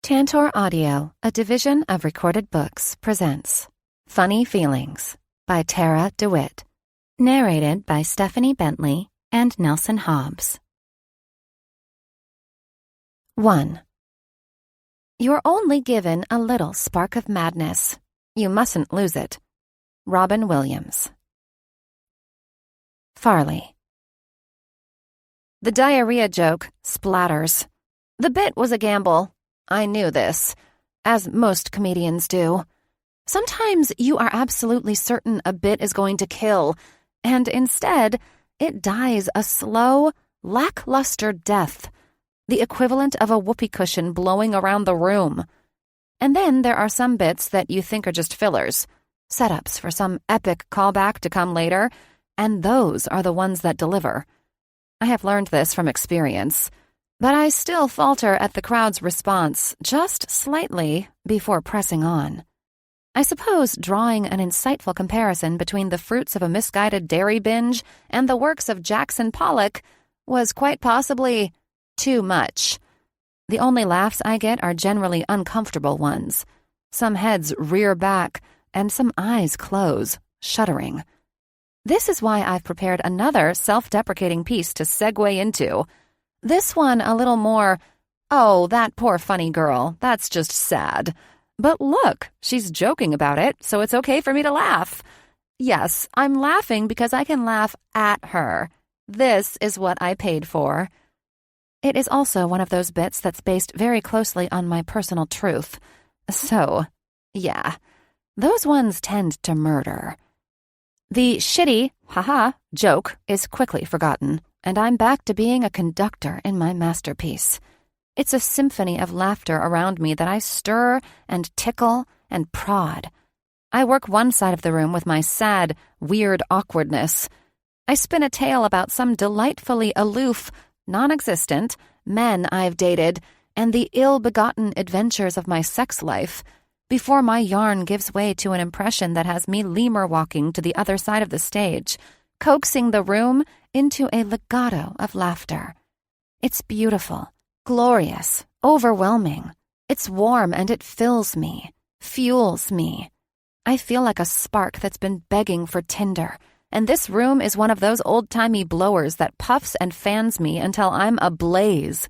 Tantor Audio, a division of Recorded Books, presents Funny Feelings by Tarah DeWitt, narrated by Stephanie Bentley and Nelson Hobbs. 1. You're only given a little spark of madness. You mustn't lose it. Robin Williams. Farley. The diarrhea joke splatters. The bit was a gamble. I knew this, as most comedians do. Sometimes you are absolutely certain a bit is going to kill, and instead, it dies a slow, lackluster death, the equivalent of a whoopee cushion blowing around the room. And then there are some bits that you think are just fillers, setups for some epic callback to come later, and those are the ones that deliver. I have learned this from experience. But I still falter at the crowd's response just slightly before pressing on. I suppose drawing an insightful comparison between the fruits of a misguided dairy binge and the works of Jackson Pollock was quite possibly too much. The only laughs I get are generally uncomfortable ones. Some heads rear back and some eyes close, shuddering. This is why I've prepared another self-deprecating piece to segue into. This one a little more, oh, that poor funny girl, that's just sad. But look, she's joking about it, so it's okay for me to laugh. Yes, I'm laughing because I can laugh at her. This is what I paid for. It is also one of those bits that's based very closely on my personal truth. So, yeah, those ones tend to murder. The shitty, haha, joke is quickly forgotten, and I'm back to being a conductor in my masterpiece. It's a symphony of laughter around me that I stir and tickle and prod. I work one side of the room with my sad, weird awkwardness. I spin a tale about some delightfully aloof, non-existent men I've dated and the ill-begotten adventures of my sex life before my yarn gives way to an impression that has me lemur walking to the other side of the stage, coaxing the room into a legato of laughter. It's beautiful, glorious, overwhelming. It's warm and it fills me, fuels me. I feel like a spark that's been begging for tinder, and this room is one of those old-timey blowers that puffs and fans me until I'm ablaze.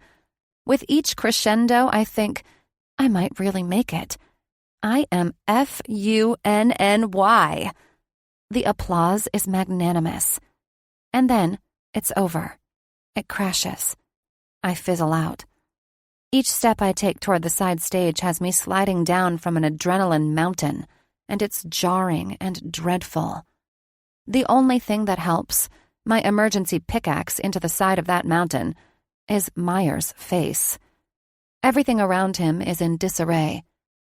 With each crescendo, I think, I might really make it. I am F-U-N-N-Y. The applause is magnanimous. And then it's over. It crashes. I fizzle out. Each step I take toward the side stage has me sliding down from an adrenaline mountain, and it's jarring and dreadful. The only thing that helps, my emergency pickaxe into the side of that mountain, is Meyer's face. Everything around him is in disarray.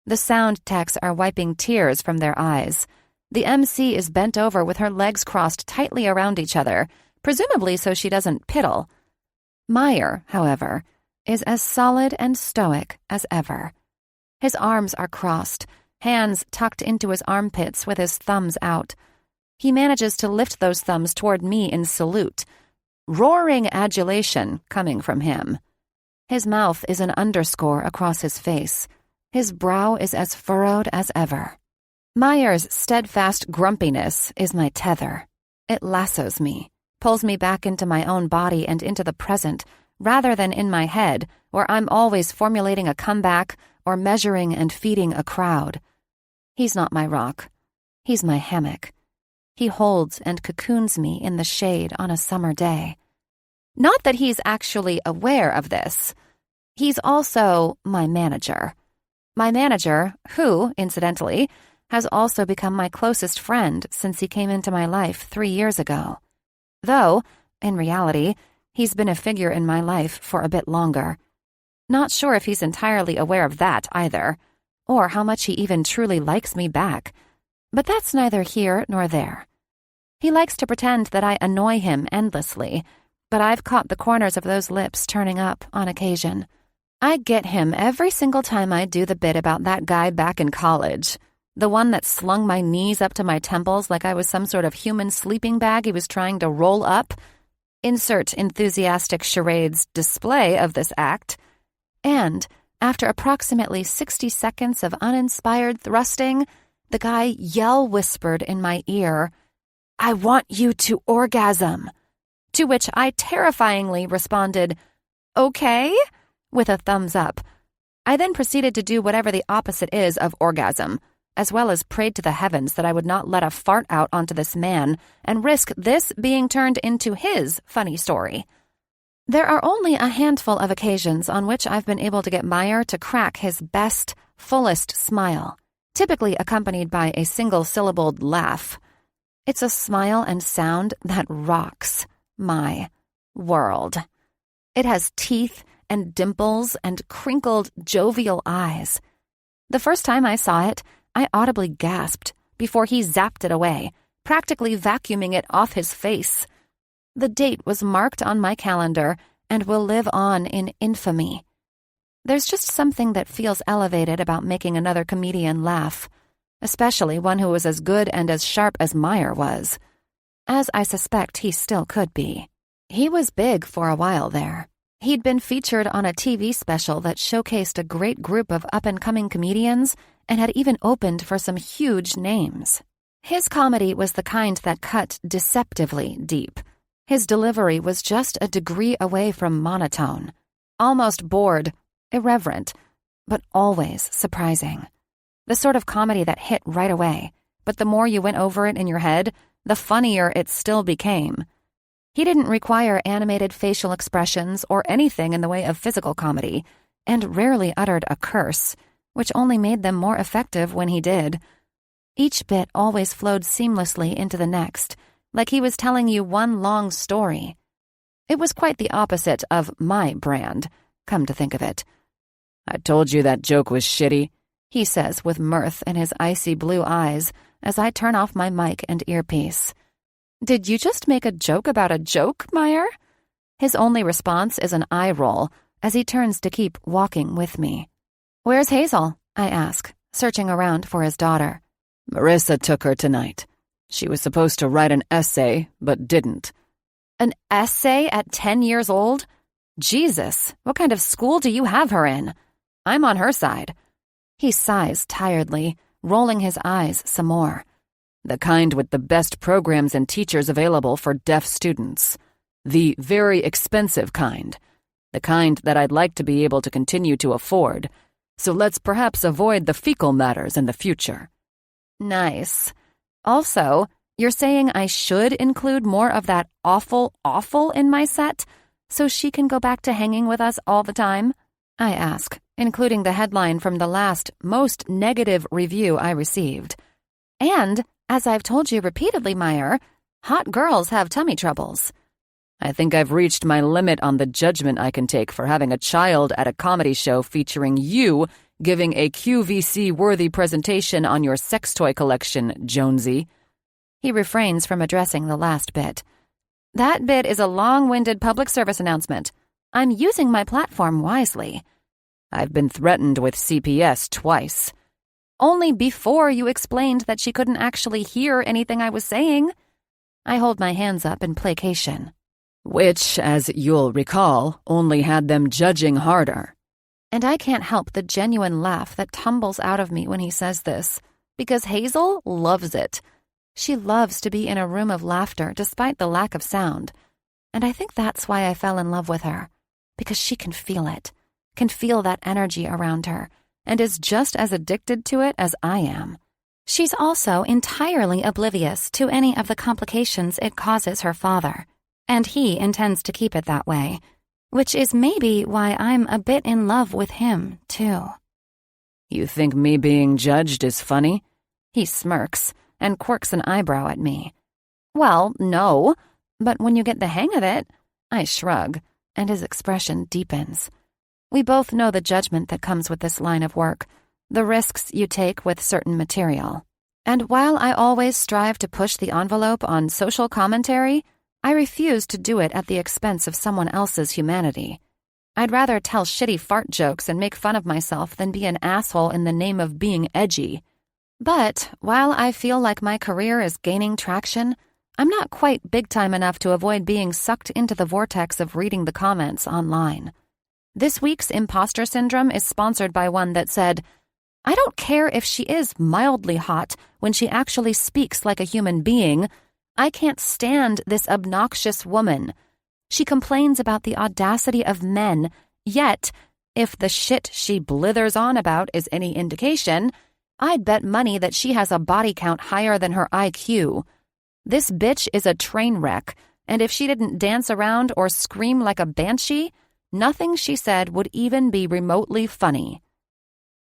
The sound techs are wiping tears from their eyes. The MC is bent over with her legs crossed tightly around each other, presumably so she doesn't piddle. Meyer, however, is as solid and stoic as ever. His arms are crossed, hands tucked into his armpits with his thumbs out. He manages to lift those thumbs toward me in salute. Roaring adulation coming from him. His mouth is an underscore across his face. His brow is as furrowed as ever. Meyer's steadfast grumpiness is my tether. It lassos me, pulls me back into my own body and into the present, rather than in my head, where I'm always formulating a comeback or measuring and feeding a crowd. He's not my rock. He's my hammock. He holds and cocoons me in the shade on a summer day. Not that he's actually aware of this. He's also my manager. My manager, who, incidentally, has also become my closest friend since he came into my life 3 years ago. Though, in reality, he's been a figure in my life for a bit longer. Not sure if he's entirely aware of that either, or how much he even truly likes me back. But that's neither here nor there. He likes to pretend that I annoy him endlessly, but I've caught the corners of those lips turning up on occasion. I get him every single time I do the bit about that guy back in college. The one that slung my knees up to my temples like I was some sort of human sleeping bag he was trying to roll up. Insert enthusiastic charade's display of this act. And After approximately 60 seconds of uninspired thrusting, the guy yell-whispered in my ear, "I want you to orgasm," to which I terrifyingly responded, "Okay," with a thumbs up. I then proceeded to do whatever the opposite is of orgasm, as well as prayed to the heavens that I would not let a fart out onto this man and risk this being turned into his funny story. There are only a handful of occasions on which I've been able to get Meyer to crack his best, fullest smile, typically accompanied by a single-syllabled laugh. It's a smile and sound that rocks my world. It has teeth and dimples and crinkled, jovial eyes. The first time I saw it, I audibly gasped before he zapped it away, practically vacuuming it off his face. The date was marked on my calendar and will live on in infamy. There's just something that feels elevated about making another comedian laugh, especially one who was as good and as sharp as Meyer was, as I suspect he still could be. He was big for a while there. He'd been featured on a TV special that showcased a great group of up-and-coming comedians and had even opened for some huge names. His comedy was the kind that cut deceptively deep. His delivery was just a degree away from monotone, almost bored, irreverent, but always surprising. The sort of comedy that hit right away, but the more you went over it in your head, the funnier it still became. He didn't require animated facial expressions or anything in the way of physical comedy, and rarely uttered a curse, which only made them more effective when he did. Each bit always flowed seamlessly into the next, like he was telling you one long story. It was quite the opposite of my brand, come to think of it. "I told you that joke was shitty," he says with mirth in his icy blue eyes as I turn off my mic and earpiece. "Did you just make a joke about a joke, Meyer?" His only response is an eye roll as he turns to keep walking with me. "Where's Hazel?" I ask, searching around for his daughter. "Marissa took her tonight. She was supposed to write an essay, but didn't." "An essay at 10 years old? Jesus, what kind of school do you have her in? I'm on her side." He sighs tiredly, rolling his eyes some more. "The kind with the best programs and teachers available for deaf students. The very expensive kind. The kind that I'd like to be able to continue to afford. So let's perhaps avoid the fecal matters in the future." Nice. Also, you're saying I should include more of that awful in my set so she can go back to hanging with us all the time? I ask, including the headline from the last, most negative review I received. And, as I've told you repeatedly, Meyer, hot girls have tummy troubles. "I think I've reached my limit on the judgment I can take for having a child at a comedy show featuring you giving a QVC-worthy presentation on your sex toy collection, Jonesy." He refrains from addressing the last bit. "That bit is a long-winded public service announcement. I'm using my platform wisely." "I've been threatened with CPS twice." "Only before you explained that she couldn't actually hear anything I was saying." I hold my hands up in placation. "Which, as you'll recall, only had them judging harder." And I can't help the genuine laugh that tumbles out of me when he says this, because Hazel loves it. She loves to be in a room of laughter despite the lack of sound. And I think that's why I fell in love with her, because she can feel it, can feel that energy around her, and is just as addicted to it as I am. She's also entirely oblivious to any of the complications it causes her father, and he intends to keep it that way. Which is maybe why I'm a bit in love with him, too. "You think me being judged is funny?" He smirks and quirks an eyebrow at me. "Well, no, but when you get the hang of it," I shrug, and his expression deepens. We both know the judgment that comes with this line of work, the risks you take with certain material. And while I always strive to push the envelope on social commentary, I refuse to do it at the expense of someone else's humanity. I'd rather tell shitty fart jokes and make fun of myself than be an asshole in the name of being edgy. But while I feel like my career is gaining traction, I'm not quite big time enough to avoid being sucked into the vortex of reading the comments online. This week's imposter syndrome is sponsored by one that said, "I don't care if she is mildly hot when she actually speaks like a human being. I can't stand this obnoxious woman. She complains about the audacity of men, yet, if the shit she blithers on about is any indication, I'd bet money that she has a body count higher than her IQ. This bitch is a train wreck, and if she didn't dance around or scream like a banshee, nothing she said would even be remotely funny."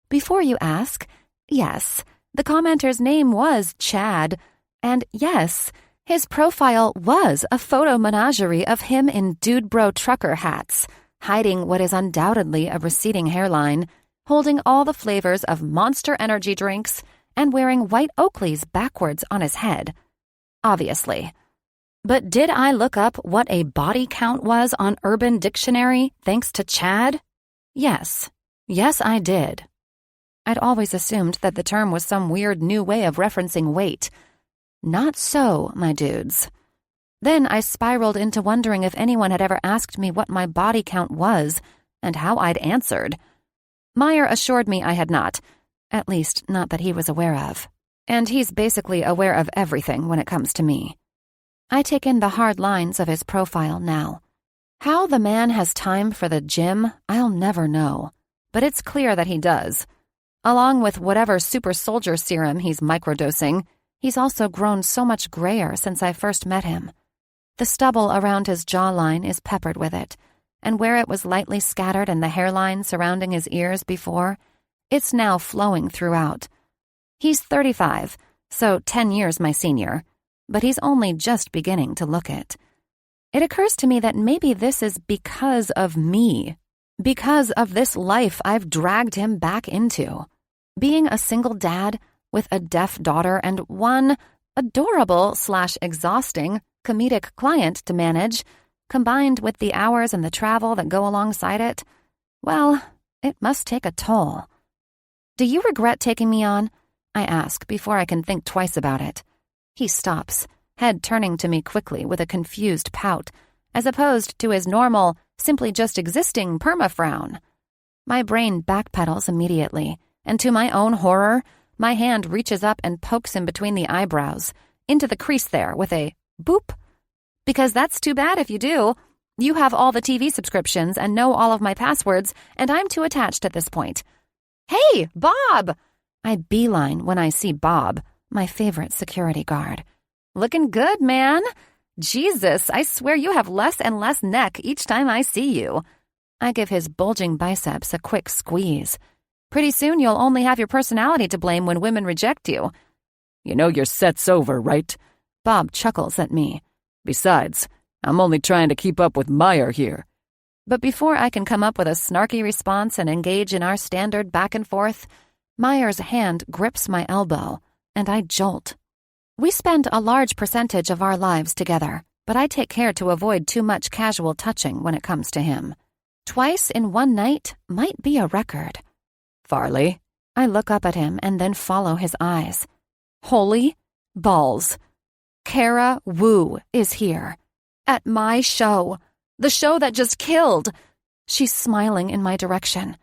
Before you ask, yes, the commenter's name was Chad, and yes, his profile was a photo menagerie of him in dude bro trucker hats, hiding what is undoubtedly a receding hairline, holding all the flavors of Monster energy drinks, and wearing white Oakleys backwards on his head. Obviously. But did I look up what a body count was on Urban Dictionary thanks to Chad? Yes. Yes, I did. I'd always assumed that the term was some weird new way of referencing weight. Not so, my dudes. Then I spiraled into wondering if anyone had ever asked me what my body count was and how I'd answered. Meyer assured me I had not, at least not that he was aware of. And he's basically aware of everything when it comes to me. I take in the hard lines of his profile now. How the man has time for the gym, I'll never know. But it's clear that he does. Along with whatever super soldier serum he's microdosing, he's also grown so much grayer since I first met him. The stubble around his jawline is peppered with it, and where it was lightly scattered in the hairline surrounding his ears before, it's now flowing throughout. He's 35, so 10 years my senior, but he's only just beginning to look it. It occurs to me that maybe this is because of me, because of this life I've dragged him back into. Being a single dad with a deaf daughter and one adorable/exhausting comedic client to manage, combined with the hours and the travel that go alongside it, well, it must take a toll. "Do you regret taking me on?" I ask before I can think twice about it. He stops, head turning to me quickly with a confused pout, as opposed to his normal, simply just existing perma-frown. My brain backpedals immediately, and to my own horror, my hand reaches up and pokes him between the eyebrows, into the crease there with a boop. Because that's too bad if you do. You have all the TV subscriptions and know all of my passwords, and I'm too attached at this point. "Hey, Bob!" I beeline when I see Bob, my favorite security guard. "Looking good, man. Jesus, I swear you have less and less neck each time I see you." I give his bulging biceps a quick squeeze. "Pretty soon you'll only have your personality to blame when women reject you." "You know your set's over, right?" Bob chuckles at me. "Besides, I'm only trying to keep up with Meyer here." But before I can come up with a snarky response and engage in our standard back and forth, Meyer's hand grips my elbow, and I jolt. We spend a large percentage of our lives together, but I take care to avoid too much casual touching when it comes to him. Twice in one night might be a record. "Farley?" I look up at him and then follow his eyes. Holy balls. Kara Wu is here. At my show. The show that just killed. She's smiling in my direction.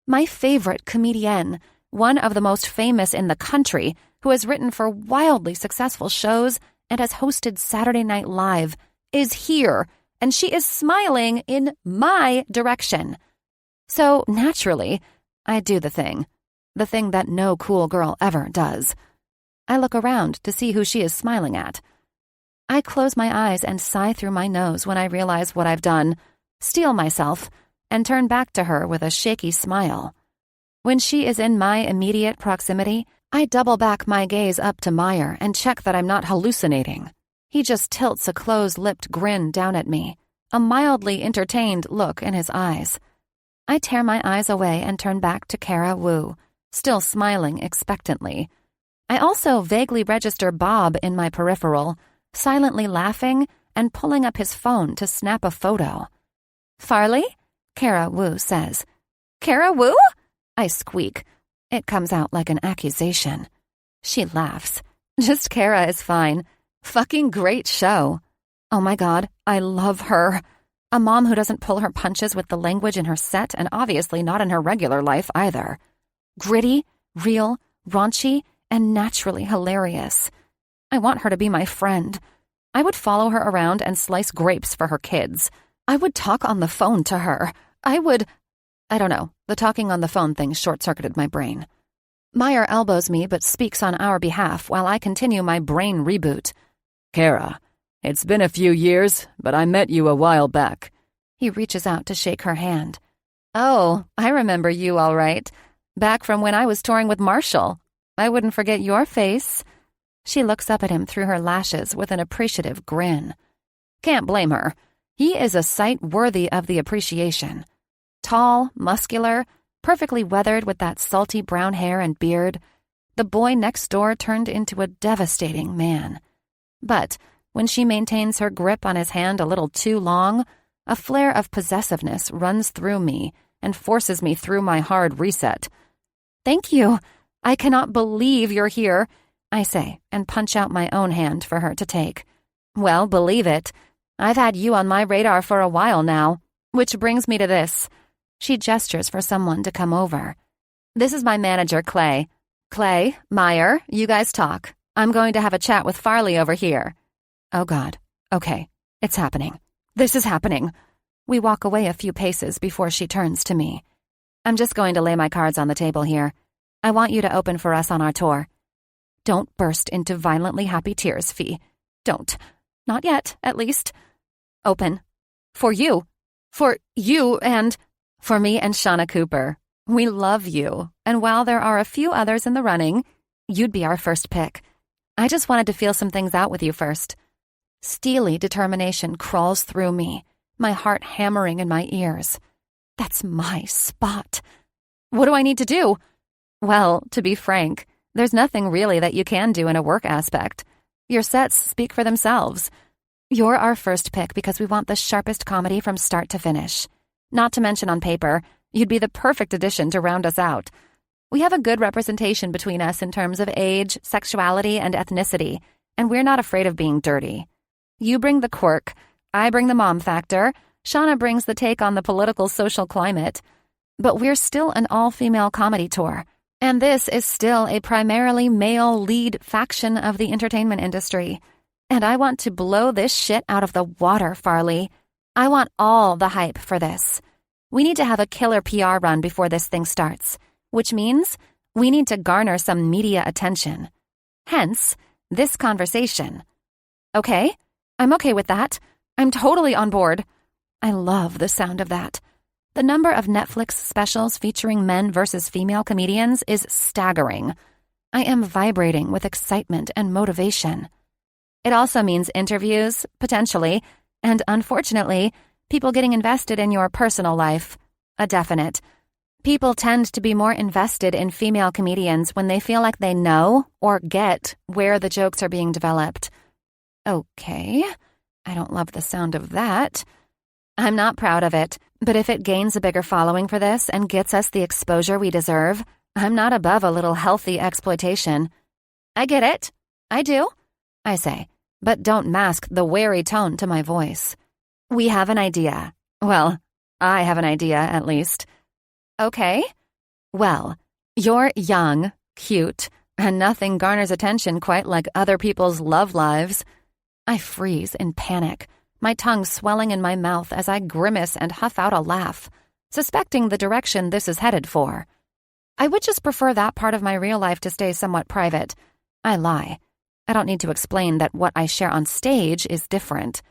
My favorite comedienne, one of the most famous in the country, who has written for wildly successful shows and has hosted Saturday Night Live, is here, and she is smiling in my direction. So, naturally, I do the thing that no cool girl ever does. I look around to see who she is smiling at. I close my eyes and sigh through my nose when I realize what I've done, steel myself, and turn back to her with a shaky smile. When she is in my immediate proximity, I double back my gaze up to Meyer and check that I'm not hallucinating. He just tilts a closed-lipped grin down at me, a mildly entertained look in his eyes. I tear my eyes away and turn back to Kara Wu, still smiling expectantly. I also vaguely register Bob in my peripheral, silently laughing and pulling up his phone to snap a photo. "Farley?" Kara Wu says. "Kara Wu?" I squeak. It comes out like an accusation. She laughs. "Just Kara is fine. Fucking great show. Oh my God, I love her." A mom who doesn't pull her punches with the language in her set and obviously not in her regular life either. Gritty, real, raunchy, and naturally hilarious. I want her to be my friend. I would follow her around and slice grapes for her kids. I would talk on the phone to her. I don't know. The talking on the phone thing short-circuited my brain. Meyer elbows me but speaks on our behalf while I continue my brain reboot. Kara, it's been a few years, but I met you a while back. He reaches out to shake her hand. Oh, I remember you all right. Back from when I was touring with Marshall. I wouldn't forget your face. She looks up at him through her lashes with an appreciative grin. Can't blame her. He is a sight worthy of the appreciation. Tall, muscular, perfectly weathered with that salty brown hair and beard, the boy next door turned into a devastating man. But when she maintains her grip on his hand a little too long, a flare of possessiveness runs through me and forces me through my hard reset. Thank you. I cannot believe you're here, I say, and punch out my own hand for her to take. Well, believe it. I've had you on my radar for a while now, which brings me to this. She gestures for someone to come over. This is my manager, Clay. Clay, Meyer, you guys talk. I'm going to have a chat with Farley over here. Oh, God. Okay, it's happening. This is happening. We walk away a few paces before she turns to me. I'm just going to lay my cards on the table here. I want you to open for us on our tour. Don't burst into violently happy tears, Fee. Don't. Not yet, at least. Open. For you. For you and... For me and Shauna Cooper. We love you, and while there are a few others in the running, you'd be our first pick. I just wanted to feel some things out with you first. Steely determination crawls through me, my heart hammering in my ears. That's my spot. What do I need to do? Well, to be frank, there's nothing really that you can do in a work aspect. Your sets speak for themselves. You're our first pick because we want the sharpest comedy from start to finish. Not to mention on paper, you'd be the perfect addition to round us out. We have a good representation between us in terms of age, sexuality, and ethnicity, and we're not afraid of being dirty. You bring the quirk, I bring the mom factor, Shauna brings the take on the political social climate. But we're still an all-female comedy tour, and this is still a primarily male lead faction of the entertainment industry. And I want to blow this shit out of the water, Farley. I want all the hype for this. We need to have a killer PR run before this thing starts, which means we need to garner some media attention. Hence, this conversation. Okay, I'm okay with that. I'm totally on board. I love the sound of that. The number of Netflix specials featuring men versus female comedians is staggering. I am vibrating with excitement and motivation. It also means interviews, potentially, and unfortunately, people getting invested in your personal life. A definite. People tend to be more invested in female comedians when they feel like they know or get where the jokes are being developed. Okay, I don't love the sound of that. I'm not proud of it, but if it gains a bigger following for this and gets us the exposure we deserve, I'm not above a little healthy exploitation. I get it. I do, I say, but don't mask the wary tone to my voice. We have an idea. Well, I have an idea, at least. Okay. Well, you're young, cute, and nothing garners attention quite like other people's love lives. I freeze in panic, my tongue swelling in my mouth as I grimace and huff out a laugh, suspecting the direction this is headed for. I would just prefer that part of my real life to stay somewhat private. I lie. I don't need to explain that what I share on stage is different.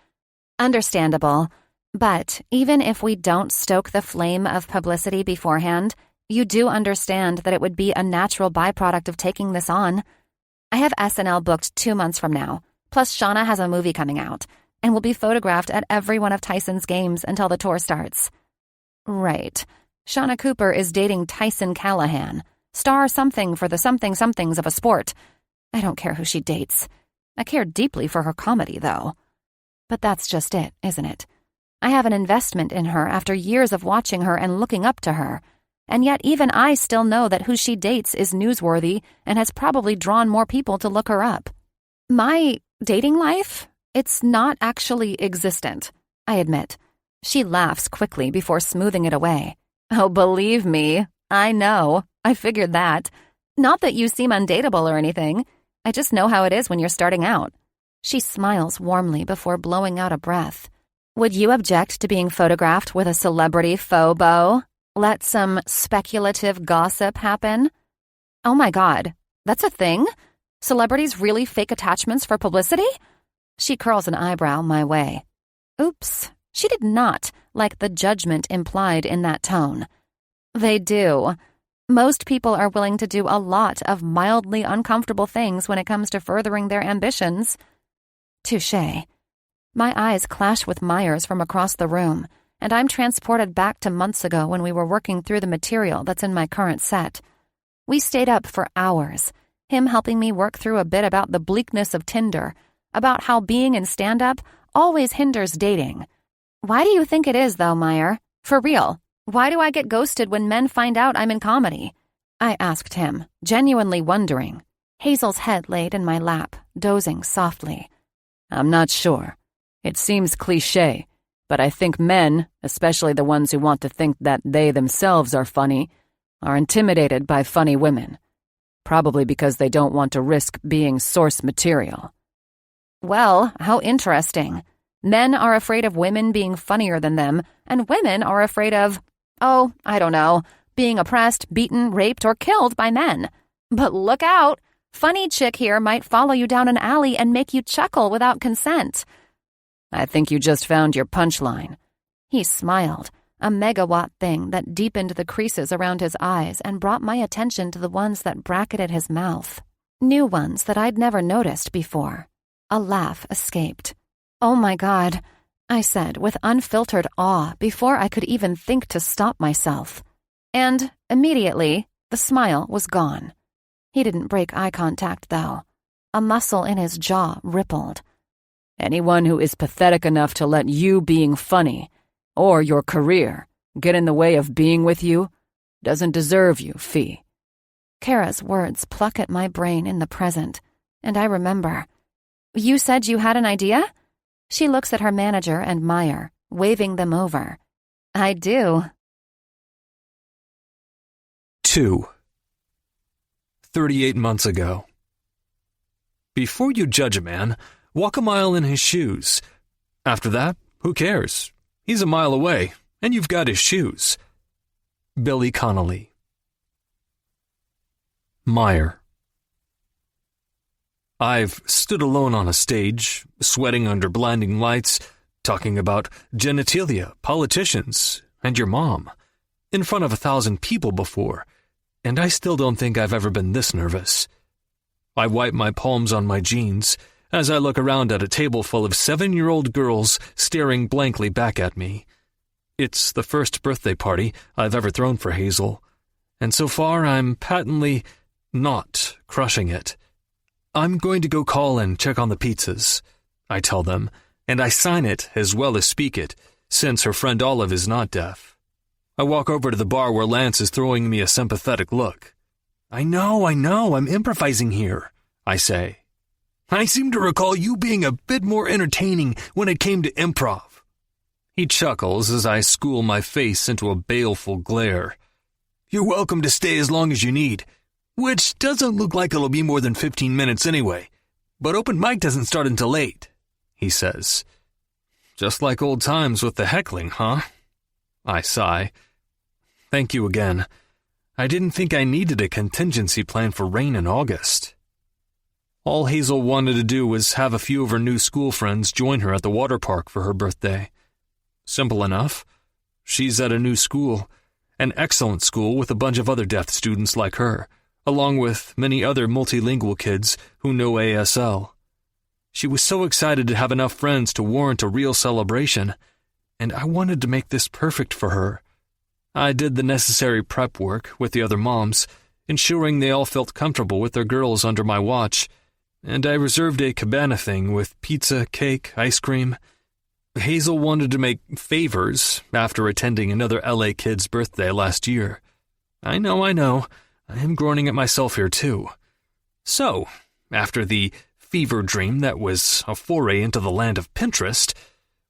Understandable. But even if we don't stoke the flame of publicity beforehand, you do understand that it would be a natural byproduct of taking this on. I have SNL booked 2 months from now, plus Shauna has a movie coming out, and will be photographed at every one of Tyson's games until the tour starts. Right. Shauna Cooper is dating Tyson Callahan, star something for the something-somethings of a sport. I don't care who she dates. I care deeply for her comedy, though. But that's just it, isn't it? I have an investment in her after years of watching her and looking up to her, and yet even I still know that who she dates is newsworthy and has probably drawn more people to look her up. My dating life? It's not actually existent, I admit. She laughs quickly before smoothing it away. Oh, believe me, I know. I figured that. Not that you seem undateable or anything. I just know how it is when you're starting out. She smiles warmly before blowing out a breath. Would you object to being photographed with a celebrity faux beau? Let some speculative gossip happen? Oh my God, that's a thing? Celebrities really fake attachments for publicity? She curls an eyebrow my way. Oops, she did not like the judgment implied in that tone. They do. Most people are willing to do a lot of mildly uncomfortable things when it comes to furthering their ambitions. Touché. My eyes clash with Myers from across the room, and I'm transported back to months ago when we were working through the material that's in my current set. We stayed up for hours, him helping me work through a bit about the bleakness of Tinder, about how being in stand-up always hinders dating. Why do you think it is, though, Meyer? For real, why do I get ghosted when men find out I'm in comedy? I asked him, genuinely wondering. Hazel's head laid in my lap, dozing softly. I'm not sure. It seems cliché, but I think men, especially the ones who want to think that they themselves are funny, are intimidated by funny women. Probably because they don't want to risk being source material. Well, how interesting. Men are afraid of women being funnier than them, and women are afraid of, I don't know, being oppressed, beaten, raped, or killed by men. But look out! Funny chick here might follow you down an alley and make you chuckle without consent. I think you just found your punchline. He smiled, a megawatt thing that deepened the creases around his eyes and brought my attention to the ones that bracketed his mouth. New ones that I'd never noticed before. A laugh escaped. Oh my God, I said with unfiltered awe before I could even think to stop myself. And immediately, the smile was gone. He didn't break eye contact, though. A muscle in his jaw rippled. Anyone who is pathetic enough to let you being funny, or your career, get in the way of being with you, doesn't deserve you, Fee. Kara's words pluck at my brain in the present, and I remember. You said you had an idea? She looks at her manager and Meyer, waving them over. I do. 2. 38 months ago. Before you judge a man, walk a mile in his shoes. After that, who cares? He's a mile away, and you've got his shoes. Billy Connolly. Meyer. I've stood alone on a stage, sweating under blinding lights, talking about genitalia, politicians, and your mom, in front of 1,000 people before, and I still don't think I've ever been this nervous. I wipe my palms on my jeans as I look around at a table full of 7-year-old girls staring blankly back at me. It's the first birthday party I've ever thrown for Hazel, and so far I'm patently not crushing it. I'm going to go call and check on the pizzas, I tell them, and I sign it as well as speak it, since her friend Olive is not deaf. I walk over to the bar where Lance is throwing me a sympathetic look. I know, I'm improvising here, I say. I seem to recall you being a bit more entertaining when it came to improv. He chuckles as I school my face into a baleful glare. You're welcome to stay as long as you need, which doesn't look like it'll be more than 15 minutes anyway. But open mic doesn't start until 8, he says. Just like old times with the heckling, huh? I sigh. Thank you again. I didn't think I needed a contingency plan for rain in August. All Hazel wanted to do was have a few of her new school friends join her at the water park for her birthday. Simple enough. She's at a new school, an excellent school with a bunch of other deaf students like her, along with many other multilingual kids who know ASL. She was so excited to have enough friends to warrant a real celebration, and I wanted to make this perfect for her. I did the necessary prep work with the other moms, ensuring they all felt comfortable with their girls under my watch, and I reserved a cabana thing with pizza, cake, ice cream. Hazel wanted to make favors after attending another LA kid's birthday last year. I know, I am groaning at myself here too. So, after the fever dream that was a foray into the land of Pinterest,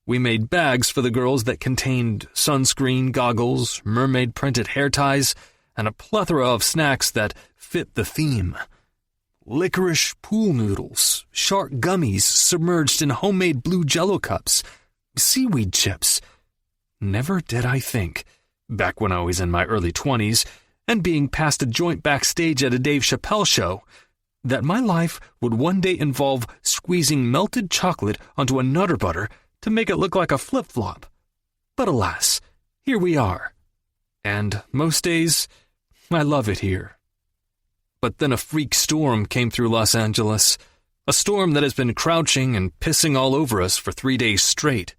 We made bags for the girls that contained sunscreen, goggles, mermaid-printed hair ties, and a plethora of snacks that fit the theme. Licorice pool noodles, shark gummies submerged in homemade blue Jell-O cups, seaweed chips. Never did I think, back when I was in my early 20s, and being passed a joint backstage at a Dave Chappelle show, that my life would one day involve squeezing melted chocolate onto a Nutter Butter to make it look like a flip-flop. But alas, here we are. And most days, I love it here. But then a freak storm came through Los Angeles, a storm that has been crouching and pissing all over us for 3 days straight.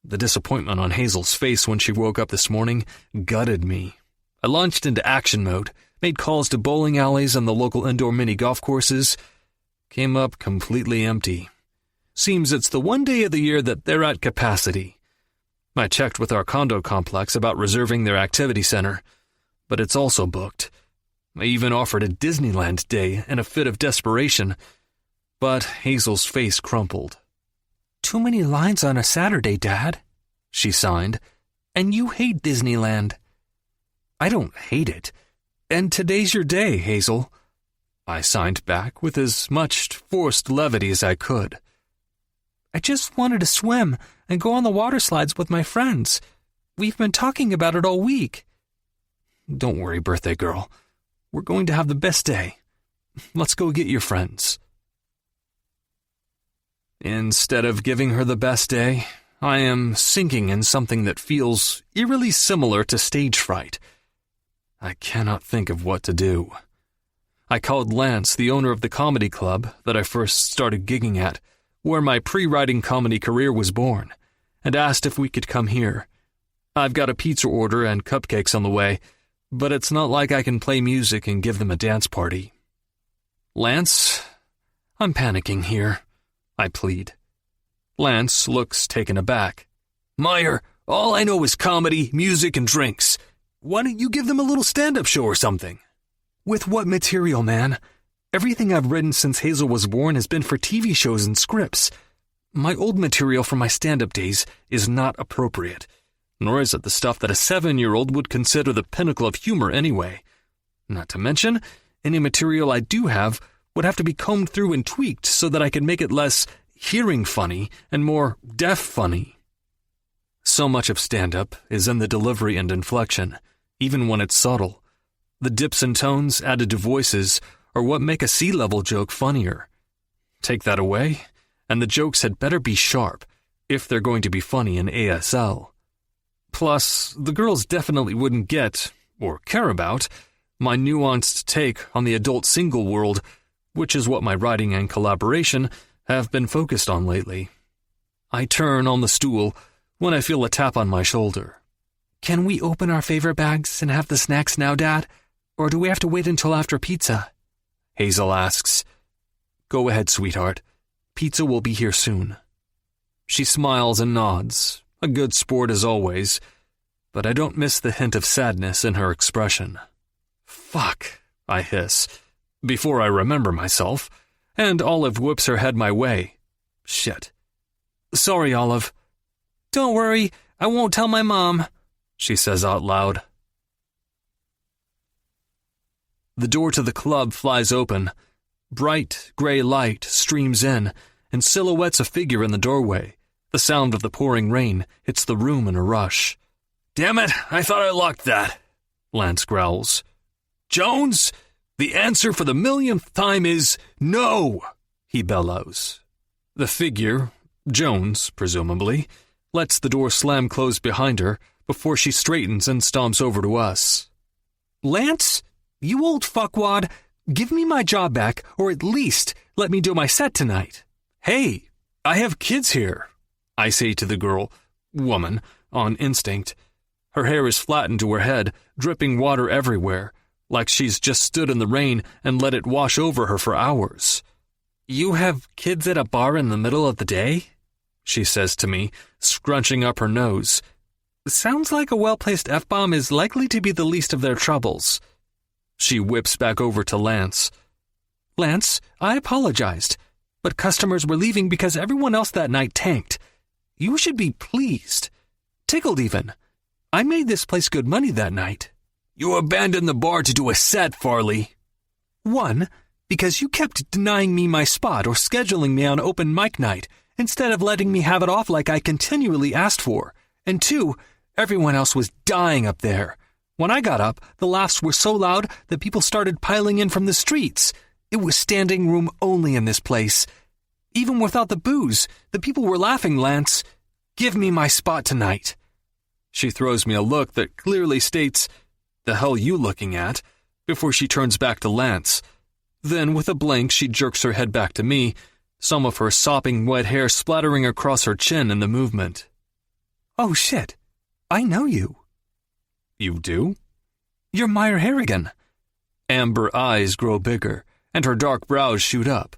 The disappointment on Hazel's face when she woke up this morning gutted me. I launched into action mode, made calls to bowling alleys and the local indoor mini golf courses, came up completely empty. Seems it's the one day of the year that they're at capacity. I checked with our condo complex about reserving their activity center, but it's also booked. I even offered a Disneyland day in a fit of desperation, but Hazel's face crumpled. "Too many lines on a Saturday, Dad," she signed, "and you hate Disneyland." "I don't hate it. And today's your day, Hazel," I signed back with as much forced levity as I could. "I just wanted to swim and go on the water slides with my friends. We've been talking about it all week." "Don't worry, birthday girl. We're going to have the best day. Let's go get your friends." Instead of giving her the best day, I am sinking in something that feels eerily similar to stage fright. I cannot think of what to do. I called Lance, the owner of the comedy club that I first started gigging at, where my pre-writing comedy career was born, and asked if we could come here. I've got a pizza order and cupcakes on the way, but it's not like I can play music and give them a dance party. "Lance, I'm panicking here," I plead. Lance looks taken aback. "Meyer, all I know is comedy, music, and drinks. Why don't you give them a little stand-up show or something?" "With what material, man? Everything I've written since Hazel was born has been for TV shows and scripts. My old material from my stand-up days is not appropriate, nor is it the stuff that a 7-year-old would consider the pinnacle of humor anyway. Not to mention, any material I do have would have to be combed through and tweaked so that I could make it less hearing funny and more deaf funny. So much of stand-up is in the delivery and inflection, even when it's subtle. The dips and tones added to voices are what make a sea-level joke funnier. Take that away, and the jokes had better be sharp, if they're going to be funny in ASL. Plus, the girls definitely wouldn't get, or care about, my nuanced take on the adult single world, which is what my writing and collaboration have been focused on lately. I turn on the stool when I feel a tap on my shoulder. "Can we open our favorite bags and have the snacks now, Dad? Or do we have to wait until after pizza?" Hazel asks. "Go ahead, sweetheart. Pizza will be here soon." She smiles and nods, a good sport as always, but I don't miss the hint of sadness in her expression. "Fuck," I hiss, before I remember myself, and Olive whips her head my way. Shit. "Sorry, Olive." "Don't worry, I won't tell my mom," she says out loud. The door to the club flies open. Bright, gray light streams in and silhouettes a figure in the doorway. The sound of the pouring rain hits the room in a rush. "Damn it, I thought I locked that," Lance growls. "Jones, the answer for the millionth time is no," he bellows. The figure, Jones, presumably, lets the door slam closed behind her before she straightens and stomps over to us. "Lance, you old fuckwad, give me my job back, or at least let me do my set tonight." "Hey, I have kids here," I say to the girl, woman, on instinct. Her hair is flattened to her head, dripping water everywhere, like she's just stood in the rain and let it wash over her for hours. "You have kids at a bar in the middle of the day?" she says to me, scrunching up her nose. "Sounds like a well-placed F-bomb is likely to be the least of their troubles." She whips back over to Lance. "Lance, I apologized, but customers were leaving because everyone else that night tanked. You should be pleased. Tickled even. I made this place good money that night. You abandoned the bar to do a set, Farley. 1, because you kept denying me my spot or scheduling me on open mic night instead of letting me have it off like I continually asked for. And 2, everyone else was dying up there. When I got up, the laughs were so loud that people started piling in from the streets. It was standing room only in this place. Even without the booze, the people were laughing, Lance. Give me my spot tonight. She throws me a look that clearly states, "The hell you looking at?" before she turns back to Lance. Then, with a blink, she jerks her head back to me, some of her sopping wet hair splattering across her chin in the movement. "Oh shit, I know you." "You do?" "You're Meyer Harrigan." Amber eyes grow bigger, and her dark brows shoot up.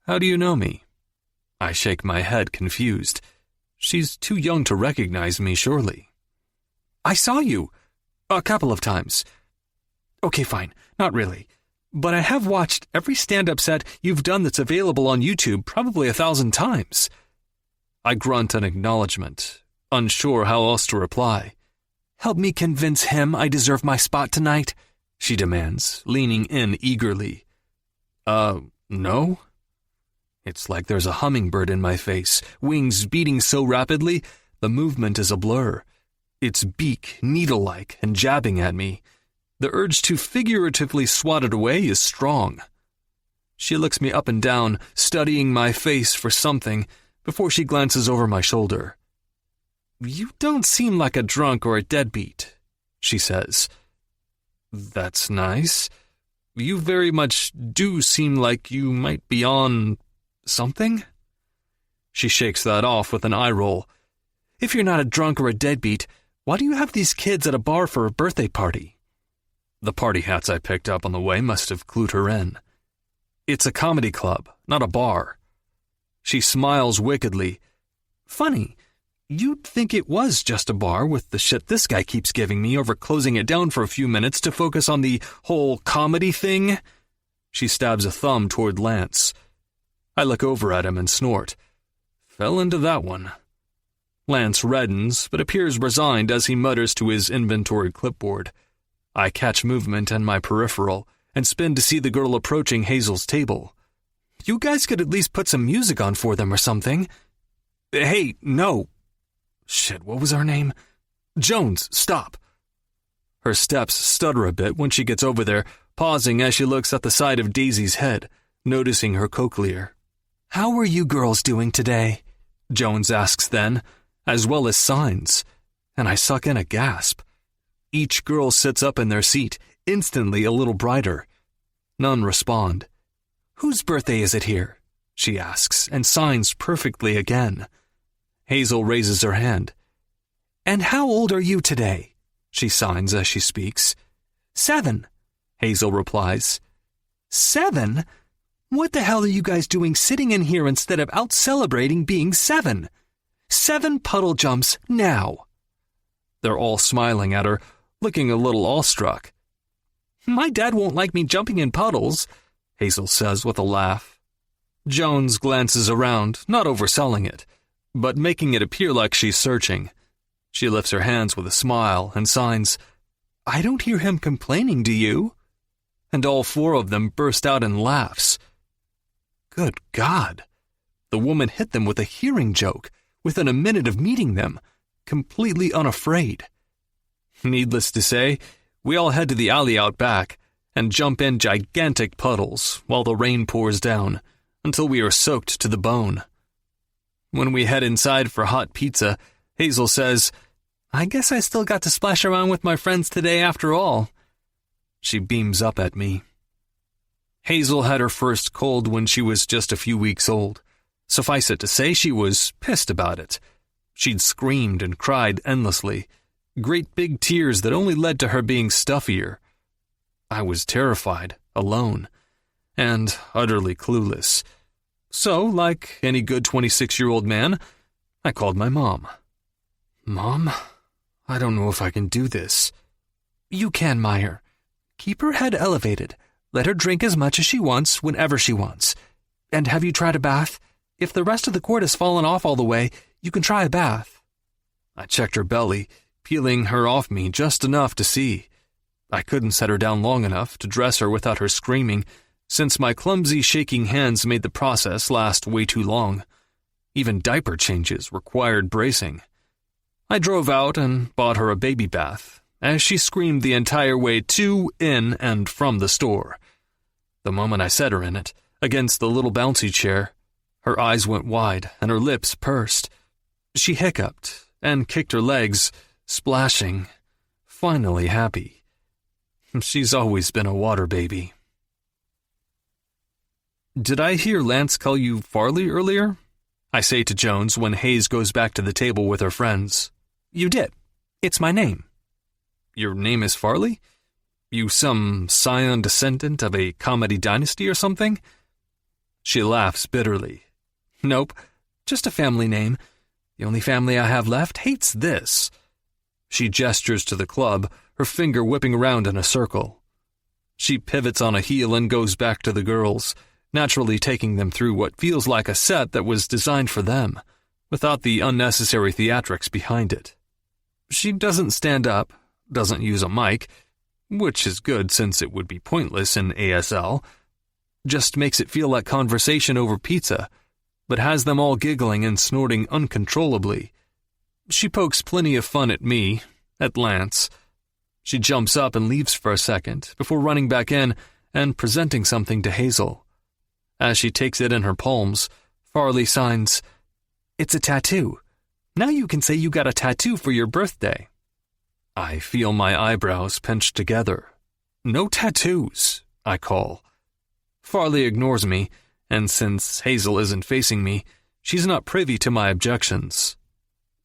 "How do you know me?" I shake my head, confused. She's too young to recognize me, surely. "I saw you. A couple of times." "Okay, fine. Not really. But I have watched every stand-up set you've done that's available on YouTube probably 1,000 times. I grunt an acknowledgement, unsure how else to reply. "Help me convince him I deserve my spot tonight," she demands, leaning in eagerly. No?" It's like there's a hummingbird in my face, wings beating so rapidly, the movement is a blur. Its beak needle-like and jabbing at me. The urge to figuratively swat it away is strong. She looks me up and down, studying my face for something, before she glances over my shoulder. "You don't seem like a drunk or a deadbeat," she says. "That's nice. You very much do seem like you might be on something?" She shakes that off with an eye roll. "If you're not a drunk or a deadbeat, why do you have these kids at a bar for a birthday party?" The party hats I picked up on the way must have clued her in. "It's a comedy club, not a bar." She smiles wickedly. "Funny. You'd think it was just a bar with the shit this guy keeps giving me over closing it down for a few minutes to focus on the whole comedy thing." She stabs a thumb toward Lance. I look over at him and snort. Fell into that one. Lance reddens, but appears resigned as he mutters to his inventory clipboard. I catch movement in my peripheral and spin to see the girl approaching Hazel's table. "You guys could at least put some music on for them or something." "Hey, no." Shit, what was her name? "Jones, stop." Her steps stutter a bit when she gets over there, pausing as she looks at the side of Daisy's head, noticing her cochlear. "How are you girls doing today?" Jones asks then, as well as Signs, and I suck in a gasp. Each girl sits up in their seat, instantly a little brighter. None respond. "Whose birthday is it here?" she asks, and signs perfectly again. Hazel raises her hand. "And how old are you today?" she signs as she speaks. 7, Hazel replies. 7? What the hell are you guys doing sitting in here instead of out celebrating being 7? 7 puddle jumps now. They're all smiling at her, looking a little awestruck. "My dad won't like me jumping in puddles," Hazel says with a laugh. Jones glances around, not overselling it, but making it appear like she's searching. She lifts her hands with a smile and signs, "I don't hear him complaining, do you?" And all 4 of them burst out in laughs. Good God! The woman hit them with a hearing joke within a minute of meeting them, completely unafraid. Needless to say, we all head to the alley out back and jump in gigantic puddles while the rain pours down until we are soaked to the bone. When we head inside for hot pizza, Hazel says, "I guess I still got to splash around with my friends today after all." She beams up at me. Hazel had her first cold when she was just a few weeks old. Suffice it to say, she was pissed about it. She'd screamed and cried endlessly, great big tears that only led to her being stuffier. I was terrified, alone, and utterly clueless. So, like any good 26-year-old man, I called my mom. "Mom, I don't know if I can do this." "You can, Meyer. Keep her head elevated. Let her drink as much as she wants whenever she wants. And have you tried a bath? If the rest of the cord has fallen off all the way, You can try a bath." I checked her belly, peeling her off me just enough to see. I couldn't set her down long enough to dress her without her screaming, since my clumsy, shaking hands made the process last way too long. Even diaper changes required bracing. I drove out and bought her a baby bath, as she screamed the entire way to, in, and from the store. The moment I set her in it, against the little bouncy chair, her eyes went wide and her lips pursed. She hiccuped and kicked her legs, splashing, finally happy. She's always been a water baby. "Did I hear Lance call you Farley earlier?" I say to Jones when Hayes goes back to the table with her friends. "You did. It's my name." "Your name is Farley? You some scion descendant of a comedy dynasty or something?" She laughs bitterly. "Nope, just a family name. The only family I have left hates this." She gestures to the club, her finger whipping around in a circle. She pivots on a heel and goes back to the girls, naturally taking them through what feels like a set that was designed for them, without the unnecessary theatrics behind it. She doesn't stand up, doesn't use a mic, which is good since it would be pointless in ASL, just makes it feel like conversation over pizza, but has them all giggling and snorting uncontrollably. She pokes plenty of fun at me, at Lance. She jumps up and leaves for a second, before running back in and presenting something to Hazel. As she takes it in her palms, Farley signs, "It's a tattoo. Now you can say you got a tattoo for your birthday." I feel my eyebrows pinched together. "No tattoos," I call. Farley ignores me, and since Hazel isn't facing me, she's not privy to my objections.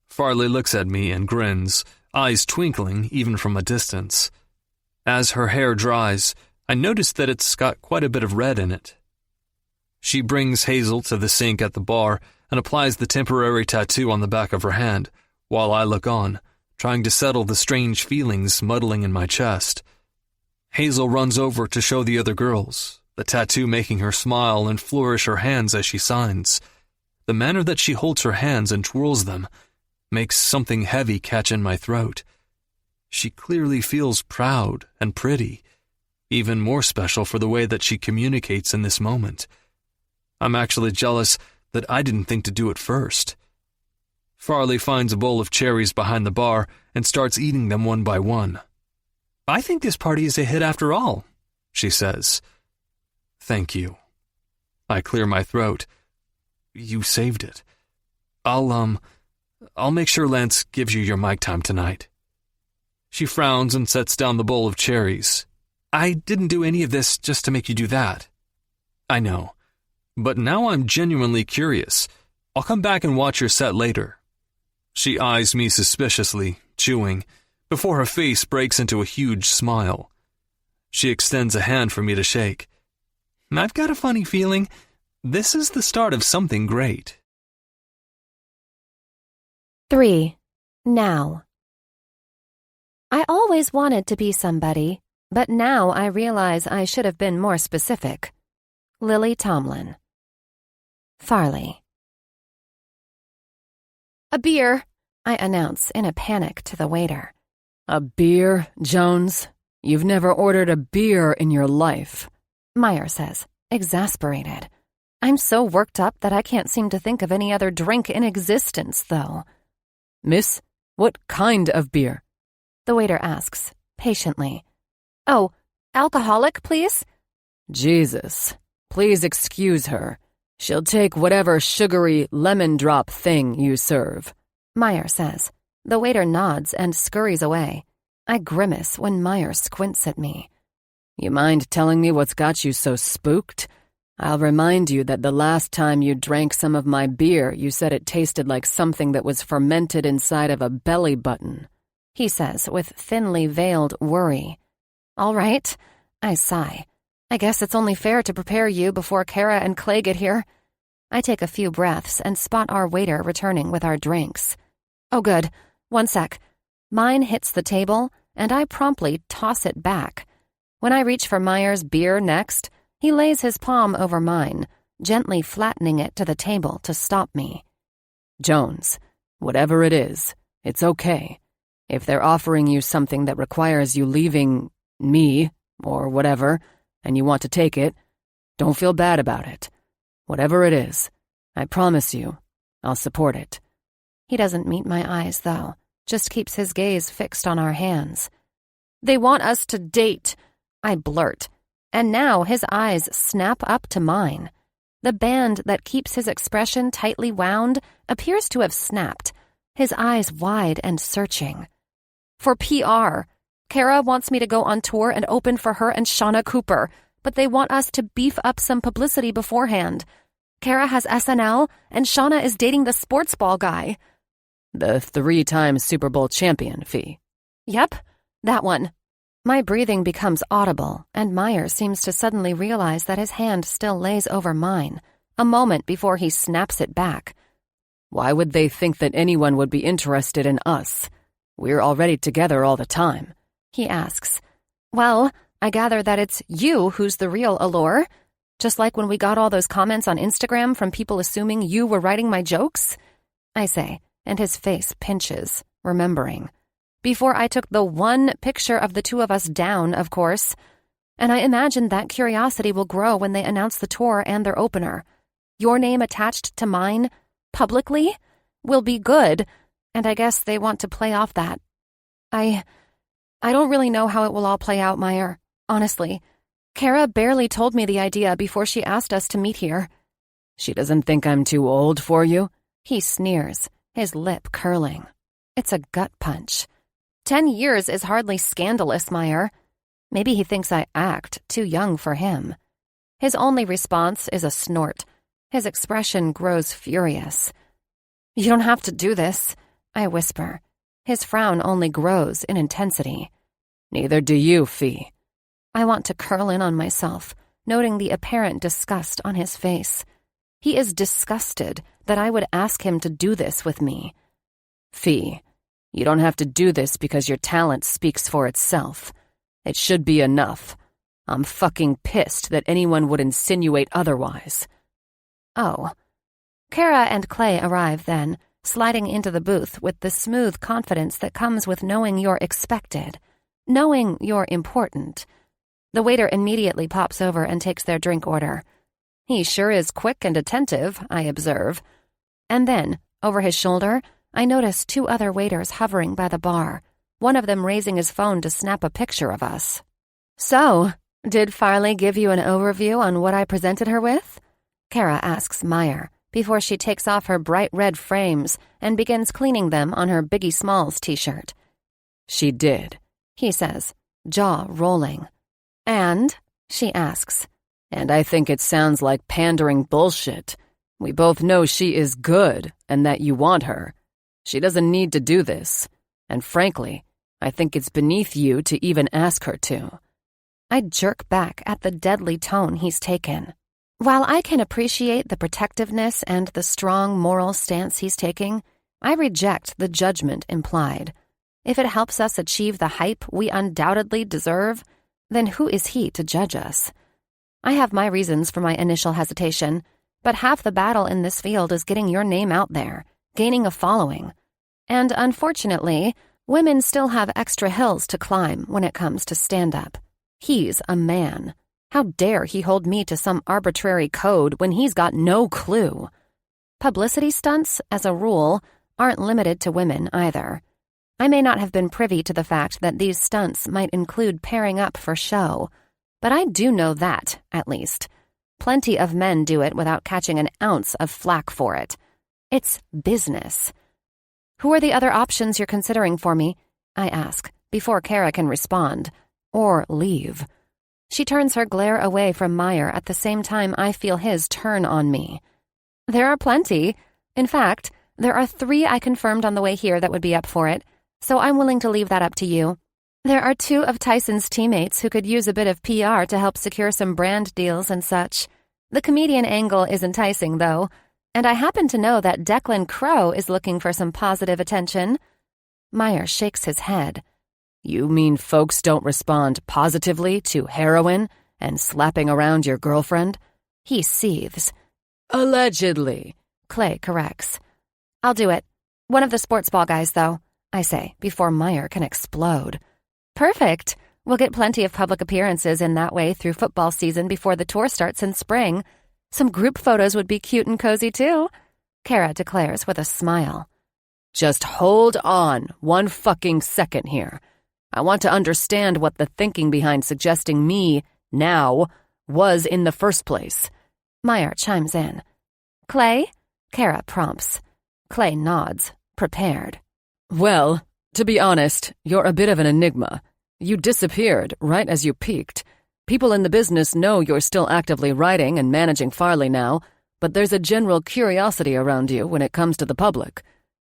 Farley looks at me and grins, eyes twinkling even from a distance. As her hair dries, I notice that it's got quite a bit of red in it. She brings Hazel to the sink at the bar and applies the temporary tattoo on the back of her hand, while I look on, trying to settle the strange feelings muddling in my chest. Hazel runs over to show the other girls, the tattoo making her smile and flourish her hands as she signs. The manner that she holds her hands and twirls them makes something heavy catch in my throat. She clearly feels proud and pretty, even more special for the way that she communicates in this moment. I'm actually jealous that I didn't think to do it first. Farley finds a bowl of cherries behind the bar and starts eating them one by one. "I think this party is a hit after all," she says. "Thank you." I clear my throat. "You saved it. I'll make sure Lance gives you your mic time tonight." She frowns and sets down the bowl of cherries. "I didn't do any of this just to make you do that." "I know. But now I'm genuinely curious. I'll come back and watch your set later." She eyes me suspiciously, chewing, before her face breaks into a huge smile. She extends a hand for me to shake. "I've got a funny feeling this is the start of something great." 3. Now. I always wanted to be somebody, but now I realize I should have been more specific. Lily Tomlin. Farley. "A beer," I announce in a panic to the waiter. "A beer, Jones? You've never ordered a beer in your life," Meyer says, exasperated. I'm so worked up that I can't seem to think of any other drink in existence, though. "Miss, what kind of beer?" The waiter asks, patiently. "Oh, alcoholic, please?" Jesus, please excuse her. She'll take whatever sugary lemon drop thing you serve," Meyer says. The waiter nods and scurries away. I grimace when Meyer squints at me. "You mind telling me what's got you so spooked? I'll remind you that the last time you drank some of my beer, you said it tasted like something that was fermented inside of a belly button," he says with thinly veiled worry. "All right," I sigh. "I guess it's only fair to prepare you before Kara and Clay get here." I take a few breaths and spot our waiter returning with our drinks. Oh, good. One sec. Mine hits the table, and I promptly toss it back. When I reach for Meyer's beer next, he lays his palm over mine, gently flattening it to the table to stop me. Jones, whatever it is, it's okay. If they're offering you something that requires you leaving me, or whatever, and you want to take it, don't feel bad about it. Whatever it is, I promise you, I'll support it. He doesn't meet my eyes, though, just keeps his gaze fixed on our hands. They want us to date, I blurt, and now his eyes snap up to mine. The band that keeps his expression tightly wound appears to have snapped, his eyes wide and searching. For PR. Kara wants me to go on tour and open for her and Shauna Cooper, but they want us to beef up some publicity beforehand. Kara has SNL, and Shauna is dating the sports ball guy. The 3-time Super Bowl champion, Fee. Yep, that one. My breathing becomes audible, and Meyer seems to suddenly realize that his hand still lays over mine, a moment before he snaps it back. Why would they think that anyone would be interested in us? We're already together all the time, he asks. Well, I gather that it's you who's the real allure. Just like when we got all those comments on Instagram from people assuming you were writing my jokes, I say, and his face pinches, remembering. Before I took the one picture of the two of us down, of course. And I imagine that curiosity will grow when they announce the tour and their opener. Your name attached to mine, publicly, will be good, and I guess they want to play off that. I don't really know how it will all play out, Meyer, honestly. Kara barely told me the idea before she asked us to meet here. She doesn't think I'm too old for you? He sneers, his lip curling. It's a gut punch. 10 years is hardly scandalous, Meyer. Maybe he thinks I act too young for him. His only response is a snort. His expression grows furious. You don't have to do this, I whisper. His frown only grows in intensity. Neither do you, Fee. I want to curl in on myself, noting the apparent disgust on his face. He is disgusted that I would ask him to do this with me. Fee, you don't have to do this because your talent speaks for itself. It should be enough. I'm fucking pissed that anyone would insinuate otherwise. Oh. Kara and Clay arrive then, sliding into the booth with the smooth confidence that comes with knowing you're expected, knowing you're important. The waiter immediately pops over and takes their drink order. He sure is quick and attentive, I observe. And then, over his shoulder, I notice 2 other waiters hovering by the bar, one of them raising his phone to snap a picture of us. So, did Farley give you an overview on what I presented her with? Kara asks Meyer, before she takes off her bright red frames and begins cleaning them on her Biggie Smalls t-shirt. She did, he says, jaw rolling. And? She asks. And I think it sounds like pandering bullshit. We both know she is good and that you want her. She doesn't need to do this. And frankly, I think it's beneath you to even ask her to. I jerk back at the deadly tone he's taken. While I can appreciate the protectiveness and the strong moral stance he's taking, I reject the judgment implied. If it helps us achieve the hype we undoubtedly deserve, then who is he to judge us? I have my reasons for my initial hesitation, but half the battle in this field is getting your name out there, gaining a following. And unfortunately, women still have extra hills to climb when it comes to stand-up. He's a man. How dare he hold me to some arbitrary code when he's got no clue? Publicity stunts, as a rule, aren't limited to women either. I may not have been privy to the fact that these stunts might include pairing up for show, but I do know that, at least. Plenty of men do it without catching an ounce of flack for it. It's business. Who are the other options you're considering for me? I ask, before Kara can respond. Or leave. She turns her glare away from Meyer at the same time I feel his turn on me. There are plenty. In fact, there are 3 I confirmed on the way here that would be up for it, so I'm willing to leave that up to you. There are 2 of Tyson's teammates who could use a bit of PR to help secure some brand deals and such. The comedian angle is enticing, though, and I happen to know that Declan Crow is looking for some positive attention. Meyer shakes his head. You mean folks don't respond positively to heroin and slapping around your girlfriend? He seethes. Allegedly, Clay corrects. I'll do it. One of the sports ball guys, though, I say, before Meyer can explode. Perfect. We'll get plenty of public appearances in that way through football season before the tour starts in spring. Some group photos would be cute and cozy, too, Kara declares with a smile. Just hold on 1 fucking second here. I want to understand what the thinking behind suggesting me, now, was in the first place. Meyer chimes in. Clay? Kara prompts. Clay nods, prepared. Well, to be honest, you're a bit of an enigma. You disappeared right as you peaked. People in the business know you're still actively writing and managing Farley now, but there's a general curiosity around you when it comes to the public.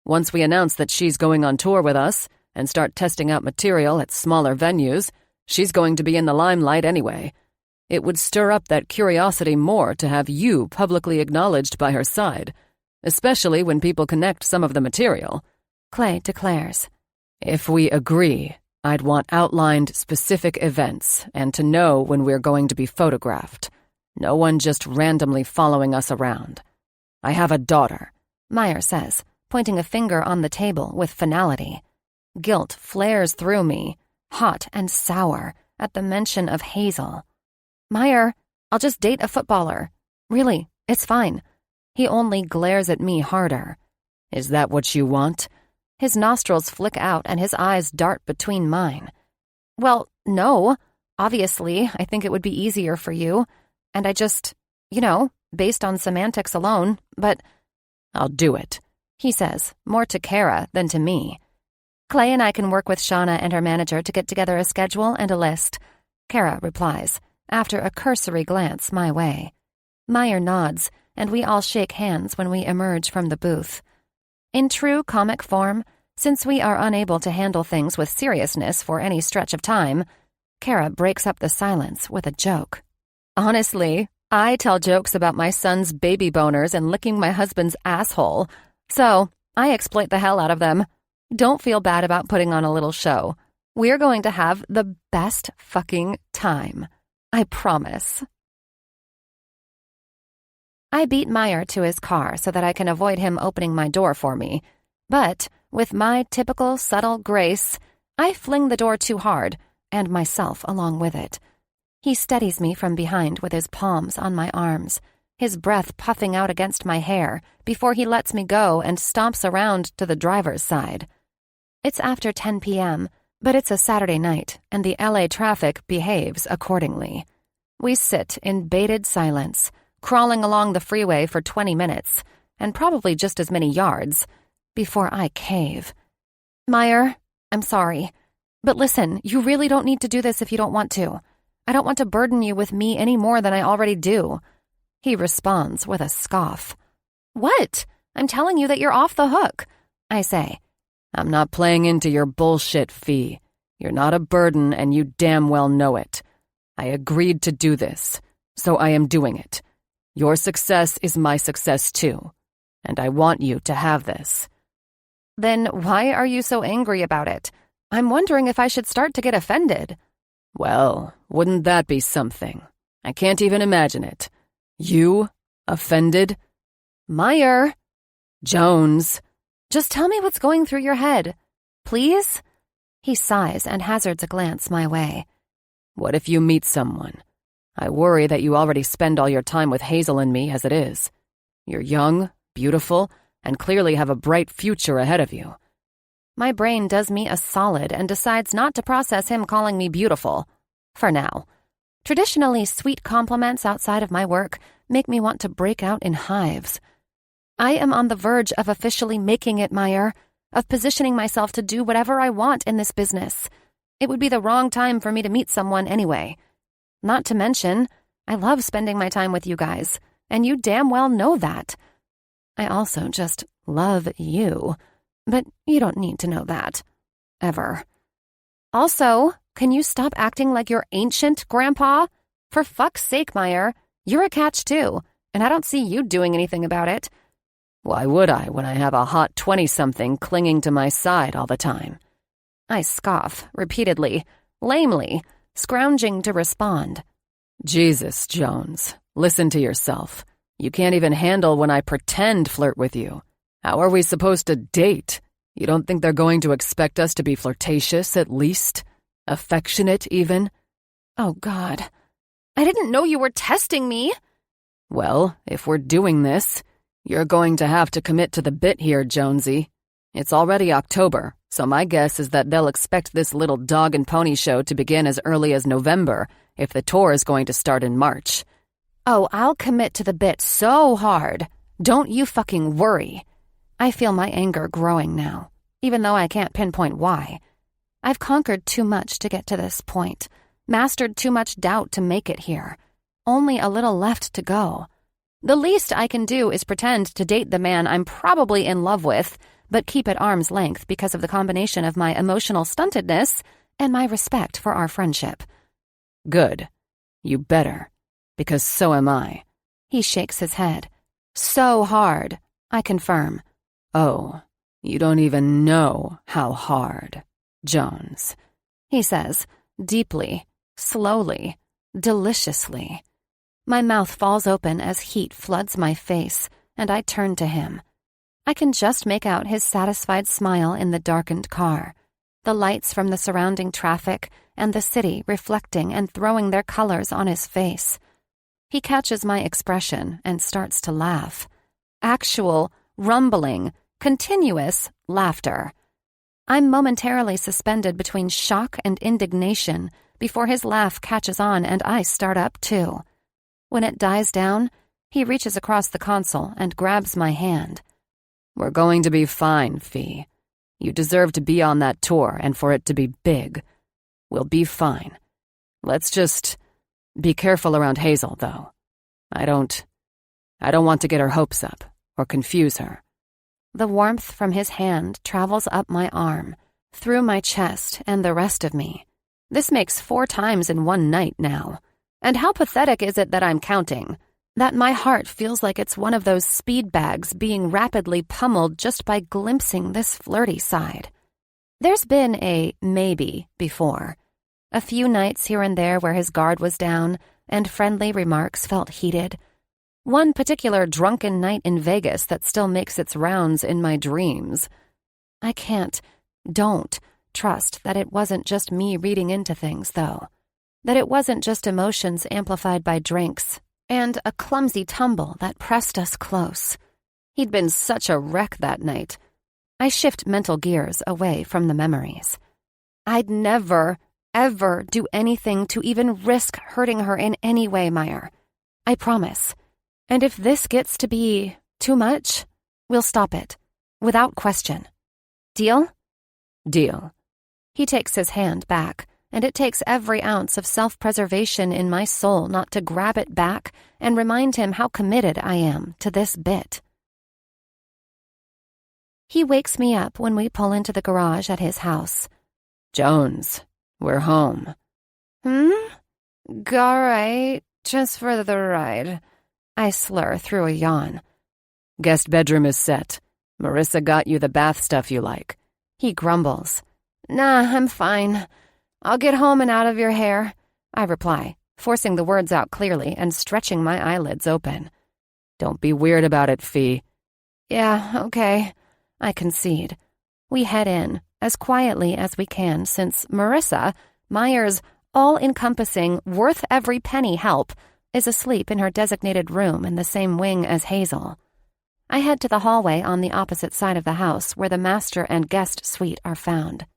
Once we announce that she's going on tour with us and start testing out material at smaller venues, she's going to be in the limelight anyway. It would stir up that curiosity more to have you publicly acknowledged by her side, especially when people connect some of the material. Clay declares. If we agree, I'd want outlined specific events and to know when we're going to be photographed. No one just randomly following us around. I have a daughter, Meyer says, pointing a finger on the table with finality. Guilt flares through me, hot and sour, at the mention of Hazel. Meyer, I'll just date a footballer. Really, it's fine. He only glares at me harder. Is that what you want? His nostrils flick out and his eyes dart between mine. Well, no. Obviously, I think it would be easier for you. And I just, based on semantics alone, but I'll do it, he says, more to Kara than to me. Clay and I can work with Shauna and her manager to get together a schedule and a list, Kara replies, after a cursory glance my way. Meyer nods, and we all shake hands when we emerge from the booth. In true comic form, since we are unable to handle things with seriousness for any stretch of time, Kara breaks up the silence with a joke. Honestly, I tell jokes about my son's baby boners and licking my husband's asshole, so I exploit the hell out of them. Don't feel bad about putting on a little show. We're going to have the best fucking time. I promise. I beat Meyer to his car so that I can avoid him opening my door for me. But, with my typical subtle grace, I fling the door too hard, and myself along with it. He steadies me from behind with his palms on my arms, his breath puffing out against my hair before he lets me go and stomps around to the driver's side. It's after 10 p.m., but it's a Saturday night, and the LA traffic behaves accordingly. We sit in bated silence, crawling along the freeway for 20 minutes, and probably just as many yards, before I cave. Meyer, I'm sorry, but listen, you really don't need to do this if you don't want to. I don't want to burden you with me any more than I already do. He responds with a scoff. What? I'm telling you that you're off the hook, I say. I'm not playing into your bullshit, Fee. You're not a burden, and you damn well know it. I agreed to do this, so I am doing it. Your success is my success too, and I want you to have this. Then why are you so angry about it? I'm wondering if I should start to get offended. Well, wouldn't that be something? I can't even imagine it. You? Offended? Meyer! Jones! Just tell me what's going through your head. Please? He sighs and hazards a glance my way. What if you meet someone? I worry that you already spend all your time with Hazel and me as it is. You're young, beautiful, and clearly have a bright future ahead of you. My brain does me a solid and decides not to process him calling me beautiful. For now. Traditionally sweet compliments outside of my work make me want to break out in hives. I am on the verge of officially making it, Meyer, of positioning myself to do whatever I want in this business. It would be the wrong time for me to meet someone anyway. Not to mention, I love spending my time with you guys, and you damn well know that. I also just love you, but you don't need to know that. Ever. Also, can you stop acting like you're ancient, Grandpa? For fuck's sake, Meyer, you're a catch too, and I don't see you doing anything about it. Why would I when I have a hot 20-something clinging to my side all the time? I scoff, repeatedly, lamely, scrounging to respond. Jesus, Jones, listen to yourself. You can't even handle when I pretend flirt with you. How are we supposed to date? You don't think they're going to expect us to be flirtatious, at least? Affectionate, even? Oh, God. I didn't know you were testing me. Well, if we're doing this, you're going to have to commit to the bit here, Jonesy. It's already October, so my guess is that they'll expect this little dog and pony show to begin as early as November, if the tour is going to start in March. Oh, I'll commit to the bit so hard. Don't you fucking worry. I feel my anger growing now, even though I can't pinpoint why. I've conquered too much to get to this point, mastered too much doubt to make it here. Only a little left to go. The least I can do is pretend to date the man I'm probably in love with, but keep at arm's length because of the combination of my emotional stuntedness and my respect for our friendship. Good. You better, because so am I. He shakes his head. So hard, I confirm. Oh, you don't even know how hard, Jones. He says, deeply, slowly, deliciously. My mouth falls open as heat floods my face, and I turn to him. I can just make out his satisfied smile in the darkened car, the lights from the surrounding traffic and the city reflecting and throwing their colors on his face. He catches my expression and starts to laugh. Actual, rumbling, continuous laughter. I'm momentarily suspended between shock and indignation before his laugh catches on and I start up too. When it dies down, he reaches across the console and grabs my hand. We're going to be fine, Fee. You deserve to be on that tour and for it to be big. We'll be fine. Let's just be careful around Hazel, though. I don't want to get her hopes up or confuse her. The warmth from his hand travels up my arm, through my chest and the rest of me. This makes 4 times in one night now. And how pathetic is it that I'm counting? That my heart feels like it's one of those speed bags being rapidly pummeled just by glimpsing this flirty side. There's been a maybe before. A few nights here and there where his guard was down and friendly remarks felt heated. One particular drunken night in Vegas that still makes its rounds in my dreams. I don't trust that it wasn't just me reading into things, though. That it wasn't just emotions amplified by drinks and a clumsy tumble that pressed us close. He'd been such a wreck that night. I shift mental gears away from the memories. I'd never, ever do anything to even risk hurting her in any way, Meyer. I promise. And if this gets to be too much, we'll stop it, without question. Deal? Deal. He takes his hand back, and it takes every ounce of self-preservation in my soul not to grab it back and remind him how committed I am to this bit. He wakes me up when we pull into the garage at his house. Jones, we're home. Alright, just for the ride. I slur through a yawn. Guest bedroom is set. Marissa got you the bath stuff you like. He grumbles. Nah, I'm fine. I'll get home and out of your hair, I reply, forcing the words out clearly and stretching my eyelids open. Don't be weird about it, Fee. Yeah, okay, I concede. We head in, as quietly as we can since Marissa, Meyer's all-encompassing, worth-every-penny help, is asleep in her designated room in the same wing as Hazel. I head to the hallway on the opposite side of the house where the master and guest suite are found.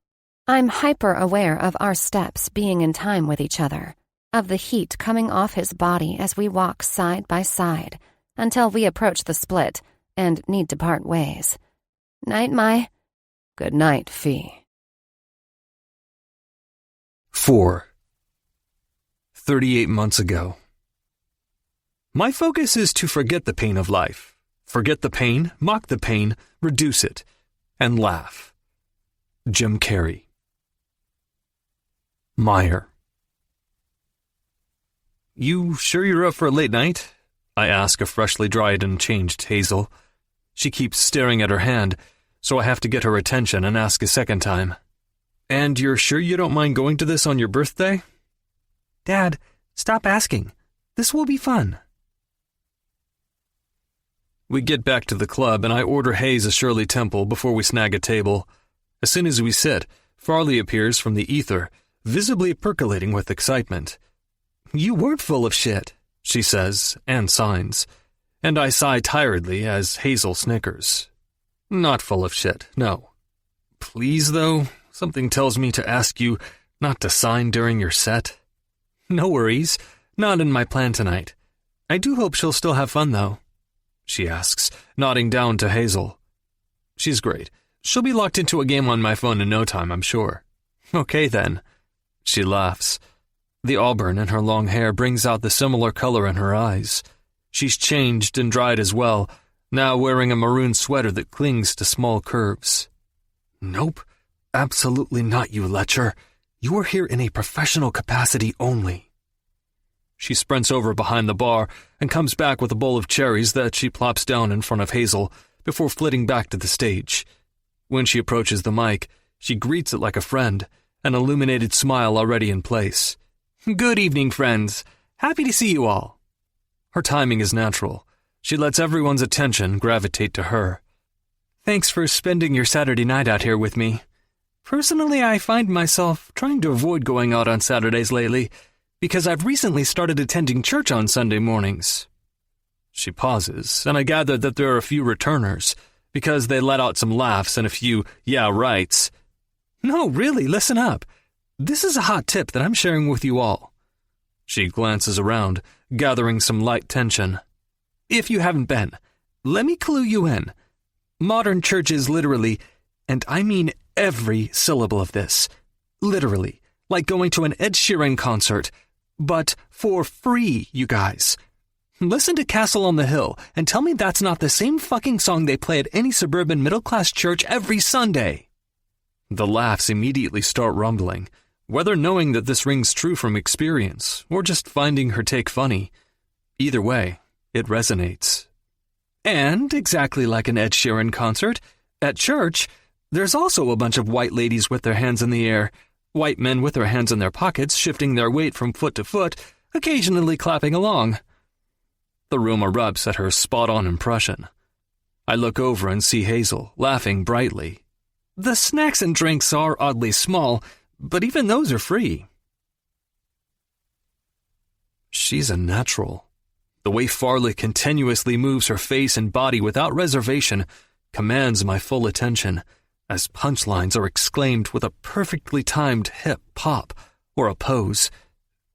I'm hyper-aware of our steps being in time with each other, of the heat coming off his body as we walk side by side, until we approach the split and need to part ways. Night, Mai. Good night, Fee. 4. 38 months ago. My focus is to forget the pain of life. Forget the pain, mock the pain, reduce it, and laugh. Jim Carrey. Meyer. You sure you're up for a late night? I ask a freshly dried and changed Hazel. She keeps staring at her hand, so I have to get her attention and ask a second time. And you're sure you don't mind going to this on your birthday? Dad, stop asking. This will be fun. We get back to the club and I order Hayes a Shirley Temple before we snag a table. As soon as we sit, Farley appears from the ether, visibly percolating with excitement. "You weren't full of shit," she says, and signs. And I sigh tiredly as Hazel snickers. "Not full of shit, no. Please, though, something tells me to ask you not to sign during your set." "No worries. Not in my plan tonight. I do hope she'll still have fun, though," she asks, nodding down to Hazel. "She's great. She'll be locked into a game on my phone in no time, I'm sure." "Okay, then." She laughs. The auburn in her long hair brings out the similar color in her eyes. She's changed and dried as well, now wearing a maroon sweater that clings to small curves. "Nope, absolutely not, you lecher. You are here in a professional capacity only." She sprints over behind the bar and comes back with a bowl of cherries that she plops down in front of Hazel before flitting back to the stage. When she approaches the mic, she greets it like a friend, an illuminated smile already in place. "Good evening, friends. Happy to see you all." Her timing is natural. She lets everyone's attention gravitate to her. "Thanks for spending your Saturday night out here with me. Personally, I find myself trying to avoid going out on Saturdays lately, because I've recently started attending church on Sunday mornings." She pauses, and I gather that there are a few returners, because they let out some laughs and a few "yeah, rights." "No, really, listen up. This is a hot tip that I'm sharing with you all." She glances around, gathering some light tension. "If you haven't been, let me clue you in. Modern church is literally, and I mean every syllable of this, literally, like going to an Ed Sheeran concert, but for free, you guys. Listen to Castle on the Hill and tell me that's not the same fucking song they play at any suburban middle-class church every Sunday." The laughs immediately start rumbling, whether knowing that this rings true from experience or just finding her take funny. Either way, it resonates. "And, exactly like an Ed Sheeran concert, at church, there's also a bunch of white ladies with their hands in the air, white men with their hands in their pockets, shifting their weight from foot to foot, occasionally clapping along." The room erupts at her spot-on impression. I look over and see Hazel, laughing brightly. "The snacks and drinks are oddly small, but even those are free." She's a natural. The way Farley continuously moves her face and body without reservation commands my full attention, as punchlines are exclaimed with a perfectly timed hip pop or a pose.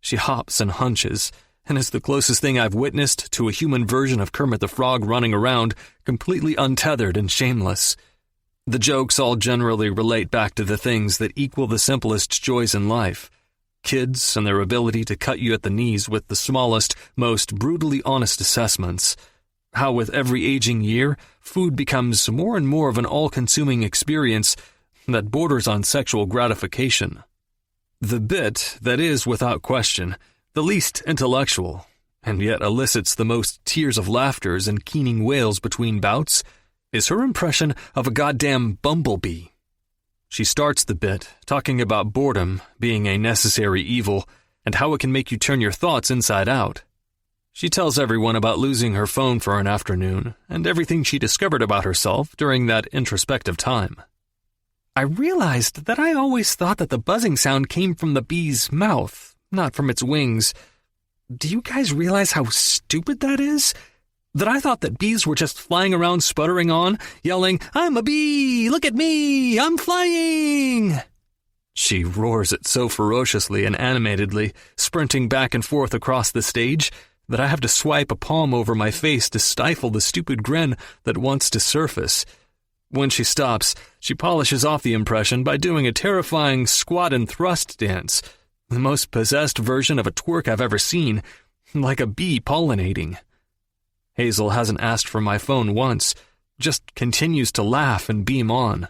She hops and hunches, and is the closest thing I've witnessed to a human version of Kermit the Frog running around, completely untethered and shameless. The jokes all generally relate back to the things that equal the simplest joys in life. Kids and their ability to cut you at the knees with the smallest, most brutally honest assessments. How with every aging year, food becomes more and more of an all-consuming experience that borders on sexual gratification. The bit that is, without question, the least intellectual, and yet elicits the most tears of laughters and keening wails between bouts, is her impression of a goddamn bumblebee. She starts the bit talking about boredom being a necessary evil and how it can make you turn your thoughts inside out. She tells everyone about losing her phone for an afternoon and everything she discovered about herself during that introspective time. "I realized that I always thought that the buzzing sound came from the bee's mouth, not from its wings. Do you guys realize how stupid that is? That I thought that bees were just flying around sputtering on, yelling, 'I'm a bee! Look at me! I'm flying!'" She roars it so ferociously and animatedly, sprinting back and forth across the stage, that I have to swipe a palm over my face to stifle the stupid grin that wants to surface. When she stops, she polishes off the impression by doing a terrifying squat and thrust dance, the most possessed version of a twerk I've ever seen, like a bee pollinating. Hazel hasn't asked for my phone once, just continues to laugh and beam on.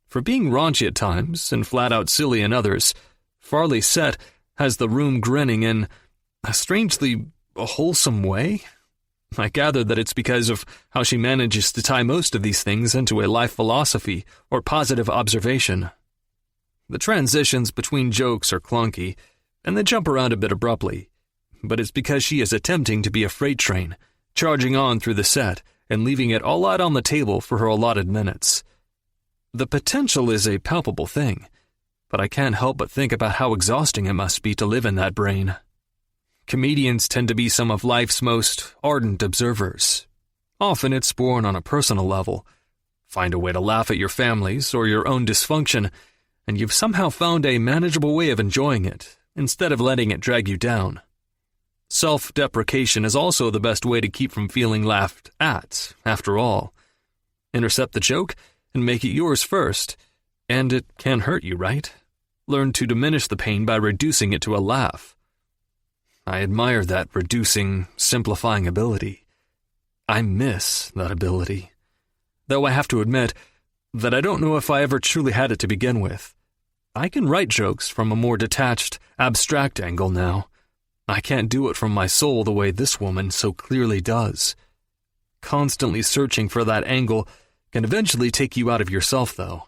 For being raunchy at times and flat-out silly in others, Farley's set has the room grinning in a strangely wholesome way. I gather that it's because of how she manages to tie most of these things into a life philosophy or positive observation. The transitions between jokes are clunky, and they jump around a bit abruptly, but it's because she is attempting to be a freight train, charging on through the set and leaving it all out on the table for her allotted minutes. The potential is a palpable thing, but I can't help but think about how exhausting it must be to live in that brain. Comedians tend to be some of life's most ardent observers. Often it's born on a personal level. Find a way to laugh at your family's or your own dysfunction, and you've somehow found a manageable way of enjoying it, instead of letting it drag you down. Self-deprecation is also the best way to keep from feeling laughed at, after all. Intercept the joke and make it yours first, and it can hurt you, right? Learn to diminish the pain by reducing it to a laugh. I admire that reducing, simplifying ability. I miss that ability. Though I have to admit that I don't know if I ever truly had it to begin with. I can write jokes from a more detached, abstract angle now. I can't do it from my soul the way this woman so clearly does. Constantly searching for that angle can eventually take you out of yourself, though.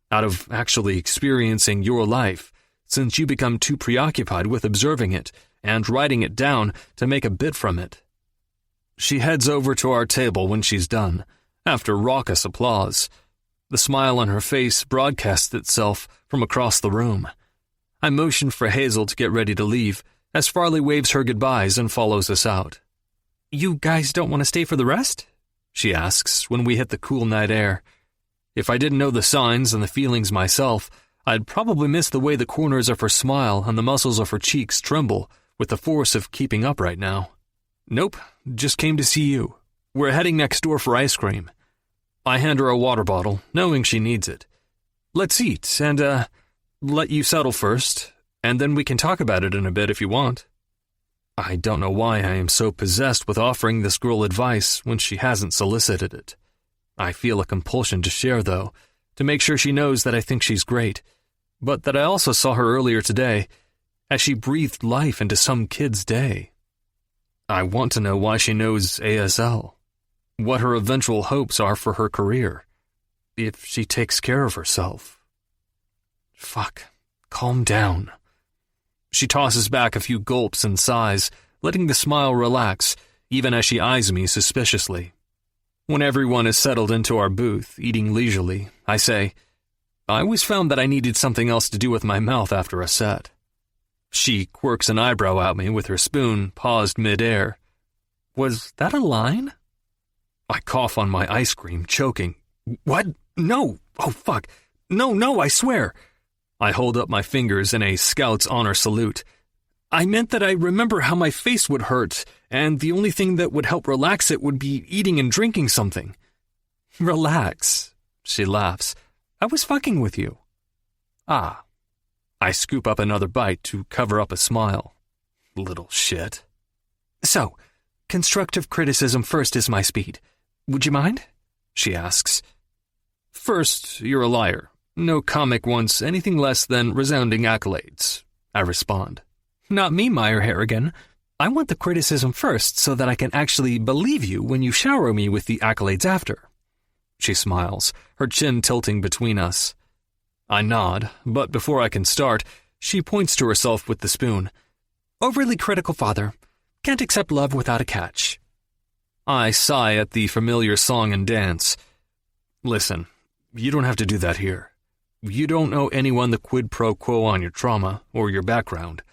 Out of actually experiencing your life, since you become too preoccupied with observing it and writing it down to make a bit from it. She heads over to our table when she's done, after raucous applause. The smile on her face broadcasts itself from across the room. I motion for Hazel to get ready to leave, as Farley waves her goodbyes and follows us out. "You guys don't want to stay for the rest?" she asks when we hit the cool night air. If I didn't know the signs and the feelings myself, I'd probably miss the way the corners of her smile and the muscles of her cheeks tremble with the force of keeping up right now. "Nope, just came to see you. We're heading next door for ice cream." I hand her a water bottle, knowing she needs it. "Let's eat, and, let you settle first, and then we can talk about it in a bit if you want." I don't know why I am so possessed with offering this girl advice when she hasn't solicited it. I feel a compulsion to share, though, to make sure she knows that I think she's great, but that I also saw her earlier today, as she breathed life into some kid's day. I want to know why she knows ASL, what her eventual hopes are for her career, if she takes care of herself. Fuck, calm down. She tosses back a few gulps and sighs, letting the smile relax, even as she eyes me suspiciously. When everyone is settled into our booth, eating leisurely, I say, "I always found that I needed something else to do with my mouth after a set." She quirks an eyebrow at me with her spoon paused mid-air. "Was that a line?" I cough on my ice cream, choking. "What? No! Oh, fuck! No, I swear!" I hold up my fingers in a Scout's honor salute. "I meant that I remember how my face would hurt, and the only thing that would help relax it would be eating and drinking something." "Relax," she laughs. "I was fucking with you." "Ah." I scoop up another bite to cover up a smile. Little shit. "So, constructive criticism first is my speed. Would you mind?" she asks. "First, you're a liar. No comic wants anything less than resounding accolades," I respond. "Not me, Meyer Harrigan. I want the criticism first so that I can actually believe you when you shower me with the accolades after." She smiles, her chin tilting between us. I nod, but before I can start, she points to herself with the spoon. "Overly critical father. Can't accept love without a catch." I sigh at the familiar song and dance. "Listen, you don't have to do that here. You don't know anyone the quid pro quo on your trauma or your background.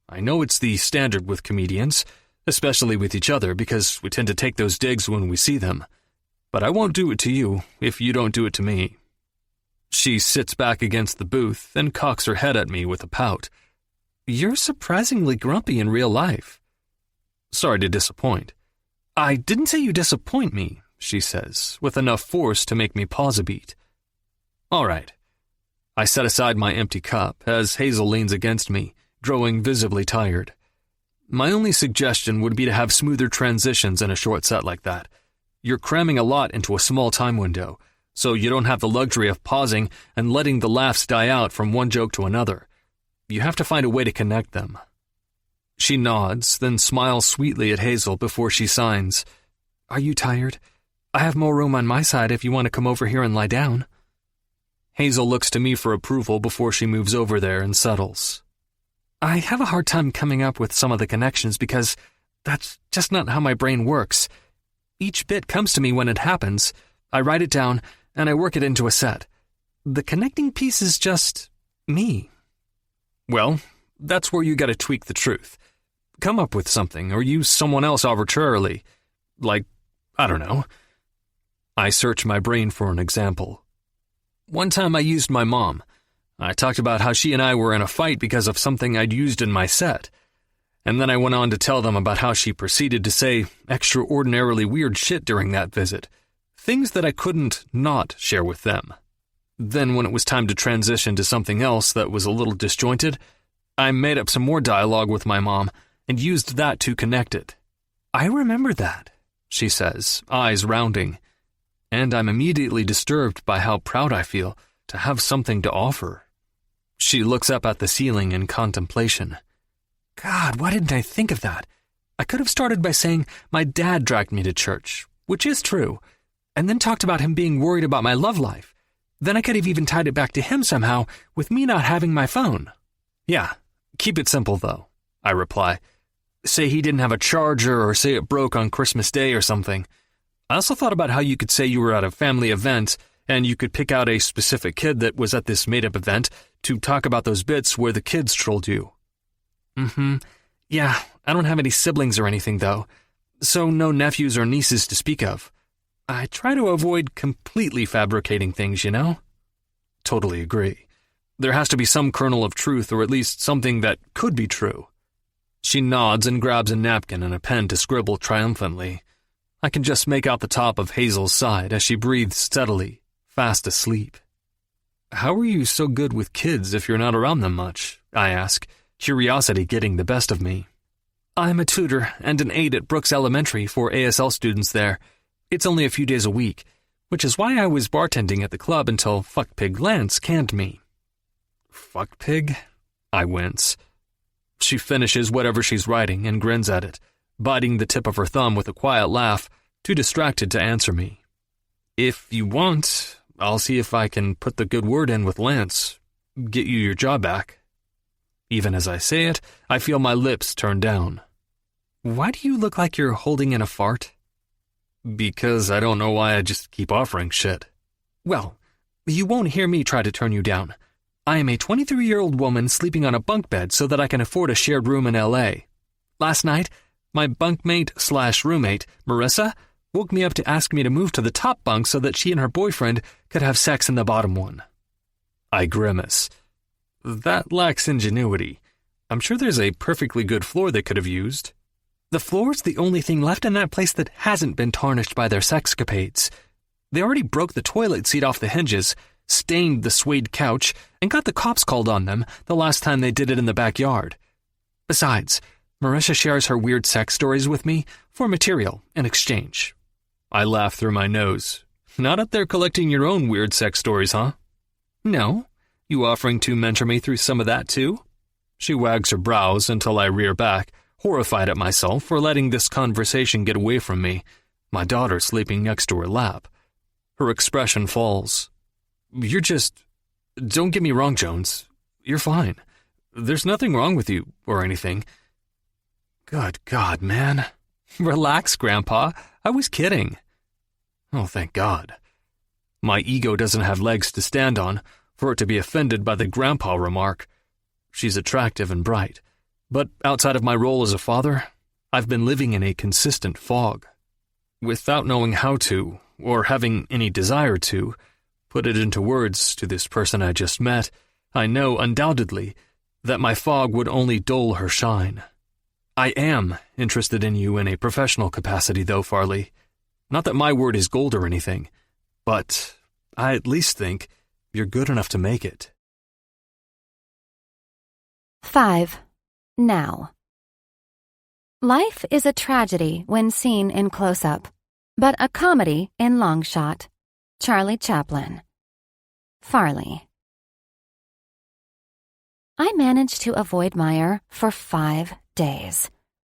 I know it's the standard with comedians, especially with each other because we tend to take those digs when we see them. But I won't do it to you if you don't do it to me." She sits back against the booth and cocks her head at me with a pout. "You're surprisingly grumpy in real life." "Sorry to disappoint." "I didn't say you disappoint me," she says, with enough force to make me pause a beat. "All right." I set aside my empty cup as Hazel leans against me, growing visibly tired. "My only suggestion would be to have smoother transitions in a short set like that. You're cramming a lot into a small time window, so you don't have the luxury of pausing and letting the laughs die out from one joke to another. You have to find a way to connect them." She nods, then smiles sweetly at Hazel before she signs. "Are you tired? I have more room on my side if you want to come over here and lie down." Hazel looks to me for approval before she moves over there and settles. "I have a hard time coming up with some of the connections because that's just not how my brain works. Each bit comes to me when it happens. I write it down, and I work it into a set. The connecting piece is just me. Well, that's where you gotta tweak the truth. Come up with something, or use someone else arbitrarily. Like, I don't know. I search my brain for an example. One time I used my mom. I talked about how she and I were in a fight because of something I'd used in my set. And then I went on to tell them about how she proceeded to say extraordinarily weird shit during that visit. Things that I couldn't not share with them. Then when it was time to transition to something else that was a little disjointed, I made up some more dialogue with my mom and used that to connect it. I remember that, she says, eyes rounding. And I'm immediately disturbed by how proud I feel to have something to offer. She looks up at the ceiling in contemplation. God, why didn't I think of that? I could have started by saying my dad dragged me to church, which is true, and then talked about him being worried about my love life. Then I could have even tied it back to him somehow with me not having my phone. Yeah, keep it simple though, I reply. Say he didn't have a charger or say it broke on Christmas Day or something. I also thought about how you could say you were at a family event and you could pick out a specific kid that was at this made-up event to talk about those bits where the kids trolled you. Yeah, I don't have any siblings or anything, though, so no nephews or nieces to speak of. I try to avoid completely fabricating things, you know? Totally agree. There has to be some kernel of truth, or at least something that could be true. She nods and grabs a napkin and a pen to scribble triumphantly. I can just make out the top of Hazel's side as she breathes steadily, fast asleep. How are you so good with kids if you're not around them much? I ask, curiosity getting the best of me. I'm a tutor and an aide at Brooks Elementary for ASL students there. It's only a few days a week, which is why I was bartending at the club until Fuckpig Lance canned me. Fuckpig? I wince. She finishes whatever she's writing and grins at it, biting the tip of her thumb with a quiet laugh, too distracted to answer me. If you want, I'll see if I can put the good word in with Lance, get you your job back. Even as I say it, I feel my lips turn down. Why do you look like you're holding in a fart? Because I don't know why I just keep offering shit. Well, you won't hear me try to turn you down. I am a 23-year-old woman sleeping on a bunk bed so that I can afford a shared room in L.A. Last night, my bunkmate/roommate, Marissa, woke me up to ask me to move to the top bunk so that she and her boyfriend could have sex in the bottom one. I grimace. That lacks ingenuity. I'm sure there's a perfectly good floor they could have used. The floor's the only thing left in that place that hasn't been tarnished by their sexcapades. They already broke the toilet seat off the hinges, stained the suede couch, and got the cops called on them the last time they did it in the backyard. Besides, Marissa shares her weird sex stories with me for material in exchange. I laugh through my nose. Not up there collecting your own weird sex stories, huh? No? You offering to mentor me through some of that too? She wags her brows until I rear back, horrified at myself for letting this conversation get away from me, my daughter sleeping next to her lap. Her expression falls. You're just... Don't get me wrong, Jones. You're fine. There's nothing wrong with you or anything. Good God, man. Relax, Grandpa. I was kidding. Oh, thank God. My ego doesn't have legs to stand on for it to be offended by the grandpa remark. She's attractive and bright, but outside of my role as a father, I've been living in a consistent fog. Without knowing how to, or having any desire to, put it into words to this person I just met, I know undoubtedly that my fog would only dull her shine. I am interested in you in a professional capacity, though, Farley. Not that my word is gold or anything, but I at least think you're good enough to make it. 5. Now. Life is a tragedy when seen in close-up, but a comedy in long shot. Charlie Chaplin. Farley. I managed to avoid Meyer for 5 days.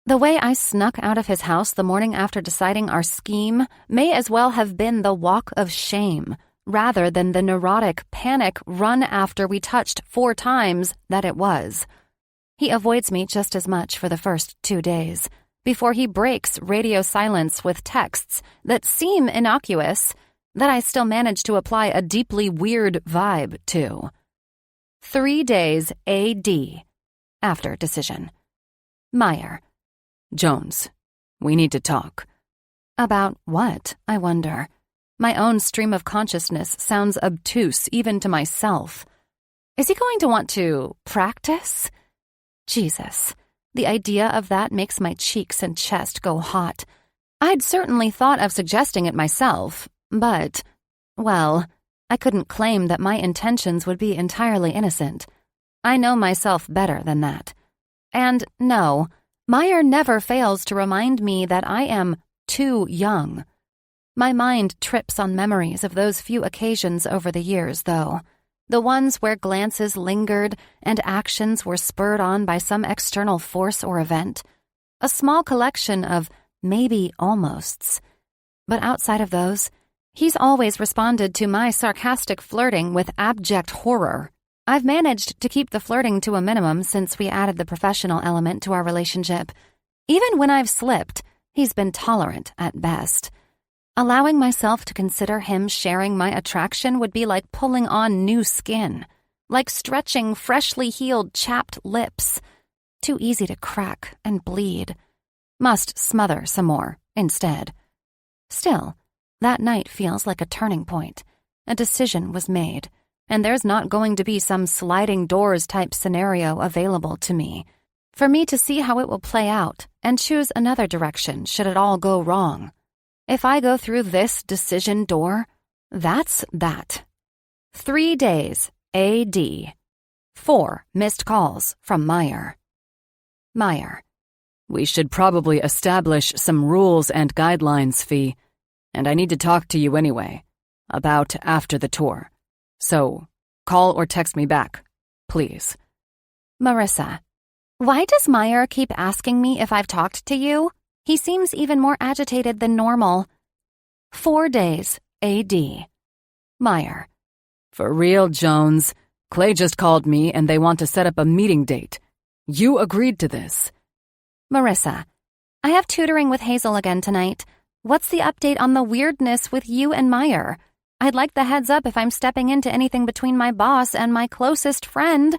The way I snuck out of his house the morning after deciding our scheme may as well have been the walk of shame, rather than the neurotic panic run after we touched 4 times that it was. He avoids me just as much for the first 2 days, before he breaks radio silence with texts that seem innocuous that I still manage to apply a deeply weird vibe to. 3 days A.D. after decision. Meyer. Jones, we need to talk. About what, I wonder? My own stream of consciousness sounds obtuse even to myself. Is he going to want to practice? Jesus, the idea of that makes my cheeks and chest go hot. I'd certainly thought of suggesting it myself, but, well, I couldn't claim that my intentions would be entirely innocent. I know myself better than that. And no, Meyer never fails to remind me that I am too young. My mind trips on memories of those few occasions over the years, though. The ones where glances lingered and actions were spurred on by some external force or event. A small collection of maybe almosts. But outside of those, he's always responded to my sarcastic flirting with abject horror. I've managed to keep the flirting to a minimum since we added the professional element to our relationship. Even when I've slipped, he's been tolerant at best. Allowing myself to consider him sharing my attraction would be like pulling on new skin, like stretching freshly healed chapped lips. Too easy to crack and bleed. Must smother some more instead. Still, that night feels like a turning point. A decision was made, and there's not going to be some sliding doors type scenario available to me. For me to see how it will play out and choose another direction should it all go wrong. If I go through this decision door, that's that. 3 days, A.D. 4 missed calls from Meyer. Meyer. We should probably establish some rules and guidelines, Fee. And I need to talk to you anyway, about after the tour. So, call or text me back, please. Marissa. Why does Meyer keep asking me if I've talked to you? He seems even more agitated than normal. 4 days, A.D. Meyer. For real, Jones. Clay just called me and they want to set up a meeting date. You agreed to this. Marissa. I have tutoring with Hazel again tonight. What's the update on the weirdness with you and Meyer? I'd like the heads up if I'm stepping into anything between my boss and my closest friend.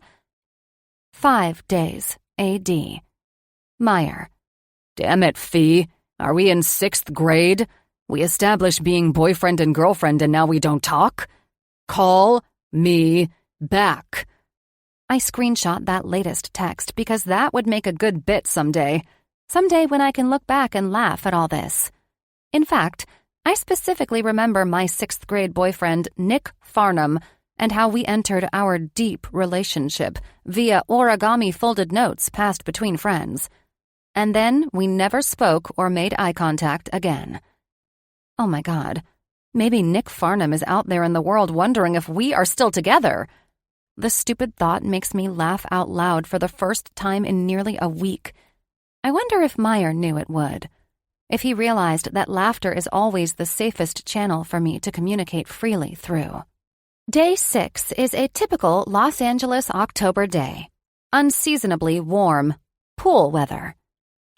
5 days, A.D. Meyer. Damn it, Fee. Are we in 6th grade? We established being boyfriend and girlfriend and now we don't talk? Call me back. I screenshot that latest text because that would make a good bit someday. Someday when I can look back and laugh at all this. In fact, I specifically remember my 6th grade boyfriend, Nick Farnham, and how we entered our deep relationship via origami folded notes passed between friends. And then we never spoke or made eye contact again. Oh my God, maybe Nick Farnham is out there in the world wondering if we are still together. The stupid thought makes me laugh out loud for the first time in nearly a week. I wonder if Meyer knew it would. If he realized that laughter is always the safest channel for me to communicate freely through. Day 6 is a typical Los Angeles October day. Unseasonably warm. Pool weather.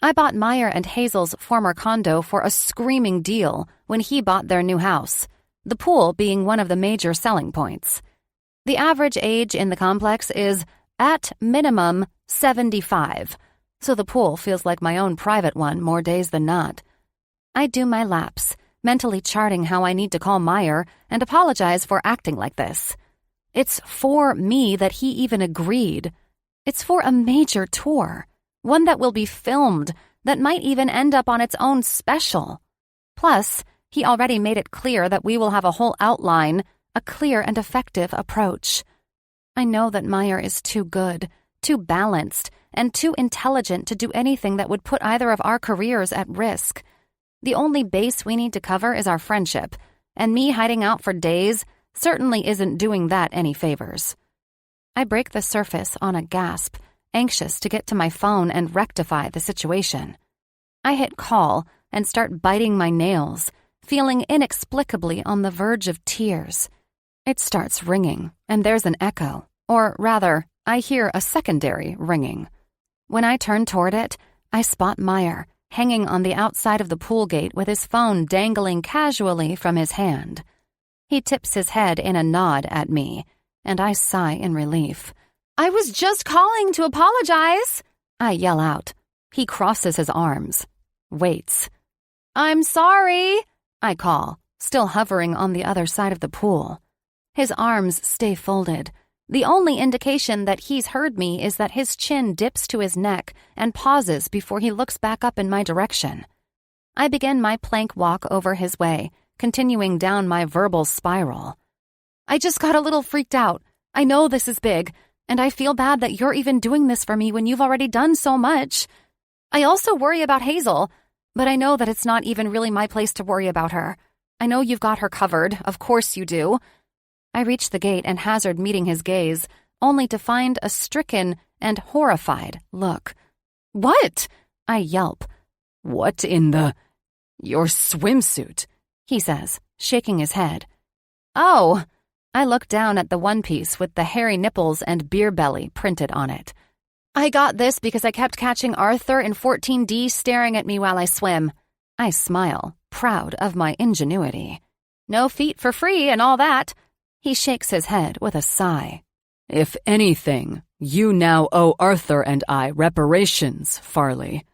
I bought Meyer and Hazel's former condo for a screaming deal when he bought their new house, the pool being one of the major selling points. The average age in the complex is, at minimum, 75, so the pool feels like my own private one more days than not. I do my laps, mentally charting how I need to call Meyer and apologize for acting like this. It's for me that he even agreed. It's for a major tour. One that will be filmed, that might even end up on its own special. Plus, he already made it clear that we will have a whole outline, a clear and effective approach. I know that Meyer is too good, too balanced, and too intelligent to do anything that would put either of our careers at risk. The only base we need to cover is our friendship, and me hiding out for days certainly isn't doing that any favors. I break the surface on a gasp, anxious to get to my phone and rectify the situation. I hit call and start biting my nails, feeling inexplicably on the verge of tears. It starts ringing, and there's an echo, or rather, I hear a secondary ringing. When I turn toward it, I spot Meyer, hanging on the outside of the pool gate with his phone dangling casually from his hand. He tips his head in a nod at me, and I sigh in relief. "I was just calling to apologize," I yell out. He crosses his arms, waits. "I'm sorry," I call, still hovering on the other side of the pool. His arms stay folded. The only indication that he's heard me is that his chin dips to his neck and pauses before he looks back up in my direction. I begin my plank walk over his way, continuing down my verbal spiral. "I just got a little freaked out. I know this is big, and I feel bad that you're even doing this for me when you've already done so much. I also worry about Hazel, but I know that it's not even really my place to worry about her. I know you've got her covered, of course you do." I reach the gate and hazard meeting his gaze, only to find a stricken and horrified look. "What?" I yelp. "What in the... your swimsuit?" he says, shaking his head. "Oh." I look down at the one piece with the hairy nipples and beer belly printed on it. "I got this because I kept catching Arthur in 14D staring at me while I swim." I smile, proud of my ingenuity. "No feet for free and all that." He shakes his head with a sigh. "If anything, you now owe Arthur and I reparations, Farley."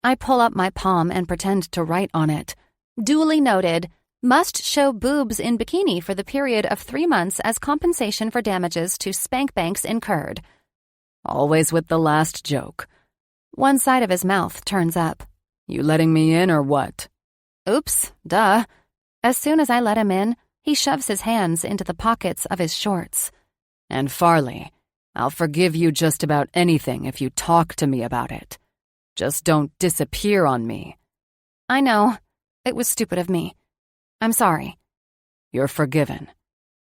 I pull up my palm and pretend to write on it. "Duly noted. Must show boobs in bikini for the period of 3 months as compensation for damages to spank banks incurred." Always with the last joke. One side of his mouth turns up. "You letting me in or what?" "Oops, duh." As soon as I let him in, he shoves his hands into the pockets of his shorts. "And Farley, I'll forgive you just about anything if you talk to me about it. Just don't disappear on me." "I know. It was stupid of me. I'm sorry." "You're forgiven."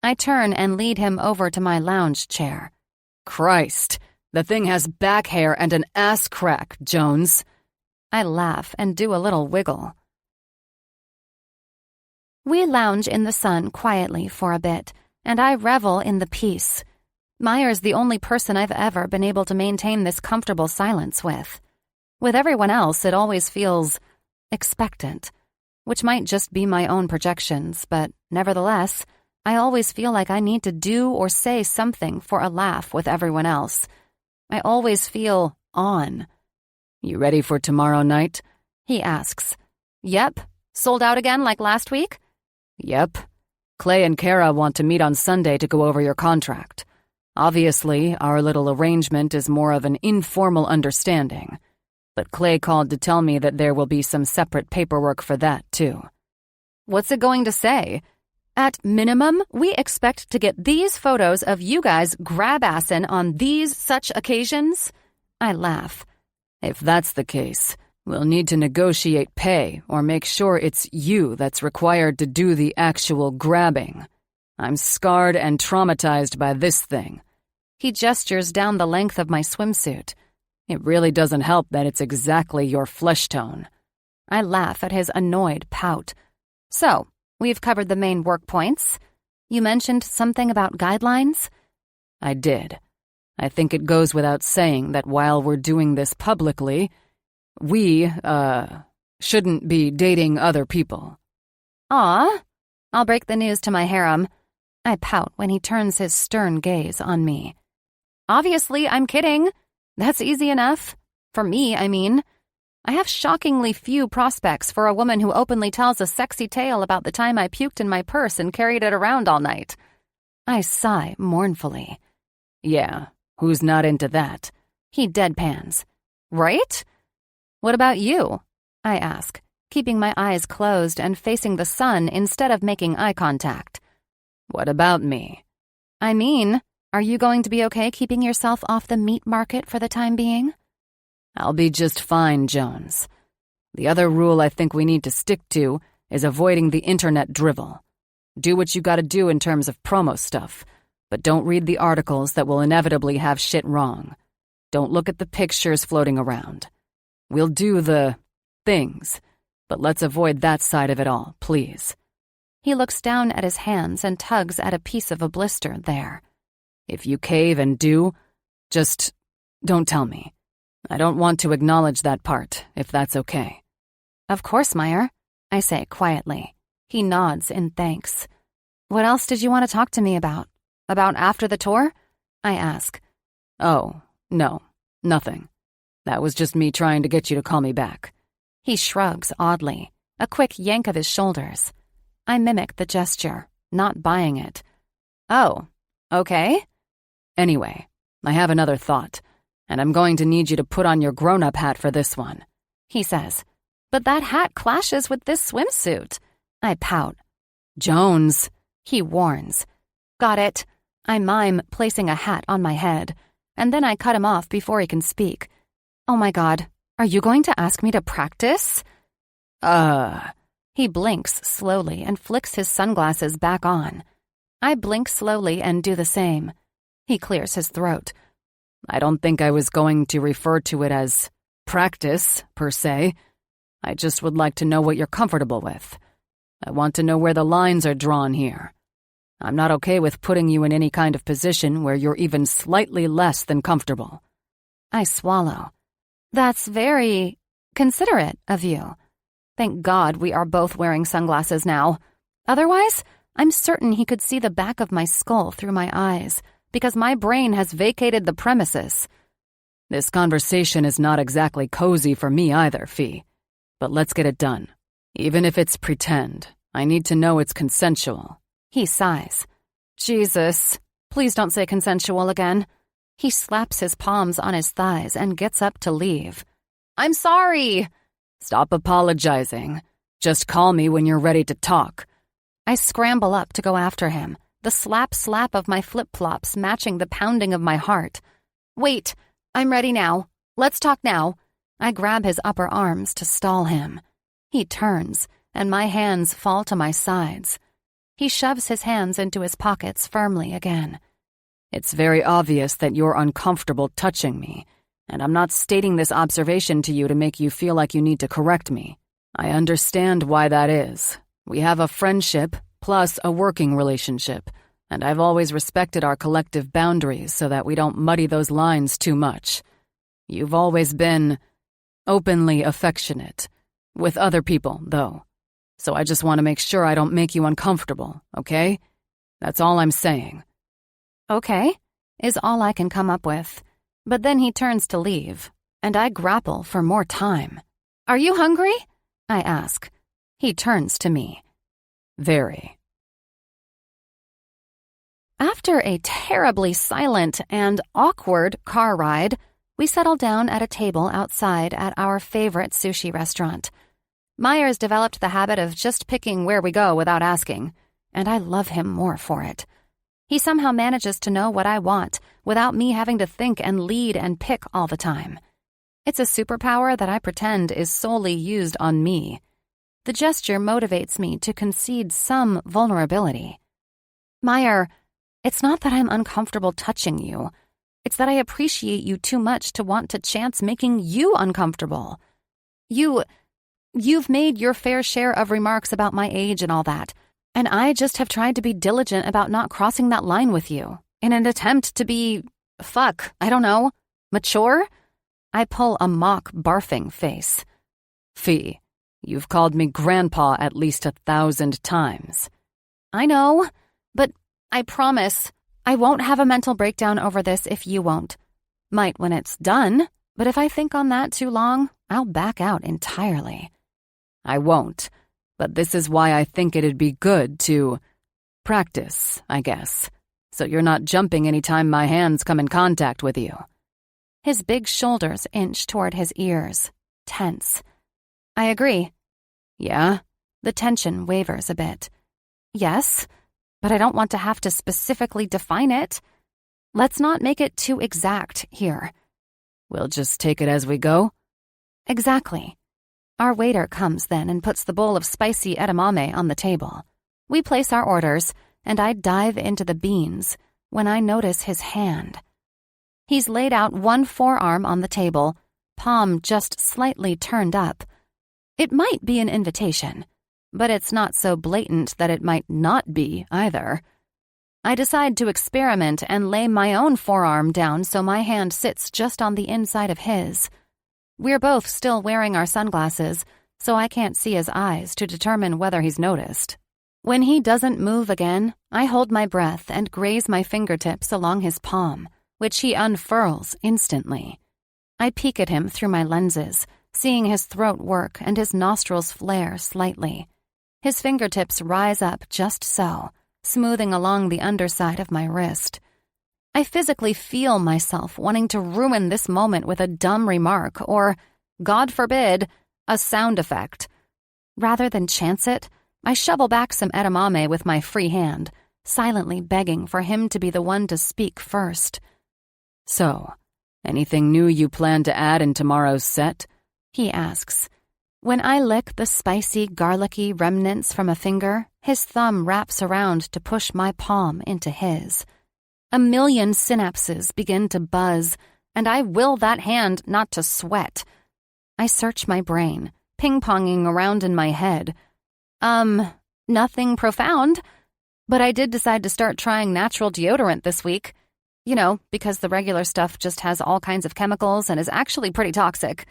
I turn and lead him over to my lounge chair. "Christ, the thing has back hair and an ass crack, Jones." I laugh and do a little wiggle. We lounge in the sun quietly for a bit, and I revel in the peace. Meyer's the only person I've ever been able to maintain this comfortable silence with. With everyone else, it always feels expectant, which might just be my own projections, but nevertheless, I always feel like I need to do or say something for a laugh with everyone else. I always feel on. "You ready for tomorrow night?" he asks. "Yep. Sold out again like last week?" "Yep. Clay and Kara want to meet on Sunday to go over your contract. Obviously, our little arrangement is more of an informal understanding. But Clay called to tell me that there will be some separate paperwork for that, too." "What's it going to say?" "At minimum, we expect to get these photos of you guys grab-assin' on these such occasions." I laugh. "If that's the case, we'll need to negotiate pay or make sure it's you that's required to do the actual grabbing. I'm scarred and traumatized by this thing." He gestures down the length of my swimsuit. "It really doesn't help that it's exactly your flesh tone." I laugh at his annoyed pout. "So, we've covered the main work points. You mentioned something about guidelines?" "I did. I think it goes without saying that while we're doing this publicly, we, shouldn't be dating other people." "Aw." I'll break the news to my harem. I pout when he turns his stern gaze on me. "Obviously, I'm kidding. That's easy enough. For me, I mean. I have shockingly few prospects for a woman who openly tells a sexy tale about the time I puked in my purse and carried it around all night." I sigh mournfully. "Yeah, who's not into that?" He deadpans. "Right? What about you?" I ask, keeping my eyes closed and facing the sun instead of making eye contact. "What about me?" "I mean, are you going to be okay keeping yourself off the meat market for the time being?" "I'll be just fine, Jones. The other rule I think we need to stick to is avoiding the internet drivel. Do what you gotta do in terms of promo stuff, but don't read the articles that will inevitably have shit wrong. Don't look at the pictures floating around. We'll do the things, but let's avoid that side of it all, please." He looks down at his hands and tugs at a piece of a blister there. "If you cave and do, just don't tell me. I don't want to acknowledge that part, if that's okay." Of course, Meyer, I say quietly. He nods in thanks. What else did you want to talk to me about? About after the tour? I ask. Oh, no, nothing. That was just me trying to get you to call me back. He shrugs oddly, a quick yank of his shoulders. I mimic the gesture, not buying it. Oh, okay. Anyway, I have another thought, and I'm going to need you to put on your grown-up hat for this one, he says. But that hat clashes with this swimsuit. I pout. Jones, he warns. Got it. I mime placing a hat on my head, and then I cut him off before he can speak. Oh my God, are you going to ask me to practice? He blinks slowly and flicks his sunglasses back on. I blink slowly and do the same. He clears his throat. I don't think I was going to refer to it as practice, per se. I just would like to know what you're comfortable with. I want to know where the lines are drawn here. I'm not okay with putting you in any kind of position where you're even slightly less than comfortable. I swallow. That's very considerate of you. Thank God we are both wearing sunglasses now. Otherwise, I'm certain he could see the back of my skull through my eyes, because my brain has vacated the premises. This conversation is not exactly cozy for me either, Fee. But let's get it done. Even if it's pretend, I need to know it's consensual. He sighs. Jesus, please don't say consensual again. He slaps his palms on his thighs and gets up to leave. I'm sorry. Stop apologizing. Just call me when you're ready to talk. I scramble up to go after him, the slap of my flip-flops matching the pounding of my heart. Wait, I'm ready now. Let's talk now. I grab his upper arms to stall him. He turns, and my hands fall to my sides. He shoves his hands into his pockets firmly again. It's very obvious that you're uncomfortable touching me, and I'm not stating this observation to you to make you feel like you need to correct me. I understand why that is. We have a friendship plus a working relationship, and I've always respected our collective boundaries so that we don't muddy those lines too much. You've always been openly affectionate. With other people, though. So I just want to make sure I don't make you uncomfortable, okay? That's all I'm saying. Okay, is all I can come up with. But then he turns to leave, and I grapple for more time. Are you hungry? I ask. He turns to me. Very. After a terribly silent and awkward car ride, we settle down at a table outside at our favorite sushi restaurant. Meyer's developed the habit of just picking where we go without asking, and I love him more for it. He somehow manages to know what I want without me having to think and lead and pick all the time. It's a superpower that I pretend is solely used on me. The gesture motivates me to concede some vulnerability. Meyer, it's not that I'm uncomfortable touching you. It's that I appreciate you too much to want to chance making you uncomfortable. You've made your fair share of remarks about my age and all that, and I just have tried to be diligent about not crossing that line with you, in an attempt to be, mature? I pull a mock barfing face. Fee, you've called me Grandpa at least 1,000 times. I know, but I promise I won't have a mental breakdown over this if you won't. Might when it's done, but if I think on that too long, I'll back out entirely. I won't, but this is why I think it'd be good to practice, I guess, so you're not jumping anytime my hands come in contact with you. His big shoulders inch toward his ears, tense. I agree. Yeah? The tension wavers a bit. Yes, but I don't want to have to specifically define it. Let's not make it too exact here. We'll just take it as we go? Exactly. Our waiter comes then and puts the bowl of spicy edamame on the table. We place our orders, and I dive into the beans when I notice his hand. He's laid out one forearm on the table, palm just slightly turned up. It might be an invitation, but it's not so blatant that it might not be either. I decide to experiment and lay my own forearm down so my hand sits just on the inside of his. We're both still wearing our sunglasses, so I can't see his eyes to determine whether he's noticed. When he doesn't move again, I hold my breath and graze my fingertips along his palm, which he unfurls instantly. I peek at him through my lenses, seeing his throat work and his nostrils flare slightly. His fingertips rise up just so, smoothing along the underside of my wrist. I physically feel myself wanting to ruin this moment with a dumb remark or, God forbid, a sound effect. Rather than chance it, I shovel back some edamame with my free hand, silently begging for him to be the one to speak first. So, anything new you plan to add in tomorrow's set? He asks. When I lick the spicy, garlicky remnants from a finger, his thumb wraps around to push my palm into his. A million synapses begin to buzz, and I will that hand not to sweat. I search my brain, ping-ponging around in my head. Nothing profound, but I did decide to start trying natural deodorant this week. You know, because the regular stuff just has all kinds of chemicals and is actually pretty toxic.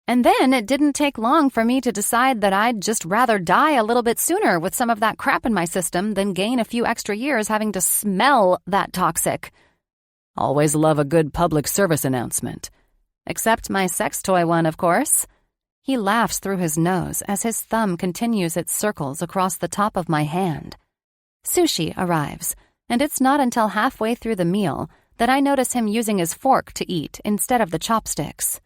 And then it didn't take long for me to decide that I'd just rather die a little bit sooner with some of that crap in my system than gain a few extra years having to smell that toxic. Always love a good public service announcement. Except my sex toy one, of course. He laughs through his nose as his thumb continues its circles across the top of my hand. Sushi arrives, and it's not until halfway through the meal that I notice him using his fork to eat instead of the chopsticks.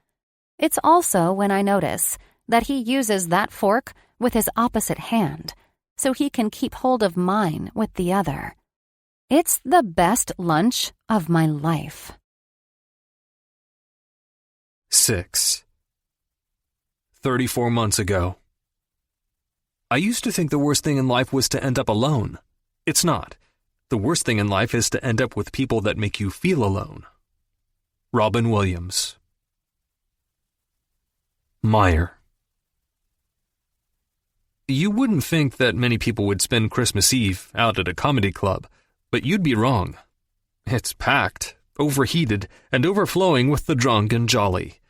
It's also when I notice that he uses that fork with his opposite hand, so he can keep hold of mine with the other. It's the best lunch of my life. 6. 34 months ago. I used to think the worst thing in life was to end up alone. It's not. The worst thing in life is to end up with people that make you feel alone. Robin Williams. Meyer. You wouldn't think that many people would spend Christmas Eve out at a comedy club, but you'd be wrong. It's packed, overheated, and overflowing with the drunk and jolly.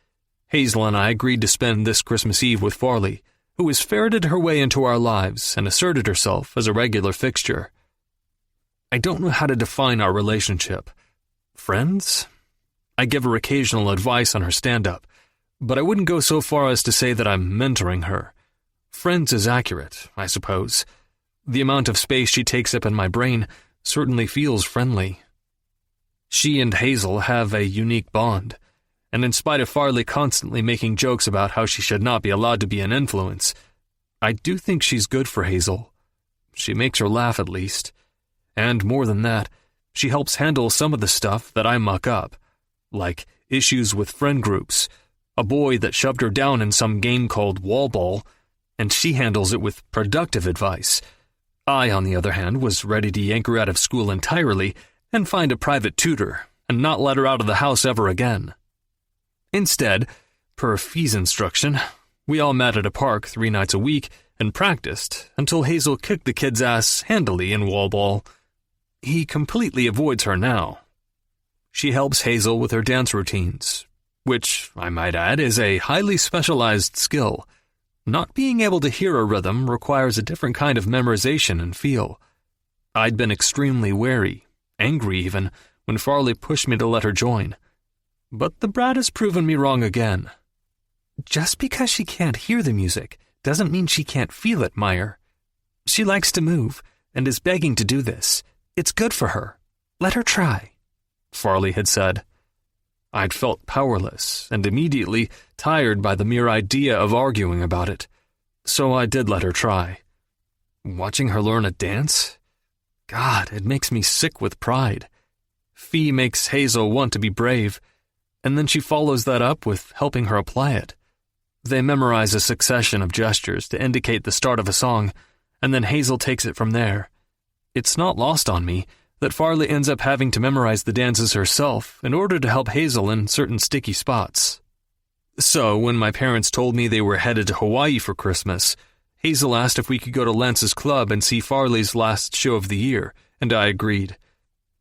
Hazel and I agreed to spend this Christmas Eve with Farley, who has ferreted her way into our lives and asserted herself as a regular fixture. I don't know how to define our relationship. Friends? I give her occasional advice on her stand-up, but I wouldn't go so far as to say that I'm mentoring her. Friends is accurate, I suppose. The amount of space she takes up in my brain certainly feels friendly. She and Hazel have a unique bond, and in spite of Farley constantly making jokes about how she should not be allowed to be an influence, I do think she's good for Hazel. She makes her laugh at least. And more than that, she helps handle some of the stuff that I muck up, like issues with friend groups, a boy that shoved her down in some game called wall ball, and she handles it with productive advice. I, on the other hand, was ready to yank her out of school entirely and find a private tutor and not let her out of the house ever again. Instead, per Fee's instruction, we all met at a park 3 nights a week and practiced until Hazel kicked the kid's ass handily in wall ball. He completely avoids her now. She helps Hazel with her dance routines, which, I might add, is a highly specialized skill. Not being able to hear a rhythm requires a different kind of memorization and feel. I'd been extremely wary, angry even, when Farley pushed me to let her join. But the brat has proven me wrong again. Just because she can't hear the music doesn't mean she can't feel it, Meyer. She likes to move and is begging to do this. It's good for her. Let her try, Farley had said. I'd felt powerless and immediately tired by the mere idea of arguing about it. So I did let her try. Watching her learn a dance? God, it makes me sick with pride. Fee makes Hazel want to be brave, and then she follows that up with helping her apply it. They memorize a succession of gestures to indicate the start of a song, and then Hazel takes it from there. It's not lost on me that Farley ends up having to memorize the dances herself in order to help Hazel in certain sticky spots. So, when my parents told me they were headed to Hawaii for Christmas, Hazel asked if we could go to Lance's club and see Farley's last show of the year, and I agreed.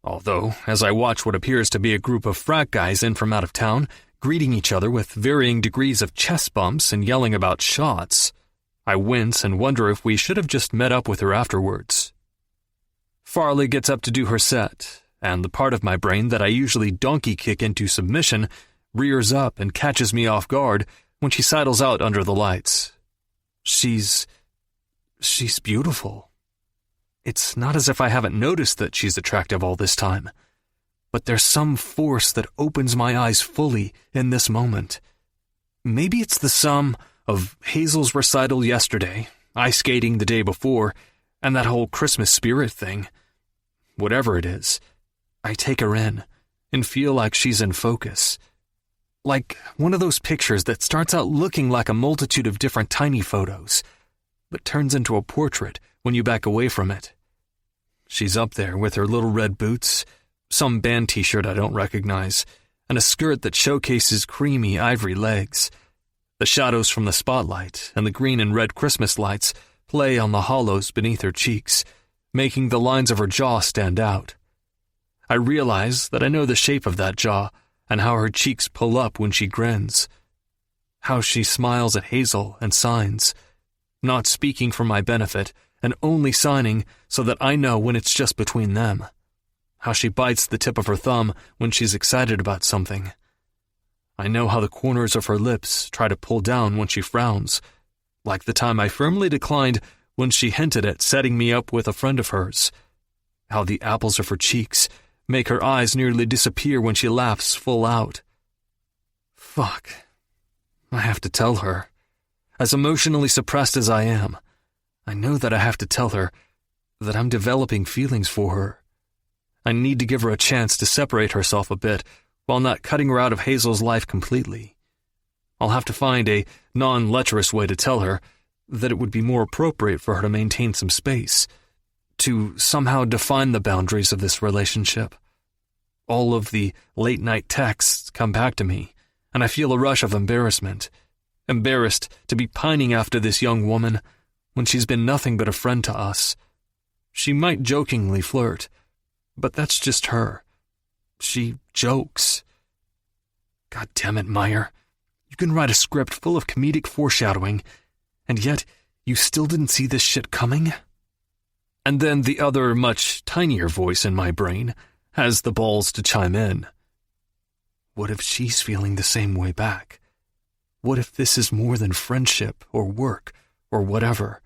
Although, as I watch what appears to be a group of frat guys in from out of town, greeting each other with varying degrees of chest bumps and yelling about shots, I wince and wonder if we should have just met up with her afterwards. Farley gets up to do her set, and the part of my brain that I usually donkey kick into submission rears up and catches me off guard when she sidles out under the lights. She's beautiful. It's not as if I haven't noticed that she's attractive all this time, but there's some force that opens my eyes fully in this moment. Maybe it's the sum of Hazel's recital yesterday, ice skating the day before, and that whole Christmas spirit thing. Whatever it is, I take her in and feel like she's in focus. Like one of those pictures that starts out looking like a multitude of different tiny photos, but turns into a portrait when you back away from it. She's up there with her little red boots, some band t-shirt I don't recognize, and a skirt that showcases creamy ivory legs. The shadows from the spotlight and the green and red Christmas lights play on the hollows beneath her cheeks, making the lines of her jaw stand out. I realize that I know the shape of that jaw and how her cheeks pull up when she grins. How she smiles at Hazel and signs, not speaking for my benefit and only signing so that I know when it's just between them. How she bites the tip of her thumb when she's excited about something. I know how the corners of her lips try to pull down when she frowns, like the time I firmly declined when she hinted at setting me up with a friend of hers. How the apples of her cheeks make her eyes nearly disappear when she laughs full out. Fuck. I have to tell her. As emotionally suppressed as I am, I know that I have to tell her that I'm developing feelings for her. I need to give her a chance to separate herself a bit while not cutting her out of Hazel's life completely. I'll have to find a non-lecherous way to tell her that it would be more appropriate for her to maintain some space, to somehow define the boundaries of this relationship. All of the late-night texts come back to me, and I feel a rush of embarrassment. Embarrassed to be pining after this young woman when she's been nothing but a friend to us. She might jokingly flirt, but that's just her. She jokes. God damn it, Meyer. You can write a script full of comedic foreshadowing, and yet you still didn't see this shit coming? And then the other, much tinier voice in my brain has the balls to chime in. What if she's feeling the same way back? What if this is more than friendship or work or whatever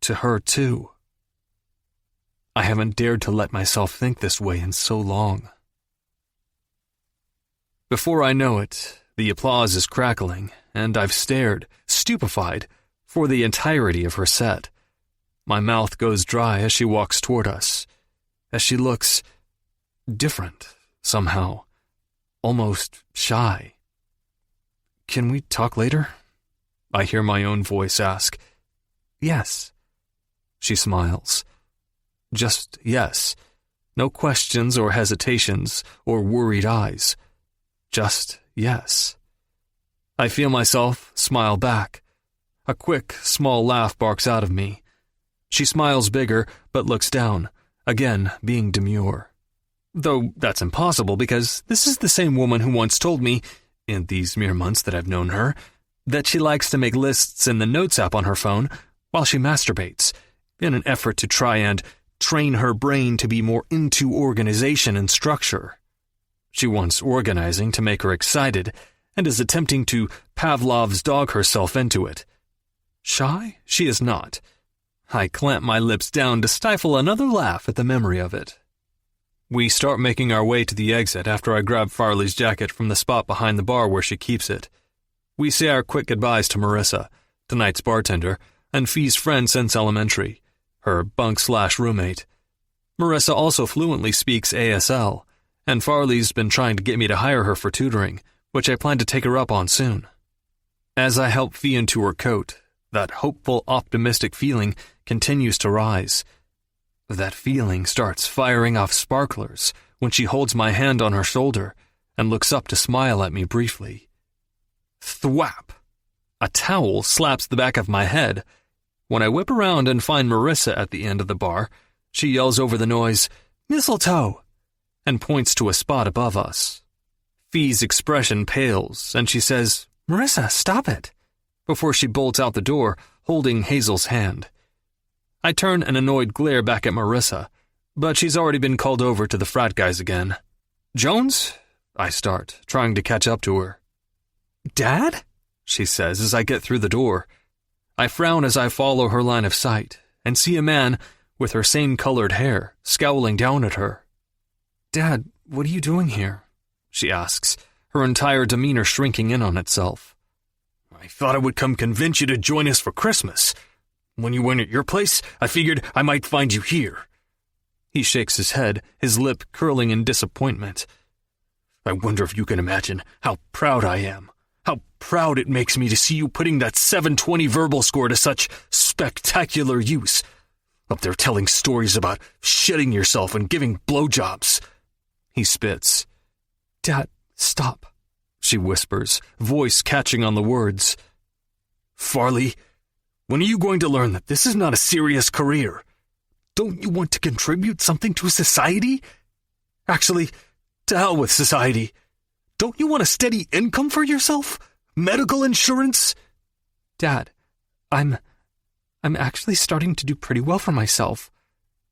to her too? I haven't dared to let myself think this way in so long. Before I know it, the applause is crackling, and I've stared, stupefied, for the entirety of her set. My mouth goes dry as she walks toward us, as she looks different, somehow, almost shy. Can we talk later? I hear my own voice ask. Yes. She smiles. Just yes. No questions or hesitations or worried eyes. Just yes. I feel myself smile back. A quick, small laugh barks out of me. She smiles bigger, but looks down, again being demure. Though that's impossible because this is the same woman who once told me, in these mere months that I've known her, that she likes to make lists in the Notes app on her phone while she masturbates, in an effort to try and train her brain to be more into organization and structure. She wants organizing to make her excited and is attempting to Pavlov's dog herself into it. Shy? She is not. I clamp my lips down to stifle another laugh at the memory of it. We start making our way to the exit after I grab Farley's jacket from the spot behind the bar where she keeps it. We say our quick goodbyes to Marissa, tonight's bartender, and Fee's friend since elementary, her bunk/roommate. Marissa also fluently speaks ASL, and Farley's been trying to get me to hire her for tutoring, which I plan to take her up on soon. As I help Fee into her coat, that hopeful, optimistic feeling continues to rise. That feeling starts firing off sparklers when she holds my hand on her shoulder and looks up to smile at me briefly. Thwap! A towel slaps the back of my head. When I whip around and find Marissa at the end of the bar, she yells over the noise, "Mistletoe!" and points to a spot above us. Fee's expression pales, and she says, "Marissa, stop it," before she bolts out the door, holding Hazel's hand. I turn an annoyed glare back at Marissa, but she's already been called over to the frat guys again. "Jones?" I start, trying to catch up to her. "Dad?" she says as I get through the door. I frown as I follow her line of sight and see a man with her same colored hair scowling down at her. "Dad, what are you doing here?" she asks, her entire demeanor shrinking in on itself. "I thought I would come convince you to join us for Christmas. When you weren't at your place, I figured I might find you here." He shakes his head, his lip curling in disappointment. "I wonder if you can imagine how proud I am. How proud it makes me to see you putting that 720 verbal score to such spectacular use. Up there telling stories about shitting yourself and giving blowjobs." He spits. "Dad, stop," she whispers, voice catching on the words. "Farley, when are you going to learn that this is not a serious career? Don't you want to contribute something to society? Actually, to hell with society. Don't you want a steady income for yourself? Medical insurance?" "Dad, I'm actually starting to do pretty well for myself.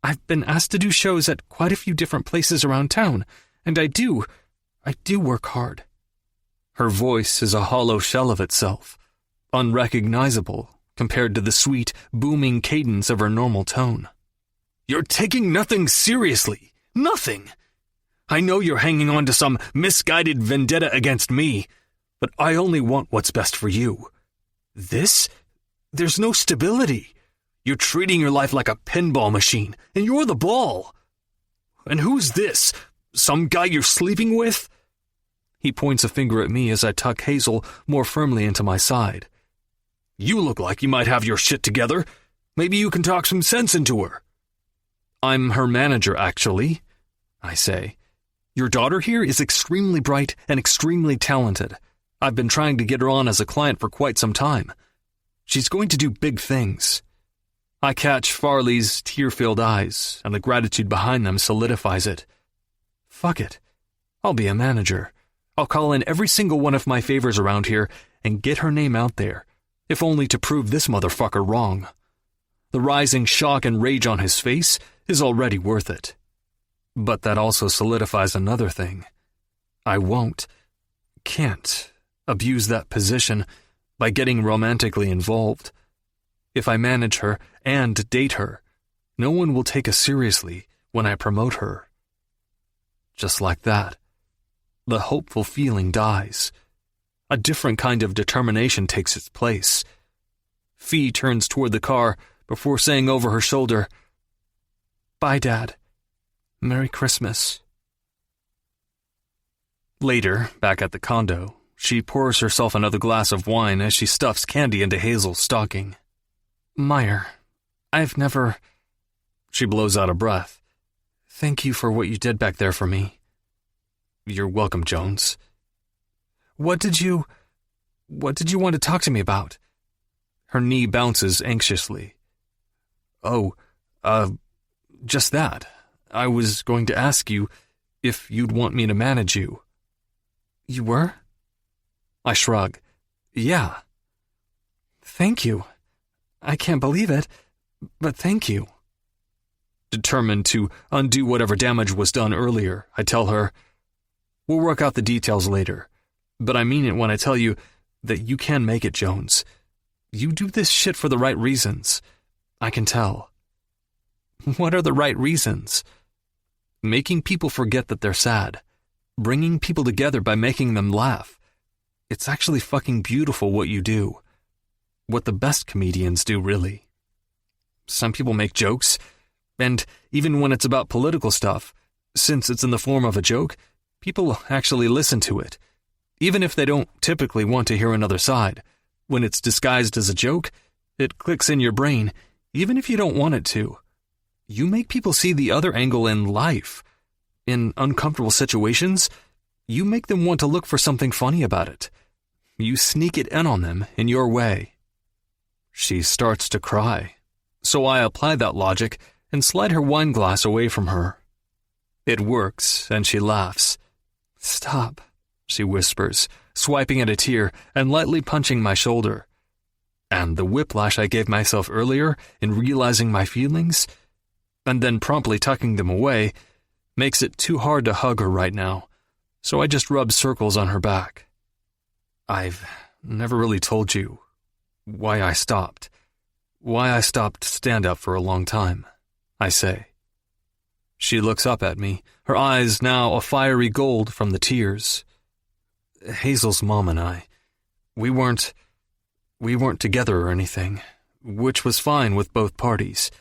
I've been asked to do shows at quite a few different places around town, and I do work hard." Her voice is a hollow shell of itself, unrecognizable compared to the sweet, booming cadence of her normal tone. "You're taking nothing seriously. Nothing. I know you're hanging on to some misguided vendetta against me, but I only want what's best for you. There's no stability. You're treating your life like a pinball machine, and you're the ball. And who's this? Some guy you're sleeping with?" He points a finger at me as I tuck Hazel more firmly into my side. "You look like you might have your shit together. Maybe you can talk some sense into her." "I'm her manager, actually," I say. "Your daughter here is extremely bright and extremely talented. I've been trying to get her on as a client for quite some time. She's going to do big things." I catch Farley's tear-filled eyes, and the gratitude behind them solidifies it. Fuck it. I'll be a manager. I'll call in every single one of my favors around here and get her name out there, if only to prove this motherfucker wrong. The rising shock and rage on his face is already worth it. But that also solidifies another thing. I can't abuse that position by getting romantically involved. If I manage her and date her, no one will take us seriously when I promote her. Just like that, the hopeful feeling dies. A different kind of determination takes its place. Fee turns toward the car before saying over her shoulder, "Bye, Dad. Merry Christmas." Later, back at the condo, she pours herself another glass of wine as she stuffs candy into Hazel's stocking. "Meyer, I've never..." She blows out a breath. "Thank you for what you did back there for me." "You're welcome, Jones." What did you want to talk to me about?" Her knee bounces anxiously. Just that. I was going to ask you if you'd want me to manage you." "You were?" I shrug. "Yeah." "Thank you. I can't believe it, but thank you." Determined to undo whatever damage was done earlier, I tell her, "We'll work out the details later, but I mean it when I tell you that you can make it, Jones. You do this shit for the right reasons. I can tell." "What are the right reasons?" "Making people forget that they're sad. Bringing people together by making them laugh. It's actually fucking beautiful what you do. What the best comedians do, really. Some people make jokes, and even when it's about political stuff, since it's in the form of a joke, people actually listen to it. Even if they don't typically want to hear another side, when it's disguised as a joke, it clicks in your brain, even if you don't want it to. You make people see the other angle in life. In uncomfortable situations, you make them want to look for something funny about it. You sneak it in on them in your way." She starts to cry, so I apply that logic and slide her wine glass away from her. It works, and she laughs. "Stop," she whispers, swiping at a tear and lightly punching my shoulder. And the whiplash I gave myself earlier in realizing my feelings, and then promptly tucking them away, makes it too hard to hug her right now, so I just rub circles on her back. I've never really told you why I stopped stand-up for a long time, I say. She looks up at me, her eyes now a fiery gold from the tears. Hazel's mom and I, we weren't together or anything, which was fine with both parties.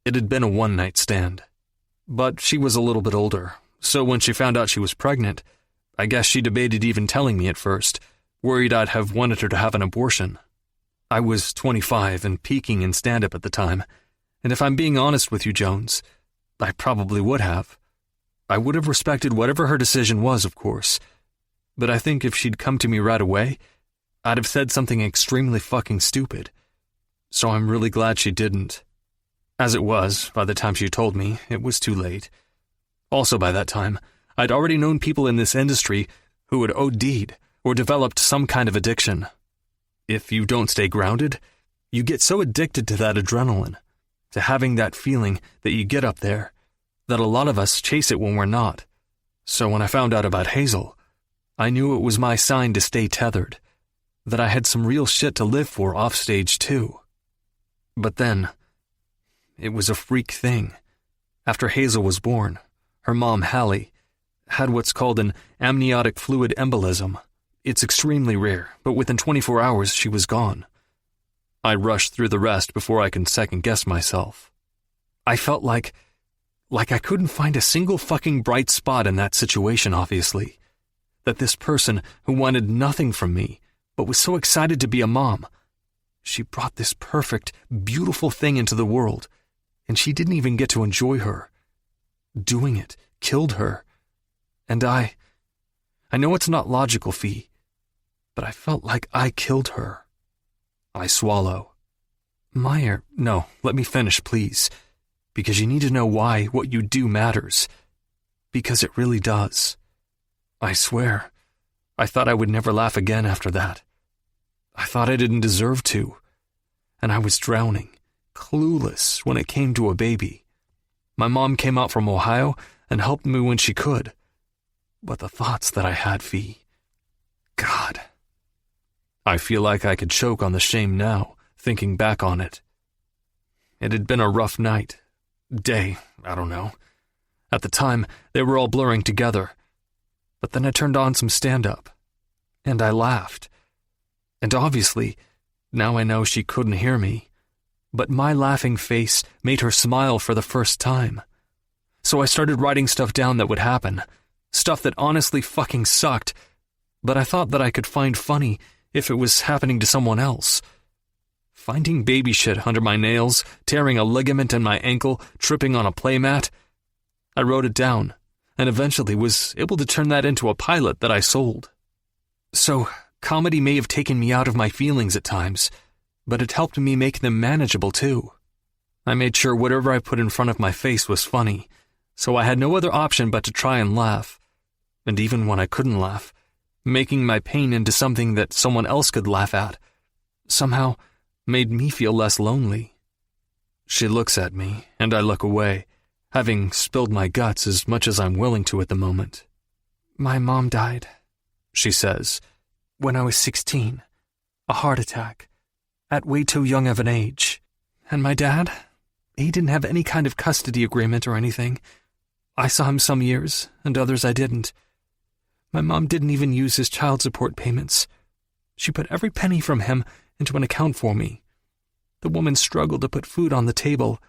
It had been a one-night stand. But she was a little bit older, so when she found out she was pregnant, I guess she debated even telling me at first, worried I'd have wanted her to have an abortion. I was 25 and peaking in stand-up at the time, and if I'm being honest with you, Jones, I probably would have. I would have respected whatever her decision was, of course, but I think if she'd come to me right away, I'd have said something extremely fucking stupid. So I'm really glad she didn't. As it was, by the time she told me, it was too late. Also by that time, I'd already known people in this industry who had OD'd or developed some kind of addiction. If you don't stay grounded, you get so addicted to that adrenaline, to having that feeling that you get up there, that a lot of us chase it when we're not. So when I found out about Hazel, I knew it was my sign to stay tethered, that I had some real shit to live for off stage too. But then, it was a freak thing. After Hazel was born, her mom, Hallie, had what's called an amniotic fluid embolism. It's extremely rare, but within 24 hours she was gone. I rushed through the rest before I can second-guess myself. I felt like I couldn't find a single fucking bright spot in that situation, obviously. That this person who wanted nothing from me, but was so excited to be a mom, she brought this perfect, beautiful thing into the world, and she didn't even get to enjoy her. Doing it killed her. And I know it's not logical, Fee, but I felt like I killed her. I swallow. Meyer, no, let me finish, please, because you need to know why what you do matters. Because it really does. I swear, I thought I would never laugh again after that. I thought I didn't deserve to, and I was drowning, clueless when it came to a baby. My mom came out from Ohio and helped me when she could. But the thoughts that I had, Fee, God. I feel like I could choke on the shame now, thinking back on it. It had been a rough night. Day, I don't know. At the time, they were all blurring together. But then I turned on some stand-up, and I laughed. And obviously, now I know she couldn't hear me, but my laughing face made her smile for the first time. So I started writing stuff down that would happen, stuff that honestly fucking sucked, but I thought that I could find funny if it was happening to someone else. Finding baby shit under my nails, tearing a ligament in my ankle, tripping on a playmat. I wrote it down, and eventually was able to turn that into a pilot that I sold. So, comedy may have taken me out of my feelings at times, but it helped me make them manageable too. I made sure whatever I put in front of my face was funny, so I had no other option but to try and laugh. And even when I couldn't laugh, making my pain into something that someone else could laugh at, somehow made me feel less lonely. She looks at me, and I look away, having spilled my guts as much as I'm willing to at the moment. My mom died, she says, when I was 16. A heart attack, at way too young of an age. And my dad? He didn't have any kind of custody agreement or anything. I saw him some years, and others I didn't. My mom didn't even use his child support payments. She put every penny from him into an account for me. The woman struggled to put food on the table,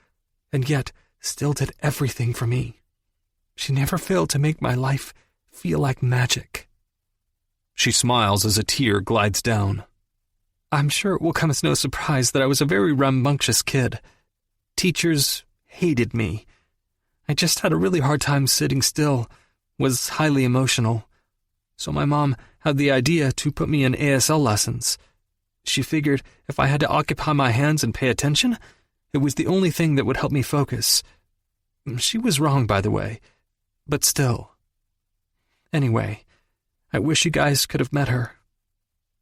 and yet still did everything for me. She never failed to make my life feel like magic. She smiles as a tear glides down. I'm sure it will come as no surprise that I was a very rambunctious kid. Teachers hated me. I just had a really hard time sitting still, was highly emotional. So my mom had the idea to put me in ASL lessons. She figured if I had to occupy my hands and pay attention, it was the only thing that would help me focus. She was wrong, by the way, but still. Anyway, I wish you guys could have met her.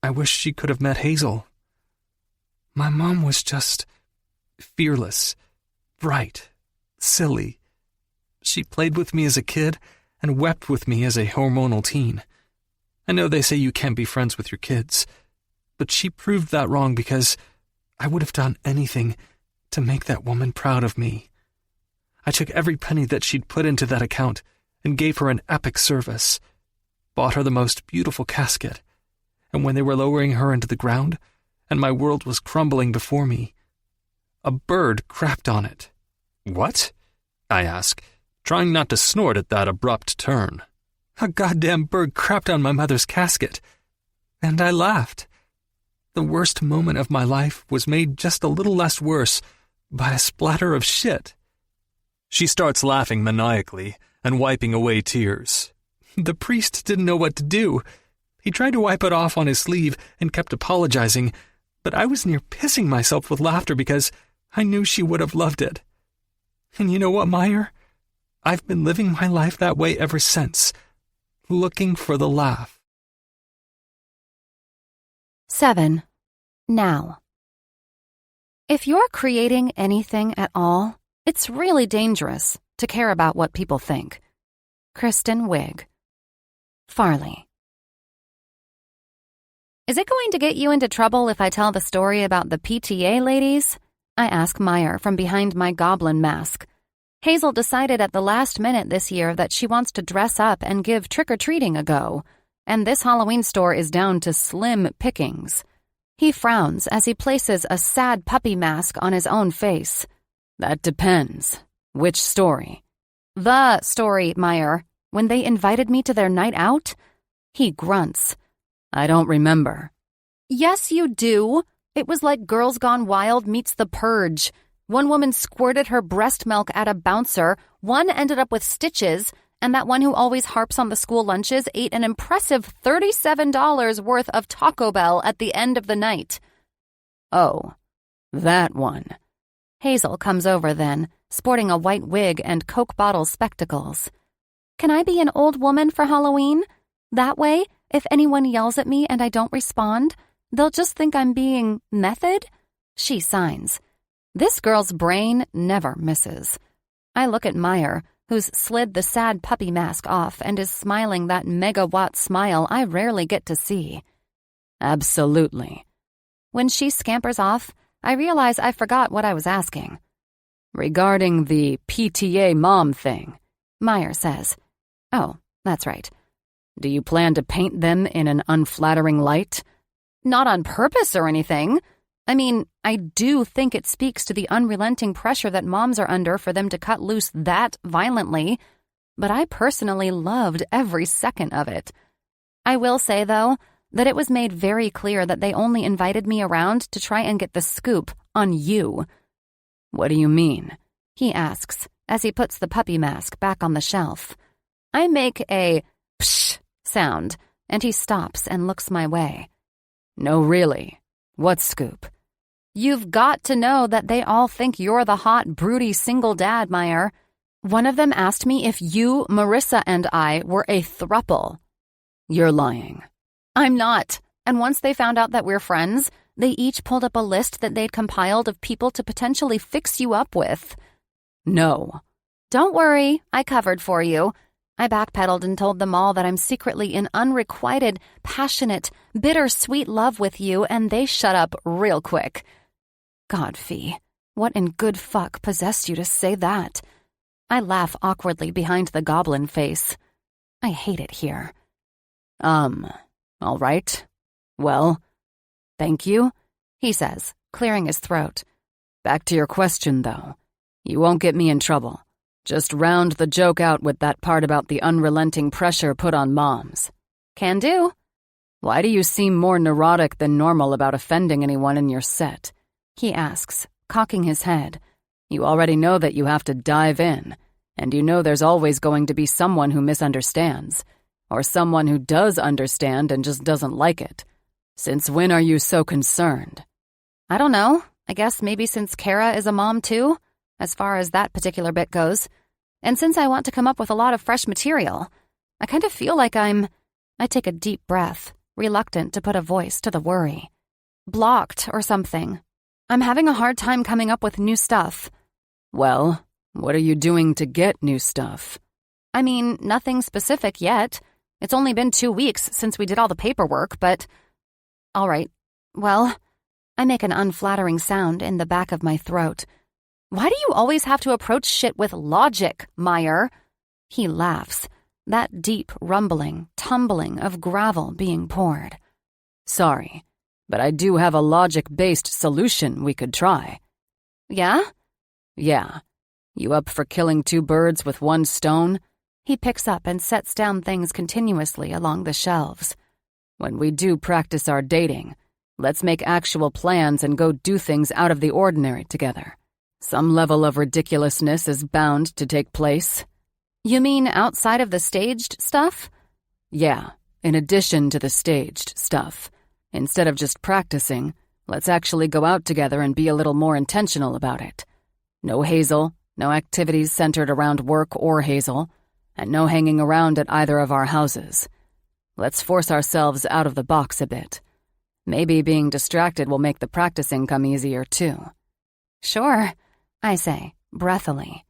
I wish she could have met Hazel. My mom was just fearless, bright, silly. She played with me as a kid and wept with me as a hormonal teen. I know they say you can't be friends with your kids, but she proved that wrong because I would have done anything to make that woman proud of me. I took every penny that she'd put into that account and gave her an epic service, bought her the most beautiful casket, and when they were lowering her into the ground and my world was crumbling before me, a bird crapped on it. What? I asked, trying not to snort at that abrupt turn. A goddamn bird crapped on my mother's casket. And I laughed. The worst moment of my life was made just a little less worse by a splatter of shit. She starts laughing maniacally and wiping away tears. The priest didn't know what to do. He tried to wipe it off on his sleeve and kept apologizing, but I was near pissing myself with laughter because I knew she would have loved it. And you know what, Meyer? I've been living my life that way ever since, looking for the laugh. 7. Now. If you're creating anything at all, it's really dangerous to care about what people think. Kristen Wiig. Farley. Is it going to get you into trouble if I tell the story about the PTA ladies? I ask Meyer from behind my goblin mask. Hazel decided at the last minute this year that she wants to dress up and give trick-or-treating a go, and this Halloween store is down to slim pickings. He frowns as he places a sad puppy mask on his own face. That depends. Which story? The story, Meyer. When they invited me to their night out? He grunts. I don't remember. Yes, you do. It was like Girls Gone Wild meets The Purge. One woman squirted her breast milk at a bouncer, one ended up with stitches, and that one who always harps on the school lunches ate an impressive $37 worth of Taco Bell at the end of the night. Oh, that one. Hazel comes over then, sporting a white wig and Coke bottle spectacles. Can I be an old woman for Halloween? That way, if anyone yells at me and I don't respond, they'll just think I'm being method? She signs. This girl's brain never misses. I look at Meyer, who's slid the sad puppy mask off and is smiling that megawatt smile I rarely get to see. Absolutely. When she scampers off, I realize I forgot what I was asking. Regarding the PTA mom thing, Meyer says. Oh, that's right. Do you plan to paint them in an unflattering light? Not on purpose or anything. I mean, I do think it speaks to the unrelenting pressure that moms are under for them to cut loose that violently, but I personally loved every second of it. I will say, though, that it was made very clear that they only invited me around to try and get the scoop on you. What do you mean? He asks as he puts the puppy mask back on the shelf. I make a psh sound, and he stops and looks my way. No, really. What scoop? You've got to know that they all think you're the hot, broody single dad, Meyer. One of them asked me if you, Marissa, and I were a throuple. You're lying. I'm not. And once they found out that we're friends, they each pulled up a list that they'd compiled of people to potentially fix you up with. No. Don't worry, I covered for you. I backpedaled and told them all that I'm secretly in unrequited, passionate, bittersweet love with you, and they shut up real quick. God, Fee, what in good fuck possessed you to say that? I laugh awkwardly behind the goblin face. I hate it here. All right. Well, thank you, he says, clearing his throat. Back to your question, though. You won't get me in trouble. Just round the joke out with that part about the unrelenting pressure put on moms. Can do. Why do you seem more neurotic than normal about offending anyone in your set? He asks, cocking his head. You already know that you have to dive in, and you know there's always going to be someone who misunderstands, or someone who does understand and just doesn't like it. Since when are you so concerned? I don't know. I guess maybe since Kara is a mom too, as far as that particular bit goes. And since I want to come up with a lot of fresh material, I kind of feel like I take a deep breath, reluctant to put a voice to the worry. Blocked or something. I'm having a hard time coming up with new stuff. Well, what are you doing to get new stuff? I mean, nothing specific yet. It's only been 2 weeks since we did all the paperwork, but... All right, well, I make an unflattering sound in the back of my throat. Why do you always have to approach shit with logic, Meyer? He laughs, that deep rumbling, tumbling of gravel being poured. Sorry, but I do have a logic-based solution we could try. Yeah? Yeah. You up for killing 2 birds with 1 stone? He picks up and sets down things continuously along the shelves. When we do practice our dating, let's make actual plans and go do things out of the ordinary together. Some level of ridiculousness is bound to take place. You mean outside of the staged stuff? Yeah, in addition to the staged stuff. Instead of just practicing, let's actually go out together and be a little more intentional about it. No Hazel, no activities centered around work or Hazel, and no hanging around at either of our houses. Let's force ourselves out of the box a bit. Maybe being distracted will make the practicing come easier, too. Sure, I say, breathily.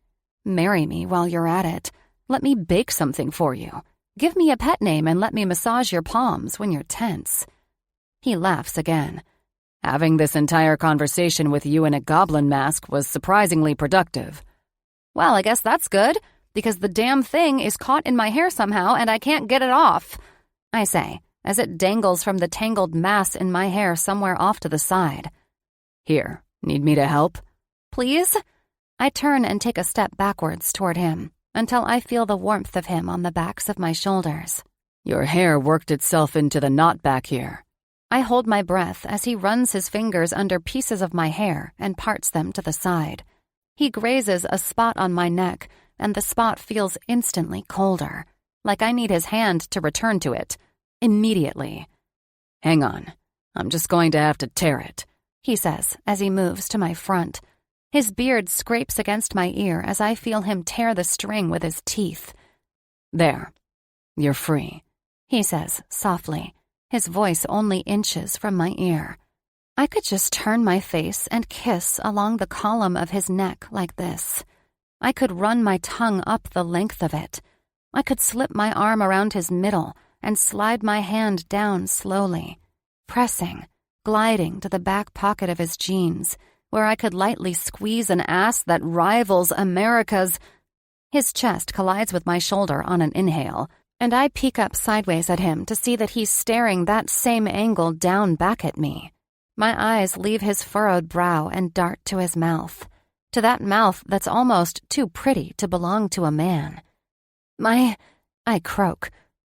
Marry me while you're at it. Let me bake something for you. Give me a pet name and let me massage your palms when you're tense. He laughs again. Having this entire conversation with you in a goblin mask was surprisingly productive. Well, I guess that's good, because the damn thing is caught in my hair somehow and I can't get it off, I say, as it dangles from the tangled mass in my hair somewhere off to the side. Here, need me to help? Please? I turn and take a step backwards toward him, until I feel the warmth of him on the backs of my shoulders. Your hair worked itself into the knot back here. I hold my breath as he runs his fingers under pieces of my hair and parts them to the side. He grazes a spot on my neck, and the spot feels instantly colder, like I need his hand to return to it, immediately. Hang on, I'm just going to have to tear it, he says as he moves to my front. His beard scrapes against my ear as I feel him tear the string with his teeth. There, you're free, he says softly, his voice only inches from my ear. I could just turn my face and kiss along the column of his neck like this. I could run my tongue up the length of it. I could slip my arm around his middle and slide my hand down slowly, pressing, gliding to the back pocket of his jeans, where I could lightly squeeze an ass that rivals America's. His chest collides with my shoulder on an inhale, and I peek up sideways at him to see that he's staring that same angle down back at me. My eyes leave his furrowed brow and dart to his mouth, to that mouth that's almost too pretty to belong to a man. I croak.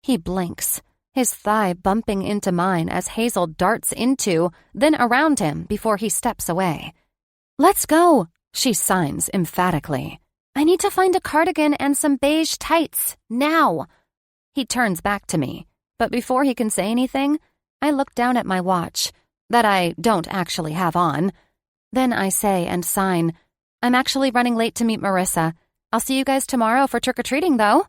He blinks, his thigh bumping into mine as Hazel darts into, then around him before he steps away. Let's go, she signs emphatically. I need to find a cardigan and some beige tights, now. He turns back to me, but before he can say anything, I look down at my watch, that I don't actually have on. Then I say and sign, I'm actually running late to meet Marissa. I'll see you guys tomorrow for trick-or-treating, though.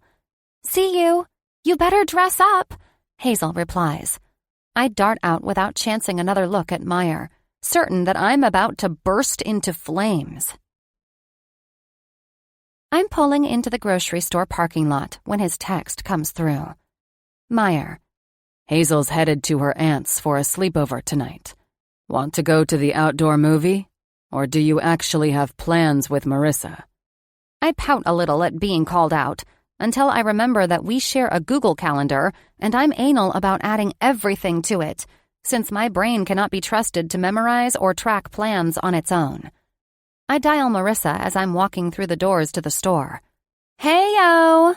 See you. You better dress up, Hazel replies. I dart out without chancing another look at Meyer, certain that I'm about to burst into flames. I'm pulling into the grocery store parking lot when his text comes through. Meyer. Hazel's headed to her aunt's for a sleepover tonight. Want to go to the outdoor movie? Or do you actually have plans with Marissa? I pout a little at being called out, until I remember that we share a Google Calendar and I'm anal about adding everything to it, since my brain cannot be trusted to memorize or track plans on its own. I dial Marissa as I'm walking through the doors to the store. Hey-o!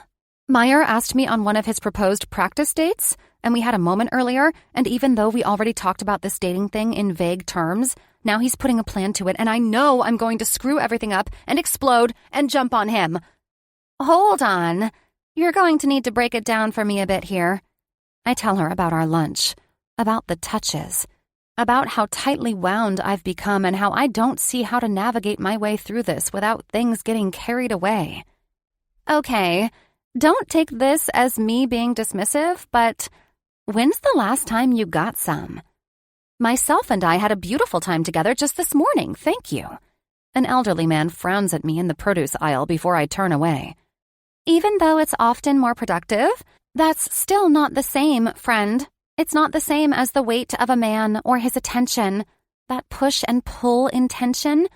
Meyer asked me on one of his proposed practice dates, and we had a moment earlier, and even though we already talked about this dating thing in vague terms, now he's putting a plan to it, and I know I'm going to screw everything up and explode and jump on him. Hold on. You're going to need to break it down for me a bit here. I tell her about our lunch, about the touches, about how tightly wound I've become and how I don't see how to navigate my way through this without things getting carried away. Okay, don't take this as me being dismissive, but when's the last time you got some? Myself and I had a beautiful time together just this morning, thank you. An elderly man frowns at me in the produce aisle before I turn away. Even though it's often more productive, that's still not the same, friend. It's not the same as the weight of a man or his attention, that push and pull intention.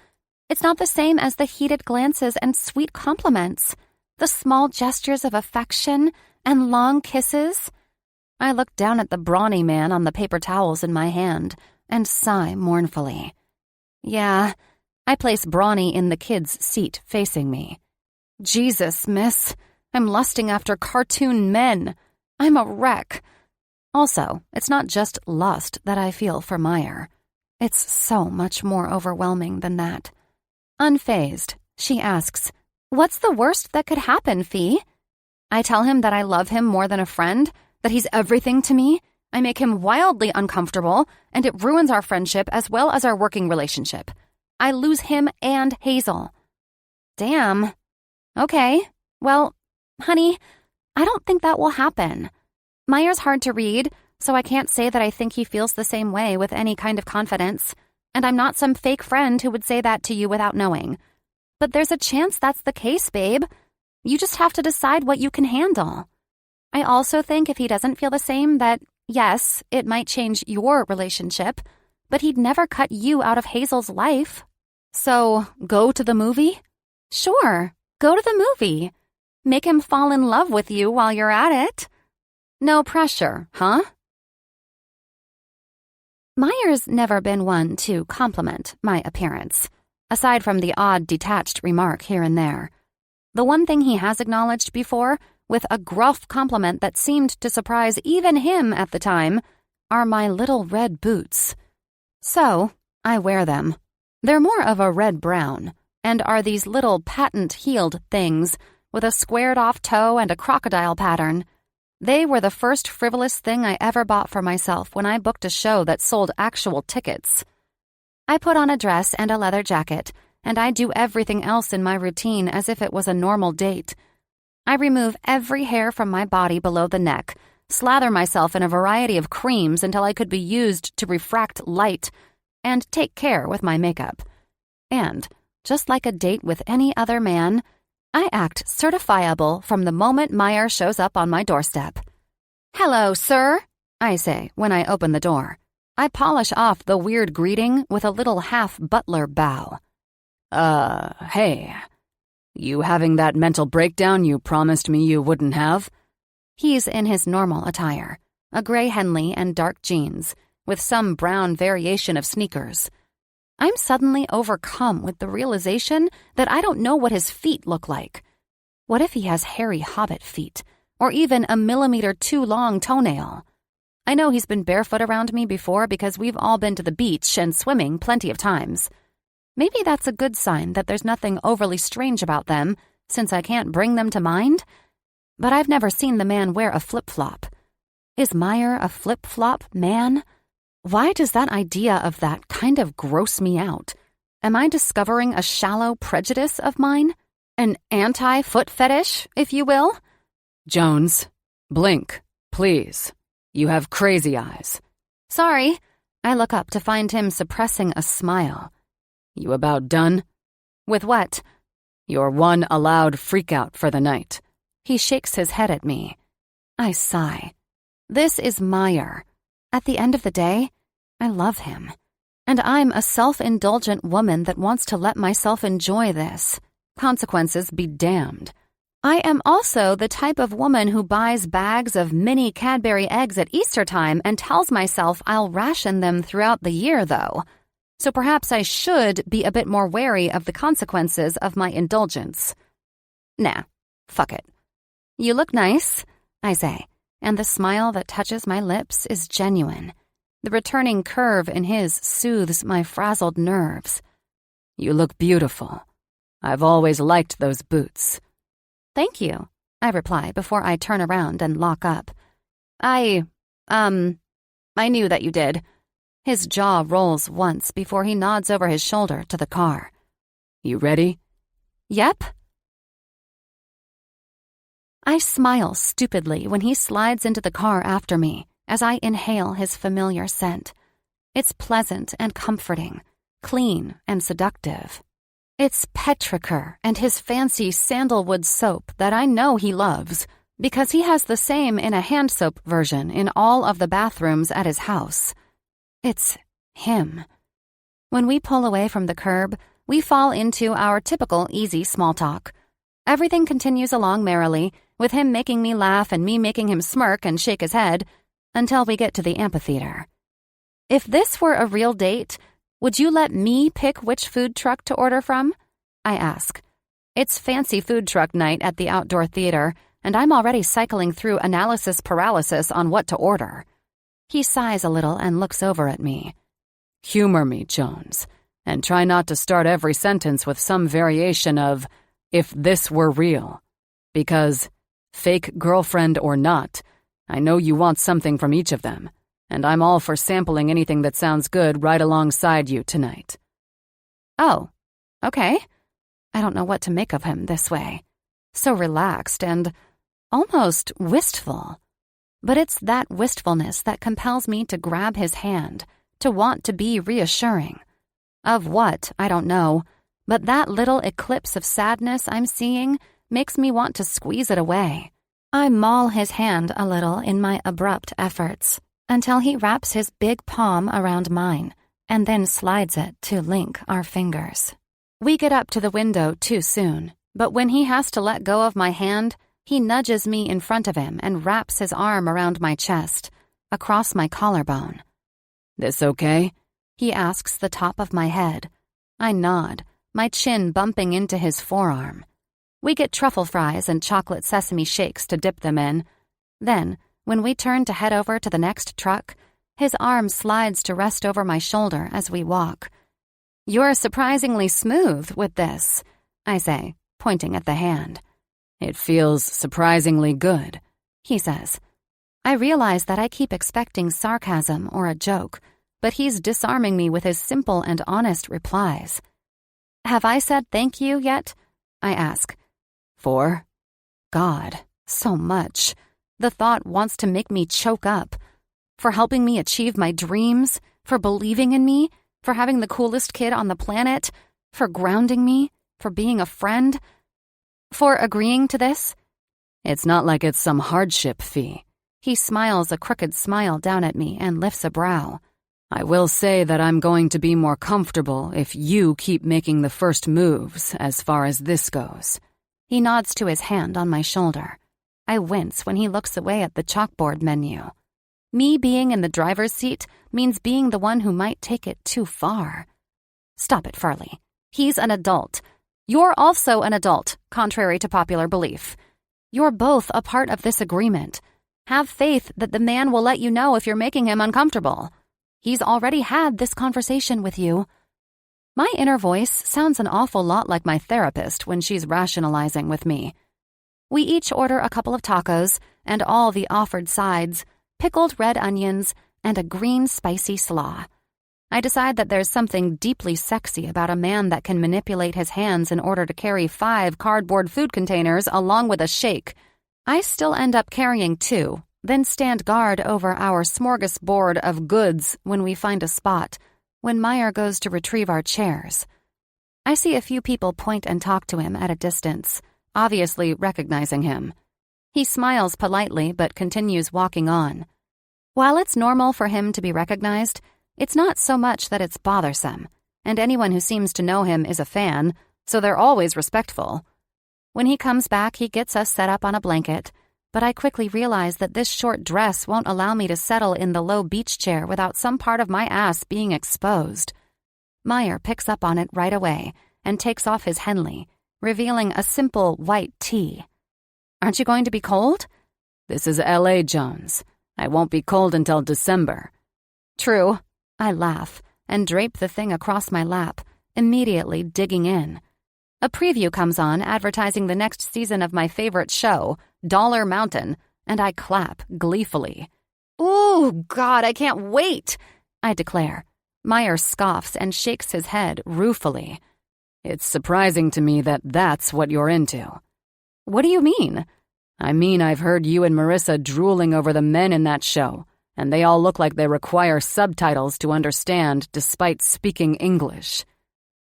It's not the same as the heated glances and sweet compliments, the small gestures of affection and long kisses. I look down at the brawny man on the paper towels in my hand and sigh mournfully. Yeah, I place Brawny in the kid's seat facing me. Jesus, miss, I'm lusting after cartoon men. I'm a wreck. Also, it's not just lust that I feel for Meyer. It's so much more overwhelming than that. Unfazed, she asks, "What's the worst that could happen, Fee?" I tell him that I love him more than a friend, that he's everything to me. I make him wildly uncomfortable, and it ruins our friendship as well as our working relationship. I lose him and Hazel. Damn. Okay. Well, honey, I don't think that will happen. Meyer's hard to read, so I can't say that I think he feels the same way with any kind of confidence, and I'm not some fake friend who would say that to you without knowing. But there's a chance that's the case, babe. You just have to decide what you can handle. I also think if he doesn't feel the same, that, yes, it might change your relationship, but he'd never cut you out of Hazel's life. So, go to the movie? Sure, go to the movie. Make him fall in love with you while you're at it. No pressure, huh? Meyer's never been one to compliment my appearance, aside from the odd detached remark here and there. The one thing he has acknowledged before, with a gruff compliment that seemed to surprise even him at the time, are my little red boots. So, I wear them. They're more of a red-brown, and are these little patent-heeled things with a squared-off toe and a crocodile pattern. They were the first frivolous thing I ever bought for myself when I booked a show that sold actual tickets. I put on a dress and a leather jacket, and I do everything else in my routine as if it was a normal date. I remove every hair from my body below the neck, slather myself in a variety of creams until I could be used to refract light, and take care with my makeup. And, just like a date with any other man, I act certifiable from the moment Meyer shows up on my doorstep. "Hello, sir," I say when I open the door. I polish off the weird greeting with a little half-butler bow. Hey. You having that mental breakdown you promised me you wouldn't have?" He's in his normal attire, a gray Henley and dark jeans, with some brown variation of sneakers. I'm suddenly overcome with the realization that I don't know what his feet look like. What if he has hairy hobbit feet, or even a millimeter too long toenail? I know he's been barefoot around me before because we've all been to the beach and swimming plenty of times. Maybe that's a good sign that there's nothing overly strange about them, since I can't bring them to mind. But I've never seen the man wear a flip-flop. Is Meyer a flip-flop man? Why does that idea of that kind of gross me out? Am I discovering a shallow prejudice of mine? An anti-foot fetish, if you will? Jones, blink, please. You have crazy eyes. Sorry. I look up to find him suppressing a smile. You about done? With what? Your one allowed freakout for the night. He shakes his head at me. I sigh. This is Meyer. At the end of the day, I love him. And I'm a self-indulgent woman that wants to let myself enjoy this. Consequences be damned. I am also the type of woman who buys bags of mini Cadbury eggs at Easter time and tells myself I'll ration them throughout the year, though. So perhaps I should be a bit more wary of the consequences of my indulgence. Nah, fuck it. You look nice, I say, and the smile that touches my lips is genuine. The returning curve in his soothes my frazzled nerves. You look beautiful. I've always liked those boots. Thank you, I reply before I turn around and lock up. I knew that you did. His jaw rolls once before he nods over his shoulder to the car. You ready? Yep. I smile stupidly when he slides into the car after me as I inhale his familiar scent. It's pleasant and comforting, clean and seductive. It's petrichor and his fancy sandalwood soap that I know he loves, because he has the same in a hand soap version in all of the bathrooms at his house. It's him. When we pull away from the curb, we fall into our typical easy small talk. Everything continues along merrily, with him making me laugh and me making him smirk and shake his head, until we get to the amphitheater. If this were a real date, would you let me pick which food truck to order from? I ask. It's fancy food truck night at the outdoor theater, and I'm already cycling through analysis paralysis on what to order. He sighs a little and looks over at me. Humor me, Jones, and try not to start every sentence with some variation of, if this were real. Because, fake girlfriend or not, I know you want something from each of them, and I'm all for sampling anything that sounds good right alongside you tonight. Oh, okay. I don't know what to make of him this way. So relaxed and almost wistful. But it's that wistfulness that compels me to grab his hand, to want to be reassuring. Of what, I don't know, but that little eclipse of sadness I'm seeing makes me want to squeeze it away. I maul his hand a little in my abrupt efforts, until he wraps his big palm around mine, and then slides it to link our fingers. We get up to the window too soon, but when he has to let go of my hand, he nudges me in front of him and wraps his arm around my chest, across my collarbone. This okay? He asks the top of my head. I nod, my chin bumping into his forearm. We get truffle fries and chocolate sesame shakes to dip them in. Then, when we turn to head over to the next truck, his arm slides to rest over my shoulder as we walk. You're surprisingly smooth with this, I say, pointing at the hand. It feels surprisingly good, he says. I realize that I keep expecting sarcasm or a joke, but he's disarming me with his simple and honest replies. Have I said thank you yet? I ask. For? God, so much. The thought wants to make me choke up. For helping me achieve my dreams, for believing in me, for having the coolest kid on the planet, for grounding me, for being a friend, for agreeing to this. It's not like it's some hardship fee. He smiles a crooked smile down at me and lifts a brow. I will say that I'm going to be more comfortable if you keep making the first moves as far as this goes. He nods to his hand on my shoulder. I wince when he looks away at the chalkboard menu. Me being in the driver's seat means being the one who might take it too far. Stop it, Farley. He's an adult. You're also an adult, contrary to popular belief. You're both a part of this agreement. Have faith that the man will let you know if you're making him uncomfortable. He's already had this conversation with you. My inner voice sounds an awful lot like my therapist when she's rationalizing with me. We each order a couple of tacos and all the offered sides, pickled red onions, and a green spicy slaw. I decide that there's something deeply sexy about a man that can manipulate his hands in order to carry 5 cardboard food containers along with a shake. I still end up carrying 2, then stand guard over our smorgasbord of goods when we find a spot, when Meyer goes to retrieve our chairs. I see a few people point and talk to him at a distance, obviously recognizing him. He smiles politely but continues walking on. While it's normal for him to be recognized, it's not so much that it's bothersome, and anyone who seems to know him is a fan, so they're always respectful. When he comes back, he gets us set up on a blanket, but I quickly realize that this short dress won't allow me to settle in the low beach chair without some part of my ass being exposed. Meyer picks up on it right away and takes off his Henley, revealing a simple white tee. Aren't you going to be cold? This is L.A., Jones. I won't be cold until December. True. I laugh and drape the thing across my lap, immediately digging in. A preview comes on advertising the next season of my favorite show, Dollar Mountain, and I clap gleefully. Ooh, God, I can't wait, I declare. Meyer scoffs and shakes his head ruefully. It's surprising to me that that's what you're into. What do you mean? I mean, I've heard you and Marissa drooling over the men in that show, and they all look like they require subtitles to understand despite speaking English.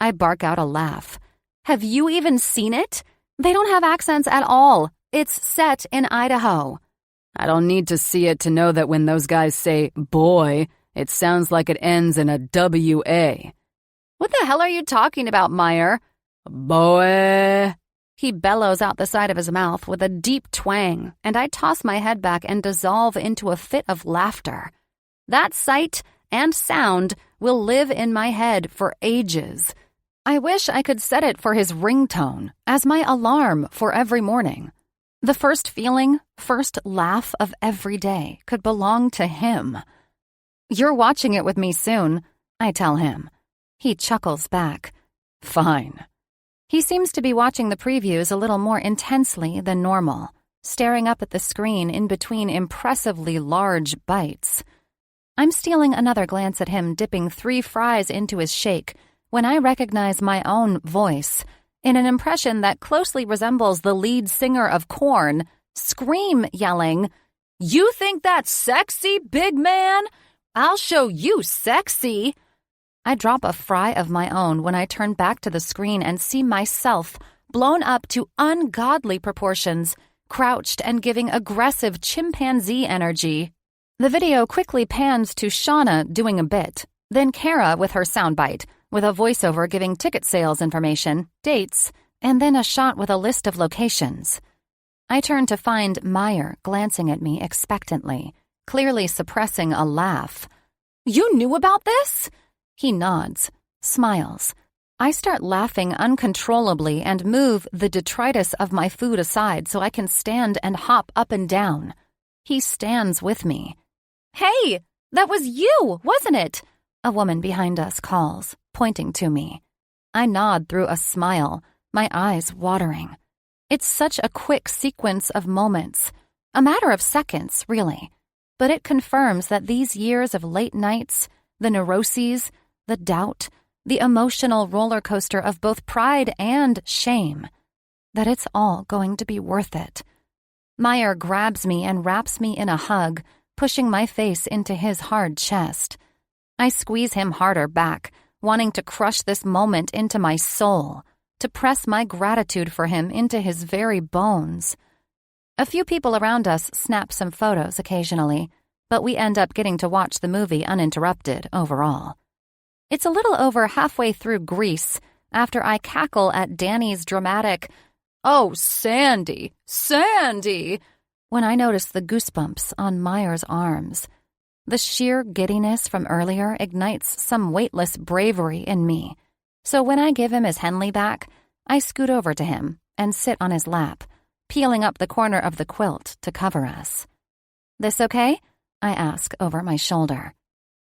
I bark out a laugh. Have you even seen it? They don't have accents at all. It's set in Idaho. I don't need to see it to know that when those guys say boy, it sounds like it ends in a W-A. What the hell are you talking about, Meyer? Boy. He bellows out the side of his mouth with a deep twang, and I toss my head back and dissolve into a fit of laughter. That sight and sound will live in my head for ages. I wish I could set it for his ringtone, as my alarm for every morning. The first feeling, first laugh of every day could belong to him. You're watching it with me soon, I tell him. He chuckles back. Fine. He seems to be watching the previews a little more intensely than normal, staring up at the screen in between impressively large bites. I'm stealing another glance at him dipping 3 fries into his shake when I recognize my own voice in an impression that closely resembles the lead singer of Korn, scream yelling, "You think that's sexy, big man? I'll show you sexy." I drop a fry of my own when I turn back to the screen and see myself blown up to ungodly proportions, crouched and giving aggressive chimpanzee energy. The video quickly pans to Shauna doing a bit, then Kara with her soundbite, with a voiceover giving ticket sales information, dates, and then a shot with a list of locations. I turn to find Meyer glancing at me expectantly, clearly suppressing a laugh. "You knew about this?" He nods, smiles. I start laughing uncontrollably and move the detritus of my food aside so I can stand and hop up and down. He stands with me. "Hey, that was you, wasn't it?" A woman behind us calls, pointing to me. I nod through a smile, my eyes watering. It's such a quick sequence of moments, a matter of seconds, really. But it confirms that these years of late nights, the neuroses, the doubt, the emotional roller coaster of both pride and shame, that it's all going to be worth it. Meyer grabs me and wraps me in a hug, pushing my face into his hard chest. I squeeze him harder back, wanting to crush this moment into my soul, to press my gratitude for him into his very bones. A few people around us snap some photos occasionally, but we end up getting to watch the movie uninterrupted overall. It's a little over halfway through Grease after I cackle at Danny's dramatic, "Oh, Sandy, Sandy," when I notice the goosebumps on Meyer's arms. The sheer giddiness from earlier ignites some weightless bravery in me. So when I give him his Henley back, I scoot over to him and sit on his lap, peeling up the corner of the quilt to cover us. "This okay?" I ask over my shoulder.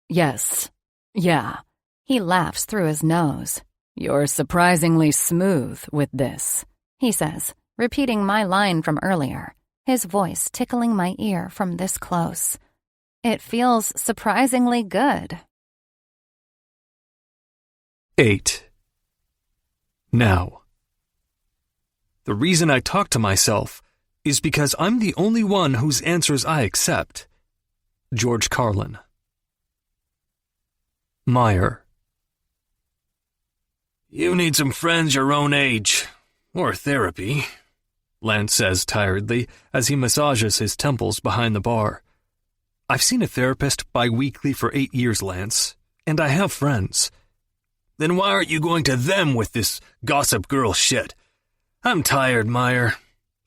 "Yes. Yeah." He laughs through his nose. "You're surprisingly smooth with this," he says, repeating my line from earlier, his voice tickling my ear from this close. It feels surprisingly good. 8. Now. The reason I talk to myself is because I'm the only one whose answers I accept. George Carlin. Meyer. You need some friends your own age. Or therapy, Lance says tiredly as he massages his temples behind the bar. I've seen a therapist bi-weekly for 8 years, Lance, and I have friends. Then why aren't you going to them with this gossip girl shit? I'm tired, Meyer.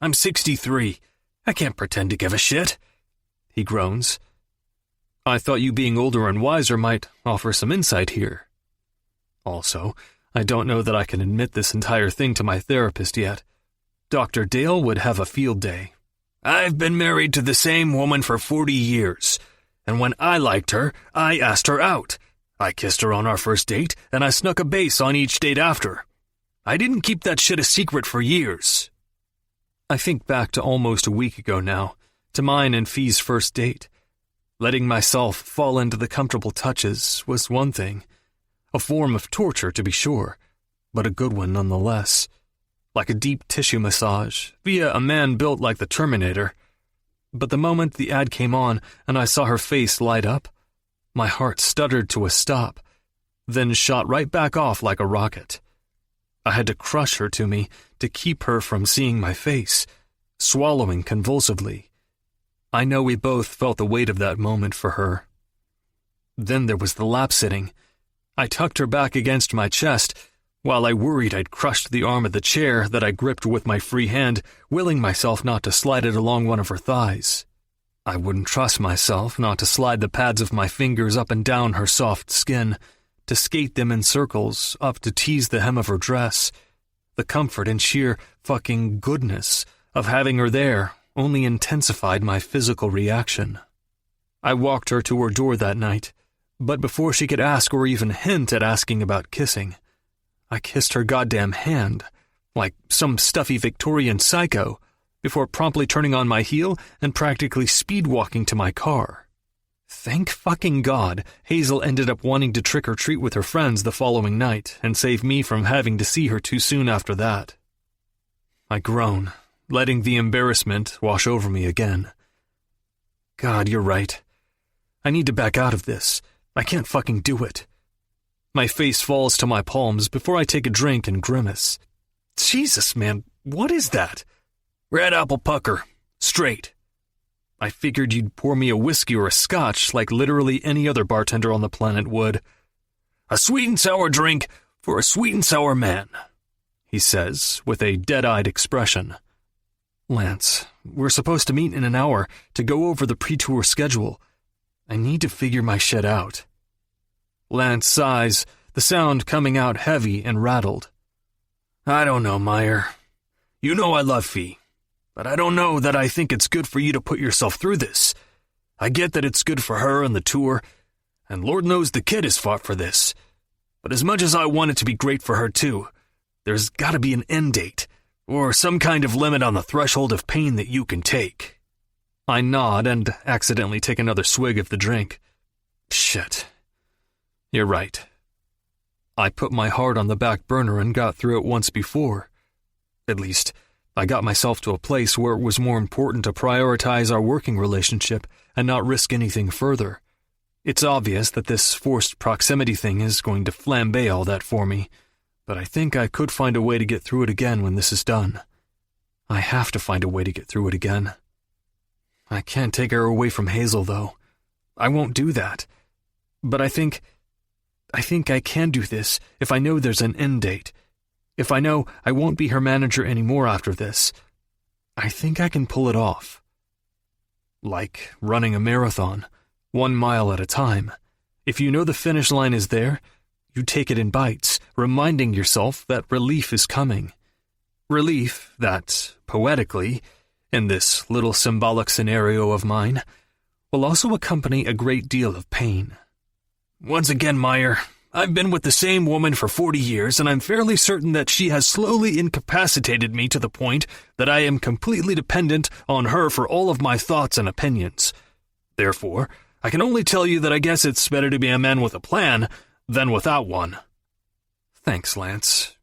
I'm 63. I can't pretend to give a shit. He groans. I thought you being older and wiser might offer some insight here. Also, I don't know that I can admit this entire thing to my therapist yet. Dr. Dale would have a field day. I've been married to the same woman for 40 years, and when I liked her, I asked her out. I kissed her on our first date, and I snuck a base on each date after. I didn't keep that shit a secret for years. I think back to almost a week ago now, to mine and Fee's first date. Letting myself fall into the comfortable touches was one thing. A form of torture, to be sure, but a good one nonetheless. Like a deep tissue massage, via a man built like the Terminator. But the moment the ad came on and I saw her face light up, my heart stuttered to a stop, then shot right back off like a rocket. I had to crush her to me to keep her from seeing my face, swallowing convulsively. I know we both felt the weight of that moment for her. Then there was the lap-sitting. I tucked her back against my chest, while I worried I'd crushed the arm of the chair that I gripped with my free hand, willing myself not to slide it along one of her thighs. I wouldn't trust myself not to slide the pads of my fingers up and down her soft skin, to skate them in circles, up to tease the hem of her dress. The comfort and sheer fucking goodness of having her there only intensified my physical reaction. I walked her to her door that night, but before she could ask or even hint at asking about kissing, I kissed her goddamn hand, like some stuffy Victorian psycho, before promptly turning on my heel and practically speed-walking to my car. Thank fucking God, Hazel ended up wanting to trick or treat with her friends the following night and save me from having to see her too soon after that. I groan, letting the embarrassment wash over me again. God, you're right. I need to back out of this. I can't fucking do it. My face falls to my palms before I take a drink and grimace. Jesus, man, what is that? Red apple pucker. Straight. I figured you'd pour me a whiskey or a scotch like literally any other bartender on the planet would. A sweet and sour drink for a sweet and sour man, he says with a dead-eyed expression. Lance, we're supposed to meet in an hour to go over the pre-tour schedule. I need to figure my shit out. Lance sighs, the sound coming out heavy and rattled. I don't know, Meyer. You know I love Fee. But I don't know that I think it's good for you to put yourself through this. I get that it's good for her and the tour, and Lord knows the kid has fought for this. But as much as I want it to be great for her too, there's gotta be an end date, or some kind of limit on the threshold of pain that you can take. I nod and accidentally take another swig of the drink. Shit. You're right. I put my heart on the back burner and got through it once before. At least, I got myself to a place where it was more important to prioritize our working relationship and not risk anything further. It's obvious that this forced proximity thing is going to flambe all that for me, but I think I could find a way to get through it again when this is done. I have to find a way to get through it again. I can't take her away from Hazel, though. I won't do that. But I think I can do this if I know there's an end date. If I know I won't be her manager anymore after this, I think I can pull it off. Like running a marathon, 1 mile at a time. If you know the finish line is there, you take it in bites, reminding yourself that relief is coming. Relief that, poetically, in this little symbolic scenario of mine, will also accompany a great deal of pain. Once again, Meyer, I've been with the same woman for 40 years, and I'm fairly certain that she has slowly incapacitated me to the point that I am completely dependent on her for all of my thoughts and opinions. Therefore, I can only tell you that I guess it's better to be a man with a plan than without one. Thanks, Lance.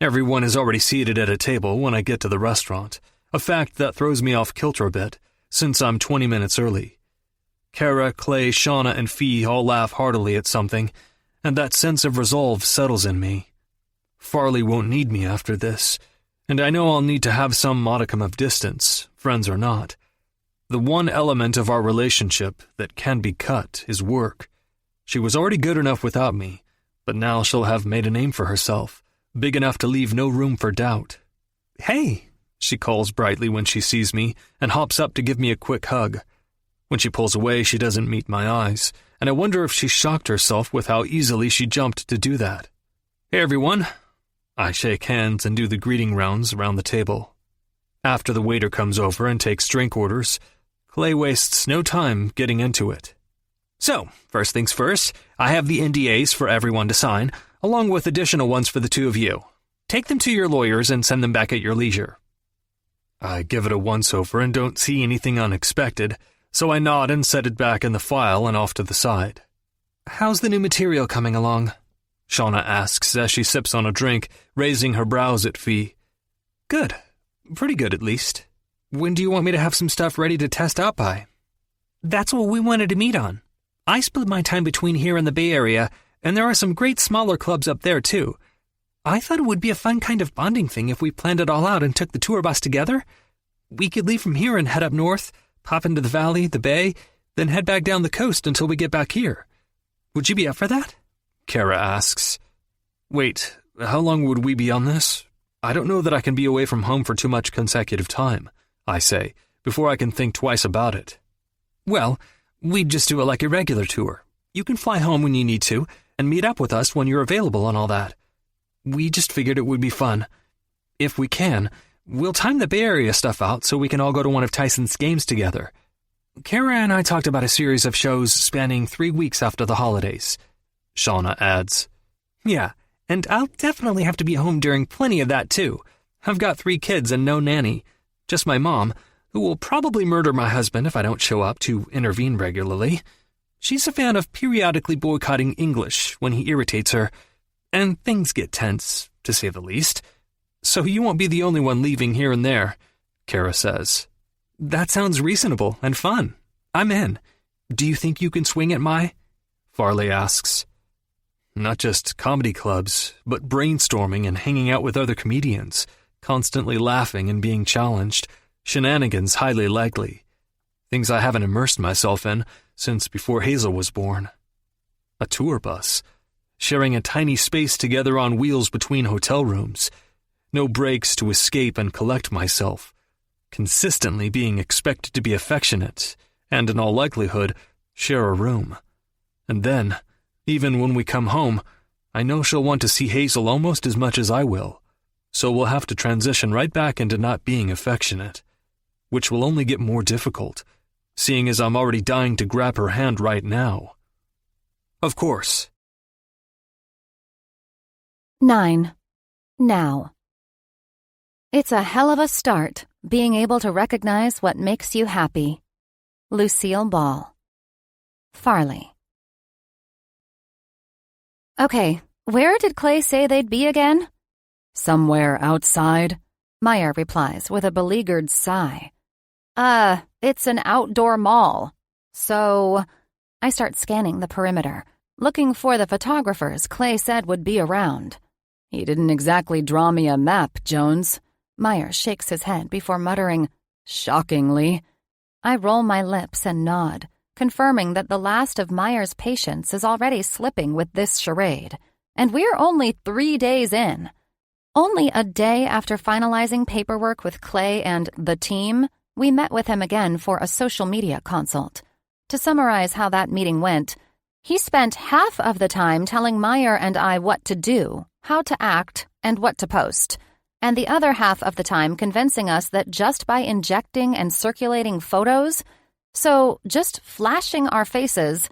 Everyone is already seated at a table when I get to the restaurant, a fact that throws me off kilter a bit, since I'm 20 minutes early. Kara, Clay, Shauna, and Fee all laugh heartily at something, and that sense of resolve settles in me. Farley won't need me after this, and I know I'll need to have some modicum of distance, friends or not. The one element of our relationship that can be cut is work. She was already good enough without me, but now she'll have made a name for herself, big enough to leave no room for doubt. Hey, she calls brightly when she sees me, and hops up to give me a quick hug. When she pulls away, she doesn't meet my eyes, and I wonder if she shocked herself with how easily she jumped to do that. Hey, everyone. I shake hands and do the greeting rounds around the table. After the waiter comes over and takes drink orders, Clay wastes no time getting into it. So, first things first, I have the NDAs for everyone to sign, along with additional ones for the two of you. Take them to your lawyers and send them back at your leisure. I give it a once-over and don't see anything unexpected, so I nod and set it back in the file and off to the side. How's the new material coming along? Shauna asks as she sips on a drink, raising her brows at Fee. Good. Pretty good, at least, When do you want me to have some stuff ready to test out by? That's what we wanted to meet on. I split my time between here and the Bay Area, and there are some great smaller clubs up there, too. I thought it would be a fun kind of bonding thing if we planned it all out and took the tour bus together. We could leave from here and head up north, pop into the valley, the bay, then head back down the coast until we get back here. Would you be up for that? Kara asks. Wait, how long would we be on this? I don't know that I can be away from home for too much consecutive time, I say, before I can think twice about it. Well, we'd just do it like a regular tour. You can fly home when you need to, and meet up with us when you're available and all that. We just figured it would be fun. If we can, we'll time the Bay Area stuff out so we can all go to one of Tyson's games together. Kara and I talked about a series of shows spanning 3 weeks after the holidays, Shauna adds. Yeah, and I'll definitely have to be home during plenty of that too. I've got 3 kids and no nanny, just my mom, who will probably murder my husband if I don't show up to intervene regularly. She's a fan of periodically boycotting English when he irritates her, and things get tense, to say the least. So you won't be the only one leaving here and there, Kara says. That sounds reasonable and fun. I'm in. Do you think you can swing it, Mai? Farley asks. Not just comedy clubs, but brainstorming and hanging out with other comedians, constantly laughing and being challenged, shenanigans highly likely. Things I haven't immersed myself in since before Hazel was born. A tour bus, sharing a tiny space together on wheels between hotel rooms, no breaks to escape and collect myself, consistently being expected to be affectionate, and in all likelihood, share a room. And then, even when we come home, I know she'll want to see Hazel almost as much as I will, so we'll have to transition right back into not being affectionate, which will only get more difficult, seeing as I'm already dying to grab her hand right now. Of course. 9. Now. It's a hell of a start, being able to recognize what makes you happy. Lucille Ball. Farley. Okay, where did Clay say they'd be again? Somewhere outside, Meyer replies with a beleaguered sigh. It's an outdoor mall. So, I start scanning the perimeter, looking for the photographers Clay said would be around. He didn't exactly draw me a map, Jones. Meyer shakes his head before muttering, shockingly. I roll my lips and nod, confirming that the last of Meyer's patience is already slipping with this charade, and we're only 3 days in. Only a day after finalizing paperwork with Clay and the team, we met with him again for a social media consult. To summarize how that meeting went, he spent half of the time telling Meyer and I what to do, how to act, and what to post, and the other half of the time convincing us that just by injecting and circulating photos, so just flashing our faces,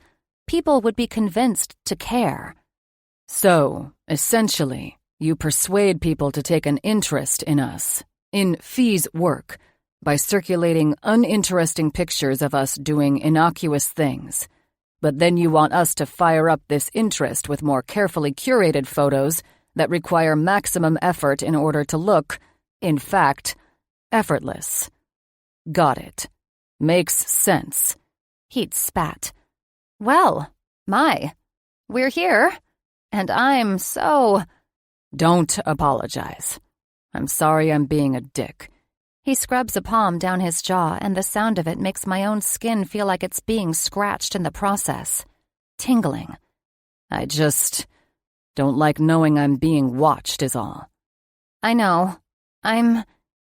people would be convinced to care. So, essentially, you persuade people to take an interest in us, in Fee's work, by circulating uninteresting pictures of us doing innocuous things. But then you want us to fire up this interest with more carefully curated photos that require maximum effort in order to look, in fact, effortless. Got it. Makes sense. He'd spat. Well, we're here, and I'm so... Don't apologize. I'm sorry I'm being a dick. He scrubs a palm down his jaw, and the sound of it makes my own skin feel like it's being scratched in the process. Tingling. I just don't like knowing I'm being watched is all. I know.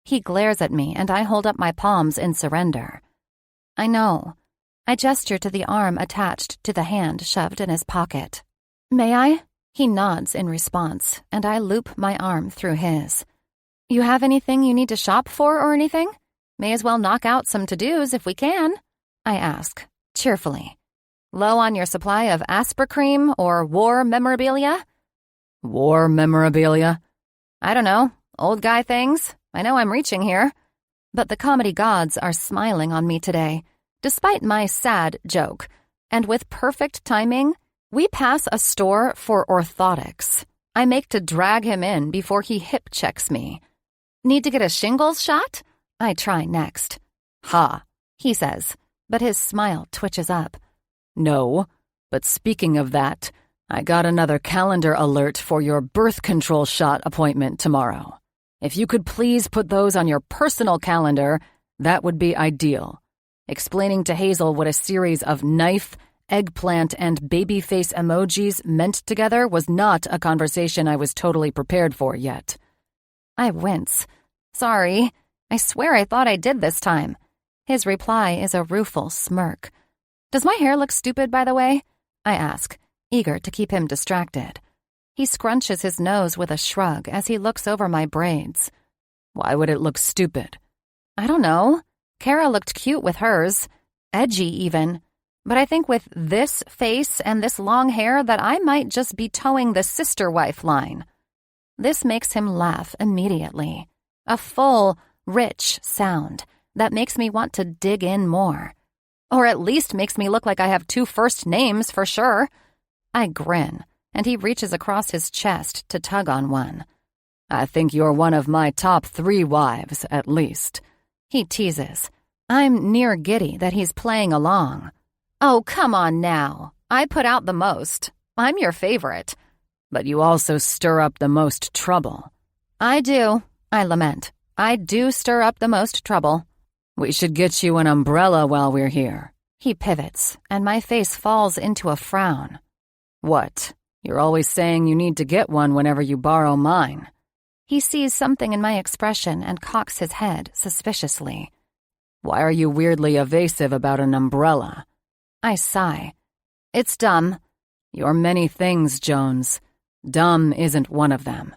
He glares at me, and I hold up my palms in surrender. I know. I gesture to the arm attached to the hand shoved in his pocket. May I? He nods in response, and I loop my arm through his. You have anything you need to shop for or anything? May as well knock out some to-dos if we can, I ask, cheerfully. Low on your supply of Aspercream or war memorabilia? War memorabilia? I don't know. Old guy things. I know I'm reaching here. But the comedy gods are smiling on me today, despite my sad joke. And with perfect timing, we pass a store for orthotics. I make to drag him in before he hip checks me. Need to get a shingles shot? I try next. "Ha," he says, but his smile twitches up. "No, but speaking of that, I got another calendar alert for your birth control shot appointment tomorrow. If you could please put those on your personal calendar, that would be ideal." Explaining to Hazel what a series of knife, eggplant, and baby face emojis meant together was not a conversation I was totally prepared for yet. I wince. "Sorry. I swear I thought I did this time." His reply is a rueful smirk. "Does my hair look stupid, by the way?" I ask, eager to keep him distracted. He scrunches his nose with a shrug as he looks over my braids. "Why would it look stupid?" "I don't know. Kara looked cute with hers. Edgy, even. But I think with this face and this long hair that I might just be towing the sister wife line." This makes him laugh immediately. A full, rich sound that makes me want to dig in more. Or at least makes me look like I have 2 first names for sure. I grin, and he reaches across his chest to tug on one. "I think you're one of my top 3 wives, at least," he teases. I'm near giddy that he's playing along. "Oh, come on now. I put out the most. I'm your favorite." "But you also stir up the most trouble." "I do," I lament. "I do stir up the most trouble." "We should get you an umbrella while we're here." He pivots, and my face falls into a frown. "What? You're always saying you need to get one whenever you borrow mine." He sees something in my expression and cocks his head suspiciously. "Why are you weirdly evasive about an umbrella?" I sigh. "It's dumb." "You're many things, Jones. Dumb isn't one of them."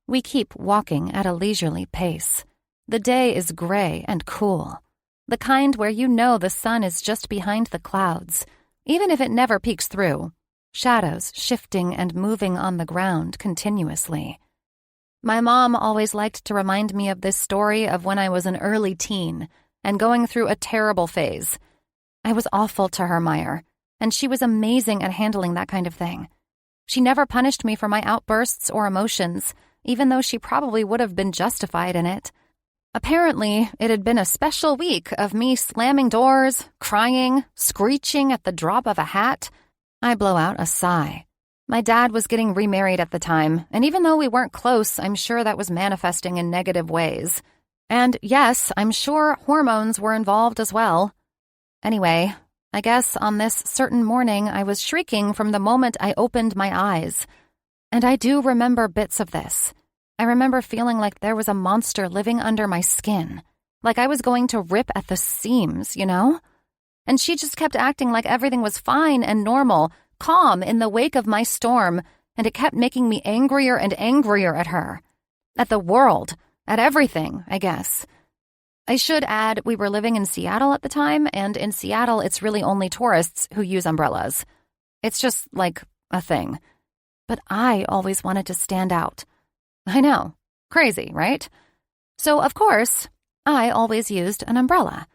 We keep walking at a leisurely pace. The day is gray and cool. The kind where you know the sun is just behind the clouds, even if it never peeks through. Shadows shifting and moving on the ground continuously. My mom always liked to remind me of this story of when I was an early teen and going through a terrible phase. I was awful to her, Meyer, and she was amazing at handling that kind of thing. She never punished me for my outbursts or emotions, even though she probably would have been justified in it. Apparently, it had been a special week of me slamming doors, crying, screeching at the drop of a hat. I blow out a sigh. My dad was getting remarried at the time, and even though we weren't close, I'm sure that was manifesting in negative ways. And yes, I'm sure hormones were involved as well. Anyway, I guess on this certain morning I was shrieking from the moment I opened my eyes. And I do remember bits of this. I remember feeling like there was a monster living under my skin, like I was going to rip at the seams, you know? And she just kept acting like everything was fine and normal, calm in the wake of my storm, and it kept making me angrier and angrier at her. At the world. At everything, I guess. I should add we were living in Seattle at the time, and in Seattle it's really only tourists who use umbrellas. It's just like a thing. But I always wanted to stand out. I know. Crazy, right? So, of course, I always used an umbrella.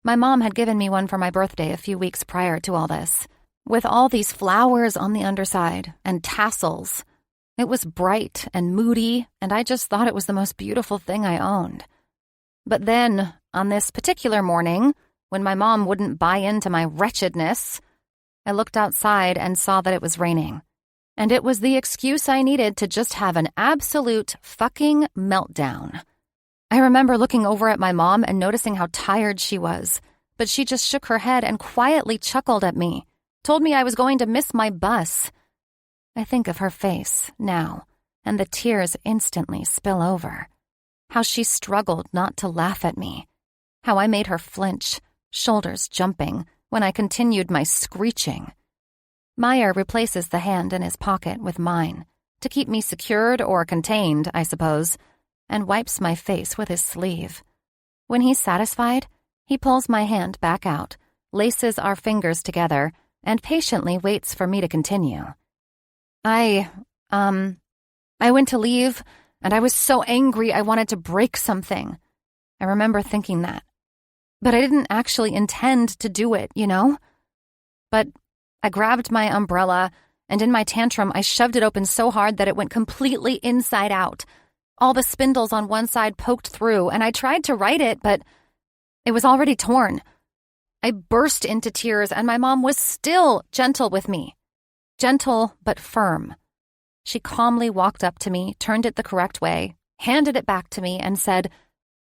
My mom had given me one for my birthday a few weeks prior to all this, with all these flowers on the underside and tassels. It was bright and moody, and I just thought it was the most beautiful thing I owned. But then, on this particular morning, when my mom wouldn't buy into my wretchedness, I looked outside and saw that it was raining. And it was the excuse I needed to just have an absolute fucking meltdown. I remember looking over at my mom and noticing how tired she was, but she just shook her head and quietly chuckled at me, told me I was going to miss my bus. I think of her face now, and the tears instantly spill over. How she struggled not to laugh at me. How I made her flinch, shoulders jumping, when I continued my screeching. Meyer replaces the hand in his pocket with mine, to keep me secured or contained, I suppose, and wipes my face with his sleeve. When he's satisfied, he pulls my hand back out, laces our fingers together, and patiently waits for me to continue. I went to leave, and I was so angry I wanted to break something. I remember thinking that. But I didn't actually intend to do it, you know? But I grabbed my umbrella, and in my tantrum I shoved it open so hard that it went completely inside out. All the spindles on one side poked through, and I tried to write it, but it was already torn. I burst into tears, and my mom was still gentle with me. Gentle but firm. She calmly walked up to me, turned it the correct way, handed it back to me, and said,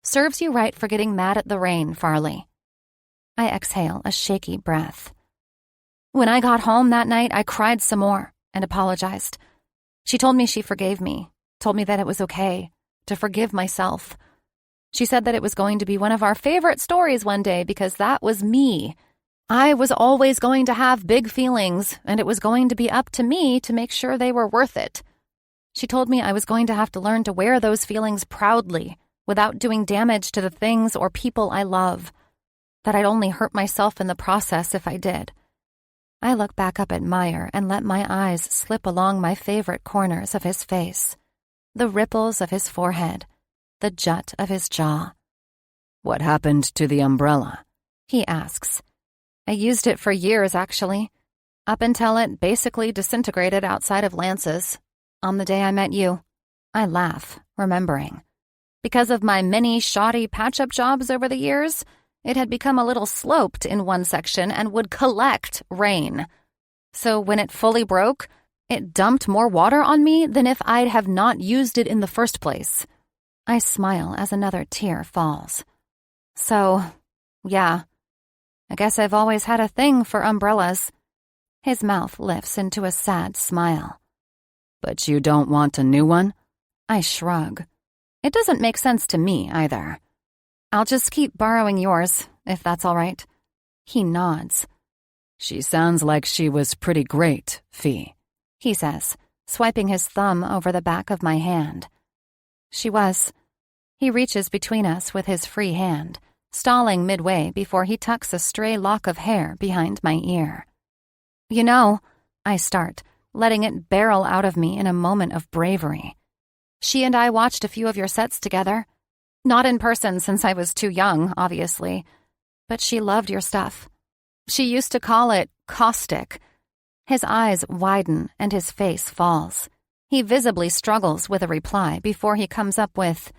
"Serves you right for getting mad at the rain, Farley." I exhale a shaky breath. When I got home that night, I cried some more and apologized. She told me she forgave me, told me that it was okay to forgive myself. She said that it was going to be one of our favorite stories one day because that was me. I was always going to have big feelings, and it was going to be up to me to make sure they were worth it. She told me I was going to have to learn to wear those feelings proudly without doing damage to the things or people I love, that I'd only hurt myself in the process if I did. I look back up at Meyer and let my eyes slip along my favorite corners of his face, the ripples of his forehead, the jut of his jaw. "What happened to the umbrella?" He asks. I used it for years, actually, up until it basically disintegrated outside of Lance's, on the day I met you. I laugh, remembering. Because of my many shoddy patch-up jobs over the years, it had become a little sloped in one section and would collect rain. So when it fully broke, it dumped more water on me than if I'd have not used it in the first place. I smile as another tear falls. So, yeah, I guess I've always had a thing for umbrellas. His mouth lifts into a sad smile. "But you don't want a new one?" I shrug. It doesn't make sense to me, either. "I'll just keep borrowing yours, if that's all right." He nods. "She sounds like she was pretty great, Fee," he says, swiping his thumb over the back of my hand. She was. He reaches between us with his free hand, stalling midway before he tucks a stray lock of hair behind my ear. "You know," I start, letting it barrel out of me in a moment of bravery. "She and I watched a few of your sets together. Not in person since I was too young, obviously, but she loved your stuff. She used to call it caustic." His eyes widen and his face falls. He visibly struggles with a reply before he comes up with,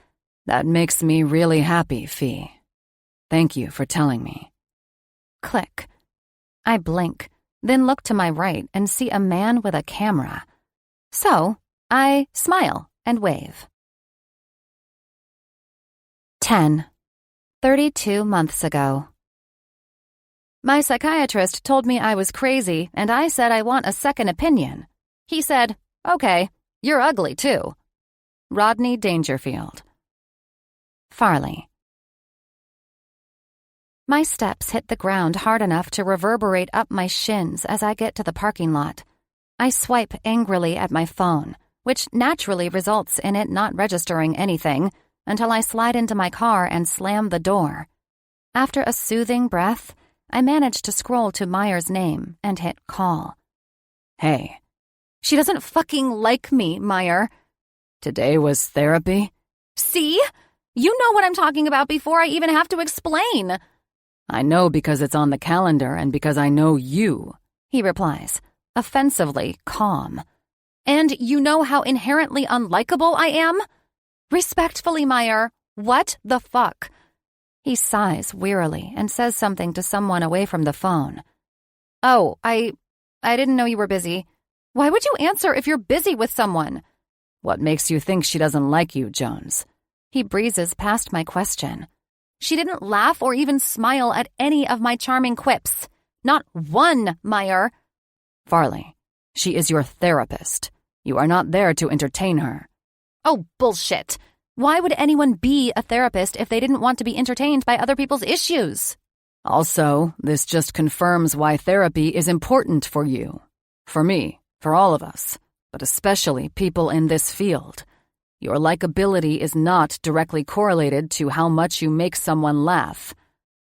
"That makes me really happy, Fee. Thank you for telling me." Click. I blink, then look to my right and see a man with a camera. So, I smile and wave. 10. 32 months ago. My psychiatrist told me I was crazy, and I said I want a second opinion. He said, "Okay, you're ugly too." Rodney Dangerfield. Farley. My steps hit the ground hard enough to reverberate up my shins as I get to the parking lot. I swipe angrily at my phone, which naturally results in it not registering anything until I slide into my car and slam the door. After a soothing breath, I manage to scroll to Meyer's name and hit call. "Hey." "She doesn't fucking like me, Meyer." "Today was therapy?" "See? You know what I'm talking about before I even have to explain." "I know because it's on the calendar and because I know you," he replies, offensively calm. "And you know how inherently unlikable I am? Respectfully, Meyer, what the fuck?" He sighs wearily and says something to someone away from the phone. "Oh, I didn't know you were busy. Why would you answer if you're busy with someone?" "What makes you think she doesn't like you, Jones?" He breezes past my question. She didn't laugh or even smile at any of my charming quips. Not one, Meyer. "Farley, she is your therapist. You are not there to entertain her." "Oh, bullshit. Why would anyone be a therapist if they didn't want to be entertained by other people's issues?" "Also, this just confirms why therapy is important for you. For me, for all of us, but especially people in this field. Your likability is not directly correlated to how much you make someone laugh."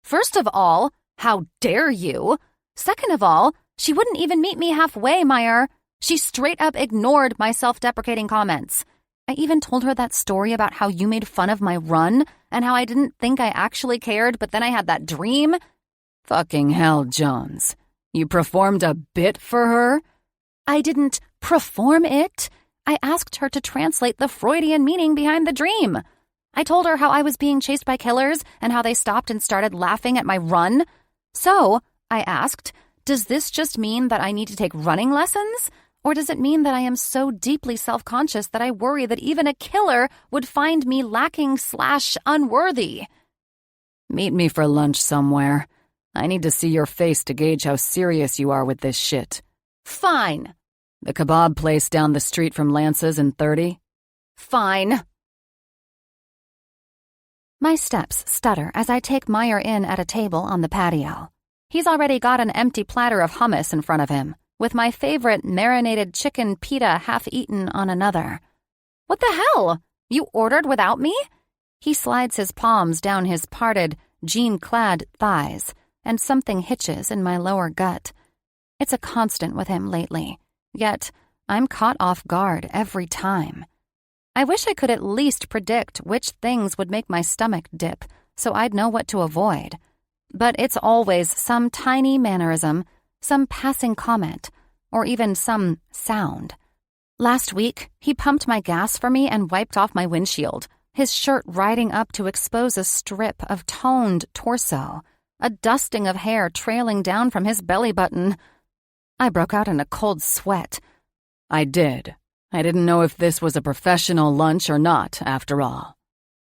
"First of all, how dare you? Second of all, she wouldn't even meet me halfway, Meyer. She straight up ignored my self-deprecating comments. I even told her that story about how you made fun of my run and how I didn't think I actually cared, but then I had that dream." "Fucking hell, Jones. You performed a bit for her?" "I didn't perform it. I asked her to translate the Freudian meaning behind the dream. I told her how I was being chased by killers and how they stopped and started laughing at my run. So, I asked, does this just mean that I need to take running lessons? Or does it mean that I am so deeply self-conscious that I worry that even a killer would find me lacking/unworthy? Meet me for lunch somewhere. I need to see your face to gauge how serious you are with this shit. Fine. The kebab place down the street from Lance's in 30? Fine. My steps stutter as I take Meyer in at a table on the patio. He's already got an empty platter of hummus in front of him, with my favorite marinated chicken pita half-eaten on another. What the hell? You ordered without me? He slides his palms down his parted, jean-clad thighs, and something hitches in my lower gut. It's a constant with him lately, yet I'm caught off guard every time. I wish I could at least predict which things would make my stomach dip so I'd know what to avoid. But it's always some tiny mannerism, some passing comment, or even some sound. Last week, he pumped my gas for me and wiped off my windshield, his shirt riding up to expose a strip of toned torso, a dusting of hair trailing down from his belly button. I broke out in a cold sweat. I did. I didn't know if this was a professional lunch or not, after all.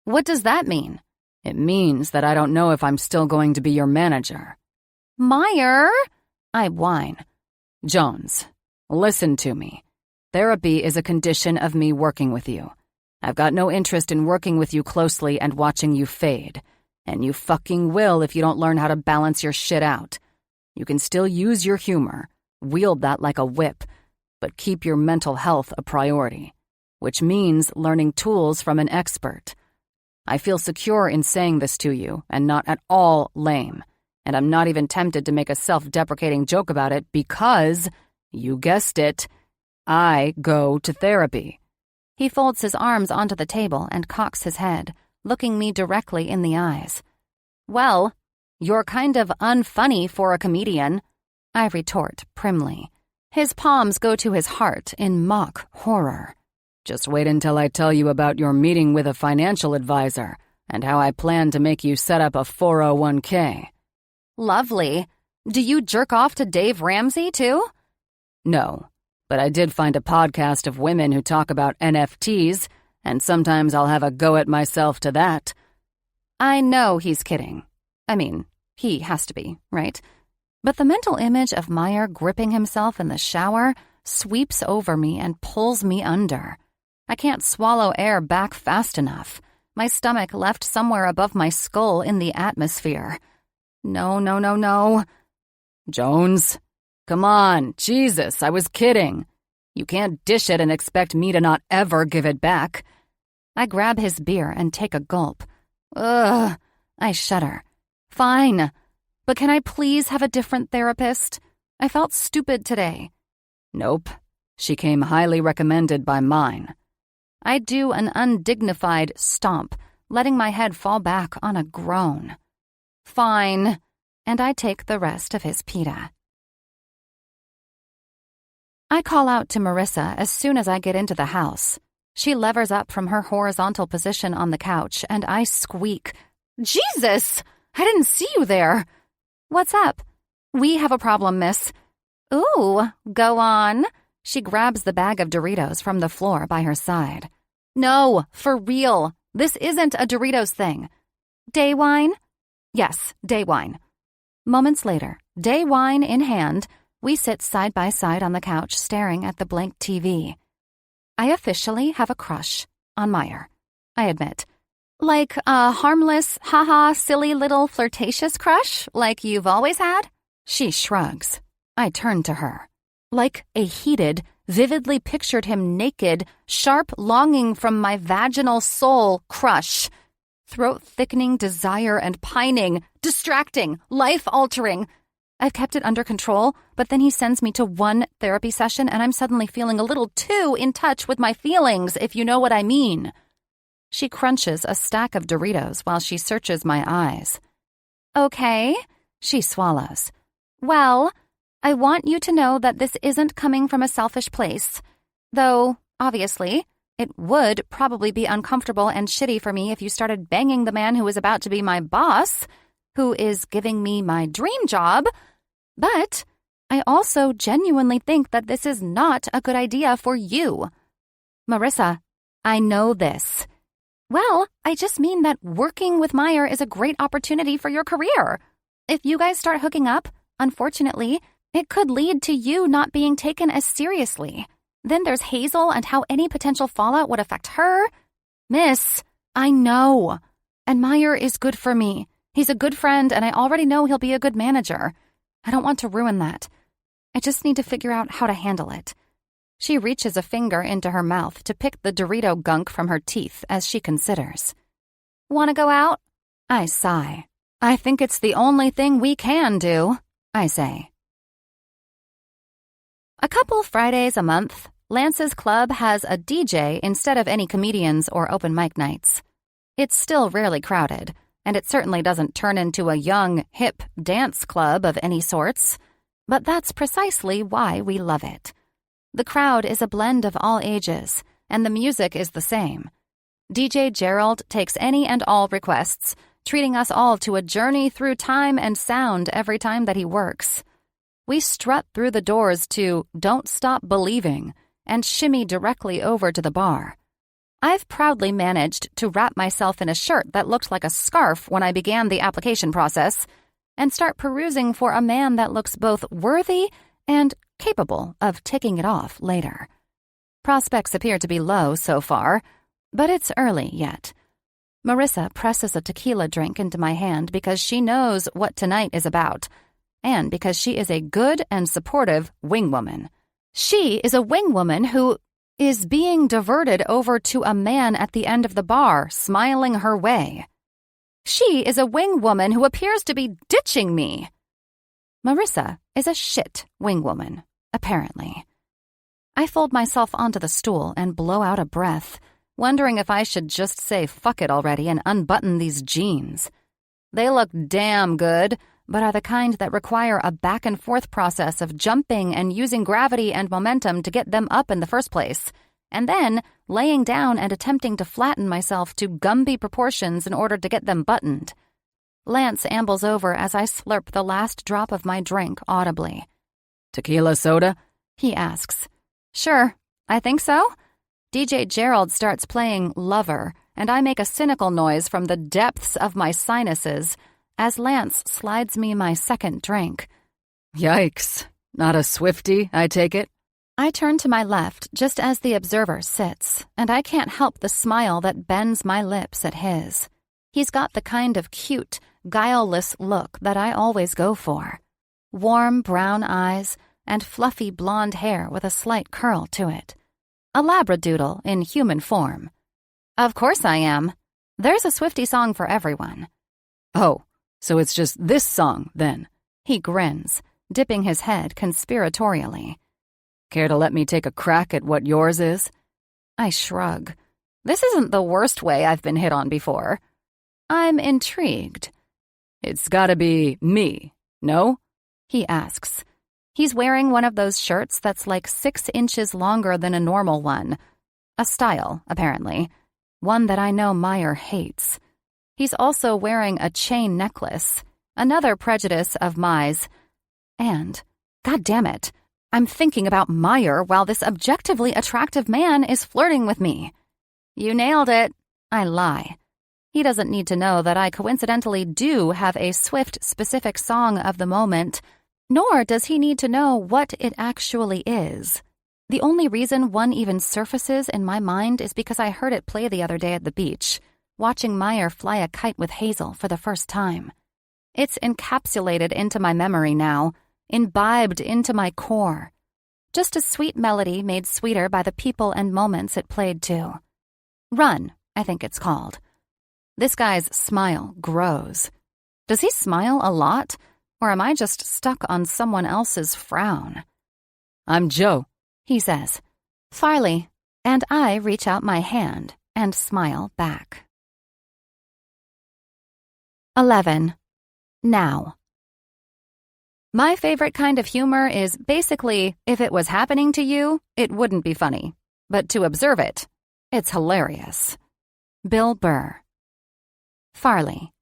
What does that mean? It means that I don't know if I'm still going to be your manager. Meyer! I whine. Jones, listen to me. Therapy is a condition of me working with you. I've got no interest in working with you closely and watching you fade. And you fucking will if you don't learn how to balance your shit out. You can still use your humor, wield that like a whip, but keep your mental health a priority, which means learning tools from an expert. I feel secure in saying this to you and not at all lame, and I'm not even tempted to make a self-deprecating joke about it because, you guessed it, I go to therapy. He folds his arms onto the table and cocks his head, looking me directly in the eyes. Well, you're kind of unfunny for a comedian, I retort primly. His palms go to his heart in mock horror. Just wait until I tell you about your meeting with a financial advisor and how I plan to make you set up a 401k. Lovely. Do you jerk off to Dave Ramsey, too? No, but I did find a podcast of women who talk about NFTs, and sometimes I'll have a go at myself to that. I know he's kidding. I mean, he has to be, right? But the mental image of Meyer gripping himself in the shower sweeps over me and pulls me under. I can't swallow air back fast enough. My stomach left somewhere above my skull in the atmosphere. No. Jones, come on, Jesus, I was kidding. You can't dish it and expect me to not ever give it back. I grab his beer and take a gulp. Ugh, I shudder. Fine. But can I please have a different therapist? I felt stupid today. Nope. She came highly recommended by mine. I do an undignified stomp, letting my head fall back on a groan. Fine. And I take the rest of his pita. I call out to Marissa as soon as I get into the house. She levers up from her horizontal position on the couch, and I squeak. Jesus! I didn't see you there. What's up? We have a problem, miss. Ooh, go on. She grabs the bag of Doritos from the floor by her side. No, for real. This isn't a Doritos thing. Day wine? Yes, day wine. Moments later, day wine in hand, we sit side by side on the couch staring at the blank TV. I officially have a crush on Meyer, I admit. Like a harmless, haha, silly little flirtatious crush, like you've always had? She shrugs. I turn to her. Like a heated, vividly pictured him naked, sharp longing from my vaginal soul crush. Throat-thickening desire and pining, distracting, life-altering. I've kept it under control, but then he sends me to one therapy session and I'm suddenly feeling a little too in touch with my feelings, if you know what I mean. She crunches a stack of Doritos while she searches my eyes. Okay, she swallows. Well, I want you to know that this isn't coming from a selfish place. Though, obviously. It would probably be uncomfortable and shitty for me if you started banging the man who is about to be my boss, who is giving me my dream job. But I also genuinely think that this is not a good idea for you. Marissa, I know this. Well, I just mean that working with Meyer is a great opportunity for your career. If you guys start hooking up, unfortunately, it could lead to you not being taken as seriously. Then there's Hazel and how any potential fallout would affect her. Miss, I know. And Meyer is good for me. He's a good friend, and I already know he'll be a good manager. I don't want to ruin that. I just need to figure out how to handle it. She reaches a finger into her mouth to pick the Dorito gunk from her teeth as she considers. Want to go out? I sigh. I think it's the only thing we can do, I say. A couple Fridays a month, Lance's club has a DJ instead of any comedians or open mic nights. It's still rarely crowded, and it certainly doesn't turn into a young, hip dance club of any sorts. But that's precisely why we love it. The crowd is a blend of all ages, and the music is the same. DJ Gerald takes any and all requests, treating us all to a journey through time and sound every time that he works. We strut through the doors to Don't Stop Believing and shimmy directly over to the bar. I've proudly managed to wrap myself in a shirt that looked like a scarf when I began the application process and start perusing for a man that looks both worthy and capable of taking it off later. Prospects appear to be low so far, but it's early yet. Marissa presses a tequila drink into my hand because she knows what tonight is about, and because she is a good and supportive wingwoman. She is a wingwoman who is being diverted over to a man at the end of the bar, smiling her way. She is a wingwoman who appears to be ditching me. Marissa is a shit wingwoman, apparently. I fold myself onto the stool and blow out a breath, wondering if I should just say fuck it already and unbutton these jeans. They look damn good, but are the kind that require a back-and-forth process of jumping and using gravity and momentum to get them up in the first place, and then laying down and attempting to flatten myself to Gumby proportions in order to get them buttoned. Lance ambles over as I slurp the last drop of my drink audibly. Tequila soda? He asks. Sure, I think so. DJ Gerald starts playing Lover, and I make a cynical noise from the depths of my sinuses as Lance slides me my second drink. Yikes. Not a Swiftie, I take it? I turn to my left just as the observer sits, and I can't help the smile that bends my lips at his. He's got the kind of cute, guileless look that I always go for. Warm brown eyes and fluffy blonde hair with a slight curl to it. A labradoodle in human form. Of course I am. There's a Swiftie song for everyone. Oh, so it's just this song, then? He grins, dipping his head conspiratorially. Care to let me take a crack at what yours is? I shrug. This isn't the worst way I've been hit on before. I'm intrigued. It's gotta be me, no? He asks. He's wearing one of those shirts that's like 6 inches longer than a normal one. A style, apparently. One that I know Meyer hates. He's also wearing a chain necklace, another prejudice of Mai's. And, goddammit, I'm thinking about Meyer while this objectively attractive man is flirting with me. You nailed it. I lie. He doesn't need to know that I coincidentally do have a Swift-specific song of the moment, nor does he need to know what it actually is. The only reason one even surfaces in my mind is because I heard it play the other day at the beach, watching Meyer fly a kite with Hazel for the first time. It's encapsulated into my memory now, imbibed into my core. Just a sweet melody made sweeter by the people and moments it played to. Run, I think it's called. This guy's smile grows. Does he smile a lot, or am I just stuck on someone else's frown? I'm Joe, he says. Farley, and I reach out my hand and smile back. 11. Now. My favorite kind of humor is basically, if it was happening to you, it wouldn't be funny. but to observe it, it's hilarious. Bill Burr. Farley.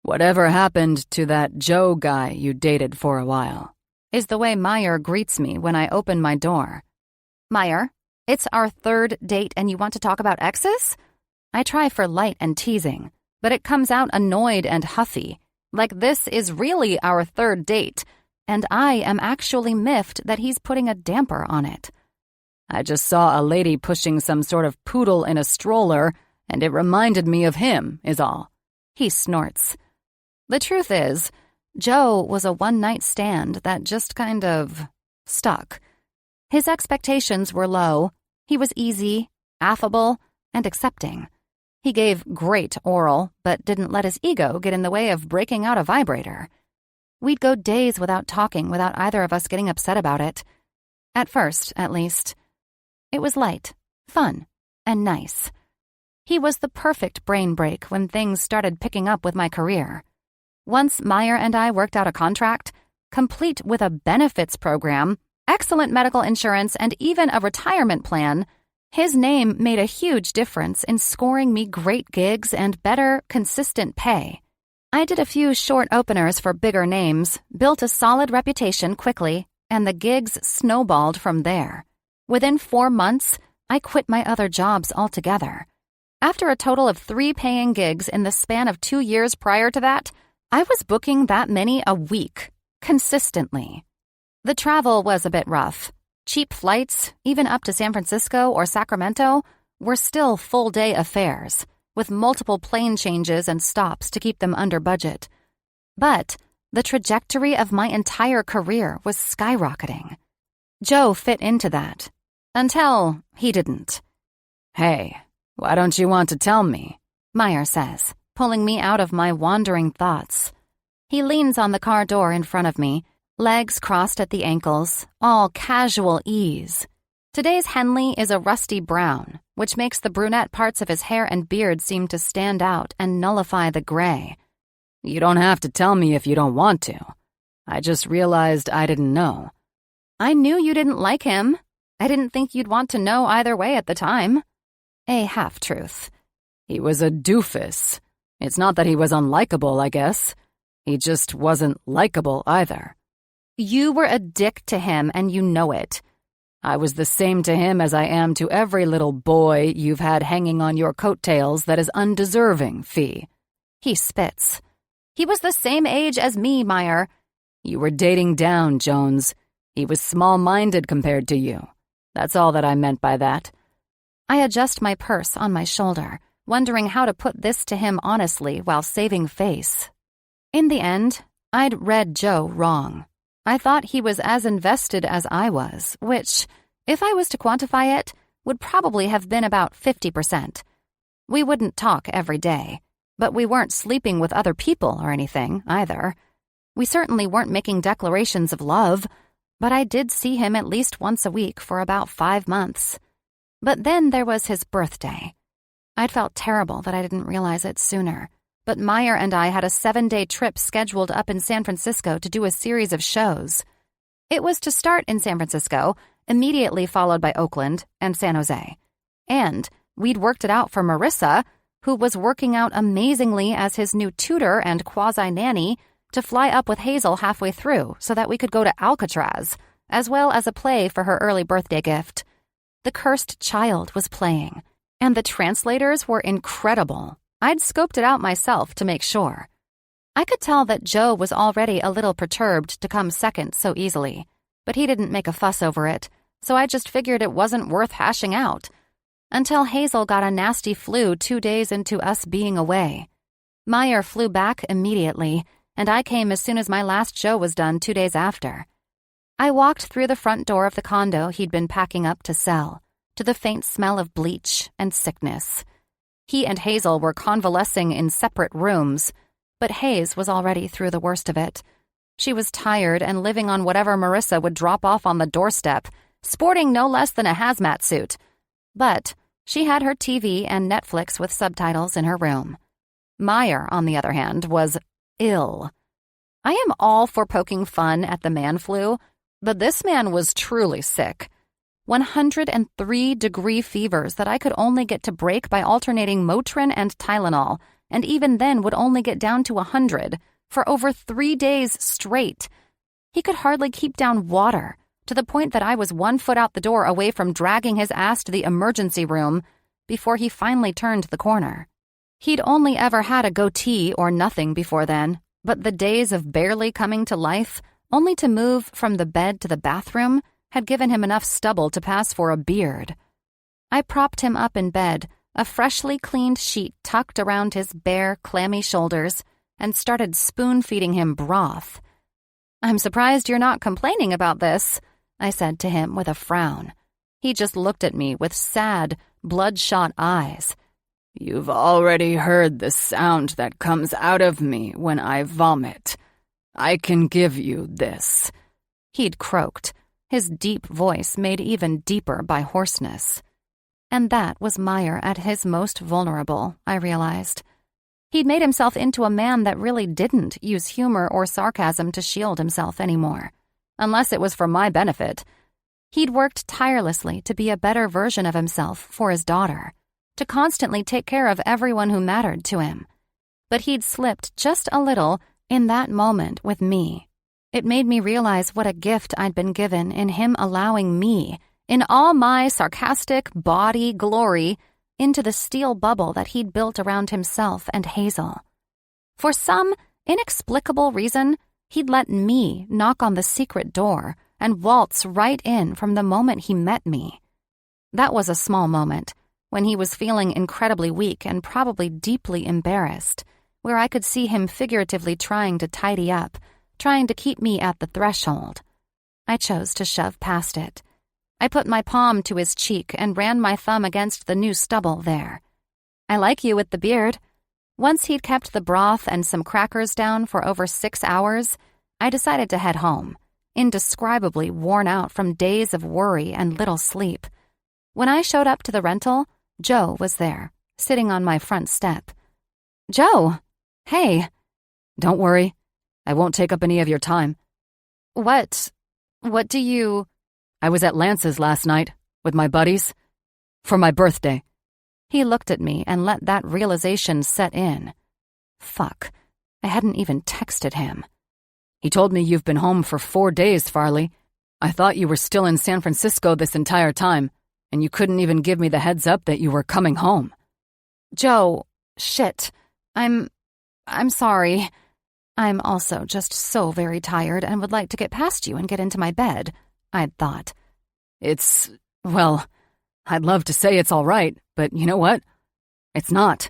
Whatever happened to that Joe guy you dated for a while? Is the way Meyer greets me when I open my door. Meyer, it's our third date and you want to talk about exes? I try for light and teasing, but it comes out annoyed and huffy, like this is really our third date, and I am actually miffed that he's putting a damper on it. I just saw a lady pushing some sort of poodle in a stroller, and it reminded me of him, is all. He snorts. The truth is, Joe was a one-night stand that just kind of stuck. His expectations were low. He was easy, affable, and accepting. He gave great oral, but didn't let his ego get in the way of breaking out a vibrator. We'd go days without talking without either of us getting upset about it. At first, at least. It was light, fun, and nice. He was the perfect brain break when things started picking up with my career. Once Meyer and I worked out a contract, complete with a benefits program, excellent medical insurance, and even a retirement plan, his name made a huge difference in scoring me great gigs and better, consistent pay. I did a few short openers for bigger names, built a solid reputation quickly, and the gigs snowballed from there. Within 4 months, I quit my other jobs altogether. After a total of 3 paying gigs in the span of 2 years prior to that, I was booking that many a week, consistently. The travel was a bit rough. Cheap flights, even up to San Francisco or Sacramento, were still full-day affairs, with multiple plane changes and stops to keep them under budget. But the trajectory of my entire career was skyrocketing. Joe fit into that, until he didn't. Hey, why don't you want to tell me? Meyer says, pulling me out of my wandering thoughts. He leans on the car door in front of me, legs crossed at the ankles, all casual ease. Today's Henley is a rusty brown, which makes the brunette parts of his hair and beard seem to stand out and nullify the gray. You don't have to tell me if you don't want to. I just realized I didn't know. I knew you didn't like him. I didn't think you'd want to know either way at the time. A half-truth. He was a doofus. It's not that he was unlikable, I guess. He just wasn't likable either. You were a dick to him, and you know it. I was the same to him as I am to every little boy you've had hanging on your coattails that is undeserving, Fee. He spits. He was the same age as me, Meyer. You were dating down, Jones. He was small-minded compared to you. That's all that I meant by that. I adjust my purse on my shoulder, wondering how to put this to him honestly while saving face. In the end, I'd read Joe wrong. I thought he was as invested as I was, which, if I was to quantify it, would probably have been about 50%. We wouldn't talk every day, but we weren't sleeping with other people or anything, either. We certainly weren't making declarations of love, but I did see him at least once a week for about 5 months. But then there was his birthday. I'd felt terrible that I didn't realize it sooner. But Meyer and I had a 7-day trip scheduled up in San Francisco to do a series of shows. It was to start in San Francisco, immediately followed by Oakland and San Jose. And we'd worked it out for Marissa, who was working out amazingly as his new tutor and quasi-nanny, to fly up with Hazel halfway through so that we could go to Alcatraz, as well as a play for her early birthday gift. The Cursed Child was playing, and the translators were incredible. I'd scoped it out myself to make sure. I could tell that Joe was already a little perturbed to come second so easily, but he didn't make a fuss over it, so I just figured it wasn't worth hashing out. Until Hazel got a nasty flu 2 days into us being away. Meyer flew back immediately, and I came as soon as my last show was done 2 days after. I walked through the front door of the condo he'd been packing up to sell, to the faint smell of bleach and sickness. He and Hazel were convalescing in separate rooms, but Hayes was already through the worst of it. She was tired and living on whatever Marissa would drop off on the doorstep, sporting no less than a hazmat suit. But she had her TV and Netflix with subtitles in her room. Meyer, on the other hand, was ill. I am all for poking fun at the man flu, but this man was truly sick. 103-degree fevers that I could only get to break by alternating Motrin and Tylenol, and even then would only get down to 100 for over 3 days straight. He could hardly keep down water, to the point that I was 1 foot out the door away from dragging his ass to the emergency room before he finally turned the corner. He'd only ever had a goatee or nothing before then, but the days of barely coming to life, only to move from the bed to the bathroom, had given him enough stubble to pass for a beard. I propped him up in bed, a freshly cleaned sheet tucked around his bare, clammy shoulders, and started spoon-feeding him broth. "I'm surprised you're not complaining about this," I said to him with a frown. He just looked at me with sad, bloodshot eyes. "You've already heard the sound that comes out of me when I vomit. I can give you this," he'd croaked, his deep voice made even deeper by hoarseness. And that was Meyer at his most vulnerable, I realized. He'd made himself into a man that really didn't use humor or sarcasm to shield himself anymore, unless it was for my benefit. He'd worked tirelessly to be a better version of himself for his daughter, to constantly take care of everyone who mattered to him. But he'd slipped just a little in that moment with me. It made me realize what a gift I'd been given in him allowing me, in all my sarcastic bawdy glory, into the steel bubble that he'd built around himself and Hazel. For some inexplicable reason, he'd let me knock on the secret door and waltz right in from the moment he met me. That was a small moment, when he was feeling incredibly weak and probably deeply embarrassed, where I could see him figuratively trying to tidy up, trying to keep me at the threshold. I chose to shove past it. I put my palm to his cheek and ran my thumb against the new stubble there. "I like you with the beard." Once he'd kept the broth and some crackers down for over 6 hours, I decided to head home, indescribably worn out from days of worry and little sleep. When I showed up to the rental, Joe was there, sitting on my front step. "Joe! Hey!" "Don't worry. I won't take up any of your time." What do you—" "I was at Lance's last night, with my buddies, for my birthday." He looked at me and let that realization set in. Fuck, I hadn't even texted him. "He told me you've been home for 4 days, Farley. I thought you were still in San Francisco this entire time, and you couldn't even give me the heads up that you were coming home." "Joe, shit. I'm sorry. I'm also just so very tired and would like to get past you and get into my bed," I'd thought. Well, I'd love to say it's all right, but you know what? It's not.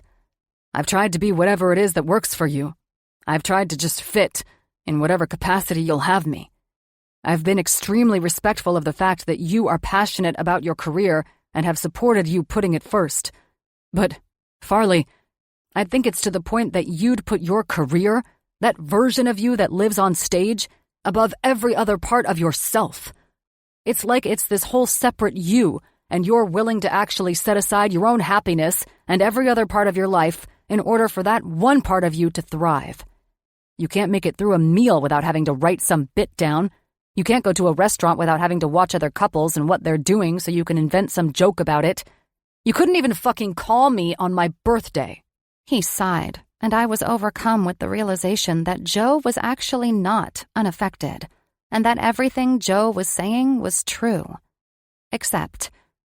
I've tried to be whatever it is that works for you. I've tried to just fit in whatever capacity you'll have me. I've been extremely respectful of the fact that you are passionate about your career and have supported you putting it first. But, Farley, I think it's to the point that you'd put your career, that version of you that lives on stage, above every other part of yourself. It's like it's this whole separate you, and you're willing to actually set aside your own happiness and every other part of your life in order for that one part of you to thrive. You can't make it through a meal without having to write some bit down. You can't go to a restaurant without having to watch other couples and what they're doing so you can invent some joke about it. You couldn't even fucking call me on my birthday." He sighed, and I was overcome with the realization that Joe was actually not unaffected, and that everything Joe was saying was true. Except,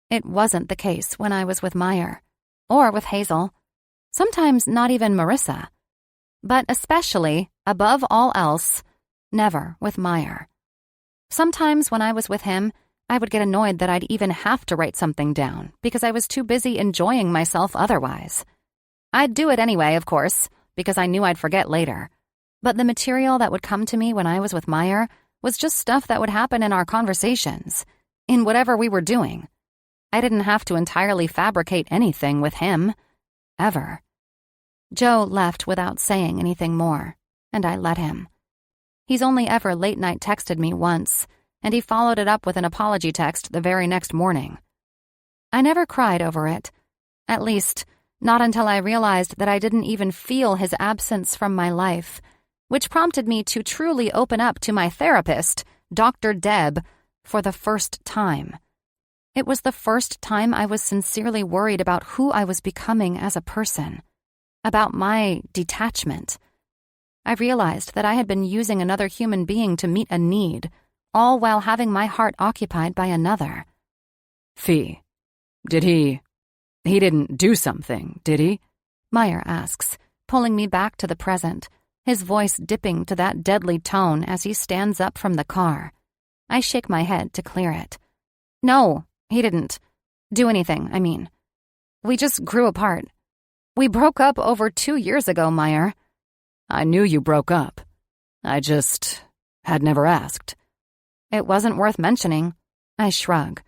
it wasn't the case when I was with Meyer, or with Hazel, sometimes not even Marissa, but especially, above all else, never with Meyer. Sometimes when I was with him, I would get annoyed that I'd even have to write something down because I was too busy enjoying myself otherwise. I'd do it anyway, of course, because I knew I'd forget later. But the material that would come to me when I was with Meyer was just stuff that would happen in our conversations, in whatever we were doing. I didn't have to entirely fabricate anything with him, ever. Joe left without saying anything more, and I let him. He's only ever late-night texted me once, and he followed it up with an apology text the very next morning. I never cried over it, at least not until I realized that I didn't even feel his absence from my life, which prompted me to truly open up to my therapist, Dr. Deb, for the first time. It was the first time I was sincerely worried about who I was becoming as a person, about my detachment. I realized that I had been using another human being to meet a need, all while having my heart occupied by another. Fee, he didn't do something, did he? Meyer asks, pulling me back to the present, his voice dipping to that deadly tone as he stands up from the car. I shake my head to clear it. No, he didn't do anything, I mean. We just grew apart. We broke up over 2 years ago, Meyer. I knew you broke up. I just had never asked. It wasn't worth mentioning. I shrug.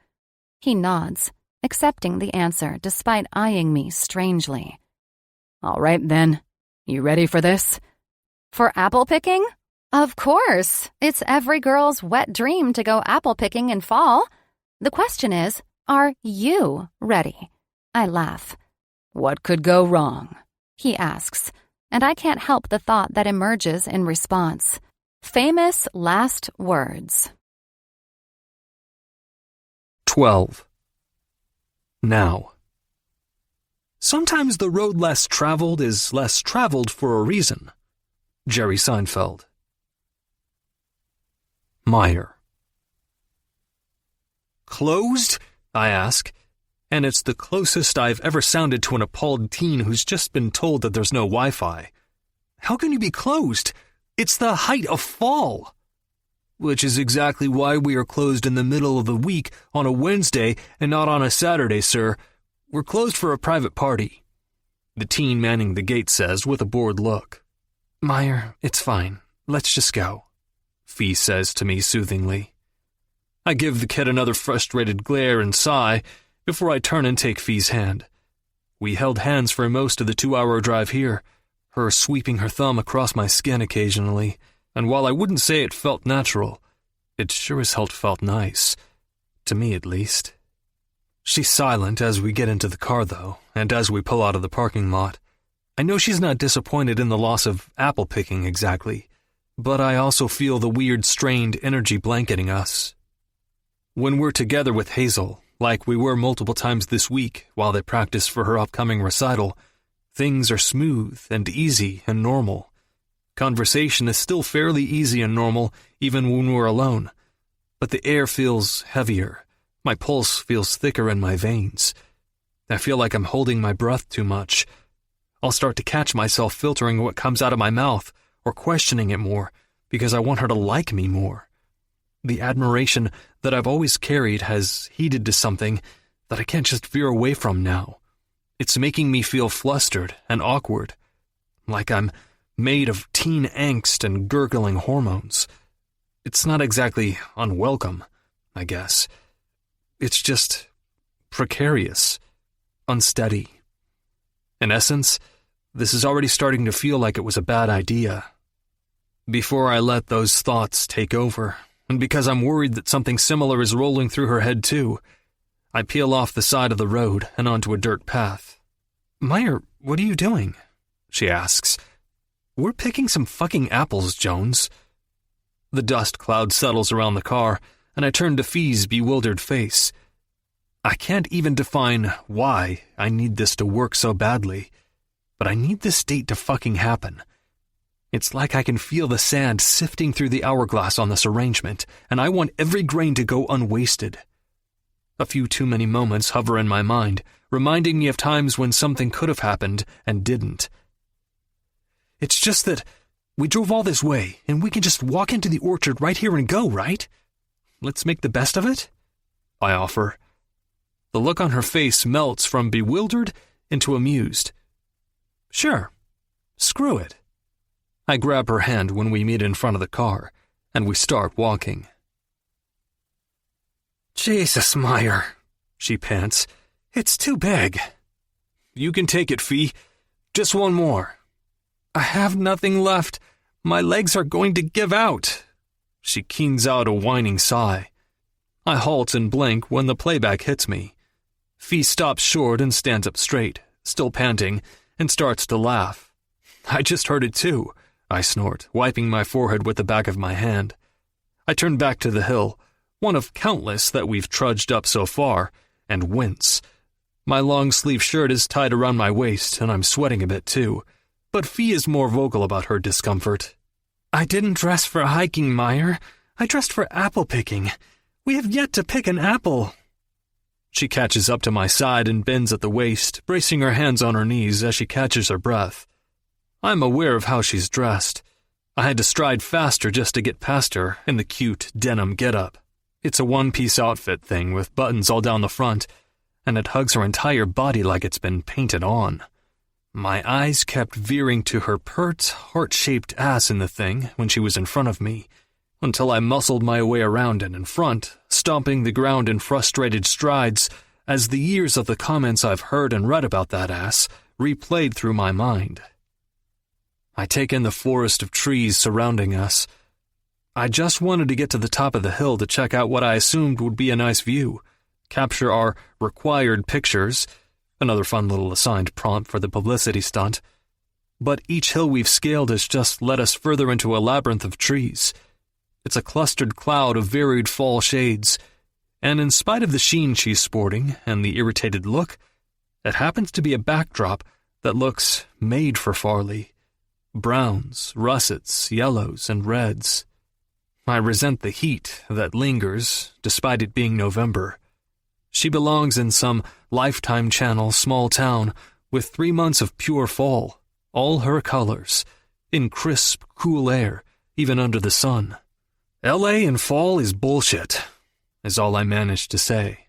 He nods, accepting the answer despite eyeing me strangely. All right, then. You ready for this? For apple picking? Of course. It's every girl's wet dream to go apple picking in fall. The question is, are you ready? I laugh. What could go wrong? He asks, and I can't help the thought that emerges in response. Famous last words. 12. Now. Sometimes the road less traveled is less traveled for a reason. Jerry Seinfeld. Meyer. Closed? I ask, and it's the closest I've ever sounded to an appalled teen who's just been told that there's no Wi-Fi. How can you be closed? It's the height of fall. Which is exactly why we are closed in the middle of the week on a Wednesday and not on a Saturday, sir. We're closed for a private party. The teen manning the gate says with a bored look. Meyer, it's fine. Let's just go, Fee says to me soothingly. I give the kid another frustrated glare and sigh before I turn and take Fee's hand. We held hands for most of the 2-hour drive here, her sweeping her thumb across my skin occasionally, and while I wouldn't say it felt natural, it sure as hell felt nice. To me, at least. She's silent as we get into the car, though, and as we pull out of the parking lot. I know she's not disappointed in the loss of apple picking exactly, but I also feel the weird, strained energy blanketing us. When we're together with Hazel, like we were multiple times this week while they practice for her upcoming recital, things are smooth and easy and normal. Conversation is still fairly easy and normal even when we're alone, but the air feels heavier. My pulse feels thicker in my veins. I feel like I'm holding my breath too much. I'll start to catch myself filtering what comes out of my mouth or questioning it more because I want her to like me more. The admiration that I've always carried has heated to something that I can't just veer away from now. It's making me feel flustered and awkward, like I'm made of teen angst and gurgling hormones. It's not exactly unwelcome, I guess. It's just precarious, unsteady. In essence, this is already starting to feel like it was a bad idea. Before I let those thoughts take over, and because I'm worried that something similar is rolling through her head too, I peel off the side of the road and onto a dirt path. Meyer, what are you doing? She asks. We're picking some fucking apples, Jones. The dust cloud settles around the car, and I turn to Fee's bewildered face. I can't even define why I need this to work so badly, but I need this date to fucking happen. It's like I can feel the sand sifting through the hourglass on this arrangement, and I want every grain to go unwasted. A few too many moments hover in my mind, reminding me of times when something could have happened and didn't. It's just that we drove all this way, and we can just walk into the orchard right here and go, right? Let's make the best of it? I offer. The look on her face melts from bewildered into amused. Sure. Screw it. I grab her hand when we meet in front of the car, and we start walking. Jesus, Meyer, she pants. It's too big. You can take it, Fee. Just one more. I have nothing left. My legs are going to give out. She keens out a whining sigh. I halt and blink when the playback hits me. Fee stops short and stands up straight, still panting, and starts to laugh. I just heard it too, I snort, wiping my forehead with the back of my hand. I turn back to the hill, one of countless that we've trudged up so far, and wince. My long-sleeve shirt is tied around my waist, and I'm sweating a bit too, but Fee is more vocal about her discomfort. "I didn't dress for hiking, Meyer. I dressed for apple picking. We have yet to pick an apple." She catches up to my side and bends at the waist, bracing her hands on her knees as she catches her breath. I'm aware of how she's dressed. I had to stride faster just to get past her in the cute denim getup. It's a one-piece outfit thing with buttons all down the front, and it hugs her entire body like it's been painted on. My eyes kept veering to her pert, heart-shaped ass in the thing when she was in front of me, until I muscled my way around and in front, stomping the ground in frustrated strides as the years of the comments I've heard and read about that ass replayed through my mind. I take in the forest of trees surrounding us. I just wanted to get to the top of the hill to check out what I assumed would be a nice view, capture our required pictures, another fun little assigned prompt for the publicity stunt. But each hill we've scaled has just led us further into a labyrinth of trees. It's a clustered cloud of varied fall shades, and in spite of the sheen she's sporting and the irritated look, it happens to be a backdrop that looks made for Farley. Browns, russets, yellows, and reds. I resent the heat that lingers, despite it being November. She belongs in some Lifetime Channel small town with 3 months of pure fall, all her colors, in crisp, cool air, even under the sun. LA in fall is bullshit, is all I managed to say.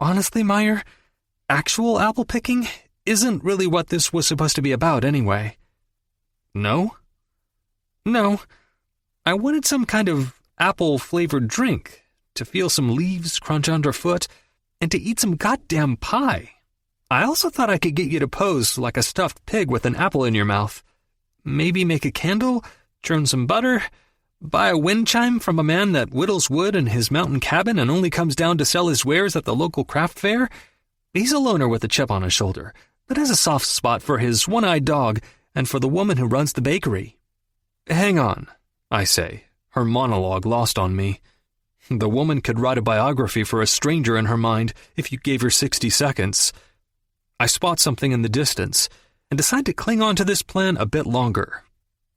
Honestly, Meyer, actual apple picking isn't really what this was supposed to be about anyway. No? No. I wanted some kind of apple-flavored drink, to feel some leaves crunch underfoot, and to eat some goddamn pie. I also thought I could get you to pose like a stuffed pig with an apple in your mouth. Maybe make a candle, churn some butter, buy a wind chime from a man that whittles wood in his mountain cabin and only comes down to sell his wares at the local craft fair. He's a loner with a chip on his shoulder, but has a soft spot for his one-eyed dog and for the woman who runs the bakery. Hang on, I say, her monologue lost on me. The woman could write a biography for a stranger in her mind if you gave her 60 seconds. I spot something in the distance and decide to cling on to this plan a bit longer.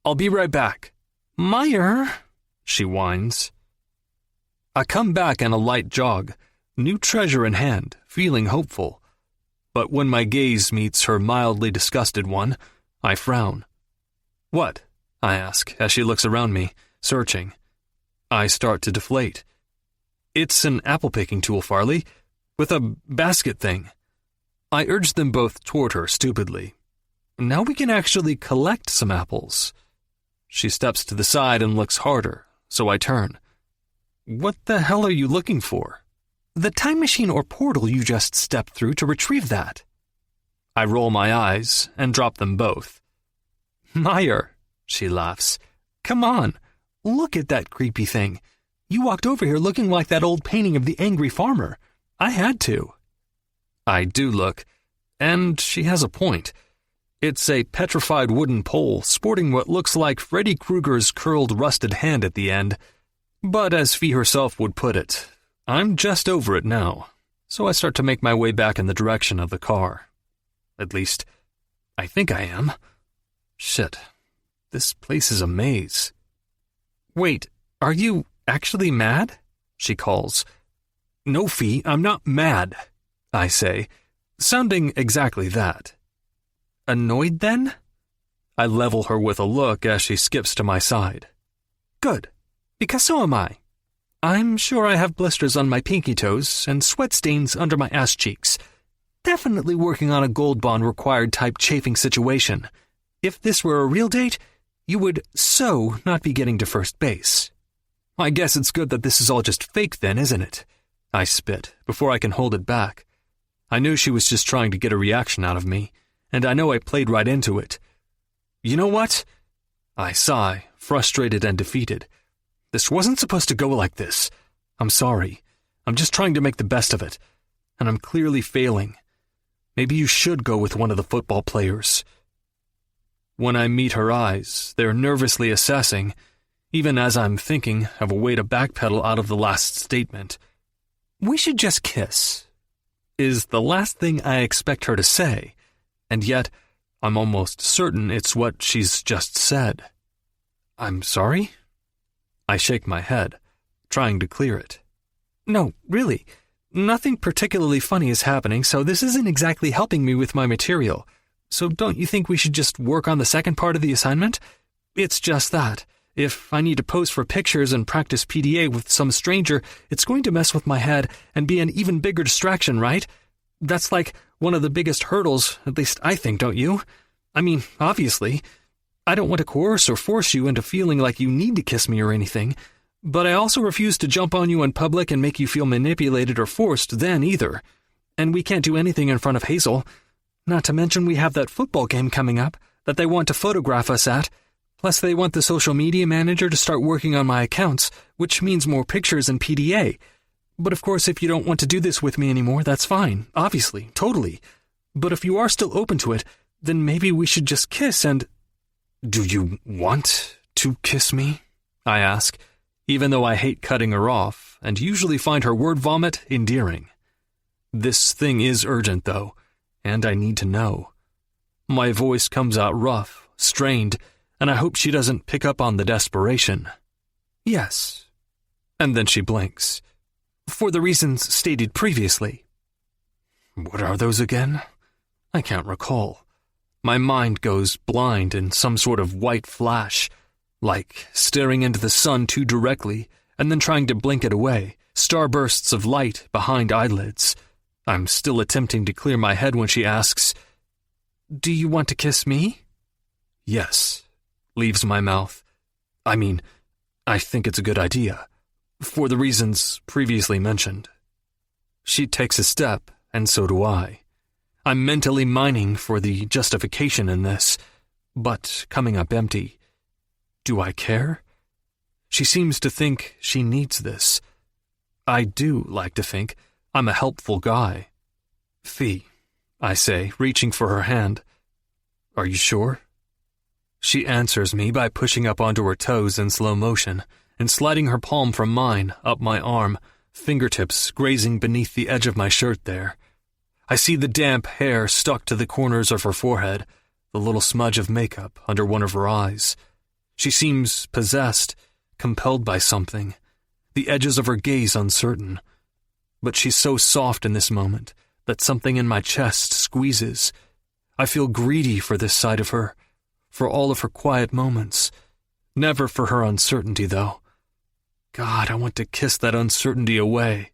I'll be right back. Meyer, she whines. I come back in a light jog, new treasure in hand, feeling hopeful. But when my gaze meets her mildly disgusted one, I frown. What? I ask as she looks around me, searching. I start to deflate. It's an apple-picking tool, Farley, with a basket thing. I urge them both toward her stupidly. Now we can actually collect some apples. She steps to the side and looks harder, so I turn. What the hell are you looking for? The time machine or portal you just stepped through to retrieve that. I roll my eyes and drop them both. Meyer, she laughs. Come on, look at that creepy thing. You walked over here looking like that old painting of the angry farmer. I had to. I do look, and she has a point. It's a petrified wooden pole sporting what looks like Freddy Krueger's curled rusted hand at the end. But as Fee herself would put it, I'm just over it now, so I start to make my way back in the direction of the car. At least, I think I am. Shit, this place is a maze. Wait, are you actually mad? She calls. No, Fee, I'm not mad, I say, sounding exactly that. Annoyed then? I level her with a look as she skips to my side. Good, because so am I. I'm sure I have blisters on my pinky toes and sweat stains under my ass cheeks. Definitely working on a gold bond required type chafing situation. If this were a real date, you would so not be getting to first base. I guess it's good that this is all just fake then, isn't it? I spit before I can hold it back. I knew she was just trying to get a reaction out of me, and I know I played right into it. You know what? I sigh, frustrated and defeated. This wasn't supposed to go like this. I'm sorry. I'm just trying to make the best of it, and I'm clearly failing. Maybe you should go with one of the football players. When I meet her eyes, they're nervously assessing, even as I'm thinking of a way to backpedal out of the last statement. "We should just kiss," is the last thing I expect her to say, and yet I'm almost certain it's what she's just said. "I'm sorry?" I shake my head, trying to clear it. "No, really. Nothing particularly funny is happening, so this isn't exactly helping me with my material. So don't you think we should just work on the second part of the assignment? It's just that. If I need to pose for pictures and practice PDA with some stranger, it's going to mess with my head and be an even bigger distraction, right? That's like one of the biggest hurdles, at least I think, don't you? I mean, obviously. I don't want to coerce or force you into feeling like you need to kiss me or anything, but I also refuse to jump on you in public and make you feel manipulated or forced then either. And we can't do anything in front of Hazel. Not to mention we have that football game coming up that they want to photograph us at. Plus they want the social media manager to start working on my accounts, which means more pictures and PDA. But of course, if you don't want to do this with me anymore, that's fine. Obviously, totally. But if you are still open to it, then maybe we should just kiss and... "Do you want to kiss me?" I ask, even though I hate cutting her off and usually find her word vomit endearing. This thing is urgent, though, and I need to know. My voice comes out rough, strained, and I hope she doesn't pick up on the desperation. "Yes." And then she blinks. "For the reasons stated previously." What are those again? I can't recall. My mind goes blind in some sort of white flash, like staring into the sun too directly and then trying to blink it away, starbursts of light behind eyelids. I'm still attempting to clear my head when she asks, "Do you want to kiss me?" "Yes," leaves my mouth. I mean, I think it's a good idea, for the reasons previously mentioned. She takes a step, and so do I. I'm mentally mining for the justification in this, but coming up empty. Do I care? She seems to think she needs this. I do like to think I'm a helpful guy. "Fee," I say, reaching for her hand. "Are you sure?" She answers me by pushing up onto her toes in slow motion and sliding her palm from mine up my arm, fingertips grazing beneath the edge of my shirt there. I see the damp hair stuck to the corners of her forehead, the little smudge of makeup under one of her eyes. She seems possessed, compelled by something, the edges of her gaze uncertain. But she's so soft in this moment that something in my chest squeezes. I feel greedy for this side of her, for all of her quiet moments. Never for her uncertainty, though. God, I want to kiss that uncertainty away.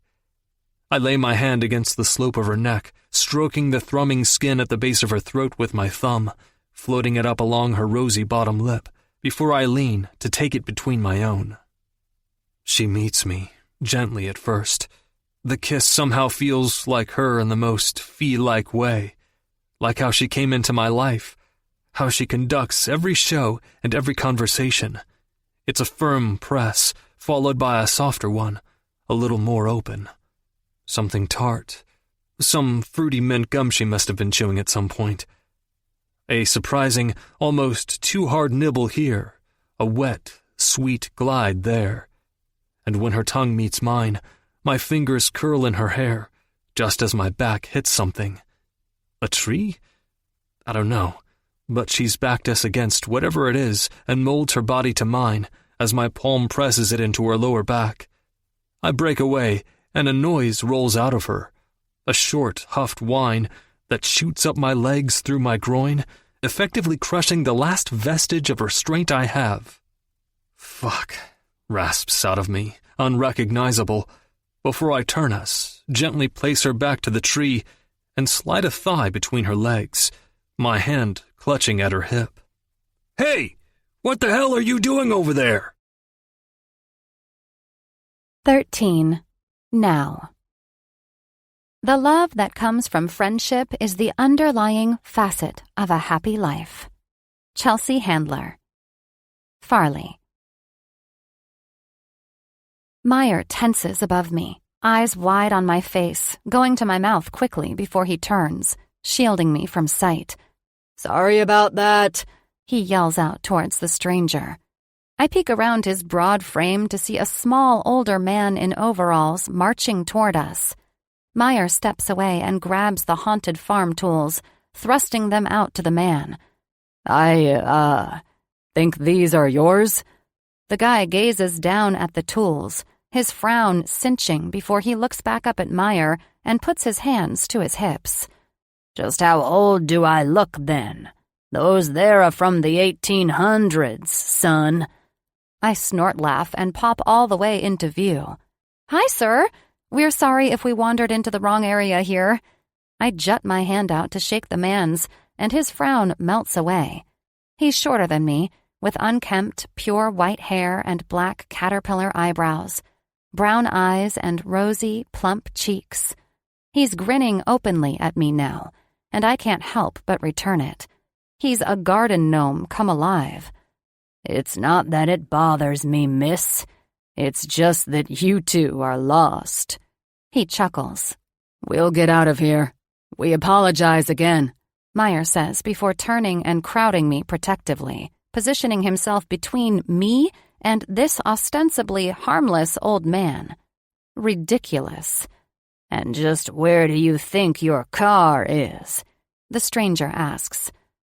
I lay my hand against the slope of her neck, stroking the thrumming skin at the base of her throat with my thumb, floating it up along her rosy bottom lip, before I lean to take it between my own. She meets me, gently at first. The kiss somehow feels like her in the most fee-like way, like how she came into my life, how she conducts every show and every conversation. It's a firm press, followed by a softer one, a little more open. Something tart. Some fruity mint gum she must have been chewing at some point. A surprising, almost too hard nibble here, a wet, sweet glide there. And when her tongue meets mine, my fingers curl in her hair, just as my back hits something. A tree? I don't know, but she's backed us against whatever it is and molds her body to mine as my palm presses it into her lower back. I break away, and a noise rolls out of her. A short, huffed whine that shoots up my legs through my groin, effectively crushing the last vestige of restraint I have. "Fuck," rasps out of me, unrecognizable, before I turn us, gently place her back to the tree, and slide a thigh between her legs, my hand clutching at her hip. "Hey! What the hell are you doing over there?" 13. Now. The love that comes from friendship is the underlying facet of a happy life. Chelsea Handler. Farley. Meyer tenses above me, eyes wide on my face, going to my mouth quickly before he turns, shielding me from sight. "Sorry about that," he yells out towards the stranger. I peek around his broad frame to see a small, older man in overalls marching toward us. Meyer steps away and grabs the haunted farm tools, thrusting them out to the man. I think these are yours? The guy gazes down at the tools, his frown cinching before he looks back up at Meyer and puts his hands to his hips. Just how old do I look, then? Those there are from the 1800s, son. I snort laugh and pop all the way into view. Hi, sir. We're sorry if we wandered into the wrong area here. I jut my hand out to shake the man's, and his frown melts away. He's shorter than me, with unkempt, pure white hair and black caterpillar eyebrows, brown eyes and rosy, plump cheeks. He's grinning openly at me now, and I can't help but return it. He's a garden gnome come alive. It's not that it bothers me, miss. It's just that you two are lost. He chuckles. We'll get out of here. We apologize again, Meyer says before turning and crowding me protectively, positioning himself between me and this ostensibly harmless old man. Ridiculous. And just where do you think your car is? The stranger asks.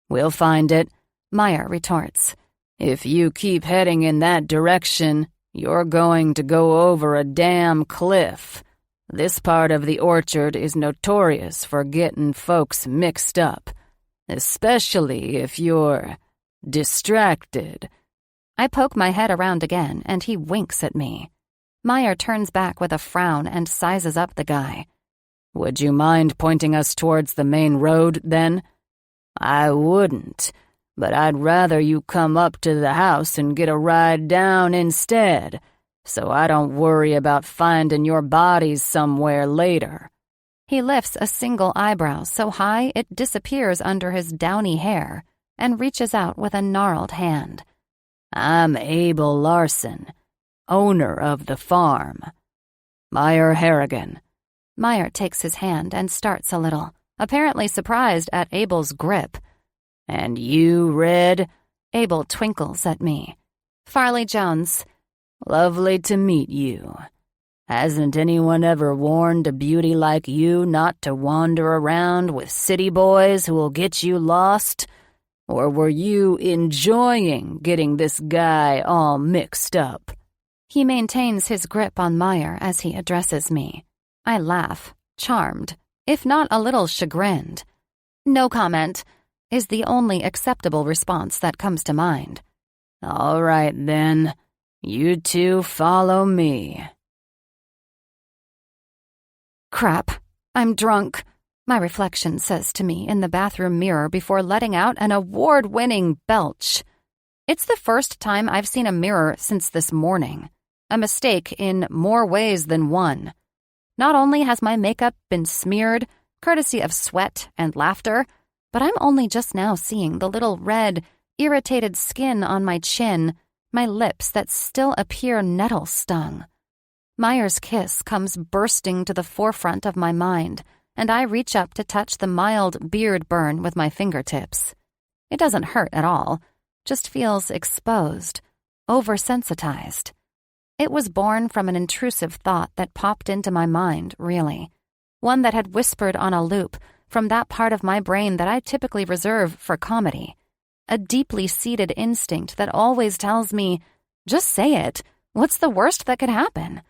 We'll find it, Meyer retorts. If you keep heading in that direction, you're going to go over a damn cliff. This part of the orchard is notorious for getting folks mixed up, especially if you're distracted. I poke my head around again, and he winks at me. Meyer turns back with a frown and sizes up the guy. Would you mind pointing us towards the main road, then? I wouldn't, but I'd rather you come up to the house and get a ride down instead, so I don't worry about finding your bodies somewhere later. He lifts a single eyebrow so high it disappears under his downy hair and reaches out with a gnarled hand. I'm Abel Larson, owner of the farm. Meyer Harrigan. Meyer takes his hand and starts a little, apparently surprised at Abel's grip. And you, Red? Abel twinkles at me. Farley Jones. Lovely to meet you. Hasn't anyone ever warned a beauty like you not to wander around with city boys who will get you lost? Or were you enjoying getting this guy all mixed up? He maintains his grip on Meyer as he addresses me. I laugh, charmed, if not a little chagrined. No comment is the only acceptable response that comes to mind. All right, then. You two follow me. Crap, I'm drunk, my reflection says to me in the bathroom mirror before letting out an award-winning belch. It's the first time I've seen a mirror since this morning. A mistake in more ways than one. Not only has my makeup been smeared, courtesy of sweat and laughter, but I'm only just now seeing the little red, irritated skin on my chin, my lips that still appear nettle-stung. Meyer's kiss comes bursting to the forefront of my mind, and I reach up to touch the mild beard burn with my fingertips. It doesn't hurt at all, just feels exposed, oversensitized. It was born from an intrusive thought that popped into my mind, really. One that had whispered on a loop from that part of my brain that I typically reserve for comedy. A deeply seated instinct that always tells me, just say it, what's the worst that could happen?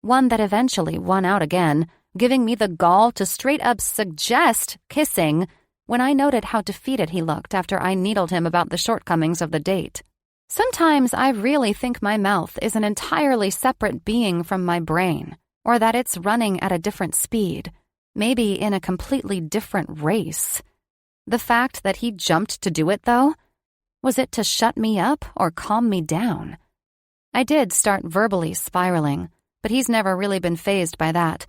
One that eventually won out again, giving me the gall to straight up suggest kissing when I noted how defeated he looked after I needled him about the shortcomings of the date. Sometimes I really think my mouth is an entirely separate being from my brain, or that it's running at a different speed, maybe in a completely different race. The fact that he jumped to do it, though, was it to shut me up or calm me down? I did start verbally spiraling, but he's never really been fazed by that.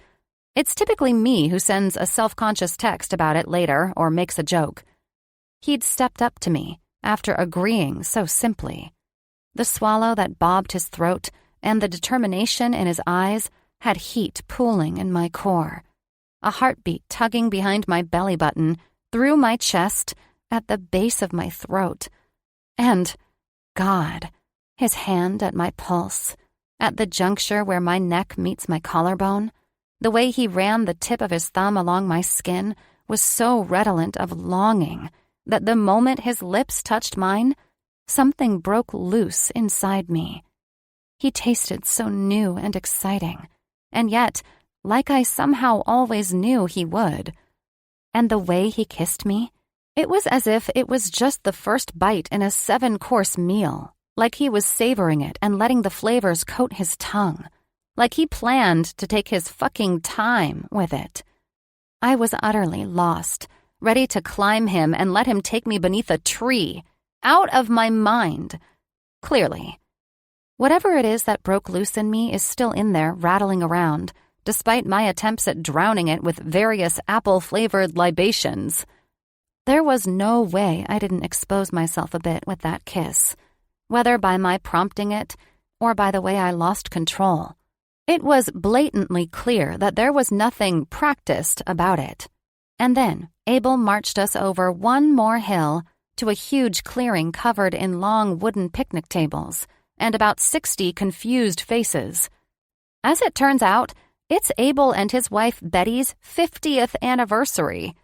It's typically me who sends a self-conscious text about it later or makes a joke. He'd stepped up to me after agreeing so simply. The swallow that bobbed his throat and the determination in his eyes had heat pooling in my core. A heartbeat tugging behind my belly button, through my chest, at the base of my throat. And, God, his hand at my pulse, at the juncture where my neck meets my collarbone. The way he ran the tip of his thumb along my skin was so redolent of longing that the moment his lips touched mine, something broke loose inside me. He tasted so new and exciting, and yet, like I somehow always knew he would. And the way he kissed me, it was as if it was just the first bite in a 7-course meal, like he was savoring it and letting the flavors coat his tongue, like he planned to take his fucking time with it. I was utterly lost, ready to climb him and let him take me beneath a tree, out of my mind. Clearly. Whatever it is that broke loose in me is still in there rattling around, despite my attempts at drowning it with various apple-flavored libations. There was no way I didn't expose myself a bit with that kiss, whether by my prompting it or by the way I lost control. It was blatantly clear that there was nothing practiced about it. And then Abel marched us over one more hill to a huge clearing covered in long wooden picnic tables and about 60 confused faces. As it turns out, it's Abel and his wife Betty's 50th anniversary.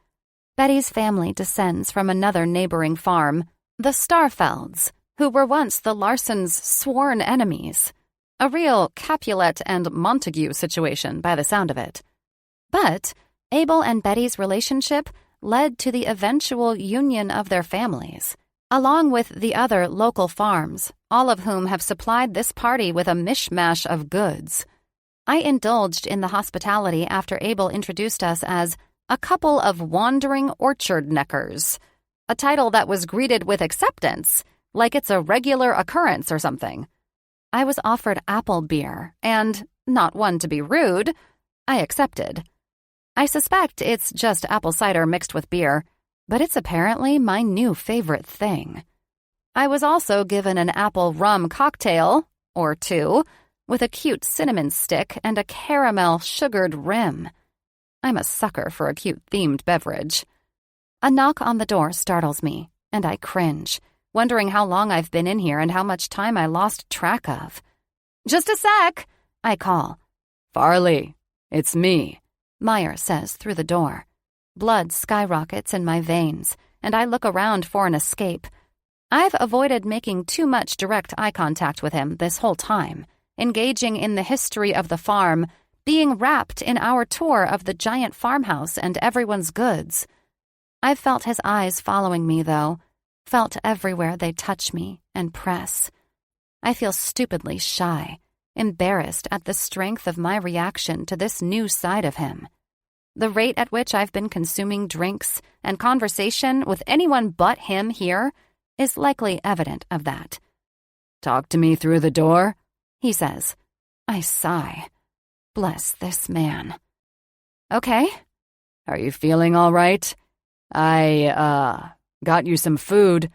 Betty's family descends from another neighboring farm, the Starfelds, who were once the Larsons' sworn enemies. A real Capulet and Montague situation by the sound of it. But Abel and Betty's relationship led to the eventual union of their families, along with the other local farms, all of whom have supplied this party with a mishmash of goods. I indulged in the hospitality after Abel introduced us as a couple of wandering orchard neckers, a title that was greeted with acceptance, like it's a regular occurrence or something. I was offered apple beer, and, not one to be rude, I accepted. I suspect it's just apple cider mixed with beer, but it's apparently my new favorite thing. I was also given an apple rum cocktail, or two, with a cute cinnamon stick and a caramel sugared rim. I'm a sucker for a cute-themed beverage. A knock on the door startles me, and I cringe, wondering how long I've been in here and how much time I lost track of. "Just a sec," I call. "Farley, it's me," Meyer says through the door. Blood skyrockets in my veins, and I look around for an escape. I've avoided making too much direct eye contact with him this whole time, engaging in the history of the farm, being wrapped in our tour of the giant farmhouse and everyone's goods. I've felt his eyes following me, though, felt everywhere they touch me and press. I feel stupidly shy, embarrassed at the strength of my reaction to this new side of him. The rate at which I've been consuming drinks and conversation with anyone but him here is likely evident of that. "Talk to me through the door," he says. I sigh. Bless this man. "Okay." "Are you feeling all right? I got you some food."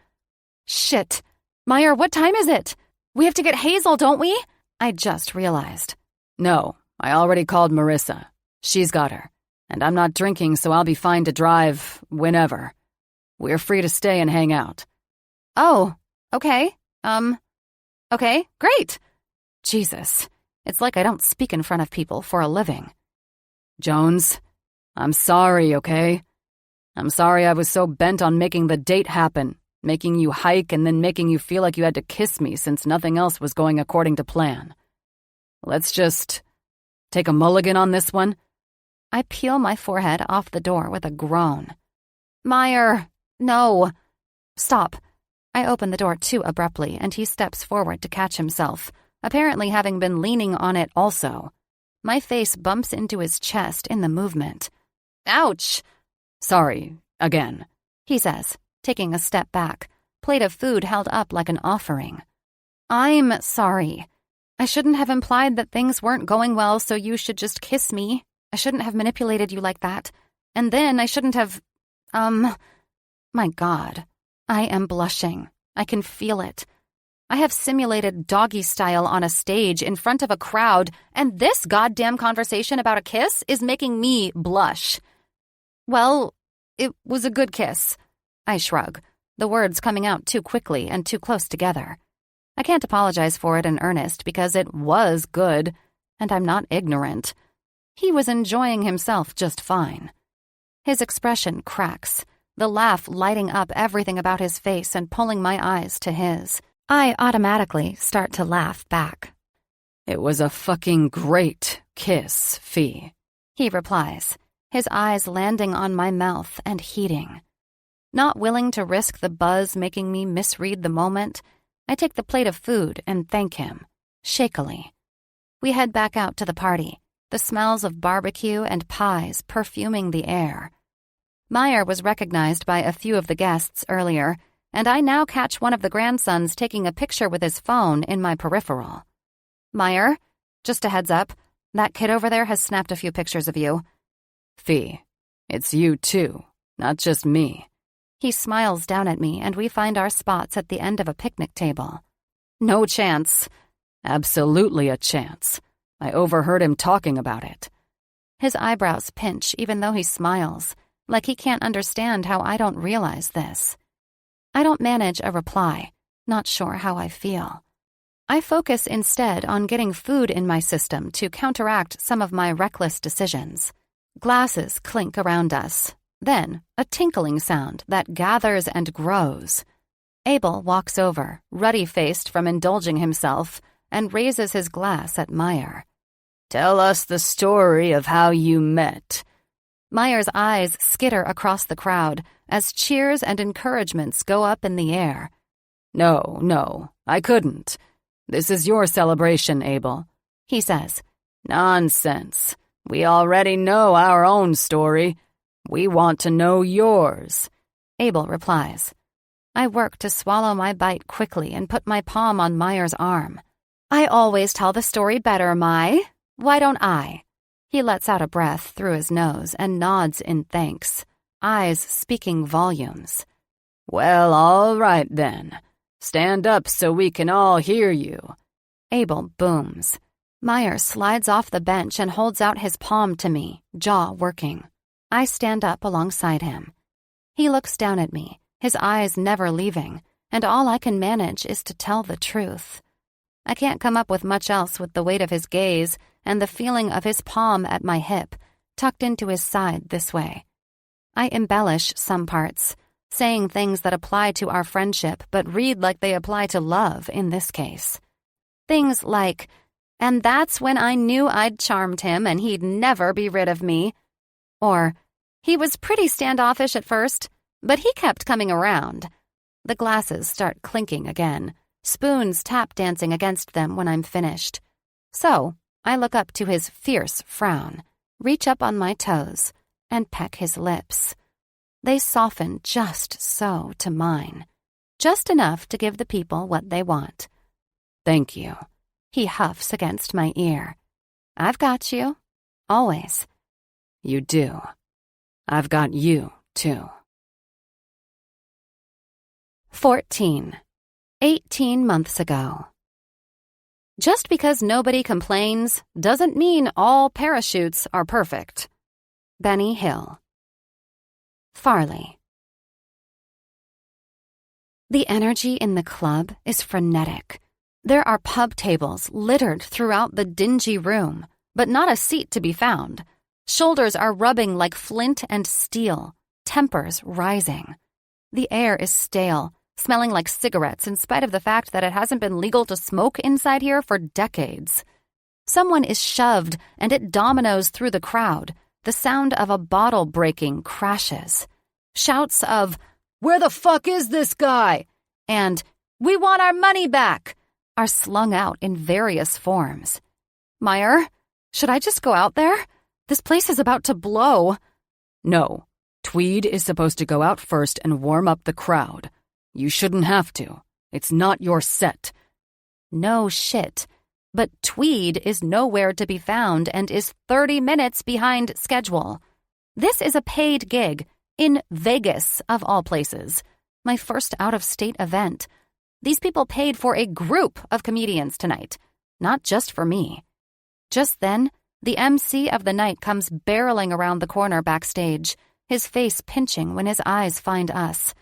"Shit. Meyer, what time is it? We have to get Hazel, don't we?" I just realized. "No, I already called Marissa. She's got her. And I'm not drinking, so I'll be fine to drive whenever. We're free to stay and hang out." "Oh, okay. Okay, great." Jesus, it's like I don't speak in front of people for a living. "Jones, I'm sorry, okay? I'm sorry I was so bent on making the date happen, making you hike and then making you feel like you had to kiss me since nothing else was going according to plan. Let's just take a mulligan on this one." I peel my forehead off the door with a groan. "Meyer, no." "Stop." I open the door too abruptly, and he steps forward to catch himself, apparently having been leaning on it also. My face bumps into his chest in the movement. "Ouch!" "Sorry, again," he says, taking a step back, plate of food held up like an offering. "I'm sorry. I shouldn't have implied that things weren't going well, so you should just kiss me. I shouldn't have manipulated you like that. And then I shouldn't have, my God, I am blushing. I can feel it. I have simulated doggy style on a stage in front of a crowd, and this goddamn conversation about a kiss is making me blush. Well, it was a good kiss. I shrug, the words coming out too quickly and too close together. I can't apologize for it in earnest because it was good, and I'm not ignorant. He was enjoying himself just fine. His expression cracks, the laugh lighting up everything about his face and pulling my eyes to his. I automatically start to laugh back. "It was a fucking great kiss, Fee," he replies, his eyes landing on my mouth and heating. Not willing to risk the buzz making me misread the moment, I take the plate of food and thank him, shakily. We head back out to the party, the smells of barbecue and pies perfuming the air. Meyer was recognized by a few of the guests earlier, and I now catch one of the grandsons taking a picture with his phone in my peripheral. "Meyer, just a heads up, that kid over there has snapped a few pictures of you." "Fee, it's you too, not just me." He smiles down at me and we find our spots at the end of a picnic table. "No chance." "Absolutely a chance. I overheard him talking about it." His eyebrows pinch even though he smiles, like he can't understand how I don't realize this. I don't manage a reply, not sure how I feel. I focus instead on getting food in my system to counteract some of my reckless decisions. Glasses clink around us, then a tinkling sound that gathers and grows. Abel walks over, ruddy-faced from indulging himself, and raises his glass at Meyer. "Tell us the story of how you met." Meyer's eyes skitter across the crowd as cheers and encouragements go up in the air. No, I couldn't. This is your celebration, Abel," he says. "Nonsense. We already know our own story. We want to know yours," Abel replies. I work to swallow my bite quickly and put my palm on Meyer's arm. "I always tell the story better, Mai. Why don't I?" He lets out a breath through his nose and nods in thanks, eyes speaking volumes. "Well, all right then. Stand up so we can all hear you." Abel booms. Meyer slides off the bench and holds out his palm to me, jaw working. I stand up alongside him. He looks down at me, his eyes never leaving, and all I can manage is to tell the truth. I can't come up with much else with the weight of his gaze and the feeling of his palm at my hip, tucked into his side this way. I embellish some parts, saying things that apply to our friendship but read like they apply to love in this case. Things like, "And that's when I knew I'd charmed him and he'd never be rid of me." Or, "He was pretty standoffish at first, but he kept coming around." The glasses start clinking again, spoons tap dancing against them when I'm finished. So, I look up to his fierce frown, reach up on my toes, and peck his lips. They soften just so to mine, just enough to give the people what they want. "Thank you," he huffs against my ear. "I've got you. Always." "You do. I've got you, too." 14. 18 months ago. Just because nobody complains doesn't mean all parachutes are perfect. Benny Hill. Farley. The energy in the club is frenetic. There are pub tables littered throughout the dingy room, but not a seat to be found. Shoulders are rubbing like flint and steel, tempers rising. The air is stale, smelling like cigarettes in spite of the fact that it hasn't been legal to smoke inside here for decades. Someone is shoved and it dominoes through the crowd. The sound of a bottle breaking crashes. Shouts of, "Where the fuck is this guy?" and "We want our money back!" are slung out in various forms. "Meyer, should I just go out there? This place is about to blow." "No, Tweed is supposed to go out first and warm up the crowd. You shouldn't have to. It's not your set." No shit. But Tweed is nowhere to be found and is 30 minutes behind schedule. This is a paid gig, in Vegas, of all places. My first out-of-state event. These people paid for a group of comedians tonight, not just for me. Just then, the MC of the night comes barreling around the corner backstage, his face pinching when his eyes find us.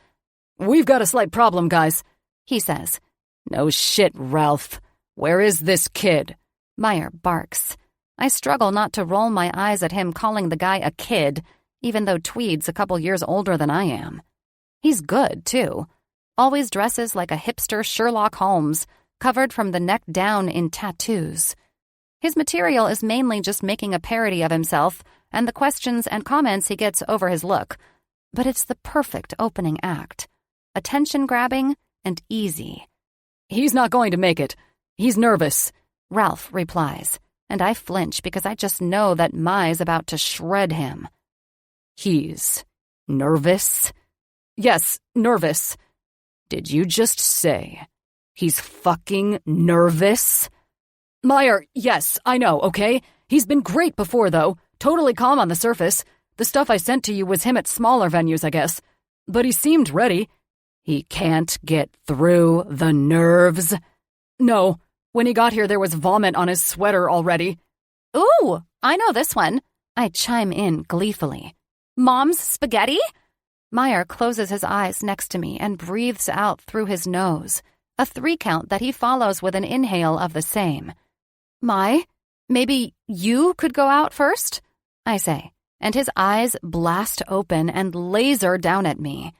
"We've got a slight problem, guys," he says. No shit, Ralph. Where is this kid? Meyer barks. I struggle not to roll my eyes at him calling the guy a kid, even though Tweed's a couple years older than I am. He's good, too. Always dresses like a hipster Sherlock Holmes, covered from the neck down in tattoos. His material is mainly just making a parody of himself and the questions and comments he gets over his look, but it's the perfect opening act. Attention-grabbing and easy. He's not going to make it. He's nervous, Ralph replies, and I flinch because I just know that Mai's about to shred him. He's nervous? Yes, nervous. Did you just say he's fucking nervous? Meyer, yes, I know, okay? He's been great before, though. Totally calm on the surface. The stuff I sent to you was him at smaller venues, I guess. But he seemed ready. He can't get through the nerves. No, when he got here there was vomit on his sweater already. Ooh, I know this one. I chime in gleefully. Mom's spaghetti? Meyer closes his eyes next to me and breathes out through his nose, a 3 count that he follows with an inhale of the same. Mai, maybe you could go out first? I say, and his eyes blast open and laser down at me.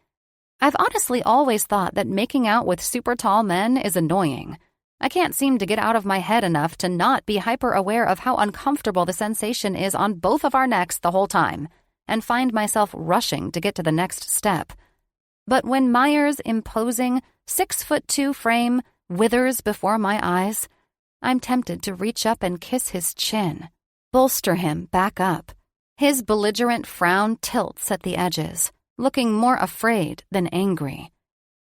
I've honestly always thought that making out with super tall men is annoying. I can't seem to get out of my head enough to not be hyper-aware of how uncomfortable the sensation is on both of our necks the whole time, and find myself rushing to get to the next step. But when Meyer's imposing 6'2" frame withers before my eyes, I'm tempted to reach up and kiss his chin, bolster him back up. His belligerent frown tilts at the edges, looking more afraid than angry.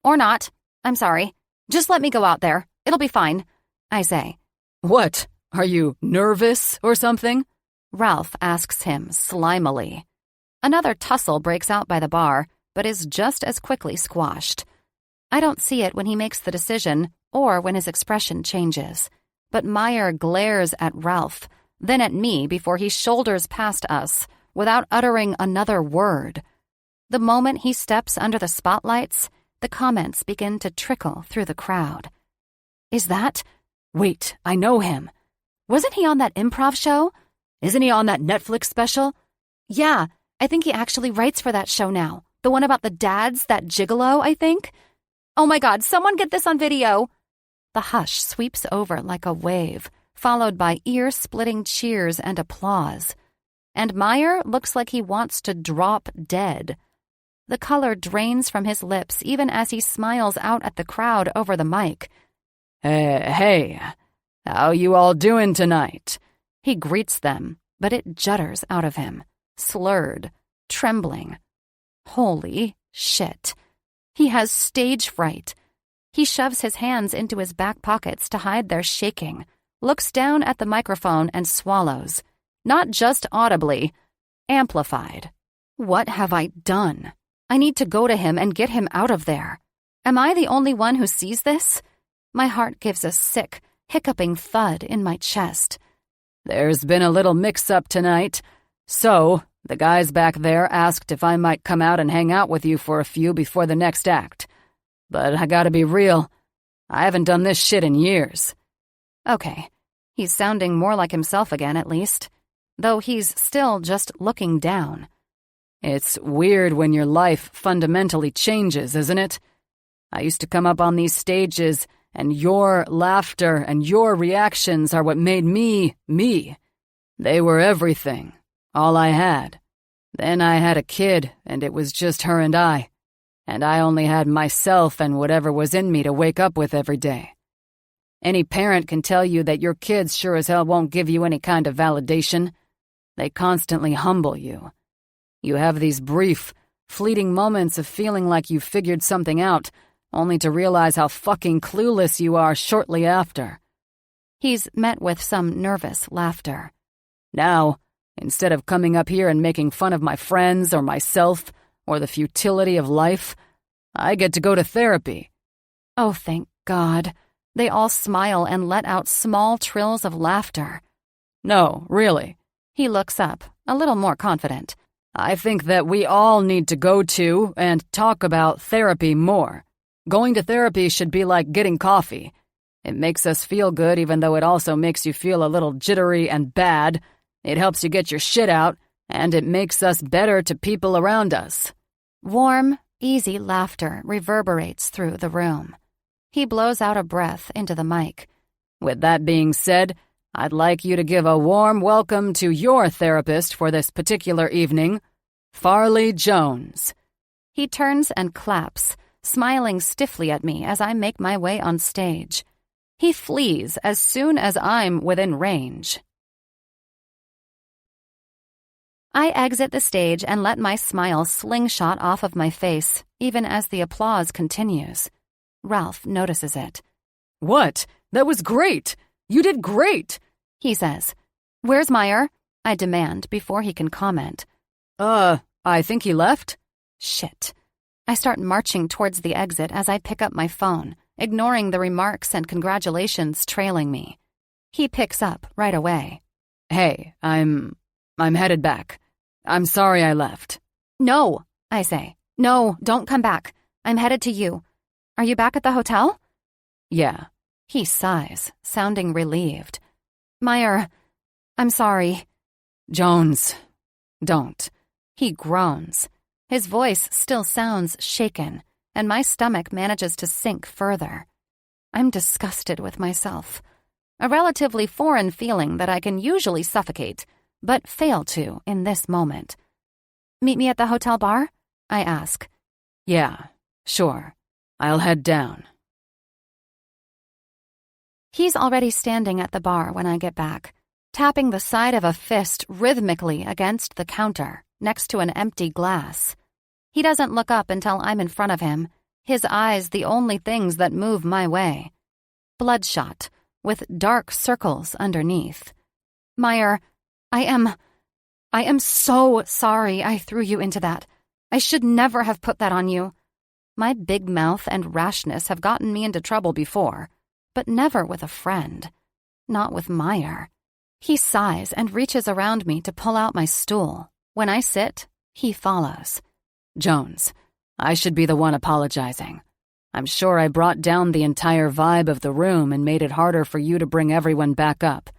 Or not. I'm sorry. Just let me go out there. It'll be fine, I say. What? Are you nervous or something? Ralph asks him slimily. Another tussle breaks out by the bar, but is just as quickly squashed. I don't see it when he makes the decision or when his expression changes, but Meyer glares at Ralph, then at me before he shoulders past us without uttering another word. The moment he steps under the spotlights, the comments begin to trickle through the crowd. Is that? Wait, I know him. Wasn't he on that improv show? Isn't he on that Netflix special? Yeah, I think he actually writes for that show now. The one about the dads, that gigolo, I think. Oh my God, someone get this on video. The hush sweeps over like a wave, followed by ear-splitting cheers and applause. And Meyer looks like he wants to drop dead. The color drains from his lips even as he smiles out at the crowd over the mic. Hey, how you all doing tonight? He greets them, but it judders out of him, slurred, trembling. Holy shit. He has stage fright. He shoves his hands into his back pockets to hide their shaking, looks down at the microphone and swallows. Not just audibly, amplified. What have I done? I need to go to him and get him out of there. Am I the only one who sees this? My heart gives a sick, hiccuping thud in my chest. There's been a little mix-up tonight. So, the guys back there asked if I might come out and hang out with you for a few before the next act. But I gotta be real. I haven't done this shit in years. Okay. He's sounding more like himself again, at least. Though he's still just looking down. It's weird when your life fundamentally changes, isn't it? I used to come up on these stages, and your laughter and your reactions are what made me, me. They were everything. All I had. Then I had a kid, and it was just her and I only had myself and whatever was in me to wake up with every day. Any parent can tell you that your kids sure as hell won't give you any kind of validation. They constantly humble you. You have these brief, fleeting moments of feeling like you've figured something out, only to realize how fucking clueless you are shortly after. He's met with some nervous laughter. Now, instead of coming up here and making fun of my friends or myself or the futility of life, I get to go to therapy. Oh, thank God. They all smile and let out small trills of laughter. No, really. He looks up, a little more confident. I think that we all need to go to and talk about therapy more. Going to therapy should be like getting coffee. It makes us feel good even though it also makes you feel a little jittery and bad. It helps you get your shit out, and it makes us better to people around us." Warm, easy laughter reverberates through the room. He blows out a breath into the mic. "With that being said, I'd like you to give a warm welcome to your therapist for this particular evening, Farley Jones." He turns and claps, smiling stiffly at me as I make my way on stage. He flees as soon as I'm within range. I exit the stage and let my smile slingshot off of my face, even as the applause continues. Ralph notices it. "What? That was great! You did great!" He says. "Where's Meyer?" I demand before he can comment. I think he left." Shit. I start marching towards the exit as I pick up my phone, ignoring the remarks and congratulations trailing me. He picks up right away. "Hey, I'm headed back. I'm sorry I left." "No," I say. "No, don't come back. I'm headed to you. Are you back at the hotel?" "Yeah." He sighs, sounding relieved. "Meyer, I'm sorry." "Jones, don't." He groans. His voice still sounds shaken, and my stomach manages to sink further. I'm disgusted with myself. A relatively foreign feeling that I can usually suffocate, but fail to in this moment. "Meet me at the hotel bar?" I ask. "Yeah, sure. I'll head down." He's already standing at the bar when I get back, tapping the side of a fist rhythmically against the counter, next to an empty glass. He doesn't look up until I'm in front of him, his eyes the only things that move my way. Bloodshot, with dark circles underneath. "Meyer, I am so sorry I threw you into that. I should never have put that on you. My big mouth and rashness have gotten me into trouble before, but never with a friend. Not with Meyer." He sighs and reaches around me to pull out my stool. When I sit, he follows. "Jones, I should be the one apologizing. I'm sure I brought down the entire vibe of the room and made it harder for you to bring everyone back up.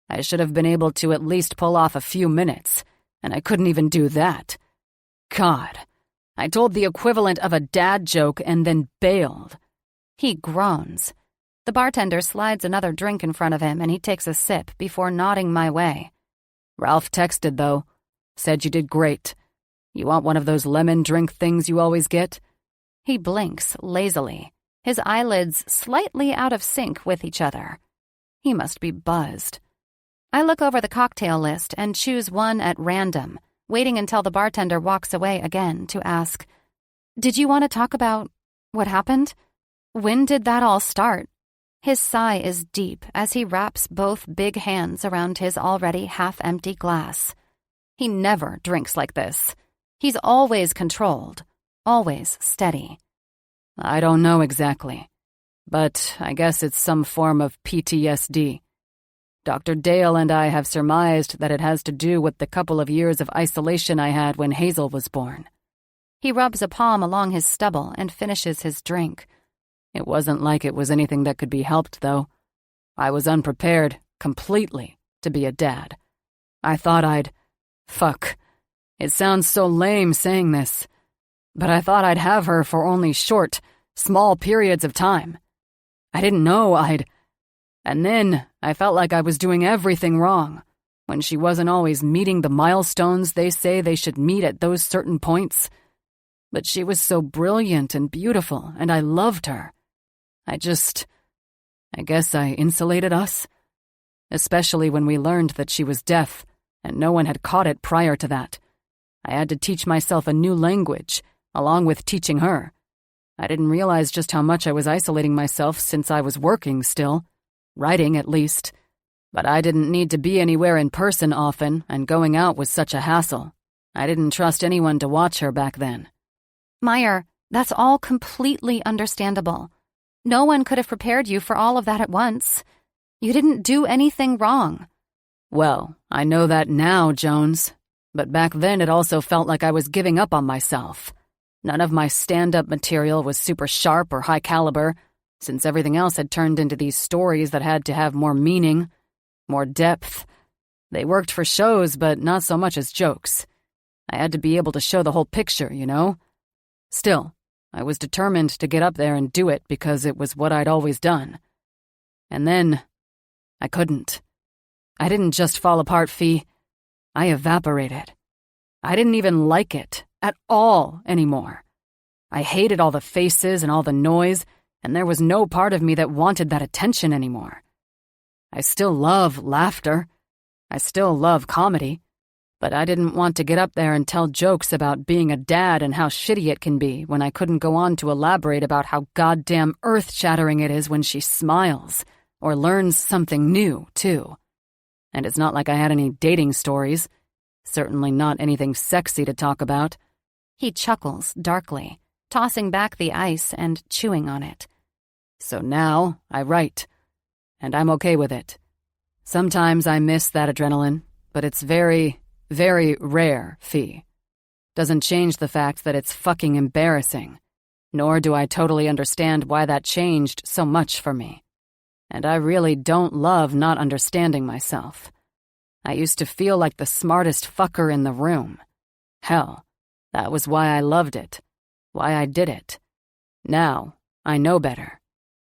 I should have been able to at least pull off a few minutes, and I couldn't even do that. God, I told the equivalent of a dad joke and then bailed." He groans. The bartender slides another drink in front of him and he takes a sip before nodding my way. "Ralph texted, though. Said you did great. You want one of those lemon drink things you always get?" He blinks lazily, his eyelids slightly out of sync with each other. He must be buzzed. I look over the cocktail list and choose one at random, waiting until the bartender walks away again to ask, "Did you want to talk about what happened? When did that all start?" His sigh is deep as he wraps both big hands around his already half-empty glass. He never drinks like this. He's always controlled, always steady. "I don't know exactly, but I guess it's some form of PTSD. Dr. Dale and I have surmised that it has to do with the couple of years of isolation I had when Hazel was born." He rubs a palm along his stubble and finishes his drink. "It wasn't like it was anything that could be helped, though. I was unprepared, completely, to be a dad. I thought Fuck. It sounds so lame saying this, but I thought I'd have her for only short, small periods of time. I didn't know And then I felt like I was doing everything wrong, when she wasn't always meeting the milestones they say they should meet at those certain points. But she was so brilliant and beautiful, and I loved her. I guess I insulated us. Especially when we learned that she was deaf, and no one had caught it prior to that. I had to teach myself a new language, along with teaching her. I didn't realize just how much I was isolating myself since I was working still. Writing, at least. But I didn't need to be anywhere in person often, and going out was such a hassle. I didn't trust anyone to watch her back then. Meyer, that's all completely understandable. No one could have prepared you for all of that at once. You didn't do anything wrong. Well, I know that now, Jones. But back then it also felt like I was giving up on myself. None of my stand-up material was super sharp or high caliber, since everything else had turned into these stories that had to have more meaning, more depth. They worked for shows, but not so much as jokes. I had to be able to show the whole picture, you know? Still, I was determined to get up there and do it because it was what I'd always done. And then, I couldn't. I didn't just fall apart, Fee. I evaporated. I didn't even like it at all anymore. I hated all the faces and all the noise, and there was no part of me that wanted that attention anymore. I still love laughter. I still love comedy. But I didn't want to get up there and tell jokes about being a dad and how shitty it can be when I couldn't go on to elaborate about how goddamn earth-shattering it is when she smiles, or learns something new, too. And it's not like I had any dating stories. Certainly not anything sexy to talk about. He chuckles darkly, tossing back the ice and chewing on it. So now I write, and I'm okay with it. Sometimes I miss that adrenaline, but it's very, very rare, Fee. Doesn't change the fact that it's fucking embarrassing, nor do I totally understand why that changed so much for me. And I really don't love not understanding myself. I used to feel like the smartest fucker in the room. Hell, that was why I loved it, why I did it. Now, I know better.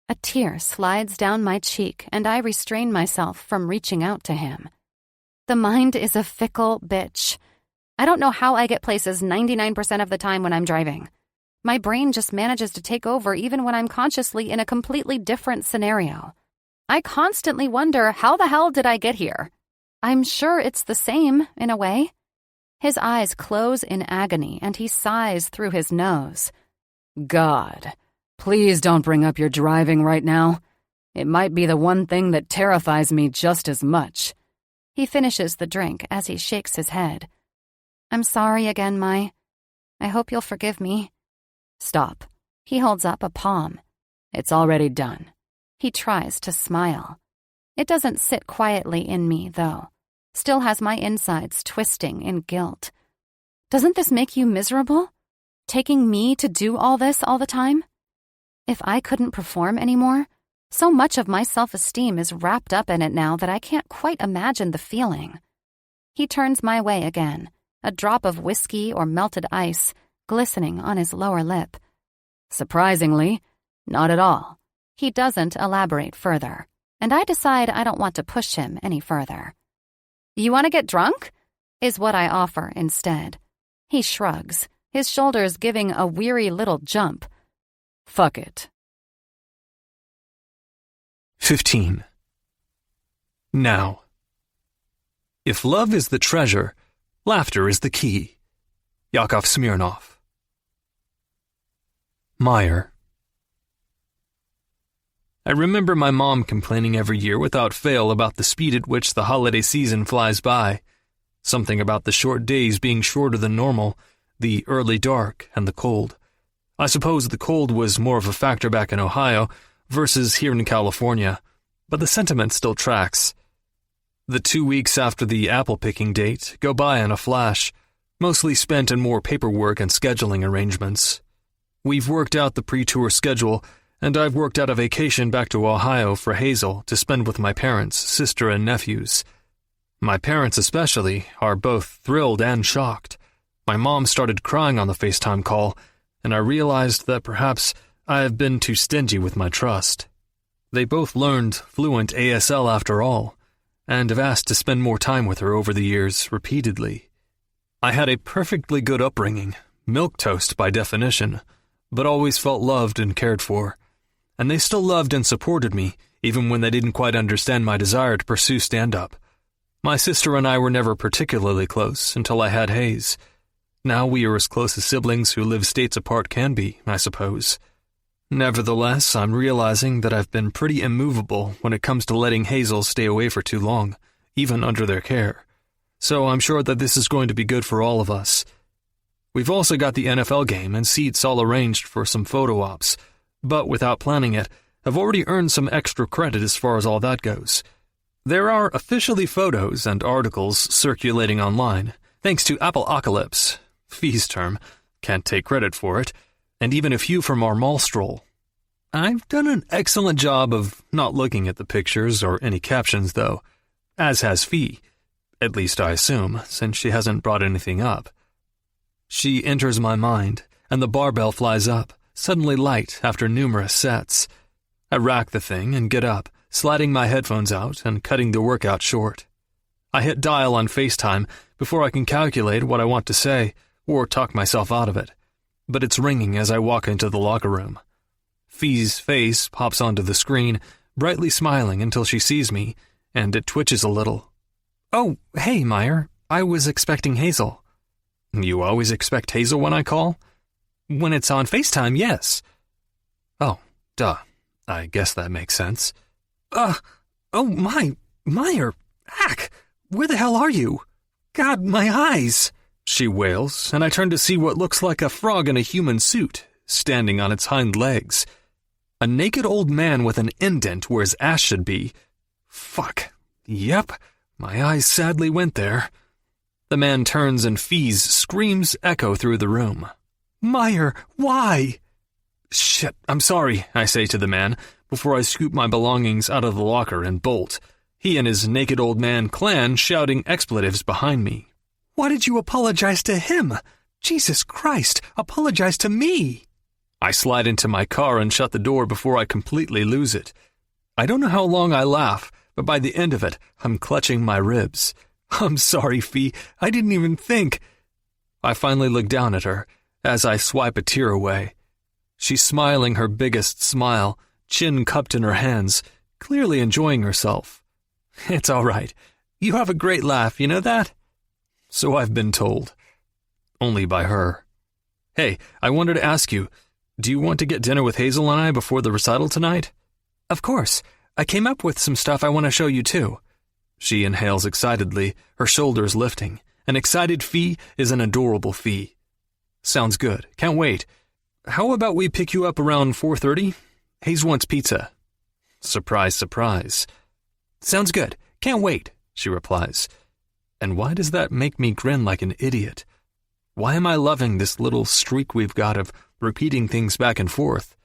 A tear slides down my cheek, and I restrain myself from reaching out to him. The mind is a fickle bitch. I don't know how I get places 99% of the time when I'm driving. My brain just manages to take over even when I'm consciously in a completely different scenario. I constantly wonder, how the hell did I get here? I'm sure it's the same, in a way. His eyes close in agony, and he sighs through his nose. God, please don't bring up your driving right now. It might be the one thing that terrifies me just as much. He finishes the drink as he shakes his head. I'm sorry again, Mai. I hope you'll forgive me. Stop. He holds up a palm. It's already done. He tries to smile. It doesn't sit quietly in me, though. Still has my insides twisting in guilt. Doesn't this make you miserable? Taking me to do all this all the time? If I couldn't perform anymore, so much of my self-esteem is wrapped up in it now that I can't quite imagine the feeling. He turns my way again, a drop of whiskey or melted ice glistening on his lower lip. Surprisingly, not at all. He doesn't elaborate further, and I decide I don't want to push him any further. You want to get drunk? Is what I offer instead. He shrugs, his shoulders giving a weary little jump. Fuck it. 15. Now. If love is the treasure, laughter is the key. Yakov Smirnov. Meyer. I remember my mom complaining every year without fail about the speed at which the holiday season flies by. Something about the short days being shorter than normal, the early dark, and the cold. I suppose the cold was more of a factor back in Ohio versus here in California, but the sentiment still tracks. The 2 weeks after the apple-picking date go by in a flash, mostly spent in more paperwork and scheduling arrangements. We've worked out the pre-tour schedule, and I've worked out a vacation back to Ohio for Hazel to spend with my parents, sister, and nephews. My parents especially are both thrilled and shocked. My mom started crying on the FaceTime call, and I realized that perhaps I have been too stingy with my trust. They both learned fluent ASL after all, and have asked to spend more time with her over the years repeatedly. I had a perfectly good upbringing, milquetoast by definition, but always felt loved and cared for. And they still loved and supported me, even when they didn't quite understand my desire to pursue stand-up. My sister and I were never particularly close until I had Hayes. Now we are as close as siblings who live states apart can be, I suppose. Nevertheless, I'm realizing that I've been pretty immovable when it comes to letting Hazel stay away for too long, even under their care. So I'm sure that this is going to be good for all of us. We've also got the NFL game and seats all arranged for some photo ops, but without planning it, I've already earned some extra credit as far as all that goes. There are officially photos and articles circulating online, thanks to Appleocalypse, Fee's term, Can't take credit for it, and even a few from our mall stroll. I've done an excellent job of not looking at the pictures or any captions, though, as has Fee. At least I assume, since she hasn't brought anything up. She enters my mind, and the barbell flies up, suddenly light after numerous sets. I rack the thing and get up, sliding my headphones out and cutting the workout short. I hit dial on FaceTime before I can calculate what I want to say or talk myself out of it, but it's ringing as I walk into the locker room. Fee's face pops onto the screen, brightly smiling until she sees me, and it twitches a little. "Oh, hey, Meyer. I was expecting Hazel." "You always expect Hazel when I call?" "When it's on FaceTime, yes." "Oh, duh. I guess that makes sense." Meyer, Hack, where the hell are you? God, my eyes," she wails, and I turn to see what looks like a frog in a human suit, standing on its hind legs. A naked old man with an indent where his ass should be. Fuck. Yep, my eyes sadly went there. The man turns and Fee's screams echo through the room. "Meyer, why?" "Shit, I'm sorry," I say to the man, before I scoop my belongings out of the locker and bolt, he and his naked old man clan shouting expletives behind me. "Why did you apologize to him? Jesus Christ, apologize to me." I slide into my car and shut the door before I completely lose it. I don't know how long I laugh, but by the end of it, I'm clutching my ribs. "I'm sorry, Fee, I didn't even think." I finally look down at her as I swipe a tear away. She's smiling her biggest smile, chin cupped in her hands, clearly enjoying herself. "It's all right. You have a great laugh, you know that?" So I've been told. Only by her. "Hey, I wanted to ask you, do you want to get dinner with Hazel and I before the recital tonight?" "Of course. I came up with some stuff I want to show you too." She inhales excitedly, her shoulders lifting. An excited Fee is an adorable Fee. "Sounds good. Can't wait. How about we pick you up around 4:30? Hayes wants pizza." Surprise, surprise. "Sounds good. Can't wait," she replies. And why does that make me grin like an idiot? Why am I loving this little streak we've got of repeating things back and forth?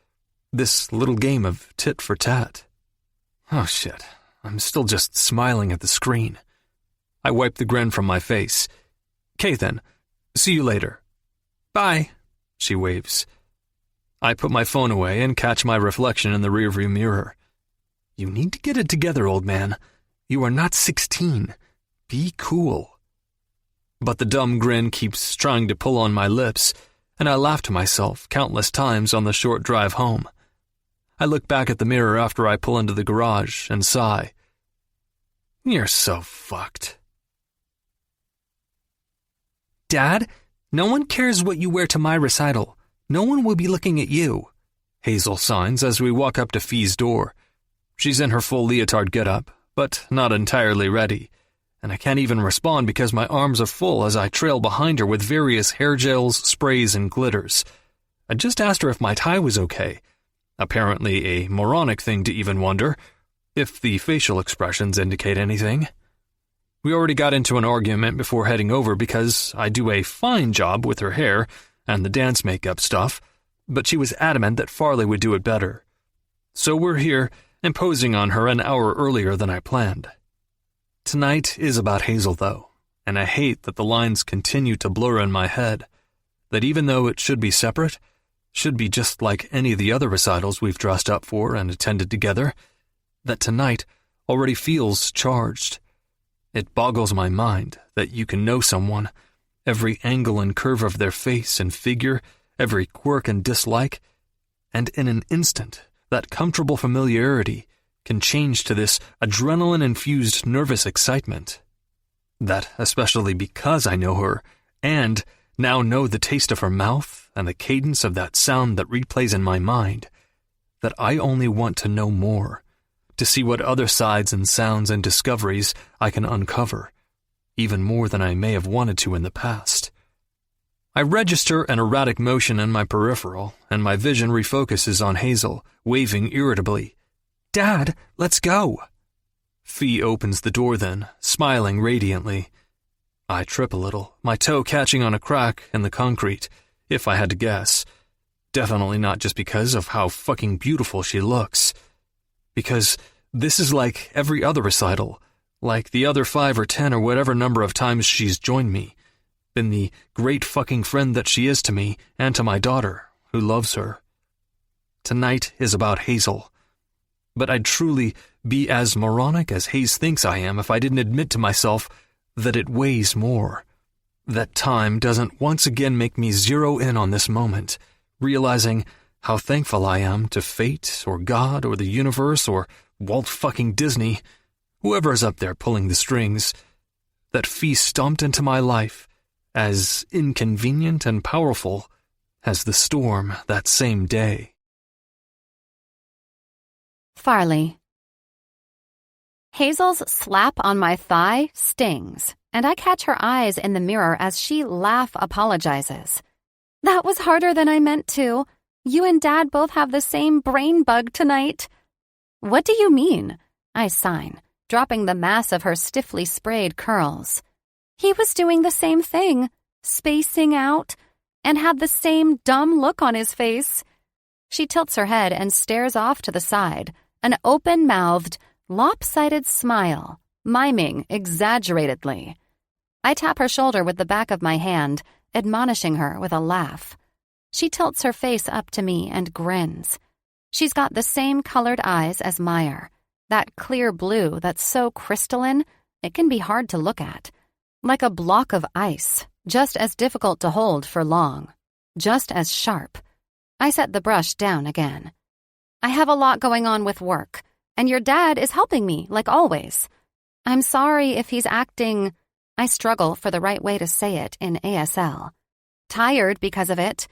This little game of tit for tat. Oh shit, I'm still just smiling at the screen. I wipe the grin from my face. "'Kay then, see you later." "Bye," she waves. I put my phone away and catch my reflection in the rearview mirror. You need to get it together, old man. You are not 16. Be cool. But the dumb grin keeps trying to pull on my lips, and I laugh to myself countless times on the short drive home. I look back at the mirror after I pull into the garage and sigh. You're so fucked. Dad, no one cares what you wear to my recital. No one will be looking at you, Hazel signs as we walk up to Fee's door. She's in her full leotard getup, but not entirely ready, and I can't even respond because my arms are full as I trail behind her with various hair gels, sprays, and glitters. I just asked her if my tie was okay. Apparently a moronic thing to even wonder, if the facial expressions indicate anything. We already got into an argument before heading over because I do a fine job with her hair and the dance makeup stuff, but she was adamant that Farley would do it better. So we're here, imposing on her an hour earlier than I planned. Tonight is about Hazel, though, and I hate that the lines continue to blur in my head, that even though it should be separate, should be just like any of the other recitals we've dressed up for and attended together, that tonight already feels charged. It boggles my mind that you can know someone, every angle and curve of their face and figure, every quirk and dislike, and in an instant, that comfortable familiarity can change to this adrenaline-infused nervous excitement. That especially because I know her, and now know the taste of her mouth and the cadence of that sound that replays in my mind, that I only want to know more, to see what other sides and sounds and discoveries I can uncover, even more than I may have wanted to in the past. I register an erratic motion in my peripheral, and my vision refocuses on Hazel, waving irritably. Dad, let's go. Fee opens the door then, smiling radiantly. I trip a little, my toe catching on a crack in the concrete, if I had to guess. Definitely not just because of how fucking beautiful she looks. Because this is like every other recital, like the other 5 or 10 or whatever number of times she's joined me, been the great fucking friend that she is to me and to my daughter, who loves her. Tonight is about Hazel. But I'd truly be as moronic as Hayes thinks I am if I didn't admit to myself that it weighs more. That time doesn't once again make me zero in on this moment, realizing how thankful I am to fate or God or the universe or Walt fucking Disney, whoever is up there pulling the strings, that Fee stomped into my life as inconvenient and powerful as the storm that same day. Farley. Hazel's slap on my thigh stings, and I catch her eyes in the mirror as she apologizes. That was harder than I meant to. You and Dad both have the same brain bug tonight. What do you mean? I sign, dropping the mass of her stiffly sprayed curls. He was doing the same thing, spacing out, and had the same dumb look on his face. She tilts her head and stares off to the side, an open-mouthed, lopsided smile, miming exaggeratedly. I tap her shoulder with the back of my hand, admonishing her with a laugh. She tilts her face up to me and grins. She's got the same colored eyes as Meyer, that clear blue that's so crystalline it can be hard to look at, like a block of ice, just as difficult to hold for long, just as sharp. I set the brush down again. I have a lot going on with work, and your dad is helping me, like always. I'm sorry if he's acting, I struggle for the right way to say it in ASL, tired because of it.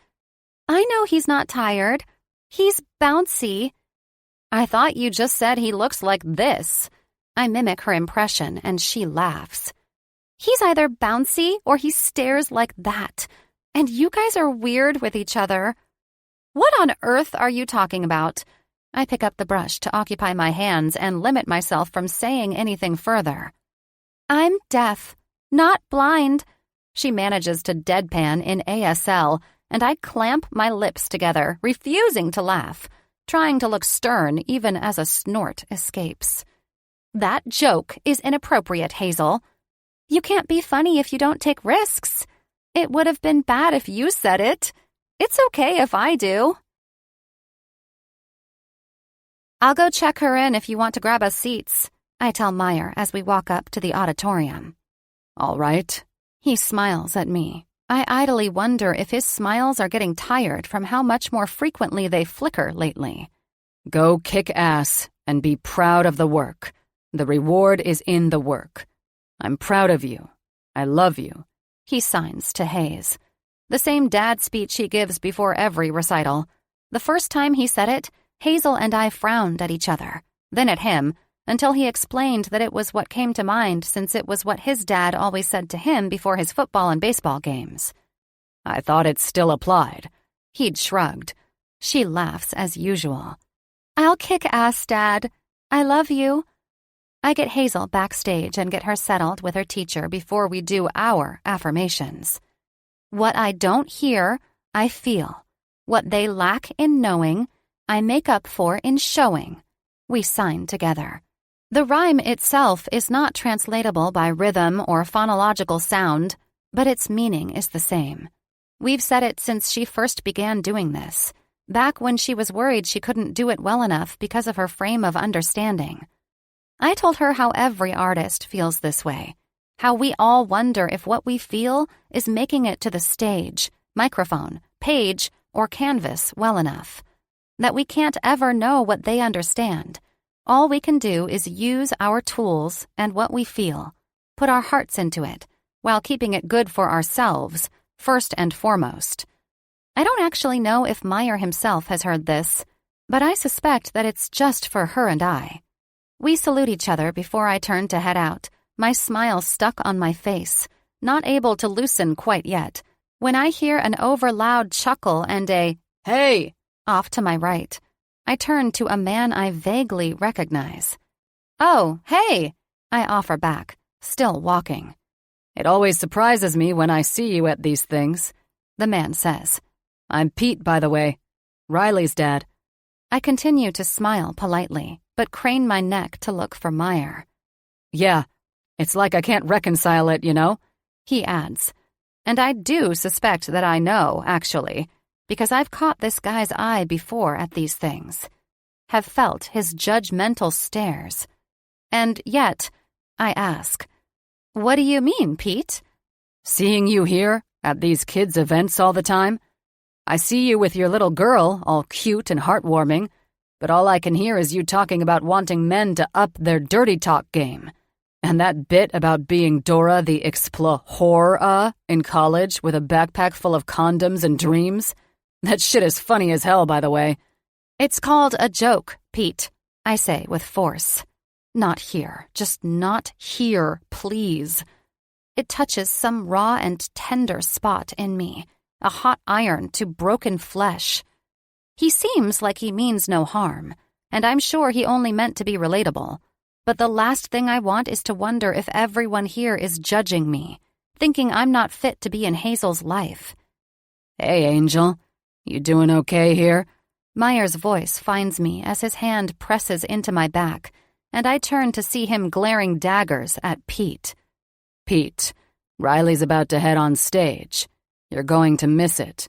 I know he's not tired. He's bouncy. I thought you just said he looks like this. I mimic her impression, and she laughs. He's either bouncy or he stares like that, and you guys are weird with each other. What on earth are you talking about? I pick up the brush to occupy my hands and limit myself from saying anything further. I'm deaf, not blind. She manages to deadpan in ASL, and I clamp my lips together, refusing to laugh, trying to look stern even as a snort escapes. That joke is inappropriate, Hazel. You can't be funny if you don't take risks. It would have been bad if you said it. It's okay if I do. I'll go check her in if you want to grab us seats, I tell Meyer as we walk up to the auditorium. All right. He smiles at me. I idly wonder if his smiles are getting tired from how much more frequently they flicker lately. Go kick ass and be proud of the work. The reward is in the work. I'm proud of you. I love you. He signs to Hayes. The same dad speech he gives before every recital. The first time he said it, Hazel and I frowned at each other, then at him, until he explained that it was what came to mind since it was what his dad always said to him before his football and baseball games. I thought it still applied. He'd shrugged. She laughs as usual. I'll kick ass, Dad. I love you. I get Hazel backstage and get her settled with her teacher before we do our affirmations. What I don't hear, I feel. What they lack in knowing, I make up for in showing. We sign together. The rhyme itself is not translatable by rhythm or phonological sound, but its meaning is the same. We've said it since she first began doing this, back when she was worried she couldn't do it well enough because of her frame of understanding. I told her how every artist feels this way, how we all wonder if what we feel is making it to the stage, microphone, page, or canvas well enough. That we can't ever know what they understand. All we can do is use our tools and what we feel, put our hearts into it, while keeping it good for ourselves, first and foremost. I don't actually know if Meyer himself has heard this, but I suspect that it's just for her and I. We salute each other before I turn to head out, my smile stuck on my face, not able to loosen quite yet, when I hear an over-loud chuckle and a, "Hey!" off to my right. I turn to a man I vaguely recognize. "Oh, hey!" I offer back, still walking. It always surprises me when I see you at these things. the man says. I'm Pete, by the way. Riley's dad. I continue to smile politely, but crane my neck to look for Meyer. Yeah, it's like I can't reconcile it, you know? He adds. And I do suspect that I know, actually, because I've caught this guy's eye before at these things. Have felt his judgmental stares. And yet, I ask, what do you mean, Pete? Seeing you here, at these kids' events all the time. I see you with your little girl, all cute and heartwarming, but all I can hear is you talking about wanting men to up their dirty talk game. And that bit about being Dora the Explorer in college with a backpack full of condoms and dreams. That shit is funny as hell, by the way. It's called a joke, Pete, I say with force. Not here, just not here, please. It touches some raw and tender spot in me, a hot iron to broken flesh. He seems like he means no harm, and I'm sure he only meant to be relatable. But the last thing I want is to wonder if everyone here is judging me, thinking I'm not fit to be in Hazel's life. Hey, Angel. You doing okay here? Meyer's voice finds me as his hand presses into my back, and I turn to see him glaring daggers at Pete. Pete, Riley's about to head on stage. You're going to miss it.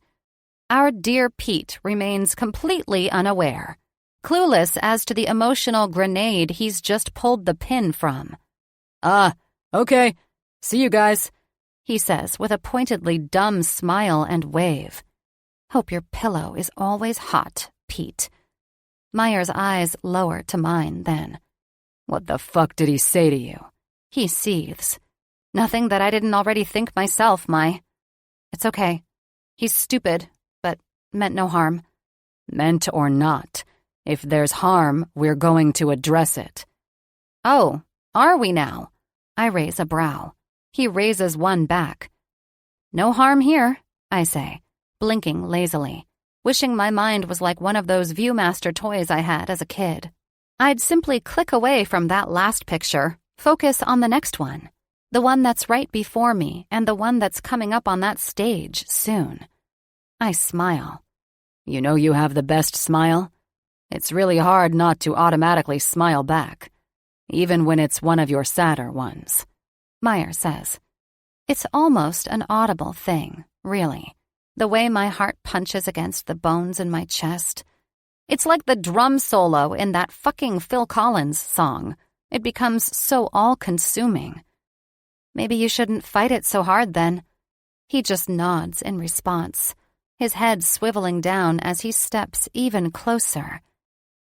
Our dear Pete remains completely unaware, clueless as to the emotional grenade he's just pulled the pin from. Okay. See you guys, he says with a pointedly dumb smile and wave. Hope your pillow is always hot, Pete. Meyer's eyes lower to mine then. What the fuck did he say to you? He seethes. Nothing that I didn't already think myself, It's okay. He's stupid, but meant no harm. Meant or not. If there's harm, we're going to address it. Oh, are we now? I raise a brow. He raises one back. No harm here, I say, blinking lazily, wishing my mind was like one of those Viewmaster toys I had as a kid. I'd simply click away from that last picture, focus on the next one, the one that's right before me and the one that's coming up on that stage soon. I smile. You know you have the best smile? It's really hard not to automatically smile back, even when it's one of your sadder ones. Meyer says. It's almost an audible thing, really, the way my heart punches against the bones in my chest. It's like the drum solo in that fucking Phil Collins song. It becomes so all-consuming. Maybe you shouldn't fight it so hard then. He just nods in response, his head swiveling down as he steps even closer.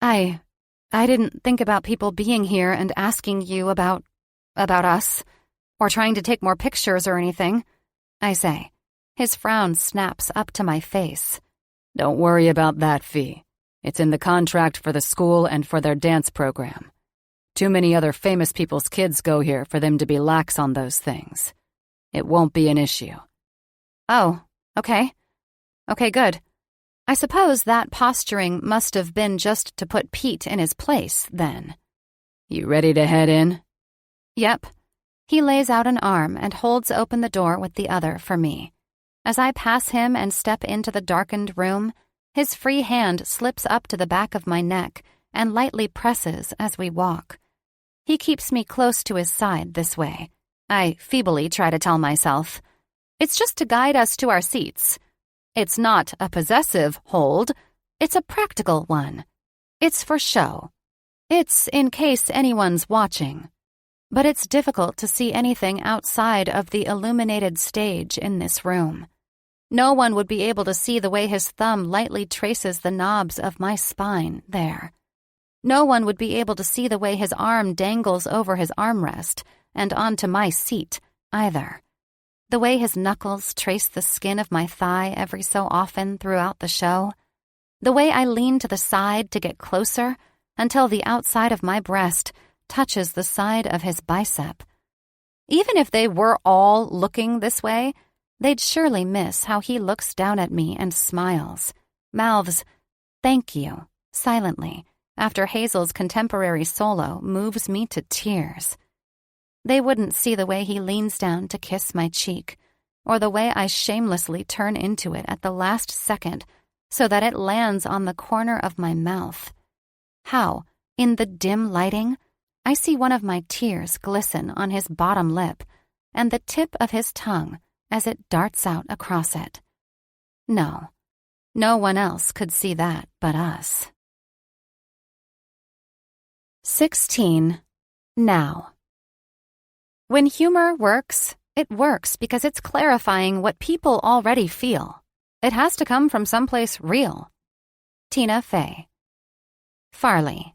I didn't think about people being here and asking you about us, or trying to take more pictures or anything, I say. His frown snaps up to my face. Don't worry about that, Fee. It's in the contract for the school and for their dance program. Too many other famous people's kids go here for them to be lax on those things. It won't be an issue. Oh, okay. Okay, good. I suppose that posturing must have been just to put Pete in his place, then. You ready to head in? Yep. He lays out an arm and holds open the door with the other for me. As I pass him and step into the darkened room, his free hand slips up to the back of my neck and lightly presses as we walk. He keeps me close to his side this way. I feebly try to tell myself. It's just to guide us to our seats. It's not a possessive hold. It's a practical one. It's for show. It's in case anyone's watching. But it's difficult to see anything outside of the illuminated stage in this room. No one would be able to see the way his thumb lightly traces the knobs of my spine there. No one would be able to see the way his arm dangles over his armrest and onto my seat, either. The way his knuckles trace the skin of my thigh every so often throughout the show. The way I lean to the side to get closer until the outside of my breast touches the side of his bicep. Even if they were all looking this way, they'd surely miss how he looks down at me and smiles, mouths, "Thank you," silently, after Hazel's contemporary solo moves me to tears. They wouldn't see the way he leans down to kiss my cheek, or the way I shamelessly turn into it at the last second so that it lands on the corner of my mouth. How, in the dim lighting, I see one of my tears glisten on his bottom lip and the tip of his tongue as it darts out across it. No, no one else could see that but us. 16. Now. When humor works, it works because it's clarifying what people already feel. It has to come from someplace real. Tina Fey. Farley.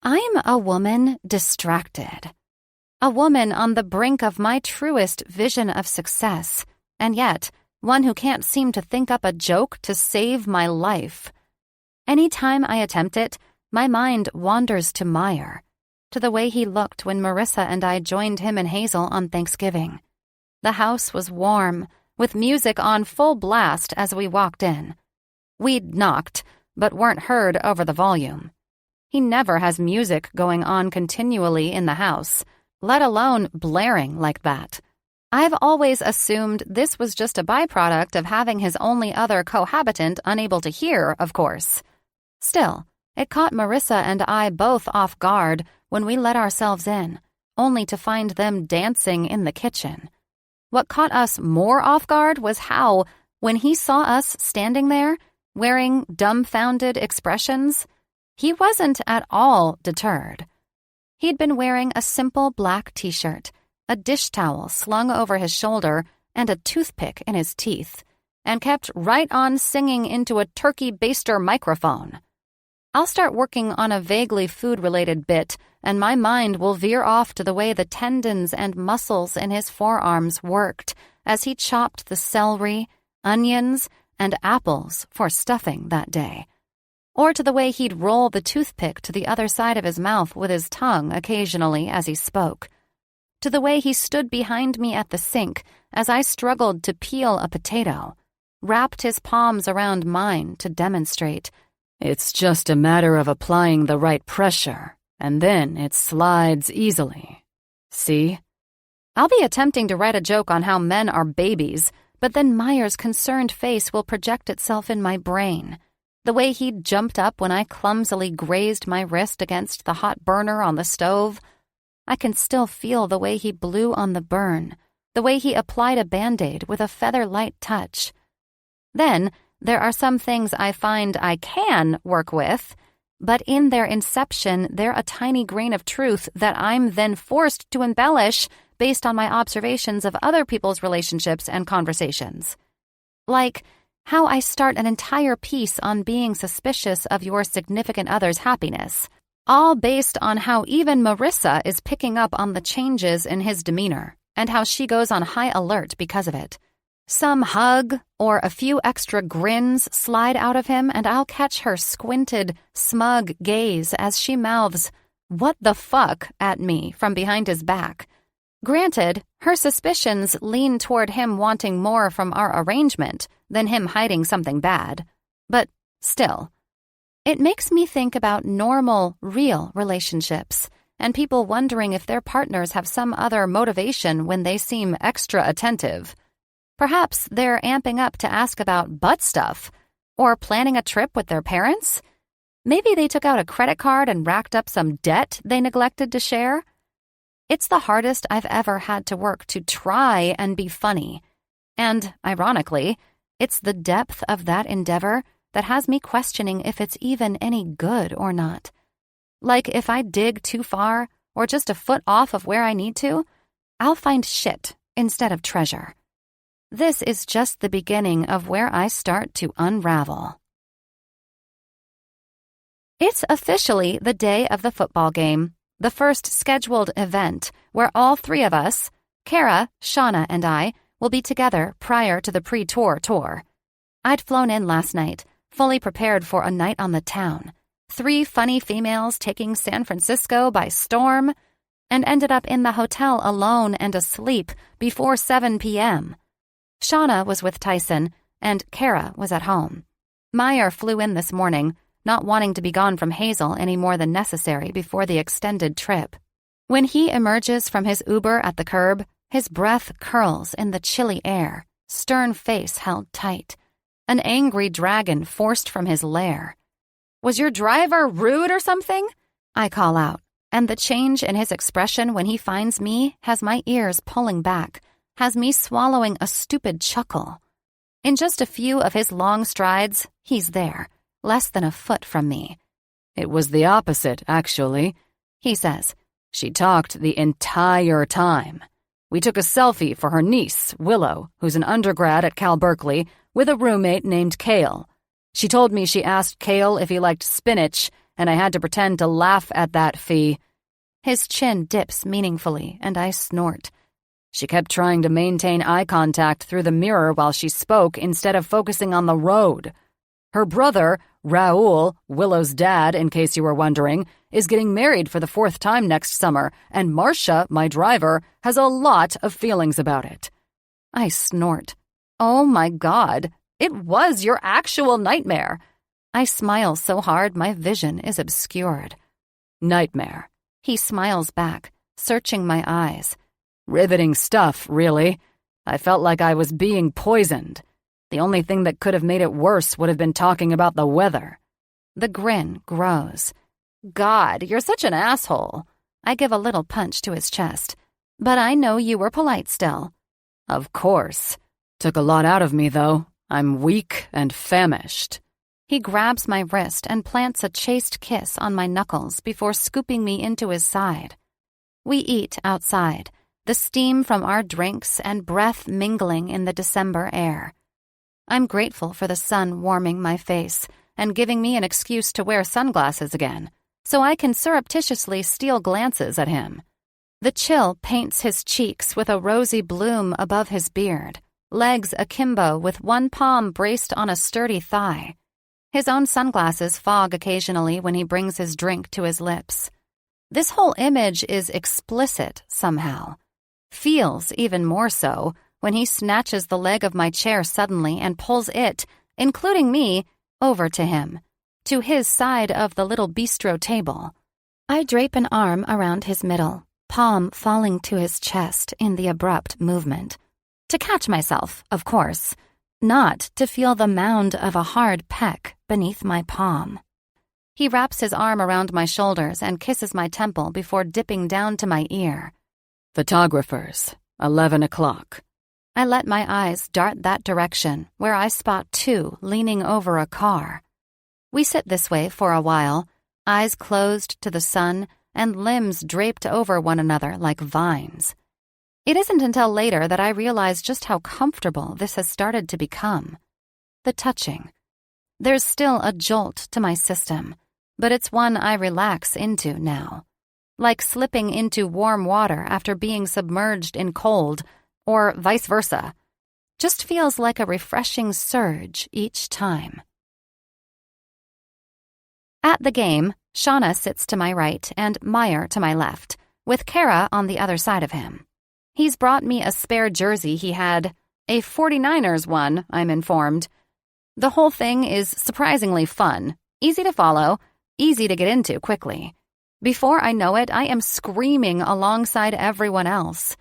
I'm a woman distracted. A woman on the brink of my truest vision of success, and yet one who can't seem to think up a joke to save my life. Any time I attempt it, my mind wanders to Meyer, to the way he looked when Marissa and I joined him and Hazel on Thanksgiving. The house was warm, with music on full blast as we walked in. We'd knocked, but weren't heard over the volume. He never has music going on continually in the house, let alone blaring like that. I've always assumed this was just a byproduct of having his only other cohabitant unable to hear, of course. Still, it caught Marissa and I both off guard when we let ourselves in, only to find them dancing in the kitchen. What caught us more off guard was how, when he saw us standing there, wearing dumbfounded expressions, he wasn't at all deterred. He'd been wearing a simple black t-shirt, a dish towel slung over his shoulder, and a toothpick in his teeth, and kept right on singing into a turkey baster microphone. I'll start working on a vaguely food-related bit, and my mind will veer off to the way the tendons and muscles in his forearms worked as he chopped the celery, onions, and apples for stuffing that day. Or to the way he'd roll the toothpick to the other side of his mouth with his tongue occasionally as he spoke. To the way he stood behind me at the sink as I struggled to peel a potato, wrapped his palms around mine to demonstrate, "It's just a matter of applying the right pressure, and then it slides easily. See?" I'll be attempting to write a joke on how men are babies, but then Meyer's concerned face will project itself in my brain. The way he jumped up when I clumsily grazed my wrist against the hot burner on the stove. I can still feel the way he blew on the burn, the way he applied a Band-Aid with a feather-light touch. Then, there are some things I find I can work with, but in their inception, they're a tiny grain of truth that I'm then forced to embellish based on my observations of other people's relationships and conversations. Like how I start an entire piece on being suspicious of your significant other's happiness, all based on how even Marissa is picking up on the changes in his demeanor and how she goes on high alert because of it. Some hug or a few extra grins slide out of him, and I'll catch her squinted, smug gaze as she mouths, "What the fuck?" at me from behind his back. Granted, her suspicions lean toward him wanting more from our arrangement than him hiding something bad. But still, it makes me think about normal, real relationships and people wondering if their partners have some other motivation when they seem extra attentive. Perhaps they're amping up to ask about butt stuff, or planning a trip with their parents. Maybe they took out a credit card and racked up some debt they neglected to share. It's the hardest I've ever had to work to try and be funny. And, ironically, it's the depth of that endeavor that has me questioning if it's even any good or not. Like if I dig too far, or just a foot off of where I need to, I'll find shit instead of treasure. This is just the beginning of where I start to unravel. It's officially the day of the football game, the first scheduled event where all three of us, Kara, Shauna, and I, will be together prior to the pre-tour tour. I'd flown in last night, fully prepared for a night on the town, 3 funny females taking San Francisco by storm, and ended up in the hotel alone and asleep before 7 p.m. Shauna was with Tyson, and Kara was at home. Meyer flew in this morning, not wanting to be gone from Hazel any more than necessary before the extended trip. When he emerges from his Uber at the curb, His breath curls in the chilly air, stern face held tight. An angry dragon forced from his lair. "Was your driver rude or something?" I call out, and the change in his expression when he finds me has my ears pulling back, has me swallowing a stupid chuckle. In just a few of his long strides, he's there, less than a foot from me. "It was the opposite, actually," he says. "She talked the entire time. We took a selfie for her niece, Willow, who's an undergrad at Cal Berkeley, with a roommate named Kale. She told me she asked Kale if he liked spinach, and I had to pretend to laugh at that fee." His chin dips meaningfully, and I snort. "She kept trying to maintain eye contact through the mirror while she spoke instead of focusing on the road. Her brother, Raoul, Willow's dad, in case you were wondering, is getting married for the 4th time next summer, and Marcia, my driver, has a lot of feelings about it." I snort. Oh my God, it was your actual nightmare. I smile so hard my vision is obscured. "Nightmare." He smiles back, searching my eyes. "Riveting stuff, really. I felt like I was being poisoned. The only thing that could have made it worse would have been talking about the weather." The grin grows. God, you're such an asshole. I give a little punch to his chest. But I know you were polite still. "Of course. Took a lot out of me, though. I'm weak and famished." He grabs my wrist and plants a chaste kiss on my knuckles before scooping me into his side. We eat outside, the steam from our drinks and breath mingling in the December air. I'm grateful for the sun warming my face and giving me an excuse to wear sunglasses again, so I can surreptitiously steal glances at him. The chill paints his cheeks with a rosy bloom above his beard, legs akimbo with one palm braced on a sturdy thigh. His own sunglasses fog occasionally when he brings his drink to his lips. This whole image is explicit somehow. Feels even more so when he snatches the leg of my chair suddenly and pulls it, including me, over to him, to his side of the little bistro table. I drape an arm around his middle, palm falling to his chest in the abrupt movement. To catch myself, of course, not to feel the mound of a hard peck beneath my palm. He wraps his arm around my shoulders and kisses my temple before dipping down to my ear. "Photographers, 11 o'clock. I let my eyes dart that direction, where I spot two leaning over a car. We sit this way for a while, eyes closed to the sun and limbs draped over one another like vines. It isn't until later that I realize just how comfortable this has started to become. The touching. There's still a jolt to my system, but it's one I relax into now. Like slipping into warm water after being submerged in cold, or vice versa. Just feels like a refreshing surge each time. At the game, Shauna sits to my right and Meyer to my left, with Kara on the other side of him. He's brought me a spare jersey he had, a 49ers one, I'm informed. The whole thing is surprisingly fun, easy to follow, easy to get into quickly. Before I know it, I am screaming alongside everyone else.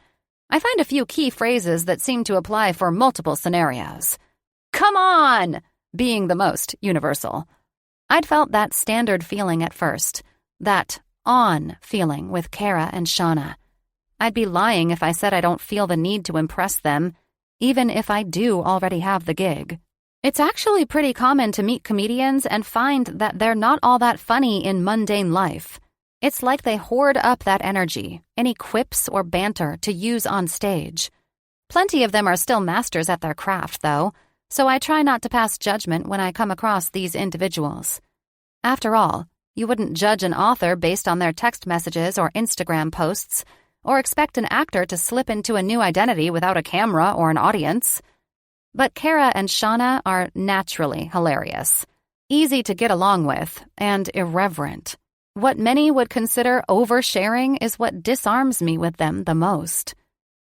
I find a few key phrases that seem to apply for multiple scenarios. "Come on!" being the most universal. I'd felt that standard feeling at first, that on feeling with Kara and Shauna. I'd be lying if I said I don't feel the need to impress them, even if I do already have the gig. It's actually pretty common to meet comedians and find that they're not all that funny in mundane life. It's like they hoard up that energy, any quips or banter to use on stage. Plenty of them are still masters at their craft, though, so I try not to pass judgment when I come across these individuals. After all, you wouldn't judge an author based on their text messages or Instagram posts, or expect an actor to slip into a new identity without a camera or an audience. But Kara and Shauna are naturally hilarious, easy to get along with, and irreverent. What many would consider oversharing is what disarms me with them the most.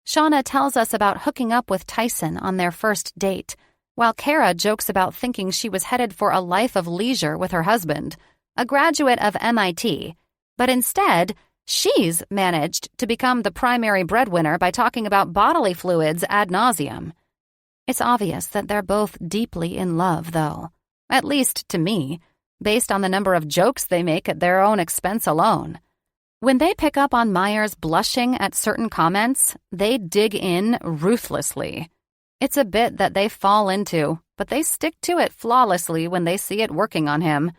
Shauna tells us about hooking up with Tyson on their first date, while Kara jokes about thinking she was headed for a life of leisure with her husband, a graduate of MIT, but instead She's managed to become the primary breadwinner by talking about bodily fluids ad nauseum. It's obvious that they're both deeply in love, though. At least to me, based on the number of jokes they make at their own expense alone. When they pick up on Myers blushing at certain comments, they dig in ruthlessly. It's a bit that they fall into, but they stick to it flawlessly when they see it working on him.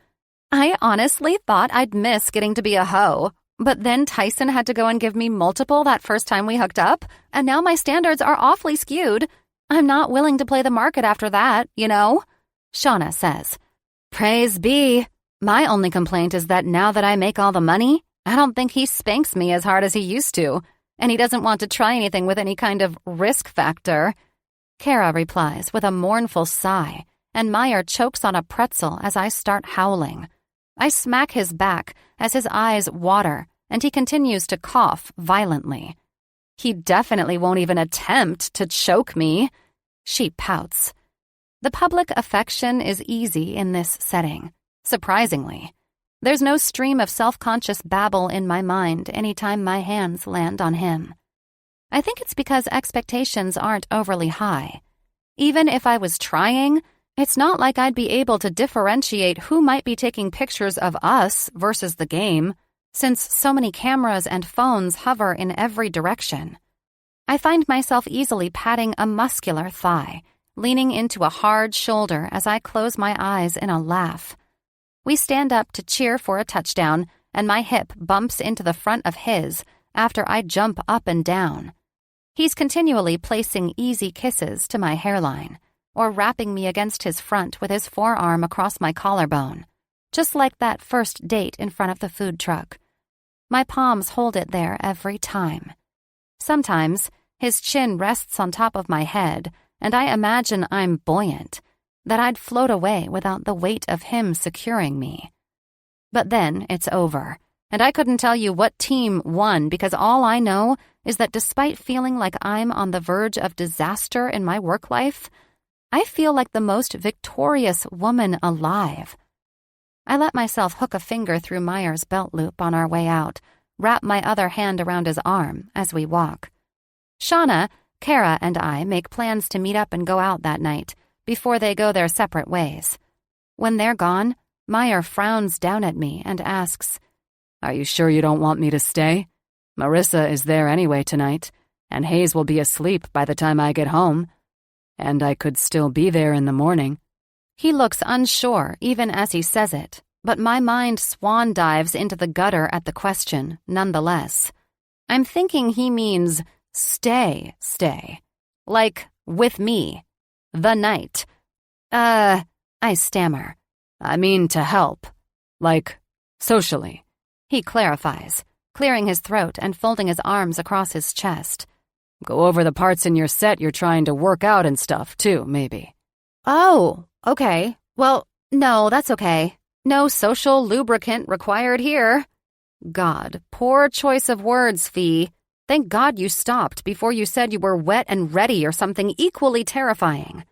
I honestly thought I'd miss getting to be a hoe, but then Tyson had to go and give me multiple that first time we hooked up, and now my standards are awfully skewed. I'm not willing to play the market after that, you know? Shauna says, Praise be. My only complaint is that now that I make all the money, I don't think he spanks me as hard as he used to, and he doesn't want to try anything with any kind of risk factor. Kara replies with a mournful sigh, and Meyer chokes on a pretzel as I start howling. I smack his back as his eyes water, and he continues to cough violently. He definitely won't even attempt to choke me. She pouts. The public affection is easy in this setting, surprisingly. There's no stream of self-conscious babble in my mind anytime my hands land on him. I think it's because expectations aren't overly high. Even if I was trying, it's not like I'd be able to differentiate who might be taking pictures of us versus the game, since so many cameras and phones hover in every direction. I find myself easily patting a muscular thigh, leaning into a hard shoulder as I close my eyes in a laugh. We stand up to cheer for a touchdown, and my hip bumps into the front of his after I jump up and down. He's continually placing easy kisses to my hairline, or wrapping me against his front with his forearm across my collarbone, just like that first date in front of the food truck. My palms hold it there every time. Sometimes, his chin rests on top of my head, and I imagine I'm buoyant, that I'd float away without the weight of him securing me. But then it's over, and I couldn't tell you what team won because all I know is that despite feeling like I'm on the verge of disaster in my work life, I feel like the most victorious woman alive. I let myself hook a finger through Meyer's belt loop on our way out, wrap my other hand around his arm as we walk. Shauna, Kara, and I make plans to meet up and go out that night, before they go their separate ways. When they're gone, Meyer frowns down at me and asks, Are you sure you don't want me to stay? Marissa is there anyway tonight, and Hayes will be asleep by the time I get home. And I could still be there in the morning. He looks unsure even as he says it, but my mind swan dives into the gutter at the question, nonetheless. I'm thinking he means stay. Like, with me. The night. I stammer. I mean to help. Like, socially. He clarifies, clearing his throat and folding his arms across his chest. Go over the parts in your set you're trying to work out and stuff, too, maybe. Oh, okay. Well, no, that's okay. No social lubricant required here. God, poor choice of words, Fee. Thank God you stopped before you said you were wet and ready or something equally terrifying.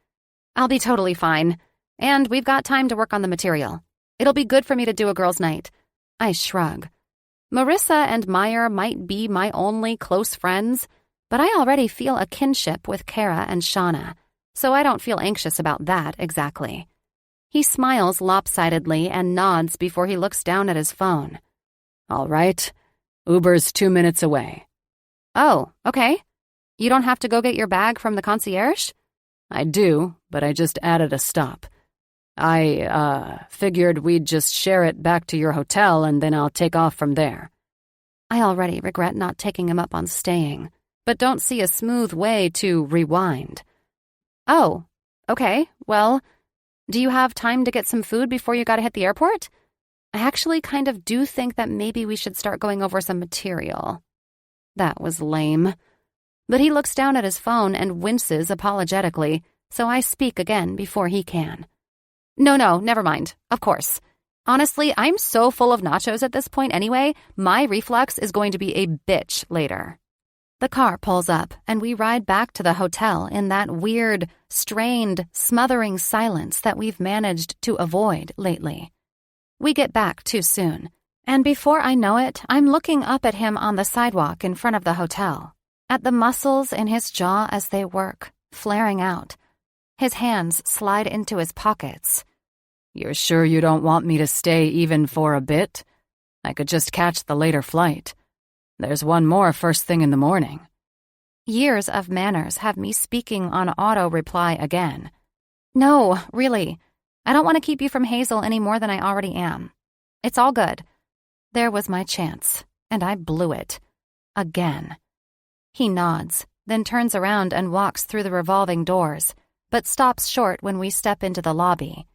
I'll be totally fine. And we've got time to work on the material. It'll be good for me to do a girls' night. I shrug. Marissa and Meyer might be my only close friends, but I already feel a kinship with Kara and Shauna, so I don't feel anxious about that exactly. He smiles lopsidedly and nods before he looks down at his phone. All right. Uber's 2 minutes away. Oh, okay. You don't have to go get your bag from the concierge? I do, but I just added a stop. I figured we'd just share it back to your hotel and then I'll take off from there. I already regret not taking him up on staying, but don't see a smooth way to rewind. Oh, okay. Well, do you have time to get some food before you gotta hit the airport? I actually kind of do think that maybe we should start going over some material. That was lame. But he looks down at his phone and winces apologetically, so I speak again before he can. No, never mind. Of course. Honestly, I'm so full of nachos at this point anyway, my reflux is going to be a bitch later. The car pulls up, and we ride back to the hotel in that weird, strained, smothering silence that we've managed to avoid lately. We get back too soon, And before I know it, I'm looking up at him on the sidewalk in front of the hotel, at the muscles in his jaw as they work, flaring out. His hands slide into his pockets. You're sure you don't want me to stay even for a bit? I could just catch the later flight. There's one more first thing in the morning. Years of manners have me speaking on auto reply again. No, really. I don't want to keep you from Hazel any more than I already am. It's all good. There was my chance, and I blew it. Again. He nods, then turns around and walks through the revolving doors, but stops short when we step into the lobby.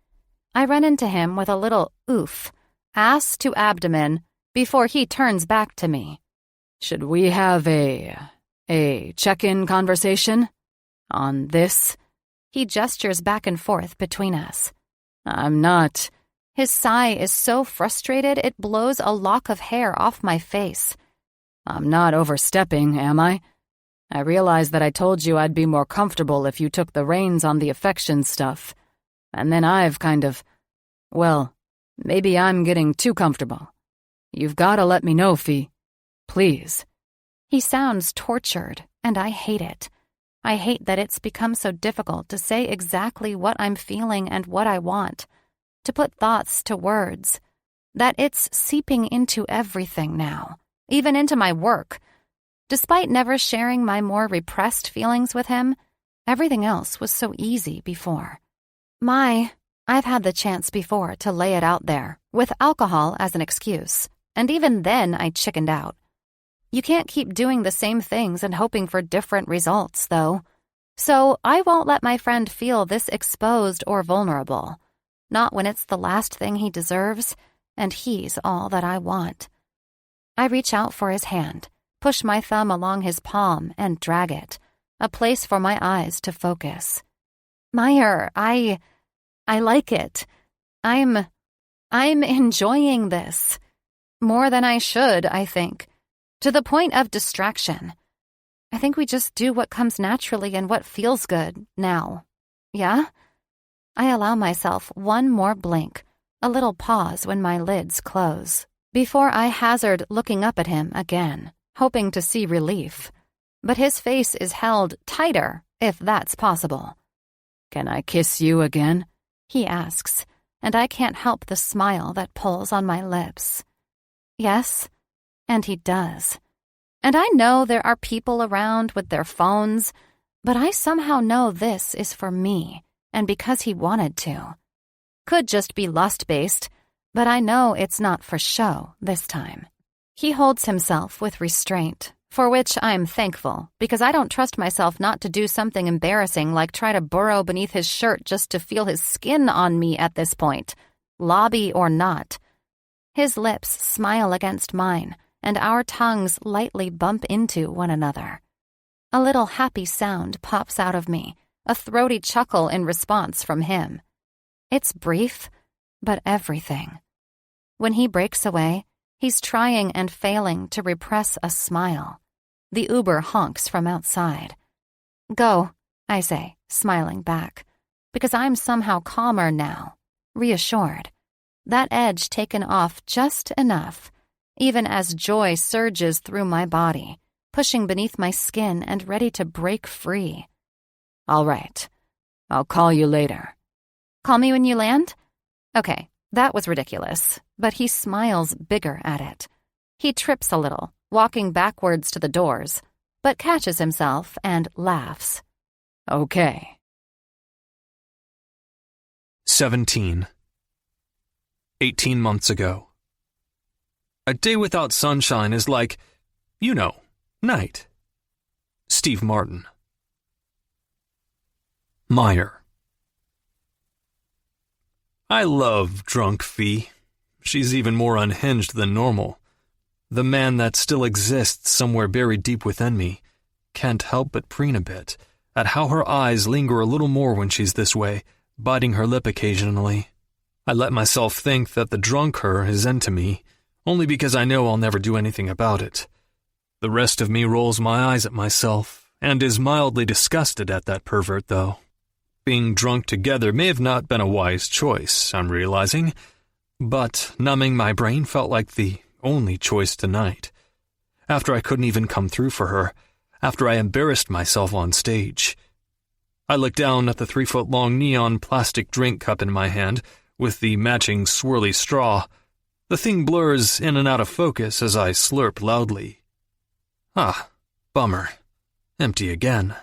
I run into him with a little oof, ass to abdomen, before he turns back to me. Should we have a check-in conversation? On this? He gestures back and forth between us. I'm not. His sigh is so frustrated it blows a lock of hair off my face. I'm not overstepping, am I? I realize that I told you I'd be more comfortable if you took the reins on the affection stuff. And then I've well, maybe I'm getting too comfortable. You've got to let me know, Fee. Please. He sounds tortured, and I hate it. I hate that it's become so difficult to say exactly what I'm feeling and what I want, to put thoughts to words, that it's seeping into everything now, even into my work. Despite never sharing my more repressed feelings with him, everything else was so easy before. I've had the chance before to lay it out there, with alcohol as an excuse, and even then I chickened out. You can't keep doing the same things and hoping for different results, though. So I won't let my friend feel this exposed or vulnerable. Not when it's the last thing he deserves, and he's all that I want. I reach out for his hand, push my thumb along his palm, and drag it, a place for my eyes to focus. Meyer, I like it. I'm enjoying this. More than I should, I think. To the point of distraction. I think we just do what comes naturally and what feels good now. Yeah? I allow myself one more blink, a little pause when my lids close, before I hazard looking up at him again, hoping to see relief. But his face is held tighter, if that's possible. Can I kiss you again? He asks, and I can't help the smile that pulls on my lips. Yes, and he does. And I know there are people around with their phones, but I somehow know this is for me, and because he wanted to. Could just be lust-based, but I know it's not for show this time. He holds himself with restraint, for which I'm thankful, because I don't trust myself not to do something embarrassing like try to burrow beneath his shirt just to feel his skin on me at this point, lobby or not. His lips smile against mine, and our tongues lightly bump into one another. A little happy sound pops out of me, a throaty chuckle in response from him. It's brief, but everything. When he breaks away, he's trying and failing to repress a smile. The Uber honks from outside. Go, I say, smiling back, because I'm somehow calmer now, reassured. That edge taken off just enough, even as joy surges through my body, pushing beneath my skin and ready to break free. All right. I'll call you later. Call me when you land? Okay, that was ridiculous, but he smiles bigger at it. He trips a little, walking backwards to the doors, but catches himself and laughs. Okay. 17. 18 months ago. A day without sunshine is like, night. Steve Martin. Meyer. I love drunk Fee. She's even more unhinged than normal. The man that still exists somewhere buried deep within me can't help but preen a bit at how her eyes linger a little more when she's this way, biting her lip occasionally. I let myself think that the drunk her is into me, only because I know I'll never do anything about it. The rest of me rolls my eyes at myself, and is mildly disgusted at that pervert, though. Being drunk together may have not been a wise choice, I'm realizing, But numbing my brain felt like the only choice tonight. After I couldn't even come through for her, after I embarrassed myself on stage. I looked down at the 3-foot-long neon plastic drink cup in my hand, with the matching swirly straw. The thing blurs in and out of focus as I slurp loudly. Ah, bummer. Empty again.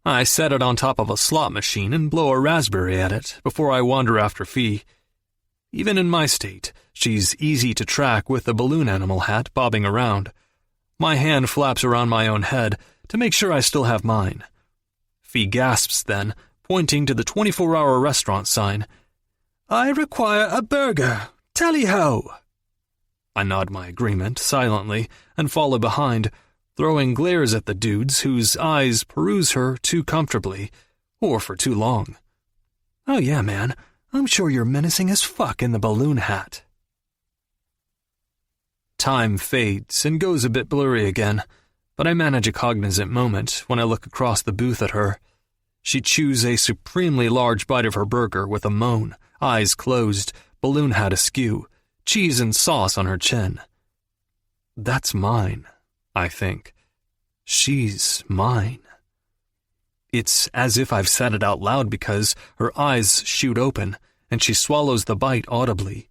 I set it on top of a slot machine and blow a raspberry at it before I wander after Fee. Even in my state, she's easy to track with the balloon animal hat bobbing around. My hand flaps around my own head to make sure I still have mine. Fee gasps then, pointing to the 24-hour restaurant sign. "I require a burger. Tally-ho!" I nod my agreement silently and follow behind, throwing glares at the dudes whose eyes peruse her too comfortably, or for too long. "Oh yeah, man, I'm sure you're menacing as fuck in the balloon hat." Time fades and goes a bit blurry again, but I manage a cognizant moment when I look across the booth at her. She chews a supremely large bite of her burger with a moan, eyes closed, balloon hat askew, cheese and sauce on her chin. That's mine, I think. She's mine. It's as if I've said it out loud because her eyes shoot open and she swallows the bite audibly.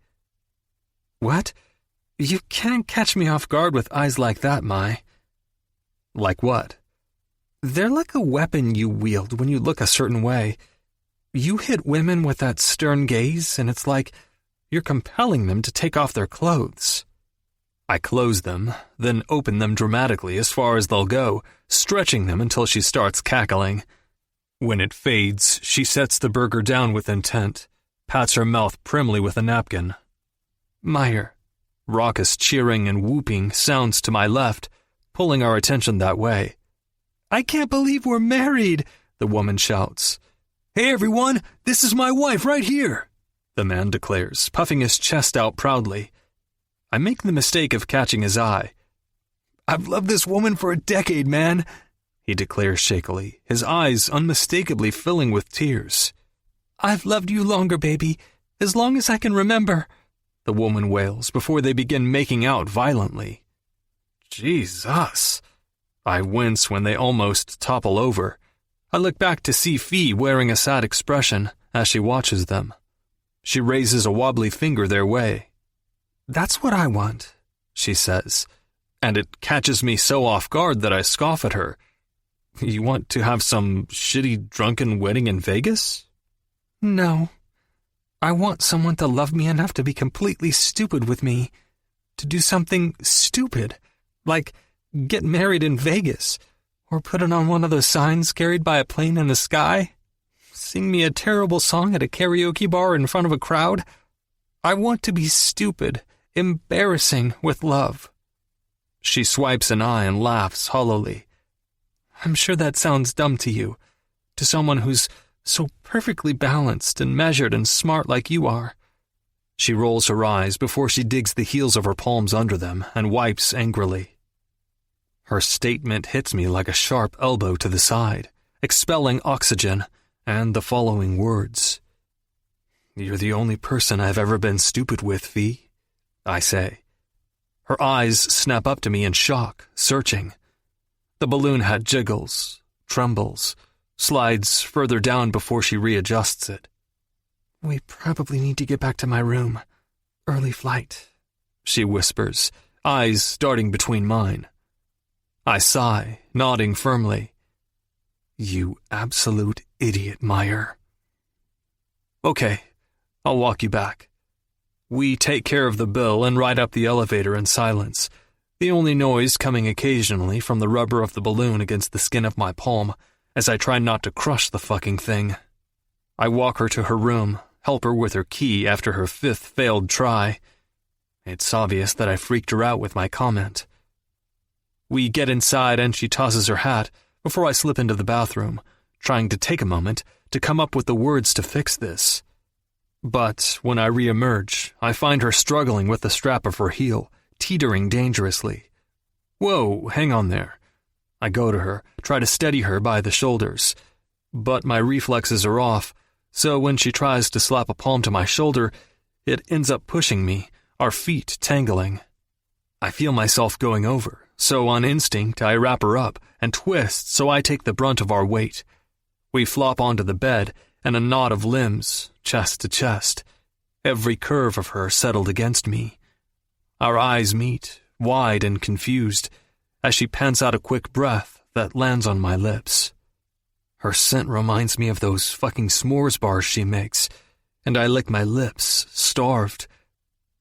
"What? You can't catch me off guard with eyes like that, Mai." "Like what?" "They're like a weapon you wield when you look a certain way. You hit women with that stern gaze, and it's like you're compelling them to take off their clothes." I close them, then open them dramatically as far as they'll go, stretching them until she starts cackling. When it fades, she sets the burger down with intent, pats her mouth primly with a napkin. "Meyer." Raucous cheering and whooping sounds to my left, pulling our attention that way. "I can't believe we're married," the woman shouts. "Hey everyone, this is my wife right here," the man declares, puffing his chest out proudly. I make the mistake of catching his eye. "I've loved this woman for a decade, man," he declares shakily, his eyes unmistakably filling with tears. "I've loved you longer, baby, as long as I can remember," the woman wails before they begin making out violently. Jesus! I wince when they almost topple over. I look back to see Fee wearing a sad expression as she watches them. She raises a wobbly finger their way. "That's what I want," she says, and it catches me so off guard that I scoff at her. "You want to have some shitty drunken wedding in Vegas?" "No. I want someone to love me enough to be completely stupid with me. To do something stupid, like get married in Vegas, or put it on one of those signs carried by a plane in the sky. Sing me a terrible song at a karaoke bar in front of a crowd. I want to be stupid, embarrassing with love." She swipes an eye and laughs hollowly. "I'm sure that sounds dumb to you, to someone who's so perfectly balanced and measured and smart like you are." She rolls her eyes before she digs the heels of her palms under them and wipes angrily. Her statement hits me like a sharp elbow to the side, expelling oxygen, and the following words. "You're the only person I've ever been stupid with, Fee," I say. Her eyes snap up to me in shock, searching. The balloon hat jiggles, trembles, slides further down before she readjusts it. "We probably need to get back to my room. Early flight," she whispers, eyes darting between mine. I sigh, nodding firmly. "You absolute idiot, Meyer." "Okay, I'll walk you back." We take care of the bill and ride up the elevator in silence, the only noise coming occasionally from the rubber of the balloon against the skin of my palm, as I try not to crush the fucking thing. I walk her to her room, help her with her key after her 5th failed try. It's obvious that I freaked her out with my comment. We get inside and she tosses her hat before I slip into the bathroom, trying to take a moment to come up with the words to fix this. But when I re-emerge, I find her struggling with the strap of her heel, teetering dangerously. "Whoa, hang on there." I go to her, try to steady her by the shoulders. But my reflexes are off, so when she tries to slap a palm to my shoulder, It ends up pushing me, our feet tangling. I feel myself going over, so on instinct I wrap her up and twist so I take the brunt of our weight. We flop onto the bed, and a knot of limbs, chest to chest. Every curve of her settled against me. Our eyes meet, wide and confused, as she pants out a quick breath that lands on my lips. Her scent reminds me of those fucking s'mores bars she makes, and I lick my lips, starved.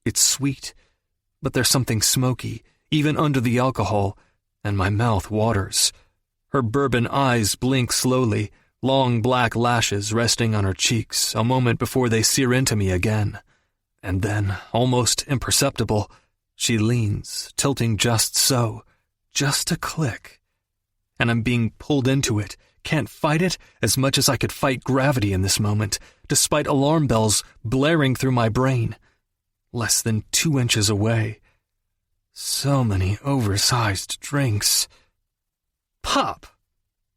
It's sweet, but there's something smoky, even under the alcohol, and my mouth waters. Her bourbon eyes blink slowly, long black lashes resting on her cheeks a moment before they sear into me again. And then, almost imperceptible, she leans, tilting just so, just a click. And I'm being pulled into it, can't fight it as much as I could fight gravity in this moment, despite alarm bells blaring through my brain. Less than 2 inches away. So many oversized drinks. Pop!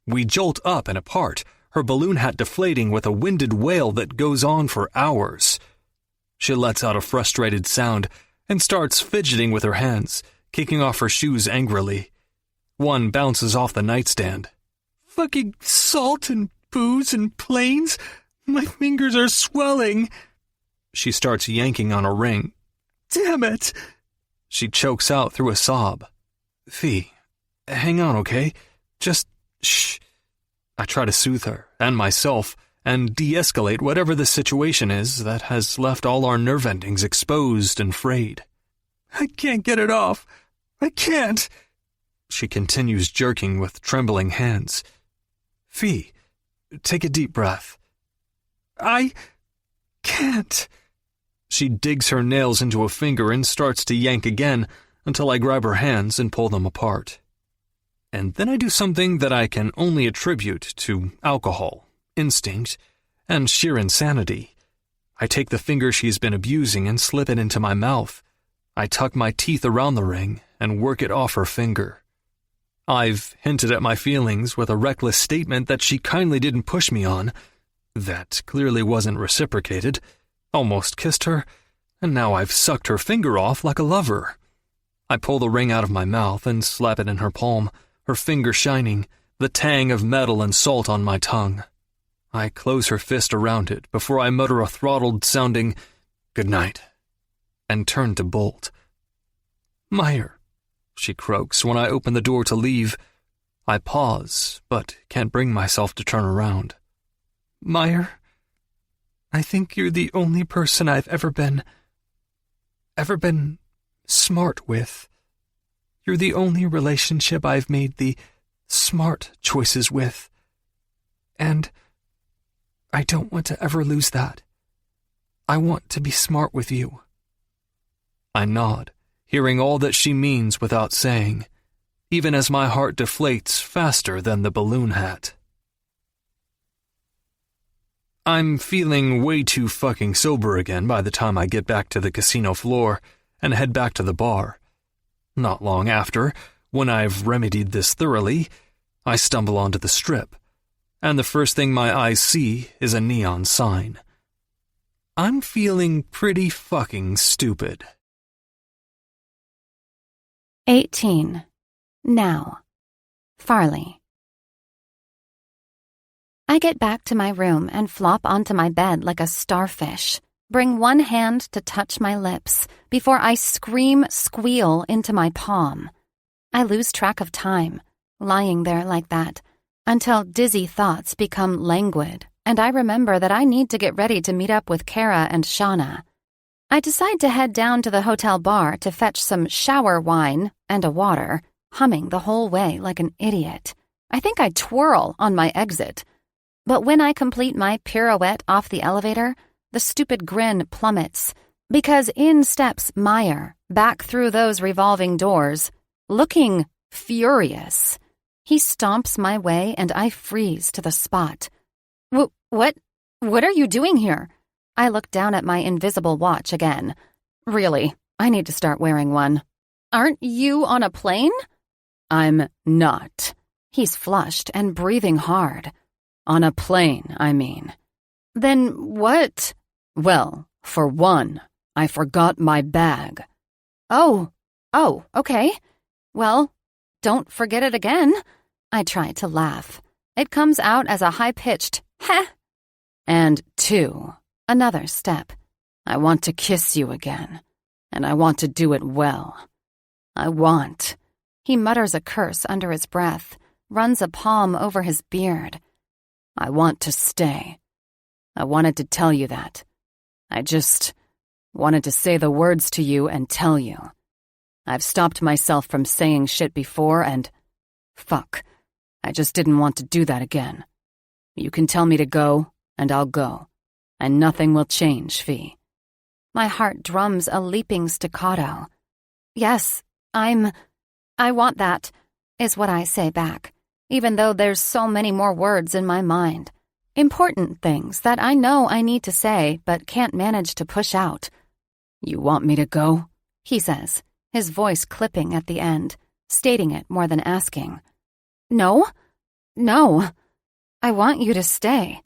We jolt up and apart, her balloon hat deflating with a winded wail that goes on for hours. She lets out a frustrated sound and starts fidgeting with her hands, kicking off her shoes angrily. One bounces off the nightstand. Fucking salt and booze and planes? My fingers are swelling. She starts yanking on a ring. Damn it! She chokes out through a sob. Fee, hang on, okay? Just shh. I try to soothe her, and myself, and de-escalate whatever the situation is that has left all our nerve endings exposed and frayed. I can't get it off. I can't. She continues jerking with trembling hands. Fee, take a deep breath. I can't. She digs her nails into a finger and starts to yank again until I grab her hands and pull them apart. And then I do something that I can only attribute to alcohol, instinct, and sheer insanity. I take the finger she's been abusing and slip it into my mouth. I tuck my teeth around the ring and work it off her finger. I've hinted at my feelings with a reckless statement that she kindly didn't push me on. That clearly wasn't reciprocated. Almost kissed her, and now I've sucked her finger off like a lover. I pull the ring out of my mouth and slap it in her palm, her finger shining, the tang of metal and salt on my tongue. I close her fist around it before I mutter a throttled-sounding "good night," and turn to bolt. Meyer, she croaks when I open the door to leave. I pause, but can't bring myself to turn around. Meyer, I think you're the only person I've ever been smart with. You're the only relationship I've made the smart choices with. And I don't want to ever lose that. I want to be smart with you. I nod, hearing all that she means without saying, even as my heart deflates faster than the balloon hat. I'm feeling way too fucking sober again by the time I get back to the casino floor and head back to the bar. Not long after, when I've remedied this thoroughly, I stumble onto the strip, and the first thing my eyes see is a neon sign. I'm feeling pretty fucking stupid. 18. Now. Farley. I get back to my room and flop onto my bed like a starfish, bring one hand to touch my lips before I squeal into my palm. I lose track of time, lying there like that, until dizzy thoughts become languid, and I remember that I need to get ready to meet up with Kara and Shauna. I decide to head down to the hotel bar to fetch some shower wine and a water, humming the whole way like an idiot. I think I twirl on my exit. But when I complete my pirouette off the elevator, the stupid grin plummets, because in steps Meyer, back through those revolving doors, looking furious. He stomps my way and I freeze to the spot. What are you doing here? I look down at my invisible watch again. Really, I need to start wearing one. Aren't you on a plane? I'm not. He's flushed and breathing hard. On a plane, I mean. Then what? Well, for one, I forgot my bag. Oh, okay. Well, don't forget it again. I try to laugh. It comes out as a high-pitched, heh. And 2, Another step. I want to kiss you again, and I want to do it well. He mutters a curse under his breath, runs a palm over his beard. I want to stay. I wanted to tell you that. I just wanted to say the words to you and tell you. I've stopped myself from saying shit before and... fuck. I just didn't want to do that again. You can tell me to go, and I'll go. And nothing will change, Fee. My heart drums a leaping staccato. Yes, I want that, is what I say back, even though there's so many more words in my mind. Important things that I know I need to say but can't manage to push out. You want me to go? He says, his voice clipping at the end, stating it more than asking. No. I want you to stay.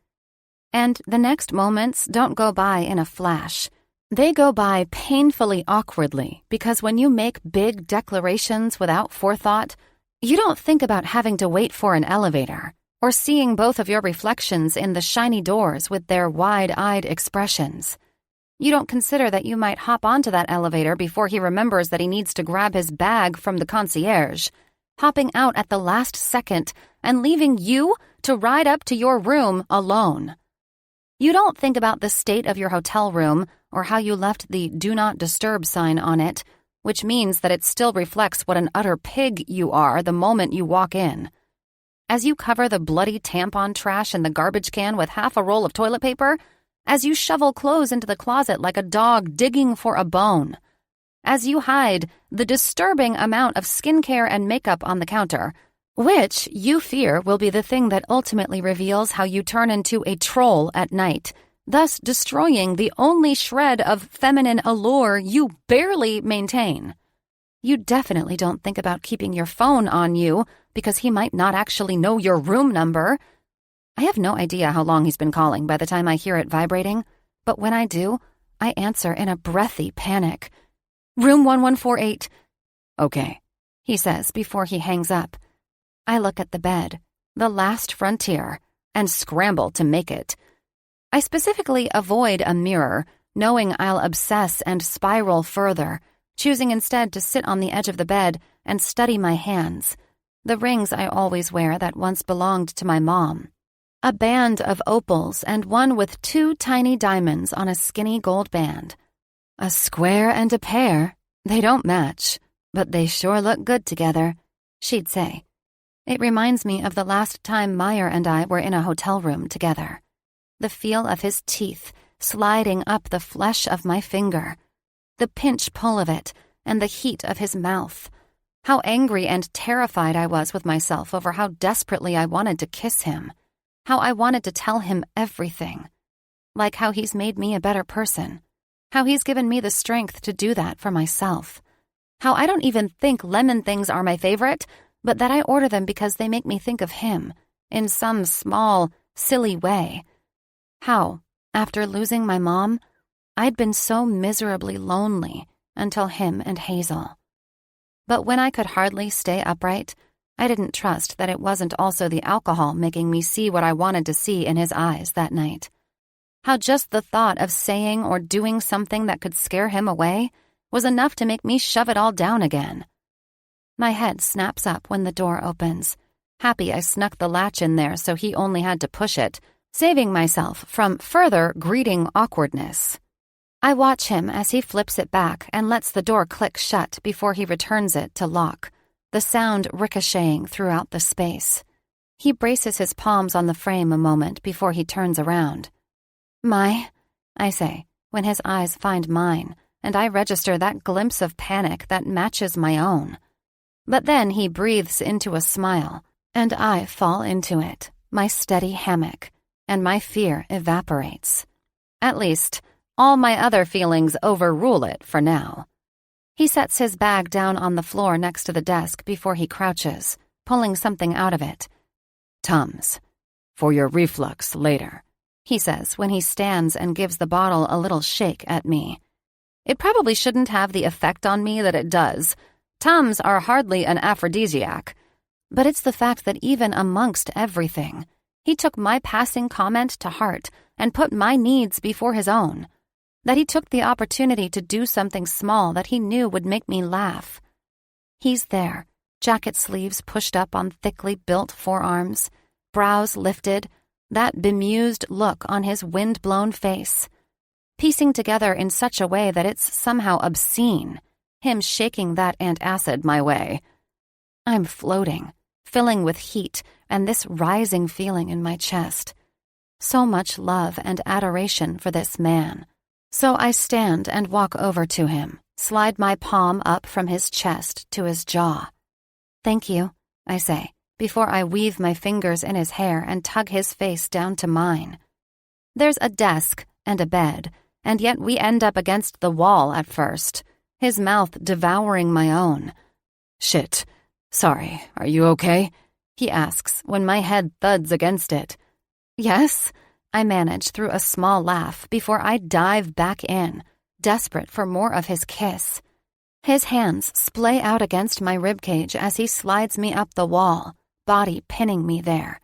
And the next moments don't go by in a flash. They go by painfully awkwardly because when you make big declarations without forethought, you don't think about having to wait for an elevator or seeing both of your reflections in the shiny doors with their wide-eyed expressions. You don't consider that you might hop onto that elevator before he remembers that he needs to grab his bag from the concierge, hopping out at the last second and leaving you to ride up to your room alone. You don't think about the state of your hotel room or how you left the Do Not Disturb sign on it, which means that it still reflects what an utter pig you are the moment you walk in. As you cover the bloody tampon trash in the garbage can with half a roll of toilet paper, as you shovel clothes into the closet like a dog digging for a bone, as you hide the disturbing amount of skincare and makeup on the counter, which you fear will be the thing that ultimately reveals how you turn into a troll at night, thus destroying the only shred of feminine allure you barely maintain. You definitely don't think about keeping your phone on you because he might not actually know your room number. I have no idea how long he's been calling by the time I hear it vibrating, but when I do, I answer in a breathy panic. Room 1148. Okay, he says before he hangs up. I look at the bed, the last frontier, and scramble to make it. I specifically avoid a mirror, knowing I'll obsess and spiral further, choosing instead to sit on the edge of the bed and study my hands, the rings I always wear that once belonged to my mom. A band of opals and one with 2 tiny diamonds on a skinny gold band. A square and a pair. They don't match, but they sure look good together, she'd say. It reminds me of the last time Meyer and I were in a hotel room together. The feel of his teeth sliding up the flesh of my finger. The pinch pull of it and the heat of his mouth. How angry and terrified I was with myself over how desperately I wanted to kiss him. How I wanted to tell him everything. Like how he's made me a better person. How he's given me the strength to do that for myself. How I don't even think lemon things are my favorite, but that I order them because they make me think of him, in some small, silly way. How, after losing my mom, I'd been so miserably lonely until him and Hazel. But when I could hardly stay upright, I didn't trust that it wasn't also the alcohol making me see what I wanted to see in his eyes that night. How just the thought of saying or doing something that could scare him away was enough to make me shove it all down again. My head snaps up when the door opens, happy I snuck the latch in there so he only had to push it, saving myself from further greeting awkwardness. I watch him as he flips it back and lets the door click shut before he returns it to lock, the sound ricocheting throughout the space. He braces his palms on the frame a moment before he turns around. "My," I say, when his eyes find mine, and I register that glimpse of panic that matches my own. But then he breathes into a smile, and I fall into it, my steady hammock, and my fear evaporates. At least, all my other feelings overrule it for now. He sets his bag down on the floor next to the desk before he crouches, pulling something out of it. Tums. For your reflux later, he says when he stands and gives the bottle a little shake at me. It probably shouldn't have the effect on me that it does. Tums are hardly an aphrodisiac. But it's the fact that even amongst everything, he took my passing comment to heart and put my needs before his own. That he took the opportunity to do something small that he knew would make me laugh. He's there, jacket sleeves pushed up on thickly built forearms, brows lifted, that bemused look on his wind-blown face, piecing together in such a way that it's somehow obscene, him shaking that antacid my way. I'm floating, filling with heat and this rising feeling in my chest. So much love and adoration for this man. So I stand and walk over to him, slide my palm up from his chest to his jaw. "Thank you," I say, before I weave my fingers in his hair and tug his face down to mine. There's a desk and a bed, and yet we end up against the wall at first, his mouth devouring my own. "Shit. Sorry, are you okay?" he asks when my head thuds against it. "Yes," I manage through a small laugh before I dive back in, desperate for more of his kiss. His hands splay out against my ribcage as he slides me up the wall, body pinning me there.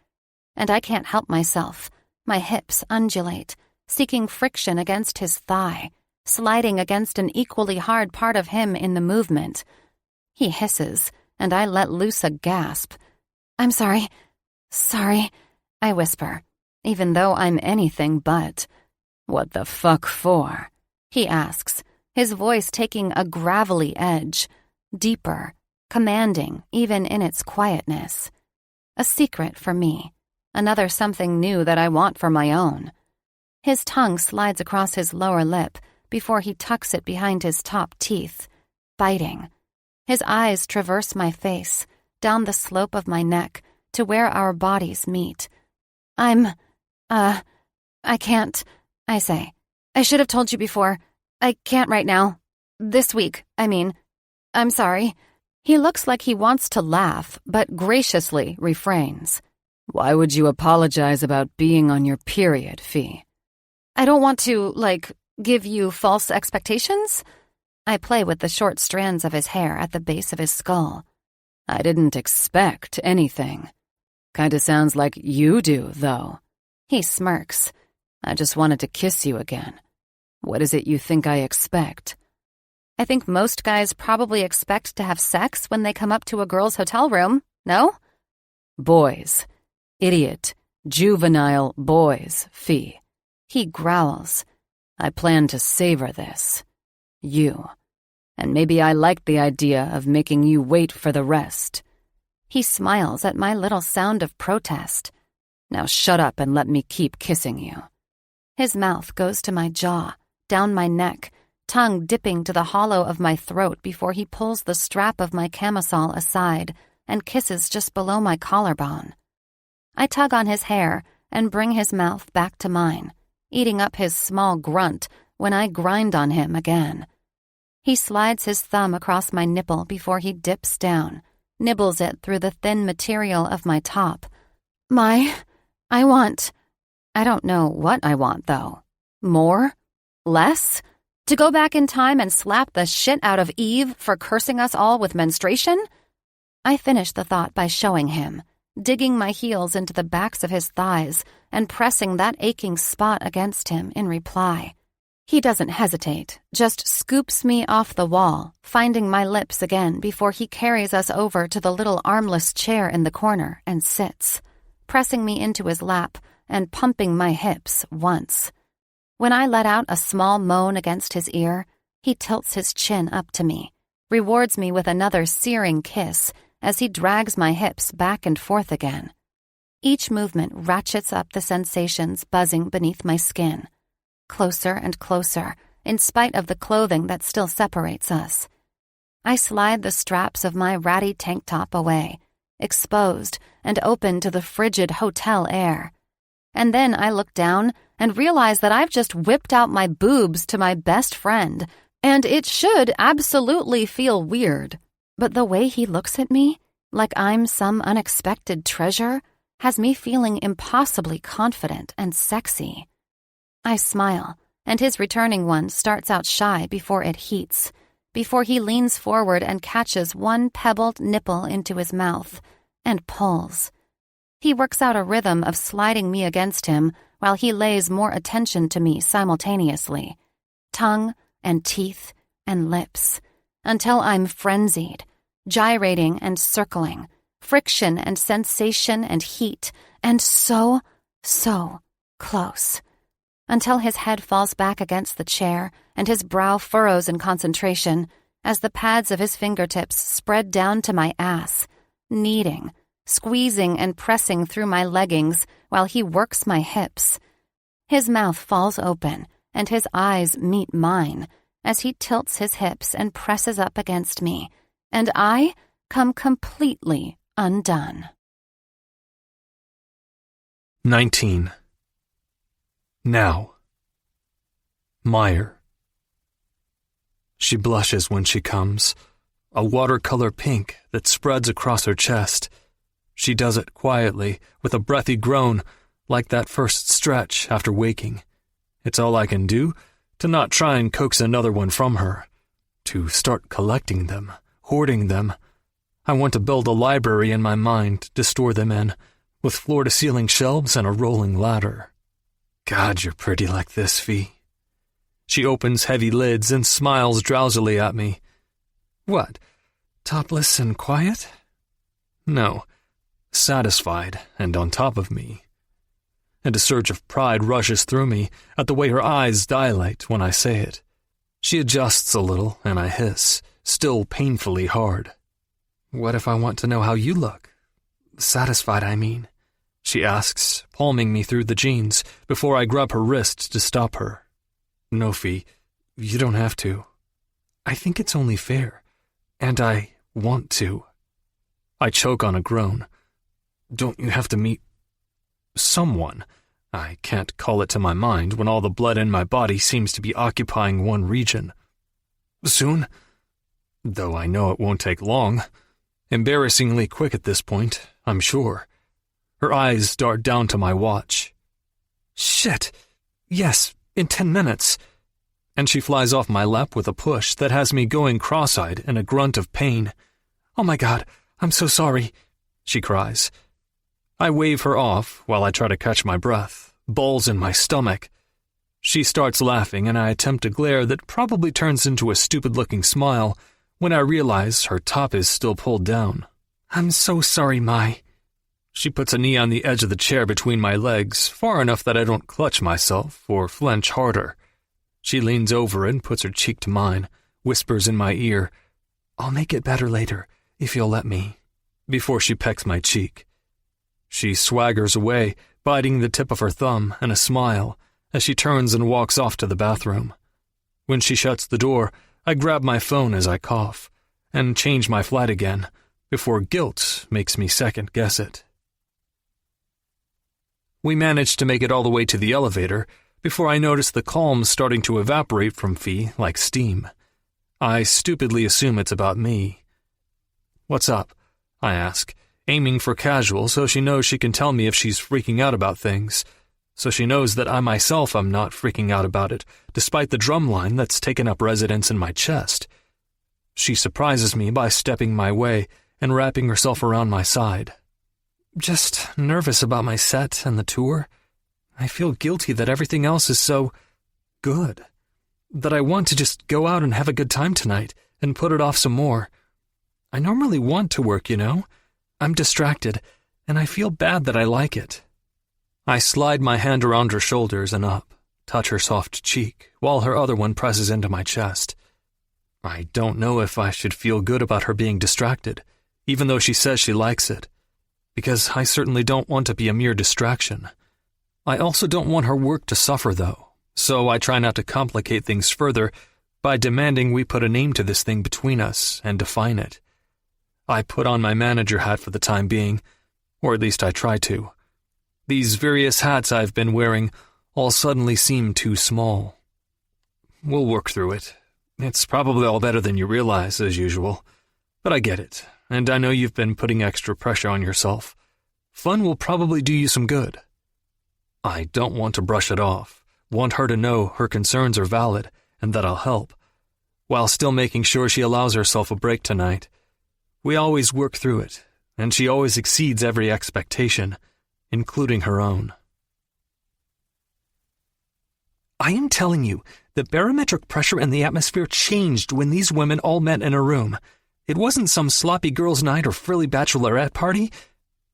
And I can't help myself. My hips undulate, seeking friction against his thigh, sliding against an equally hard part of him in the movement. He hisses, and I let loose a gasp. "I'm sorry. Sorry," I whisper, even though I'm anything but. "What the fuck for?" he asks, his voice taking a gravelly edge, deeper, commanding even in its quietness. A secret for me, another something new that I want for my own. His tongue slides across his lower lip before he tucks it behind his top teeth, biting. His eyes traverse my face, down the slope of my neck, to where our bodies meet. I can't," I say. "I should have told you before. I can't right now. This week, I mean. I'm sorry." He looks like he wants to laugh, but graciously refrains. "Why would you apologize about being on your period, Fee?" "I don't want to, give you false expectations." I play with the short strands of his hair at the base of his skull. "I didn't expect anything. Kinda sounds like you do, though." He smirks. "I just wanted to kiss you again. What is it you think I expect?" I think most guys probably expect to have sex when they come up to a girl's hotel room, no? "Boys. Idiot. Juvenile boys, Fee." He growls. "I plan to savor this. You. And maybe I like the idea of making you wait for the rest." He smiles at my little sound of protest. "Now shut up and let me keep kissing you." His mouth goes to my jaw, down my neck, tongue dipping to the hollow of my throat before he pulls the strap of my camisole aside and kisses just below my collarbone. I tug on his hair and bring his mouth back to mine, eating up his small grunt when I grind on him again. He slides his thumb across my nipple before he dips down, nibbles it through the thin material of my top. I don't know what I want, though. More? Less? To go back in time and slap the shit out of Eve for cursing us all with menstruation? I finish the thought by showing him, digging my heels into the backs of his thighs and pressing that aching spot against him in reply. He doesn't hesitate, just scoops me off the wall, finding my lips again before he carries us over to the little armless chair in the corner and sits, pressing me into his lap and pumping my hips once. When I let out a small moan against his ear, he tilts his chin up to me, rewards me with another searing kiss as he drags my hips back and forth again. Each movement ratchets up the sensations buzzing beneath my skin. Closer and closer, in spite of the clothing that still separates us. I slide the straps of my ratty tank top away, exposed and open to the frigid hotel air. And then I look down and realize that I've just whipped out my boobs to my best friend, and it should absolutely feel weird. But the way he looks at me, like I'm some unexpected treasure, has me feeling impossibly confident and sexy. I smile, and his returning one starts out shy before it heats, before he leans forward and catches one pebbled nipple into his mouth and pulls. He works out a rhythm of sliding me against him while he lays more attention to me simultaneously, tongue and teeth and lips, until I'm frenzied, gyrating and circling, friction and sensation and heat, and so close, until his head falls back against the chair and his brow furrows in concentration as the pads of his fingertips spread down to my ass, kneading, squeezing and pressing through my leggings while he works my hips. His mouth falls open and his eyes meet mine as he tilts his hips and presses up against me, and I come completely undone. 19. Now. Meyer. She blushes when she comes, a watercolor pink that spreads across her chest. She does it quietly, with a breathy groan, like that first stretch after waking. It's all I can do to not try and coax another one from her, to start collecting them, hoarding them. I want to build a library in my mind to store them in, with floor-to-ceiling shelves and a rolling ladder. God, you're pretty like this, Fee. She opens heavy lids and smiles drowsily at me. What, topless and quiet? No, satisfied and on top of me. And a surge of pride rushes through me at the way her eyes dilate when I say it. She adjusts a little, and I hiss, still painfully hard. What if I want to know how you look? Satisfied, I mean, she asks, palming me through the jeans before I grab her wrist to stop her. No, Fee, you don't have to. I think it's only fair, and I want to. I choke on a groan. Don't you have to meet someone? I can't call it to my mind when all the blood in my body seems to be occupying one region. Soon? Though I know it won't take long. Embarrassingly quick at this point, I'm sure. Her eyes dart down to my watch. Shit! Yes, in 10 minutes. And she flies off my lap with a push that has me going cross-eyed in a grunt of pain. Oh my God, I'm so sorry, she cries. I wave her off while I try to catch my breath, balls in my stomach. She starts laughing and I attempt a glare that probably turns into a stupid-looking smile when I realize her top is still pulled down. I'm so sorry, Mai. She puts a knee on the edge of the chair between my legs, far enough that I don't clutch myself or flinch harder. She leans over and puts her cheek to mine, whispers in my ear, I'll make it better later, if you'll let me, before she pecks my cheek. She swaggers away, biting the tip of her thumb and a smile, as she turns and walks off to the bathroom. When she shuts the door, I grab my phone as I cough, and change my flight again, before guilt makes me second-guess it. We manage to make it all the way to the elevator before I notice the calm starting to evaporate from Fee like steam. I stupidly assume it's about me. What's up? I ask, aiming for casual so she knows she can tell me if she's freaking out about things, so she knows that I myself am not freaking out about it, despite the drumline that's taken up residence in my chest. She surprises me by stepping my way and wrapping herself around my side. Just nervous about my set and the tour. I feel guilty that everything else is so good, that I want to just go out and have a good time tonight and put it off some more. I normally want to work, you know. I'm distracted, and I feel bad that I like it. I slide my hand around her shoulders and up, touch her soft cheek, while her other one presses into my chest. I don't know if I should feel good about her being distracted, even though she says she likes it, because I certainly don't want to be a mere distraction. I also don't want her work to suffer, though, so I try not to complicate things further by demanding we put a name to this thing between us and define it. I put on my manager hat for the time being, or at least I try to. These various hats I've been wearing all suddenly seem too small. We'll work through it. It's probably all better than you realize, as usual. But I get it, and I know you've been putting extra pressure on yourself. Fun will probably do you some good. I don't want to brush it off, want her to know her concerns are valid and that I'll help, while still making sure she allows herself a break tonight. We always work through it, and she always exceeds every expectation, including her own. I am telling you, the barometric pressure in the atmosphere changed when these women all met in a room. It wasn't some sloppy girls' night or frilly bachelorette party.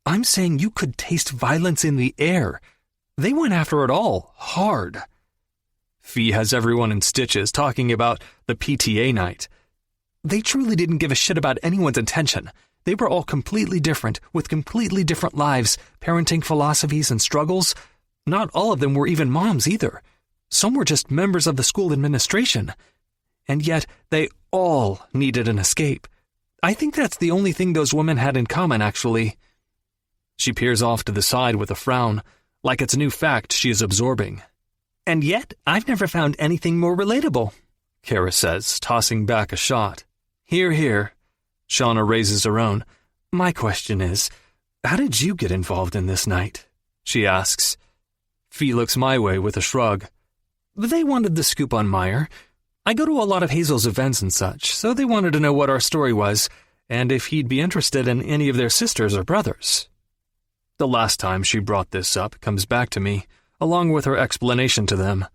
I'm saying you could taste violence in the air. They went after it all, hard. Fee has everyone in stitches talking about the PTA night. They truly didn't give a shit about anyone's intention. They were all completely different, with completely different lives, parenting philosophies and struggles. Not all of them were even moms either. Some were just members of the school administration. And yet, they all needed an escape. I think that's the only thing those women had in common, actually. She peers off to the side with a frown, like it's a new fact she is absorbing. And yet, I've never found anything more relatable, Kara says, tossing back a shot. Hear, hear. Shauna raises her own. My question is, how did you get involved in this night? She asks. Fee looks my way with a shrug. They wanted the scoop on Meyer. I go to a lot of Hazel's events and such, so they wanted to know what our story was, and if he'd be interested in any of their sisters or brothers. The last time she brought this up comes back to me, along with her explanation to them.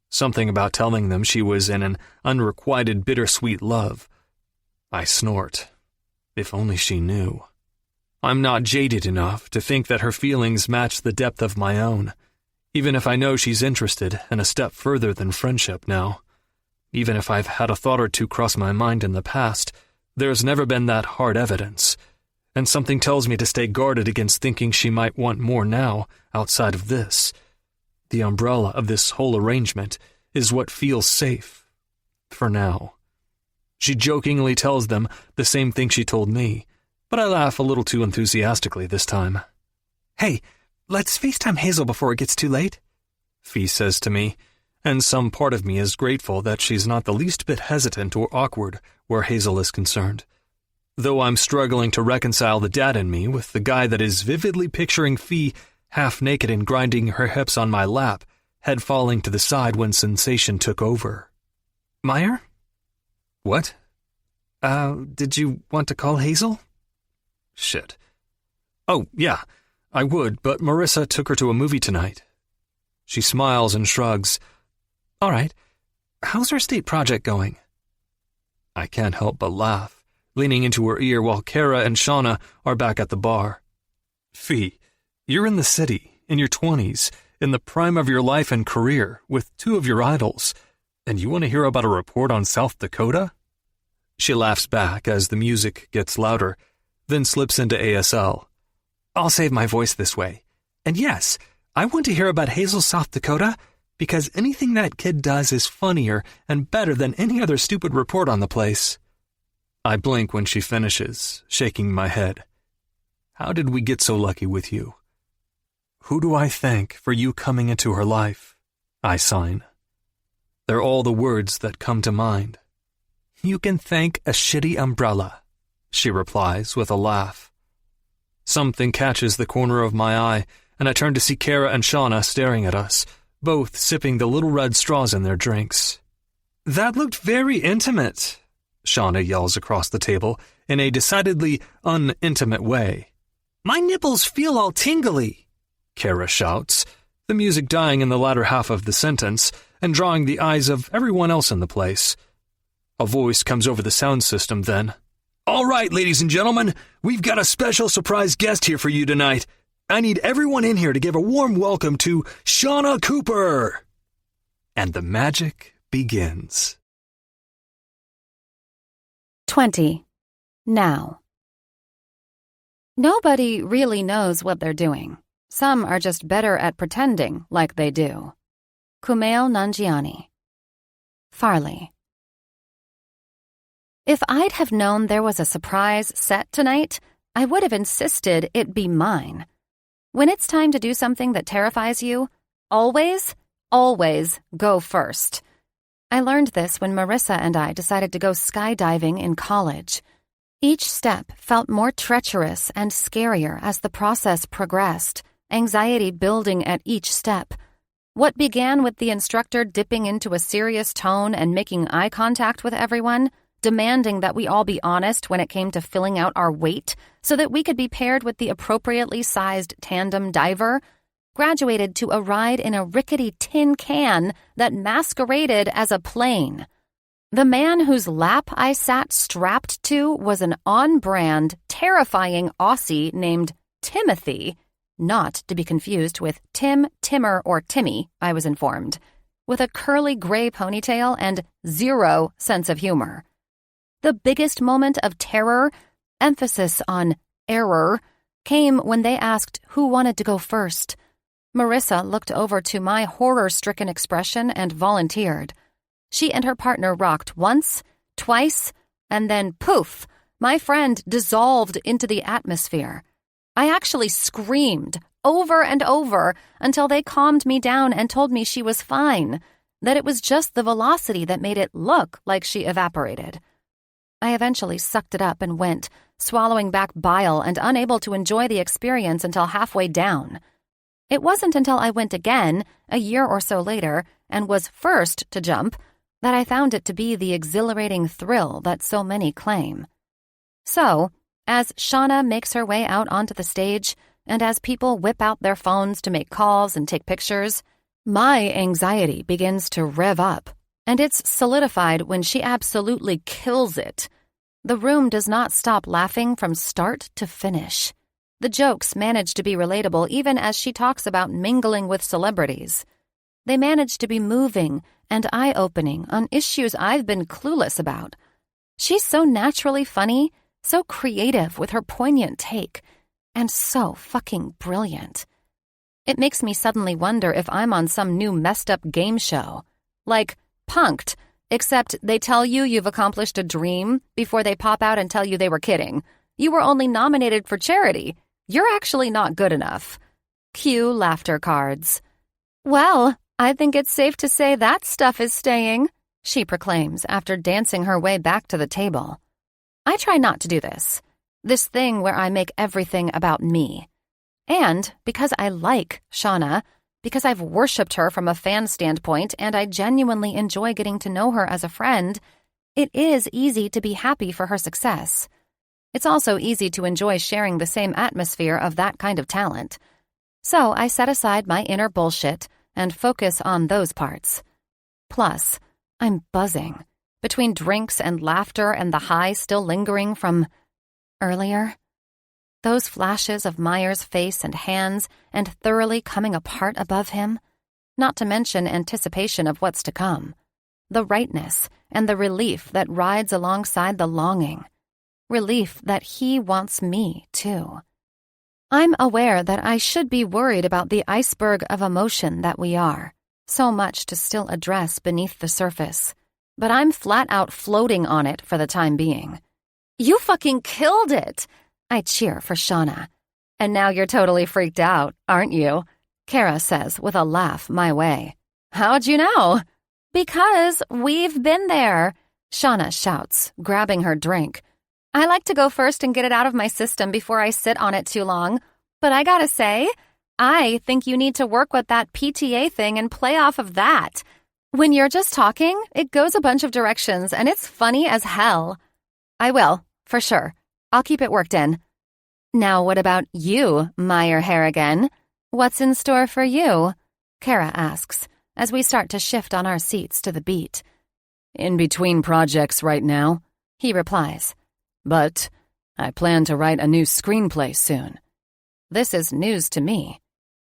Something about telling them she was in an unrequited bittersweet love. I snort. If only she knew. I'm not jaded enough to think that her feelings match the depth of my own, even if I know she's interested and a step further than friendship now. Even if I've had a thought or two cross my mind in the past, there's never been that hard evidence, and something tells me to stay guarded against thinking she might want more now outside of this. The umbrella of this whole arrangement is what feels safe, for now. She jokingly tells them the same thing she told me, but I laugh a little too enthusiastically this time. Hey, let's FaceTime Hazel before it gets too late, Fee says to me, and some part of me is grateful that she's not the least bit hesitant or awkward where Hazel is concerned. Though I'm struggling to reconcile the dad in me with the guy that is vividly picturing Fee half naked and grinding her hips on my lap, head falling to the side when sensation took over. Meyer? What? Did you want to call Hazel? Shit. Oh, yeah, I would, but Marissa took her to a movie tonight. She smiles and shrugs. All right, how's her state project going? I can't help but laugh, leaning into her ear while Kara and Shauna are back at the bar. Fee, you're in the city, in your 20s, in the prime of your life and career, with two of your idols, and you want to hear about a report on South Dakota? She laughs back as the music gets louder, then slips into ASL. I'll save my voice this way. And yes, I want to hear about Hazel, South Dakota, because anything that kid does is funnier and better than any other stupid report on the place. I blink when she finishes, shaking my head. How did we get so lucky with you? Who do I thank for you coming into her life? I sign. They're all the words that come to mind. You can thank a shitty umbrella, she replies with a laugh. Something catches the corner of my eye, and I turn to see Kara and Shauna staring at us, both sipping the little red straws in their drinks. That looked very intimate, Shauna yells across the table in a decidedly unintimate way. My nipples feel all tingly, Kara shouts, the music dying in the latter half of the sentence and drawing the eyes of everyone else in the place. A voice comes over the sound system then. All right, ladies and gentlemen, we've got a special surprise guest here for you tonight. I need everyone in here to give a warm welcome to Shauna Cooper. And the magic begins. 20. Now. Nobody really knows what they're doing. Some are just better at pretending like they do. Kumail Nanjiani. Farley. If I'd have known there was a surprise set tonight, I would have insisted it be mine. When it's time to do something that terrifies you, always go first. I learned this when Marissa and I decided to go skydiving in college. Each step felt more treacherous and scarier as the process progressed, anxiety building at each step. What began with the instructor dipping into a serious tone and making eye contact with everyone, demanding that we all be honest when it came to filling out our weight so that we could be paired with the appropriately sized tandem diver, graduated to a ride in a rickety tin can that masqueraded as a plane. The man whose lap I sat strapped to was an on-brand, terrifying Aussie named Timothy, not to be confused with Tim, Timmer, or Timmy, I was informed, with a curly gray ponytail and zero sense of humor. The biggest moment of terror, emphasis on error, came when they asked who wanted to go first. Marissa looked over to my horror-stricken expression and volunteered. She and her partner rocked once, twice, and then poof, my friend dissolved into the atmosphere. I actually screamed over and over until they calmed me down and told me she was fine, that it was just the velocity that made it look like she evaporated. I eventually sucked it up and went, swallowing back bile and unable to enjoy the experience until halfway down. It wasn't until I went again, a year or so later, and was first to jump, that I found it to be the exhilarating thrill that so many claim. So, as Shauna makes her way out onto the stage, and as people whip out their phones to make calls and take pictures, my anxiety begins to rev up, and it's solidified when she absolutely kills it. The room does not stop laughing from start to finish. The jokes manage to be relatable even as she talks about mingling with celebrities. They manage to be moving and eye-opening on issues I've been clueless about. She's so naturally funny, so creative with her poignant take, and so fucking brilliant. It makes me suddenly wonder if I'm on some new messed-up game show. Like Punk'd, except they tell you you've accomplished a dream before they pop out and tell you they were kidding. You were only nominated for charity. You're actually not good enough. Cue laughter cards. Well, I think it's safe to say that stuff is staying, she proclaims after dancing her way back to the table. I try not to do this thing where I make everything about me. And because I like Shauna, because I've worshipped her from a fan standpoint and I genuinely enjoy getting to know her as a friend, it is easy to be happy for her success. It's also easy to enjoy sharing the same atmosphere of that kind of talent. So I set aside my inner bullshit and focus on those parts. Plus, I'm buzzing, between drinks and laughter and the high still lingering from earlier. Those flashes of Meyer's face and hands and thoroughly coming apart above him, not to mention anticipation of what's to come. The rightness and the relief that rides alongside the longing. Relief that he wants me, too. I'm aware that I should be worried about the iceberg of emotion that we are, so much to still address beneath the surface, but I'm flat out floating on it for the time being. You fucking killed it! I cheer for Shauna. And now you're totally freaked out, aren't you? Kara says with a laugh my way. How'd you know? Because we've been there, Shauna shouts, grabbing her drink. I like to go first and get it out of my system before I sit on it too long. But I gotta say, I think you need to work with that PTA thing and play off of that. When you're just talking, it goes a bunch of directions and it's funny as hell. I will, for sure. I'll keep it worked in. Now what about you, Meyer Harrigan? What's in store for you? Kara asks, as we start to shift on our seats to the beat. In between projects right now, he replies. But I plan to write a new screenplay soon. This is news to me.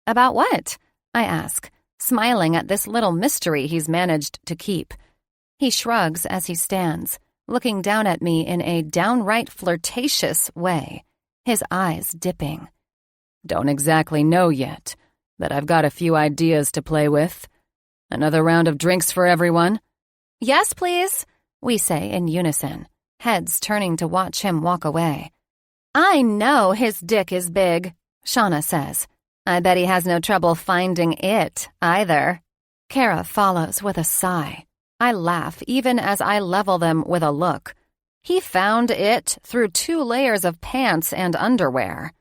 About what? I ask, smiling at this little mystery he's managed to keep. He shrugs as he stands, looking down at me in a downright flirtatious way, his eyes dipping. Don't exactly know yet, but I've got a few ideas to play with. Another round of drinks for everyone? Yes, please, we say in unison, heads turning to watch him walk away. I know his dick is big, Shauna says. I bet he has no trouble finding it, either. Kara follows with a sigh. I laugh even as I level them with a look. He found it through 2 layers of pants and underwear.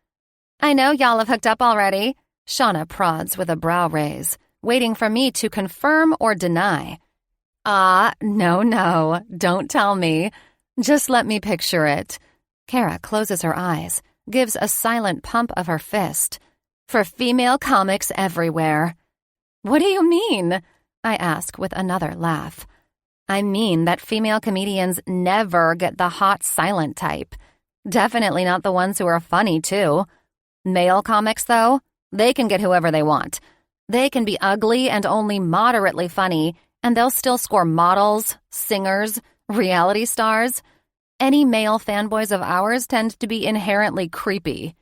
I know y'all have hooked up already, Shauna prods with a brow raise, waiting for me to confirm or deny. No, don't tell me. Just let me picture it. Kara closes her eyes, gives a silent pump of her fist. For female comics everywhere. What do you mean? I ask with another laugh. I mean that female comedians never get the hot silent type. Definitely not the ones who are funny, too. Male comics, though, they can get whoever they want. They can be ugly and only moderately funny, and they'll still score models, singers, reality stars. Any male fanboys of ours tend to be inherently creepy.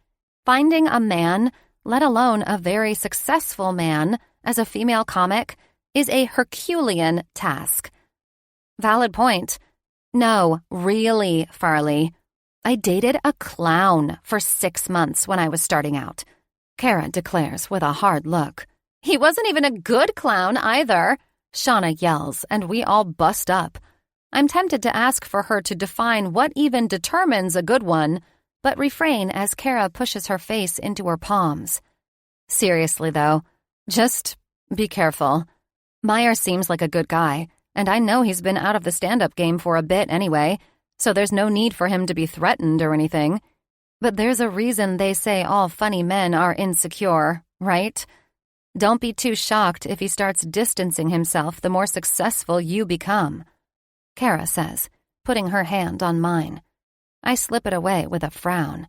Finding a man, let alone a very successful man, as a female comic, is a Herculean task. Valid point. No, really, Farley. I dated a clown for 6 months when I was starting out. Kara declares with a hard look. He wasn't even a good clown either. Shauna yells, and we all bust up. I'm tempted to ask for her to define what even determines a good one, but refrain as Kara pushes her face into her palms. Seriously, though, just be careful. Meyer seems like a good guy, and I know he's been out of the stand-up game for a bit anyway, so there's no need for him to be threatened or anything. But there's a reason they say all funny men are insecure, right? Don't be too shocked if he starts distancing himself the more successful you become. Kara says, putting her hand on mine. I slip it away with a frown.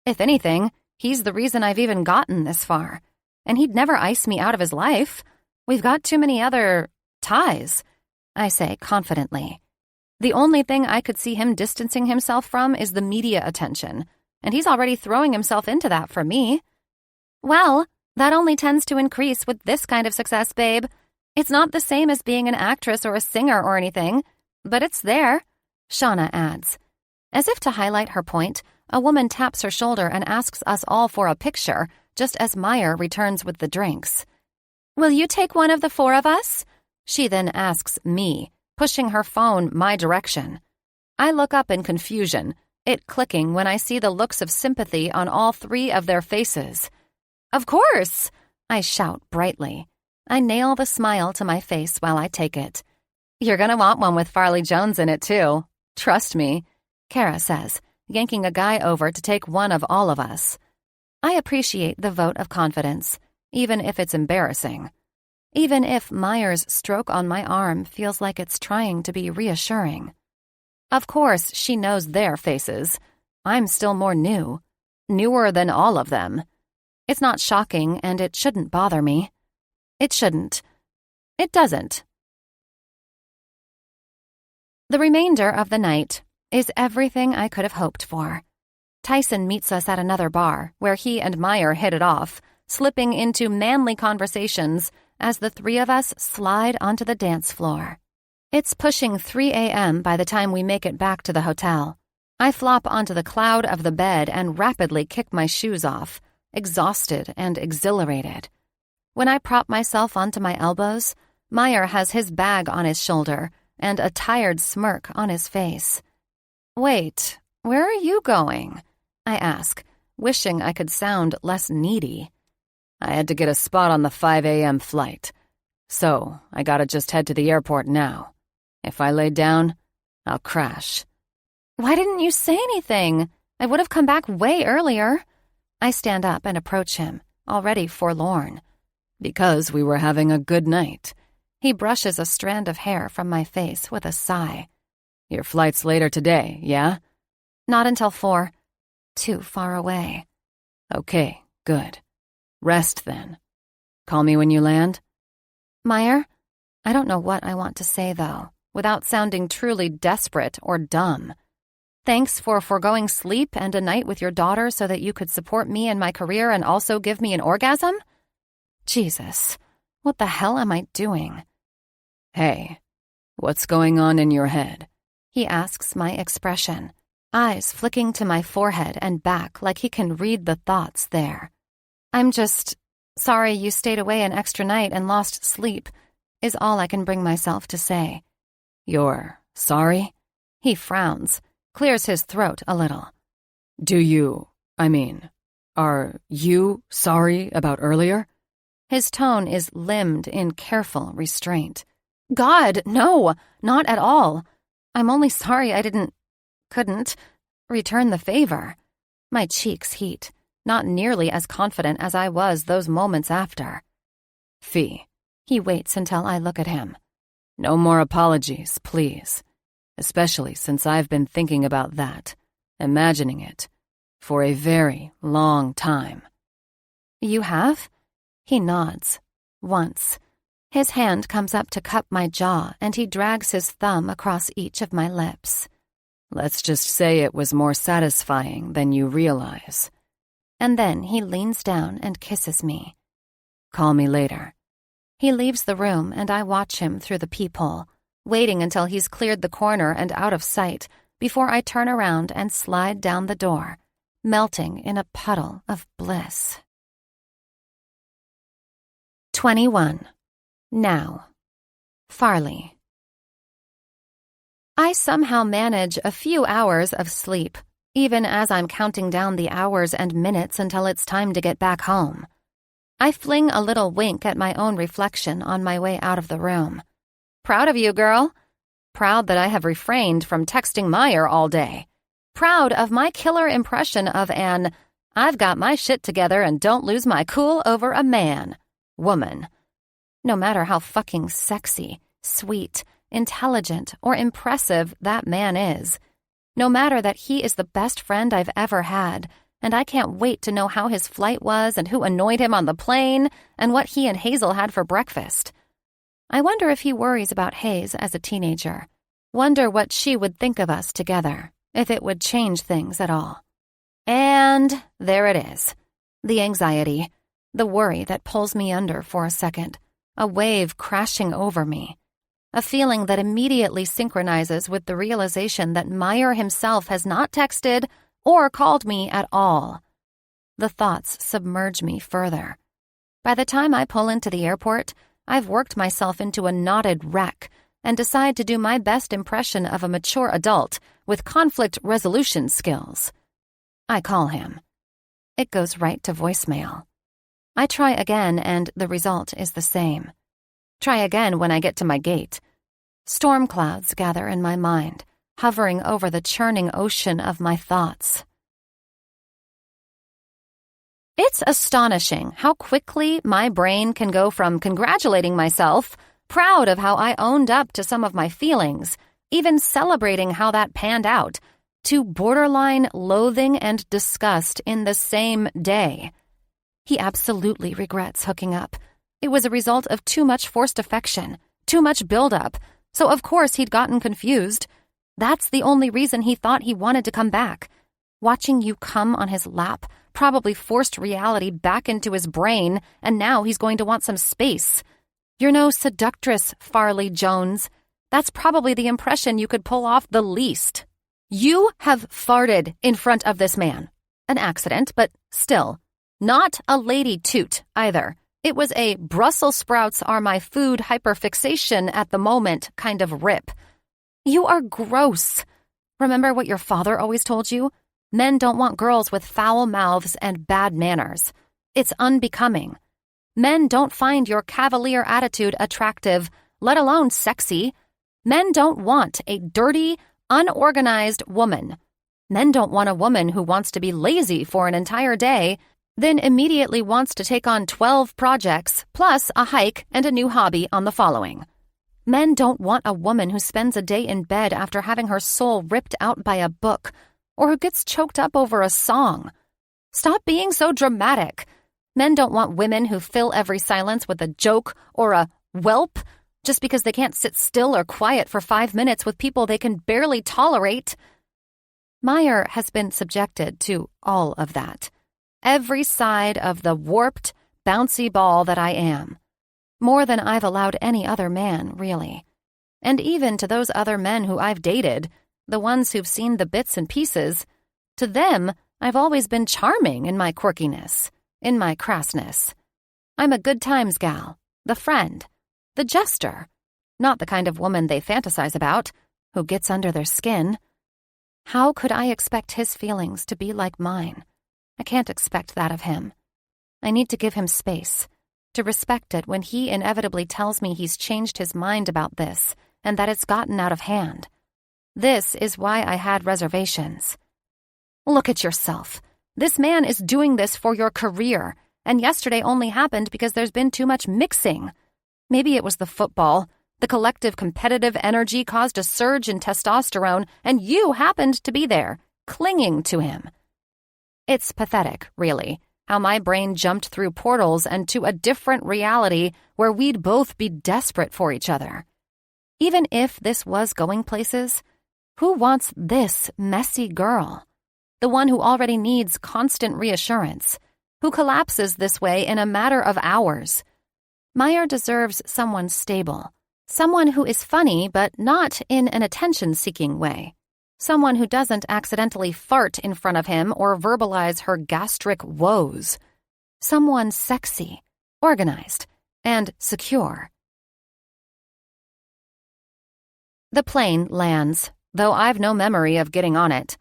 If anything, he's the reason I've even gotten this far. And he'd never ice me out of his life. We've got too many other ties, I say confidently. The only thing I could see him distancing himself from is the media attention, and he's already throwing himself into that for me. Well, that only tends to increase with this kind of success, babe. It's not the same as being an actress or a singer or anything, but it's there, Shauna adds. As if to highlight her point, a woman taps her shoulder and asks us all for a picture, just as Meyer returns with the drinks. Will you take one of the 4 of us? She then asks me, pushing her phone my direction. I look up in confusion, it clicking when I see the looks of sympathy on all 3 of their faces. Of course, I shout brightly. I nail the smile to my face while I take it. You're gonna want one with Farley Jones in it, too. Trust me, Kara says, yanking a guy over to take one of all of us. I appreciate the vote of confidence, even if it's embarrassing. Even if Meyer's stroke on my arm feels like it's trying to be reassuring. Of course, she knows their faces. I'm still more new. Newer than all of them. It's not shocking, and it shouldn't bother me. It shouldn't. It doesn't. The remainder of the night is everything I could have hoped for. Tyson meets us at another bar, where he and Meyer hit it off, slipping into manly conversations as the 3 of us slide onto the dance floor. It's pushing 3 a.m. by the time we make it back to the hotel. I flop onto the cloud of the bed and rapidly kick my shoes off, exhausted and exhilarated. When I prop myself onto my elbows, Meyer has his bag on his shoulder and a tired smirk on his face. Wait, where are you going? I ask, wishing I could sound less needy. I had to get a spot on the 5 a.m. flight, so I gotta just head to the airport now. If I lay down, I'll crash. Why didn't you say anything? I would have come back way earlier. I stand up and approach him, already forlorn. Because we were having a good night. He brushes a strand of hair from my face with a sigh. Your flight's later today, yeah? Not until 4. Too far away. Okay, good. Rest then. Call me when you land. Meyer, I don't know what I want to say, though, without sounding truly desperate or dumb. Thanks for foregoing sleep and a night with your daughter so that you could support me in my career and also give me an orgasm? Jesus, what the hell am I doing? Hey, what's going on in your head? He asks my expression, eyes flicking to my forehead and back like he can read the thoughts there. I'm just sorry you stayed away an extra night and lost sleep, is all I can bring myself to say. You're sorry? He frowns, clears his throat a little. Are you sorry about earlier? His tone is limned in careful restraint. God, no, not at all. I'm only sorry I couldn't return the favor. My cheeks heat, not nearly as confident as I was those moments after. Fee. He waits until I look at him. No more apologies, please. Especially since I've been thinking about that, imagining it, for a very long time. You have? He nods. Once. His hand comes up to cup my jaw, and he drags his thumb across each of my lips. Let's just say it was more satisfying than you realize. And then he leans down and kisses me. Call me later. He leaves the room, and I watch him through the peephole, waiting until he's cleared the corner and out of sight before I turn around and slide down the door, melting in a puddle of bliss. 21. Now. Farley. I somehow manage a few hours of sleep, even as I'm counting down the hours and minutes until it's time to get back home. I fling a little wink at my own reflection on my way out of the room. Proud of you, girl. Proud that I have refrained from texting Meyer all day. Proud of my killer impression of an I've got my shit together and don't lose my cool over a man woman. No matter how fucking sexy, sweet, intelligent, or impressive that man is. No matter that he is the best friend I've ever had, and I can't wait to know how his flight was and who annoyed him on the plane and what he and Hazel had for breakfast. I wonder if he worries about Hayes as a teenager. Wonder what she would think of us together, if it would change things at all. And there it is. The anxiety, the worry that pulls me under for a second, a wave crashing over me. A feeling that immediately synchronizes with the realization that Meyer himself has not texted or called me at all. The thoughts submerge me further. By the time I pull into the airport, I've worked myself into a knotted wreck and decide to do my best impression of a mature adult with conflict resolution skills. I call him. It goes right to voicemail. I try again, and the result is the same. Try again when I get to my gate. Storm clouds gather in my mind, hovering over the churning ocean of my thoughts. It's astonishing how quickly my brain can go from congratulating myself, proud of how I owned up to some of my feelings, even celebrating how that panned out, to borderline loathing and disgust in the same day. He absolutely regrets hooking up. It was a result of too much forced affection, too much buildup, so of course he'd gotten confused. That's the only reason he thought he wanted to come back. Watching you come on his lap probably forced reality back into his brain, and now he's going to want some space. You're no seductress, Farley Jones. That's probably the impression you could pull off the least. You have farted in front of this man. An accident, but still. Not a lady toot, either. It was a Brussels sprouts are my food hyperfixation at the moment kind of rip. You are gross. Remember what your father always told you? Men don't want girls with foul mouths and bad manners. It's unbecoming. Men don't find your cavalier attitude attractive, let alone sexy. Men don't want a dirty, unorganized woman. Men don't want a woman who wants to be lazy for an entire day, then immediately wants to take on 12 projects, plus a hike and a new hobby on the following. Men don't want a woman who spends a day in bed after having her soul ripped out by a book, or who gets choked up over a song. Stop being so dramatic. Men don't want women who fill every silence with a joke or a whelp, just because they can't sit still or quiet for 5 minutes with people they can barely tolerate. Meyer has been subjected to all of that. Every side of the warped, bouncy ball that I am. More than I've allowed any other man, really. And even to those other men who I've dated, the ones who've seen the bits and pieces, to them, I've always been charming in my quirkiness, in my crassness. I'm a good times gal, the friend, the jester, not the kind of woman they fantasize about, who gets under their skin. How could I expect his feelings to be like mine? I can't expect that of him. I need to give him space. to respect it when he inevitably tells me he's changed his mind about this and that it's gotten out of hand. This is why I had reservations. Look at yourself. This man is doing this for your career, and yesterday only happened because there's been too much mixing. Maybe it was the football. The collective competitive energy caused a surge in testosterone, and you happened to be there, clinging to him. It's pathetic, really, how my brain jumped through portals and to a different reality where we'd both be desperate for each other. Even if this was going places, who wants this messy girl? The one who already needs constant reassurance, who collapses this way in a matter of hours. Meyer deserves someone stable, someone who is funny but not in an attention-seeking way, someone who doesn't accidentally fart in front of him or verbalize her gastric woes, someone sexy, organized, and secure. The plane lands, though I've no memory of getting on it.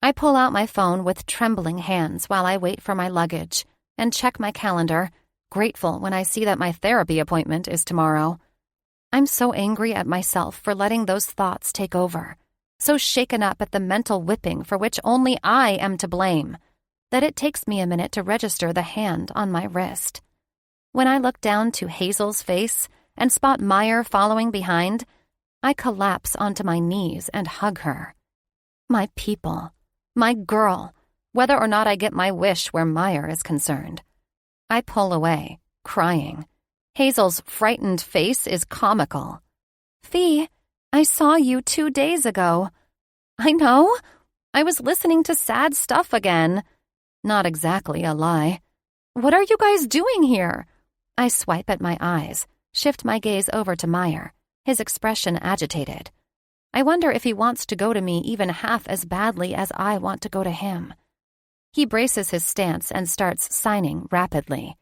I pull out my phone with trembling hands while I wait for my luggage and check my calendar, grateful when I see that my therapy appointment is tomorrow. I'm so angry at myself for letting those thoughts take over, so shaken up at the mental whipping for which only I am to blame, that it takes me a minute to register the hand on my wrist. When I look down to Hazel's face and spot Meyer following behind, I collapse onto my knees and hug her. My people. My girl, whether or not I get my wish where Meyer is concerned. I pull away, crying. Hazel's frightened face is comical. Fee, I saw you 2 days ago. I know. I was listening to sad stuff again. Not exactly a lie. What are you guys doing here? I swipe at my eyes, shift my gaze over to Meyer, his expression agitated. I wonder if he wants to go to me even half as badly as I want to go to him. He braces his stance and starts signing rapidly.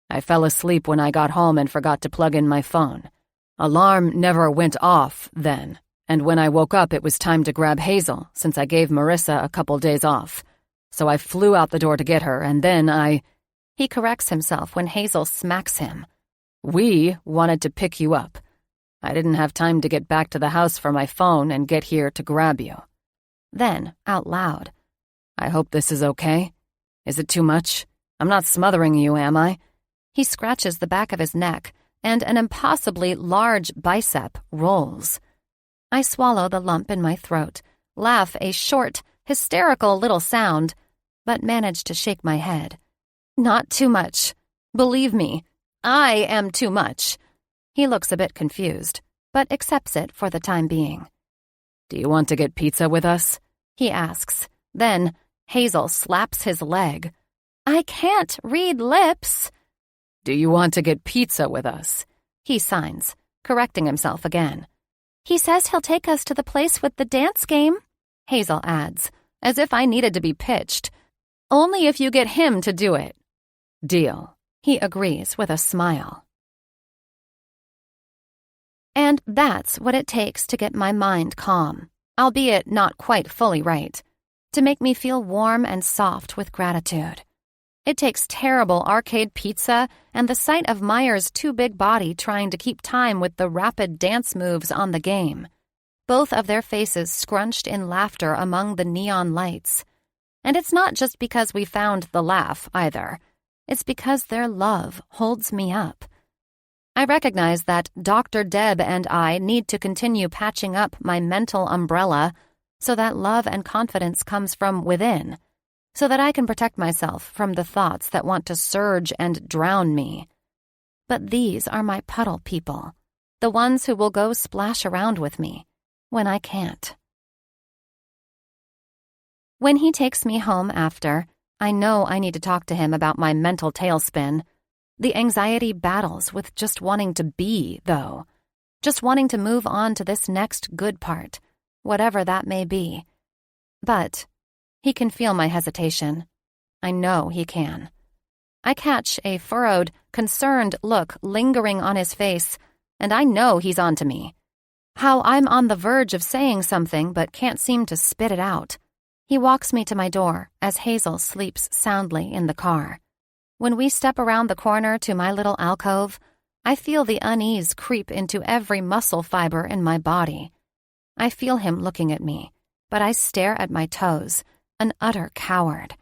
I fell asleep when I got home and forgot to plug in my phone. Alarm never went off then, and when I woke up it was time to grab Hazel since I gave Marissa a couple days off. So I flew out the door to get her, and then He corrects himself when Hazel smacks him. We wanted to pick you up. I didn't have time to get back to the house for my phone and get here to grab you. Then, out loud, I hope this is okay. Is it too much? I'm not smothering you, am I? He scratches the back of his neck, and an impossibly large bicep rolls. I swallow the lump in my throat, laugh a short, hysterical little sound, but manage to shake my head. Not too much. Believe me, I am too much. He looks a bit confused, but accepts it for the time being. Do you want to get pizza with us? He asks. Then Hazel slaps his leg. I can't read lips. Do you want to get pizza with us? He signs, correcting himself again. He says he'll take us to the place with the dance game, Hazel adds, as if I needed to be pitched. Only if you get him to do it. Deal. He agrees with a smile. And that's what it takes to get my mind calm, albeit not quite fully right, to make me feel warm and soft with gratitude. It takes terrible arcade pizza and the sight of Meyer's too big body trying to keep time with the rapid dance moves on the game, both of their faces scrunched in laughter among the neon lights. And it's not just because we found the laugh, either. It's because their love holds me up. I recognize that Dr. Deb and I need to continue patching up my mental umbrella so that love and confidence comes from within, so that I can protect myself from the thoughts that want to surge and drown me. But these are my puddle people, the ones who will go splash around with me when I can't. When he takes me home after, I know I need to talk to him about my mental tailspin. The anxiety battles with just wanting to be, though. Just wanting to move on to this next good part, whatever that may be. But he can feel my hesitation. I know he can. I catch a furrowed, concerned look lingering on his face, and I know he's onto me. How I'm on the verge of saying something but can't seem to spit it out. He walks me to my door as Hazel sleeps soundly in the car. When we step around the corner to my little alcove, I feel the unease creep into every muscle fiber in my body. I feel him looking at me, but I stare at my toes, an utter coward.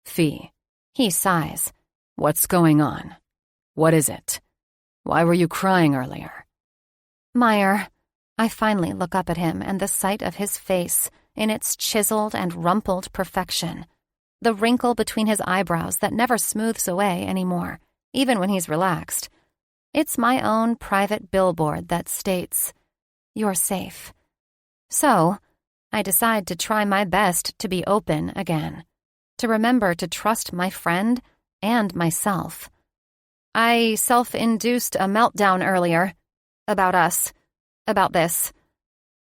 Fee, he sighs. What's going on? What is it? Why were you crying earlier? Meyer, I finally look up at him, and the sight of his face, in its chiseled and rumpled perfection, the wrinkle between his eyebrows that never smooths away anymore, even when he's relaxed. It's my own private billboard that states, "You're safe." So, I decide to try my best to be open again, to remember to trust my friend and myself. I self-induced a meltdown earlier. About us. About this.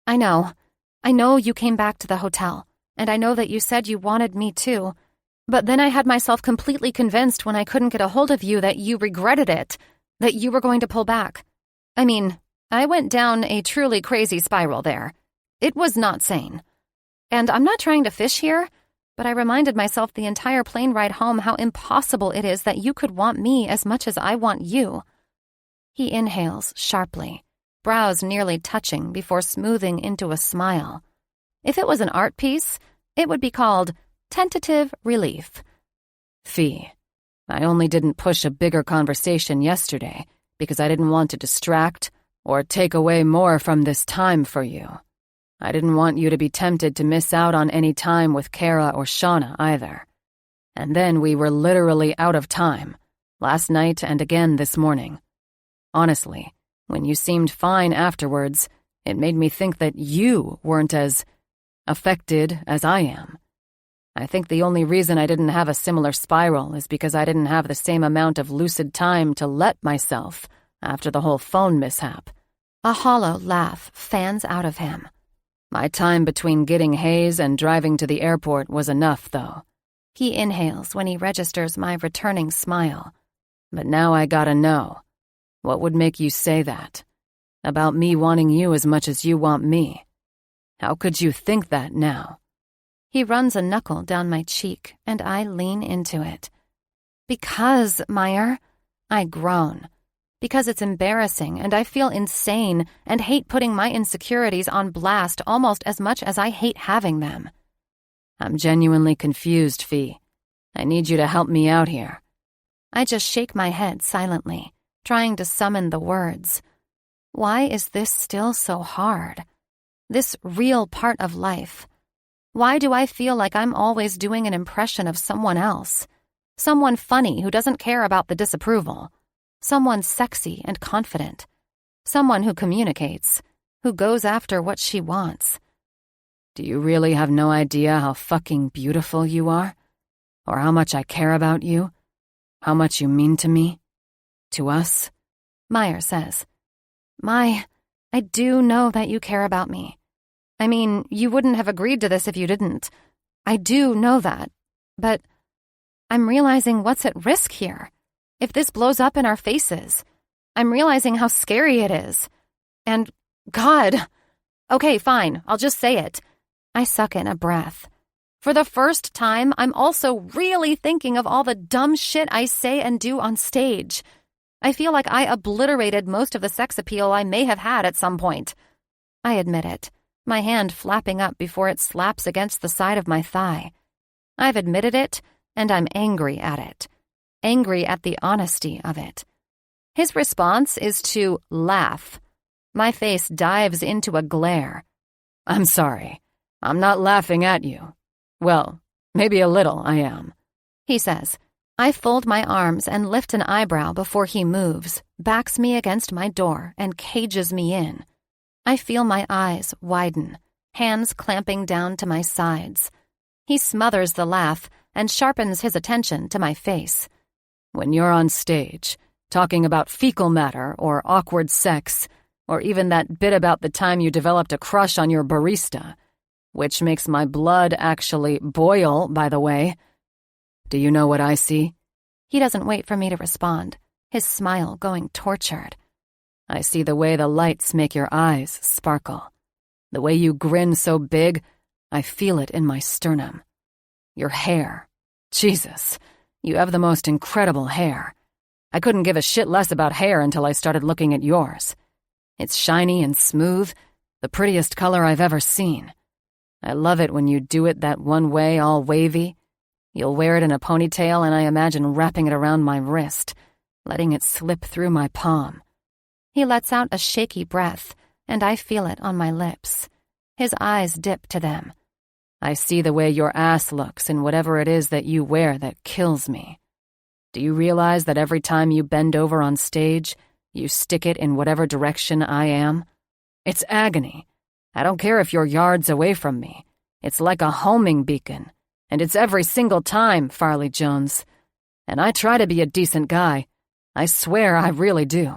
I know you came back to the hotel, and I know that you said you wanted me too, but then I had myself completely convinced when I couldn't get a hold of you that you regretted it, that you were going to pull back. I mean, I went down a truly crazy spiral there. It was not sane. And I'm not trying to fish here, but I reminded myself the entire plane ride home how impossible it is that you could want me as much as I want you. He inhales sharply, brows nearly touching before smoothing into a smile. If it was an art piece, it would be called Tentative Relief. Fee, I only didn't push a bigger conversation yesterday because I didn't want to distract or take away more from this time for you. I didn't want you to be tempted to miss out on any time with Kara or Shauna either. And then we were literally out of time, last night and again this morning. Honestly, when you seemed fine afterwards, it made me think that you weren't as affected as I am. I think the only reason I didn't have a similar spiral is because I didn't have the same amount of lucid time to let myself after the whole phone mishap. A hollow laugh fans out of him. My time between getting haze and driving to the airport was enough, though. He inhales when he registers my returning smile. But now I gotta know. What would make you say that? About me wanting you as much as you want me? How could you think that now? He runs a knuckle down my cheek, and I lean into it. Because, Meyer, I groan. Because it's embarrassing, and I feel insane and hate putting my insecurities on blast almost as much as I hate having them. I'm genuinely confused, Fee. I need you to help me out here. I just shake my head silently, trying to summon the words. Why is this still so hard? This real part of life. Why do I feel like I'm always doing an impression of someone else? Someone funny who doesn't care about the disapproval. Someone sexy and confident. Someone who communicates, who goes after what she wants. Do you really have no idea how fucking beautiful you are? Or how much I care about you? How much you mean to me? To us? Meyer says. I do know that you care about me. I mean, you wouldn't have agreed to this if you didn't. I do know that. But I'm realizing what's at risk here. If this blows up in our faces, I'm realizing how scary it is. And, God. Okay, fine, I'll just say it. I suck in a breath. For the first time, I'm also really thinking of all the dumb shit I say and do on stage. I feel like I obliterated most of the sex appeal I may have had at some point. I admit it, my hand flapping up before it slaps against the side of my thigh. I've admitted it, and I'm angry at it. Angry at the honesty of it. His response is to laugh. My face dives into a glare. I'm sorry. I'm not laughing at you. Well, maybe a little I am. He says. I fold my arms and lift an eyebrow before he moves, backs me against my door, and cages me in. I feel my eyes widen, hands clamping down to my sides. He smothers the laugh and sharpens his attention to my face. When you're on stage, talking about fecal matter or awkward sex, or even that bit about the time you developed a crush on your barista, which makes my blood actually boil, by the way. Do you know what I see? He doesn't wait for me to respond, his smile going tortured. I see the way the lights make your eyes sparkle. The way you grin so big, I feel it in my sternum. Your hair. Jesus. You have the most incredible hair. I couldn't give a shit less about hair until I started looking at yours. It's shiny and smooth, the prettiest color I've ever seen. I love it when you do it that one way, all wavy. You'll wear it in a ponytail, and I imagine wrapping it around my wrist, letting it slip through my palm. He lets out a shaky breath, and I feel it on my lips. His eyes dip to them. I see the way your ass looks in whatever it is that you wear that kills me. Do you realize that every time you bend over on stage, you stick it in whatever direction I am? It's agony. I don't care if you're yards away from me. It's like a homing beacon, and it's every single time, Farley Jones. And I try to be a decent guy. I swear I really do.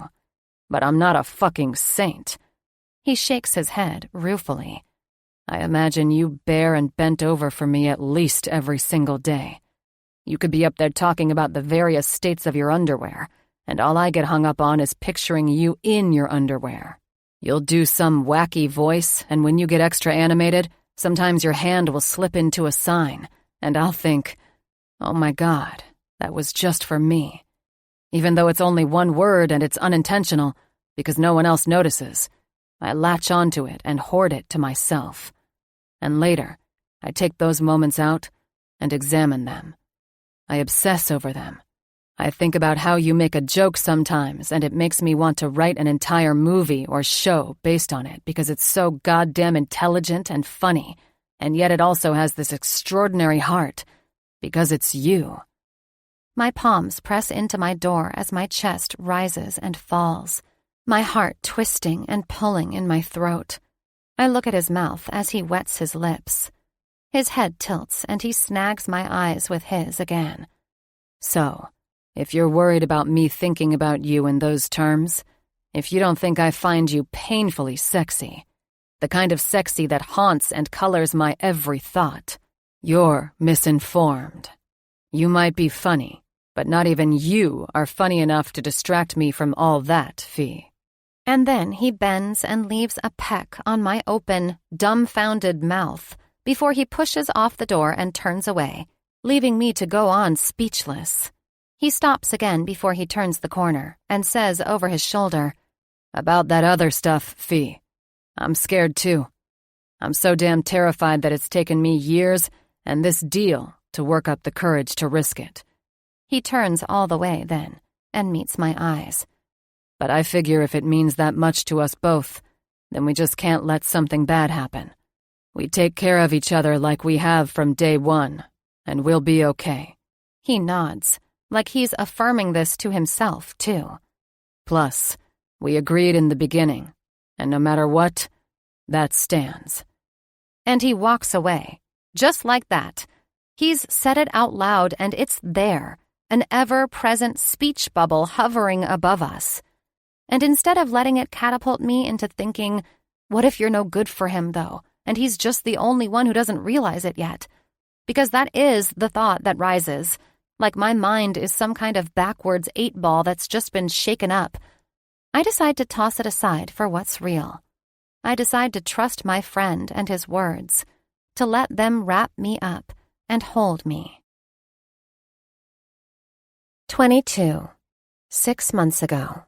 But I'm not a fucking saint. He shakes his head ruefully. I imagine you bare and bent over for me at least every single day. You could be up there talking about the various states of your underwear, and all I get hung up on is picturing you in your underwear. You'll do some wacky voice, and when you get extra animated, sometimes your hand will slip into a sign, and I'll think, oh my God, that was just for me. Even though it's only one word and it's unintentional, because no one else notices, I latch onto it and hoard it to myself. And later, I take those moments out and examine them. I obsess over them. I think about how you make a joke sometimes, and it makes me want to write an entire movie or show based on it because it's so goddamn intelligent and funny, and yet it also has this extraordinary heart, because it's you. My palms press into my door as my chest rises and falls, my heart twisting and pulling in my throat. I look at his mouth as he wets his lips. His head tilts and he snags my eyes with his again. So, if you're worried about me thinking about you in those terms, if you don't think I find you painfully sexy, the kind of sexy that haunts and colors my every thought, you're misinformed. You might be funny, but not even you are funny enough to distract me from all that, Fee. And then he bends and leaves a peck on my open, dumbfounded mouth before he pushes off the door and turns away, leaving me to go on speechless. He stops again before he turns the corner and says over his shoulder, "About that other stuff, Fee. I'm scared too. I'm so damn terrified that it's taken me years and this deal to work up the courage to risk it." He turns all the way then and meets my eyes. But I figure if it means that much to us both, then we just can't let something bad happen. We take care of each other like we have from day one, and we'll be okay. He nods, like he's affirming this to himself, too. Plus, we agreed in the beginning, and no matter what, that stands. And he walks away, just like that. He's said it out loud, and it's there, an ever-present speech bubble hovering above us. And instead of letting it catapult me into thinking, what if you're no good for him, though, and he's just the only one who doesn't realize it yet? Because that is the thought that rises, like my mind is some kind of backwards 8-ball that's just been shaken up. I decide to toss it aside for what's real. I decide to trust my friend and his words, to let them wrap me up and hold me. 22. 6 months ago.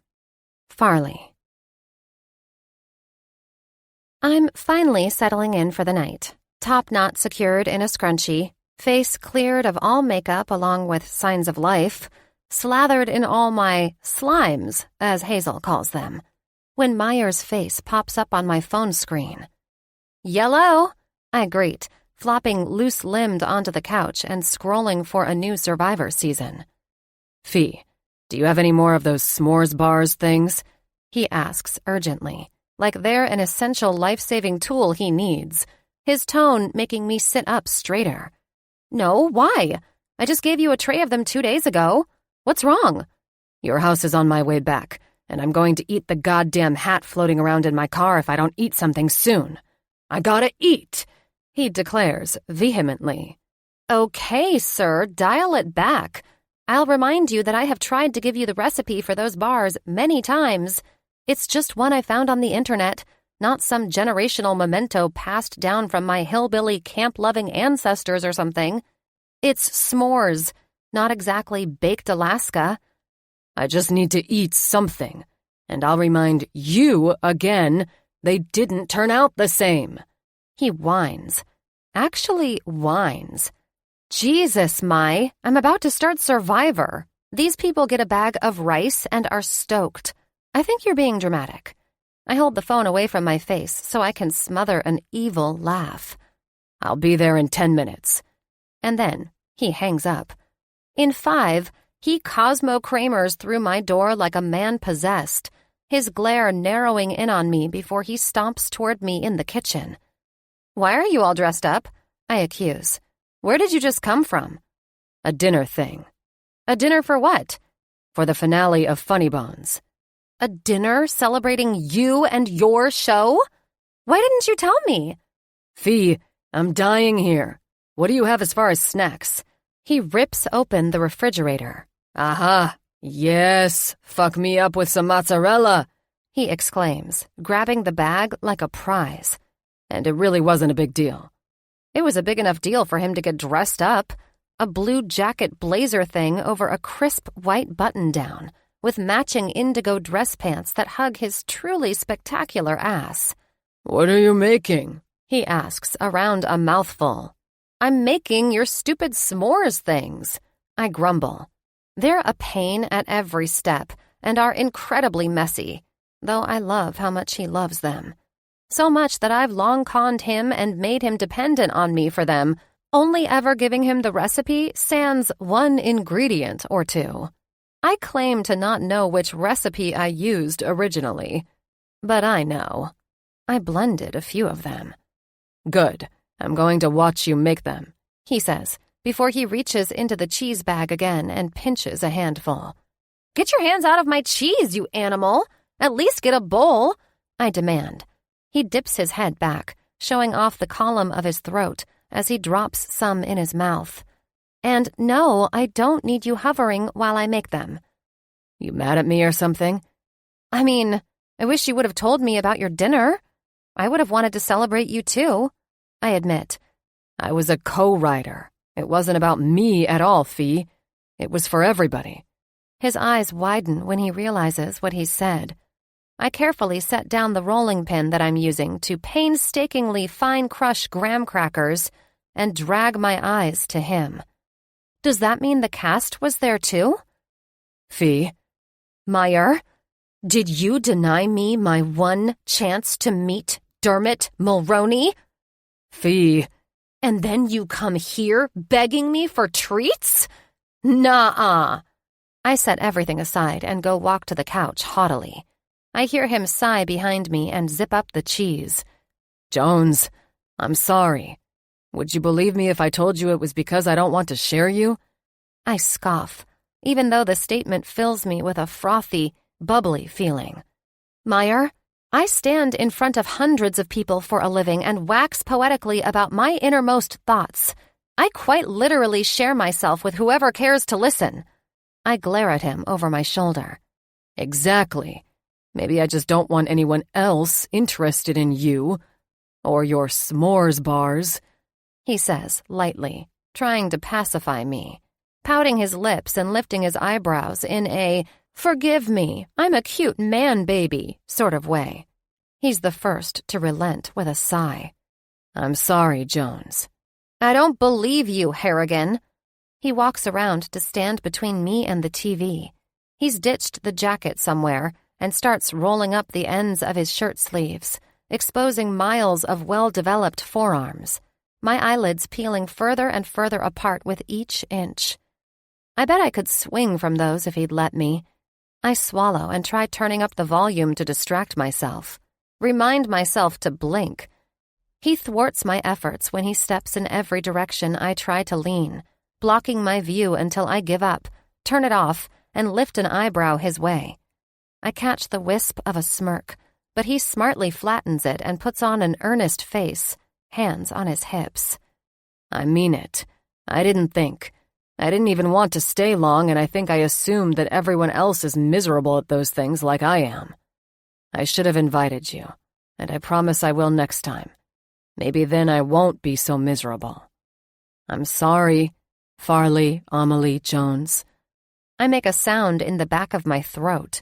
Farley. I'm finally settling in for the night, top knot secured in a scrunchie, face cleared of all makeup along with signs of life, slathered in all my slimes, as Hazel calls them, when Meyer's face pops up on my phone screen. "Yellow," I greet, flopping loose-limbed onto the couch and scrolling for a new Survivor season. "Fee, do you have any more of those s'mores bars things?" he asks urgently, like they're an essential life-saving tool he needs, his tone making me sit up straighter. "No, why? I just gave you a tray of them 2 days ago. What's wrong?" "Your house is on my way back, and I'm going to eat the goddamn hat floating around in my car if I don't eat something soon. I gotta eat," he declares vehemently. "Okay, sir, dial it back. I'll remind you that I have tried to give you the recipe for those bars many times. It's just one I found on the internet, not some generational memento passed down from my hillbilly camp-loving ancestors or something. It's s'mores. Not exactly baked Alaska. I just need to eat something, and I'll remind you again, they didn't turn out the same. He whines. Actually whines. Jesus, Mai, I'm about to start Survivor. These people get a bag of rice and are stoked. I think you're being dramatic. I hold the phone away from my face so I can smother an evil laugh. I'll be there in 10 minutes. And then he hangs up. In 5, he Cosmo Kramers through my door like a man possessed, his glare narrowing in on me before he stomps toward me in the kitchen. Why are you all dressed up? I accuse. Where did you just come from? A dinner thing. A dinner for what? For the finale of Funny Bones. A dinner celebrating you and your show? Why didn't you tell me? Fee, I'm dying here. What do you have as far as snacks? He rips open the refrigerator. Aha! Yes! Fuck me up with some mozzarella! He exclaims, grabbing the bag like a prize. And it really wasn't a big deal. It was a big enough deal for him to get dressed up. A blue jacket blazer thing over a crisp white button-down, with matching indigo dress pants that hug his truly spectacular ass. What are you making? He asks around a mouthful. I'm making your stupid s'mores things. I grumble. They're a pain at every step and are incredibly messy, though I love how much he loves them. So much that I've long conned him and made him dependent on me for them, only ever giving him the recipe sans one ingredient or two. I claim to not know which recipe I used originally, but I know. I blended a few of them. Good. I'm going to watch you make them, he says, before he reaches into the cheese bag again and pinches a handful. Get your hands out of my cheese, you animal! At least get a bowl, I demand. He dips his head back, showing off the column of his throat as he drops some in his mouth. And no, I don't need you hovering while I make them. You mad at me or something? I mean, I wish you would have told me about your dinner. I would have wanted to celebrate you too, I admit. I was a co-writer. It wasn't about me at all, Fee. It was for everybody. His eyes widen when he realizes what he said. I carefully set down the rolling pin that I'm using to painstakingly fine-crush graham crackers and drag my eyes to him. Does that mean the cast was there too? Fee. Meyer, did you deny me my one chance to meet Dermot Mulroney? Fee. And then you come here begging me for treats? Nuh-uh. I set everything aside and go walk to the couch haughtily. I hear him sigh behind me and zip up the cheese. Jones, I'm sorry. Would you believe me if I told you it was because I don't want to share you? I scoff, even though the statement fills me with a frothy, bubbly feeling. Meyer, I stand in front of hundreds of people for a living and wax poetically about my innermost thoughts. I quite literally share myself with whoever cares to listen. I glare at him over my shoulder. Exactly. Maybe I just don't want anyone else interested in you or your s'mores bars, he says lightly, trying to pacify me, pouting his lips and lifting his eyebrows in a "forgive me, I'm a cute man baby" sort of way. He's the first to relent with a sigh. I'm sorry, Jones. I don't believe you, Harrigan. He walks around to stand between me and the TV. He's ditched the jacket somewhere and starts rolling up the ends of his shirt sleeves, exposing miles of well-developed forearms, my eyelids peeling further and further apart with each inch. I bet I could swing from those if he'd let me. I swallow and try turning up the volume to distract myself, remind myself to blink. He thwarts my efforts when he steps in every direction I try to lean, blocking my view until I give up, turn it off, and lift an eyebrow his way. I catch the wisp of a smirk, but he smartly flattens it and puts on an earnest face, hands on his hips. I mean it. I didn't think. I didn't even want to stay long, and I think I assumed that everyone else is miserable at those things like I am. I should have invited you, and I promise I will next time. Maybe then I won't be so miserable. I'm sorry. Farley Amelie Jones. I make a sound in the back of my throat.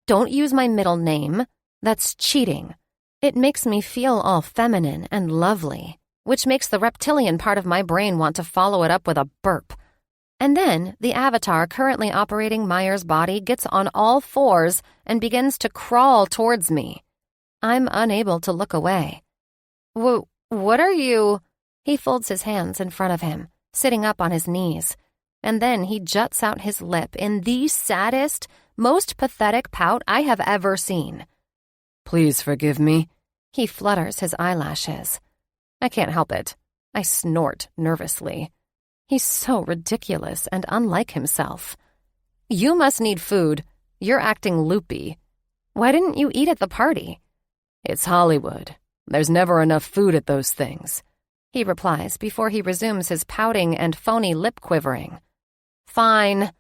Don't use my middle name. That's cheating. It makes me feel all feminine and lovely, which makes the reptilian part of my brain want to follow it up with a burp. And then the avatar currently operating Meyer's body gets on all fours and begins to crawl towards me. I'm unable to look away. What are you? He folds his hands in front of him, sitting up on his knees, and then he juts out his lip in the saddest, most pathetic pout I have ever seen. Please forgive me. He flutters his eyelashes. I can't help it. I snort nervously. He's so ridiculous and unlike himself. You must need food. You're acting loopy. Why didn't you eat at the party? It's Hollywood. There's never enough food at those things, he replies before he resumes his pouting and phony lip quivering. Fine.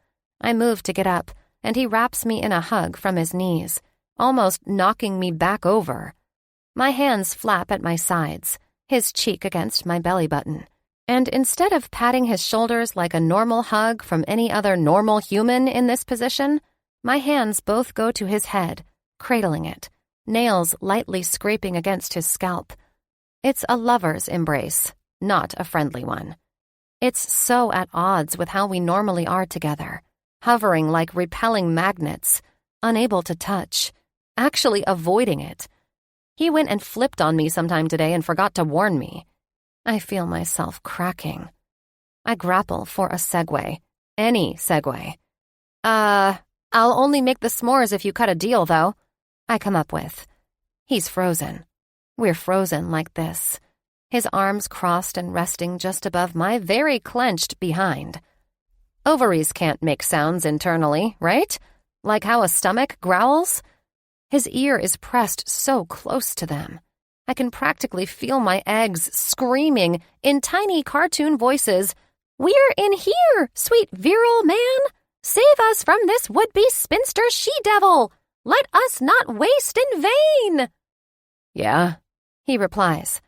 I move to get up, and he wraps me in a hug from his knees, almost knocking me back over. My hands flap at my sides, his cheek against my belly button. And instead of patting his shoulders like a normal hug from any other normal human in this position, my hands both go to his head, cradling it, nails lightly scraping against his scalp. It's a lover's embrace, not a friendly one. It's so at odds with how we normally are together, hovering like repelling magnets, unable to touch, actually avoiding it. He went and flipped on me sometime today and forgot to warn me. I feel myself cracking. I grapple for a segue. Any segue. I'll only make the s'mores if you cut a deal, though. I come up with. He's frozen. We're frozen like this. His arms crossed and resting just above my very clenched behind. Ovaries can't make sounds internally, right? Like how a stomach growls? His ear is pressed so close to them. I can practically feel my eggs screaming in tiny cartoon voices, "We're in here, sweet virile man! Save us from this would-be spinster she-devil! Let us not waste in vain!" Yeah? He replies,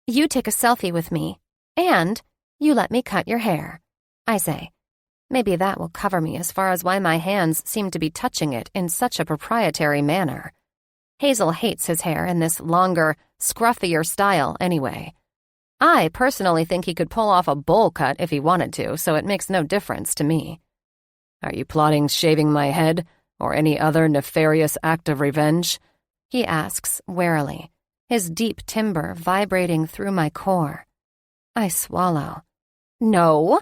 "You take a selfie with me, and you let me cut your hair," I say. Maybe that will cover me as far as why my hands seem to be touching it in such a proprietary manner. Hazel hates his hair in this longer, scruffier style anyway. I personally think he could pull off a bowl cut if he wanted to, so it makes no difference to me. Are you plotting shaving my head, or any other nefarious act of revenge? He asks warily, his deep timbre vibrating through my core. I swallow. No.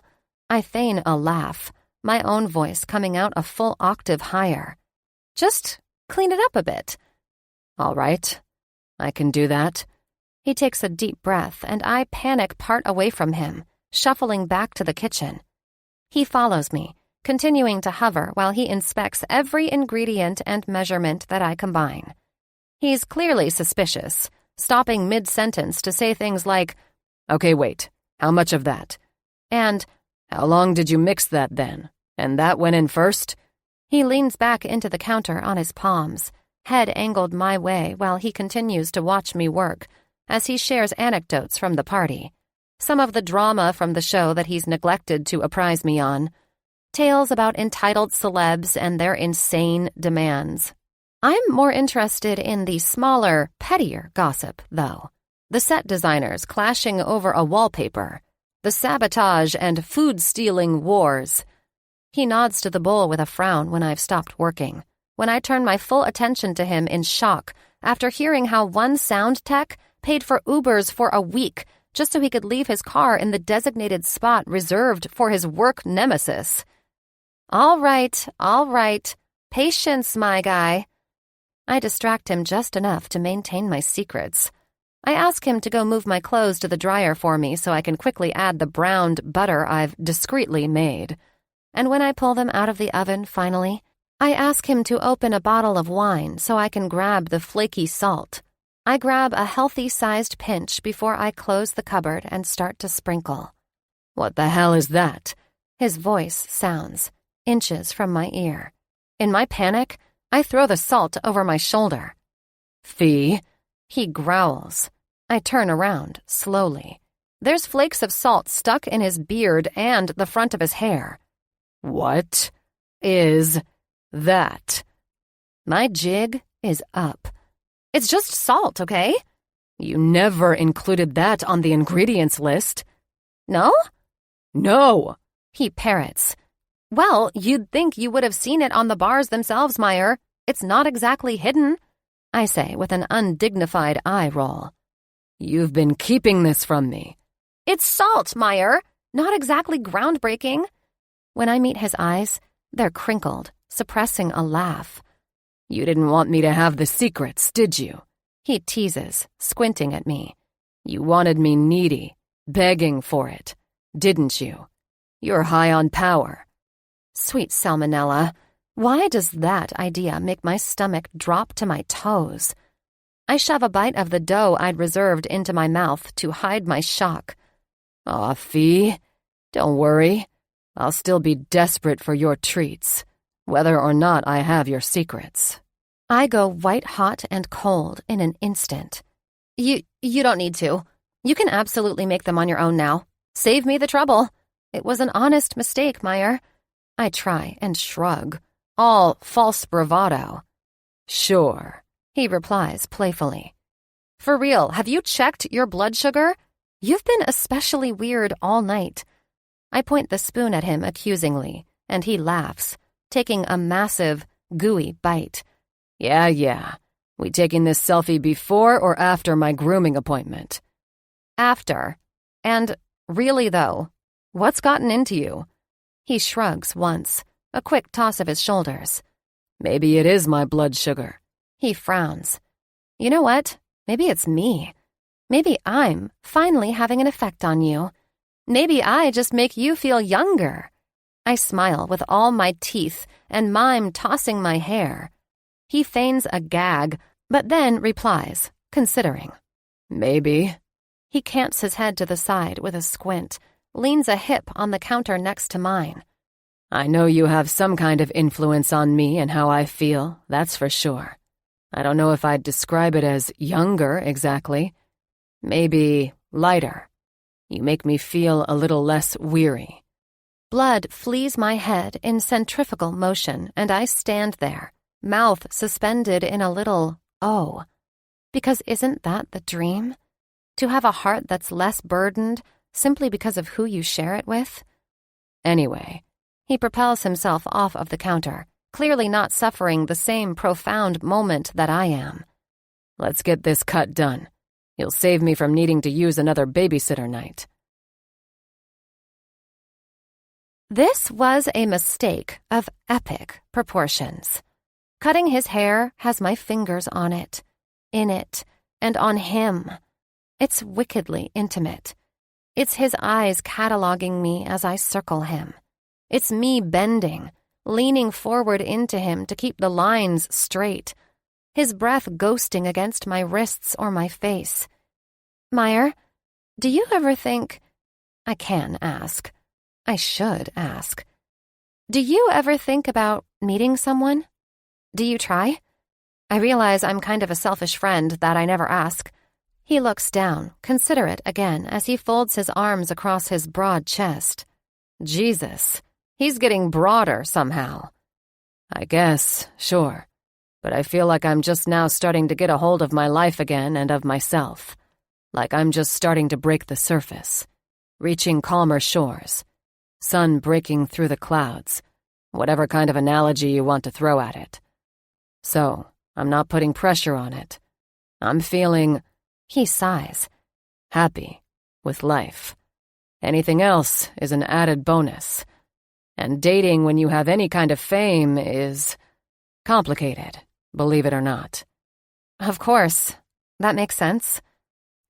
I feign a laugh, my own voice coming out a full octave higher. Just clean it up a bit. All right, I can do that. He takes a deep breath, and I panic part away from him, shuffling back to the kitchen. He follows me, continuing to hover while he inspects every ingredient and measurement that I combine. He's clearly suspicious, stopping mid-sentence to say things like, "Okay, wait, how much of that?" And, "How long did you mix that then? And that went in first?" He leans back into the counter on his palms, head angled my way while he continues to watch me work, as he shares anecdotes from the party, some of the drama from the show that he's neglected to apprise me on, tales about entitled celebs and their insane demands. I'm more interested in the smaller, pettier gossip, though. The set designers clashing over a wallpaper, the sabotage and food-stealing wars. He nods to the bowl with a frown when I've stopped working, when I turn my full attention to him in shock after hearing how one sound tech paid for Ubers for a week just so he could leave his car in the designated spot reserved for his work nemesis. All right. Patience, my guy. I distract him just enough to maintain my secrets. I ask him to go move my clothes to the dryer for me so I can quickly add the browned butter I've discreetly made. And when I pull them out of the oven finally, I ask him to open a bottle of wine so I can grab the flaky salt. I grab a healthy-sized pinch before I close the cupboard and start to sprinkle. "What the hell is that?" His voice sounds, inches from my ear. In my panic, I throw the salt over my shoulder. "Fee?" He growls. I turn around, slowly. There's flakes of salt stuck in his beard and the front of his hair. What is that? My jig is up. It's just salt, okay? You never included that on the ingredients list. No? No! He parrots. Well, you'd think you would have seen it on the bars themselves, Meyer. It's not exactly hidden, I say with an undignified eye roll. You've been keeping this from me. It's salt, Meyer. Not exactly groundbreaking. When I meet his eyes, they're crinkled, suppressing a laugh. You didn't want me to have the secrets, did you? He teases, squinting at me. You wanted me needy, begging for it, didn't you? You're high on power. Sweet salmonella, why does that idea make my stomach drop to my toes? I shove a bite of the dough I'd reserved into my mouth to hide my shock. Aw, Fee, don't worry. I'll still be desperate for your treats, whether or not I have your secrets. I go white-hot and cold in an instant. You don't need to. You can absolutely make them on your own now. Save me the trouble. It was an honest mistake, Meyer. I try and shrug, all false bravado. Sure, he replies playfully. For real, have you checked your blood sugar? You've been especially weird all night. I point the spoon at him accusingly, and he laughs, taking a massive, gooey bite. Yeah. We taking this selfie before or after my grooming appointment? After. And really, though, what's gotten into you? He shrugs once, a quick toss of his shoulders. Maybe it is my blood sugar. He frowns. You know what? Maybe it's me. Maybe I'm finally having an effect on you. Maybe I just make you feel younger. I smile with all my teeth and mime tossing my hair. He feigns a gag, but then replies, considering. Maybe. He cants his head to the side with a squint, leans a hip on the counter next to mine. I know you have some kind of influence on me and how I feel, that's for sure. I don't know if I'd describe it as younger exactly. Maybe lighter. You make me feel a little less weary. Blood flees my head in centrifugal motion, and I stand there, mouth suspended in a little oh. Because isn't that the dream? To have a heart that's less burdened simply because of who you share it with? Anyway, he propels himself off of the counter, clearly not suffering the same profound moment that I am. Let's get this cut done. You'll save me from needing to use another babysitter night. This was a mistake of epic proportions. Cutting his hair has my fingers on it, in it, and on him. It's wickedly intimate. It's his eyes cataloging me as I circle him. It's me bending, leaning forward into him to keep the lines straight, his breath ghosting against my wrists or my face. Meyer, do you ever think... I can ask. I should ask. Do you ever think about meeting someone? Do you try? I realize I'm kind of a selfish friend that I never ask. He looks down, considerate again, as he folds his arms across his broad chest. Jesus, he's getting broader somehow. I guess, sure. But I feel like I'm just now starting to get a hold of my life again and of myself. Like I'm just starting to break the surface, reaching calmer shores, sun breaking through the clouds, whatever kind of analogy you want to throw at it. So, I'm not putting pressure on it. I'm feeling, he sighs, happy with life. Anything else is an added bonus. And dating when you have any kind of fame is complicated, believe it or not. Of course, that makes sense.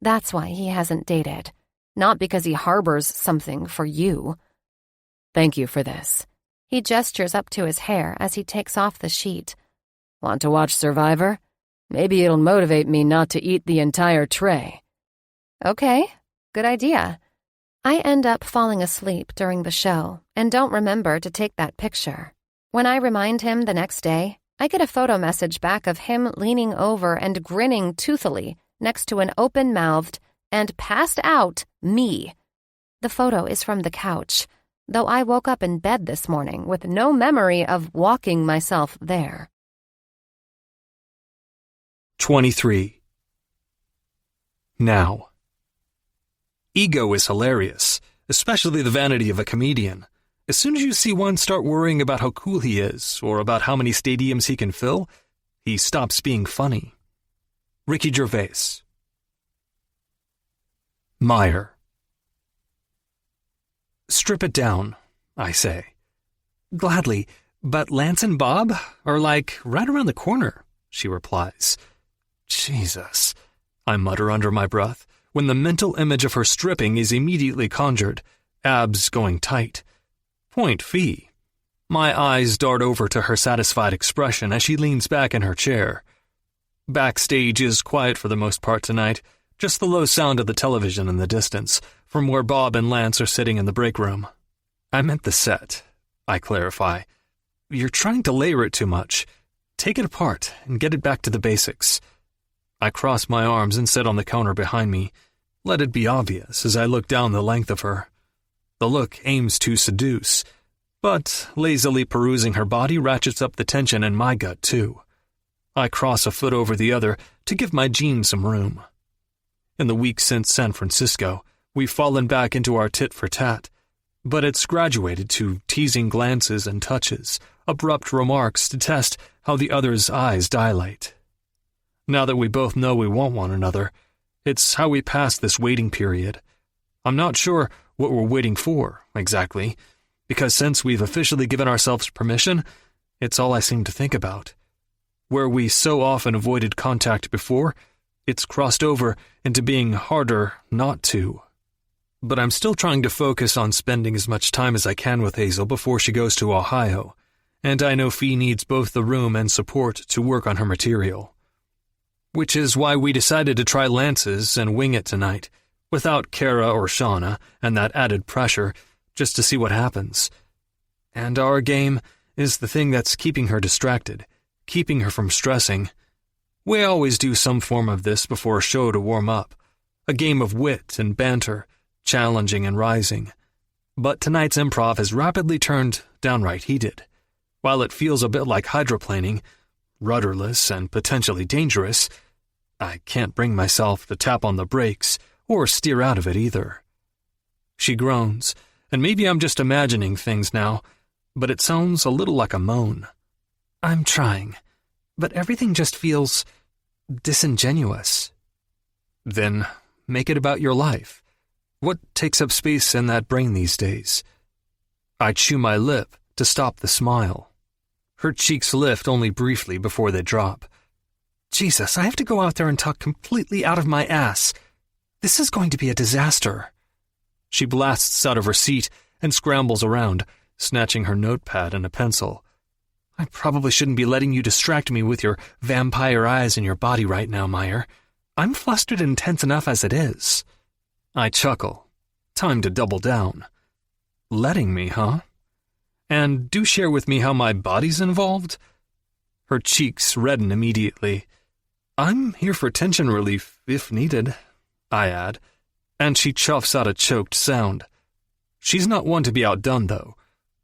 That's why he hasn't dated, not because he harbors something for you. Thank you for this. He gestures up to his hair as he takes off the sheet. Want to watch Survivor? Maybe it'll motivate me not to eat the entire tray. Okay, good idea. I end up falling asleep during the show and don't remember to take that picture. When I remind him the next day, I get a photo message back of him leaning over and grinning toothily next to an open-mouthed and passed-out Me. The photo is from the couch, though I woke up in bed this morning with no memory of walking myself there. 23. Now. Ego is hilarious, especially the vanity of a comedian. As soon as you see one start worrying about how cool he is or about how many stadiums he can fill, he stops being funny. Ricky Gervais. Meyer. Strip it down, I say. Gladly, but Lance and Bob are like right around the corner, she replies. Jesus, I mutter under my breath, when the mental image of her stripping is immediately conjured, abs going tight. Point fee. My eyes dart over to her satisfied expression as she leans back in her chair. Backstage is quiet for the most part tonight, just the low sound of the television in the distance, from where Bob and Lance are sitting in the break room. I meant the set, I clarify. You're trying to layer it too much. Take it apart and get it back to the basics. I cross my arms and sit on the counter behind me. Let it be obvious as I look down the length of her. The look aims to seduce, but lazily perusing her body ratchets up the tension in my gut too. I cross a foot over the other to give my jeans some room. In the week since San Francisco, we've fallen back into our tit-for-tat, but it's graduated to teasing glances and touches, abrupt remarks to test how the other's eyes dilate. Now that we both know we want one another, it's how we pass this waiting period. I'm not sure what we're waiting for, exactly, because since we've officially given ourselves permission, it's all I seem to think about. Where we so often avoided contact before, it's crossed over into being harder not to. But I'm still trying to focus on spending as much time as I can with Hazel before she goes to Ohio, and I know Fee needs both the room and support to work on her material. Which is why we decided to try Lance's and wing it tonight, without Kara or Shauna and that added pressure, just to see what happens. And our game is the thing that's keeping her distracted, keeping her from stressing. We always do some form of this before a show to warm up, a game of wit and banter, challenging and rising. But tonight's improv has rapidly turned downright heated. While it feels a bit like hydroplaning, rudderless and potentially dangerous, I can't bring myself to tap on the brakes or steer out of it either. She groans, and maybe I'm just imagining things now, but it sounds a little like a moan. I'm trying, but everything just feels disingenuous. Then make it about your life. What takes up space in that brain these days? I chew my lip to stop the smile. Her cheeks lift only briefly before they drop. Jesus, I have to go out there and talk completely out of my ass. This is going to be a disaster. She blasts out of her seat and scrambles around, snatching her notepad and a pencil. I probably shouldn't be letting you distract me with your vampire eyes in your body right now, Meyer. I'm flustered and tense enough as it is. I chuckle. Time to double down. Letting me, huh? And do share with me how my body's involved? Her cheeks redden immediately. I'm here for tension relief, if needed, I add, and she chuffs out a choked sound. She's not one to be outdone, though,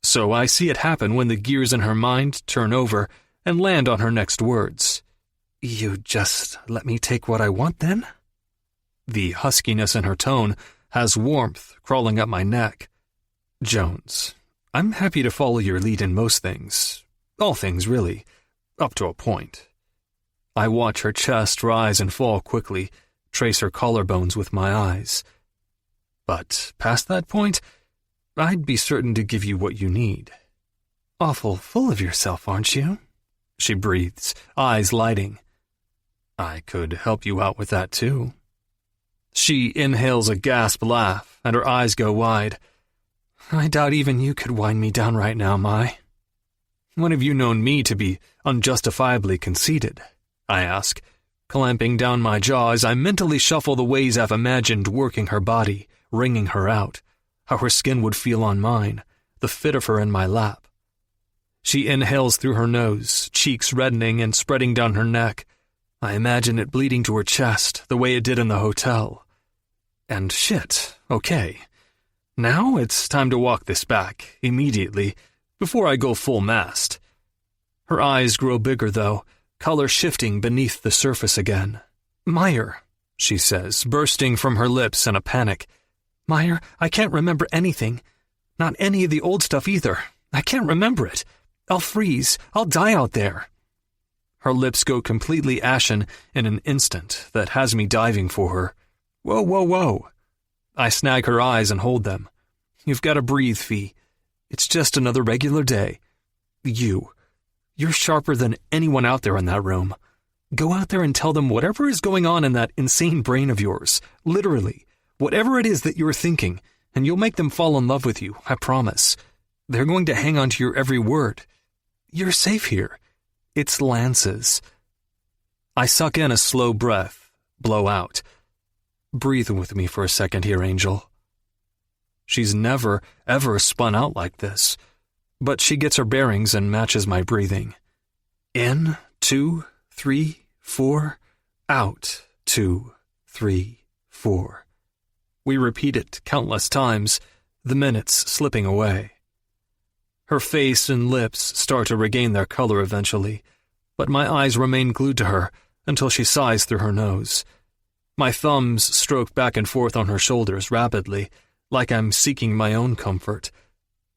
so I see it happen when the gears in her mind turn over and land on her next words. You just let me take what I want, then? The huskiness in her tone has warmth crawling up my neck. Jones, I'm happy to follow your lead in most things. All things, really. Up to a point. I watch her chest rise and fall quickly, trace her collarbones with my eyes. But past that point, I'd be certain to give you what you need. Awful full of yourself, aren't you? She breathes, eyes lighting. I could help you out with that, too. She inhales a gasp laugh, and her eyes go wide. I doubt even you could wind me down right now, Mai. When have you known me to be unjustifiably conceited? I ask, clamping down my jaw as I mentally shuffle the ways I've imagined working her body, wringing her out, how her skin would feel on mine, the fit of her in my lap. She inhales through her nose, cheeks reddening and spreading down her neck. I imagine it bleeding to her chest, the way it did in the hotel. And shit, Okay. Now it's time to walk this back, immediately, before I go full mast. Her eyes grow bigger, though, color shifting beneath the surface again. Meyer, she says, bursting from her lips in a panic. Meyer, I can't remember anything. Not any of the old stuff either. I can't remember it. I'll freeze. I'll die out there. Her lips go completely ashen in an instant that has me diving for her. Whoa, whoa, whoa. I snag her eyes and hold them. You've got to breathe, Fee. It's just another regular day. You're sharper than anyone out there in that room. Go out there and tell them whatever is going on in that insane brain of yours. Literally, whatever it is that you're thinking, and you'll make them fall in love with you, I promise. They're going to hang on to your every word. You're safe here. It's Lance's. I suck in a slow breath, blow out. Breathe with me for a second here, Angel. She's never, ever spun out like this, but she gets her bearings and matches my breathing. In, 2, 3, 4, out, 2, 3, 4. We repeat it countless times, the minutes slipping away. Her face and lips start to regain their color eventually, but my eyes remain glued to her until she sighs through her nose. My thumbs stroke back and forth on her shoulders rapidly, like I'm seeking my own comfort.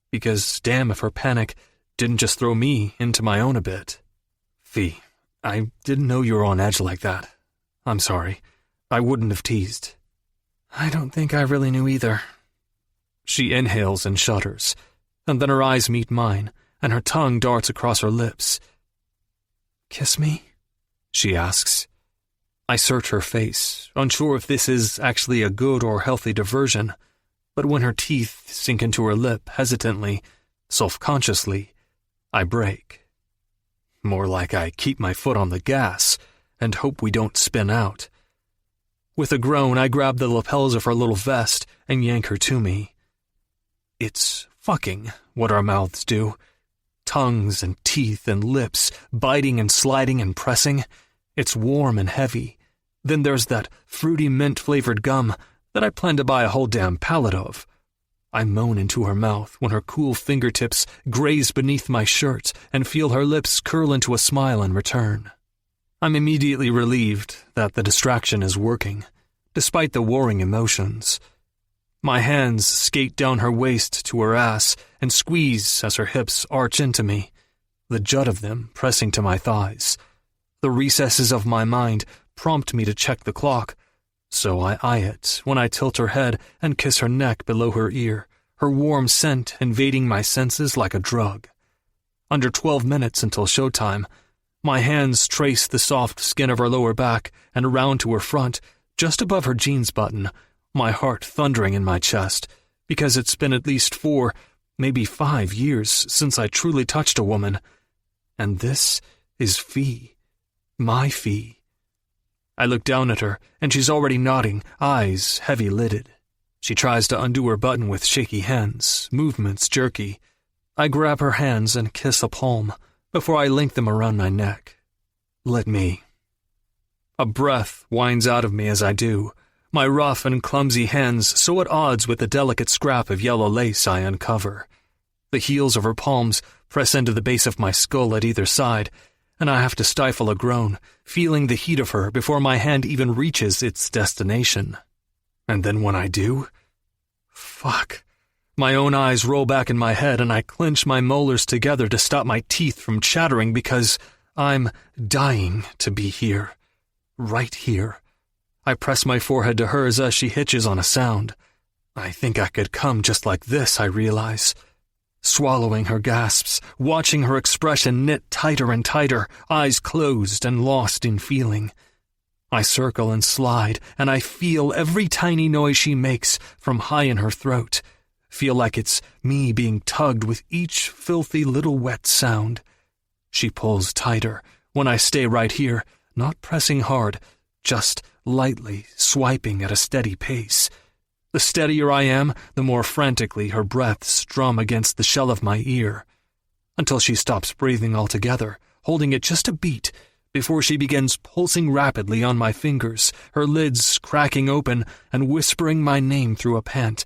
Because damn if her panic didn't just throw me into my own a bit. Fee, I didn't know you were on edge like that. I'm sorry. I wouldn't have teased. I don't think I really knew either. She inhales and shudders, and then her eyes meet mine, and her tongue darts across her lips. Kiss me? She asks. I search her face, unsure if this is actually a good or healthy diversion, but when her teeth sink into her lip hesitantly, self-consciously, I break. More like I keep my foot on the gas and hope we don't spin out. With a groan, I grab the lapels of her little vest and yank her to me. It's fucking what our mouths do. Tongues and teeth and lips, biting and sliding and pressing. It's warm and heavy. Then there's that fruity mint-flavored gum that I plan to buy a whole damn pallet of. I moan into her mouth when her cool fingertips graze beneath my shirt and feel her lips curl into a smile in return. I'm immediately relieved that the distraction is working, despite the warring emotions. My hands skate down her waist to her ass and squeeze as her hips arch into me, the jut of them pressing to my thighs. The recesses of my mind prompt me to check the clock, so I eye it when I tilt her head and kiss her neck below her ear, her warm scent invading my senses like a drug. Under 12 minutes until showtime, my hands trace the soft skin of her lower back and around to her front, just above her jeans button, my heart thundering in my chest, because it's been at least 4, maybe 5 years since I truly touched a woman. And this is Fee. My Fee. I look down at her, and she's already nodding, eyes heavy-lidded. She tries to undo her button with shaky hands, movements jerky. I grab her hands and kiss a palm before I link them around my neck. Let me. A breath winds out of me as I do, my rough and clumsy hands so at odds with the delicate scrap of yellow lace I uncover. The heels of her palms press into the base of my skull at either side, and I have to stifle a groan, feeling the heat of her before my hand even reaches its destination. And then when I do... Fuck. My own eyes roll back in my head and I clench my molars together to stop my teeth from chattering because I'm dying to be here. Right here. I press my forehead to hers as she hitches on a sound. I think I could come just like this, I realize. Swallowing her gasps, watching her expression knit tighter and tighter, eyes closed and lost in feeling. I circle and slide, and I feel every tiny noise she makes from high in her throat. Feel like it's me being tugged with each filthy little wet sound. She pulls tighter when I stay right here, not pressing hard, just lightly swiping at a steady pace. The steadier I am, the more frantically her breaths drum against the shell of my ear, until she stops breathing altogether, holding it just a beat, before she begins pulsing rapidly on my fingers, her lids cracking open and whispering my name through a pant,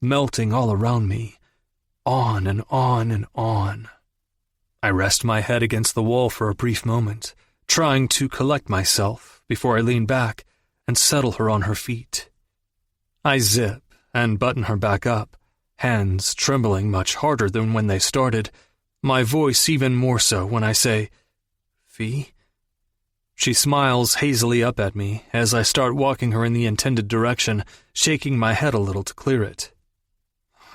melting all around me. On and on and on. I rest my head against the wall for a brief moment, trying to collect myself before I lean back and settle her on her feet. I zip and button her back up, hands trembling much harder than when they started, my voice even more so when I say, "Fee?" She smiles hazily up at me as I start walking her in the intended direction, shaking my head a little to clear it.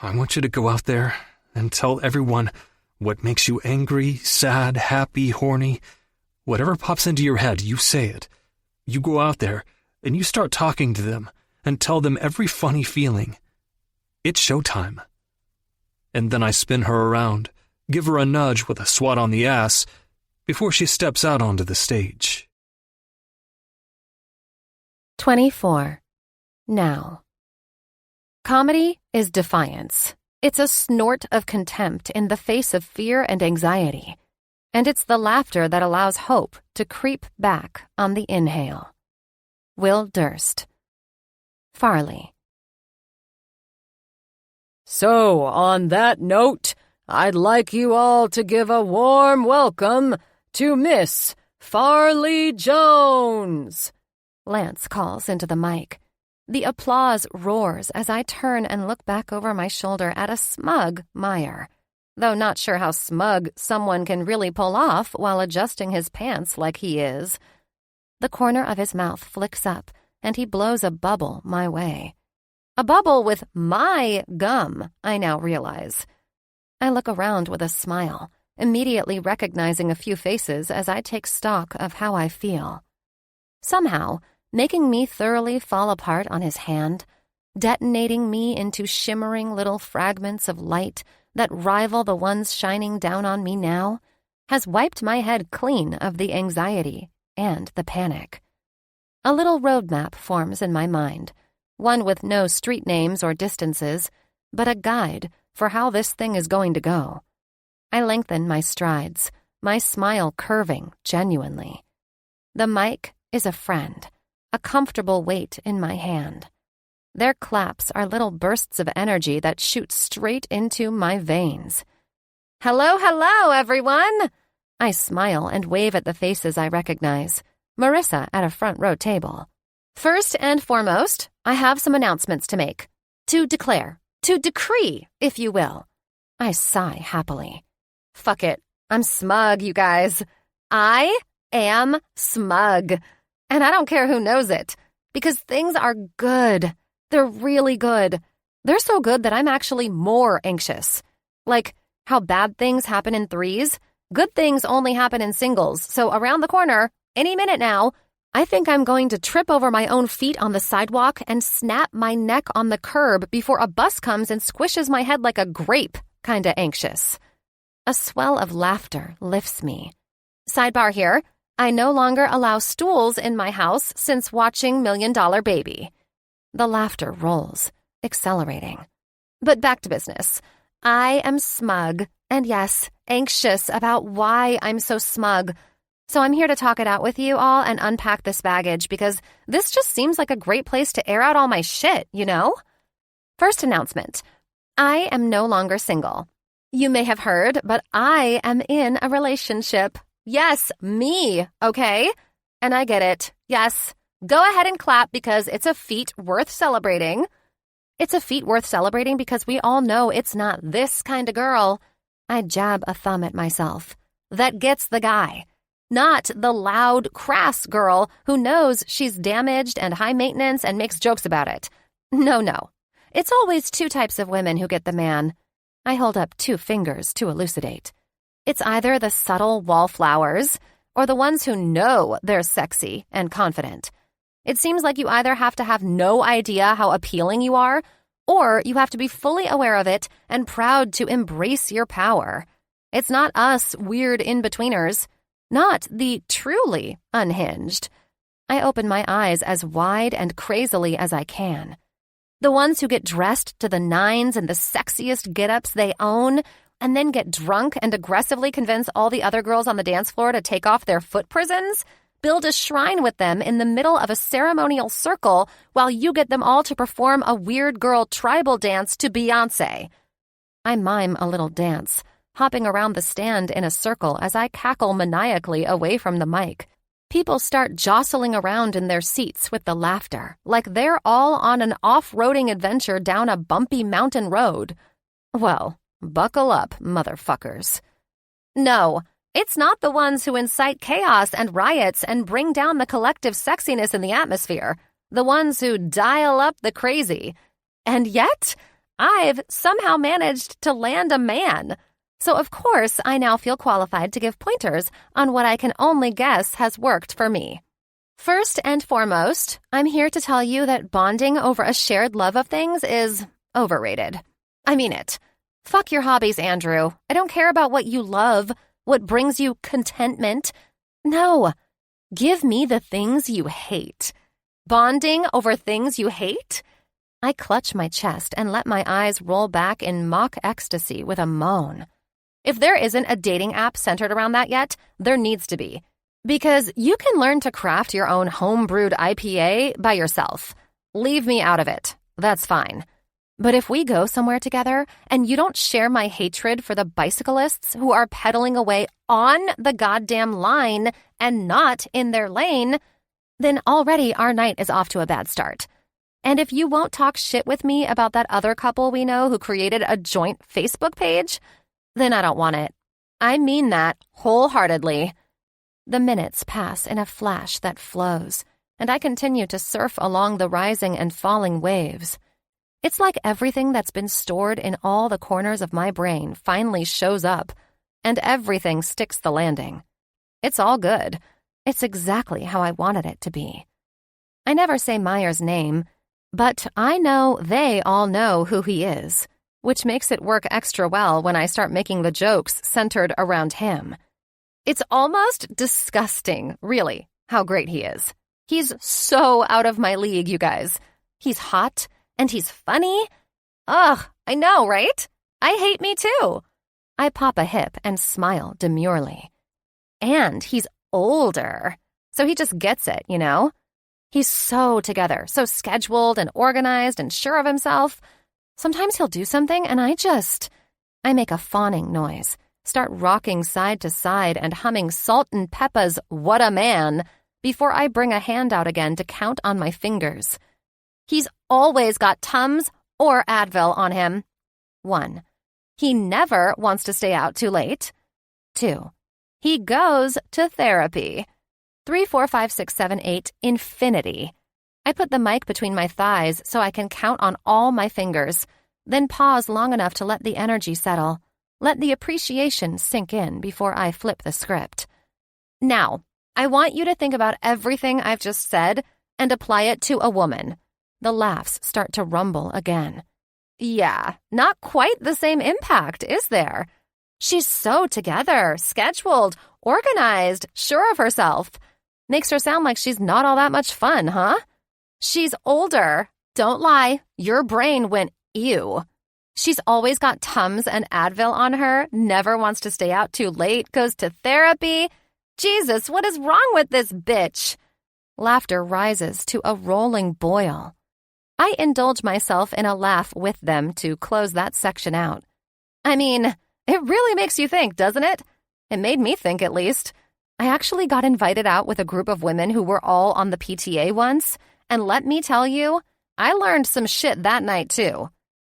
"I want you to go out there and tell everyone what makes you angry, sad, happy, horny. Whatever pops into your head, you say it. You go out there and you start talking to them and tell them every funny feeling. It's showtime." And then I spin her around, give her a nudge with a swat on the ass before she steps out onto the stage. 24. Now. Comedy is defiance. It's a snort of contempt in the face of fear and anxiety. And it's the laughter that allows hope to creep back on the inhale. Will Durst. Farley. So, on that note, I'd like you all to give a warm welcome to Miss Farley Jones. Lance calls into the mic. The applause roars as I turn and look back over my shoulder at a smug Meyer, though not sure how smug someone can really pull off while adjusting his pants like he is. The corner of his mouth flicks up, and he blows a bubble my way. A bubble with my gum, I now realize. I look around with a smile, immediately recognizing a few faces as I take stock of how I feel. Somehow, making me thoroughly fall apart on his hand, detonating me into shimmering little fragments of light that rival the ones shining down on me now, has wiped my head clean of the anxiety and the panic. A little roadmap forms in my mind, one with no street names or distances, but a guide for how this thing is going to go. I lengthen my strides, my smile curving genuinely. The mic is a friend, a comfortable weight in my hand. Their claps are little bursts of energy that shoot straight into my veins. "Hello, hello, everyone!" I smile and wave at the faces I recognize. Marissa at a front row table. "First and foremost, I have some announcements to make. To declare, to decree, if you will." I sigh happily. Fuck it. I'm smug, you guys. I am smug. And I don't care who knows it, because things are good. They're really good. They're so good that I'm actually more anxious. Like how bad things happen in threes, good things only happen in singles. So around the corner, any minute now, I think I'm going to trip over my own feet on the sidewalk and snap my neck on the curb before a bus comes and squishes my head like a grape, kinda anxious. A swell of laughter lifts me. Sidebar here. I no longer allow stools in my house since watching $1 Million Baby. The laughter rolls, accelerating. But back to business. I am smug, and yes, anxious about why I'm so smug. So I'm here to talk it out with you all and unpack this baggage because this just seems like a great place to air out all my shit, you know? First announcement. I am no longer single. You may have heard, but I am in a relationship. Yes, me, okay? And I get it. Yes. Go ahead and clap because it's a feat worth celebrating. It's a feat worth celebrating because we all know it's not this kind of girl. I jab a thumb at myself. That gets the guy. Not the loud, crass girl who knows she's damaged and high maintenance and makes jokes about it. No. It's always two types of women who get the man. I hold up 2 fingers to elucidate. It's either the subtle wallflowers or the ones who know they're sexy and confident. It seems like you either have to have no idea how appealing you are, or you have to be fully aware of it and proud to embrace your power. It's not us weird in-betweeners, not the truly unhinged. I open my eyes as wide and crazily as I can. The ones who get dressed to the nines and the sexiest get-ups they own, and then get drunk and aggressively convince all the other girls on the dance floor to take off their foot prisons? Build a shrine with them in the middle of a ceremonial circle while you get them all to perform a weird girl tribal dance to Beyoncé. I mime a little dance, hopping around the stand in a circle as I cackle maniacally away from the mic. People start jostling around in their seats with the laughter, like they're all on an off-roading adventure down a bumpy mountain road. Well, buckle up, motherfuckers. No, it's not the ones who incite chaos and riots and bring down the collective sexiness in the atmosphere, the ones who dial up the crazy. And yet, I've somehow managed to land a man. So of course, I now feel qualified to give pointers on what I can only guess has worked for me. First and foremost, I'm here to tell you that bonding over a shared love of things is overrated. I mean it. Fuck your hobbies, Andrew. I don't care about what you love, what brings you contentment. No. Give me the things you hate. Bonding over things you hate? I clutch my chest and let my eyes roll back in mock ecstasy with a moan. If there isn't a dating app centered around that yet, there needs to be. Because you can learn to craft your own home-brewed IPA by yourself. Leave me out of it. That's fine. But if we go somewhere together and you don't share my hatred for the bicyclists who are pedaling away on the goddamn line and not in their lane, then already our night is off to a bad start. And if you won't talk shit with me about that other couple we know who created a joint Facebook page, then I don't want it. I mean that wholeheartedly. The minutes pass in a flash that flows, and I continue to surf along the rising and falling waves. It's like everything that's been stored in all the corners of my brain finally shows up, and everything sticks the landing. It's all good. It's exactly how I wanted it to be. I never say Meyer's name, but I know they all know who he is, which makes it work extra well when I start making the jokes centered around him. It's almost disgusting, really, how great he is. He's so out of my league, you guys. He's hot, and he's funny. Ugh, I know, right? I hate me too. I pop a hip and smile demurely. And he's older, so he just gets it, you know? He's so together, so scheduled and organized and sure of himself. Sometimes he'll do something and I make a fawning noise, start rocking side to side and humming Salt and Peppa's What a Man before I bring a hand out again to count on my fingers. He's always got Tums or Advil on him. 1. He never wants to stay out too late. 2. He goes to therapy. 3, 4, 5, 6, 7, 8, infinity. I put the mic between my thighs so I can count on all my fingers, then pause long enough to let the energy settle, let the appreciation sink in before I flip the script. Now, I want you to think about everything I've just said and apply it to a woman. The laughs start to rumble again. Yeah, not quite the same impact, is there? She's so together, scheduled, organized, sure of herself. Makes her sound like she's not all that much fun, huh? She's older. Don't lie. Your brain went, ew. She's always got Tums and Advil on her, never wants to stay out too late, goes to therapy. Jesus, what is wrong with this bitch? Laughter rises to a rolling boil. I indulge myself in a laugh with them to close that section out. I mean, it really makes you think, doesn't it? It made me think, at least. I actually got invited out with a group of women who were all on the PTA once, and let me tell you, I learned some shit that night, too.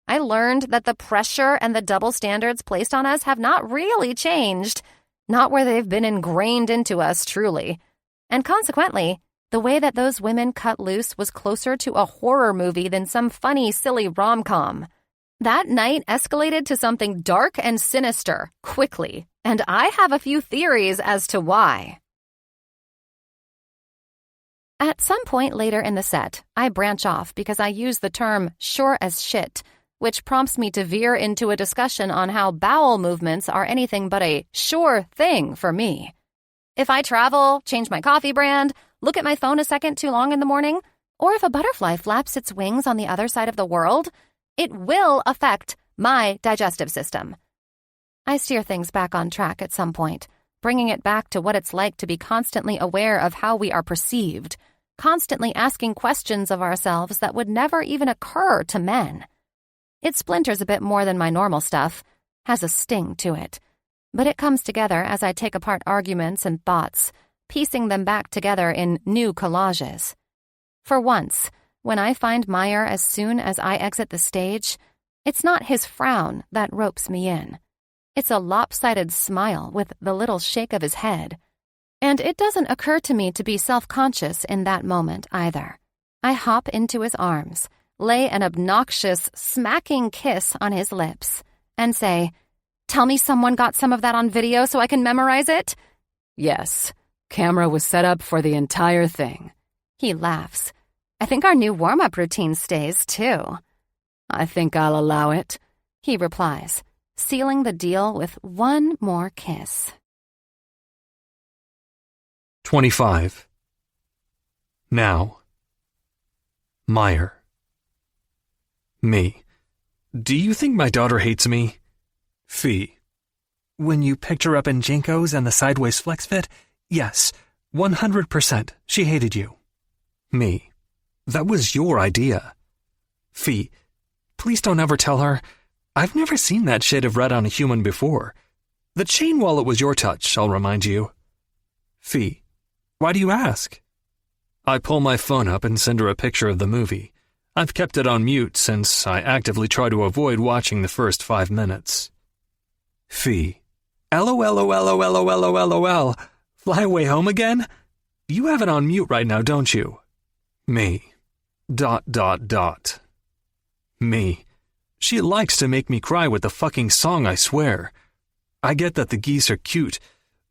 I learned that the pressure and the double standards placed on us have not really changed, not where they've been ingrained into us, truly. And consequently, the way that those women cut loose was closer to a horror movie than some funny, silly rom-com. That night escalated to something dark and sinister, quickly, and I have a few theories as to why. At some point later in the set, I branch off because I use the term sure as shit, which prompts me to veer into a discussion on how bowel movements are anything but a sure thing for me. If I travel, change my coffee brand, look at my phone a second too long in the morning, or if a butterfly flaps its wings on the other side of the world, it will affect my digestive system. I steer things back on track at some point, bringing it back to what it's like to be constantly aware of how we are perceived, constantly asking questions of ourselves that would never even occur to men. It splinters a bit more than my normal stuff, has a sting to it, but it comes together as I take apart arguments and thoughts, piecing them back together in new collages. For once, when I find Meyer as soon as I exit the stage, it's not his frown that ropes me in. It's a lopsided smile with the little shake of his head. And it doesn't occur to me to be self-conscious in that moment either. I hop into his arms, lay an obnoxious, smacking kiss on his lips, and say, "Tell me someone got some of that on video so I can memorize it?" Yes, camera was set up for the entire thing. He laughs. "I think our new warm-up routine stays, too." I think I'll allow it, he replies, sealing the deal with one more kiss. 25. Now. Meyer. Me. Do you think my daughter hates me? Fee. When you picked her up in Jinkos and the sideways flex fit, yes, 100% she hated you. Me. That was your idea. Fee. Please don't ever tell her. I've never seen that shade of red on a human before. The chain wallet was your touch, I'll remind you. Fee. Why do you ask? I pull my phone up and send her a picture of the movie. I've kept it on mute since I actively try to avoid watching the first 5 minutes. Fee. LOL. Fly away home again? You have it on mute right now, don't you? Me. ... Me. She likes to make me cry with the fucking song, I swear. I get that the geese are cute,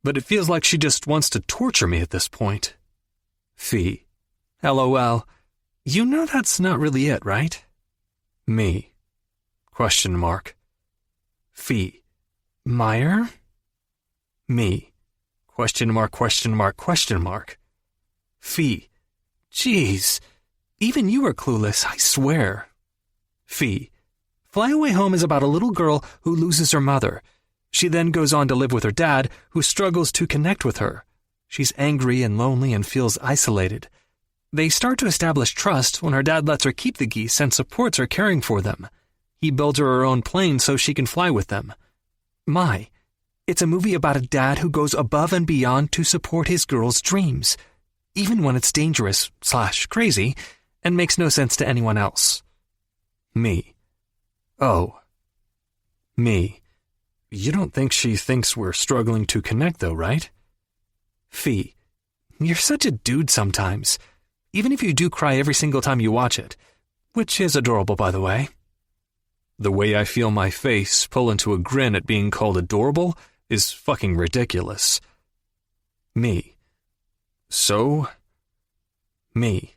but it feels like she just wants to torture me at this point. Fee. LOL. You know that's not really it, right? Me. Question mark. Fee. Meyer? Me. Question mark. Fee. Jeez. Even you are clueless, I swear. Fee. Fly Away Home is about a little girl who loses her mother. She then goes on to live with her dad, who struggles to connect with her. She's angry and lonely and feels isolated. They start to establish trust when her dad lets her keep the geese and supports her caring for them. He builds her own plane so she can fly with them. It's a movie about a dad who goes above and beyond to support his girl's dreams, even when it's dangerous/crazy and makes no sense to anyone else. Me. Oh. Me. You don't think she thinks we're struggling to connect though, right? Fee. You're such a dude sometimes, even if you do cry every single time you watch it, which is adorable, by the way. The way I feel my face pull into a grin at being called adorable is fucking ridiculous. Me. So? Me. ...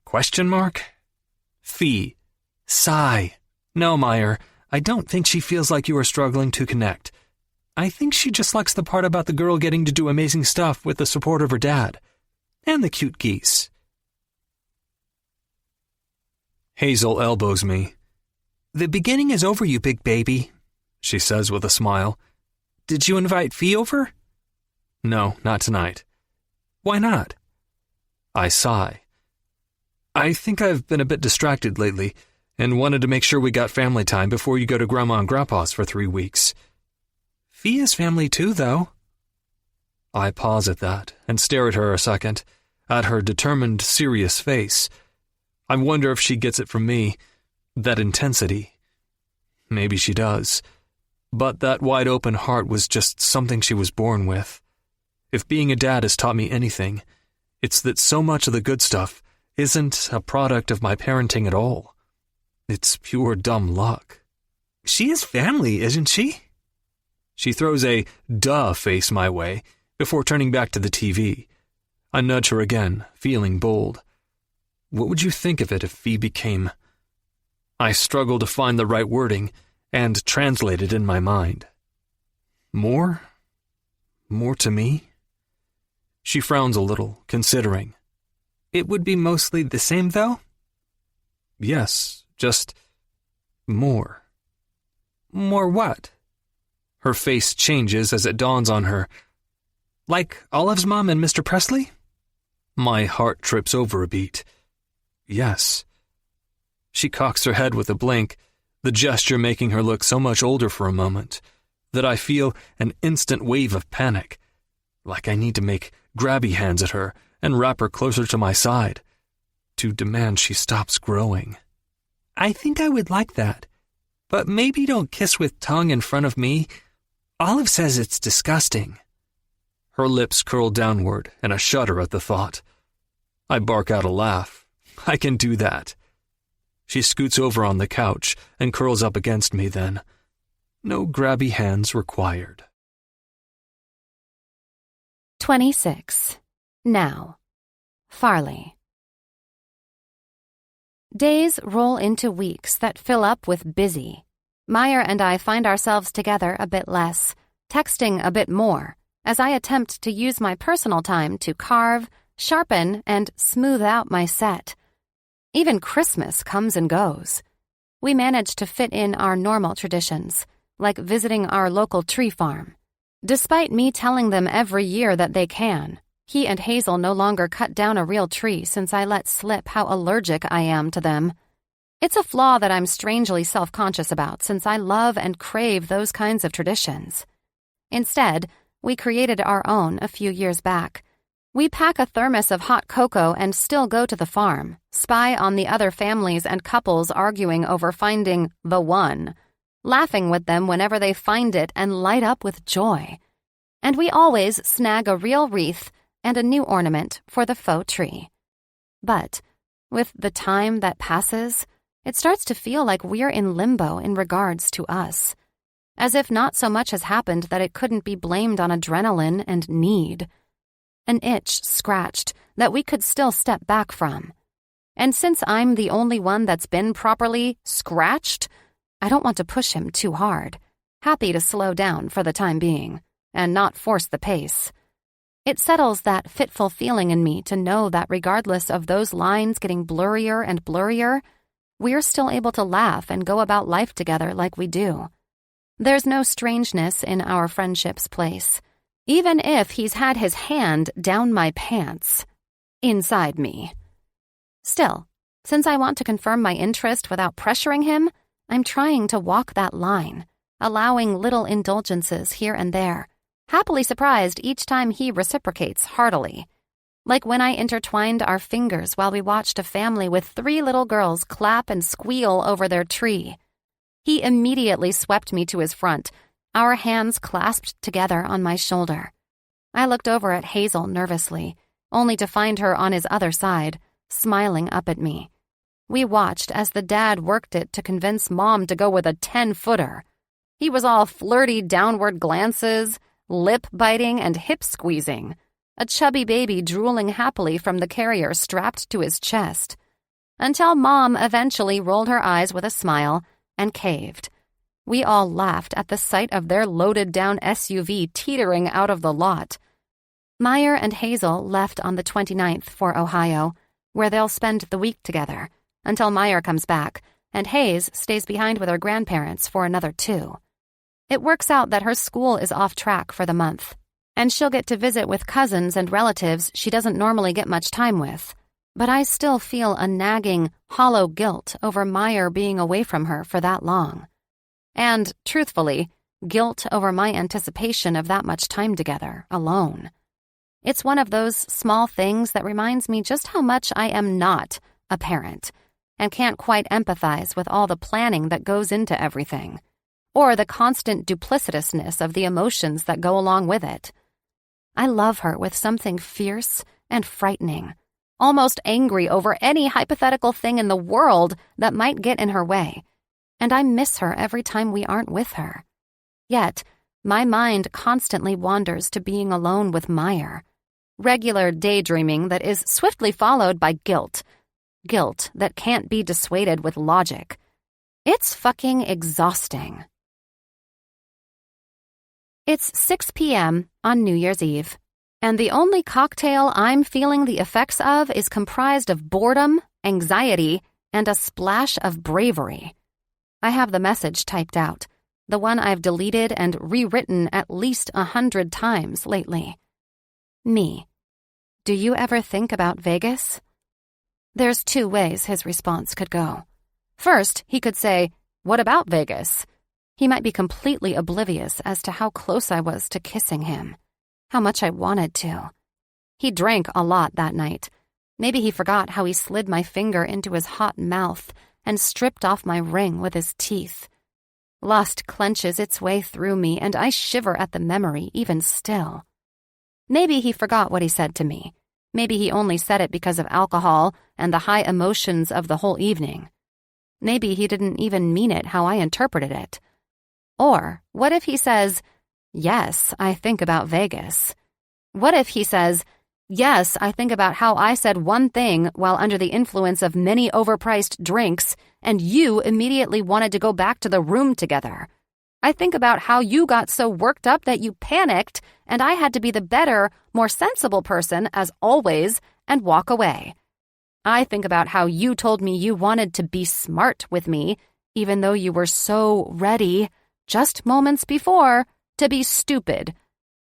Question mark? Fee. Sigh. No, Meyer, I don't think she feels like you are struggling to connect. I think she just likes the part about the girl getting to do amazing stuff with the support of her dad. And the cute geese. Hazel elbows me. The beginning is over, you big baby, she says with a smile. Did you invite Fee over? No, not tonight. Why not? I sigh. I think I've been a bit distracted lately and wanted to make sure we got family time before you go to Grandma and Grandpa's for 3 weeks. Fee is family too, though. I pause at that and stare at her a second, at her determined, serious face. I wonder if she gets it from me, that intensity. Maybe she does. But that wide-open heart was just something she was born with. If being a dad has taught me anything, it's that so much of the good stuff isn't a product of my parenting at all. It's pure dumb luck. She is family, isn't she? She throws a duh face my way before turning back to the TV. I nudge her again, feeling bold. What would you think of it if Fee became... I struggle to find the right wording and translate it in my mind. More? More to me? She frowns a little, considering. It would be mostly the same, though? Yes, just more. More what? Her face changes as it dawns on her. Like Olive's mom and Mr. Presley? My heart trips over a beat. Yes. She cocks her head with a blink, the gesture making her look so much older for a moment that I feel an instant wave of panic, like I need to make grabby hands at her and wrap her closer to my side, to demand she stops growing. I think I would like that, but maybe don't kiss with tongue in front of me. Olive says it's disgusting. Her lips curl downward and I shudder at the thought. I bark out a laugh. I can do that. She scoots over on the couch and curls up against me then. No grabby hands required. 26. Now. Farley. Days roll into weeks that fill up with busy. Meyer and I find ourselves together a bit less, texting a bit more, as I attempt to use my personal time to carve, sharpen, and smooth out my set. Even Christmas comes and goes. We manage to fit in our normal traditions, like visiting our local tree farm. Despite me telling them every year that they can, he and Hazel no longer cut down a real tree since I let slip how allergic I am to them. It's a flaw that I'm strangely self-conscious about since I love and crave those kinds of traditions. Instead, we created our own a few years back. We pack a thermos of hot cocoa and still go to the farm, spy on the other families and couples arguing over finding the one, laughing with them whenever they find it and light up with joy. And we always snag a real wreath and a new ornament for the faux tree. But with the time that passes, it starts to feel like we're in limbo in regards to us, as if not so much has happened that it couldn't be blamed on adrenaline and need. An itch scratched that we could still step back from. And since I'm the only one that's been properly scratched, I don't want to push him too hard, happy to slow down for the time being, and not force the pace. It settles that fitful feeling in me to know that regardless of those lines getting blurrier and blurrier, we're still able to laugh and go about life together like we do. There's no strangeness in our friendship's place, even if he's had his hand down my pants, inside me. Still, since I want to confirm my interest without pressuring him, I'm trying to walk that line, allowing little indulgences here and there, happily surprised each time he reciprocates heartily. Like when I intertwined our fingers while we watched a family with 3 little girls clap and squeal over their tree. He immediately swept me to his front, our hands clasped together on my shoulder. I looked over at Hazel nervously, only to find her on his other side, smiling up at me. We watched as the dad worked it to convince Mom to go with a 10-footer. He was all flirty downward glances, lip biting, and hip squeezing, a chubby baby drooling happily from the carrier strapped to his chest, until Mom eventually rolled her eyes with a smile and caved. We all laughed at the sight of their loaded-down SUV teetering out of the lot. Meyer and Hazel left on the 29th for Ohio, where they'll spend the week together, until Meyer comes back, and Hayes stays behind with her grandparents for another 2. It works out that her school is off track for the month, and she'll get to visit with cousins and relatives she doesn't normally get much time with. But I still feel a nagging, hollow guilt over Meyer being away from her for that long. And, truthfully, guilt over my anticipation of that much time together, alone. It's one of those small things that reminds me just how much I am not a parent, and can't quite empathize with all the planning that goes into everything, or the constant duplicitousness of the emotions that go along with it. I love her with something fierce and frightening, almost angry over any hypothetical thing in the world that might get in her way, and I miss her every time we aren't with her. Yet, my mind constantly wanders to being alone with Meyer. Regular daydreaming that is swiftly followed by guilt. Guilt that can't be dissuaded with logic. It's fucking exhausting. It's 6 p.m. on New Year's Eve, and the only cocktail I'm feeling the effects of is comprised of boredom, anxiety, and a splash of bravery. I have the message typed out, The one I've deleted and rewritten at least 100 times lately. Me. Do you ever think about Vegas? There's 2 ways his response could go. First, he could say, "What about Vegas?" He might be completely oblivious as to how close I was to kissing him, how much I wanted to. He drank a lot that night. Maybe he forgot how he slid my finger into his hot mouth and stripped off my ring with his teeth. Lust clenches its way through me, and I shiver at the memory even still. Maybe he forgot what he said to me. Maybe he only said it because of alcohol and the high emotions of the whole evening. Maybe he didn't even mean it how I interpreted it. Or what if he says, "Yes, I think about Vegas"? What if he says, "Yes, I think about how I said one thing while under the influence of many overpriced drinks, and you immediately wanted to go back to the room together. I think about how you got so worked up that you panicked, and I had to be the better, more sensible person, as always, and walk away. I think about how you told me you wanted to be smart with me, even though you were so ready, just moments before, to be stupid.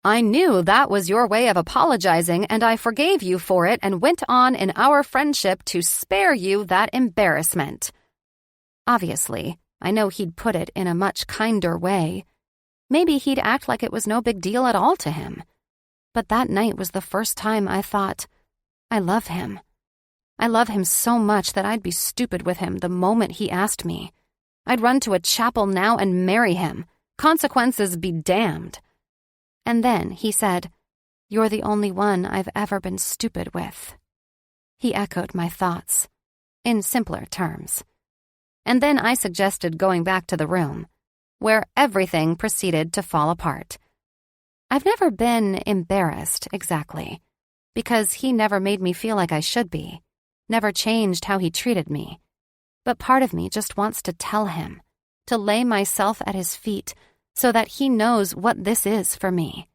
I knew that was your way of apologizing, and I forgave you for it and went on in our friendship to spare you that embarrassment." Obviously, I know he'd put it in a much kinder way. Maybe he'd act like it was no big deal at all to him. But that night was the first time I thought, I love him. I love him so much that I'd be stupid with him the moment he asked me. I'd run to a chapel now and marry him. Consequences be damned. And then he said, "You're the only one I've ever been stupid with." He echoed my thoughts, in simpler terms. And then I suggested going back to the room, where everything proceeded to fall apart. I've never been embarrassed, exactly, because he never made me feel like I should be, never changed how he treated me. But part of me just wants to tell him, to lay myself at his feet so that he knows what this is for me.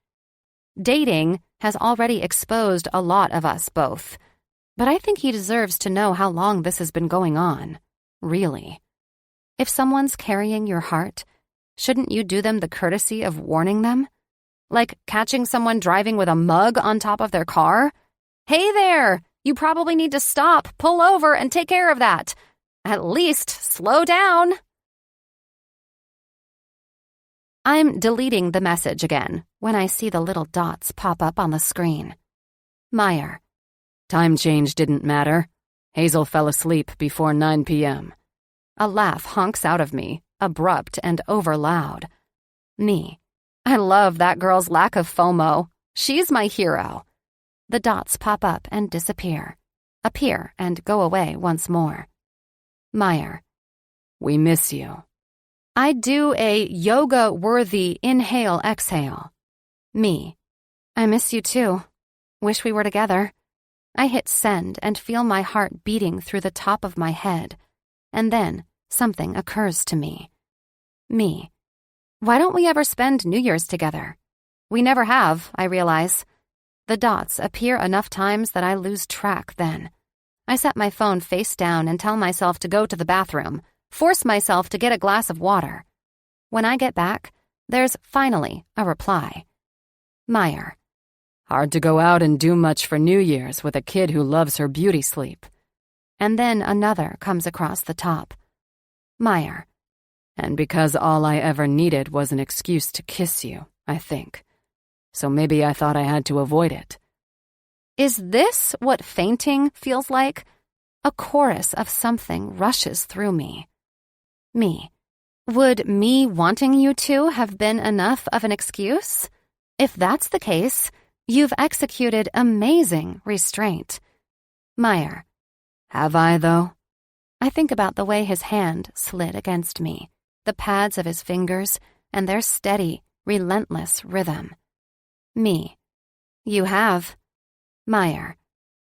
Dating has already exposed a lot of us both, but I think he deserves to know how long this has been going on. Really. If someone's carrying your heart, shouldn't you do them the courtesy of warning them? Like catching someone driving with a mug on top of their car? "Hey there! You probably need to stop, pull over, and take care of that. At least slow down." I'm deleting the message again when I see the little dots pop up on the screen. Meyer. Time change didn't matter. Hazel fell asleep before 9 p.m. A laugh honks out of me, abrupt and overloud. Me. I love that girl's lack of FOMO. She's my hero. The dots pop up and disappear, appear and go away once more. Meyer. We miss you. I do a yoga-worthy inhale-exhale. Me. I miss you too. Wish we were together. I hit send and feel my heart beating through the top of my head. And then something occurs to me. Me. Why don't we ever spend New Year's together? We never have, I realize. The dots appear enough times that I lose track then. I set my phone face down and tell myself to go to the bathroom, force myself to get a glass of water. When I get back, there's finally a reply. Meyer. Hard to go out and do much for New Year's with a kid who loves her beauty sleep. And then another comes across the top. Meyer. And because all I ever needed was an excuse to kiss you, I think. So maybe I thought I had to avoid it. Is this what fainting feels like? A chorus of something rushes through me. Me. Would me wanting you to have been enough of an excuse? If that's the case, you've executed amazing restraint. Meyer. Have I, though? I think about the way his hand slid against me, the pads of his fingers, and their steady, relentless rhythm. Me. You have. Meyer.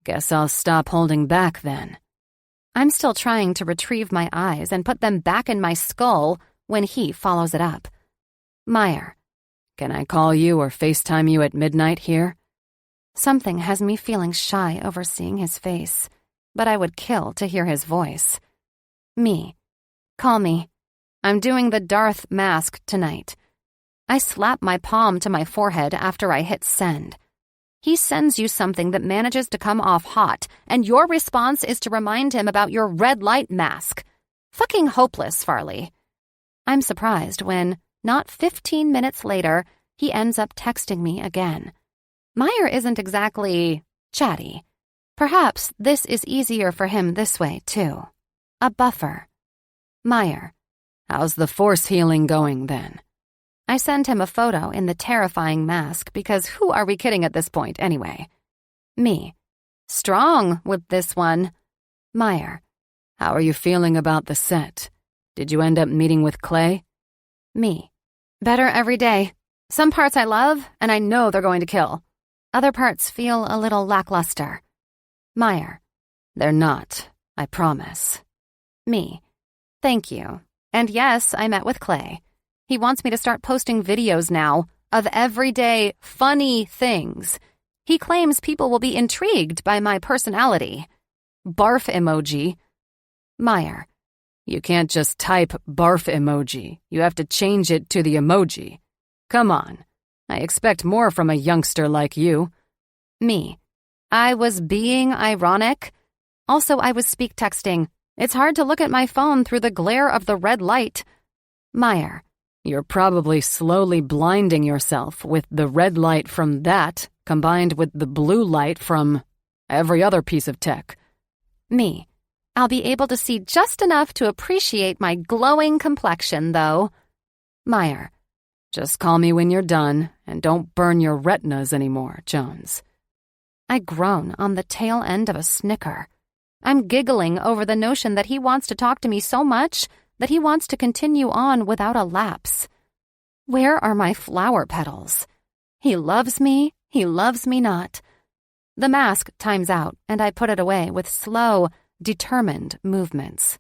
Guess I'll stop holding back then. I'm still trying to retrieve my eyes and put them back in my skull when he follows it up. Meyer. Can I call you or FaceTime you at midnight here? Something has me feeling shy over seeing his face, but I would kill to hear his voice. Me. Call me. I'm doing the Darth mask tonight. I slap my palm to my forehead after I hit send. He sends you something that manages to come off hot, and your response is to remind him about your red light mask. Fucking hopeless, Farley. I'm surprised when, not 15 minutes later, he ends up texting me again. Meyer isn't exactly chatty. Perhaps this is easier for him this way, too. A buffer. Meyer. How's the force healing going, then? I send him a photo in the terrifying mask because who are we kidding at this point, anyway? Me. Strong with this one. Meyer. How are you feeling about the set? Did you end up meeting with Clay? Me. Better every day. Some parts I love, and I know they're going to kill. Other parts feel a little lackluster. Meyer. They're not, I promise. Me. Thank you. And yes, I met with Clay. He wants me to start posting videos now of everyday, funny things. He claims people will be intrigued by my personality. Barf emoji. Meyer. You can't just type barf emoji. You have to change it to the emoji. Come on. I expect more from a youngster like you. Me. I was being ironic. Also, I was speak texting. It's hard to look at my phone through the glare of the red light. Meyer. You're probably slowly blinding yourself with the red light from that combined with the blue light from every other piece of tech. Me. I'll be able to see just enough to appreciate my glowing complexion, though. Meyer. Just call me when you're done, and don't burn your retinas anymore, Jones. I groan on the tail end of a snicker. I'm giggling over the notion that he wants to talk to me so much that he wants to continue on without a lapse. Where are my flower petals? He loves me not. The mask times out, and I put it away with slow, determined movements.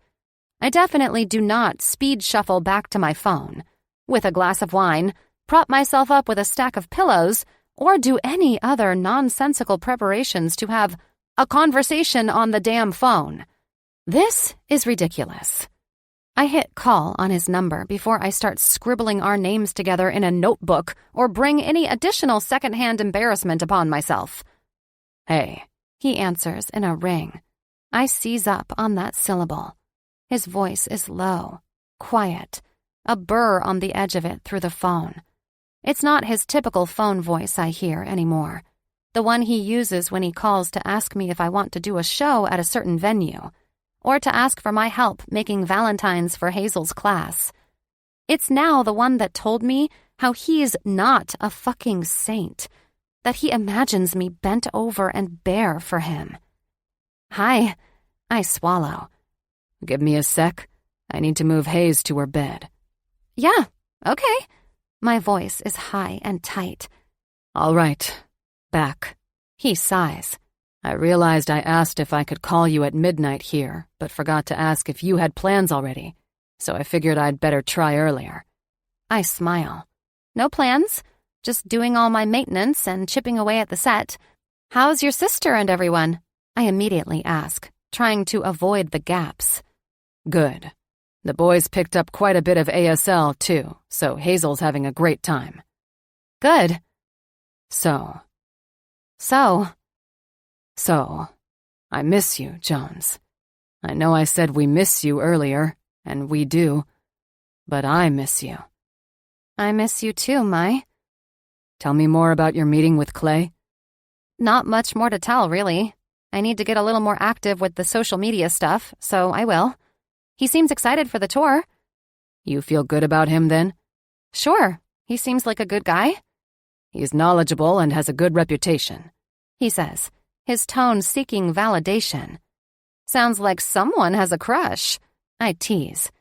I definitely do not speed shuffle back to my phone, with a glass of wine, prop myself up with a stack of pillows, or do any other nonsensical preparations to have a conversation on the damn phone. This is ridiculous. I hit call on his number before I start scribbling our names together in a notebook or bring any additional secondhand embarrassment upon myself. Hey, he answers in a ring. I seize up on that syllable. His voice is low, quiet, a burr on the edge of it through the phone. It's not his typical phone voice I hear anymore, the one he uses when he calls to ask me if I want to do a show at a certain venue, or to ask for my help making valentines for Hazel's class. It's now the one that told me how he's not a fucking saint, that he imagines me bent over and bare for him. Hi, I swallow. Give me a sec. I need to move Hayes to her bed. Yeah, okay. My voice is high and tight. All right, back. He sighs. I realized I asked if I could call you at midnight here, but forgot to ask if you had plans already, so I figured I'd better try earlier. I smile. No plans, just doing all my maintenance and chipping away at the set. How's your sister and everyone? I immediately ask, trying to avoid the gaps. Good. The boys picked up quite a bit of ASL, too, so Hazel's having a great time. Good. So, I miss you, Jones. I know I said we miss you earlier, and we do, but I miss you. I miss you too, Mai. Tell me more about your meeting with Clay. Not much more to tell, really. I need to get a little more active with the social media stuff, so I will. He seems excited for the tour. You feel good about him, then? Sure. He seems like a good guy. He's knowledgeable and has a good reputation, he says, his tone seeking validation. Sounds like someone has a crush. I tease.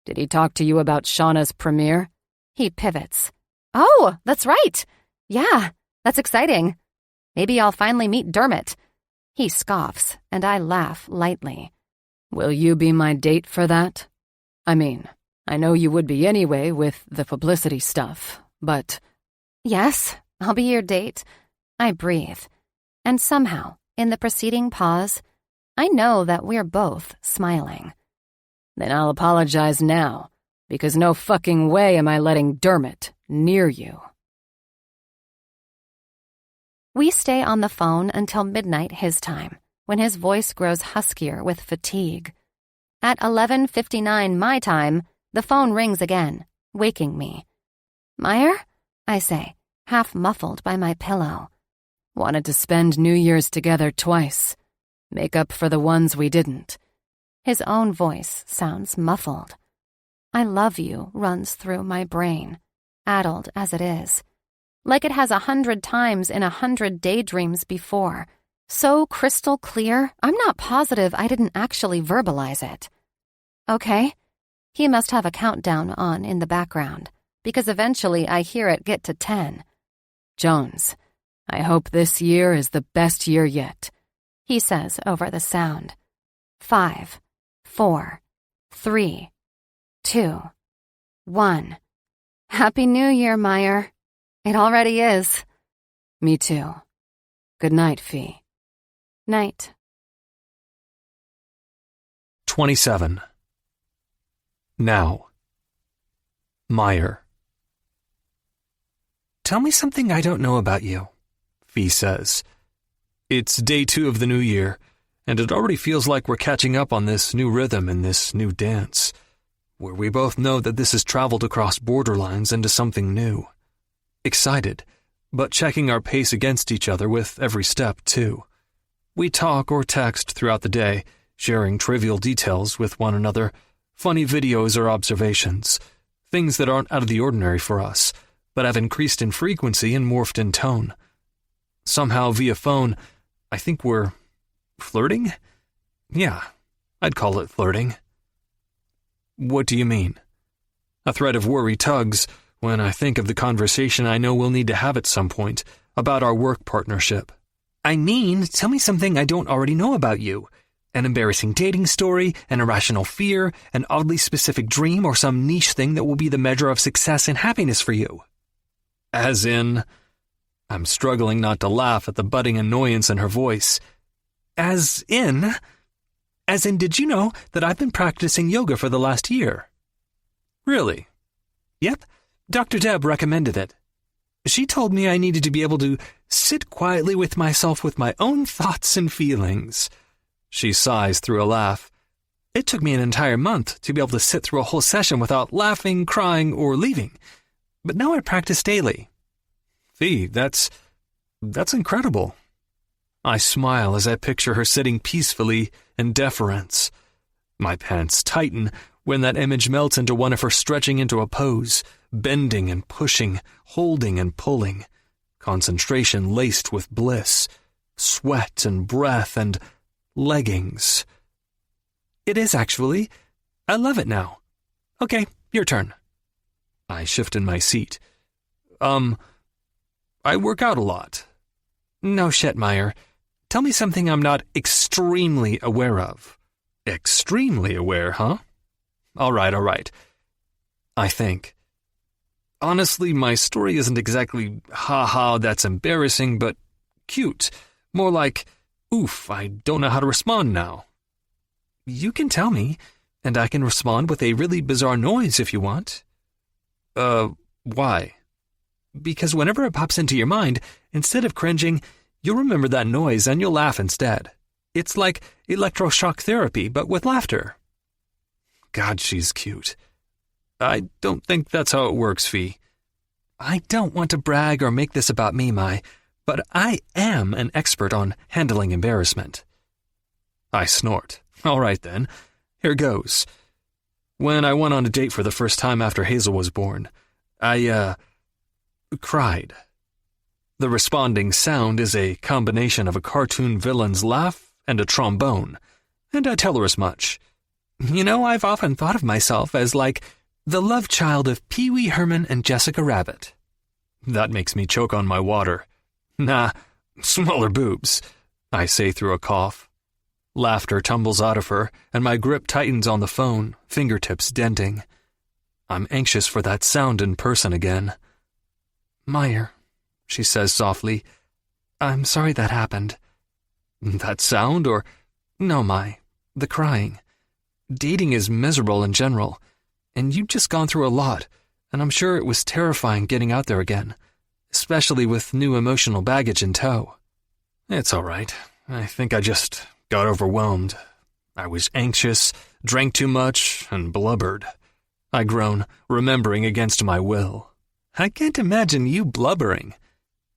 Did he talk to you about Shauna's premiere? He pivots. Oh, that's right. Yeah, that's exciting. Maybe I'll finally meet Dermot. He scoffs, and I laugh lightly. Will you be my date for that? I mean, I know you would be anyway with the publicity stuff, but... Yes, I'll be your date. I breathe. And somehow, in the preceding pause, I know that we're both smiling. Then I'll apologize now, because no fucking way am I letting Dermot near you. We stay on the phone until midnight his time, when his voice grows huskier with fatigue. At 11:59 my time, the phone rings again, waking me. "Meyer?" I say, half muffled by my pillow. Wanted to spend New Year's together twice. Make up for the ones we didn't. His own voice sounds muffled. "I love you" runs through my brain, addled as it is. Like it has 100 times in 100 daydreams before. So crystal clear, I'm not positive I didn't actually verbalize it. Okay. He must have a countdown on in the background, because eventually I hear it get to 10. "Jones, I hope this year is the best year yet," he says over the sound. 5, 4, 3, 2, 1. Happy New Year, Meyer. It already is. Me too. Good night, Fee. Night. 27. Now. Meyer. Tell me something I don't know about you, Fee says. It's day 2 of the new year, and it already feels like we're catching up on this new rhythm and this new dance, where we both know that this has traveled across borderlines into something new. Excited, but checking our pace against each other with every step, too. We talk or text throughout the day, sharing trivial details with one another, funny videos or observations, things that aren't out of the ordinary for us, but have increased in frequency and morphed in tone. Somehow, via phone, I think we're flirting? Yeah, I'd call it flirting. What do you mean? A thread of worry tugs when I think of the conversation I know we'll need to have at some point about our work partnership. I mean, tell me something I don't already know about you. An embarrassing dating story, an irrational fear, an oddly specific dream, or some niche thing that will be the measure of success and happiness for you. As in... I'm struggling not to laugh at the budding annoyance in her voice. As in, did you know that I've been practicing yoga for the last year? Really? Yep, Dr. Deb recommended it. She told me I needed to be able to sit quietly with myself with my own thoughts and feelings. She sighs through a laugh. It took me an entire month to be able to sit through a whole session without laughing, crying, or leaving. But now I practice daily. Fee, that's incredible. I smile as I picture her sitting peacefully in deference. My pants tighten when that image melts into one of her stretching into a pose, bending and pushing, holding and pulling, concentration laced with bliss, sweat and breath and leggings. It is actually. I love it now. Okay, your turn. I shift in my seat. I work out a lot. No shit, Meyer. Tell me something I'm not extremely aware of. Extremely aware, huh? All right. I think. Honestly, my story isn't exactly, ha-ha, that's embarrassing, but cute. More like, oof, I don't know how to respond now. You can tell me, and I can respond with a really bizarre noise if you want. Why? Because whenever it pops into your mind, instead of cringing, you'll remember that noise and you'll laugh instead. It's like electroshock therapy, but with laughter. God, she's cute. I don't think that's how it works, Fee. I don't want to brag or make this about me, Mai, but I am an expert on handling embarrassment. I snort. All right, then. Here goes. When I went on a date for the first time after Hazel was born, I, cried. The responding sound is a combination of a cartoon villain's laugh and a trombone, and I tell her as much. You know, I've often thought of myself as like the love child of Pee Wee Herman and Jessica Rabbit. That makes me choke on my water. Nah, smaller boobs, I say through a cough. Laughter tumbles out of her, and my grip tightens on the phone, fingertips denting. I'm anxious for that sound in person again. Meyer, she says softly, I'm sorry that happened. That sound or... No, Mai, the crying. Dating is miserable in general. And you'd just gone through a lot, and I'm sure it was terrifying getting out there again, especially with new emotional baggage in tow. It's all right. I think I just got overwhelmed. I was anxious, drank too much, and blubbered. I groan, remembering against my will. I can't imagine you blubbering.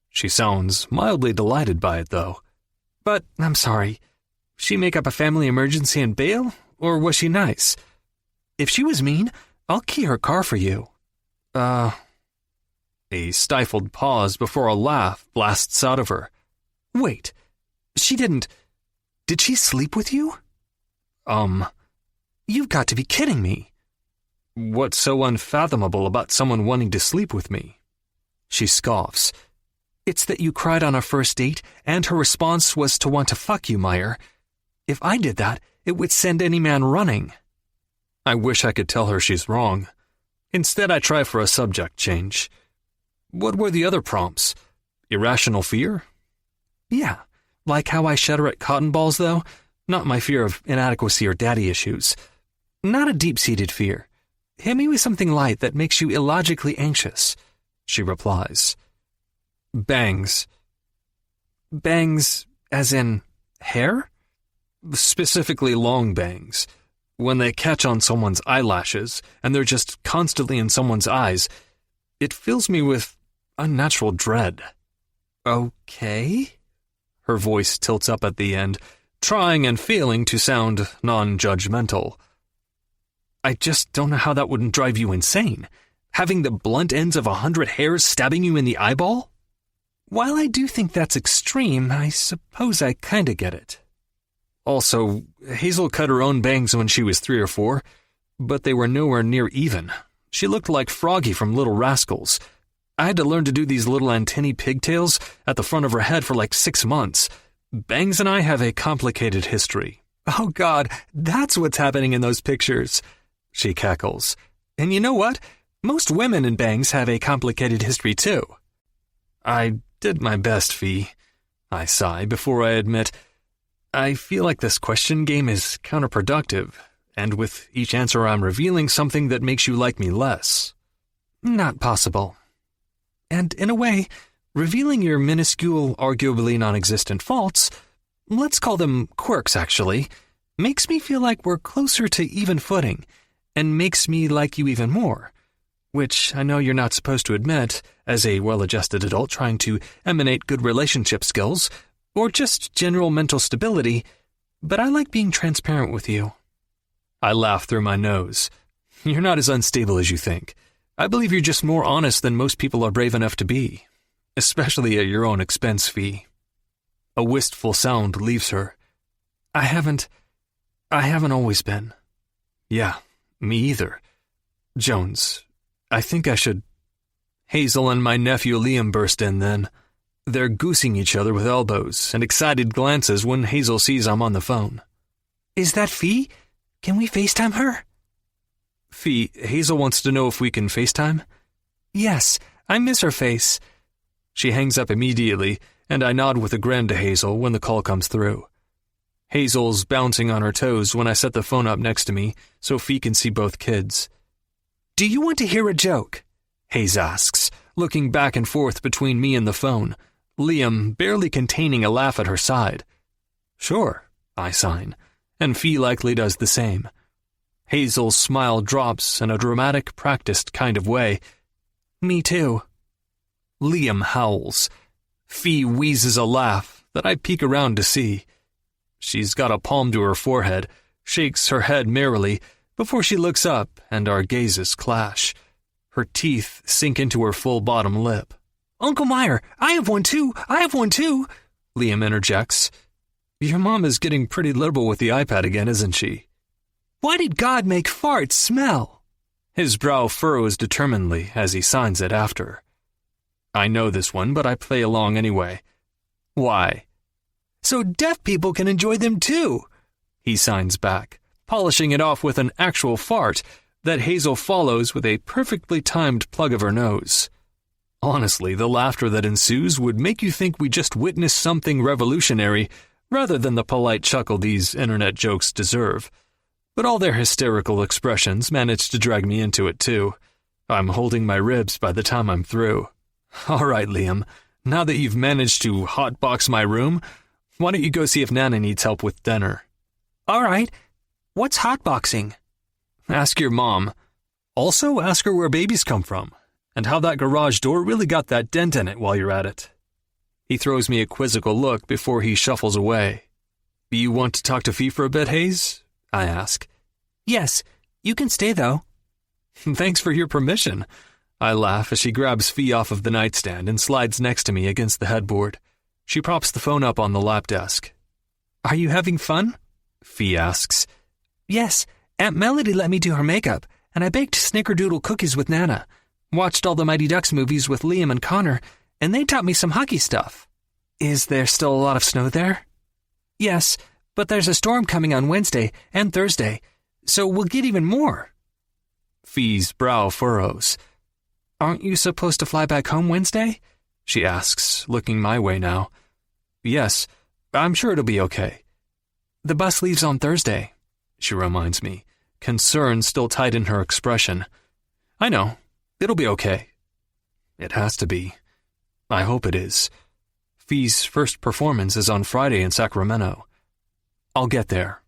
She sounds mildly delighted by it, though. But, I'm sorry, she make up a family emergency and bail, or was she nice? If she was mean, I'll key her car for you. A stifled pause before a laugh blasts out of her. Wait, did she sleep with you? You've got to be kidding me. What's so unfathomable about someone wanting to sleep with me? She scoffs. It's that you cried on our first date, and her response was to want to fuck you, Meyer. If I did that, it would send any man running. I wish I could tell her she's wrong. Instead, I try for a subject change. What were the other prompts? Irrational fear? Yeah, like how I shudder at cotton balls, though. Not my fear of inadequacy or daddy issues. Not a deep-seated fear. Hit me with something light that makes you illogically anxious, she replies. Bangs. Bangs as in hair? Specifically long bangs. When they catch on someone's eyelashes, and they're just constantly in someone's eyes, it fills me with unnatural dread. Okay? Her voice tilts up at the end, trying and failing to sound non-judgmental. I just don't know how that wouldn't drive you insane. Having the blunt ends of 100 hairs stabbing you in the eyeball? While I do think that's extreme, I suppose I kinda get it. Also, Hazel cut her own bangs when she was 3 or 4, but they were nowhere near even. She looked like Froggy from Little Rascals. I had to learn to do these little antennae pigtails at the front of her head for like 6 months. Bangs and I have a complicated history. Oh God, that's what's happening in those pictures, she cackles. And you know what? Most women in bangs have a complicated history too. I did my best, Fee. I sigh before I admit, I feel like this question game is counterproductive, and with each answer I'm revealing something that makes you like me less. Not possible. And in a way, revealing your minuscule, arguably non-existent faults, let's call them quirks actually, makes me feel like we're closer to even footing, and makes me like you even more. Which I know you're not supposed to admit, as a well-adjusted adult trying to emanate good relationship skills, or just general mental stability, but I like being transparent with you. I laugh through my nose. You're not as unstable as you think. I believe you're just more honest than most people are brave enough to be, especially at your own expense, Fee. A wistful sound leaves her. I haven't always been. Yeah, me either. Jones, I think I should... Hazel and my nephew Liam burst in then. They're goosing each other with elbows and excited glances when Hazel sees I'm on the phone. Is that Fee? Can we FaceTime her? Fee, Hazel wants to know if we can FaceTime? Yes, I miss her face. She hangs up immediately, and I nod with a grin to Hazel when the call comes through. Hazel's bouncing on her toes when I set the phone up next to me so Fee can see both kids. Do you want to hear a joke? Hayes asks, looking back and forth between me and the phone, Liam barely containing a laugh at her side. Sure, I sign, and Fee likely does the same. Hazel's smile drops in a dramatic, practiced kind of way. Me too. Liam howls. Fee wheezes a laugh that I peek around to see. She's got a palm to her forehead, shakes her head merrily, before she looks up and our gazes clash. Her teeth sink into her full bottom lip. Uncle Meyer, I have one too, Liam interjects. Your mom is getting pretty liberal with the iPad again, isn't she? Why did God make farts smell? His brow furrows determinedly as he signs it after. I know this one, but I play along anyway. Why? So deaf people can enjoy them too, he signs back, polishing it off with an actual fart that Hazel follows with a perfectly timed plug of her nose. Honestly, the laughter that ensues would make you think we just witnessed something revolutionary rather than the polite chuckle these internet jokes deserve. But all their hysterical expressions managed to drag me into it too. I'm holding my ribs by the time I'm through. All right, Liam, now that you've managed to hotbox my room, why don't you go see if Nana needs help with dinner? All right. What's hotboxing? Ask your mom. Also, ask her where babies come from, and how that garage door really got that dent in it while you're at it. He throws me a quizzical look before he shuffles away. Do you want to talk to Fee for a bit, Hayes? I ask. Yes, you can stay though. Thanks for your permission. I laugh as she grabs Fee off of the nightstand and slides next to me against the headboard. She props the phone up on the lap desk. Are you having fun? Fee asks. Yes, Aunt Melody let me do her makeup, and I baked snickerdoodle cookies with Nana. Watched all the Mighty Ducks movies with Liam and Connor, and they taught me some hockey stuff. Is there still a lot of snow there? Yes, but there's a storm coming on Wednesday and Thursday, so we'll get even more. Fee's brow furrows. Aren't you supposed to fly back home Wednesday? She asks, looking my way now. Yes, I'm sure it'll be okay. The bus leaves on Thursday, she reminds me, concern still tight in her expression. I know. It'll be okay. It has to be. I hope it is. Fee's first performance is on Friday in Sacramento. I'll get there.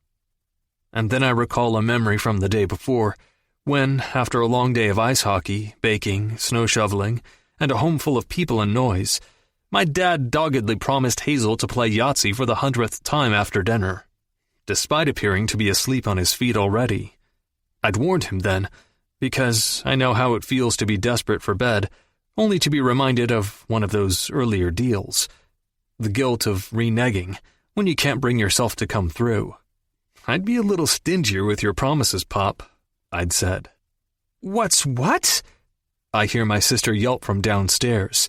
And then I recall a memory from the day before, when, after a long day of ice hockey, baking, snow shoveling, and a home full of people and noise, my dad doggedly promised Hazel to play Yahtzee for the 100th time after dinner, despite appearing to be asleep on his feet already. I'd warned him then, because I know how it feels to be desperate for bed, only to be reminded of one of those earlier deals. The guilt of reneging when you can't bring yourself to come through. I'd be a little stingier with your promises, Pop, I'd said. What's what? I hear my sister yelp from downstairs.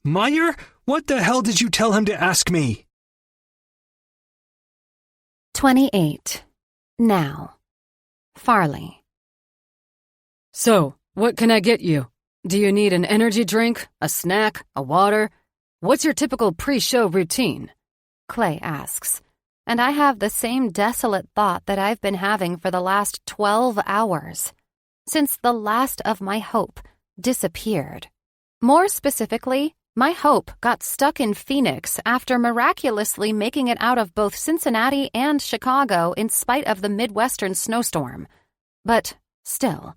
Meyer, what the hell did you tell him to ask me? 28. Now. Farley. So, what can I get you? Do you need an energy drink, a snack, a water? What's your typical pre-show routine? Clay asks, and I have the same desolate thought that I've been having for the last 12 hours, since the last of my hope disappeared. More specifically, my hope got stuck in Phoenix after miraculously making it out of both Cincinnati and Chicago in spite of the Midwestern snowstorm. But still,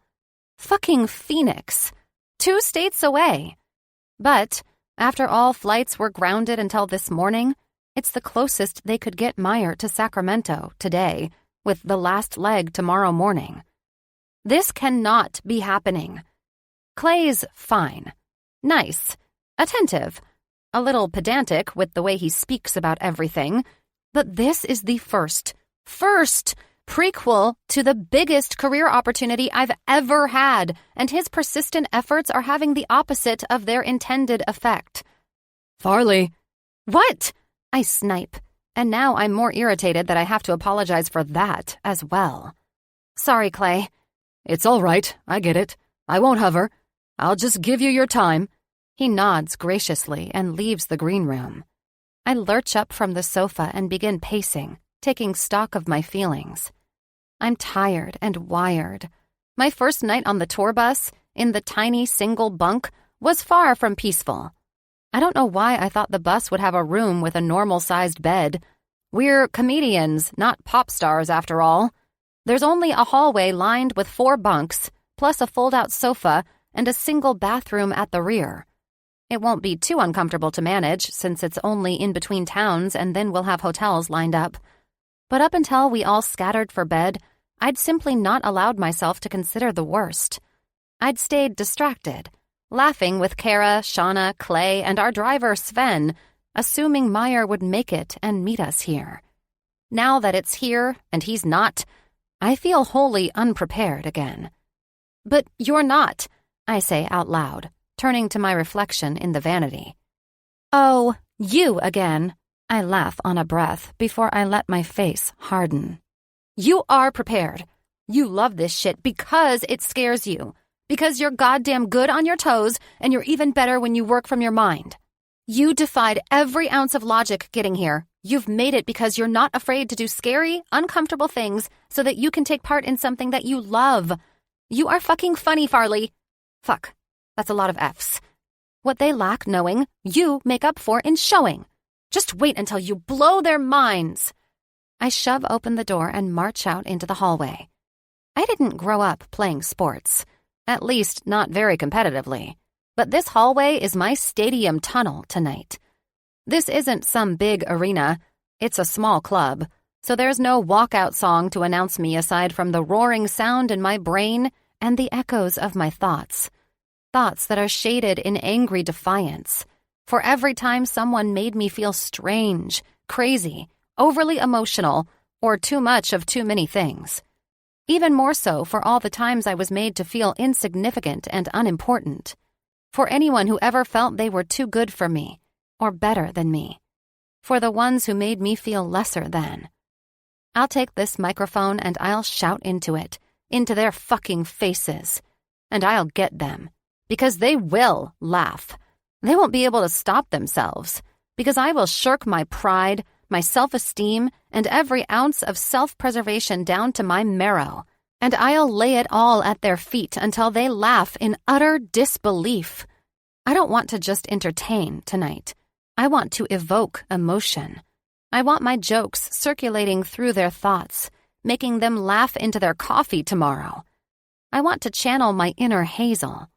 fucking Phoenix, 2 states away. But after all flights were grounded until this morning, it's the closest they could get Meyer to Sacramento today, with the last leg tomorrow morning. This cannot be happening. Clay's fine. Nice. Attentive. A little pedantic with the way he speaks about everything. But this is the first prequel to the biggest career opportunity I've ever had, and his persistent efforts are having the opposite of their intended effect. Farley. What? I snipe, and now I'm more irritated that I have to apologize for that as well. Sorry, Clay. It's all right, I get it. I won't hover. I'll just give you your time. He nods graciously and leaves the green room. I lurch up from the sofa and begin pacing, taking stock of my feelings. I'm tired and wired. My first night on the tour bus, in the tiny single bunk, was far from peaceful. I don't know why I thought the bus would have a room with a normal-sized bed. We're comedians, not pop stars, after all. There's only a hallway lined with 4 bunks, plus a fold-out sofa and a single bathroom at the rear. It won't be too uncomfortable to manage, since it's only in between towns and then we'll have hotels lined up. But up until we all scattered for bed, I'd simply not allowed myself to consider the worst. I'd stayed distracted, laughing with Kara, Shauna, Clay, and our driver Sven, assuming Meyer would make it and meet us here. Now that it's here and he's not, I feel wholly unprepared again. But you're not, I say out loud, turning to my reflection in the vanity. Oh, you again. I laugh on a breath before I let my face harden. You are prepared. You love this shit because it scares you. Because you're goddamn good on your toes and you're even better when you work from your mind. You defied every ounce of logic getting here. You've made it because you're not afraid to do scary, uncomfortable things so that you can take part in something that you love. You are fucking funny, Farley. Fuck, that's a lot of Fs. What they lack knowing, you make up for in showing. Just wait until you blow their minds. I shove open the door and march out into the hallway. I didn't grow up playing sports, at least not very competitively. But this hallway is my stadium tunnel tonight. This isn't some big arena. It's a small club, so there's no walkout song to announce me aside from the roaring sound in my brain and the echoes of my thoughts. Thoughts that are shaded in angry defiance. For every time someone made me feel strange, crazy, overly emotional, or too much of too many things. Even more so for all the times I was made to feel insignificant and unimportant. For anyone who ever felt they were too good for me, or better than me. For the ones who made me feel lesser than. I'll take this microphone and I'll shout into it, into their fucking faces. And I'll get them. Because they will laugh. They won't be able to stop themselves. Because I will shirk my pride, my self-esteem, and every ounce of self-preservation down to my marrow. And I'll lay it all at their feet until they laugh in utter disbelief. I don't want to just entertain tonight. I want to evoke emotion. I want my jokes circulating through their thoughts, making them laugh into their coffee tomorrow. I want to channel my inner Hazel.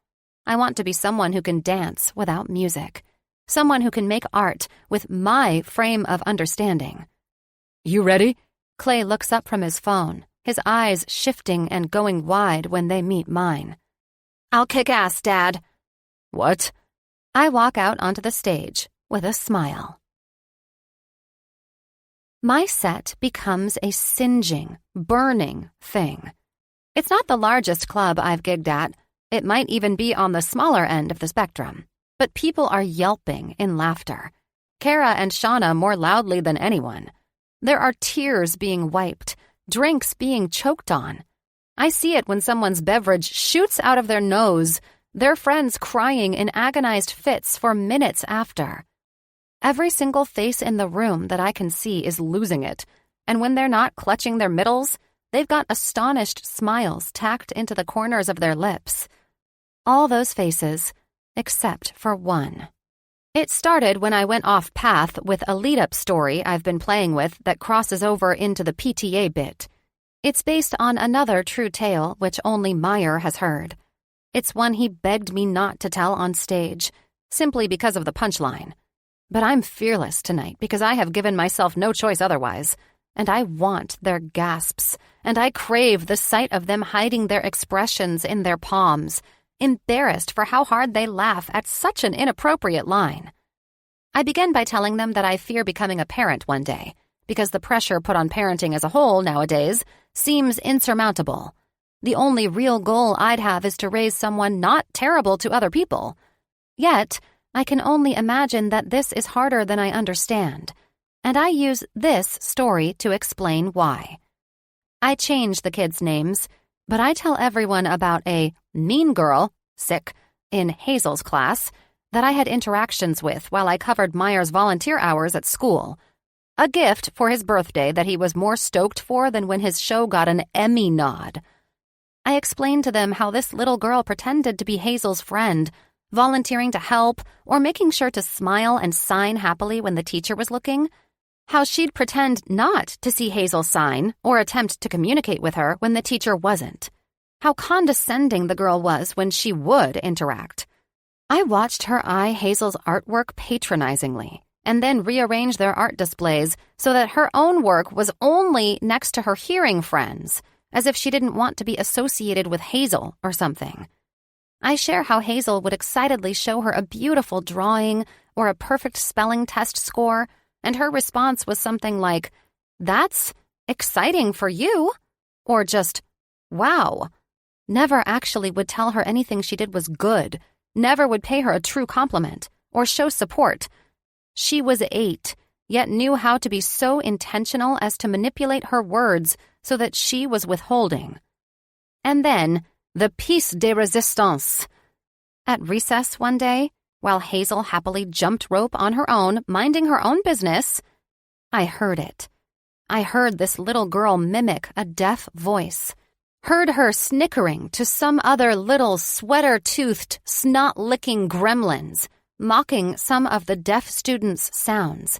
I want to be someone who can dance without music. Someone who can make art with my frame of understanding. You ready? Clay looks up from his phone, his eyes shifting and going wide when they meet mine. I'll kick ass, Dad. What? I walk out onto the stage with a smile. My set becomes a singeing, burning thing. It's not the largest club I've gigged at. It might even be on the smaller end of the spectrum. But people are yelping in laughter. Kara and Shauna more loudly than anyone. There are tears being wiped, drinks being choked on. I see it when someone's beverage shoots out of their nose, their friends crying in agonized fits for minutes after. Every single face in the room that I can see is losing it, and when they're not clutching their middles, they've got astonished smiles tacked into the corners of their lips. All those faces, except for one. It started when I went off path with a lead-up story I've been playing with that crosses over into the PTA bit. It's based on another true tale which only Meyer has heard. It's one he begged me not to tell on stage, simply because of the punchline. But I'm fearless tonight because I have given myself no choice otherwise, and I want their gasps, and I crave the sight of them hiding their expressions in their palms, embarrassed for how hard they laugh at such an inappropriate line. I begin by telling them that I fear becoming a parent one day, because the pressure put on parenting as a whole nowadays seems insurmountable. The only real goal I'd have is to raise someone not terrible to other people. Yet, I can only imagine that this is harder than I understand, and I use this story to explain why. I change the kids' names, but I tell everyone about a mean girl, sick, in Hazel's class, that I had interactions with while I covered Meyer's volunteer hours at school. A gift for his birthday that he was more stoked for than when his show got an Emmy nod. I explained to them how this little girl pretended to be Hazel's friend, volunteering to help or making sure to smile and sign happily when the teacher was looking. How she'd pretend not to see Hazel sign or attempt to communicate with her when the teacher wasn't. How condescending the girl was when she would interact. I watched her eye Hazel's artwork patronizingly and then rearrange their art displays so that her own work was only next to her hearing friends, as if she didn't want to be associated with Hazel or something. I share how Hazel would excitedly show her a beautiful drawing or a perfect spelling test score, and her response was something like, "That's exciting for you," or just, "Wow." Never actually would tell her anything she did was good, never would pay her a true compliment or show support. She was 8, yet knew how to be so intentional as to manipulate her words so that she was withholding. And then, the piece de resistance. At recess one day, while Hazel happily jumped rope on her own, minding her own business, I heard it. I heard this little girl mimic a deaf voice. Heard her snickering to some other little sweater-toothed, snot-licking gremlins, mocking some of the deaf students' sounds.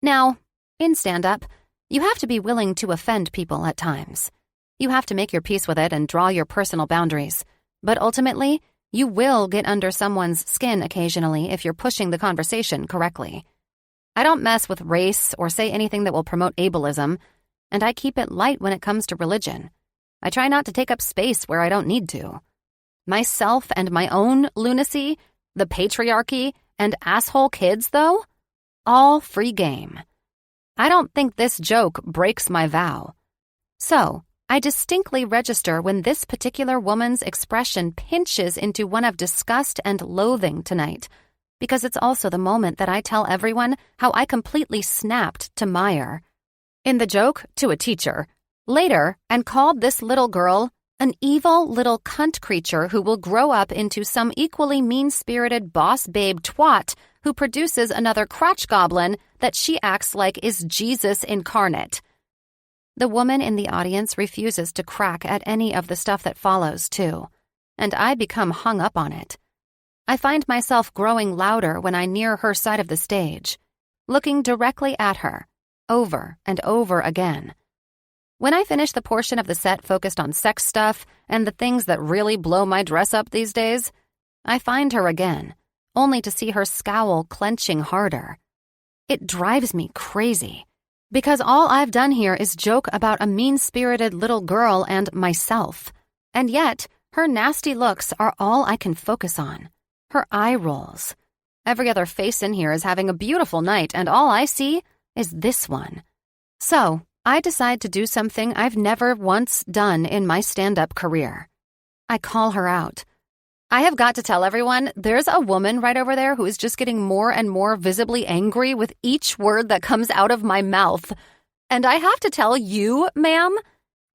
Now, in stand-up, you have to be willing to offend people at times. You have to make your peace with it and draw your personal boundaries. But ultimately, you will get under someone's skin occasionally if you're pushing the conversation correctly. I don't mess with race or say anything that will promote ableism, and I keep it light when it comes to religion. I try not to take up space where I don't need to. Myself and my own lunacy, the patriarchy, and asshole kids, though, all free game. I don't think this joke breaks my vow. So, I distinctly register when this particular woman's expression pinches into one of disgust and loathing tonight, because it's also the moment that I tell everyone how I completely snapped to Meyer. In the joke, to a teacher. Later, and called this little girl an evil little cunt creature who will grow up into some equally mean-spirited boss babe twat who produces another crotch goblin that she acts like is Jesus incarnate. The woman in the audience refuses to crack at any of the stuff that follows, too, and I become hung up on it. I find myself growing louder when I near her side of the stage, looking directly at her, over and over again. When I finish the portion of the set focused on sex stuff and the things that really blow my dress up these days, I find her again, only to see her scowl clenching harder. It drives me crazy, because all I've done here is joke about a mean-spirited little girl and myself, and yet her nasty looks are all I can focus on. Her eye rolls. Every other face in here is having a beautiful night, and all I see is this one. So, I decide to do something I've never once done in my stand-up career. I call her out. I have got to tell everyone, there's a woman right over there who is just getting more and more visibly angry with each word that comes out of my mouth. And I have to tell you, ma'am,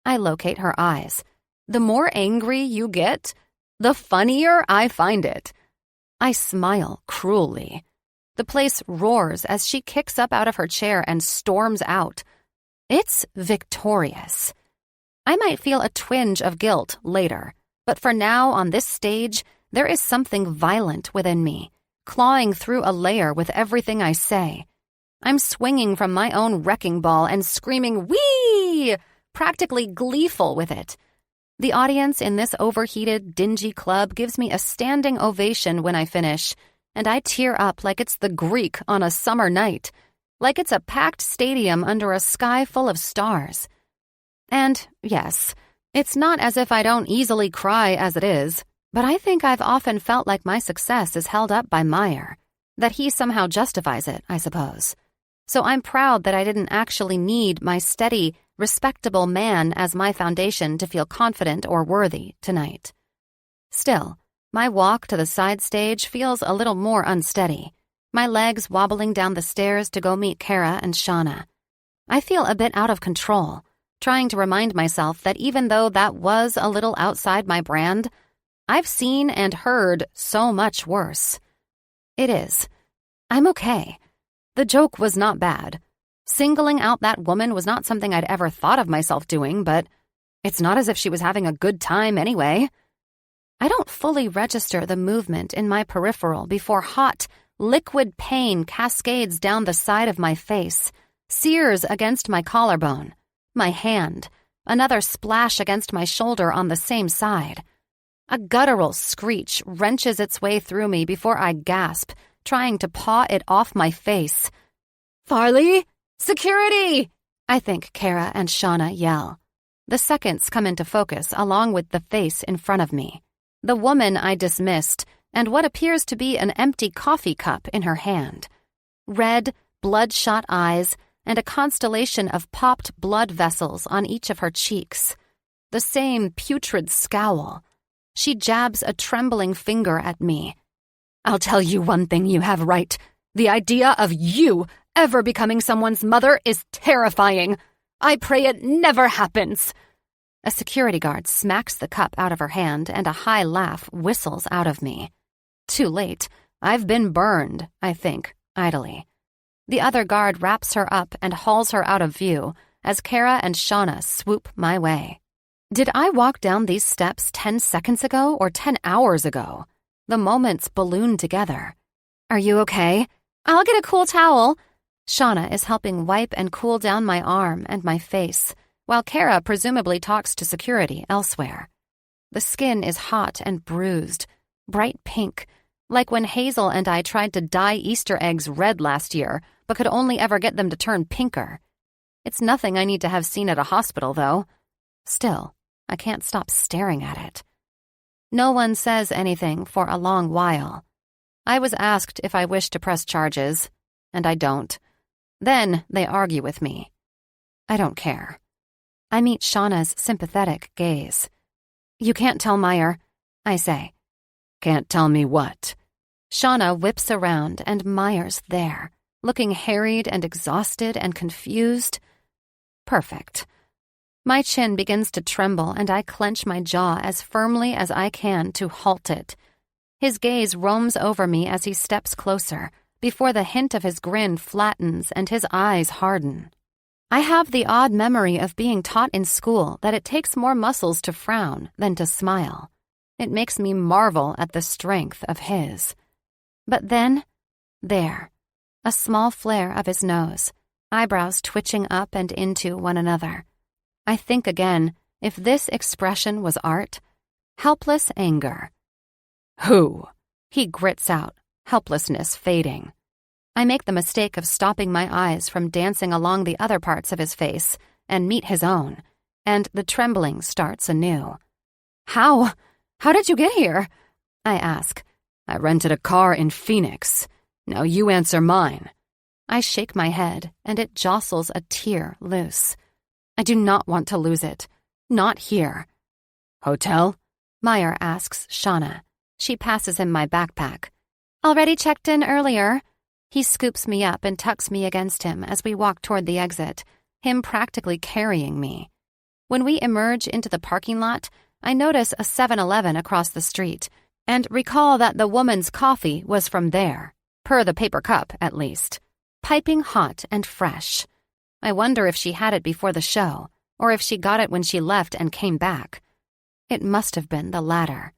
I locate her eyes. The more angry you get, the funnier I find it. I smile cruelly. The place roars as she kicks up out of her chair and storms out. It's victorious. I might feel a twinge of guilt later, but for now on this stage, there is something violent within me, clawing through a layer with everything I say. I'm swinging from my own wrecking ball and screaming, "Whee!" practically gleeful with it. The audience in this overheated, dingy club gives me a standing ovation when I finish, and I tear up like it's the Greek on a summer night, like it's a packed stadium under a sky full of stars. And, yes, it's not as if I don't easily cry as it is, but I think I've often felt like my success is held up by Meyer, that he somehow justifies it, I suppose. So I'm proud that I didn't actually need my steady, respectable man as my foundation to feel confident or worthy tonight. Still, my walk to the side stage feels a little more unsteady, my legs wobbling down the stairs to go meet Kara and Shauna. I feel a bit out of control, trying to remind myself that even though that was a little outside my brand, I've seen and heard so much worse. It is. I'm okay. The joke was not bad. Singling out that woman was not something I'd ever thought of myself doing, but it's not as if she was having a good time anyway. I don't fully register the movement in my peripheral before hot, liquid pain cascades down the side of my face, sears against my collarbone, my hand, another splash against my shoulder on the same side. A guttural screech wrenches its way through me before I gasp, trying to paw it off my face. "Farley! Security!" I think Kara and Shauna yell. The seconds come into focus along with the face in front of me, the woman I dismissed, and what appears to be an empty coffee cup in her hand. Red, bloodshot eyes, and a constellation of popped blood vessels on each of her cheeks. The same putrid scowl. She jabs a trembling finger at me. "I'll tell you one thing you have right. The idea of you ever becoming someone's mother is terrifying. I pray it never happens." A security guard smacks the cup out of her hand and a high laugh whistles out of me. Too late. I've been burned, I think, idly. The other guard wraps her up and hauls her out of view as Kara and Shauna swoop my way. Did I walk down these steps 10 seconds ago or 10 hours ago? The moments balloon together. Are you okay? I'll get a cool towel. Shauna is helping wipe and cool down my arm and my face, while Kara presumably talks to security elsewhere. The skin is hot and bruised, bright pink, like when Hazel and I tried to dye Easter eggs red last year, but could only ever get them to turn pinker. It's nothing I need to have seen at a hospital, though. Still, I can't stop staring at it. No one says anything for a long while. I was asked if I wish to press charges, and I don't. Then they argue with me. I don't care. I meet Shauna's sympathetic gaze. You can't tell Meyer, I say. Can't tell me what? Shauna whips around and Meyer's there, looking harried and exhausted and confused. Perfect. My chin begins to tremble and I clench my jaw as firmly as I can to halt it. His gaze roams over me as he steps closer, before the hint of his grin flattens and his eyes harden. I have the odd memory of being taught in school that it takes more muscles to frown than to smile. It makes me marvel at the strength of his. But then, there, a small flare of his nose, eyebrows twitching up and into one another. I think again, if this expression was art, helpless anger. Who? He grits out, helplessness fading. I make the mistake of stopping my eyes from dancing along the other parts of his face and meet his own, and the trembling starts anew. How did you get here? I ask. I rented a car in Phoenix. Now you answer mine. I shake my head, and it jostles a tear loose. I do not want to lose it. Not here. Hotel? Meyer asks Shauna. She passes him my backpack. Already checked in earlier. He scoops me up and tucks me against him as we walk toward the exit, him practically carrying me. When we emerge into the parking lot, I notice a 7-Eleven across the street and recall that the woman's coffee was from there, per the paper cup at least, piping hot and fresh. I wonder if she had it before the show, or if she got it when she left and came back. It must have been the latter.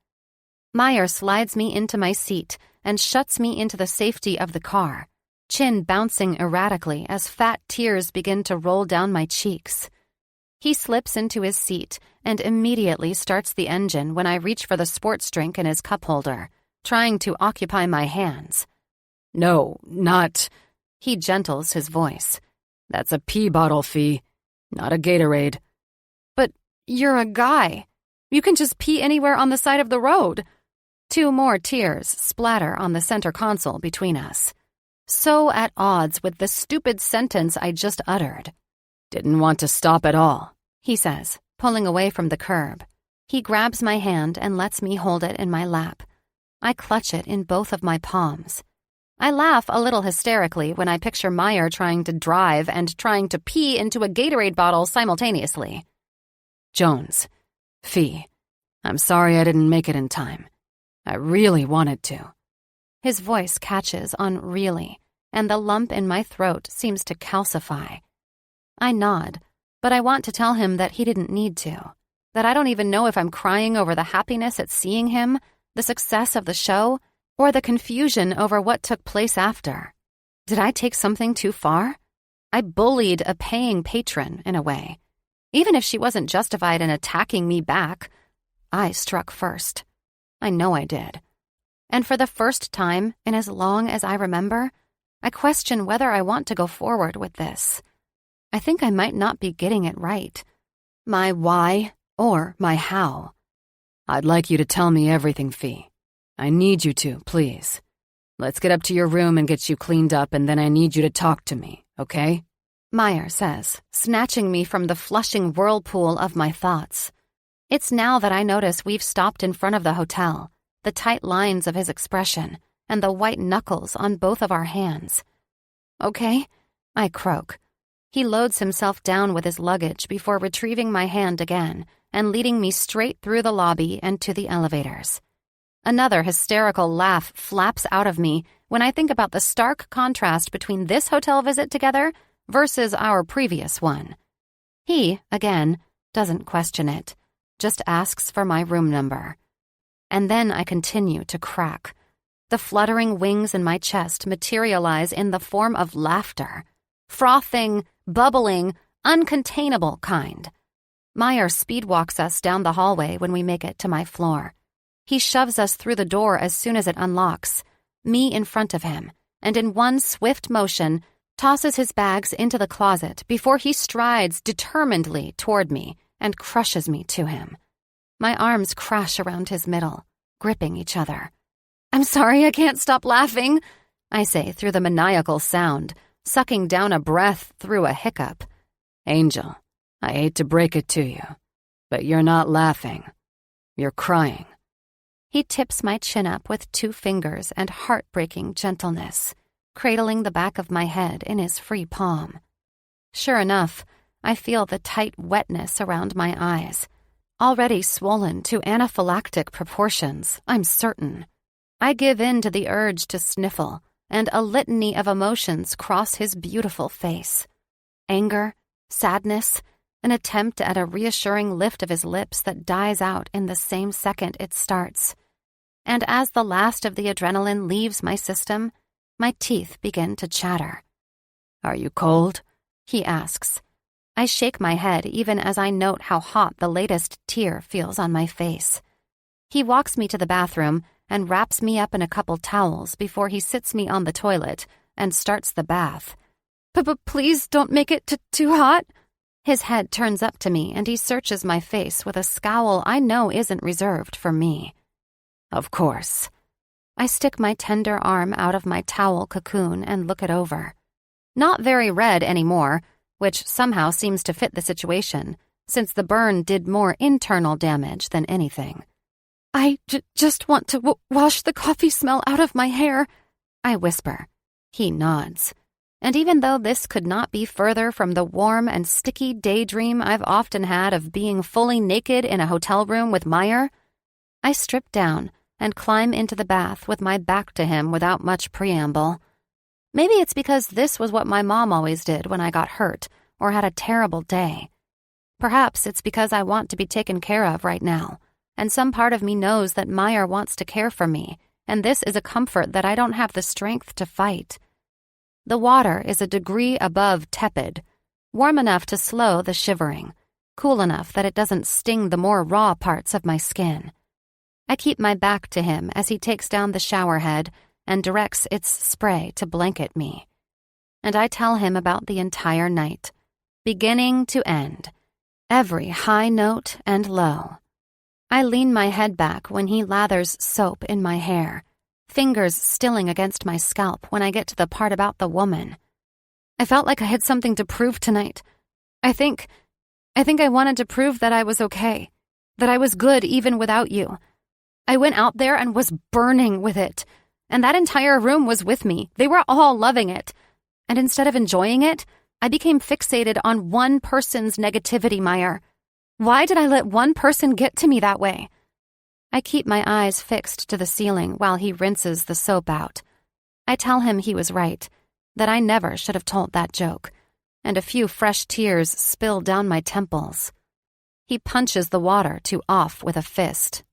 Meyer slides me into my seat and shuts me into the safety of the car, chin bouncing erratically as fat tears begin to roll down my cheeks. He slips into his seat and immediately starts the engine when I reach for the sports drink in his cup holder, trying to occupy my hands. No, not... He gentles his voice. That's a pee bottle fee, not a Gatorade. But you're a guy. You can just pee anywhere on the side of the road. 2 more tears splatter on the center console between us. So at odds with the stupid sentence I just uttered. Didn't want to stop at all, he says, pulling away from the curb. He grabs my hand and lets me hold it in my lap. I clutch it in both of my palms. I laugh a little hysterically when I picture Meyer trying to drive and trying to pee into a Gatorade bottle simultaneously. Jones, Fee, I'm sorry I didn't make it in time. I really wanted to. His voice catches on really, and the lump in my throat seems to calcify. I nod, but I want to tell him that he didn't need to, that I don't even know if I'm crying over the happiness at seeing him, the success of the show, or the confusion over what took place after. Did I take something too far? I bullied a paying patron, in a way. Even if she wasn't justified in attacking me back, I struck first. I know I did. And for the first time in as long as I remember, I question whether I want to go forward with this. I think I might not be getting it right. My why or my how. I'd like you to tell me everything, Fee. I need you to, please. Let's get up to your room and get you cleaned up, and then I need you to talk to me, okay? Meyer says, snatching me from the flushing whirlpool of my thoughts. It's now that I notice we've stopped in front of the hotel, the tight lines of his expression, and the white knuckles on both of our hands. Okay, I croak. He loads himself down with his luggage before retrieving my hand again and leading me straight through the lobby and to the elevators. Another hysterical laugh flaps out of me when I think about the stark contrast between this hotel visit together versus our previous one. He, again, doesn't question it, just asks for my room number. And then I continue to crack. The fluttering wings in my chest materialize in the form of laughter. Frothing, bubbling, uncontainable kind. Meyer speedwalks us down the hallway when we make it to my floor. He shoves us through the door as soon as it unlocks, me in front of him, and in one swift motion, tosses his bags into the closet before he strides determinedly toward me and crushes me to him. My arms crash around his middle, gripping each other. "I'm sorry, I can't stop laughing," I say through the maniacal sound, sucking down a breath through a hiccup. "Angel, I hate to break it to you, but you're not laughing. You're crying." He tips my chin up with 2 fingers and heartbreaking gentleness, cradling the back of my head in his free palm. Sure enough, I feel the tight wetness around my eyes, already swollen to anaphylactic proportions, I'm certain. I give in to the urge to sniffle, and a litany of emotions cross his beautiful face. Anger, sadness, an attempt at a reassuring lift of his lips that dies out in the same second it starts. And as the last of the adrenaline leaves my system, my teeth begin to chatter. "Are you cold?" he asks. I shake my head even as I note how hot the latest tear feels on my face. He walks me to the bathroom and wraps me up in a couple towels before he sits me on the toilet and starts the bath. Please don't make it too hot." His head turns up to me and he searches my face with a scowl I know isn't reserved for me. "Of course." I stick my tender arm out of my towel cocoon and look it over. Not very red anymore, which somehow seems to fit the situation, since the burn did more internal damage than anything. "I just want to wash the coffee smell out of my hair," I whisper. He nods. And even though this could not be further from the warm and sticky daydream I've often had of being fully naked in a hotel room with Meyer, I strip down and climb into the bath with my back to him without much preamble. Maybe it's because this was what my mom always did when I got hurt or had a terrible day. Perhaps it's because I want to be taken care of right now, and some part of me knows that Meyer wants to care for me, and this is a comfort that I don't have the strength to fight. The water is a degree above tepid, warm enough to slow the shivering, cool enough that it doesn't sting the more raw parts of my skin. I keep my back to him as he takes down the shower head and directs its spray to blanket me. And I tell him about the entire night, beginning to end, every high note and low. I lean my head back when he lathers soap in my hair, fingers stilling against my scalp when I get to the part about the woman. "I felt like I had something to prove tonight. I think I wanted to prove that I was okay, that I was good even without you. I went out there and was burning with it, and that entire room was with me. They were all loving it. And instead of enjoying it, I became fixated on one person's negativity, Meyer. Why did I let one person get to me that way?" I keep my eyes fixed to the ceiling while he rinses the soap out. I tell him he was right, that I never should have told that joke, and a few fresh tears spill down my temples. He punches the water to off with a fist.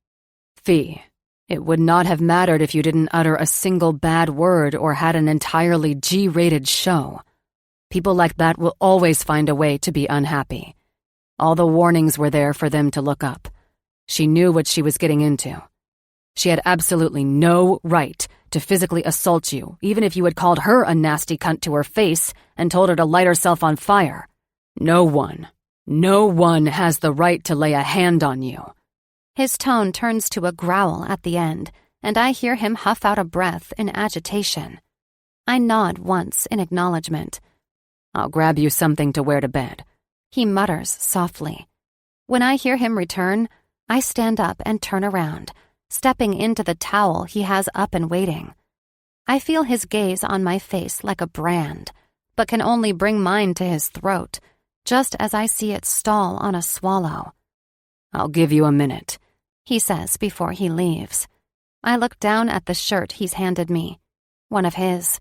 "Fee, it would not have mattered if you didn't utter a single bad word or had an entirely G-rated show. People like that will always find a way to be unhappy. All the warnings were there for them to look up. She knew what she was getting into. She had absolutely no right to physically assault you, even if you had called her a nasty cunt to her face and told her to light herself on fire. No one has the right to lay a hand on you." His tone turns to a growl at the end, and I hear him huff out a breath in agitation. I nod once in acknowledgement. "I'll grab you something to wear to bed," he mutters softly. When I hear him return, I stand up and turn around, stepping into the towel he has up and waiting. I feel his gaze on my face like a brand, but can only bring mine to his throat, just as I see it stall on a swallow. "I'll give you a minute," he says before he leaves. I look down at the shirt he's handed me. One of his.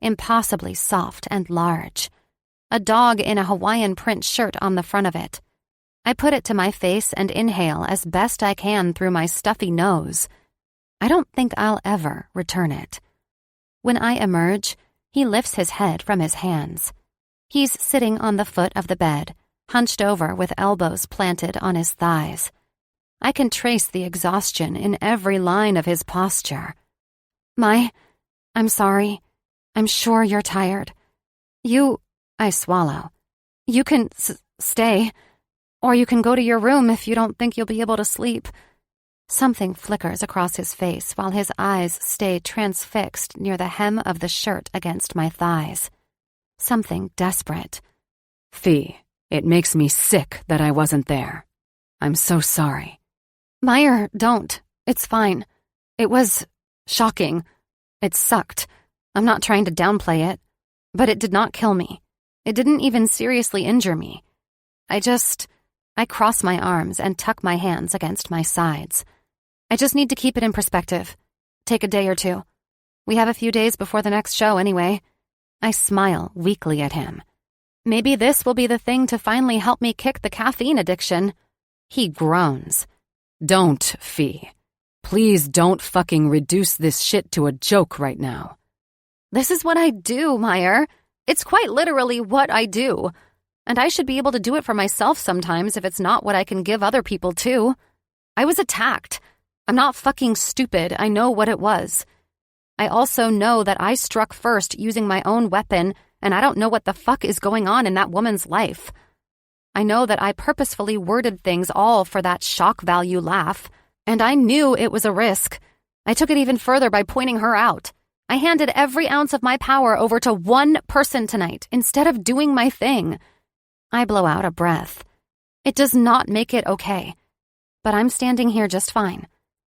Impossibly soft and large. A dog in a Hawaiian print shirt on the front of it. I put it to my face and inhale as best I can through my stuffy nose. I don't think I'll ever return it. When I emerge, he lifts his head from his hands. He's sitting on the foot of the bed, hunched over with elbows planted on his thighs. I can trace the exhaustion in every line of his posture. I'm sorry. I'm sure you're tired. I swallow. You can stay, or you can go to your room if you don't think you'll be able to sleep. Something flickers across his face while his eyes stay transfixed near the hem of the shirt against my thighs. Something desperate. Fee, it makes me sick that I wasn't there. I'm so sorry. Meyer, don't. It's fine. It was shocking. It sucked. I'm not trying to downplay it, but it did not kill me. It didn't even seriously injure me. I cross my arms and tuck my hands against my sides. I just need to keep it in perspective. Take a day or two. We have a few days before the next show anyway. I smile weakly at him. Maybe this will be the thing to finally help me kick the caffeine addiction. He groans. Don't, Fee. Please don't fucking reduce this shit to a joke right now. This is what I do, Meyer. It's quite literally what I do. And I should be able to do it for myself sometimes if it's not what I can give other people too. I was attacked. I'm not fucking stupid. I know what it was. I also know that I struck first using my own weapon, and I don't know what the fuck is going on in that woman's life. I know that I purposefully worded things all for that shock value laugh, and I knew it was a risk. I took it even further by pointing her out. I handed every ounce of my power over to one person tonight instead of doing my thing. I blow out a breath. It does not make it okay. But I'm standing here just fine.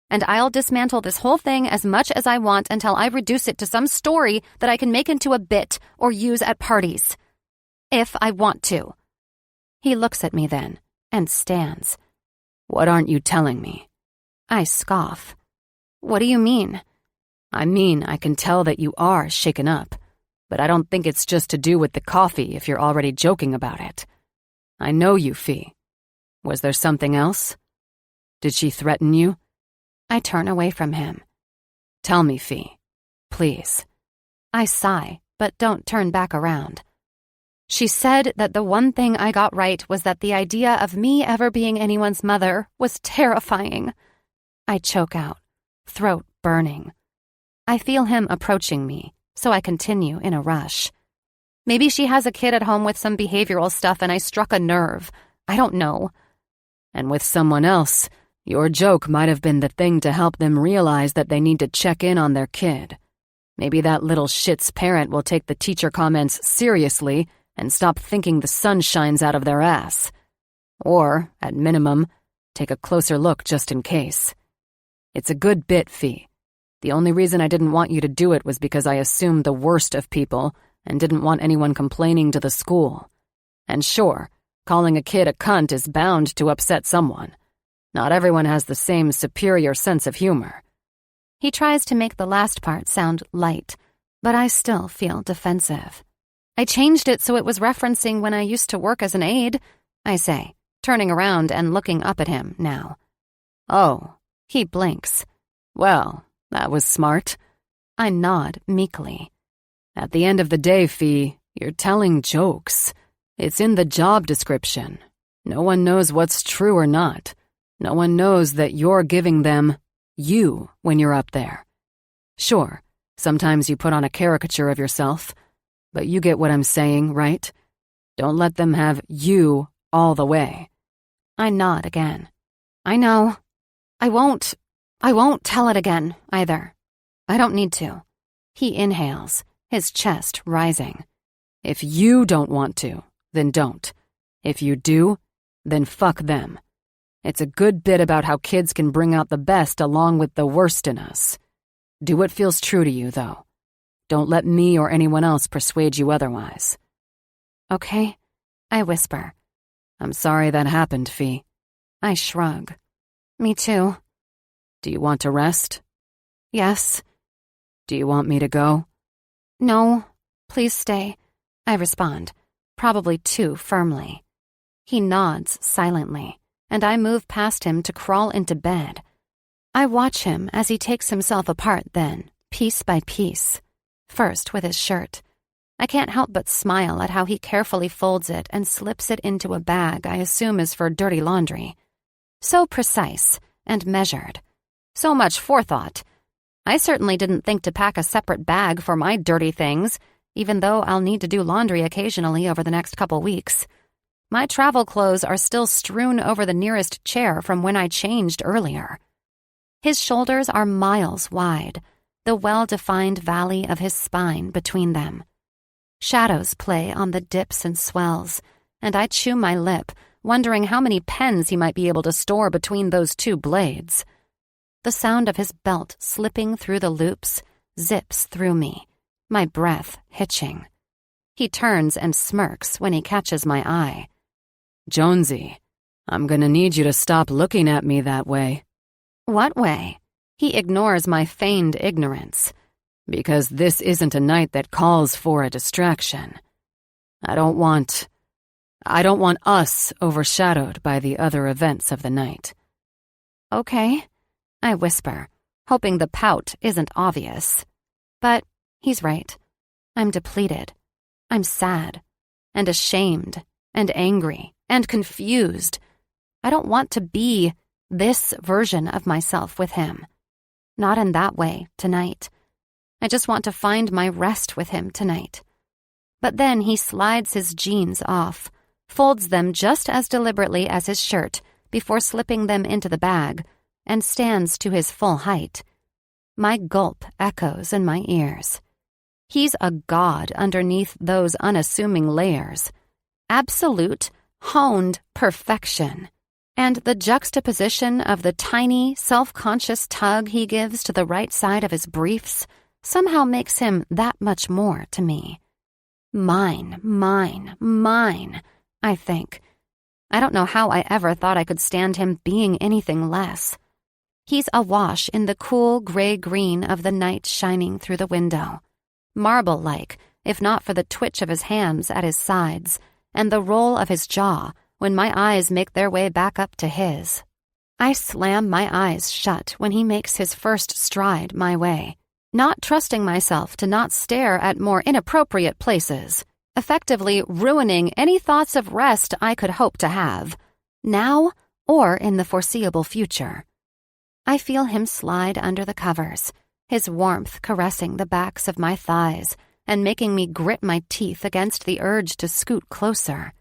And I'll dismantle this whole thing as much as I want until I reduce it to some story that I can make into a bit or use at parties. If I want to. He looks at me then and stands. What aren't you telling me? I scoff. What do you mean? I mean, I can tell that you are shaken up, but I don't think it's just to do with the coffee if you're already joking about it. I know you, Fee. Was there something else? Did she threaten you? I turn away from him. Tell me, Fee. Please. I sigh, but don't turn back around. She said that the one thing I got right was that the idea of me ever being anyone's mother was terrifying. I choke out, throat burning. I feel him approaching me, so I continue in a rush. Maybe she has a kid at home with some behavioral stuff and I struck a nerve. I don't know. And with someone else, your joke might have been the thing to help them realize that they need to check in on their kid. Maybe that little shit's parent will take the teacher comments seriously and stop thinking the sun shines out of their ass. Or, at minimum, take a closer look just in case. It's a good bit, Fee. The only reason I didn't want you to do it was because I assumed the worst of people and didn't want anyone complaining to the school. And sure, calling a kid a cunt is bound to upset someone. Not everyone has the same superior sense of humor. He tries to make the last part sound light, but I still feel defensive. I changed it so it was referencing when I used to work as an aide, I say, turning around and looking up at him now. Oh, he blinks. Well, that was smart. I nod meekly. At the end of the day, Fee, you're telling jokes. It's in the job description. No one knows what's true or not. No one knows that you're giving them you when you're up there. Sure, sometimes you put on a caricature of yourself, but you get what I'm saying, right? Don't let them have you all the way. I nod again. I know. I won't tell it again, either. I don't need to. He inhales, his chest rising. If you don't want to, then don't. If you do, then fuck them. It's a good bit about how kids can bring out the best along with the worst in us. Do what feels true to you, though. Don't let me or anyone else persuade you otherwise. Okay, I whisper. I'm sorry that happened, Fee. I shrug. Me too. Do you want to rest? Yes. Do you want me to go? No, please stay, I respond, probably too firmly. He nods silently, and I move past him to crawl into bed. I watch him as he takes himself apart then, piece by piece. First with his shirt. I can't help but smile at how he carefully folds it and slips it into a bag I assume is for dirty laundry. So precise and measured. So much forethought. I certainly didn't think to pack a separate bag for my dirty things, even though I'll need to do laundry occasionally over the next couple weeks. My travel clothes are still strewn over the nearest chair from when I changed earlier. His shoulders are miles wide, the well-defined valley of his spine between them. Shadows play on the dips and swells, and I chew my lip, wondering how many pens he might be able to store between those two blades. The sound of his belt slipping through the loops zips through me, my breath hitching. He turns and smirks when he catches my eye. Jonesy, I'm gonna need you to stop looking at me that way. What way? He ignores my feigned ignorance. Because this isn't a night that calls for a distraction. I don't want us overshadowed by the other events of the night. Okay, I whisper, hoping the pout isn't obvious. But he's right. I'm depleted. I'm sad, and ashamed, and angry, and confused. I don't want to be this version of myself with him. Not in that way tonight. I just want to find my rest with him tonight. But then he slides his jeans off, folds them just as deliberately as his shirt before slipping them into the bag, and stands to his full height. My gulp echoes in my ears. He's a god underneath those unassuming layers. Absolute, honed perfection. And the juxtaposition of the tiny, self-conscious tug he gives to the right side of his briefs somehow makes him that much more to me. Mine, mine, mine, I think. I don't know how I ever thought I could stand him being anything less. He's awash in the cool gray-green of the night shining through the window. Marble-like, if not for the twitch of his hands at his sides, and the roll of his jaw when my eyes make their way back up to his. I slam my eyes shut when he makes his first stride my way, not trusting myself to not stare at more inappropriate places, effectively ruining any thoughts of rest I could hope to have, now or in the foreseeable future. I feel him slide under the covers, his warmth caressing the backs of my thighs and making me grit my teeth against the urge to scoot closer.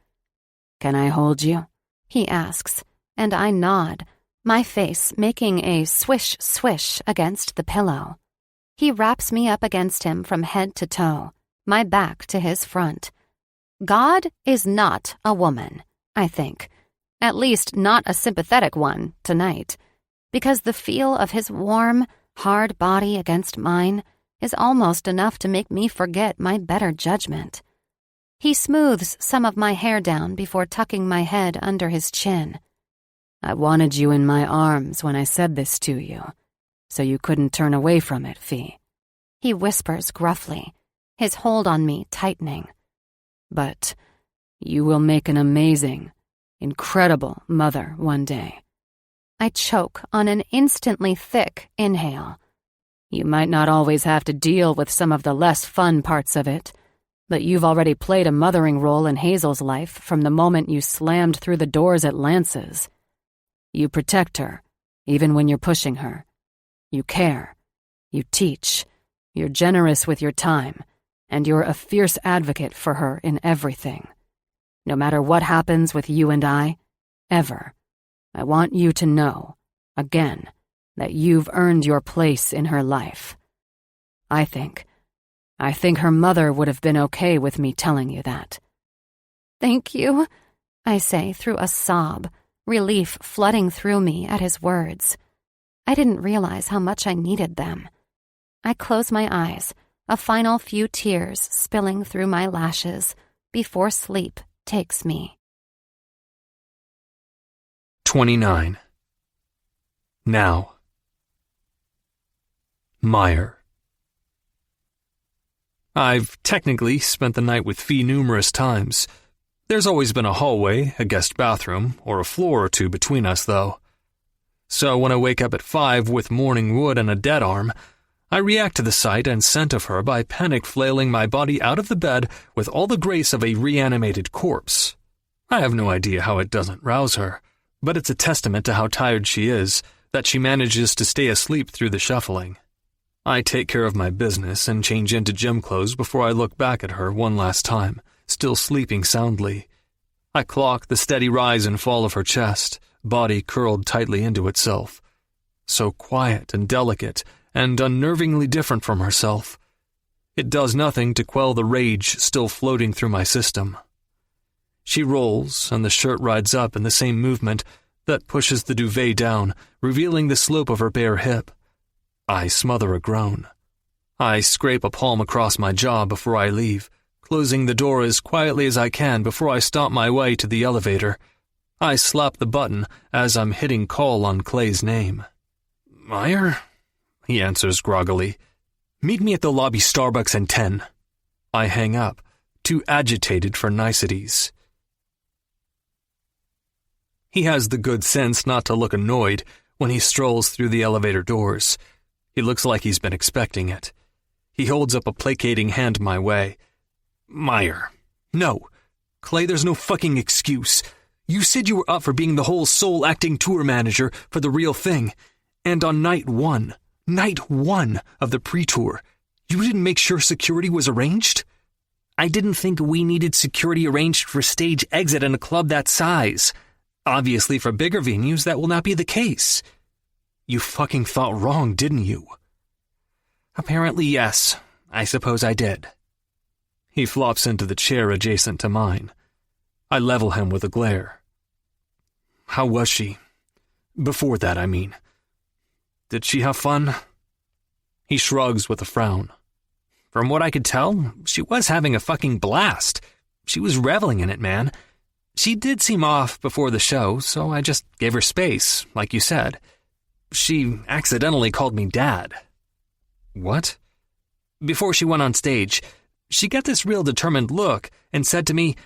Can I hold you? He asks, and I nod, my face making a swish-swish against the pillow. He wraps me up against him from head to toe, my back to his front. God is not a woman, I think. At least not a sympathetic one tonight, because the feel of his warm, hard body against mine is almost enough to make me forget my better judgment. He smooths some of my hair down before tucking my head under his chin. I wanted you in my arms when I said this to you, so you couldn't turn away from it, Fee. He whispers gruffly, his hold on me tightening. But you will make an amazing, incredible mother one day. I choke on an instantly thick inhale. You might not always have to deal with some of the less fun parts of it, but you've already played a mothering role in Hazel's life from the moment you slammed through the doors at Lance's. You protect her, even when you're pushing her. You care. You teach. You're generous with your time, and you're a fierce advocate for her in everything. No matter what happens with you and I, ever, I want you to know, again, that you've earned your place in her life. I think her mother would have been okay with me telling you that. Thank you, I say through a sob, relief flooding through me at his words. I didn't realize how much I needed them. I close my eyes, a final few tears spilling through my lashes before sleep takes me. 29. Now. Meyer. I've technically spent the night with Fee numerous times. There's always been a hallway, a guest bathroom, or a floor or two between us, though. So when I wake up at 5 with morning wood and a dead arm, I react to the sight and scent of her by panic-flailing my body out of the bed with all the grace of a reanimated corpse. I have no idea how it doesn't rouse her, but it's a testament to how tired she is that she manages to stay asleep through the shuffling. I take care of my business and change into gym clothes before I look back at her one last time, still sleeping soundly. I clock the steady rise and fall of her chest, body curled tightly into itself. So quiet and delicate and unnervingly different from herself. It does nothing to quell the rage still floating through my system. She rolls, and the shirt rides up in the same movement that pushes the duvet down, revealing the slope of her bare hip. I smother a groan. I scrape a palm across my jaw before I leave, closing the door as quietly as I can before I stomp my way to the elevator. I slap the button as I'm hitting call on Clay's name. "Meyer?" he answers groggily. "Meet me at the lobby Starbucks in 10. I hang up, too agitated for niceties. He has the good sense not to look annoyed when he strolls through the elevator doors. He looks like he's been expecting it. He holds up a placating hand my way. "Meyer, no. Clay, there's no fucking excuse. You said you were up for being the whole soul acting tour manager for the real thing. And on night one of the pre-tour, you didn't make sure security was arranged?" "I didn't think we needed security arranged for stage exit in a club that size. Obviously, for bigger venues, that will not be the case." "You fucking thought wrong, didn't you?" "Apparently, yes. I suppose I did." He flops into the chair adjacent to mine. I level him with a glare. "How was she? Before that, I mean. Did she have fun?" He shrugs with a frown. "From what I could tell, she was having a fucking blast. She was reveling in it, man. She did seem off before the show, so I just gave her space, like you said. She accidentally called me Dad." "What?" "Before she went on stage, she got this real determined look and said to me,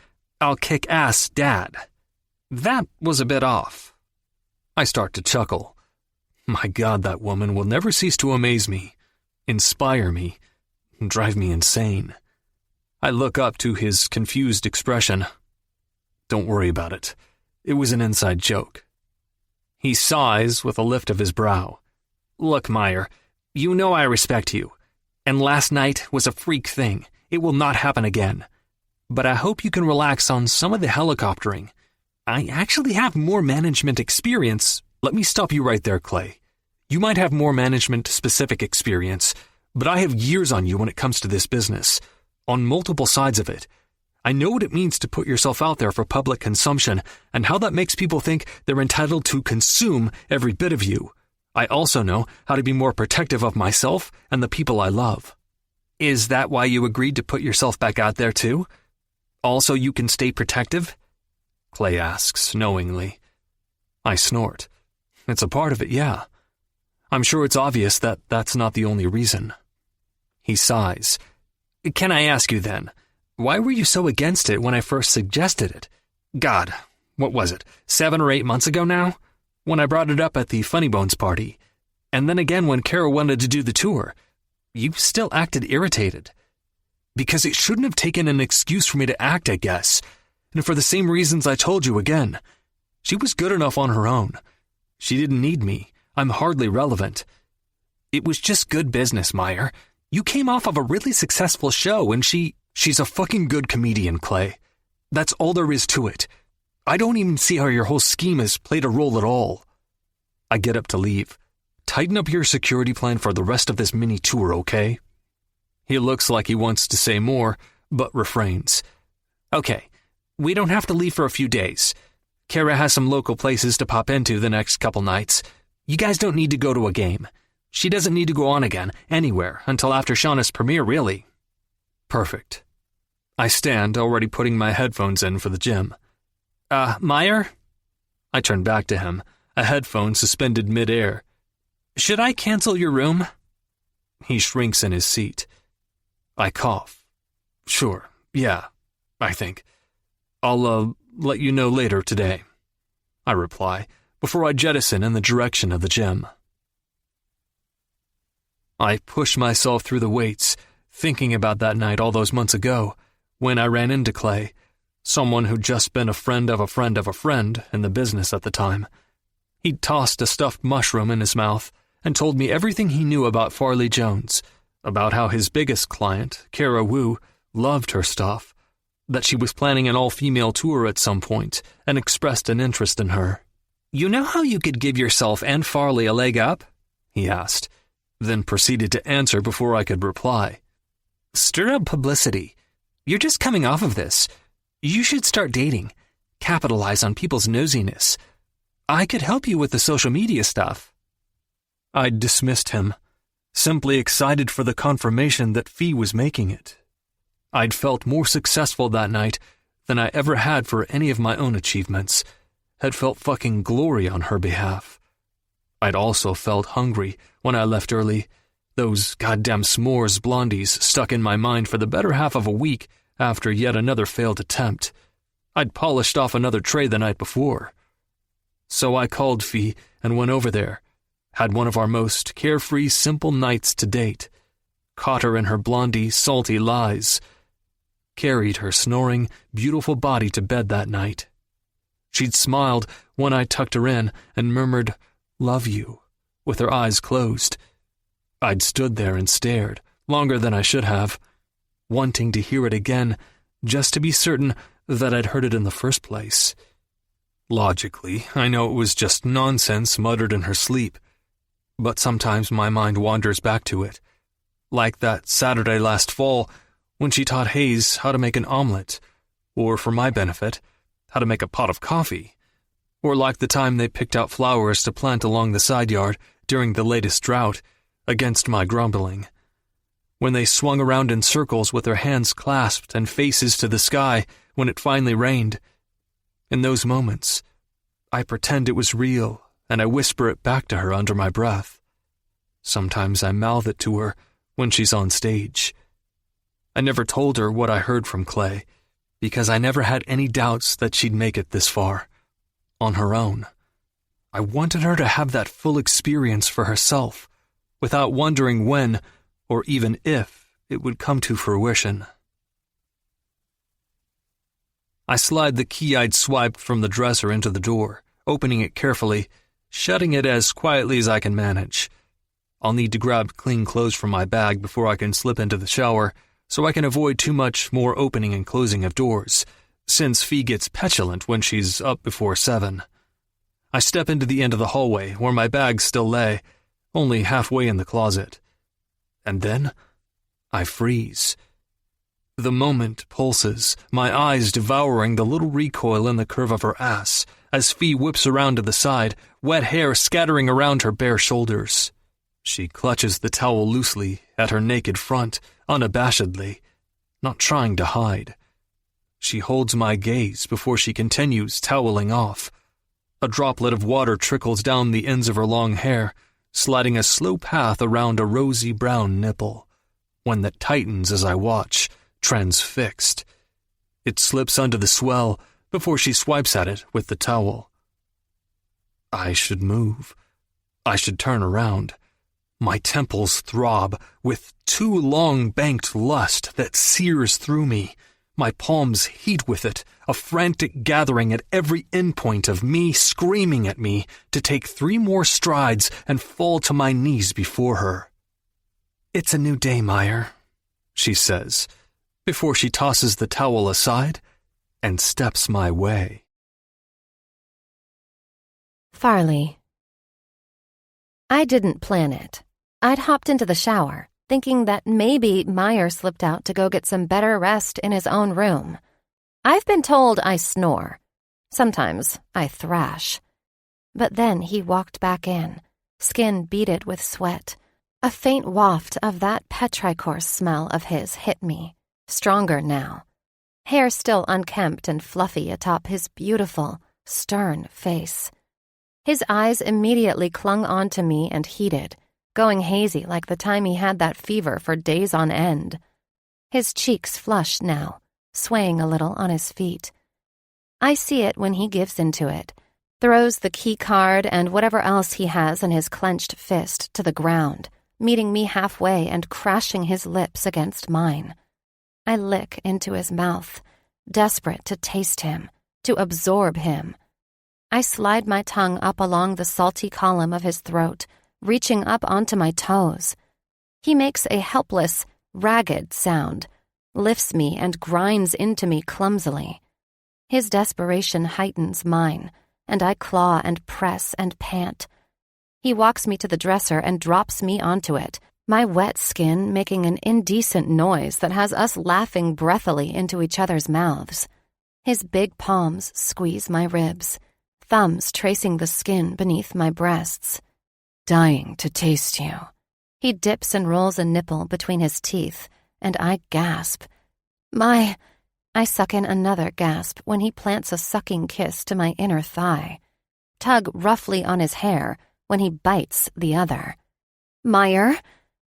'I'll kick ass, Dad.' That was a bit off." I start to chuckle. My God, that woman will never cease to amaze me, inspire me, drive me insane. I look up to his confused expression. "Don't worry about it. It was an inside joke." He sighs with a lift of his brow. "Look, Meyer, you know I respect you. And last night was a freak thing. It will not happen again. But I hope you can relax on some of the helicoptering. I actually have more management experience." "Let me stop you right there, Clay. You might have more management-specific experience, but I have years on you when it comes to this business, on multiple sides of it. I know what it means to put yourself out there for public consumption and how that makes people think they're entitled to consume every bit of you. I also know how to be more protective of myself and the people I love." "Is that why you agreed to put yourself back out there too? Also you can stay protective?" Clay asks knowingly. I snort. "It's a part of it, yeah. I'm sure it's obvious that that's not the only reason." He sighs. "Can I ask you then, why were you so against it when I first suggested it? God, what was it, 7 or 8 months ago now? When I brought it up at the Funny Bones party. And then again when Kara wanted to do the tour. You still acted irritated." "Because it shouldn't have taken an excuse for me to act, I guess. And for the same reasons I told you again. She was good enough on her own. She didn't need me. I'm hardly relevant." "It was just good business, Meyer. You came off of a really successful show and She's a fucking good comedian, Clay. That's all there is to it. I don't even see how your whole scheme has played a role at all." I get up to leave. "Tighten up your security plan for the rest of this mini tour, okay?" He looks like he wants to say more, but refrains. "Okay, we don't have to leave for a few days. Kara has some local places to pop into the next couple nights. You guys don't need to go to a game. She doesn't need to go on again, anywhere, until after Shauna's premiere, really." Perfect. I stand, already putting my headphones in for the gym. Meyer?" I turn back to him, a headphone suspended mid-air. "Should I cancel your room?" He shrinks in his seat. I cough. Sure, yeah, I think. I'll, let you know later today, I reply, before I jettison in the direction of the gym. I push myself through the weights, thinking about that night all those months ago, when I ran into Clay, someone who'd just been a friend of a friend of a friend in the business at the time. He'd tossed a stuffed mushroom in his mouth and told me everything he knew about Farley Jones, about how his biggest client, Kara Wu, loved her stuff, that she was planning an all-female tour at some point and expressed an interest in her. "You know how you could give yourself and Farley a leg up?" he asked, then proceeded to answer before I could reply. "Stir up publicity. You're just coming off of this. You should start dating. Capitalize on people's nosiness. I could help you with the social media stuff." I dismissed him, simply excited for the confirmation that Fee was making it. I'd felt more successful that night than I ever had for any of my own achievements, had felt fucking glory on her behalf. I'd also felt hungry when I left early. Those goddamn s'mores blondies stuck in my mind for the better half of a week after yet another failed attempt. I'd polished off another tray the night before. So I called Fee and went over there, had one of our most carefree, simple nights to date, caught her in her blondie, salty lies, carried her snoring, beautiful body to bed that night. She'd smiled when I tucked her in and murmured, "Love you," with her eyes closed. I'd stood there and stared, longer than I should have, wanting to hear it again, just to be certain that I'd heard it in the first place. Logically, I know it was just nonsense muttered in her sleep, but sometimes my mind wanders back to it, like that Saturday last fall when she taught Hayes how to make an omelet, or, for my benefit, how to make a pot of coffee, or like the time they picked out flowers to plant along the side yard during the latest drought, against my grumbling, when they swung around in circles with their hands clasped and faces to the sky when it finally rained. In those moments, I pretend it was real and I whisper it back to her under my breath. Sometimes I mouth it to her when she's on stage. I never told her what I heard from Clay, because I never had any doubts that she'd make it this far, on her own. I wanted her to have that full experience for herself, without wondering when, or even if, it would come to fruition. I slide the key I'd swiped from the dresser into the door, opening it carefully, shutting it as quietly as I can manage. I'll need to grab clean clothes from my bag before I can slip into the shower, so I can avoid too much more opening and closing of doors, since Fee gets petulant when she's up before 7. I step into the end of the hallway where my bags still lay, only halfway in the closet. And then I freeze. The moment pulses, my eyes devouring the little recoil in the curve of her ass, as Fee whips around to the side, wet hair scattering around her bare shoulders. She clutches the towel loosely at her naked front, unabashedly, not trying to hide. She holds my gaze before she continues toweling off. A droplet of water trickles down the ends of her long hair, sliding a slow path around a rosy brown nipple, one that tightens as I watch, transfixed. It slips under the swell before she swipes at it with the towel. I should move. I should turn around. My temples throb with too long-banked lust that sears through me. My palms heat with it, a frantic gathering at every endpoint of me screaming at me to take 3 more strides and fall to my knees before her. "It's a new day, Meyer," she says, before she tosses the towel aside and steps my way. Farley. I didn't plan it. I'd hopped into the shower, thinking that maybe Meyer slipped out to go get some better rest in his own room. I've been told I snore. Sometimes I thrash. But then he walked back in, skin beaded with sweat. A faint waft of that petrichor smell of his hit me, stronger now. Hair still unkempt and fluffy atop his beautiful, stern face. His eyes immediately clung onto me and heated, going hazy like the time he had that fever for days on end. His cheeks flush now, swaying a little on his feet. I see it when he gives into it, throws the key card and whatever else he has in his clenched fist to the ground, meeting me halfway and crashing his lips against mine. I lick into his mouth, desperate to taste him, to absorb him. I slide my tongue up along the salty column of his throat, reaching up onto my toes. He makes a helpless, ragged sound, lifts me and grinds into me clumsily. His desperation heightens mine, and I claw and press and pant. He walks me to the dresser and drops me onto it, my wet skin making an indecent noise that has us laughing breathily into each other's mouths. His big palms squeeze my ribs, thumbs tracing the skin beneath my breasts. Dying to taste you. He dips and rolls a nipple between his teeth, and I gasp. I suck in another gasp when he plants a sucking kiss to my inner thigh, tug roughly on his hair when he bites the other. Meyer,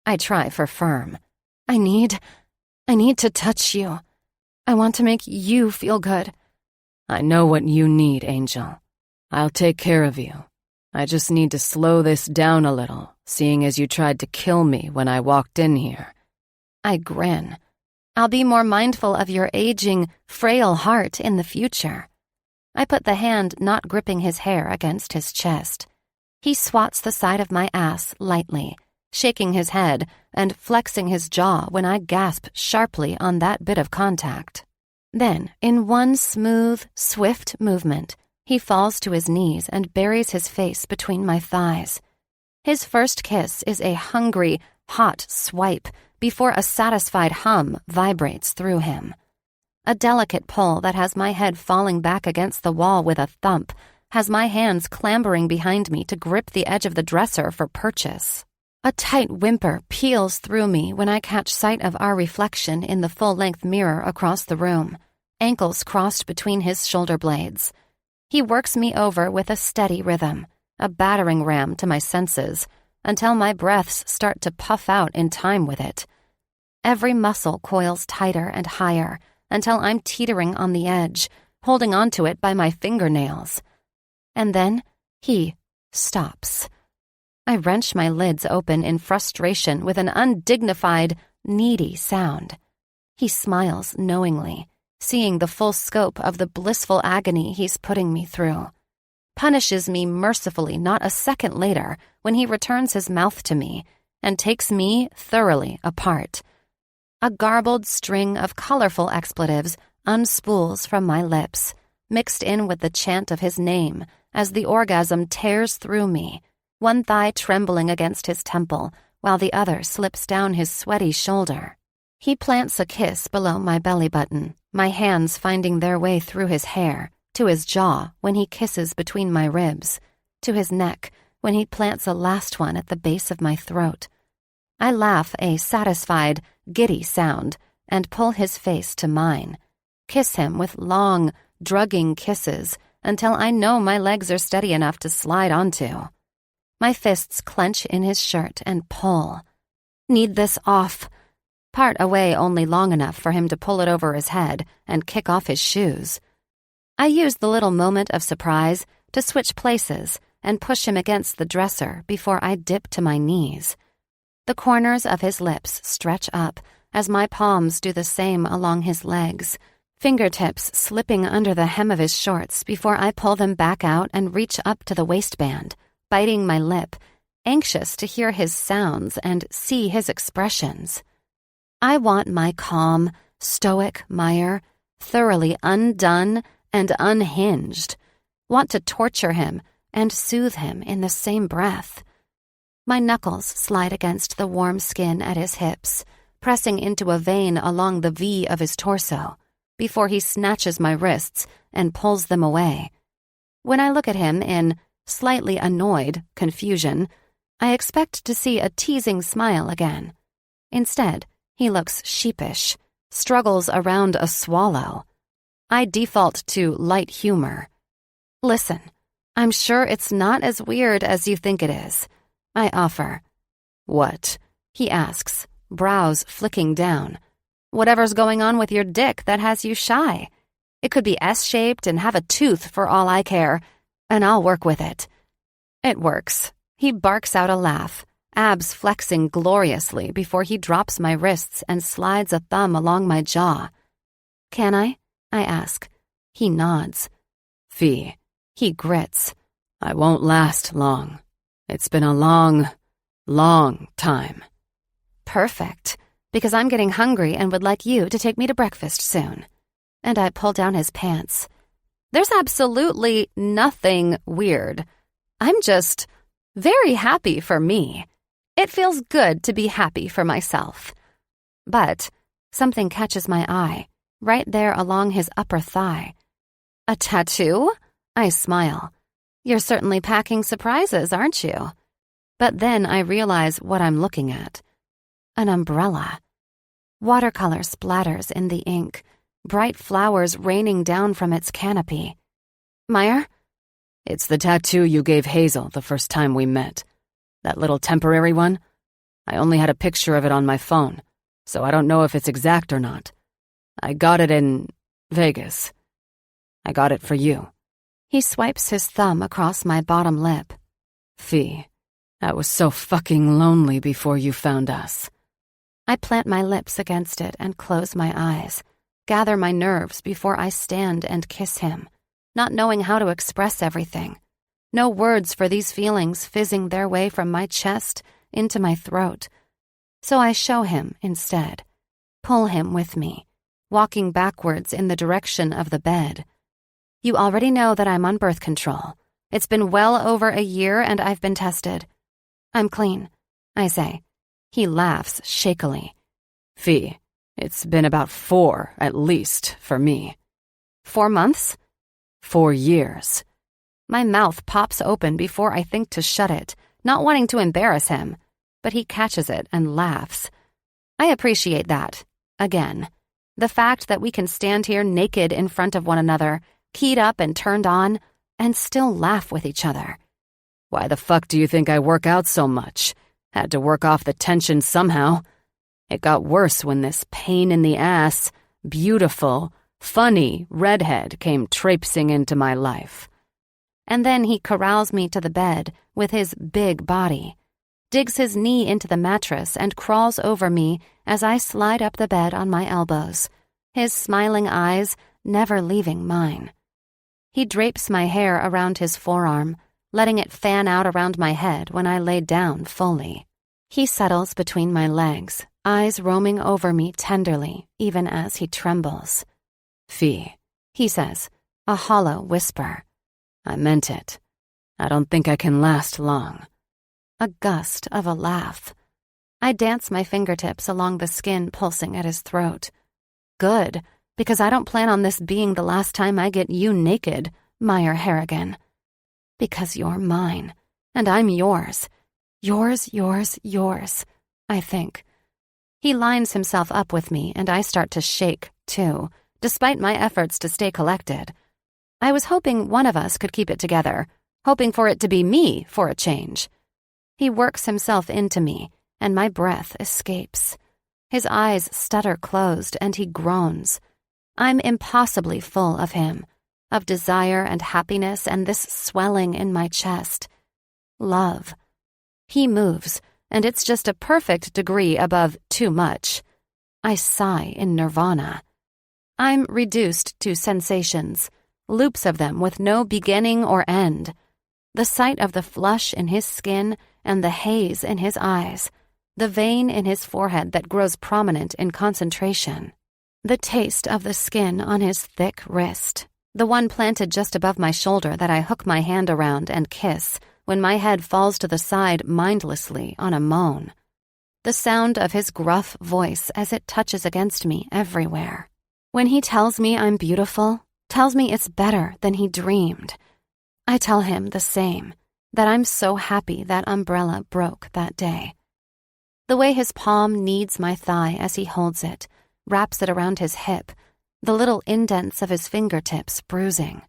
I try for firm. I need to touch you. I want to make you feel good. I know what you need, Angel. I'll take care of you. I just need to slow this down a little, seeing as you tried to kill me when I walked in here. I grin. I'll be more mindful of your aging, frail heart in the future. I put the hand not gripping his hair against his chest. He swats the side of my ass lightly, shaking his head and flexing his jaw when I gasp sharply on that bit of contact. Then, in one smooth, swift movement, he falls to his knees and buries his face between my thighs. His first kiss is a hungry, hot swipe before a satisfied hum vibrates through him. A delicate pull that has my head falling back against the wall with a thump, has my hands clambering behind me to grip the edge of the dresser for purchase. A tight whimper peals through me when I catch sight of our reflection in the full-length mirror across the room, ankles crossed between his shoulder blades. He works me over with a steady rhythm, a battering ram to my senses, until my breaths start to puff out in time with it. Every muscle coils tighter and higher until I'm teetering on the edge, holding onto it by my fingernails. And then he stops. I wrench my lids open in frustration with an undignified, needy sound. He smiles knowingly, seeing the full scope of the blissful agony he's putting me through. Punishes me mercifully not a second later when he returns his mouth to me and takes me thoroughly apart. A garbled string of colorful expletives unspools from my lips, mixed in with the chant of his name as the orgasm tears through me, one thigh trembling against his temple while the other slips down his sweaty shoulder. He plants a kiss below my belly button, my hands finding their way through his hair, to his jaw when he kisses between my ribs, to his neck when he plants a last one at the base of my throat. I laugh a satisfied, giddy sound and pull his face to mine, kiss him with long, drugging kisses until I know my legs are steady enough to slide onto. My fists clench in his shirt and pull. Need this off. Part away only long enough for him to pull it over his head and kick off his shoes. I use the little moment of surprise to switch places and push him against the dresser before I dip to my knees. The corners of his lips stretch up as my palms do the same along his legs, fingertips slipping under the hem of his shorts before I pull them back out and reach up to the waistband, biting my lip, anxious to hear his sounds and see his expressions. I want my calm, stoic Meyer thoroughly undone and unhinged, want to torture him and soothe him in the same breath. My knuckles slide against the warm skin at his hips, pressing into a vein along the V of his torso, before he snatches my wrists and pulls them away. When I look at him in slightly annoyed confusion, I expect to see a teasing smile again. Instead, he looks sheepish, struggles around a swallow. I default to light humor. Listen, I'm sure it's not as weird as you think it is, I offer. What? He asks, brows flicking down. Whatever's going on with your dick that has you shy. It could be S-shaped and have a tooth for all I care, and I'll work with it. It works. He barks out a laugh, abs flexing gloriously before he drops my wrists and slides a thumb along my jaw. Can I ask. He nods. Fee, He grits. I won't last long. It's been a long, long time. Perfect, because I'm getting hungry and would like you to take me to breakfast soon. And I pull down his pants. There's absolutely nothing weird. I'm just very happy for me. It feels good to be happy for myself. But something catches my eye, right there along his upper thigh. A tattoo? I smile. You're certainly packing surprises, aren't you? But then I realize what I'm looking at. An umbrella. Watercolor splatters in the ink, bright flowers raining down from its canopy. Meyer? It's the tattoo you gave Hazel the first time we met. That little temporary one? I only had a picture of it on my phone, so I don't know if it's exact or not. I got it in Vegas. I got it for you. He swipes his thumb across my bottom lip. Fee, I was so fucking lonely before you found us. I plant my lips against it and close my eyes, gather my nerves before I stand and kiss him, not knowing how to express everything. No words for these feelings fizzing their way from my chest into my throat. So I show him instead, pull him with me, walking backwards in the direction of the bed. You already know that I'm on birth control. It's been well over a year and I've been tested. I'm clean, I say. He laughs shakily. Fee, it's been about 4, at least, for me. 4 months? 4 years. My mouth pops open before I think to shut it, not wanting to embarrass him, but he catches it and laughs. I appreciate that, again. The fact that we can stand here naked in front of one another, keyed up and turned on, and still laugh with each other. Why the fuck do you think I work out so much? Had to work off the tension somehow. It got worse when this pain in the ass, beautiful, funny redhead came traipsing into my life. And then he corrals me to the bed with his big body, digs his knee into the mattress and crawls over me as I slide up the bed on my elbows, his smiling eyes never leaving mine. He drapes my hair around his forearm, letting it fan out around my head when I lay down fully. He settles between my legs, eyes roaming over me tenderly, even as he trembles. Fee, he says, a hollow whisper. I meant it. I don't think I can last long. A gust of a laugh. I dance my fingertips along the skin pulsing at his throat. Good, because I don't plan on this being the last time I get you naked, Meyer Harrigan. Because you're mine, and I'm yours. Yours, yours, yours, I think. He lines himself up with me, and I start to shake, too, despite my efforts to stay collected. I was hoping one of us could keep it together, hoping for it to be me for a change. He works himself into me, and my breath escapes. His eyes stutter closed, and he groans. I'm impossibly full of him, of desire and happiness and this swelling in my chest. Love. He moves, and it's just a perfect degree above too much. I sigh in nirvana. I'm reduced to sensations, loops of them with no beginning or end. The sight of the flush in his skin and the haze in his eyes, the vein in his forehead that grows prominent in concentration, the taste of the skin on his thick wrist, the one planted just above my shoulder that I hook my hand around and kiss when my head falls to the side mindlessly on a moan, the sound of his gruff voice as it touches against me everywhere. When he tells me I'm beautiful, tells me it's better than he dreamed, I tell him the same, that I'm so happy that umbrella broke that day. The way his palm kneads my thigh as he holds it, wraps it around his hip, the little indents of his fingertips bruising.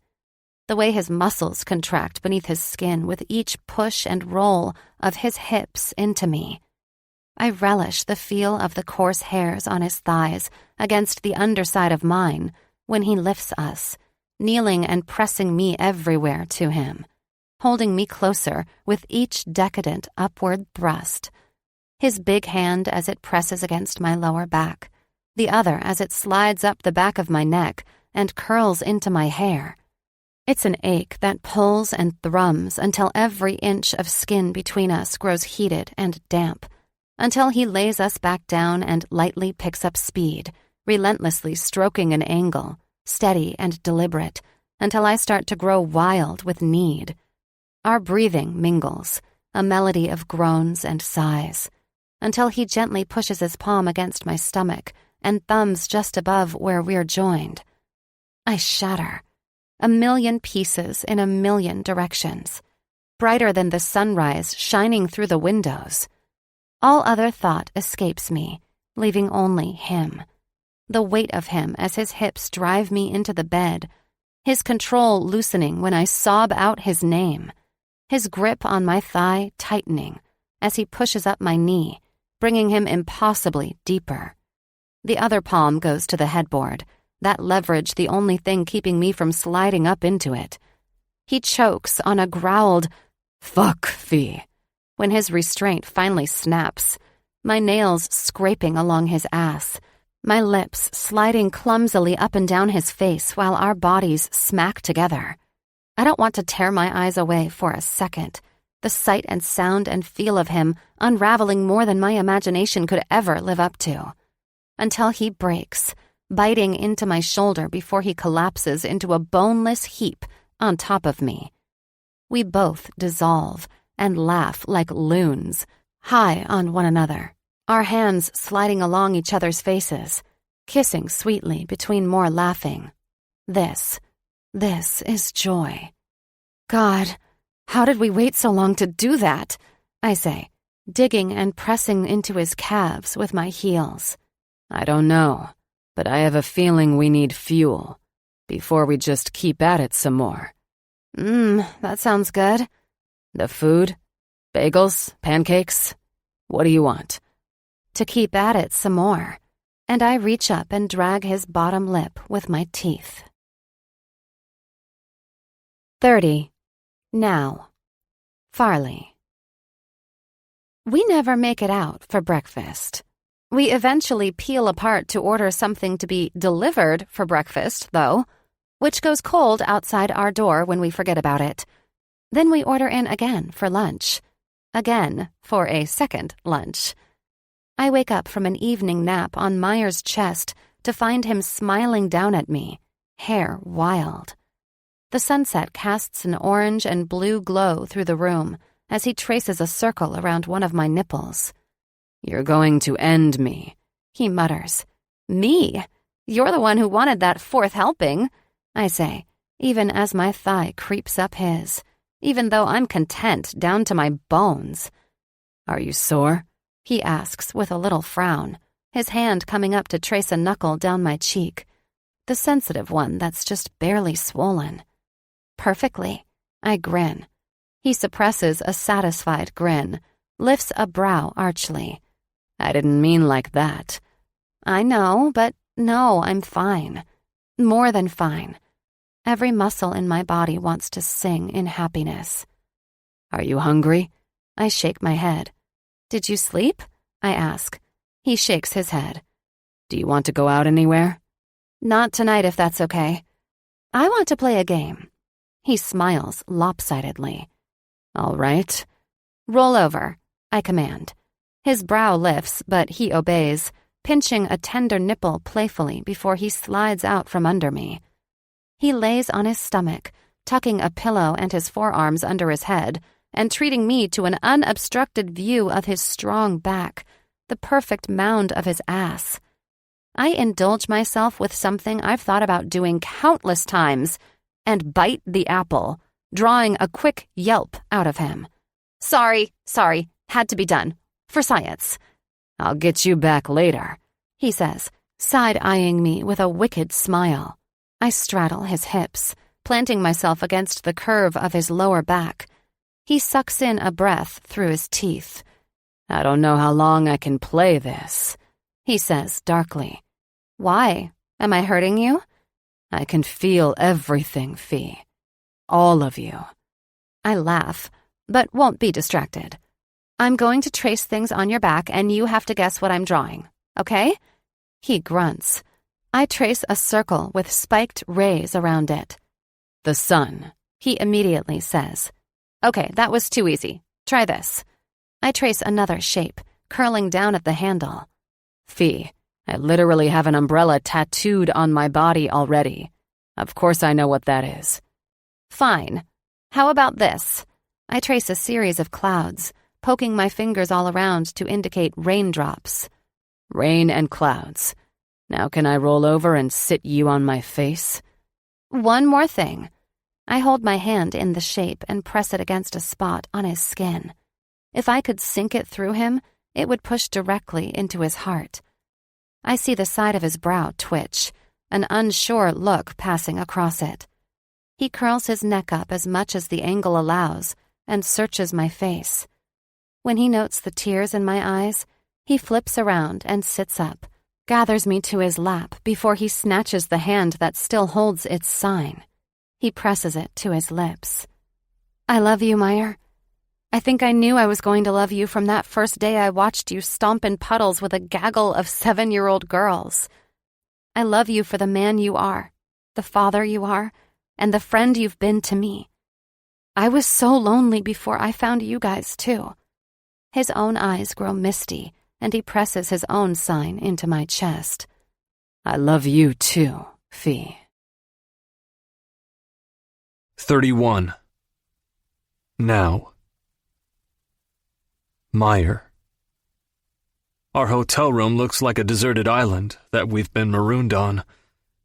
The way his muscles contract beneath his skin with each push and roll of his hips into me. I relish the feel of the coarse hairs on his thighs against the underside of mine when he lifts us, kneeling and pressing me everywhere to him, holding me closer with each decadent upward thrust. His big hand as it presses against my lower back, the other as it slides up the back of my neck and curls into my hair. It's an ache that pulls and thrums until every inch of skin between us grows heated and damp, until he lays us back down and lightly picks up speed, relentlessly stroking an angle, steady and deliberate, until I start to grow wild with need. Our breathing mingles, a melody of groans and sighs, until he gently pushes his palm against my stomach and thumbs just above where we're joined. I shatter, a million pieces in a million directions, brighter than the sunrise shining through the windows. All other thought escapes me, leaving only him. The weight of him as his hips drive me into the bed, his control loosening when I sob out his name, his grip on my thigh tightening as he pushes up my knee, bringing him impossibly deeper. The other palm goes to the headboard, that leverage the only thing keeping me from sliding up into it. He chokes on a growled, "Fuck, Fee," when his restraint finally snaps, my nails scraping along his ass, my lips sliding clumsily up and down his face while our bodies smack together. I don't want to tear my eyes away for a second, the sight and sound and feel of him unraveling more than my imagination could ever live up to. Until he breaks, biting into my shoulder before he collapses into a boneless heap on top of me. We both dissolve and laugh like loons, high on one another, our hands sliding along each other's faces, kissing sweetly between more laughing. This is joy. God, how did we wait so long to do that? I say, digging and pressing into his calves with my heels. I don't know, but I have a feeling we need fuel before we just keep at it some more. That sounds good. The food? Bagels? Pancakes? What do you want? To keep at it some more, and I reach up and drag his bottom lip with my teeth. 30. Now. Farley. We never make it out for breakfast. We eventually peel apart to order something to be delivered for breakfast, though, which goes cold outside our door when we forget about it. Then we order in again for lunch. Again for a second lunch. I wake up from an evening nap on Meyer's chest to find him smiling down at me, hair wild. The sunset casts an orange and blue glow through the room as he traces a circle around one of my nipples. You're going to end me, he mutters. Me? You're the one who wanted that fourth helping, I say, even as my thigh creeps up his, even though I'm content down to my bones. Are you sore? He asks with a little frown, his hand coming up to trace a knuckle down my cheek, the sensitive one that's just barely swollen. Perfectly, I grin. He suppresses a satisfied grin, lifts a brow archly. I didn't mean like that. I know, but no, I'm fine. More than fine. Every muscle in my body wants to sing in happiness. Are you hungry? I shake my head. Did you sleep? I ask. He shakes his head. Do you want to go out anywhere? Not tonight, if that's okay. I want to play a game. He smiles lopsidedly. All right. Roll over, I command. His brow lifts, but he obeys, pinching a tender nipple playfully before he slides out from under me. He lays on his stomach, tucking a pillow and his forearms under his head, and treating me to an unobstructed view of his strong back, the perfect mound of his ass. I indulge myself with something I've thought about doing countless times, and bite the apple, drawing a quick yelp out of him. Sorry, had to be done. For science. I'll get you back later, he says, side-eyeing me with a wicked smile. I straddle his hips, planting myself against the curve of his lower back. He sucks in a breath through his teeth. I don't know how long I can play this, he says darkly. Why? Am I hurting you? I can feel everything, Fee. All of you. I laugh, but won't be distracted. I'm going to trace things on your back and you have to guess what I'm drawing, okay? He grunts. I trace a circle with spiked rays around it. The sun, he immediately says. Okay, that was too easy. Try this. I trace another shape, curling down at the handle. Fee, I literally have an umbrella tattooed on my body already. Of course I know what that is. Fine. How about this? I trace a series of clouds, poking my fingers all around to indicate raindrops. Rain and clouds. Now can I roll over and sit you on my face? One more thing. I hold my hand in the shape and press it against a spot on his skin. If I could sink it through him, it would push directly into his heart. I see the side of his brow twitch, an unsure look passing across it. He curls his neck up as much as the angle allows and searches my face. When he notes the tears in my eyes, he flips around and sits up, gathers me to his lap before he snatches the hand that still holds its sign. He presses it to his lips. I love you, Meyer. I think I knew I was going to love you from that first day I watched you stomp in puddles with a gaggle of 7-year-old girls. I love you for the man you are, the father you are, and the friend you've been to me. I was so lonely before I found you guys, too. His own eyes grow misty, and he presses his own sign into my chest. I love you, too, Fee. 31. Now. Meyer. Our hotel room looks like a deserted island that we've been marooned on.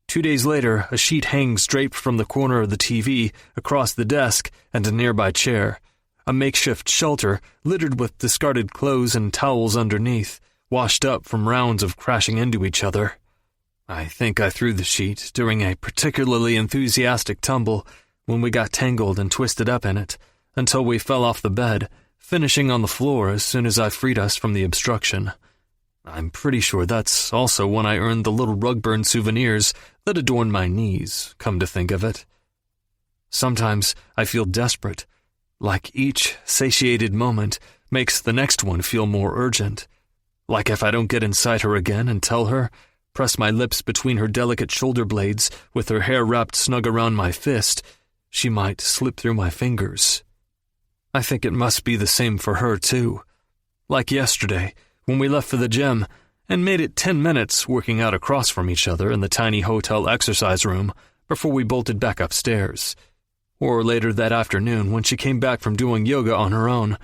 2 days later, a sheet hangs draped from the corner of the TV across the desk and a nearby chair. A makeshift shelter littered with discarded clothes and towels underneath, washed up from rounds of crashing into each other. I think I threw the sheet during a particularly enthusiastic tumble when we got tangled and twisted up in it, until we fell off the bed, finishing on the floor as soon as I freed us from the obstruction. I'm pretty sure that's also when I earned the little rug-burn souvenirs that adorn my knees, come to think of it. Sometimes I feel desperate, like each satiated moment makes the next one feel more urgent. Like if I don't get inside her again and tell her, press my lips between her delicate shoulder blades with her hair wrapped snug around my fist, she might slip through my fingers. I think it must be the same for her, too. Like yesterday, when we left for the gym and made it 10 minutes working out across from each other in the tiny hotel exercise room before we bolted back upstairs. Or later that afternoon when she came back from doing yoga on her own,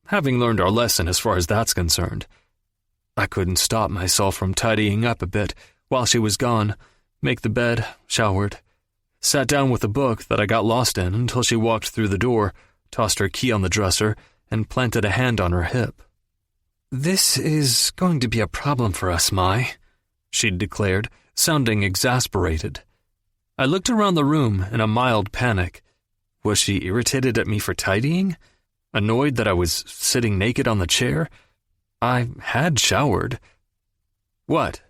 having learned our lesson as far as that's concerned. I couldn't stop myself from tidying up a bit while she was gone, make the bed, showered, sat down with a book that I got lost in until she walked through the door, tossed her key on the dresser, and planted a hand on her hip. "This is going to be a problem for us, Mai," she'd declared, sounding exasperated. I looked around the room in a mild panic. Was she irritated at me for tidying? Annoyed that I was sitting naked on the chair? I had showered. What?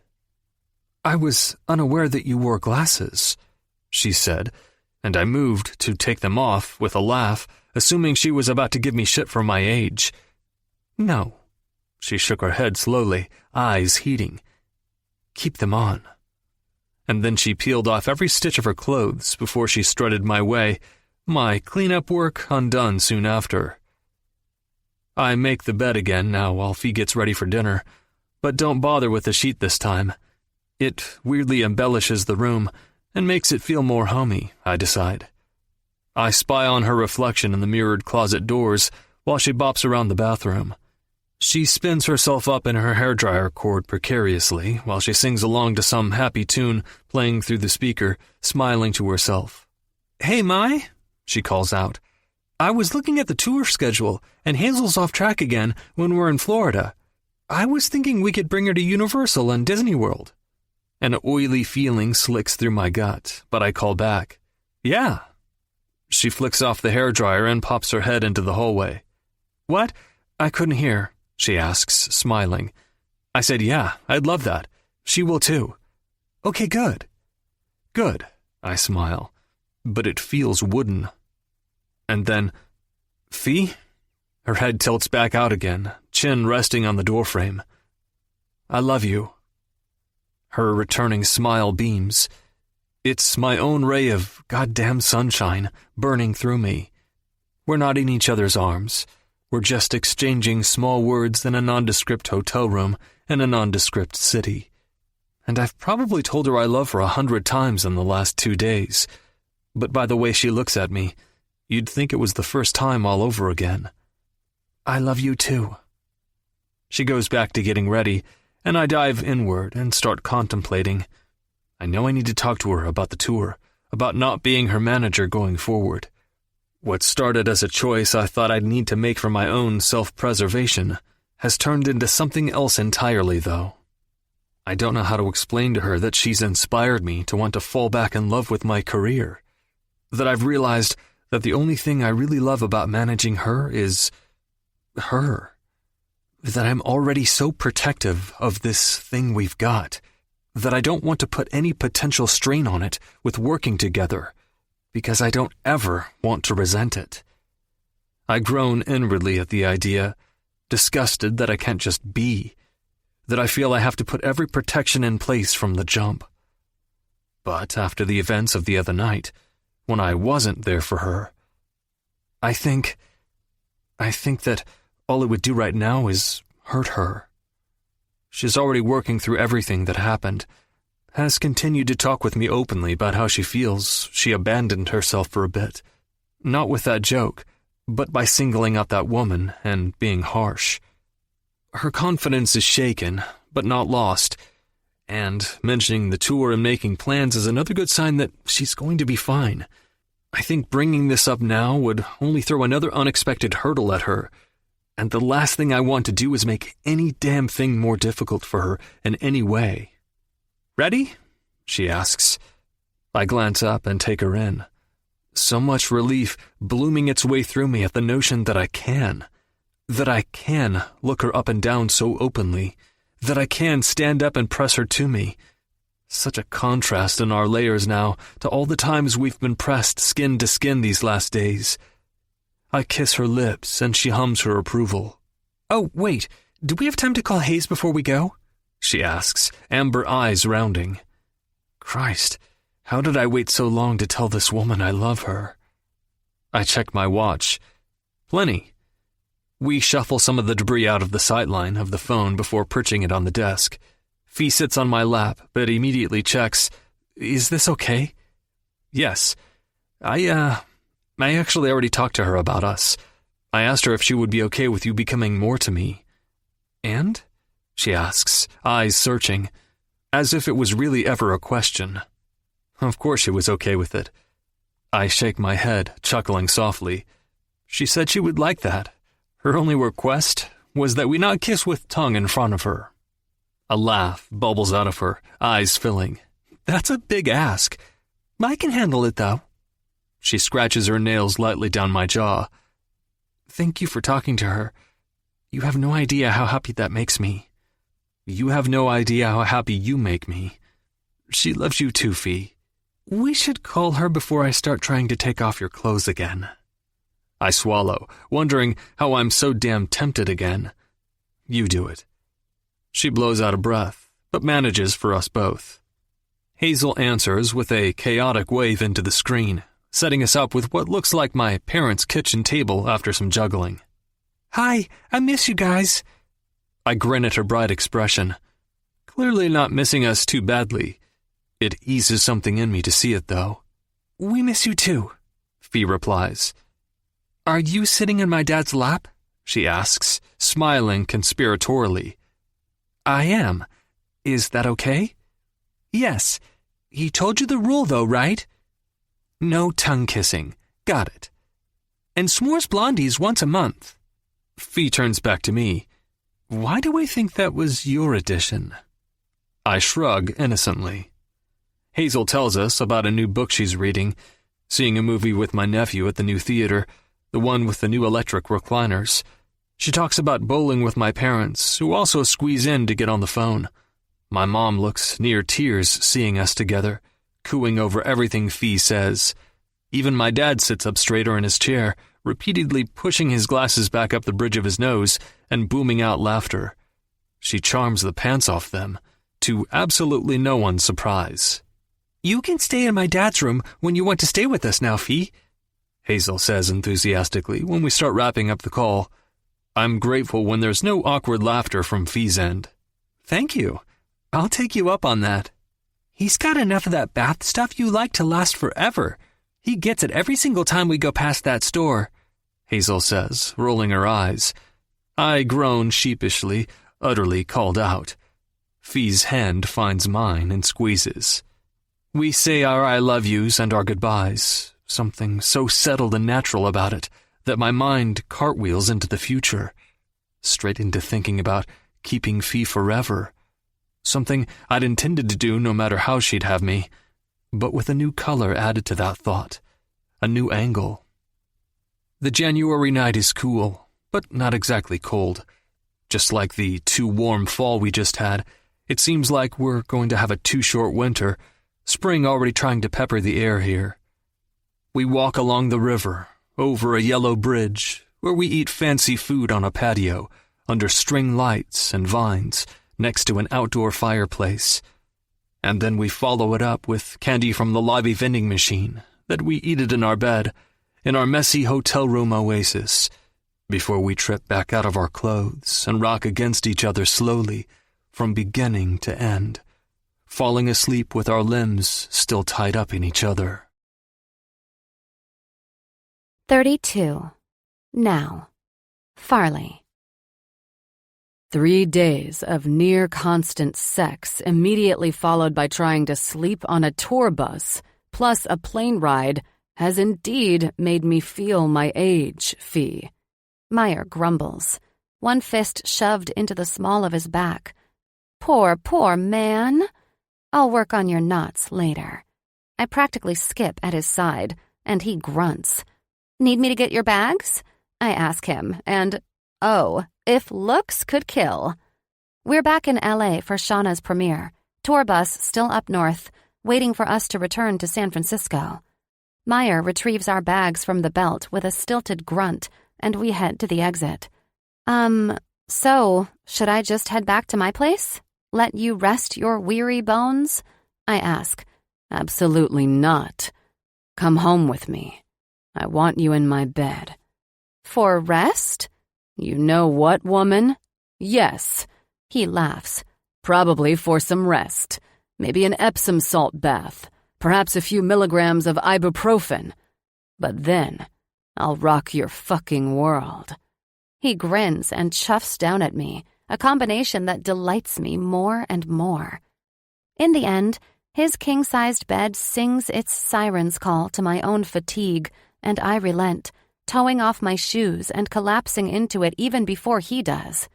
"I was unaware that you wore glasses," she said, and I moved to take them off with a laugh, assuming she was about to give me shit for my age. "No." She shook her head slowly, eyes heating. "Keep them on." And then she peeled off every stitch of her clothes before she strutted my way, my cleanup work undone soon after. I make the bed again now while Fee gets ready for dinner, but don't bother with the sheet this time. It weirdly embellishes the room and makes it feel more homey, I decide. I spy on her reflection in the mirrored closet doors while she bops around the bathroom. She spins herself up in her hairdryer cord precariously while she sings along to some happy tune playing through the speaker, smiling to herself. "Hey, Mai," she calls out. "I was looking at the tour schedule, and Hazel's off track again when we're in Florida. I was thinking we could bring her to Universal and Disney World." An oily feeling slicks through my gut, but I call back, "Yeah." She flicks off the hairdryer and pops her head into the hallway. "What? I couldn't hear," she asks, smiling. I said, yeah, I'd love that. She will too. Okay, good. Good, I smile, but it feels wooden. And then, Fee? Her head tilts back out again, chin resting on the doorframe. I love you. Her returning smile beams. It's my own ray of goddamn sunshine burning through me. We're not in each other's arms. We're just exchanging small words in a nondescript hotel room in a nondescript city. And I've probably told her I love her 100 times in the last 2 days. But by the way she looks at me, you'd think it was the first time all over again. I love you too. She goes back to getting ready, and I dive inward and start contemplating. I know I need to talk to her about the tour, about not being her manager going forward. What started as a choice I thought I'd need to make for my own self-preservation has turned into something else entirely, though. I don't know how to explain to her that she's inspired me to want to fall back in love with my career, that I've realized that the only thing I really love about managing her is her, that I'm already so protective of this thing we've got, that I don't want to put any potential strain on it with working together, because I don't ever want to resent it. I groan inwardly at the idea, disgusted that I can't just be, that I feel I have to put every protection in place from the jump. But after the events of the other night, when I wasn't there for her, I think that all it would do right now is hurt her. She's already working through everything that happened, has continued to talk with me openly about how she feels she abandoned herself for a bit. Not with that joke, but by singling out that woman and being harsh. Her confidence is shaken, but not lost, and mentioning the tour and making plans is another good sign that she's going to be fine. I think bringing this up now would only throw another unexpected hurdle at her, and the last thing I want to do is make any damn thing more difficult for her in any way. Ready? She asks. I glance up and take her in. So much relief blooming its way through me at the notion that I can look her up and down so openly, that I can stand up and press her to me. Such a contrast in our layers now to all the times we've been pressed skin to skin these last days. I kiss her lips and she hums her approval. Oh, wait, do we have time to call Hayes before we go? She asks, amber eyes rounding. Christ, how did I wait so long to tell this woman I love her? I check my watch. Plenty. We shuffle some of the debris out of the sightline of the phone before perching it on the desk. Fee sits on my lap, but immediately checks, Is this okay? Yes. I actually already talked to her about us. I asked her if she would be okay with you becoming more to me. And? She asks, eyes searching, as if it was really ever a question. Of course she was okay with it. I shake my head, chuckling softly. She said she would like that. Her only request was that we not kiss with tongue in front of her. A laugh bubbles out of her, eyes filling. That's a big ask. I can handle it, though. She scratches her nails lightly down my jaw. Thank you for talking to her. You have no idea how happy that makes me. You have no idea how happy you make me. She loves you too, Fee. We should call her before I start trying to take off your clothes again. I swallow, wondering how I'm so damn tempted again. You do it. She blows out a breath, but manages for us both. Hazel answers with a chaotic wave into the screen, setting us up with what looks like my parents' kitchen table after some juggling. Hi, I miss you guys. I grin at her bright expression. Clearly not missing us too badly. It eases something in me to see it, though. We miss you too, Fee replies. Are you sitting in my dad's lap? She asks, smiling conspiratorially. I am. Is that okay? Yes. He told you the rule, though, right? No tongue kissing. Got it. And s'mores blondies once a month. Fee turns back to me. Why do I think that was your addition? I shrug innocently. Hazel tells us about a new book she's reading, seeing a movie with my nephew at the new theater, the one with the new electric recliners. She talks about bowling with my parents, who also squeeze in to get on the phone. My mom looks near tears seeing us together, cooing over everything Fee says. Even my dad sits up straighter in his chair, repeatedly pushing his glasses back up the bridge of his nose and booming out laughter. She charms the pants off them, to absolutely no one's surprise. "You can stay in my dad's room when you want to stay with us now, Fee," Hazel says enthusiastically when we start wrapping up the call. I'm grateful when there's no awkward laughter from Fee's end. "Thank you. I'll take you up on that. He's got enough of that bath stuff you like to last forever. He gets it every single time we go past that store," Hazel says, rolling her eyes. I groan sheepishly, utterly called out. Fee's hand finds mine and squeezes. We say our I love yous and our goodbyes, something so settled and natural about it that my mind cartwheels into the future, straight into thinking about keeping Fee forever, something I'd intended to do no matter how she'd have me, but with a new color added to that thought, a new angle. The January night is cool, but not exactly cold. Just like the too warm fall we just had, it seems like we're going to have a too short winter, spring already trying to pepper the air here. We walk along the river, over a yellow bridge, where we eat fancy food on a patio, under string lights and vines, next to an outdoor fireplace. And then we follow it up with candy from the lobby vending machine, that we eat it in our bed, in our messy hotel room oasis, before we trip back out of our clothes and rock against each other slowly, from beginning to end, falling asleep with our limbs still tied up in each other. 32. Now. Farley. 3 days of near-constant sex immediately followed by trying to sleep on a tour bus, plus a plane ride, has indeed made me feel my age, Fee. Meyer grumbles, one fist shoved into the small of his back. Poor, poor man. I'll work on your knots later. I practically skip at his side, and he grunts. Need me to get your bags? I ask him, and, oh, if looks could kill. We're back in L.A. for Shauna's premiere, tour bus still up north, waiting for us to return to San Francisco. Meyer retrieves our bags from the belt with a stilted grunt, and we head to the exit. So, should I just head back to my place? Let you rest your weary bones? I ask. Absolutely not. Come home with me. I want you in my bed. For rest? You know what, woman? Yes. He laughs. Probably for some rest. Maybe an Epsom salt bath. Perhaps a few milligrams of ibuprofen. But then, I'll rock your fucking world. He grins and chuffs down at me, a combination that delights me more and more. In the end, his king-sized bed sings its siren's call to my own fatigue, and I relent, towing off my shoes and collapsing into it even before he does.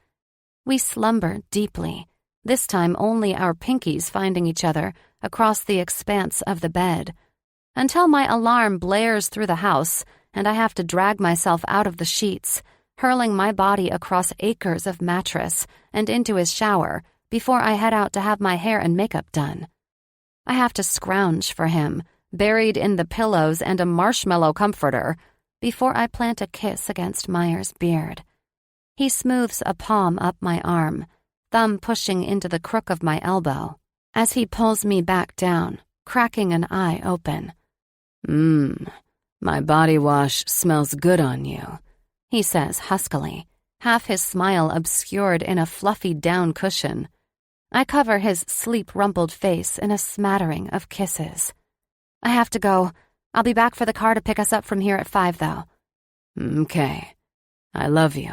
We slumber deeply, this time only our pinkies finding each other across the expanse of the bed, until my alarm blares through the house and I have to drag myself out of the sheets, hurling my body across acres of mattress and into his shower before I head out to have my hair and makeup done. I have to scrounge for him, buried in the pillows and a marshmallow comforter, before I plant a kiss against Meyer's beard. He smooths a palm up my arm, thumb pushing into the crook of my elbow, as he pulls me back down, cracking an eye open. My body wash smells good on you, he says huskily, half his smile obscured in a fluffy down cushion. I cover his sleep-rumpled face in a smattering of kisses. I have to go. I'll be back for the car to pick us up from here at 5, though. Okay. I love you.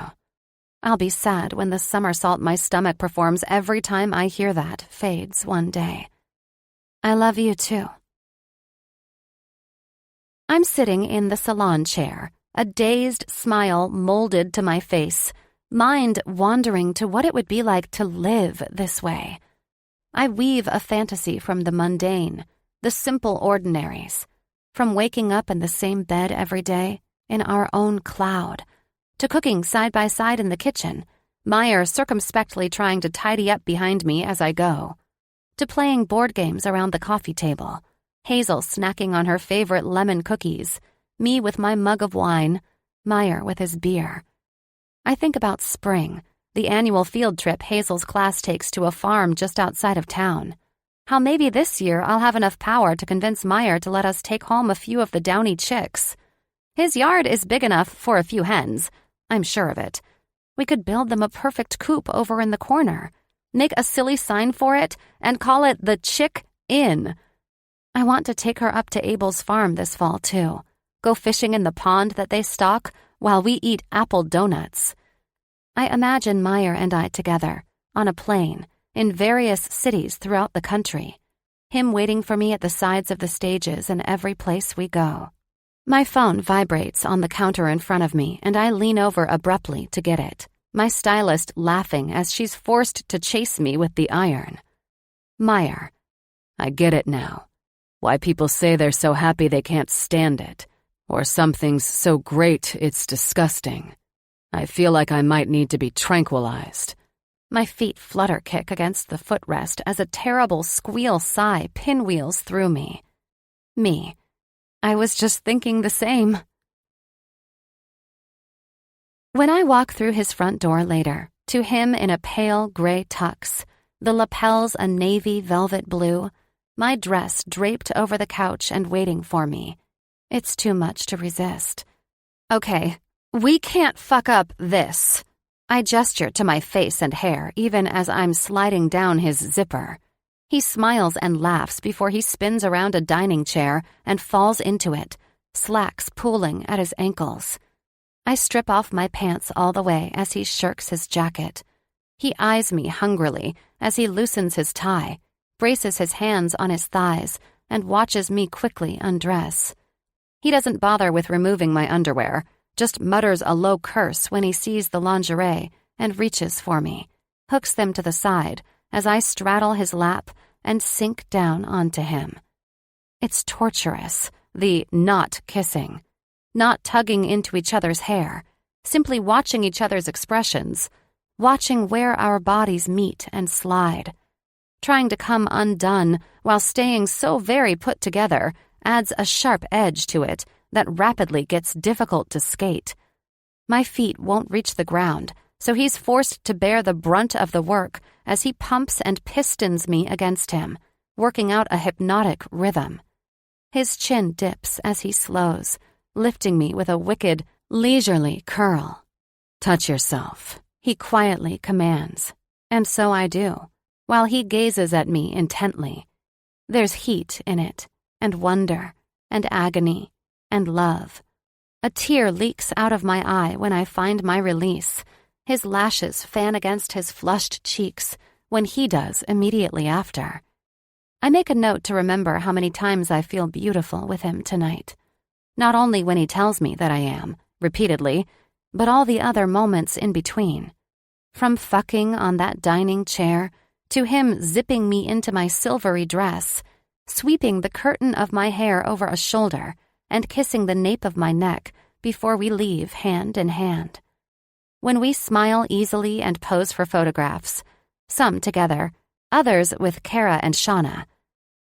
I'll be sad when the somersault my stomach performs every time I hear that fades one day. I love you, too. I'm sitting in the salon chair, a dazed smile molded to my face, mind wandering to what it would be like to live this way. I weave a fantasy from the mundane, the simple ordinaries, from waking up in the same bed every day, in our own cloud, to cooking side by side in the kitchen, Meyer circumspectly trying to tidy up behind me as I go, to playing board games around the coffee table, Hazel snacking on her favorite lemon cookies, me with my mug of wine, Meyer with his beer. I think about spring, the annual field trip Hazel's class takes to a farm just outside of town. How maybe this year I'll have enough power to convince Meyer to let us take home a few of the downy chicks. His yard is big enough for a few hens, I'm sure of it. We could build them a perfect coop over in the corner, make a silly sign for it, and call it the Chick Inn. I want to take her up to Abel's farm this fall, too. Go fishing in the pond that they stock while we eat apple donuts. I imagine Meyer and I together, on a plane, in various cities throughout the country, him waiting for me at the sides of the stages in every place we go. My phone vibrates on the counter in front of me, and I lean over abruptly to get it, my stylist laughing as she's forced to chase me with the iron. Meyer. I get it now. Why people say they're so happy they can't stand it, or something's so great it's disgusting. I feel like I might need to be tranquilized. My feet flutter kick against the footrest as a terrible squeal sigh pinwheels through me. Me. I was just thinking the same. When I walk through his front door later, to him in a pale gray tux, the lapels a navy velvet blue, my dress draped over the couch and waiting for me, it's too much to resist. Okay, we can't fuck up this. I gesture to my face and hair even as I'm sliding down his zipper. He smiles and laughs before he spins around a dining chair and falls into it, slacks pooling at his ankles. I strip off my pants all the way as he shirks his jacket. He eyes me hungrily as he loosens his tie, braces his hands on his thighs, and watches me quickly undress. He doesn't bother with removing my underwear, just mutters a low curse when he sees the lingerie and reaches for me, hooks them to the side as I straddle his lap and sink down onto him. It's torturous, the not kissing, not tugging into each other's hair, simply watching each other's expressions, watching where our bodies meet and slide. Trying to come undone while staying so very put together adds a sharp edge to it that rapidly gets difficult to skate. My feet won't reach the ground, so he's forced to bear the brunt of the work as he pumps and pistons me against him, working out a hypnotic rhythm. His chin dips as he slows, lifting me with a wicked, leisurely curl. Touch yourself, he quietly commands, and so I do, while he gazes at me intently. There's heat in it, and wonder, and agony, and love. A tear leaks out of my eye when I find my release. His lashes fan against his flushed cheeks when he does immediately after. I make a note to remember how many times I feel beautiful with him tonight. Not only when he tells me that I am, repeatedly, but all the other moments in between. From fucking on that dining chair to him zipping me into my silvery dress, sweeping the curtain of my hair over a shoulder, and kissing the nape of my neck before we leave hand in hand. When we smile easily and pose for photographs, some together, others with Kara and Shauna.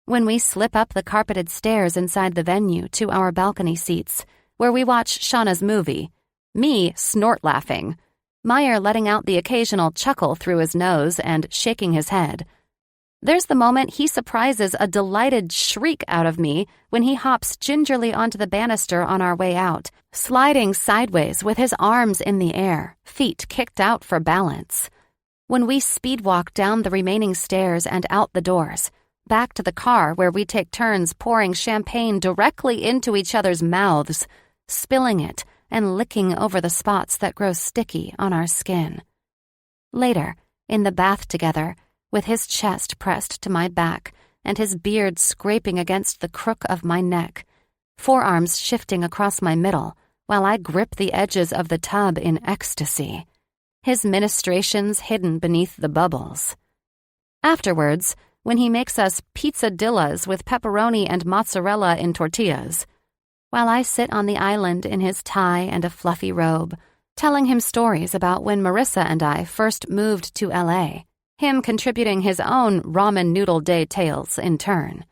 When we slip up the carpeted stairs inside the venue to our balcony seats, where we watch Shauna's movie, me snort laughing, Meyer letting out the occasional chuckle through his nose and shaking his head. There's the moment he surprises a delighted shriek out of me when he hops gingerly onto the banister on our way out, sliding sideways with his arms in the air, feet kicked out for balance. When we speed walk down the remaining stairs and out the doors, back to the car where we take turns pouring champagne directly into each other's mouths, spilling it and licking over the spots that grow sticky on our skin. Later, in the bath together, with his chest pressed to my back and his beard scraping against the crook of my neck, forearms shifting across my middle while I grip the edges of the tub in ecstasy, his ministrations hidden beneath the bubbles. Afterwards, when he makes us pizzadillas with pepperoni and mozzarella in tortillas, while I sit on the island in his tie and a fluffy robe, telling him stories about when Marissa and I first moved to LA, him contributing his own ramen noodle day tales in turn.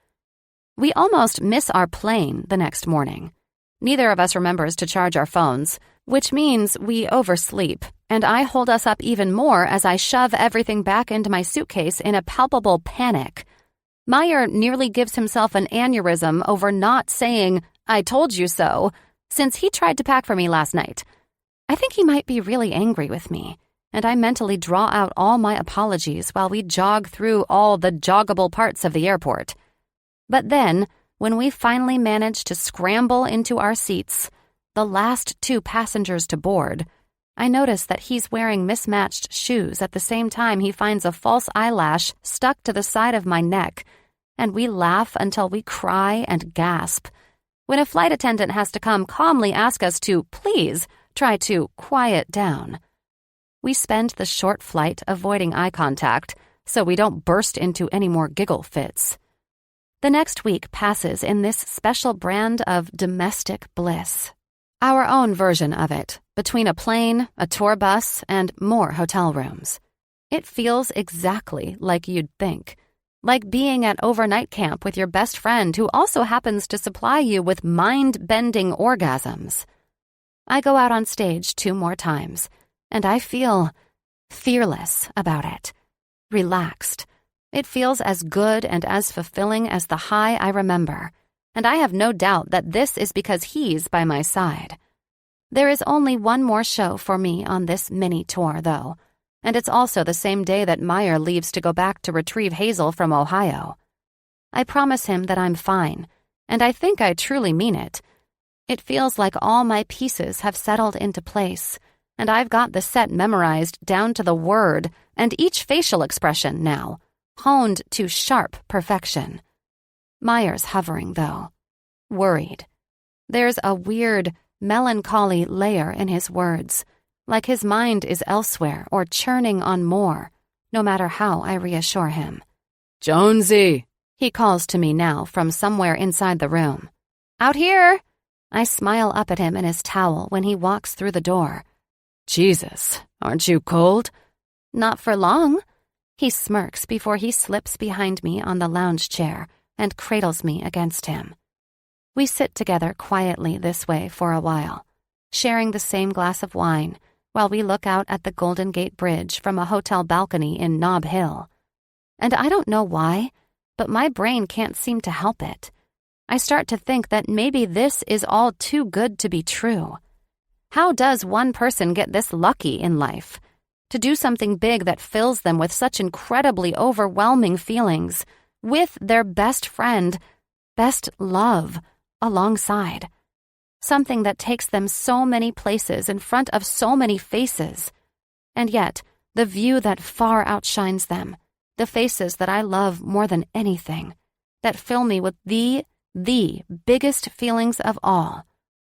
We almost miss our plane the next morning. Neither of us remembers to charge our phones, which means we oversleep, and I hold us up even more as I shove everything back into my suitcase in a palpable panic. Meyer nearly gives himself an aneurysm over not saying, "I told you so," since he tried to pack for me last night. I think he might be really angry with me, and I mentally draw out all my apologies while we jog through all the joggable parts of the airport. But then, when we finally manage to scramble into our seats, the last 2 passengers to board, I notice that he's wearing mismatched shoes at the same time he finds a false eyelash stuck to the side of my neck, and we laugh until we cry and gasp. When a flight attendant has to come calmly ask us to, please, try to quiet down. We spend the short flight avoiding eye contact so we don't burst into any more giggle fits. The next week passes in this special brand of domestic bliss. Our own version of it, between a plane, a tour bus, and more hotel rooms. It feels exactly like you'd think. Like being at overnight camp with your best friend who also happens to supply you with mind-bending orgasms. I go out on stage 2 more times, and I feel fearless about it. Relaxed. It feels as good and as fulfilling as the high I remember, and I have no doubt that this is because he's by my side. There is only one more show for me on this mini tour, though, and it's also the same day that Meyer leaves to go back to retrieve Hazel from Ohio. I promise him that I'm fine, and I think I truly mean it. It feels like all my pieces have settled into place, and I've got the set memorized down to the word and each facial expression now, honed to sharp perfection. Meyer's hovering, though. Worried. There's a weird, melancholy layer in his words, like his mind is elsewhere or churning on more, no matter how I reassure him. "Jonesy," he calls to me now from somewhere inside the room. "Out here!" I smile up at him in his towel when he walks through the door. "Jesus, aren't you cold?" "Not for long." He smirks before he slips behind me on the lounge chair and cradles me against him. We sit together quietly this way for a while, sharing the same glass of wine while we look out at the Golden Gate Bridge from a hotel balcony in Nob Hill. And I don't know why, but my brain can't seem to help it. I start to think that maybe this is all too good to be true. How does one person get this lucky in life? To do something big that fills them with such incredibly overwhelming feelings, with their best friend, best love, alongside. Something that takes them so many places in front of so many faces. And yet, the view that far outshines them, the faces that I love more than anything, that fill me with the biggest feelings of all,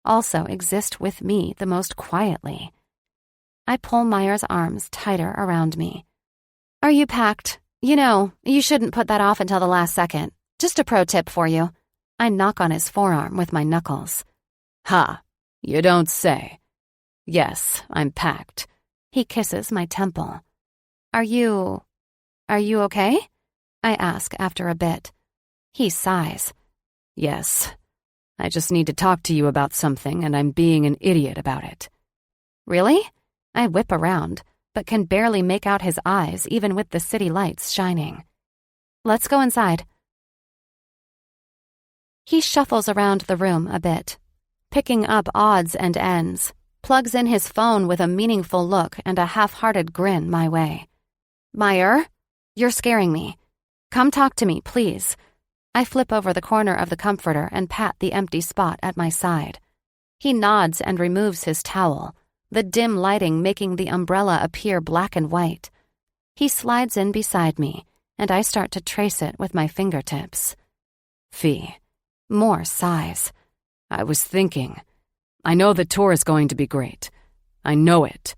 also exist with me the most quietly. I pull Meyer's arms tighter around me. "Are you packed? You know, you shouldn't put that off until the last second. Just a pro tip for you." I knock on his forearm with my knuckles. "Ha, you don't say." "Yes, I'm packed." He kisses my temple. Are you okay?" I ask after a bit. He sighs. "Yes. I just need to talk to you about something, and I'm being an idiot about it." "Really?" I whip around, but can barely make out his eyes even with the city lights shining. "Let's go inside." He shuffles around the room a bit, picking up odds and ends, plugs in his phone with a meaningful look and a half-hearted grin my way. "Meyer, you're scaring me. Come talk to me, please." I flip over the corner of the comforter and pat the empty spot at my side. He nods and removes his towel, the dim lighting making the umbrella appear black and white. He slides in beside me, and I start to trace it with my fingertips. "Fee." More sighs. "I was thinking. I know the tour is going to be great. I know it."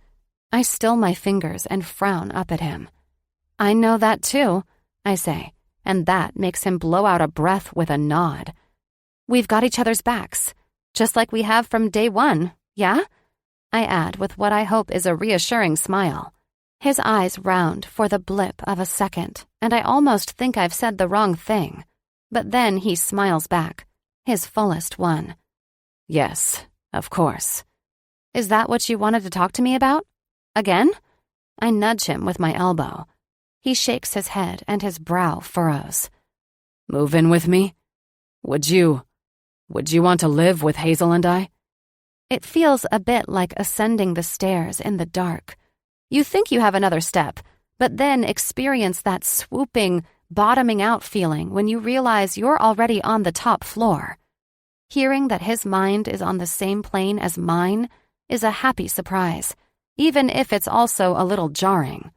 I still my fingers and frown up at him. "I know that too," I say, and that makes him blow out a breath with a nod. "We've got each other's backs, just like we have from day one, yeah?" I add with what I hope is a reassuring smile. His eyes round for the blip of a second, and I almost think I've said the wrong thing. But then he smiles back, his fullest one. Yes, of course. Is that what you wanted to talk to me about? Again? I nudge him with my elbow. He shakes his head and his brow furrows. Move in with me? Would you want to live with Hazel and I? It feels a bit like ascending the stairs in the dark. You think you have another step, but then experience that swooping, bottoming out feeling when you realize you're already on the top floor. Hearing that his mind is on the same plane as mine is a happy surprise, even if it's also a little jarring.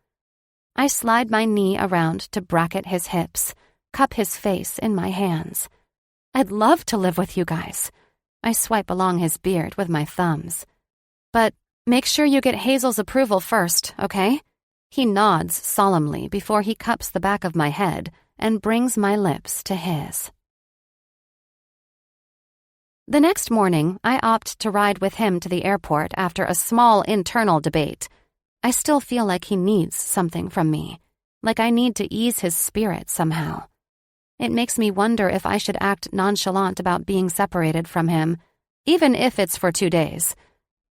I slide my knee around to bracket his hips, cup his face in my hands. I'd love to live with you guys. I swipe along his beard with my thumbs. But make sure you get Hazel's approval first, okay? He nods solemnly before he cups the back of my head and brings my lips to his. The next morning, I opt to ride with him to the airport after a small internal debate. I still feel like he needs something from me, like I need to ease his spirit somehow. It makes me wonder if I should act nonchalant about being separated from him, even if it's for 2 days.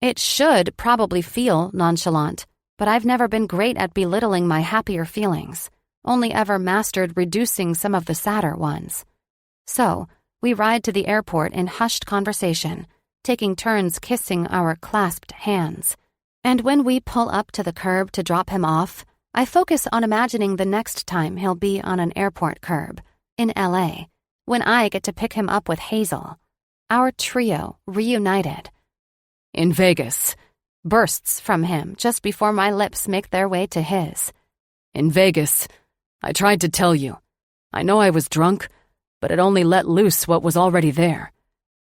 It should probably feel nonchalant, but I've never been great at belittling my happier feelings, only ever mastered reducing some of the sadder ones. So, we ride to the airport in hushed conversation, taking turns kissing our clasped hands. And when we pull up to the curb to drop him off, I focus on imagining the next time he'll be on an airport curb, in LA, when I get to pick him up with Hazel. Our trio reunited. In Vegas. Bursts from him just before my lips make their way to his. In Vegas. I tried to tell you. I know I was drunk, but it only let loose what was already there.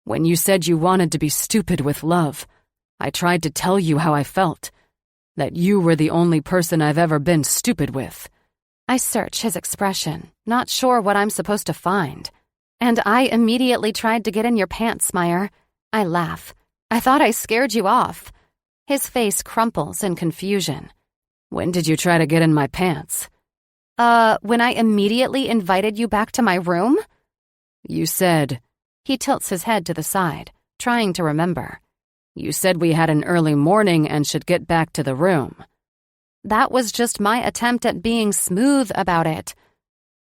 When you said you wanted to be stupid with love, I tried to tell you how I felt. That you were the only person I've ever been stupid with. I search his expression, not sure what I'm supposed to find. And I immediately tried to get in your pants, Meyer. I laugh. I thought I scared you off. His face crumples in confusion. When did you try to get in my pants? When I immediately invited you back to my room? You said... He tilts his head to the side, trying to remember. You said we had an early morning and should get back to the room. That was just my attempt at being smooth about it.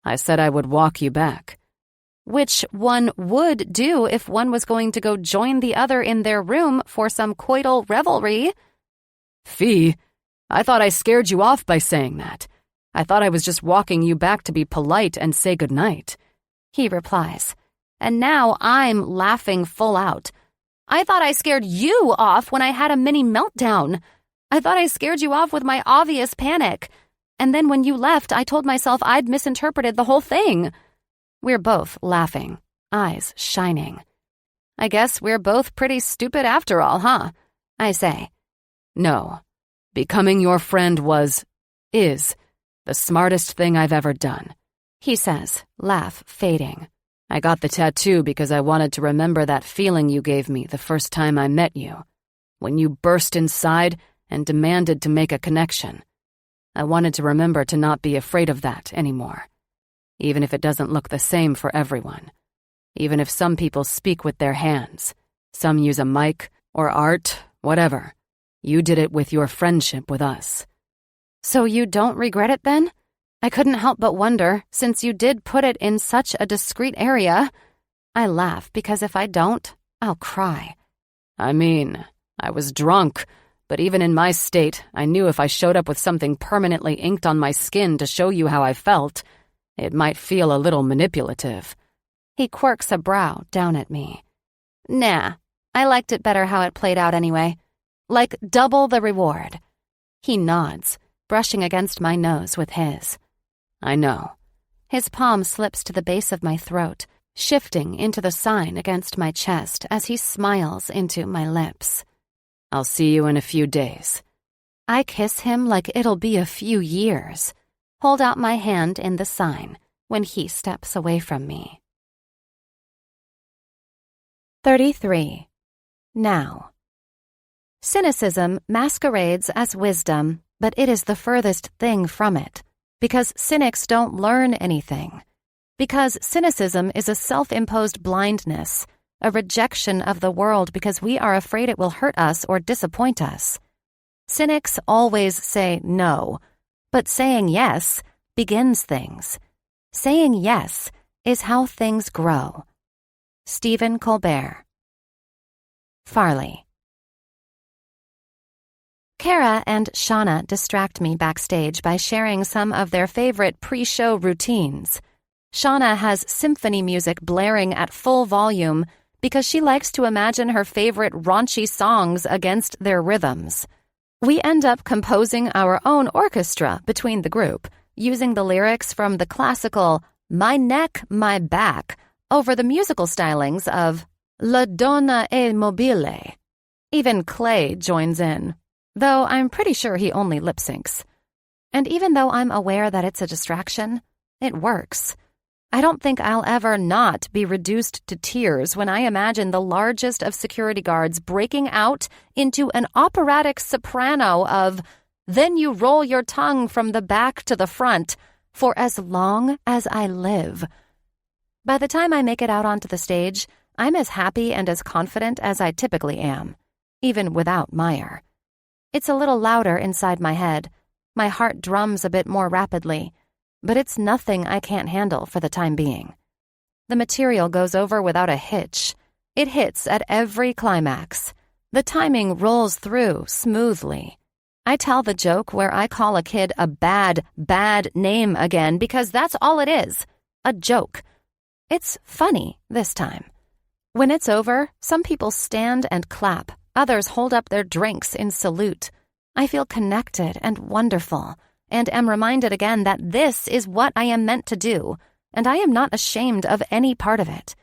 I said I would walk you back. Which one would do if one was going to go join the other in their room for some coital revelry. Fee, I thought I scared you off by saying that. I thought I was just walking you back to be polite and say goodnight. He replies, and now I'm laughing full out. I thought I scared you off when I had a mini meltdown. I thought I scared you off with my obvious panic. And then when you left, I told myself I'd misinterpreted the whole thing. We're both laughing, eyes shining. I guess we're both pretty stupid after all, huh? I say. No. Becoming your friend is the smartest thing I've ever done. He says, laugh fading. I got the tattoo because I wanted to remember that feeling you gave me the first time I met you. When you burst inside and demanded to make a connection. I wanted to remember to not be afraid of that anymore. Even if it doesn't look the same for everyone. Even if some people speak with their hands. Some use a mic or art, whatever. You did it with your friendship with us. So you don't regret it then? I couldn't help but wonder, since you did put it in such a discreet area. I laugh because if I don't, I'll cry. I mean, I was drunk, but even in my state, I knew if I showed up with something permanently inked on my skin to show you how I felt, it might feel a little manipulative. He quirks a brow down at me. Nah, I liked it better how it played out anyway. Like double the reward. He nods, brushing against my nose with his. I know. His palm slips to the base of my throat, shifting into the sign against my chest as he smiles into my lips. I'll see you in a few days. I kiss him like it'll be a few years. Hold out my hand in the sign when he steps away from me. 33. Now. Cynicism masquerades as wisdom, but it is the furthest thing from it, because cynics don't learn anything. Because cynicism is a self-imposed blindness, a rejection of the world because we are afraid it will hurt us or disappoint us. Cynics always say no, but saying yes begins things. Saying yes is how things grow. Stephen Colbert. Farley. Kara and Shauna distract me backstage by sharing some of their favorite pre-show routines. Shauna has symphony music blaring at full volume because she likes to imagine her favorite raunchy songs against their rhythms. We end up composing our own orchestra between the group, using the lyrics from the classical My Neck, My Back over the musical stylings of La Donna è Mobile. Even Clay joins in, though I'm pretty sure he only lip-syncs. And even though I'm aware that it's a distraction, it works. I don't think I'll ever not be reduced to tears when I imagine the largest of security guards breaking out into an operatic soprano of "Then you roll your tongue from the back to the front for as long as I live." By the time I make it out onto the stage, I'm as happy and as confident as I typically am, even without Meyer. It's a little louder inside my head. My heart drums a bit more rapidly, but it's nothing I can't handle for the time being. The material goes over without a hitch. It hits at every climax. The timing rolls through smoothly. I tell the joke where I call a kid a bad name again because that's all it is, a joke. It's funny this time. When it's over, some people stand and clap. Others hold up their drinks in salute. I feel connected and wonderful, and am reminded again that this is what I am meant to do, and I am not ashamed of any part of it.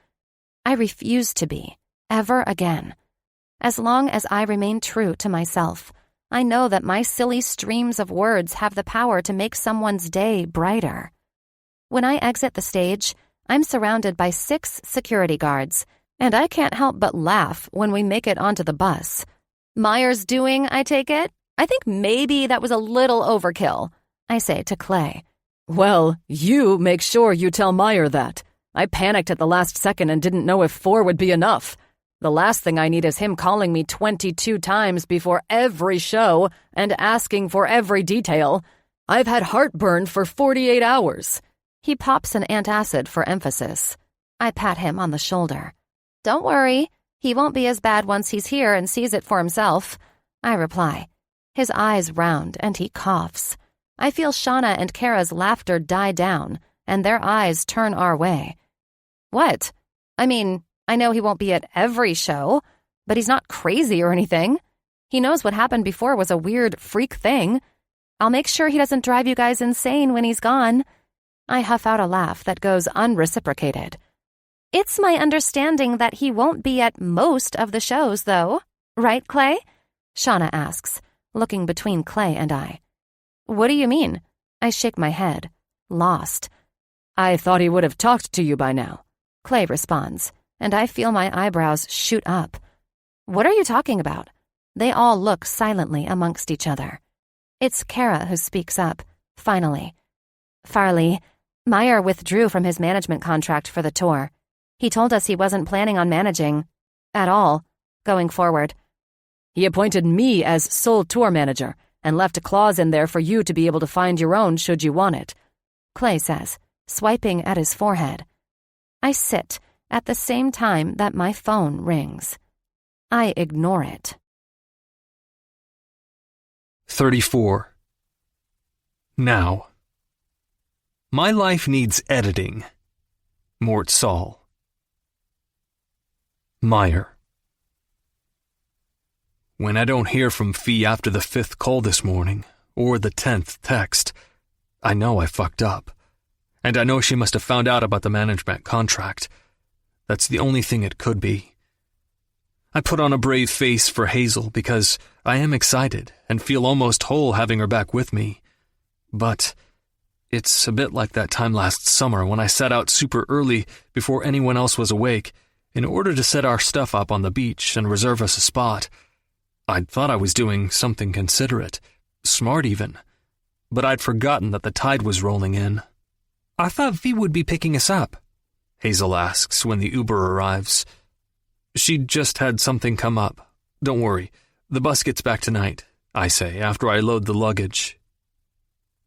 I refuse to be, ever again. As long as I remain true to myself, I know that my silly streams of words have the power to make someone's day brighter. When I exit the stage, I'm surrounded by 6 security guards, and I can't help but laugh when we make it onto the bus. Meyer's doing, I take it? I think maybe that was a little overkill, I say to Clay. Well, you make sure you tell Meyer that. I panicked at the last second and didn't know if 4 would be enough. The last thing I need is him calling me 22 times before every show and asking for every detail. I've had heartburn for 48 hours. He pops an antacid for emphasis. I pat him on the shoulder. Don't worry, he won't be as bad once he's here and sees it for himself, I reply. His eyes round and he coughs. I feel Shauna and Kara's laughter die down, and their eyes turn our way. What? I mean, I know he won't be at every show, but he's not crazy or anything. He knows what happened before was a weird freak thing. I'll make sure he doesn't drive you guys insane when he's gone. I huff out a laugh that goes unreciprocated. It's my understanding that he won't be at most of the shows, though. Right, Clay? Shauna asks, looking between Clay and I. What do you mean? I shake my head, lost. I thought he would have talked to you by now, Clay responds, and I feel my eyebrows shoot up. What are you talking about? They all look silently amongst each other. It's Kara who speaks up, finally. Farley, Meyer withdrew from his management contract for the tour. He told us he wasn't planning on managing at all, going forward. He appointed me as sole tour manager and left a clause in there for you to be able to find your own should you want it, Clay says, swiping at his forehead. I sit at the same time that my phone rings. I ignore it. 34. Now. My life needs editing. Mort Saul. Meyer. When I don't hear from Fee after the 5th call this morning, or the 10th text, I know I fucked up. And I know she must have found out about the management contract. That's the only thing it could be. I put on a brave face for Hazel because I am excited and feel almost whole having her back with me. But it's a bit like that time last summer when I set out super early before anyone else was awake in order to set our stuff up on the beach and reserve us a spot. I'd thought I was doing something considerate, smart even, but I'd forgotten that the tide was rolling in. I thought Fee would be picking us up, Hazel asks when the Uber arrives. She just had something come up. Don't worry, the bus gets back tonight, I say after I load the luggage.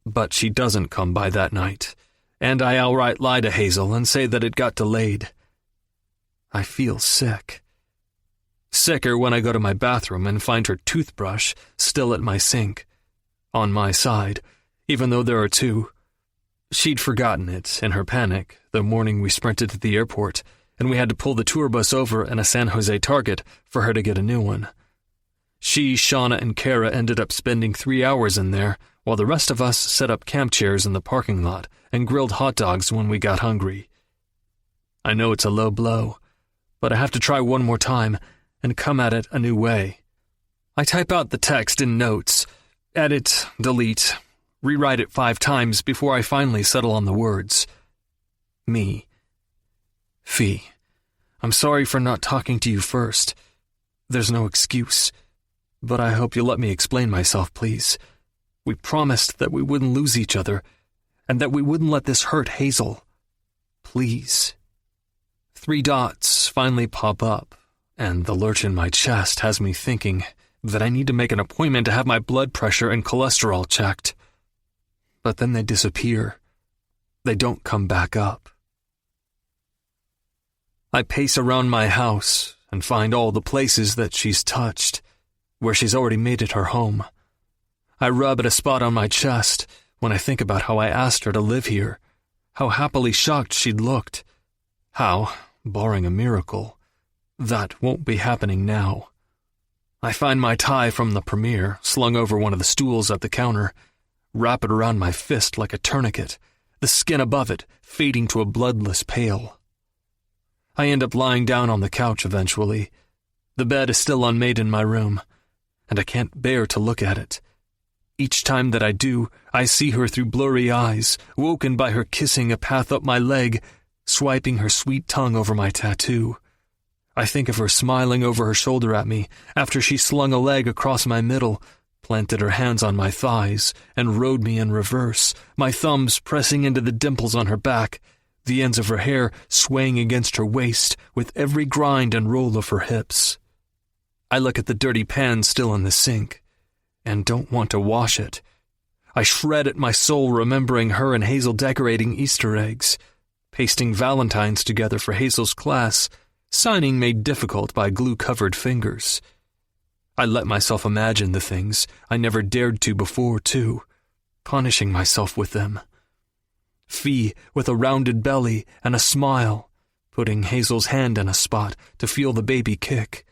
But she doesn't come by that night, and I outright lie to Hazel and say that it got delayed. I feel sick. Sicker when I go to my bathroom and find her toothbrush still at my sink, on my side, even though there are two. She'd forgotten it in her panic the morning we sprinted to the airport, and we had to pull the tour bus over in a San Jose Target for her to get a new one. She, Shauna, and Kara ended up spending 3 hours in there, while the rest of us set up camp chairs in the parking lot and grilled hot dogs when we got hungry. I know it's a low blow, but I have to try one more time and come at it a new way. I type out the text in notes, edit, delete, rewrite it 5 times before I finally settle on the words. Me. Fee, I'm sorry for not talking to you first. There's no excuse, but I hope you'll let me explain myself, please. We promised that we wouldn't lose each other, and that we wouldn't let this hurt Hazel. Please. 3 dots finally pop up, and the lurch in my chest has me thinking that I need to make an appointment to have my blood pressure and cholesterol checked. But then they disappear. They don't come back up. I pace around my house and find all the places that she's touched, where she's already made it her home. I rub at a spot on my chest when I think about how I asked her to live here, how happily shocked she'd looked, how, barring a miracle, that won't be happening now. I find my tie from the premiere slung over one of the stools at the counter, wrap it around my fist like a tourniquet, the skin above it fading to a bloodless pale. I end up lying down on the couch eventually. The bed is still unmade in my room, and I can't bear to look at it. Each time that I do, I see her through blurry eyes, woken by her kissing a path up my leg, swiping her sweet tongue over my tattoo. I think of her smiling over her shoulder at me after she slung a leg across my middle, planted her hands on my thighs, and rode me in reverse, my thumbs pressing into the dimples on her back, the ends of her hair swaying against her waist with every grind and roll of her hips. I look at the dirty pan still in the sink, and don't want to wash it. I shred at my soul remembering her and Hazel decorating Easter eggs, pasting valentines together for Hazel's class, signing made difficult by glue-covered fingers. I let myself imagine the things I never dared to before, too, punishing myself with them. Fee with a rounded belly and a smile, putting Hazel's hand in a spot to feel the baby kick.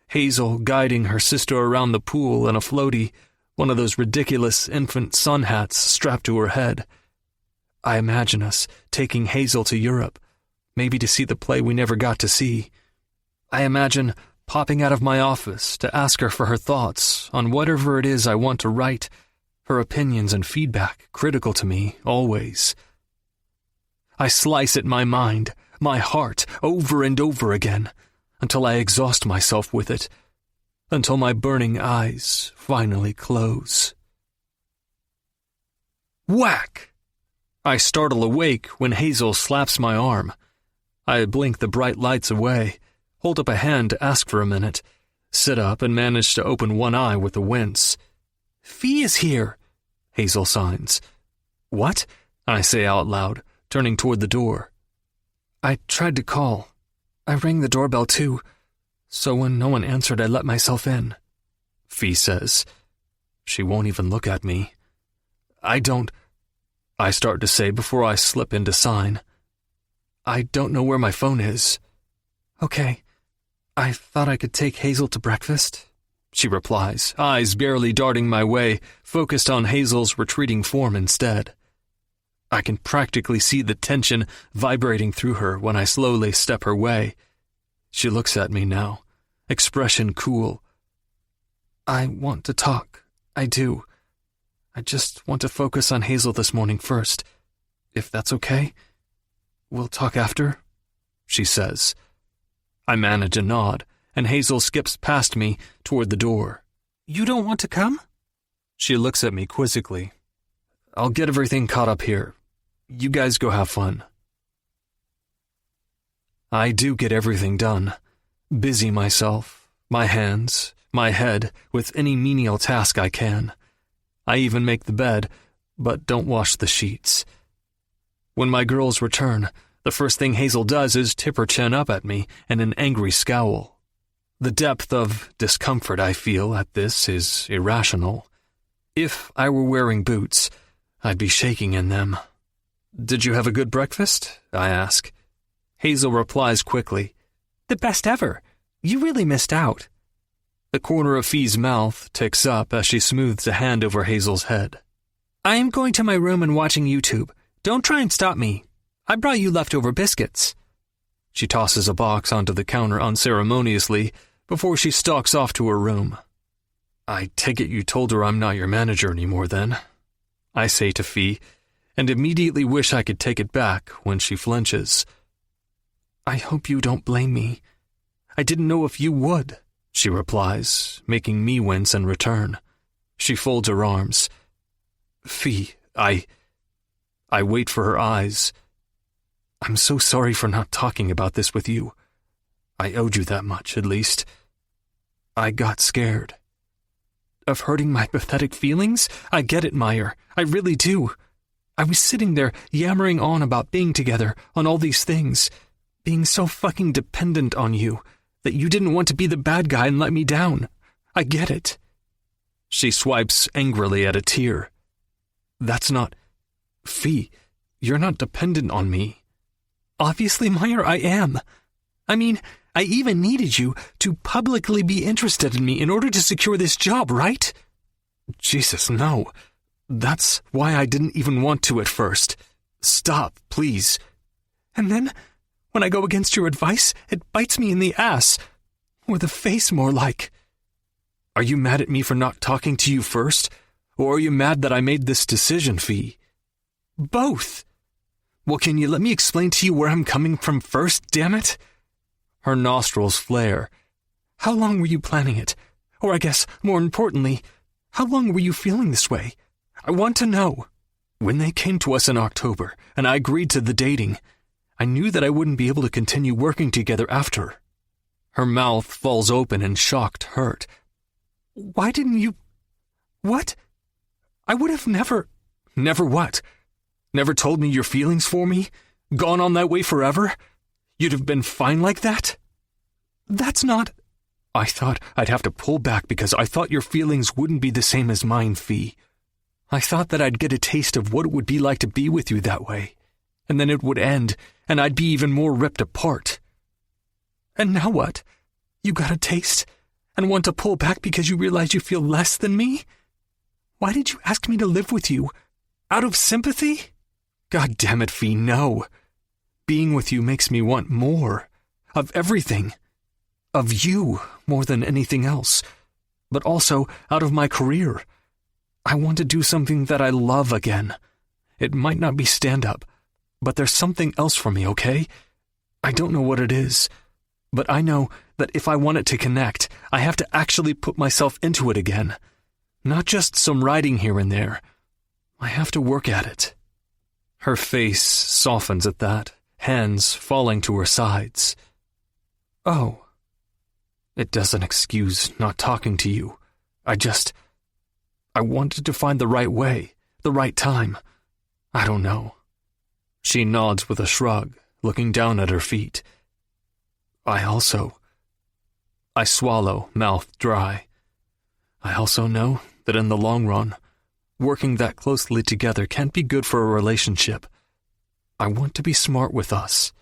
Hazel guiding her sister around the pool in a floaty, one of those ridiculous infant sun hats strapped to her head. I imagine us taking Hazel to Europe, maybe to see the play we never got to see. I imagine popping out of my office to ask her for her thoughts on whatever it is I want to write, her opinions and feedback critical to me, always. I slice at my mind, my heart, over and over again, until I exhaust myself with it, until my burning eyes finally close. Whack! I startle awake when Hazel slaps my arm. I blink the bright lights away, hold up a hand to ask for a minute, sit up and manage to open one eye with a wince. Fee is here, Hazel signs. What? I say out loud, turning toward the door. I tried to call. I rang the doorbell too, so when no one answered I let myself in, Fee says. She won't even look at me. I start to say before I slip into sign. I don't know where my phone is. Okay, I thought I could take Hazel to breakfast, she replies, eyes barely darting my way, focused on Hazel's retreating form instead. I can practically see the tension vibrating through her when I slowly step her way. She looks at me now, expression cool. I want to talk. I do. I just want to focus on Hazel this morning first. If that's okay, we'll talk after, she says. I manage a nod, and Hazel skips past me toward the door. You don't want to come? She looks at me quizzically. I'll get everything caught up here. You guys go have fun. I do get everything done. Busy myself, my hands, my head, with any menial task I can. I even make the bed, but don't wash the sheets. When my girls return, the first thing Hazel does is tip her chin up at me in an angry scowl. The depth of discomfort I feel at this is irrational. If I were wearing boots, I'd be shaking in them. Did you have a good breakfast? I ask. Hazel replies quickly. The best ever. You really missed out. The corner of Fee's mouth ticks up as she smooths a hand over Hazel's head. I am going to my room and watching YouTube. Don't try and stop me. I brought you leftover biscuits. She tosses a box onto the counter unceremoniously before she stalks off to her room. I take it you told her I'm not your manager anymore then, I say to Fee, and immediately wish I could take it back when she flinches. I hope you don't blame me. I didn't know if you would, she replies, making me wince in return. She folds her arms. Fee, I wait for her eyes. I'm so sorry for not talking about this with you. I owed you that much, at least. I got scared. Of hurting my pathetic feelings? I get it, Meyer. I really do. I was sitting there yammering on about being together, on all these things, being so fucking dependent on you, that you didn't want to be the bad guy and let me down. I get it. She swipes angrily at a tear. That's not... Fee, you're not dependent on me. Obviously, Meyer, I am. I mean, I even needed you to publicly be interested in me in order to secure this job, right? Jesus, no. That's why I didn't even want to at first. Stop, please. And then, when I go against your advice, it bites me in the ass. Or the face, more like. Are you mad at me for not talking to you first? Or are you mad that I made this decision, Fee? Both. Well, can you let me explain to you where I'm coming from first, damn it? Her nostrils flare. How long were you planning it? Or I guess, more importantly, how long were you feeling this way? I want to know. When they came to us in October, and I agreed to the dating, I knew that I wouldn't be able to continue working together after. Her mouth falls open in shocked hurt. Why didn't you... What? I would have never... Never what? Never told me your feelings for me? Gone on that way forever? You'd have been fine like that? That's not... I thought I'd have to pull back because I thought your feelings wouldn't be the same as mine, Fee. I thought that I'd get a taste of what it would be like to be with you that way. And then it would end, and I'd be even more ripped apart. And now what? You got a taste, and want to pull back because you realize you feel less than me? Why did you ask me to live with you? Out of sympathy? God damn it, Fee, no. Being with you makes me want more. Of everything. Of you, more than anything else. But also out of my career. I want to do something that I love again. It might not be stand-up, but there's something else for me, okay? I don't know what it is, but I know that if I want it to connect, I have to actually put myself into it again. Not just some writing here and there. I have to work at it. Her face softens at that, hands falling to her sides. Oh. It doesn't excuse not talking to you. I wanted to find the right way, the right time. I don't know. She nods with a shrug, looking down at her feet. I swallow, mouth dry. I also know that in the long run, working that closely together can't be good for a relationship. I want to be smart with us.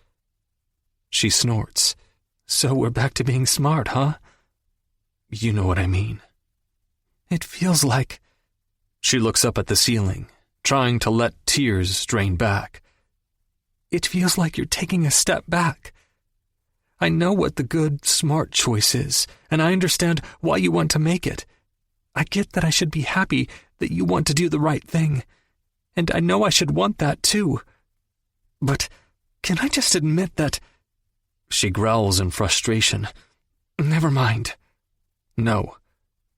She snorts. So we're back to being smart, huh? You know what I mean. It feels like... She looks up at the ceiling, trying to let tears drain back. It feels like you're taking a step back. I know what the good, smart choice is, and I understand why you want to make it. I get that I should be happy that you want to do the right thing, and I know I should want that too. But can I just admit that... She growls in frustration. Never mind. No.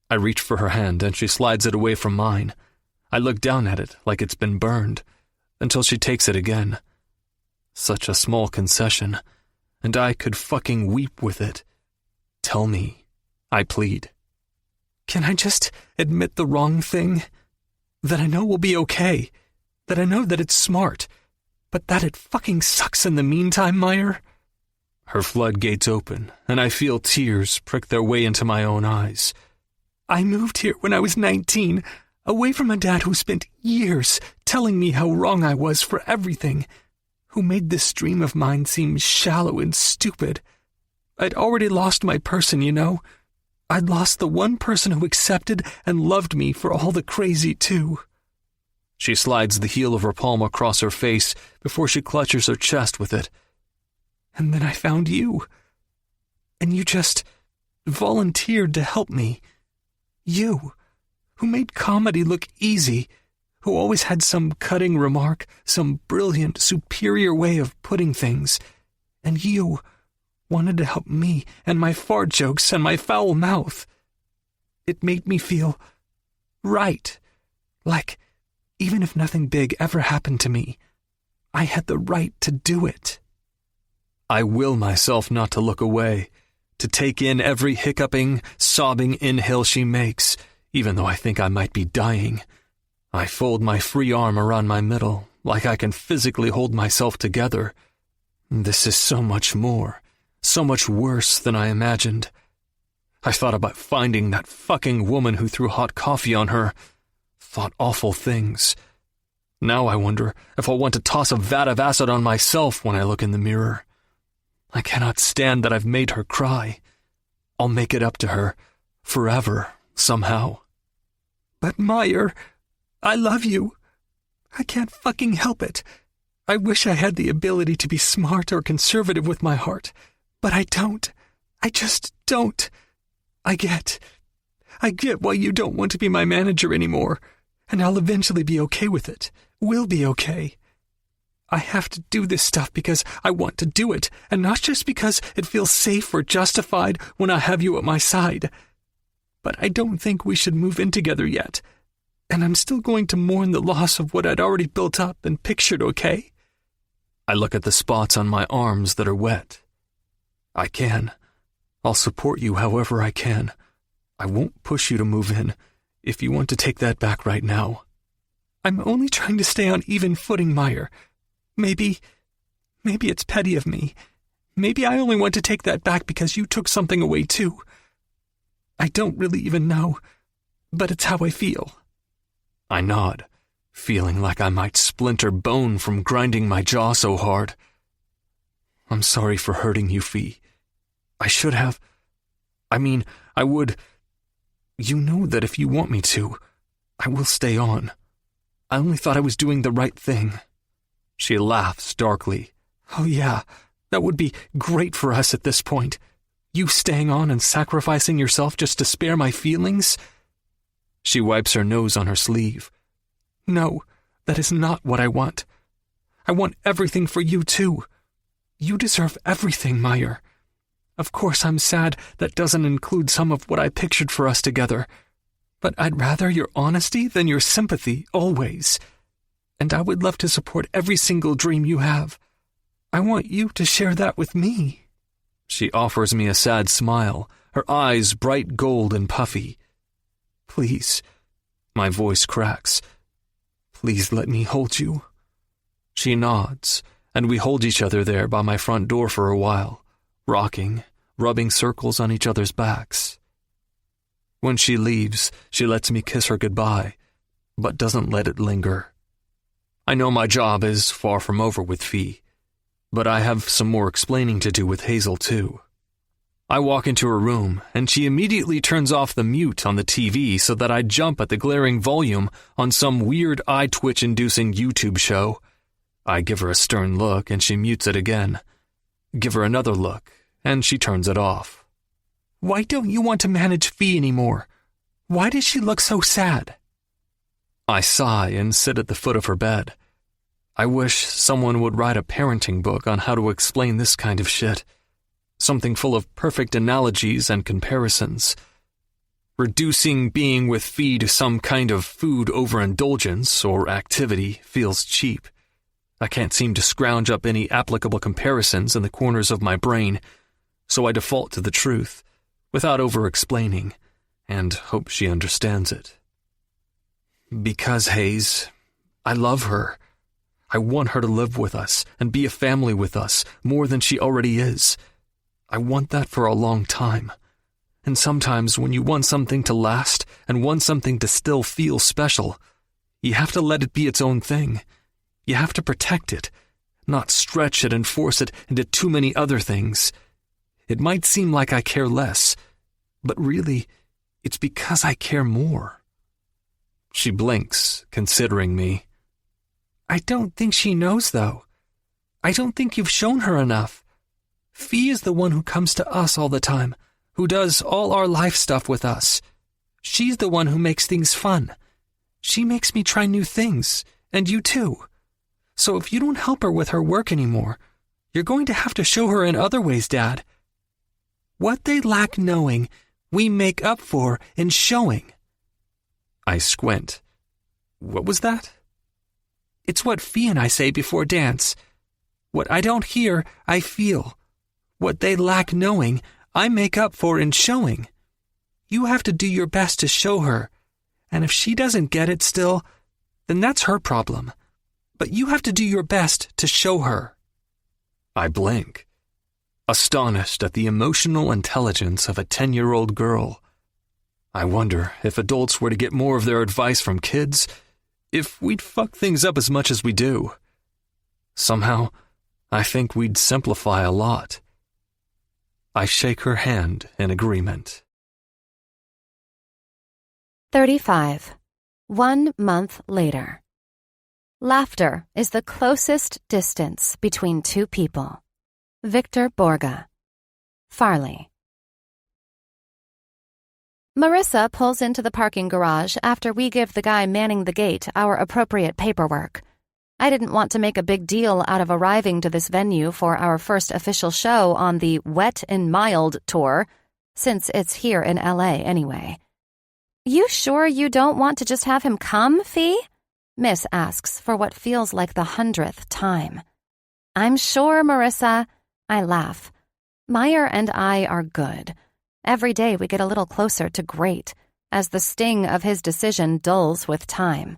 I reach for her hand and she slides it away from mine. I look down at it like it's been burned, until she takes it again. Such a small concession, and I could fucking weep with it. Tell me, I plead. Can I just admit the wrong thing? That I know will be okay. That I know that it's smart. But that it fucking sucks in the meantime, Meyer? Her floodgates open, and I feel tears prick their way into my own eyes. I moved here when I was 19, away from a dad who spent years telling me how wrong I was for everything, who made this dream of mine seem shallow and stupid. I'd already lost my person, you know. I'd lost the one person who accepted and loved me for all the crazy, too. She slides the heel of her palm across her face before she clutches her chest with it. And then I found you. And you just volunteered to help me. You, who made comedy look easy, who always had some cutting remark, some brilliant, superior way of putting things. And you wanted to help me and my fart jokes and my foul mouth. It made me feel right. Like, even if nothing big ever happened to me, I had the right to do it. I will myself not to look away, to take in every hiccuping, sobbing inhale she makes, even though I think I might be dying. I fold my free arm around my middle, like I can physically hold myself together. This is so much more, so much worse than I imagined. I thought about finding that fucking woman who threw hot coffee on her, thought awful things. Now I wonder if I'll want to toss a vat of acid on myself when I look in the mirror. I cannot stand that I've made her cry. I'll make it up to her, forever, somehow. But Meyer, I love you. I can't fucking help it. I wish I had the ability to be smart or conservative with my heart, but I don't. I just don't. I get why you don't want to be my manager anymore, and I'll eventually be okay with it. We'll be okay. I have to do this stuff because I want to do it, and not just because it feels safe or justified when I have you at my side. But I don't think we should move in together yet, and I'm still going to mourn the loss of what I'd already built up and pictured, okay? I look at the spots on my arms that are wet. I can. I'll support you however I can. I won't push you to move in, if you want to take that back right now. I'm only trying to stay on even footing, Meyer. Maybe it's petty of me. Maybe I only want to take that back because you took something away too. I don't really even know, but it's how I feel. I nod, feeling like I might splinter bone from grinding my jaw so hard. I'm sorry for hurting you, Fee. I should have. I would. You know that if you want me to, I will stay on. I only thought I was doing the right thing. She laughs darkly. Oh yeah, that would be great for us at this point. You staying on and sacrificing yourself just to spare my feelings? She wipes her nose on her sleeve. No, that is not what I want. I want everything for you too. You deserve everything, Meyer. Of course I'm sad that doesn't include some of what I pictured for us together. But I'd rather your honesty than your sympathy, always. And I would love to support every single dream you have. I want you to share that with me. She offers me a sad smile, her eyes bright gold and puffy. Please. My voice cracks. Please let me hold you. She nods, and we hold each other there by my front door for a while, rocking, rubbing circles on each other's backs. When she leaves, she lets me kiss her goodbye, but doesn't let it linger. I know my job is far from over with Fee, but I have some more explaining to do with Hazel too. I walk into her room, and she immediately turns off the mute on the TV so that I jump at the glaring volume on some weird eye-twitch-inducing YouTube show. I give her a stern look, and she mutes it again. Give her another look, and she turns it off. Why don't you want to manage Fee anymore? Why does she look so sad? I sigh and sit at the foot of her bed. I wish someone would write a parenting book on how to explain this kind of shit. Something full of perfect analogies and comparisons. Reducing being with Fee to some kind of food overindulgence or activity feels cheap. I can't seem to scrounge up any applicable comparisons in the corners of my brain, so I default to the truth, without over-explaining, and hope she understands it. Because, Hayes, I love her. I want her to live with us and be a family with us more than she already is. I want that for a long time. And sometimes when you want something to last and want something to still feel special, you have to let it be its own thing. You have to protect it, not stretch it and force it into too many other things. It might seem like I care less, but really, it's because I care more. She blinks, considering me. I don't think she knows, though. I don't think you've shown her enough. Fee is the one who comes to us all the time, who does all our life stuff with us. She's the one who makes things fun. She makes me try new things, and you too. So if you don't help her with her work anymore, you're going to have to show her in other ways, Dad. What they lack knowing, we make up for in showing. I squint. What was that? It's what Fee and I say before dance. What I don't hear, I feel. What they lack knowing, I make up for in showing. You have to do your best to show her, and if she doesn't get it still, then that's her problem. But you have to do your best to show her. I blink, astonished at the emotional intelligence of a 10-year-old girl. I wonder if adults were to get more of their advice from kids, if we'd fuck things up as much as we do. Somehow, I think we'd simplify a lot. I shake her hand in agreement. 35. 1 month later. Laughter is the closest distance between two people. Victor Borga. Farley. Marissa pulls into the parking garage after we give the guy manning the gate our appropriate paperwork. I didn't want to make a big deal out of arriving to this venue for our first official show on the Wet and Mild tour, since it's here in LA anyway. You sure you don't want to just have him come, Fee? Miss asks for what feels like the 100th time. I'm sure, Marissa. I laugh. Meyer and I are good. Every day we get a little closer to great, as the sting of his decision dulls with time.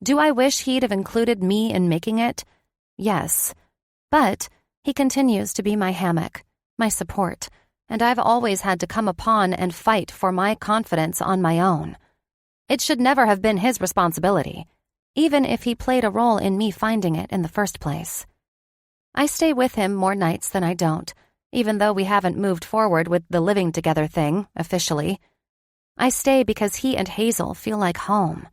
Do I wish he'd have included me in making it? Yes. But he continues to be my hammock, my support, and I've always had to come upon and fight for my confidence on my own. It should never have been his responsibility, even if he played a role in me finding it in the first place. I stay with him more nights than I don't, even though we haven't moved forward with the living together thing, officially. I stay because he and Hazel feel like home.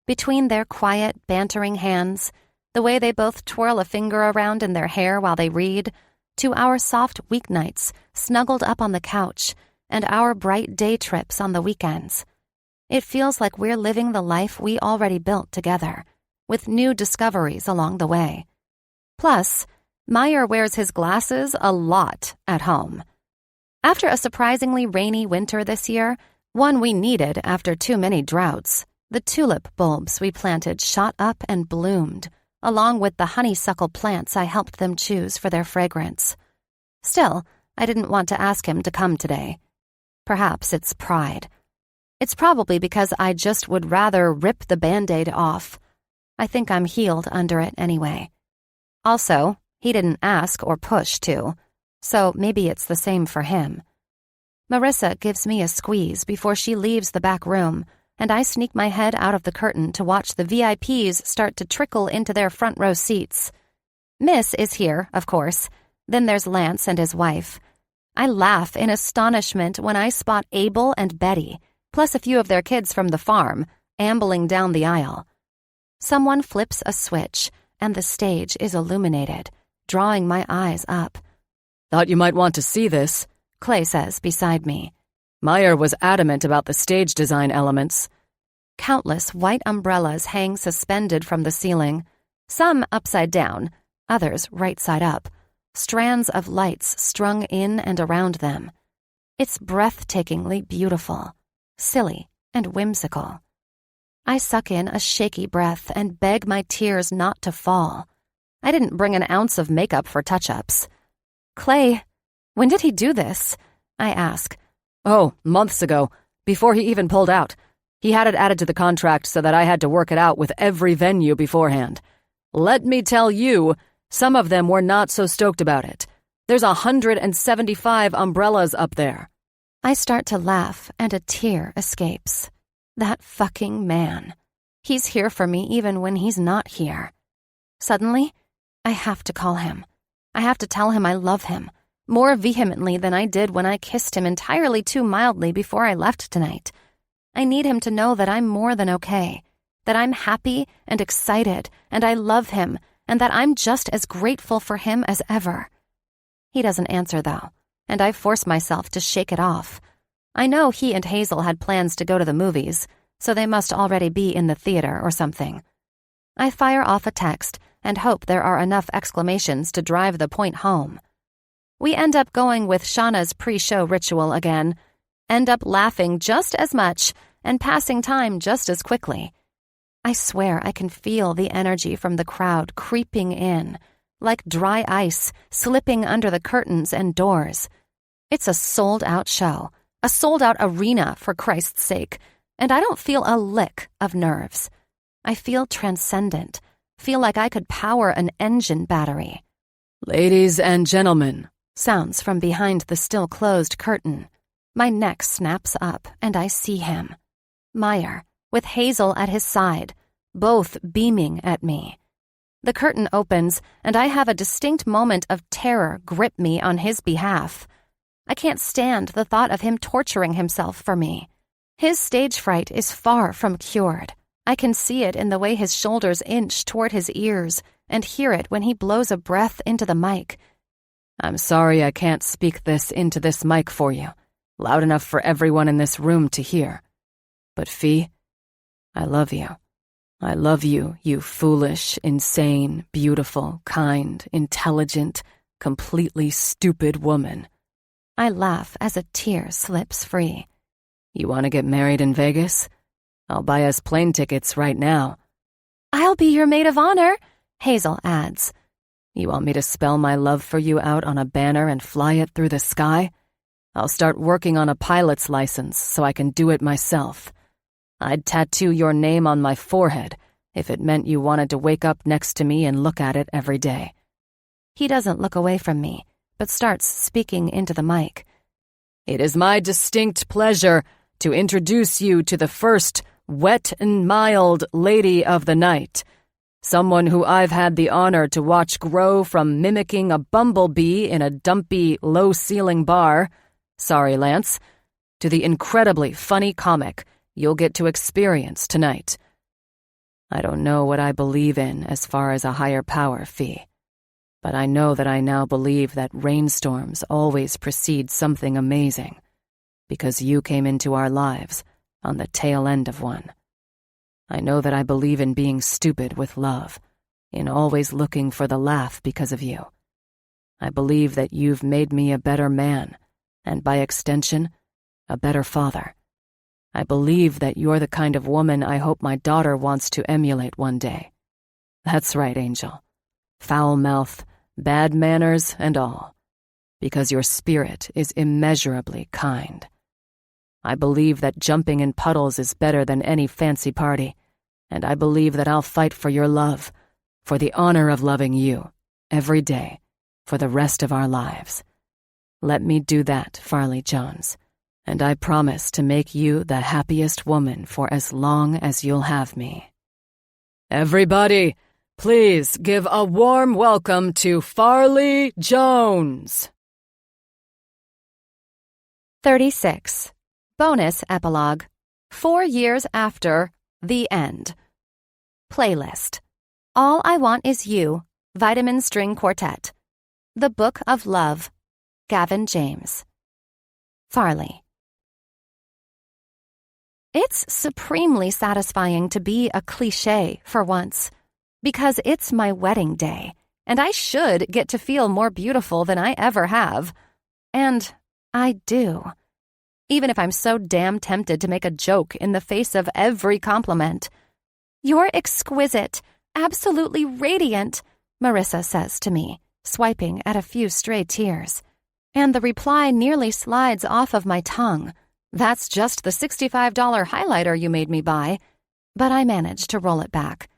Between their quiet, bantering hands, the way they both twirl a finger around in their hair while they read, to our soft weeknights snuggled up on the couch, and our bright day trips on the weekends. It feels like we're living the life we already built together, with new discoveries along the way. Plus, Meyer wears his glasses a lot at home. After a surprisingly rainy winter this year, one we needed after too many droughts, the tulip bulbs we planted shot up and bloomed, along with the honeysuckle plants I helped them choose for their fragrance. Still, I didn't want to ask him to come today. Perhaps it's pride. It's probably because I just would rather rip the Band-Aid off. I think I'm healed under it anyway. Also, he didn't ask or push to, so maybe it's the same for him. Marissa gives me a squeeze before she leaves the back room, and I sneak my head out of the curtain to watch the VIPs start to trickle into their front row seats. Miss is here, of course. Then there's Lance and his wife. I laugh in astonishment when I spot Abel and Betty, plus a few of their kids from the farm, ambling down the aisle. Someone flips a switch, and the stage is illuminated, drawing my eyes up. Thought you might want to see this, Clay says beside me. Meyer was adamant about the stage design elements. Countless white umbrellas hang suspended from the ceiling, some upside down, others right side up, strands of lights strung in and around them. It's breathtakingly beautiful, silly, and whimsical. I suck in a shaky breath and beg my tears not to fall. I didn't bring an ounce of makeup for touch-ups. Clay, when did he do this? I ask. Oh, months ago, before he even pulled out. He had it added to the contract so that I had to work it out with every venue beforehand. Let me tell you, some of them were not so stoked about it. There's 175 umbrellas up there. I start to laugh and a tear escapes. That fucking man. He's here for me even when he's not here. Suddenly, I have to call him. I have to tell him I love him, more vehemently than I did when I kissed him entirely too mildly before I left tonight. I need him to know that I'm more than okay, that I'm happy and excited, and I love him, and that I'm just as grateful for him as ever. He doesn't answer, though, and I force myself to shake it off. I know he and Hazel had plans to go to the movies, so they must already be in the theater or something. I fire off a text and hope there are enough exclamations to drive the point home. We end up going with Shauna's pre-show ritual again, end up laughing just as much and passing time just as quickly. I swear I can feel the energy from the crowd creeping in, like dry ice slipping under the curtains and doors. It's a sold-out show, a sold-out arena for Christ's sake, and I don't feel a lick of nerves. I feel transcendent, feel like I could power an engine battery. Ladies and gentlemen, sounds from behind the still-closed curtain. My neck snaps up, and I see him. Meyer, with Hazel at his side, both beaming at me. The curtain opens, and I have a distinct moment of terror grip me on his behalf. I can't stand the thought of him torturing himself for me. His stage fright is far from cured. I can see it in the way his shoulders inch toward his ears, and hear it when he blows a breath into the mic. I'm sorry I can't speak this into this mic for you, loud enough for everyone in this room to hear. But Fee, I love you. I love you, you foolish, insane, beautiful, kind, intelligent, completely stupid woman. I laugh as a tear slips free. You want to get married in Vegas? I'll buy us plane tickets right now. I'll be your maid of honor, Hazel adds. You want me to spell my love for you out on a banner and fly it through the sky? I'll start working on a pilot's license so I can do it myself. I'd tattoo your name on my forehead if it meant you wanted to wake up next to me and look at it every day. He doesn't look away from me, but starts speaking into the mic. It is my distinct pleasure to introduce you to the first wet and mild lady of the night, someone who I've had the honor to watch grow from mimicking a bumblebee in a dumpy, low-ceiling bar, sorry, Lance, to the incredibly funny comic you'll get to experience tonight. I don't know what I believe in as far as a higher power, Fee, but I know that I now believe that rainstorms always precede something amazing, because you came into our lives on the tail end of one. I know that I believe in being stupid with love, in always looking for the laugh because of you. I believe that you've made me a better man, and by extension, a better father. I believe that you're the kind of woman I hope my daughter wants to emulate one day. That's right, Angel. Foul mouth, bad manners, and all. Because your spirit is immeasurably kind. I believe that jumping in puddles is better than any fancy party, and I believe that I'll fight for your love, for the honor of loving you, every day, for the rest of our lives. Let me do that, Farley Jones, and I promise to make you the happiest woman for as long as you'll have me. Everybody, please give a warm welcome to Farley Jones. 36. Bonus epilogue. 4 years after the end. Playlist. All I Want Is You, Vitamin String Quartet. The Book of Love. Gavin James. Farley. It's supremely satisfying to be a cliché for once, because it's my wedding day, and I should get to feel more beautiful than I ever have. And I do. even if I'm so damn tempted to make a joke in the face of every compliment. "You're exquisite, absolutely radiant," Marissa says to me, swiping at a few stray tears. And the reply nearly slides off of my tongue. "That's just the $65 highlighter you made me buy." But I manage to roll it back.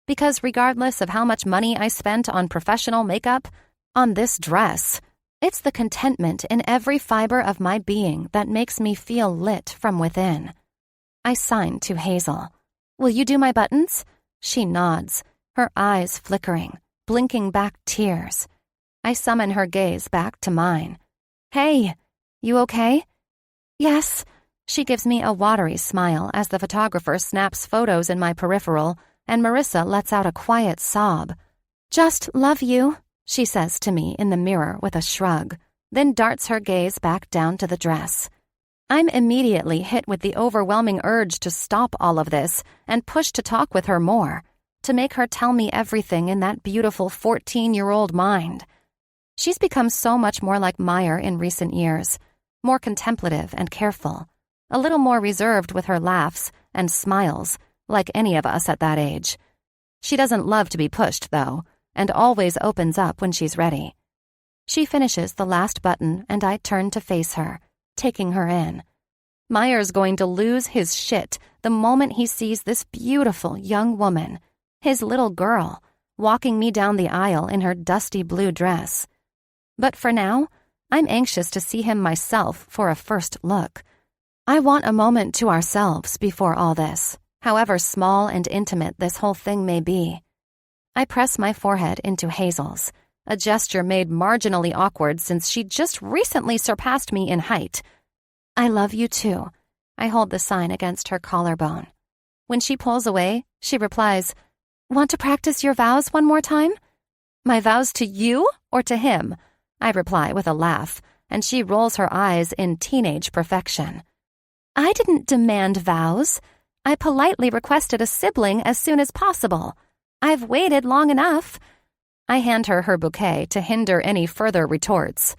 Because regardless of how much money I spent on professional makeup, on this dress, it's the contentment in every fiber of my being that makes me feel lit from within. I sign to Hazel. "Will you do my buttons?" She nods, her eyes flickering, blinking back tears. I summon her gaze back to mine. "Hey, you okay?" "Yes." She gives me a watery smile as the photographer snaps photos in my peripheral, and Marissa lets out a quiet sob. "Just love you," she says to me in the mirror with a shrug, then darts her gaze back down to the dress. I'm immediately hit with the overwhelming urge to stop all of this and push to talk with her more, to make her tell me everything in that beautiful 14-year-old mind. She's become so much more like Meyer in recent years, more contemplative and careful, a little more reserved with her laughs and smiles, like any of us at that age. She doesn't love to be pushed, though, and always opens up when she's ready. She finishes the last button, and I turn to face her, taking her in. Meyer's going to lose his shit the moment he sees this beautiful young woman, his little girl, walking me down the aisle in her dusty blue dress. But for now, I'm anxious to see him myself for a first look. I want a moment to ourselves before all this, however small and intimate this whole thing may be. I press my forehead into Hazel's, a gesture made marginally awkward since she just recently surpassed me in height. "I love you too." I hold the sign against her collarbone. When she pulls away, she replies, "Want to practice your vows one more time?" "My vows to you or to him?" I reply with a laugh, and she rolls her eyes in teenage perfection. "I didn't demand vows. I politely requested a sibling as soon as possible. I've waited long enough." I hand her her bouquet to hinder any further retorts.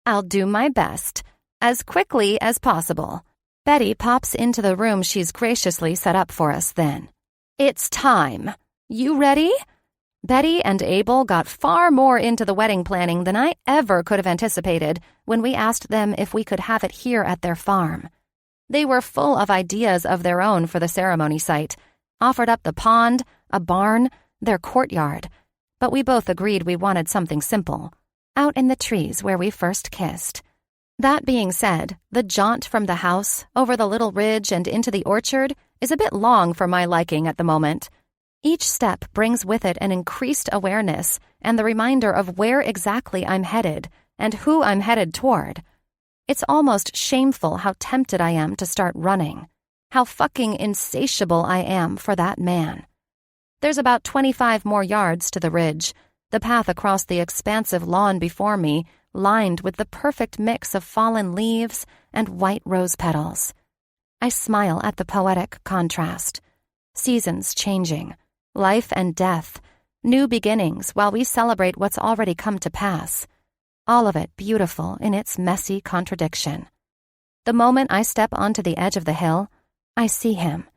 "I'll do my best, as quickly as possible." Betty pops into the room she's graciously set up for us then. "It's time. You ready?" Betty and Abel got far more into the wedding planning than I ever could have anticipated when we asked them if we could have it here at their farm. They were full of ideas of their own for the ceremony site, offered up the pond, a barn, their courtyard, but we both agreed we wanted something simple, out in the trees where we first kissed. That being said, the jaunt from the house, over the little ridge and into the orchard, is a bit long for my liking at the moment. Each step brings with it an increased awareness and the reminder of where exactly I'm headed and who I'm headed toward. It's almost shameful how tempted I am to start running, how fucking insatiable I am for that man. There's about 25 more yards to the ridge, the path across the expansive lawn before me lined with the perfect mix of fallen leaves and white rose petals. I smile at the poetic contrast. Seasons changing, life and death, new beginnings while we celebrate what's already come to pass. All of it beautiful in its messy contradiction. The moment I step onto the edge of the hill, I see him.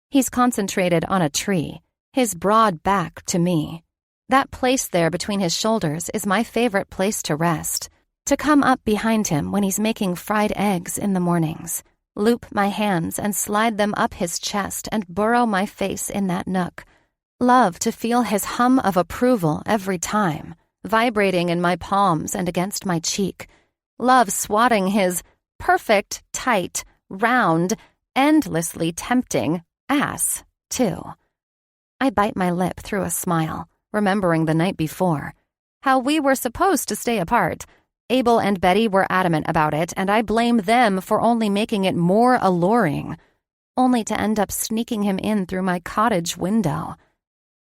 He's concentrated on a tree, his broad back to me. That place there between his shoulders is my favorite place to rest, to come up behind him when he's making fried eggs in the mornings, loop my hands and slide them up his chest and burrow my face in that nook. Love to feel his hum of approval every time, vibrating in my palms and against my cheek. Love swatting his perfect, tight, round, endlessly tempting ass, too. I bite my lip through a smile, remembering the night before. How we were supposed to stay apart. Abel and Betty were adamant about it, and I blame them for only making it more alluring, only to end up sneaking him in through my cottage window.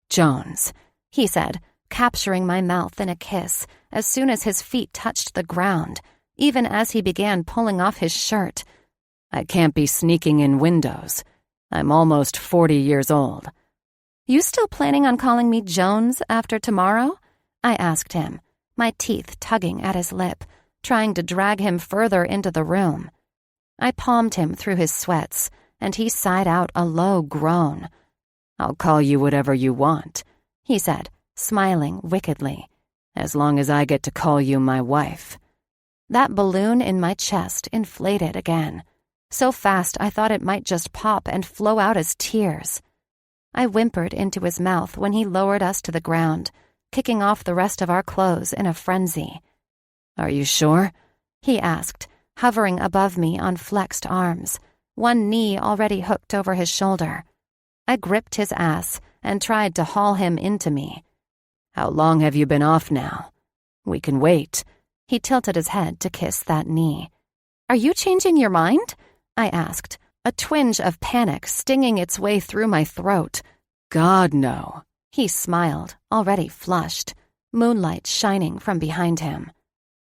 "Jones," he said, capturing my mouth in a kiss as soon as his feet touched the ground, even as he began pulling off his shirt. "I can't be sneaking in windows. I'm almost 40 years old." "You still planning on calling me Jones after tomorrow?" I asked him, my teeth tugging at his lip, trying to drag him further into the room. I palmed him through his sweats, and he sighed out a low groan. "I'll call you whatever you want," he said, smiling wickedly, "as long as I get to call you my wife." That balloon in my chest inflated again, so fast I thought it might just pop and flow out as tears. I whimpered into his mouth when he lowered us to the ground, kicking off the rest of our clothes in a frenzy. "Are you sure?" he asked, hovering above me on flexed arms, one knee already hooked over his shoulder. I gripped his ass and tried to haul him into me. "How long have you been off now? We can wait." He tilted his head to kiss that knee. "Are you changing your mind?" I asked, a twinge of panic stinging its way through my throat. "God, no." He smiled, already flushed, moonlight shining from behind him.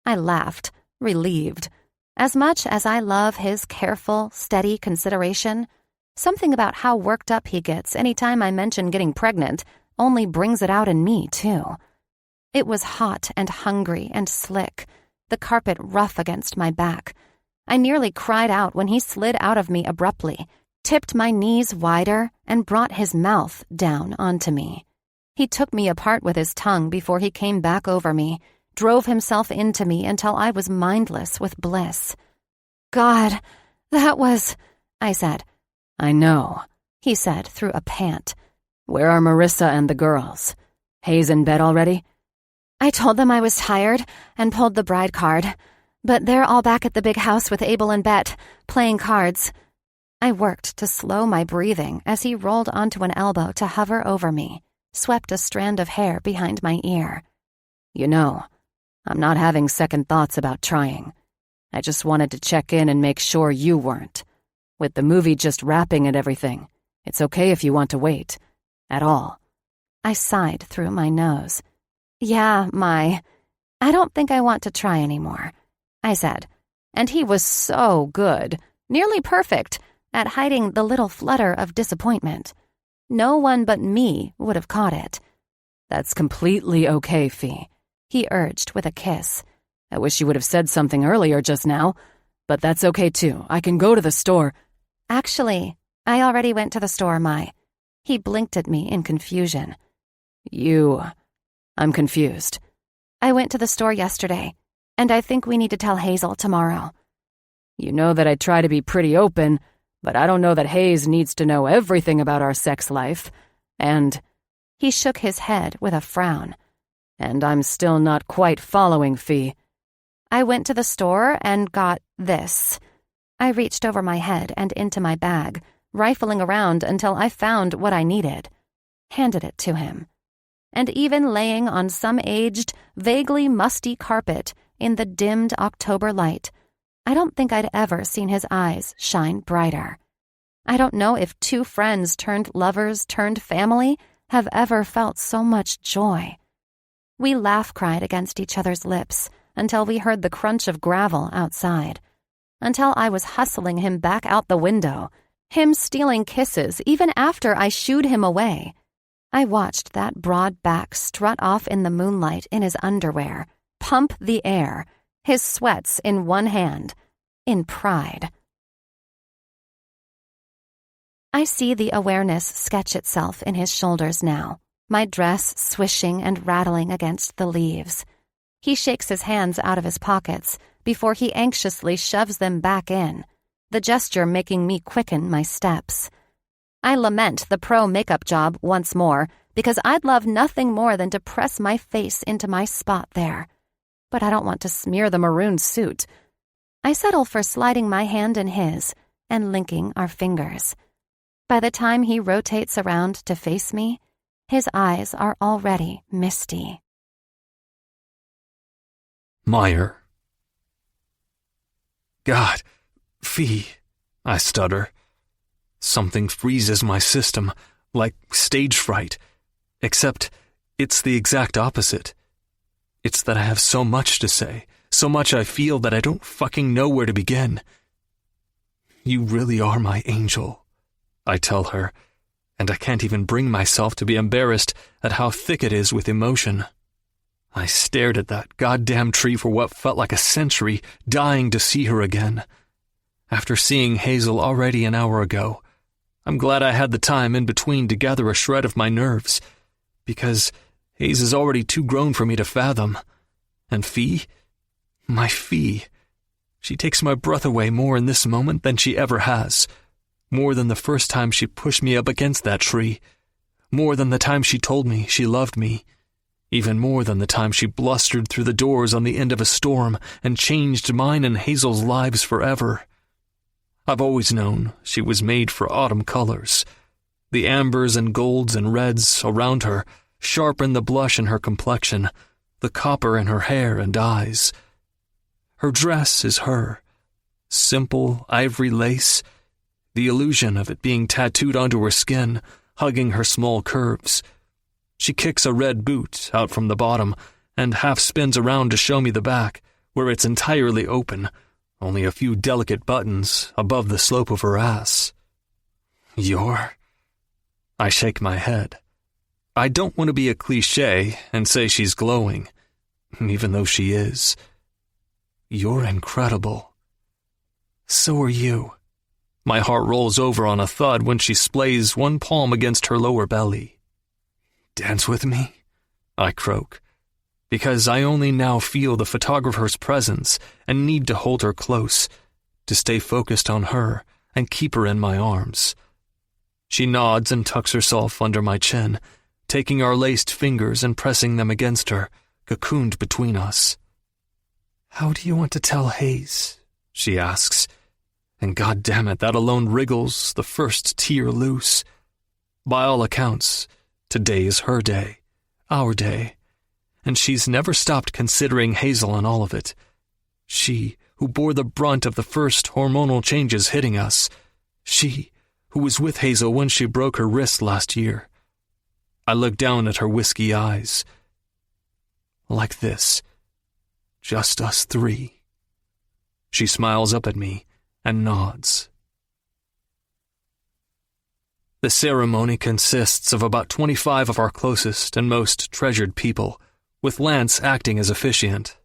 I laughed, relieved. As much as I love his careful, steady consideration, something about how worked up he gets any time I mention getting pregnant only brings it out in me, too. It was hot and hungry and slick, the carpet rough against my back. I nearly cried out when he slid out of me abruptly, tipped my knees wider, and brought his mouth down onto me. He took me apart with his tongue before he came back over me, drove himself into me until I was mindless with bliss. "God, that was—" I said. "I know," he said through a pant. "Where are Marissa and the girls? Hayes in bed already?" I told them I was tired and pulled the bride card, but they're all back at the big house with Abel and Bet, playing cards. I worked to slow my breathing as he rolled onto an elbow to hover over me, swept a strand of hair behind my ear. "You know, I'm not having second thoughts about trying. I just wanted to check in and make sure you weren't. With the movie just wrapping and everything, it's okay if you want to wait. At all." I sighed through my nose. "Yeah, I don't think I want to try anymore," I said. And he was so good, nearly perfect, at hiding the little flutter of disappointment. No one but me would have caught it. "That's completely okay, Fee," he urged with a kiss. "I wish you would have said something earlier just now, but that's okay too. I can go to the store." "Actually, I already went to the store, Mai." He blinked at me in confusion. I'm confused." "I went to the store yesterday, and I think we need to tell Hazel tomorrow." "You know that I try to be pretty open, but I don't know that Hayes needs to know everything about our sex life, and—" He shook his head with a frown. "And I'm still not quite following, Fee." "I went to the store and got this." I reached over my head and into my bag, rifling around until I found what I needed. Handed it to him. And even laying on some aged, vaguely musty carpet in the dimmed October light, I don't think I'd ever seen his eyes shine brighter. I don't know if two friends turned lovers turned family have ever felt so much joy. We laugh-cried against each other's lips until we heard the crunch of gravel outside, until I was hustling him back out the window, him stealing kisses even after I shooed him away. I watched that broad back strut off in the moonlight in his underwear, pump the air, his sweats in one hand, in pride. I see the awareness sketch itself in his shoulders now, my dress swishing and rattling against the leaves. He shakes his hands out of his pockets before he anxiously shoves them back in, the gesture making me quicken my steps. I lament the pro makeup job once more because I'd love nothing more than to press my face into my spot there. But I don't want to smear the maroon suit. I settle for sliding my hand in his and linking our fingers. By the time he rotates around to face me, his eyes are already misty. Meyer. God, Fee, I stutter. Something freezes my system, like stage fright. Except, it's the exact opposite. It's that I have so much to say, so much I feel that I don't fucking know where to begin. You really are my angel, I tell her, and I can't even bring myself to be embarrassed at how thick it is with emotion. I stared at that goddamn tree for what felt like a century, dying to see her again. After seeing Hazel already an hour ago, I'm glad I had the time in between to gather a shred of my nerves, because Hayes is already too grown for me to fathom. And Fee? My Fee. She takes my breath away more in this moment than she ever has. More than the first time she pushed me up against that tree. More than the time she told me she loved me. Even more than the time she blustered through the doors on the end of a storm and changed mine and Hazel's lives forever. I've always known she was made for autumn colors. The ambers and golds and reds around her sharpen the blush in her complexion, the copper in her hair and eyes. Her dress is her. Simple ivory lace, the illusion of it being tattooed onto her skin, hugging her small curves. She kicks a red boot out from the bottom and half spins around to show me the back, where it's entirely open, only a few delicate buttons above the slope of her ass. I shake my head. I don't want to be a cliché and say she's glowing, even though she is. You're incredible. So are you. My heart rolls over on a thud when she splays one palm against her lower belly. Dance with me? I croak, because I only now feel the photographer's presence and need to hold her close, to stay focused on her and keep her in my arms. She nods and tucks herself under my chin, taking our laced fingers and pressing them against her, cocooned between us. How do you want to tell Hayes? She asks, and God damn it, that alone wriggles the first tear loose. By all accounts, today is her day, our day, and she's never stopped considering Hazel in all of it. She, who bore the brunt of the first hormonal changes hitting us. She, who was with Hazel when she broke her wrist last year. I look down at her whiskey eyes. Like this. Just us three. She smiles up at me and nods. The ceremony consists of about 25 of our closest and most treasured people, with Lance acting as officiant.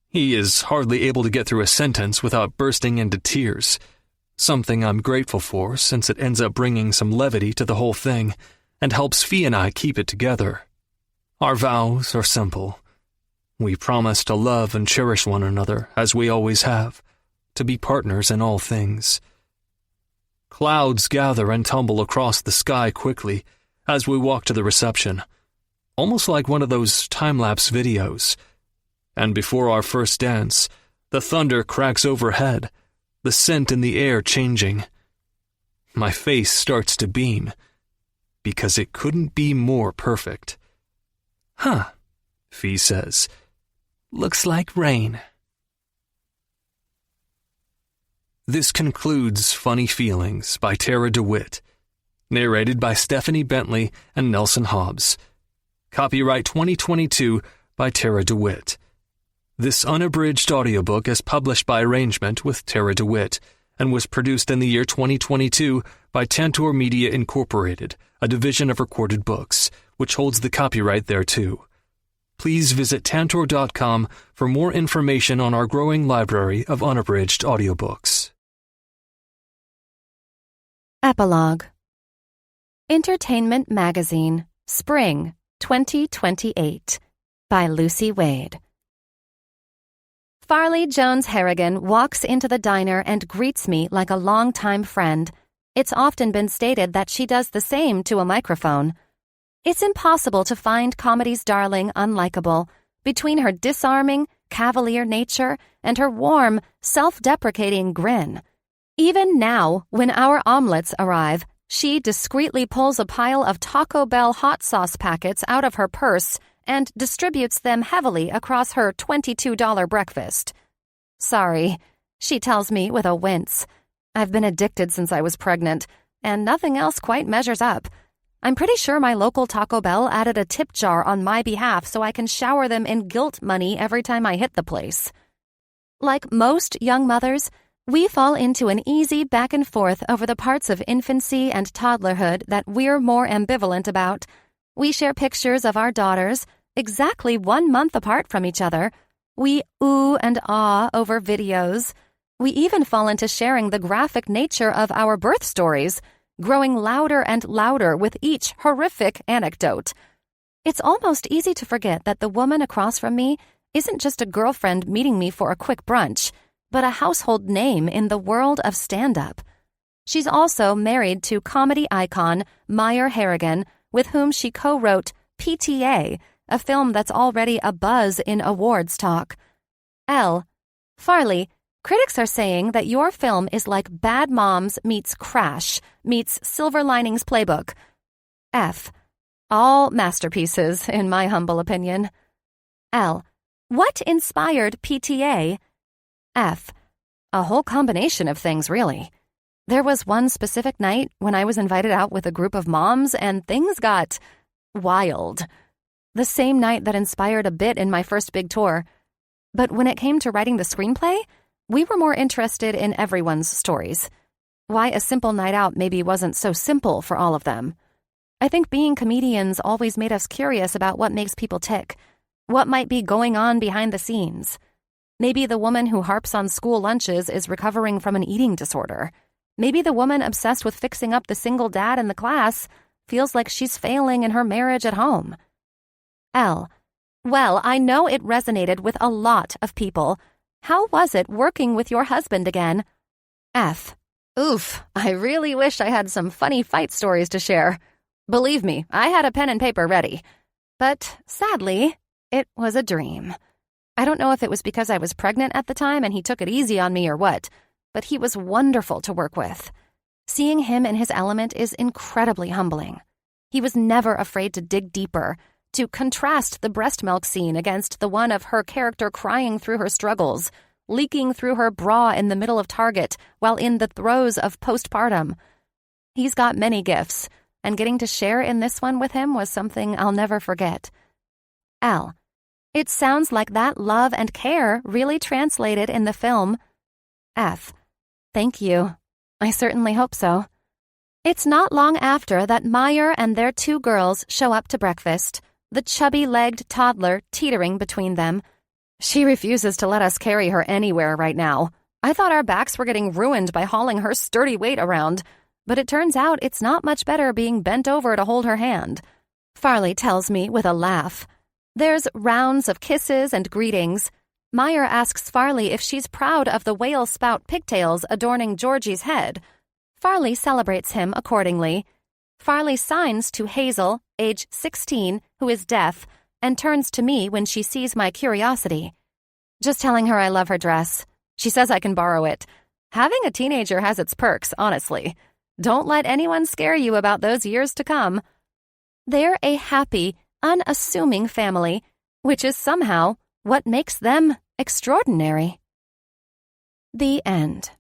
He is hardly able to get through a sentence without bursting into tears, something I'm grateful for since it ends up bringing some levity to the whole thing and helps Fee and I keep it together. Our vows are simple. We promise to love and cherish one another as we always have, to be partners in all things. Clouds gather and tumble across the sky quickly as we walk to the reception, almost like one of those time-lapse videos. And before our first dance, the thunder cracks overhead, the scent in the air changing. My face starts to beam, because it couldn't be more perfect. Huh, Fee says. Looks like rain. This concludes Funny Feelings by Tarah DeWitt, narrated by Stephanie Bentley and Nelson Hobbs. Copyright 2022 by Tarah DeWitt. This unabridged audiobook is published by arrangement with Tarah DeWitt and was produced in the year 2022 by Tantor Media Incorporated, a division of Recorded Books, which holds the copyright thereto. Please visit tantor.com for more information on our growing library of unabridged audiobooks. Epilogue. Entertainment Magazine, Spring 2028, by Lucy Wade. Farley Jones Harrigan walks into the diner and greets me like a longtime friend. It's often been stated that she does the same to a microphone. It's impossible to find comedy's darling unlikable, between her disarming, cavalier nature and her warm, self-deprecating grin. Even now, when our omelets arrive, she discreetly pulls a pile of Taco Bell hot sauce packets out of her purse and distributes them heavily across her $22 breakfast. Sorry, she tells me with a wince. I've been addicted since I was pregnant, and nothing else quite measures up. I'm pretty sure my local Taco Bell added a tip jar on my behalf so I can shower them in guilt money every time I hit the place. Like most young mothers, we fall into an easy back and forth over the parts of infancy and toddlerhood that we're more ambivalent about. We share pictures of our daughters, exactly 1 month apart from each other. We ooh and ah over videos. We even fall into sharing the graphic nature of our birth stories, growing louder and louder with each horrific anecdote. It's almost easy to forget that the woman across from me isn't just a girlfriend meeting me for a quick brunch, but a household name in the world of stand-up. She's also married to comedy icon Meyer Harrigan, with whom she co-wrote PTA, a film that's already abuzz in awards talk. L. Farley, critics are saying that your film is like Bad Moms meets Crash meets Silver Linings Playbook. F. All masterpieces, in my humble opinion. L. What inspired PTA? F. A whole combination of things, really. There was one specific night when I was invited out with a group of moms and things got wild. The same night that inspired a bit in my first big tour. But when it came to writing the screenplay, we were more interested in everyone's stories. Why a simple night out maybe wasn't so simple for all of them. I think being comedians always made us curious about what makes people tick, what might be going on behind the scenes. Maybe the woman who harps on school lunches is recovering from an eating disorder. Maybe the woman obsessed with fixing up the single dad in the class feels like she's failing in her marriage at home. L. Well, I know it resonated with a lot of people. How was it working with your husband again? F. Oof, I really wish I had some funny fight stories to share. Believe me, I had a pen and paper ready. But sadly, it was a dream. I don't know if it was because I was pregnant at the time and he took it easy on me or what, but he was wonderful to work with. Seeing him in his element is incredibly humbling. He was never afraid to dig deeper, to contrast the breast milk scene against the one of her character crying through her struggles, leaking through her bra in the middle of Target while in the throes of postpartum. He's got many gifts, and getting to share in this one with him was something I'll never forget. L. It sounds like that love and care really translated in the film. F. Thank you. I certainly hope so. It's not long after that Meyer and their 2 girls show up to breakfast, the chubby-legged toddler teetering between them. She refuses to let us carry her anywhere right now. I thought our backs were getting ruined by hauling her sturdy weight around, but it turns out it's not much better being bent over to hold her hand. Farley tells me with a laugh. There's rounds of kisses and greetings. Meyer asks Farley if she's proud of the whale spout pigtails adorning Georgie's head. Farley celebrates him accordingly. Farley signs to Hazel, age 16, who is deaf, and turns to me when she sees my curiosity. Just telling her I love her dress. She says I can borrow it. Having a teenager has its perks, honestly. Don't let anyone scare you about those years to come. They're a happy, unassuming family, which is somehow what makes them extraordinary. The end.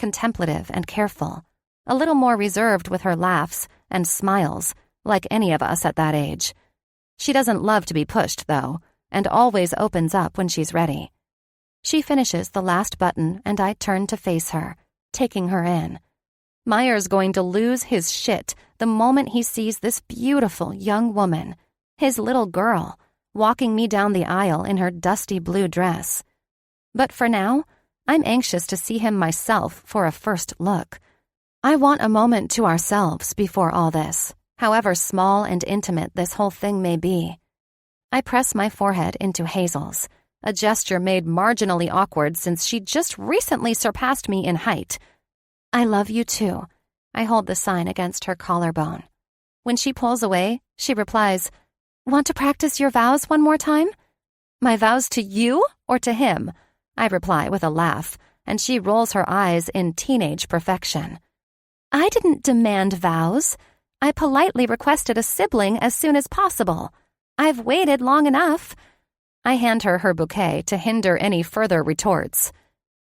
contemplative and careful, a little more reserved with her laughs and smiles, like any of us at that age. She doesn't love to be pushed, though, and always opens up when she's ready. She finishes the last button, and I turn to face her, taking her in. Meyer's going to lose his shit the moment he sees this beautiful young woman, his little girl, walking me down the aisle in her dusty blue dress. But for now, I'm anxious to see him myself for a first look. I want a moment to ourselves before all this, however small and intimate this whole thing may be. I press my forehead into Hazel's, a gesture made marginally awkward since she just recently surpassed me in height. I love you too. I hold the sign against her collarbone. When she pulls away, she replies, "Want to practice your vows one more time?" "My vows to you or to him?" I reply with a laugh, and she rolls her eyes in teenage perfection. "I didn't demand vows. I politely requested a sibling as soon as possible. I've waited long enough." I hand her her bouquet to hinder any further retorts.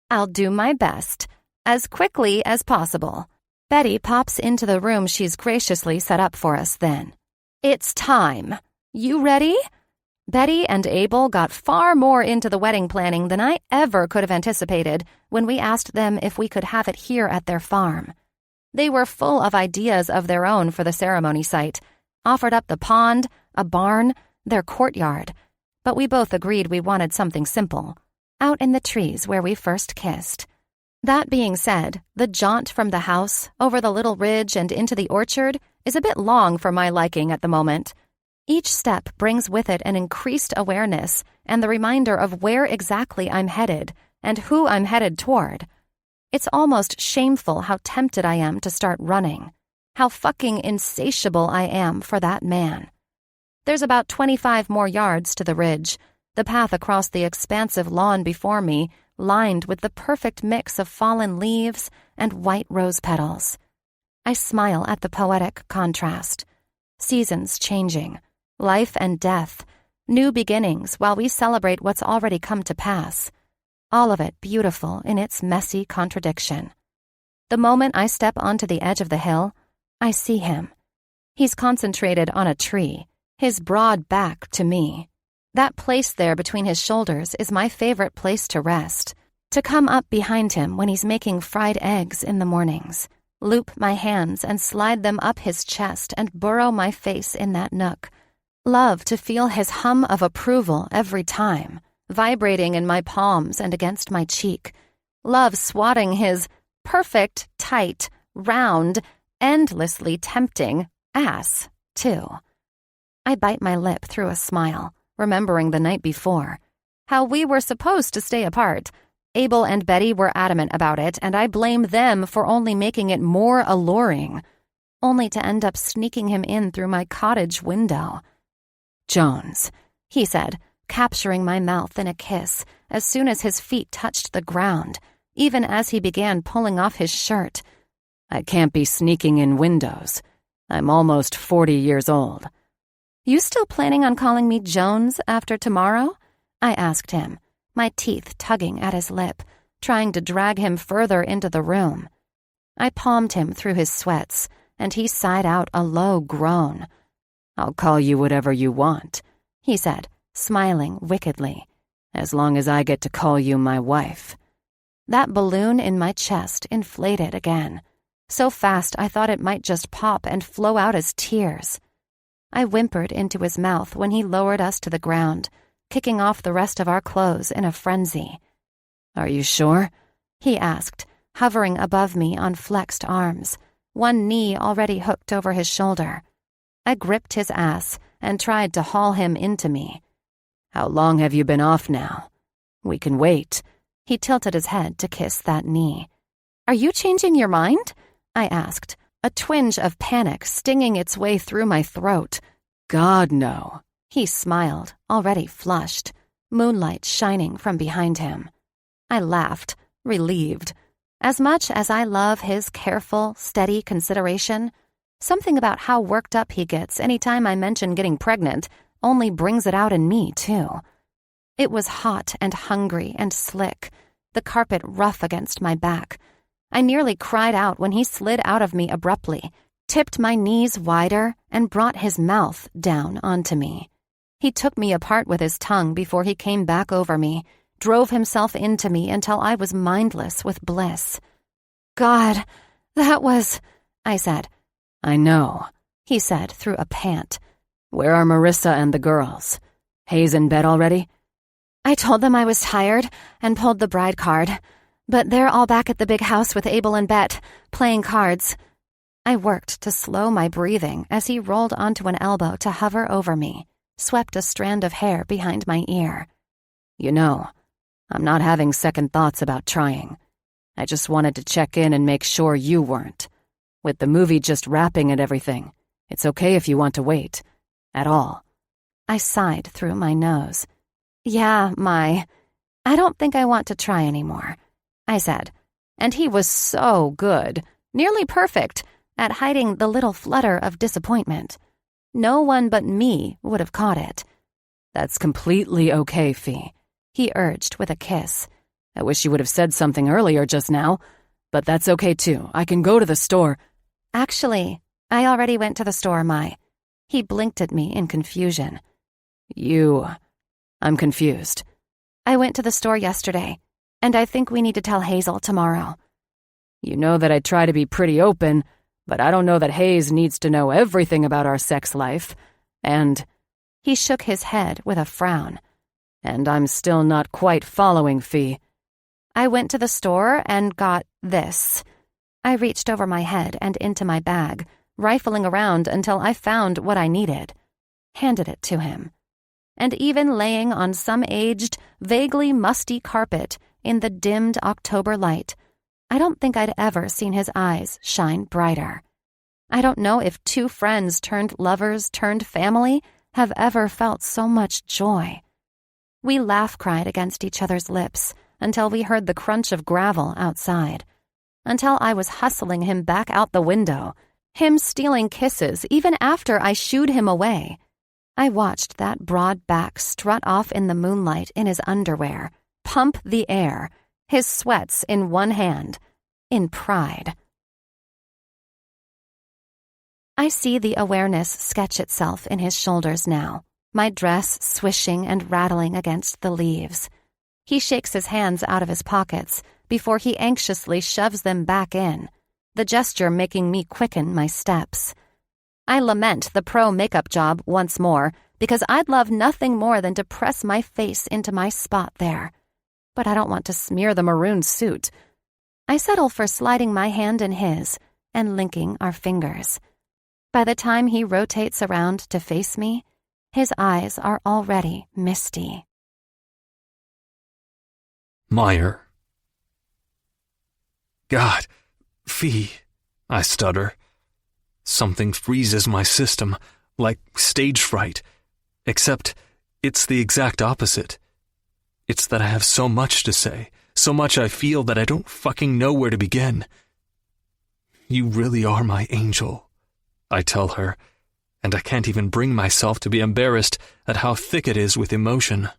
"I'll do my best, as quickly as possible." Betty pops into the room she's graciously set up for us then. "It's time. You ready?" Betty and Abel got far more into the wedding planning than I ever could have anticipated when we asked them if we could have it here at their farm. They were full of ideas of their own for the ceremony site, offered up the pond, a barn, their courtyard, but we both agreed we wanted something simple, out in the trees where we first kissed. That being said, the jaunt from the house, over the little ridge and into the orchard is a bit long for my liking at the moment. Each step brings with it an increased awareness and the reminder of where exactly I'm headed and who I'm headed toward. It's almost shameful how tempted I am to start running, how fucking insatiable I am for that man. There's about 25 more yards to the ridge, the path across the expansive lawn before me lined with the perfect mix of fallen leaves and white rose petals. I smile at the poetic contrast. Seasons changing, life and death, new beginnings while we celebrate what's already come to pass. All of it beautiful in its messy contradiction. The moment I step onto the edge of the hill, I see him. He's concentrated on a tree, his broad back to me. That place there between his shoulders is my favorite place to rest, to come up behind him when he's making fried eggs in the mornings, loop my hands and slide them up his chest and burrow my face in that nook. Love to feel his hum of approval every time, vibrating in my palms and against my cheek. Love swatting his perfect, tight, round, endlessly tempting ass, too. I bite my lip through a smile, remembering the night before. How we were supposed to stay apart. Abel and Betty were adamant about it, and I blame them for only making it more alluring, only to end up sneaking him in through my cottage window. "Jones," he said, capturing my mouth in a kiss as soon as his feet touched the ground, even as he began pulling off his shirt. "I can't be sneaking in windows. I'm almost 40 years old." "You still planning on calling me Jones after tomorrow?" I asked him, my teeth tugging at his lip, trying to drag him further into the room. I palmed him through his sweats, and he sighed out a low groan. "I'll call you whatever you want," he said, smiling wickedly, "as long as I get to call you my wife." That balloon in my chest inflated again, so fast I thought it might just pop and flow out as tears. I whimpered into his mouth when he lowered us to the ground, kicking off the rest of our clothes in a frenzy. "Are you sure?" he asked, hovering above me on flexed arms, one knee already hooked over his shoulder. I gripped his ass and tried to haul him into me. "How long have you been off now?" "We can wait." He tilted his head to kiss that knee. "Are you changing your mind?" I asked, a twinge of panic stinging its way through my throat. "God, no." He smiled, already flushed, moonlight shining from behind him. I laughed, relieved. As much as I love his careful, steady consideration, something about how worked up he gets any time I mention getting pregnant only brings it out in me, too. It was hot and hungry and slick, the carpet rough against my back, I nearly cried out when he slid out of me abruptly, tipped my knees wider, and brought his mouth down onto me. He took me apart with his tongue before he came back over me, drove himself into me until I was mindless with bliss. "God, that was—" I said. "I know," he said through a pant. "Where are Marissa and the girls? Hayes in bed already?" I told them I was tired and pulled the bride card, but they're all back at the big house with Abel and Bet, playing cards. I worked to slow my breathing as he rolled onto an elbow to hover over me, swept a strand of hair behind my ear. "You know, I'm not having second thoughts about trying. I just wanted to check in and make sure you weren't. With the movie just wrapping and everything, it's okay if you want to wait. At all." I sighed through my nose. "Yeah, I don't think I want to try anymore," I said. And he was so good, nearly perfect, at hiding the little flutter of disappointment. No one but me would have caught it. "That's completely okay, Fee," he urged with a kiss. "I wish you would have said something earlier just now, but that's okay too. I can go to the store." "Actually, I already went to the store, Mai." He blinked at me in confusion. I'm confused." "I went to the store yesterday, and I think we need to tell Hazel tomorrow." "You know that I try to be pretty open, but I don't know that Hayes needs to know everything about our sex life, and—" He shook his head with a frown. "And I'm still not quite following, Fee." "I went to the store and got this." I reached over my head and into my bag, rifling around until I found what I needed. Handed it to him. And even laying on some aged, vaguely musty carpet in the dimmed October light, I don't think I'd ever seen his eyes shine brighter. I don't know if two friends turned lovers turned family have ever felt so much joy. We laugh-cried against each other's lips until we heard the crunch of gravel outside, until I was hustling him back out the window, him stealing kisses even after I shooed him away. I watched that broad back strut off in the moonlight in his underwear, pump the air, his sweats in one hand, in pride. I see the awareness sketch itself in his shoulders now, my dress swishing and rattling against the leaves. He shakes his hands out of his pockets before he anxiously shoves them back in, the gesture making me quicken my steps. I lament the pro makeup job once more because I'd love nothing more than to press my face into my spot there. But I don't want to smear the maroon suit. I settle for sliding my hand in his and linking our fingers. By the time he rotates around to face me, his eyes are already misty. Meyer. God, Fee, I stutter. Something freezes my system, like stage fright. Except it's the exact opposite. It's that I have so much to say, so much I feel that I don't fucking know where to begin. You really are my angel, I tell her, and I can't even bring myself to be embarrassed at how thick it is with emotion.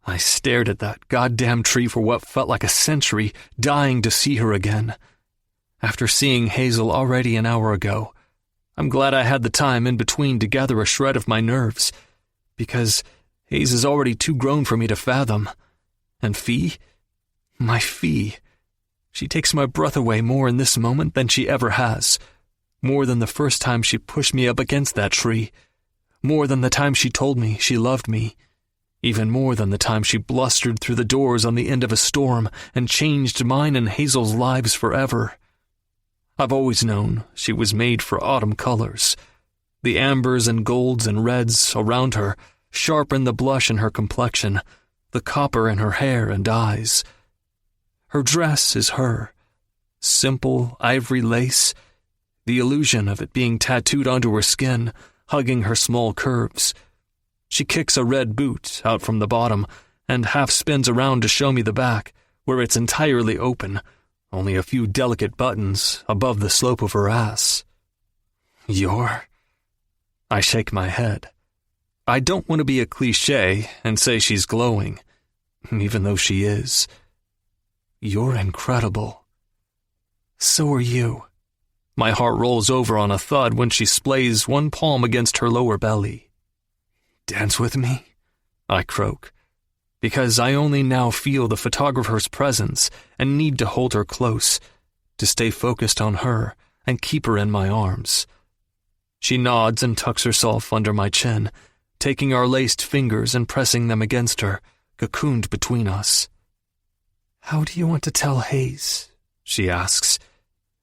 I stared at that goddamn tree for what felt like a century, dying to see her again. After seeing Hazel already an hour ago, I'm glad I had the time in between to gather a shred of my nerves, because Hayes is already too grown for me to fathom. And Fee? My Fee. She takes my breath away more in this moment than she ever has. More than the first time she pushed me up against that tree. More than the time she told me she loved me. Even more than the time she blustered through the doors on the end of a storm and changed mine and Hazel's lives forever. I've always known she was made for autumn colors. The ambers and golds and reds around her sharpen the blush in her complexion, the copper in her hair and eyes. Her dress is her. Simple ivory lace, the illusion of it being tattooed onto her skin, hugging her small curves. She kicks a red boot out from the bottom and half spins around to show me the back, where it's entirely open, only a few delicate buttons above the slope of her ass. I shake my head. I don't want to be a cliché and say she's glowing, even though she is. You're incredible. So are you. My heart rolls over on a thud when she splays one palm against her lower belly. Dance with me? I croak, because I only now feel the photographer's presence and need to hold her close, to stay focused on her and keep her in my arms. She nods and tucks herself under my chin, taking our laced fingers and pressing them against her, cocooned between us. How do you want to tell Hayes? She asks.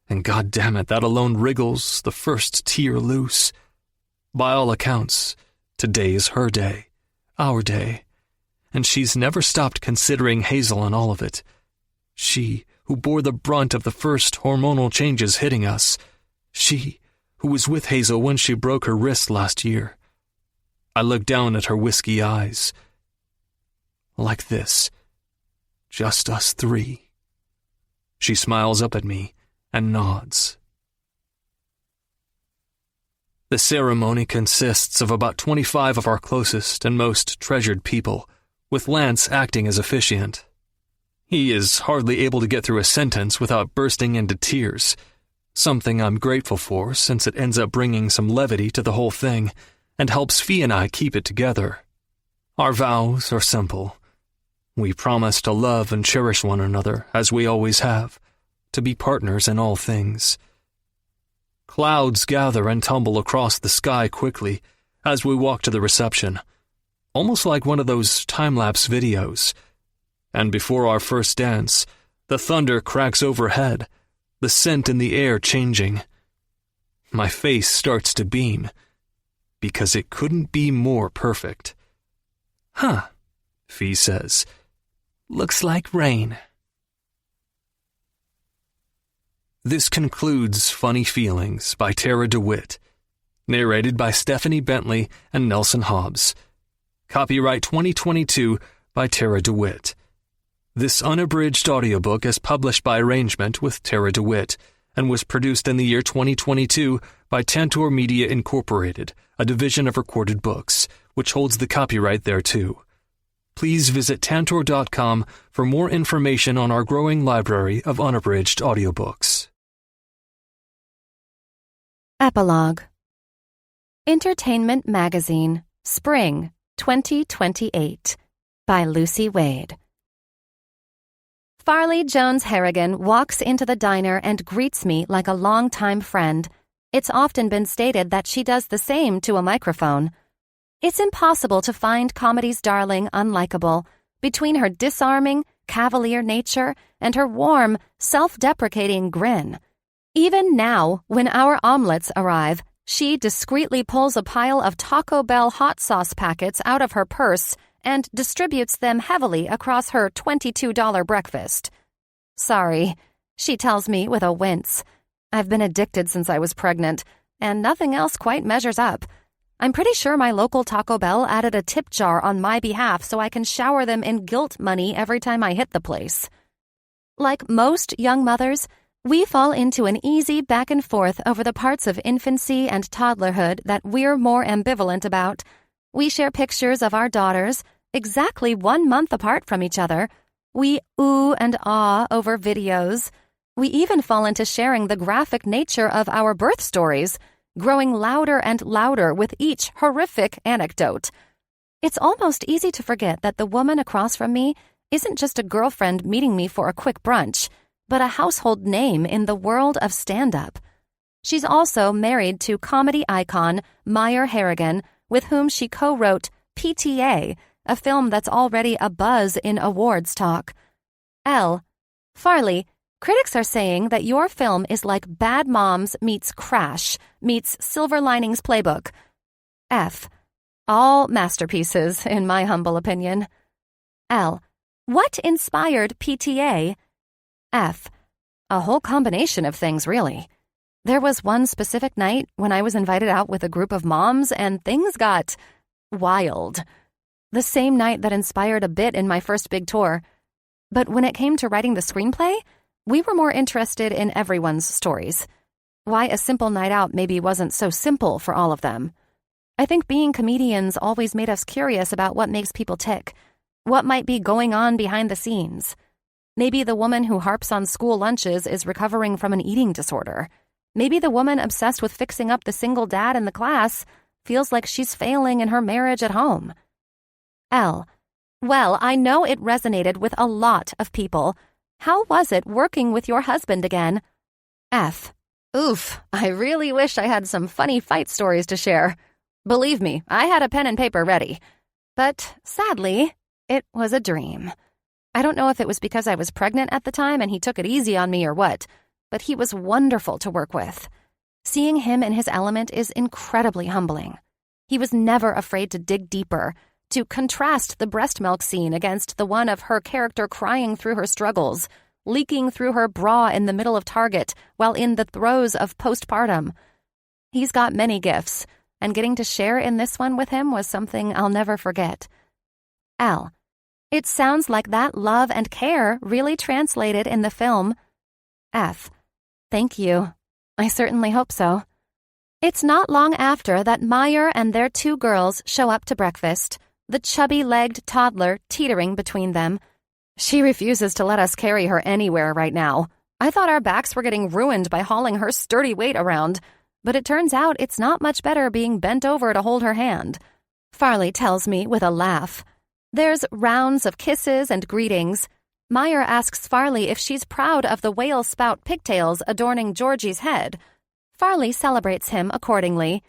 And God damn it, that alone wriggles the first tear loose. By all accounts, today is her day, our day, and she's never stopped considering Hazel in all of it. She, who bore the brunt of the first hormonal changes hitting us. She, who was with Hazel when she broke her wrist last year. I look down at her whiskey eyes. Like this. Just us three. She smiles up at me and nods. The ceremony consists of about 25 of our closest and most treasured people, with Lance acting as officiant. He is hardly able to get through a sentence without bursting into tears, something I'm grateful for since it ends up bringing some levity to the whole thing and helps Fee and I keep it together. Our vows are simple. We promise to love and cherish one another as we always have, to be partners in all things. Clouds gather and tumble across the sky quickly as we walk to the reception, almost like one of those time-lapse videos. And before our first dance, the thunder cracks overhead, the scent in the air changing. My face starts to beam, because it couldn't be more perfect. Huh, Fee says. Looks like rain. This concludes Funny Feelings by Tarah DeWitt, narrated by Stephanie Bentley and Nelson Hobbs. Copyright 2022 by Tarah DeWitt. This unabridged audiobook is published by arrangement with Tarah DeWitt and was produced in the year 2022 by Tantor Media Incorporated, a division of Recorded Books, which holds the copyright thereto. Please visit tantor.com for more information on our growing library of unabridged audiobooks. Epilogue. Entertainment Magazine, Spring 2028, by Lucy Wade. Farley Jones Harrigan walks into the diner and greets me like a longtime friend. It's often been stated that she does the same to a microphone. It's impossible to find comedy's darling unlikable. Between her disarming, cavalier nature and her warm, self-deprecating grin. Even now, when our omelets arrive, she discreetly pulls a pile of Taco Bell hot sauce packets out of her purse and distributes them heavily across her $22 breakfast. Sorry, she tells me with a wince. I've been addicted since I was pregnant, and nothing else quite measures up. I'm pretty sure my local Taco Bell added a tip jar on my behalf so I can shower them in guilt money every time I hit the place. Like most young mothers, we fall into an easy back and forth over the parts of infancy and toddlerhood that we're more ambivalent about. We share pictures of our daughters, exactly 1 month apart from each other. We ooh and ah over videos. We even fall into sharing the graphic nature of our birth stories, growing louder and louder with each horrific anecdote. It's almost easy to forget that the woman across from me isn't just a girlfriend meeting me for a quick brunch, but a household name in the world of stand-up. She's also married to comedy icon Meyer Harrigan, with whom she co-wrote PTA, a film that's already abuzz in awards talk. L. Farley, critics are saying that your film is like Bad Moms meets Crash meets Silver Linings Playbook. F. All masterpieces, in my humble opinion. L. What inspired PTA? F. A whole combination of things, really. There was one specific night when I was invited out with a group of moms and things got wild. The same night that inspired a bit in my first big tour. But when it came to writing the screenplay, we were more interested in everyone's stories. Why a simple night out maybe wasn't so simple for all of them. I think being comedians always made us curious about what makes people tick, what might be going on behind the scenes. Maybe the woman who harps on school lunches is recovering from an eating disorder. Maybe the woman obsessed with fixing up the single dad in the class feels like she's failing in her marriage at home. L. Well, I know it resonated with a lot of people. How was it working with your husband again? F. Oof, I really wish I had some funny fight stories to share. Believe me, I had a pen and paper ready. But sadly, it was a dream. I don't know if it was because I was pregnant at the time and he took it easy on me or what, but he was wonderful to work with. Seeing him in his element is incredibly humbling. He was never afraid to dig deeper, to contrast the breast milk scene against the one of her character crying through her struggles, leaking through her bra in the middle of Target while in the throes of postpartum. He's got many gifts, and getting to share in this one with him was something I'll never forget. L. It sounds like that love and care really translated in the film. F. Thank you. I certainly hope so. It's not long after that Meyer and their 2 girls show up to breakfast, the chubby-legged toddler teetering between them. She refuses to let us carry her anywhere right now. I thought our backs were getting ruined by hauling her sturdy weight around, but it turns out it's not much better being bent over to hold her hand. Farley tells me with a laugh. There's rounds of kisses and greetings. Meyer asks Farley if she's proud of the whale spout pigtails adorning Georgie's head. Farley celebrates him accordingly.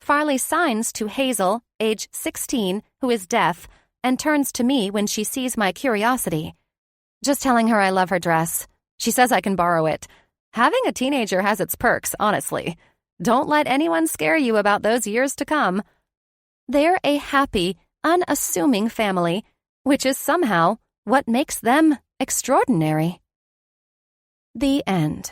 Farley signs to Hazel, age 16, who is deaf, and turns to me when she sees my curiosity. Just telling her I love her dress. She says I can borrow it. Having a teenager has its perks, honestly. Don't let anyone scare you about those years to come. They're a happy, unassuming family, which is somehow what makes them extraordinary. The end.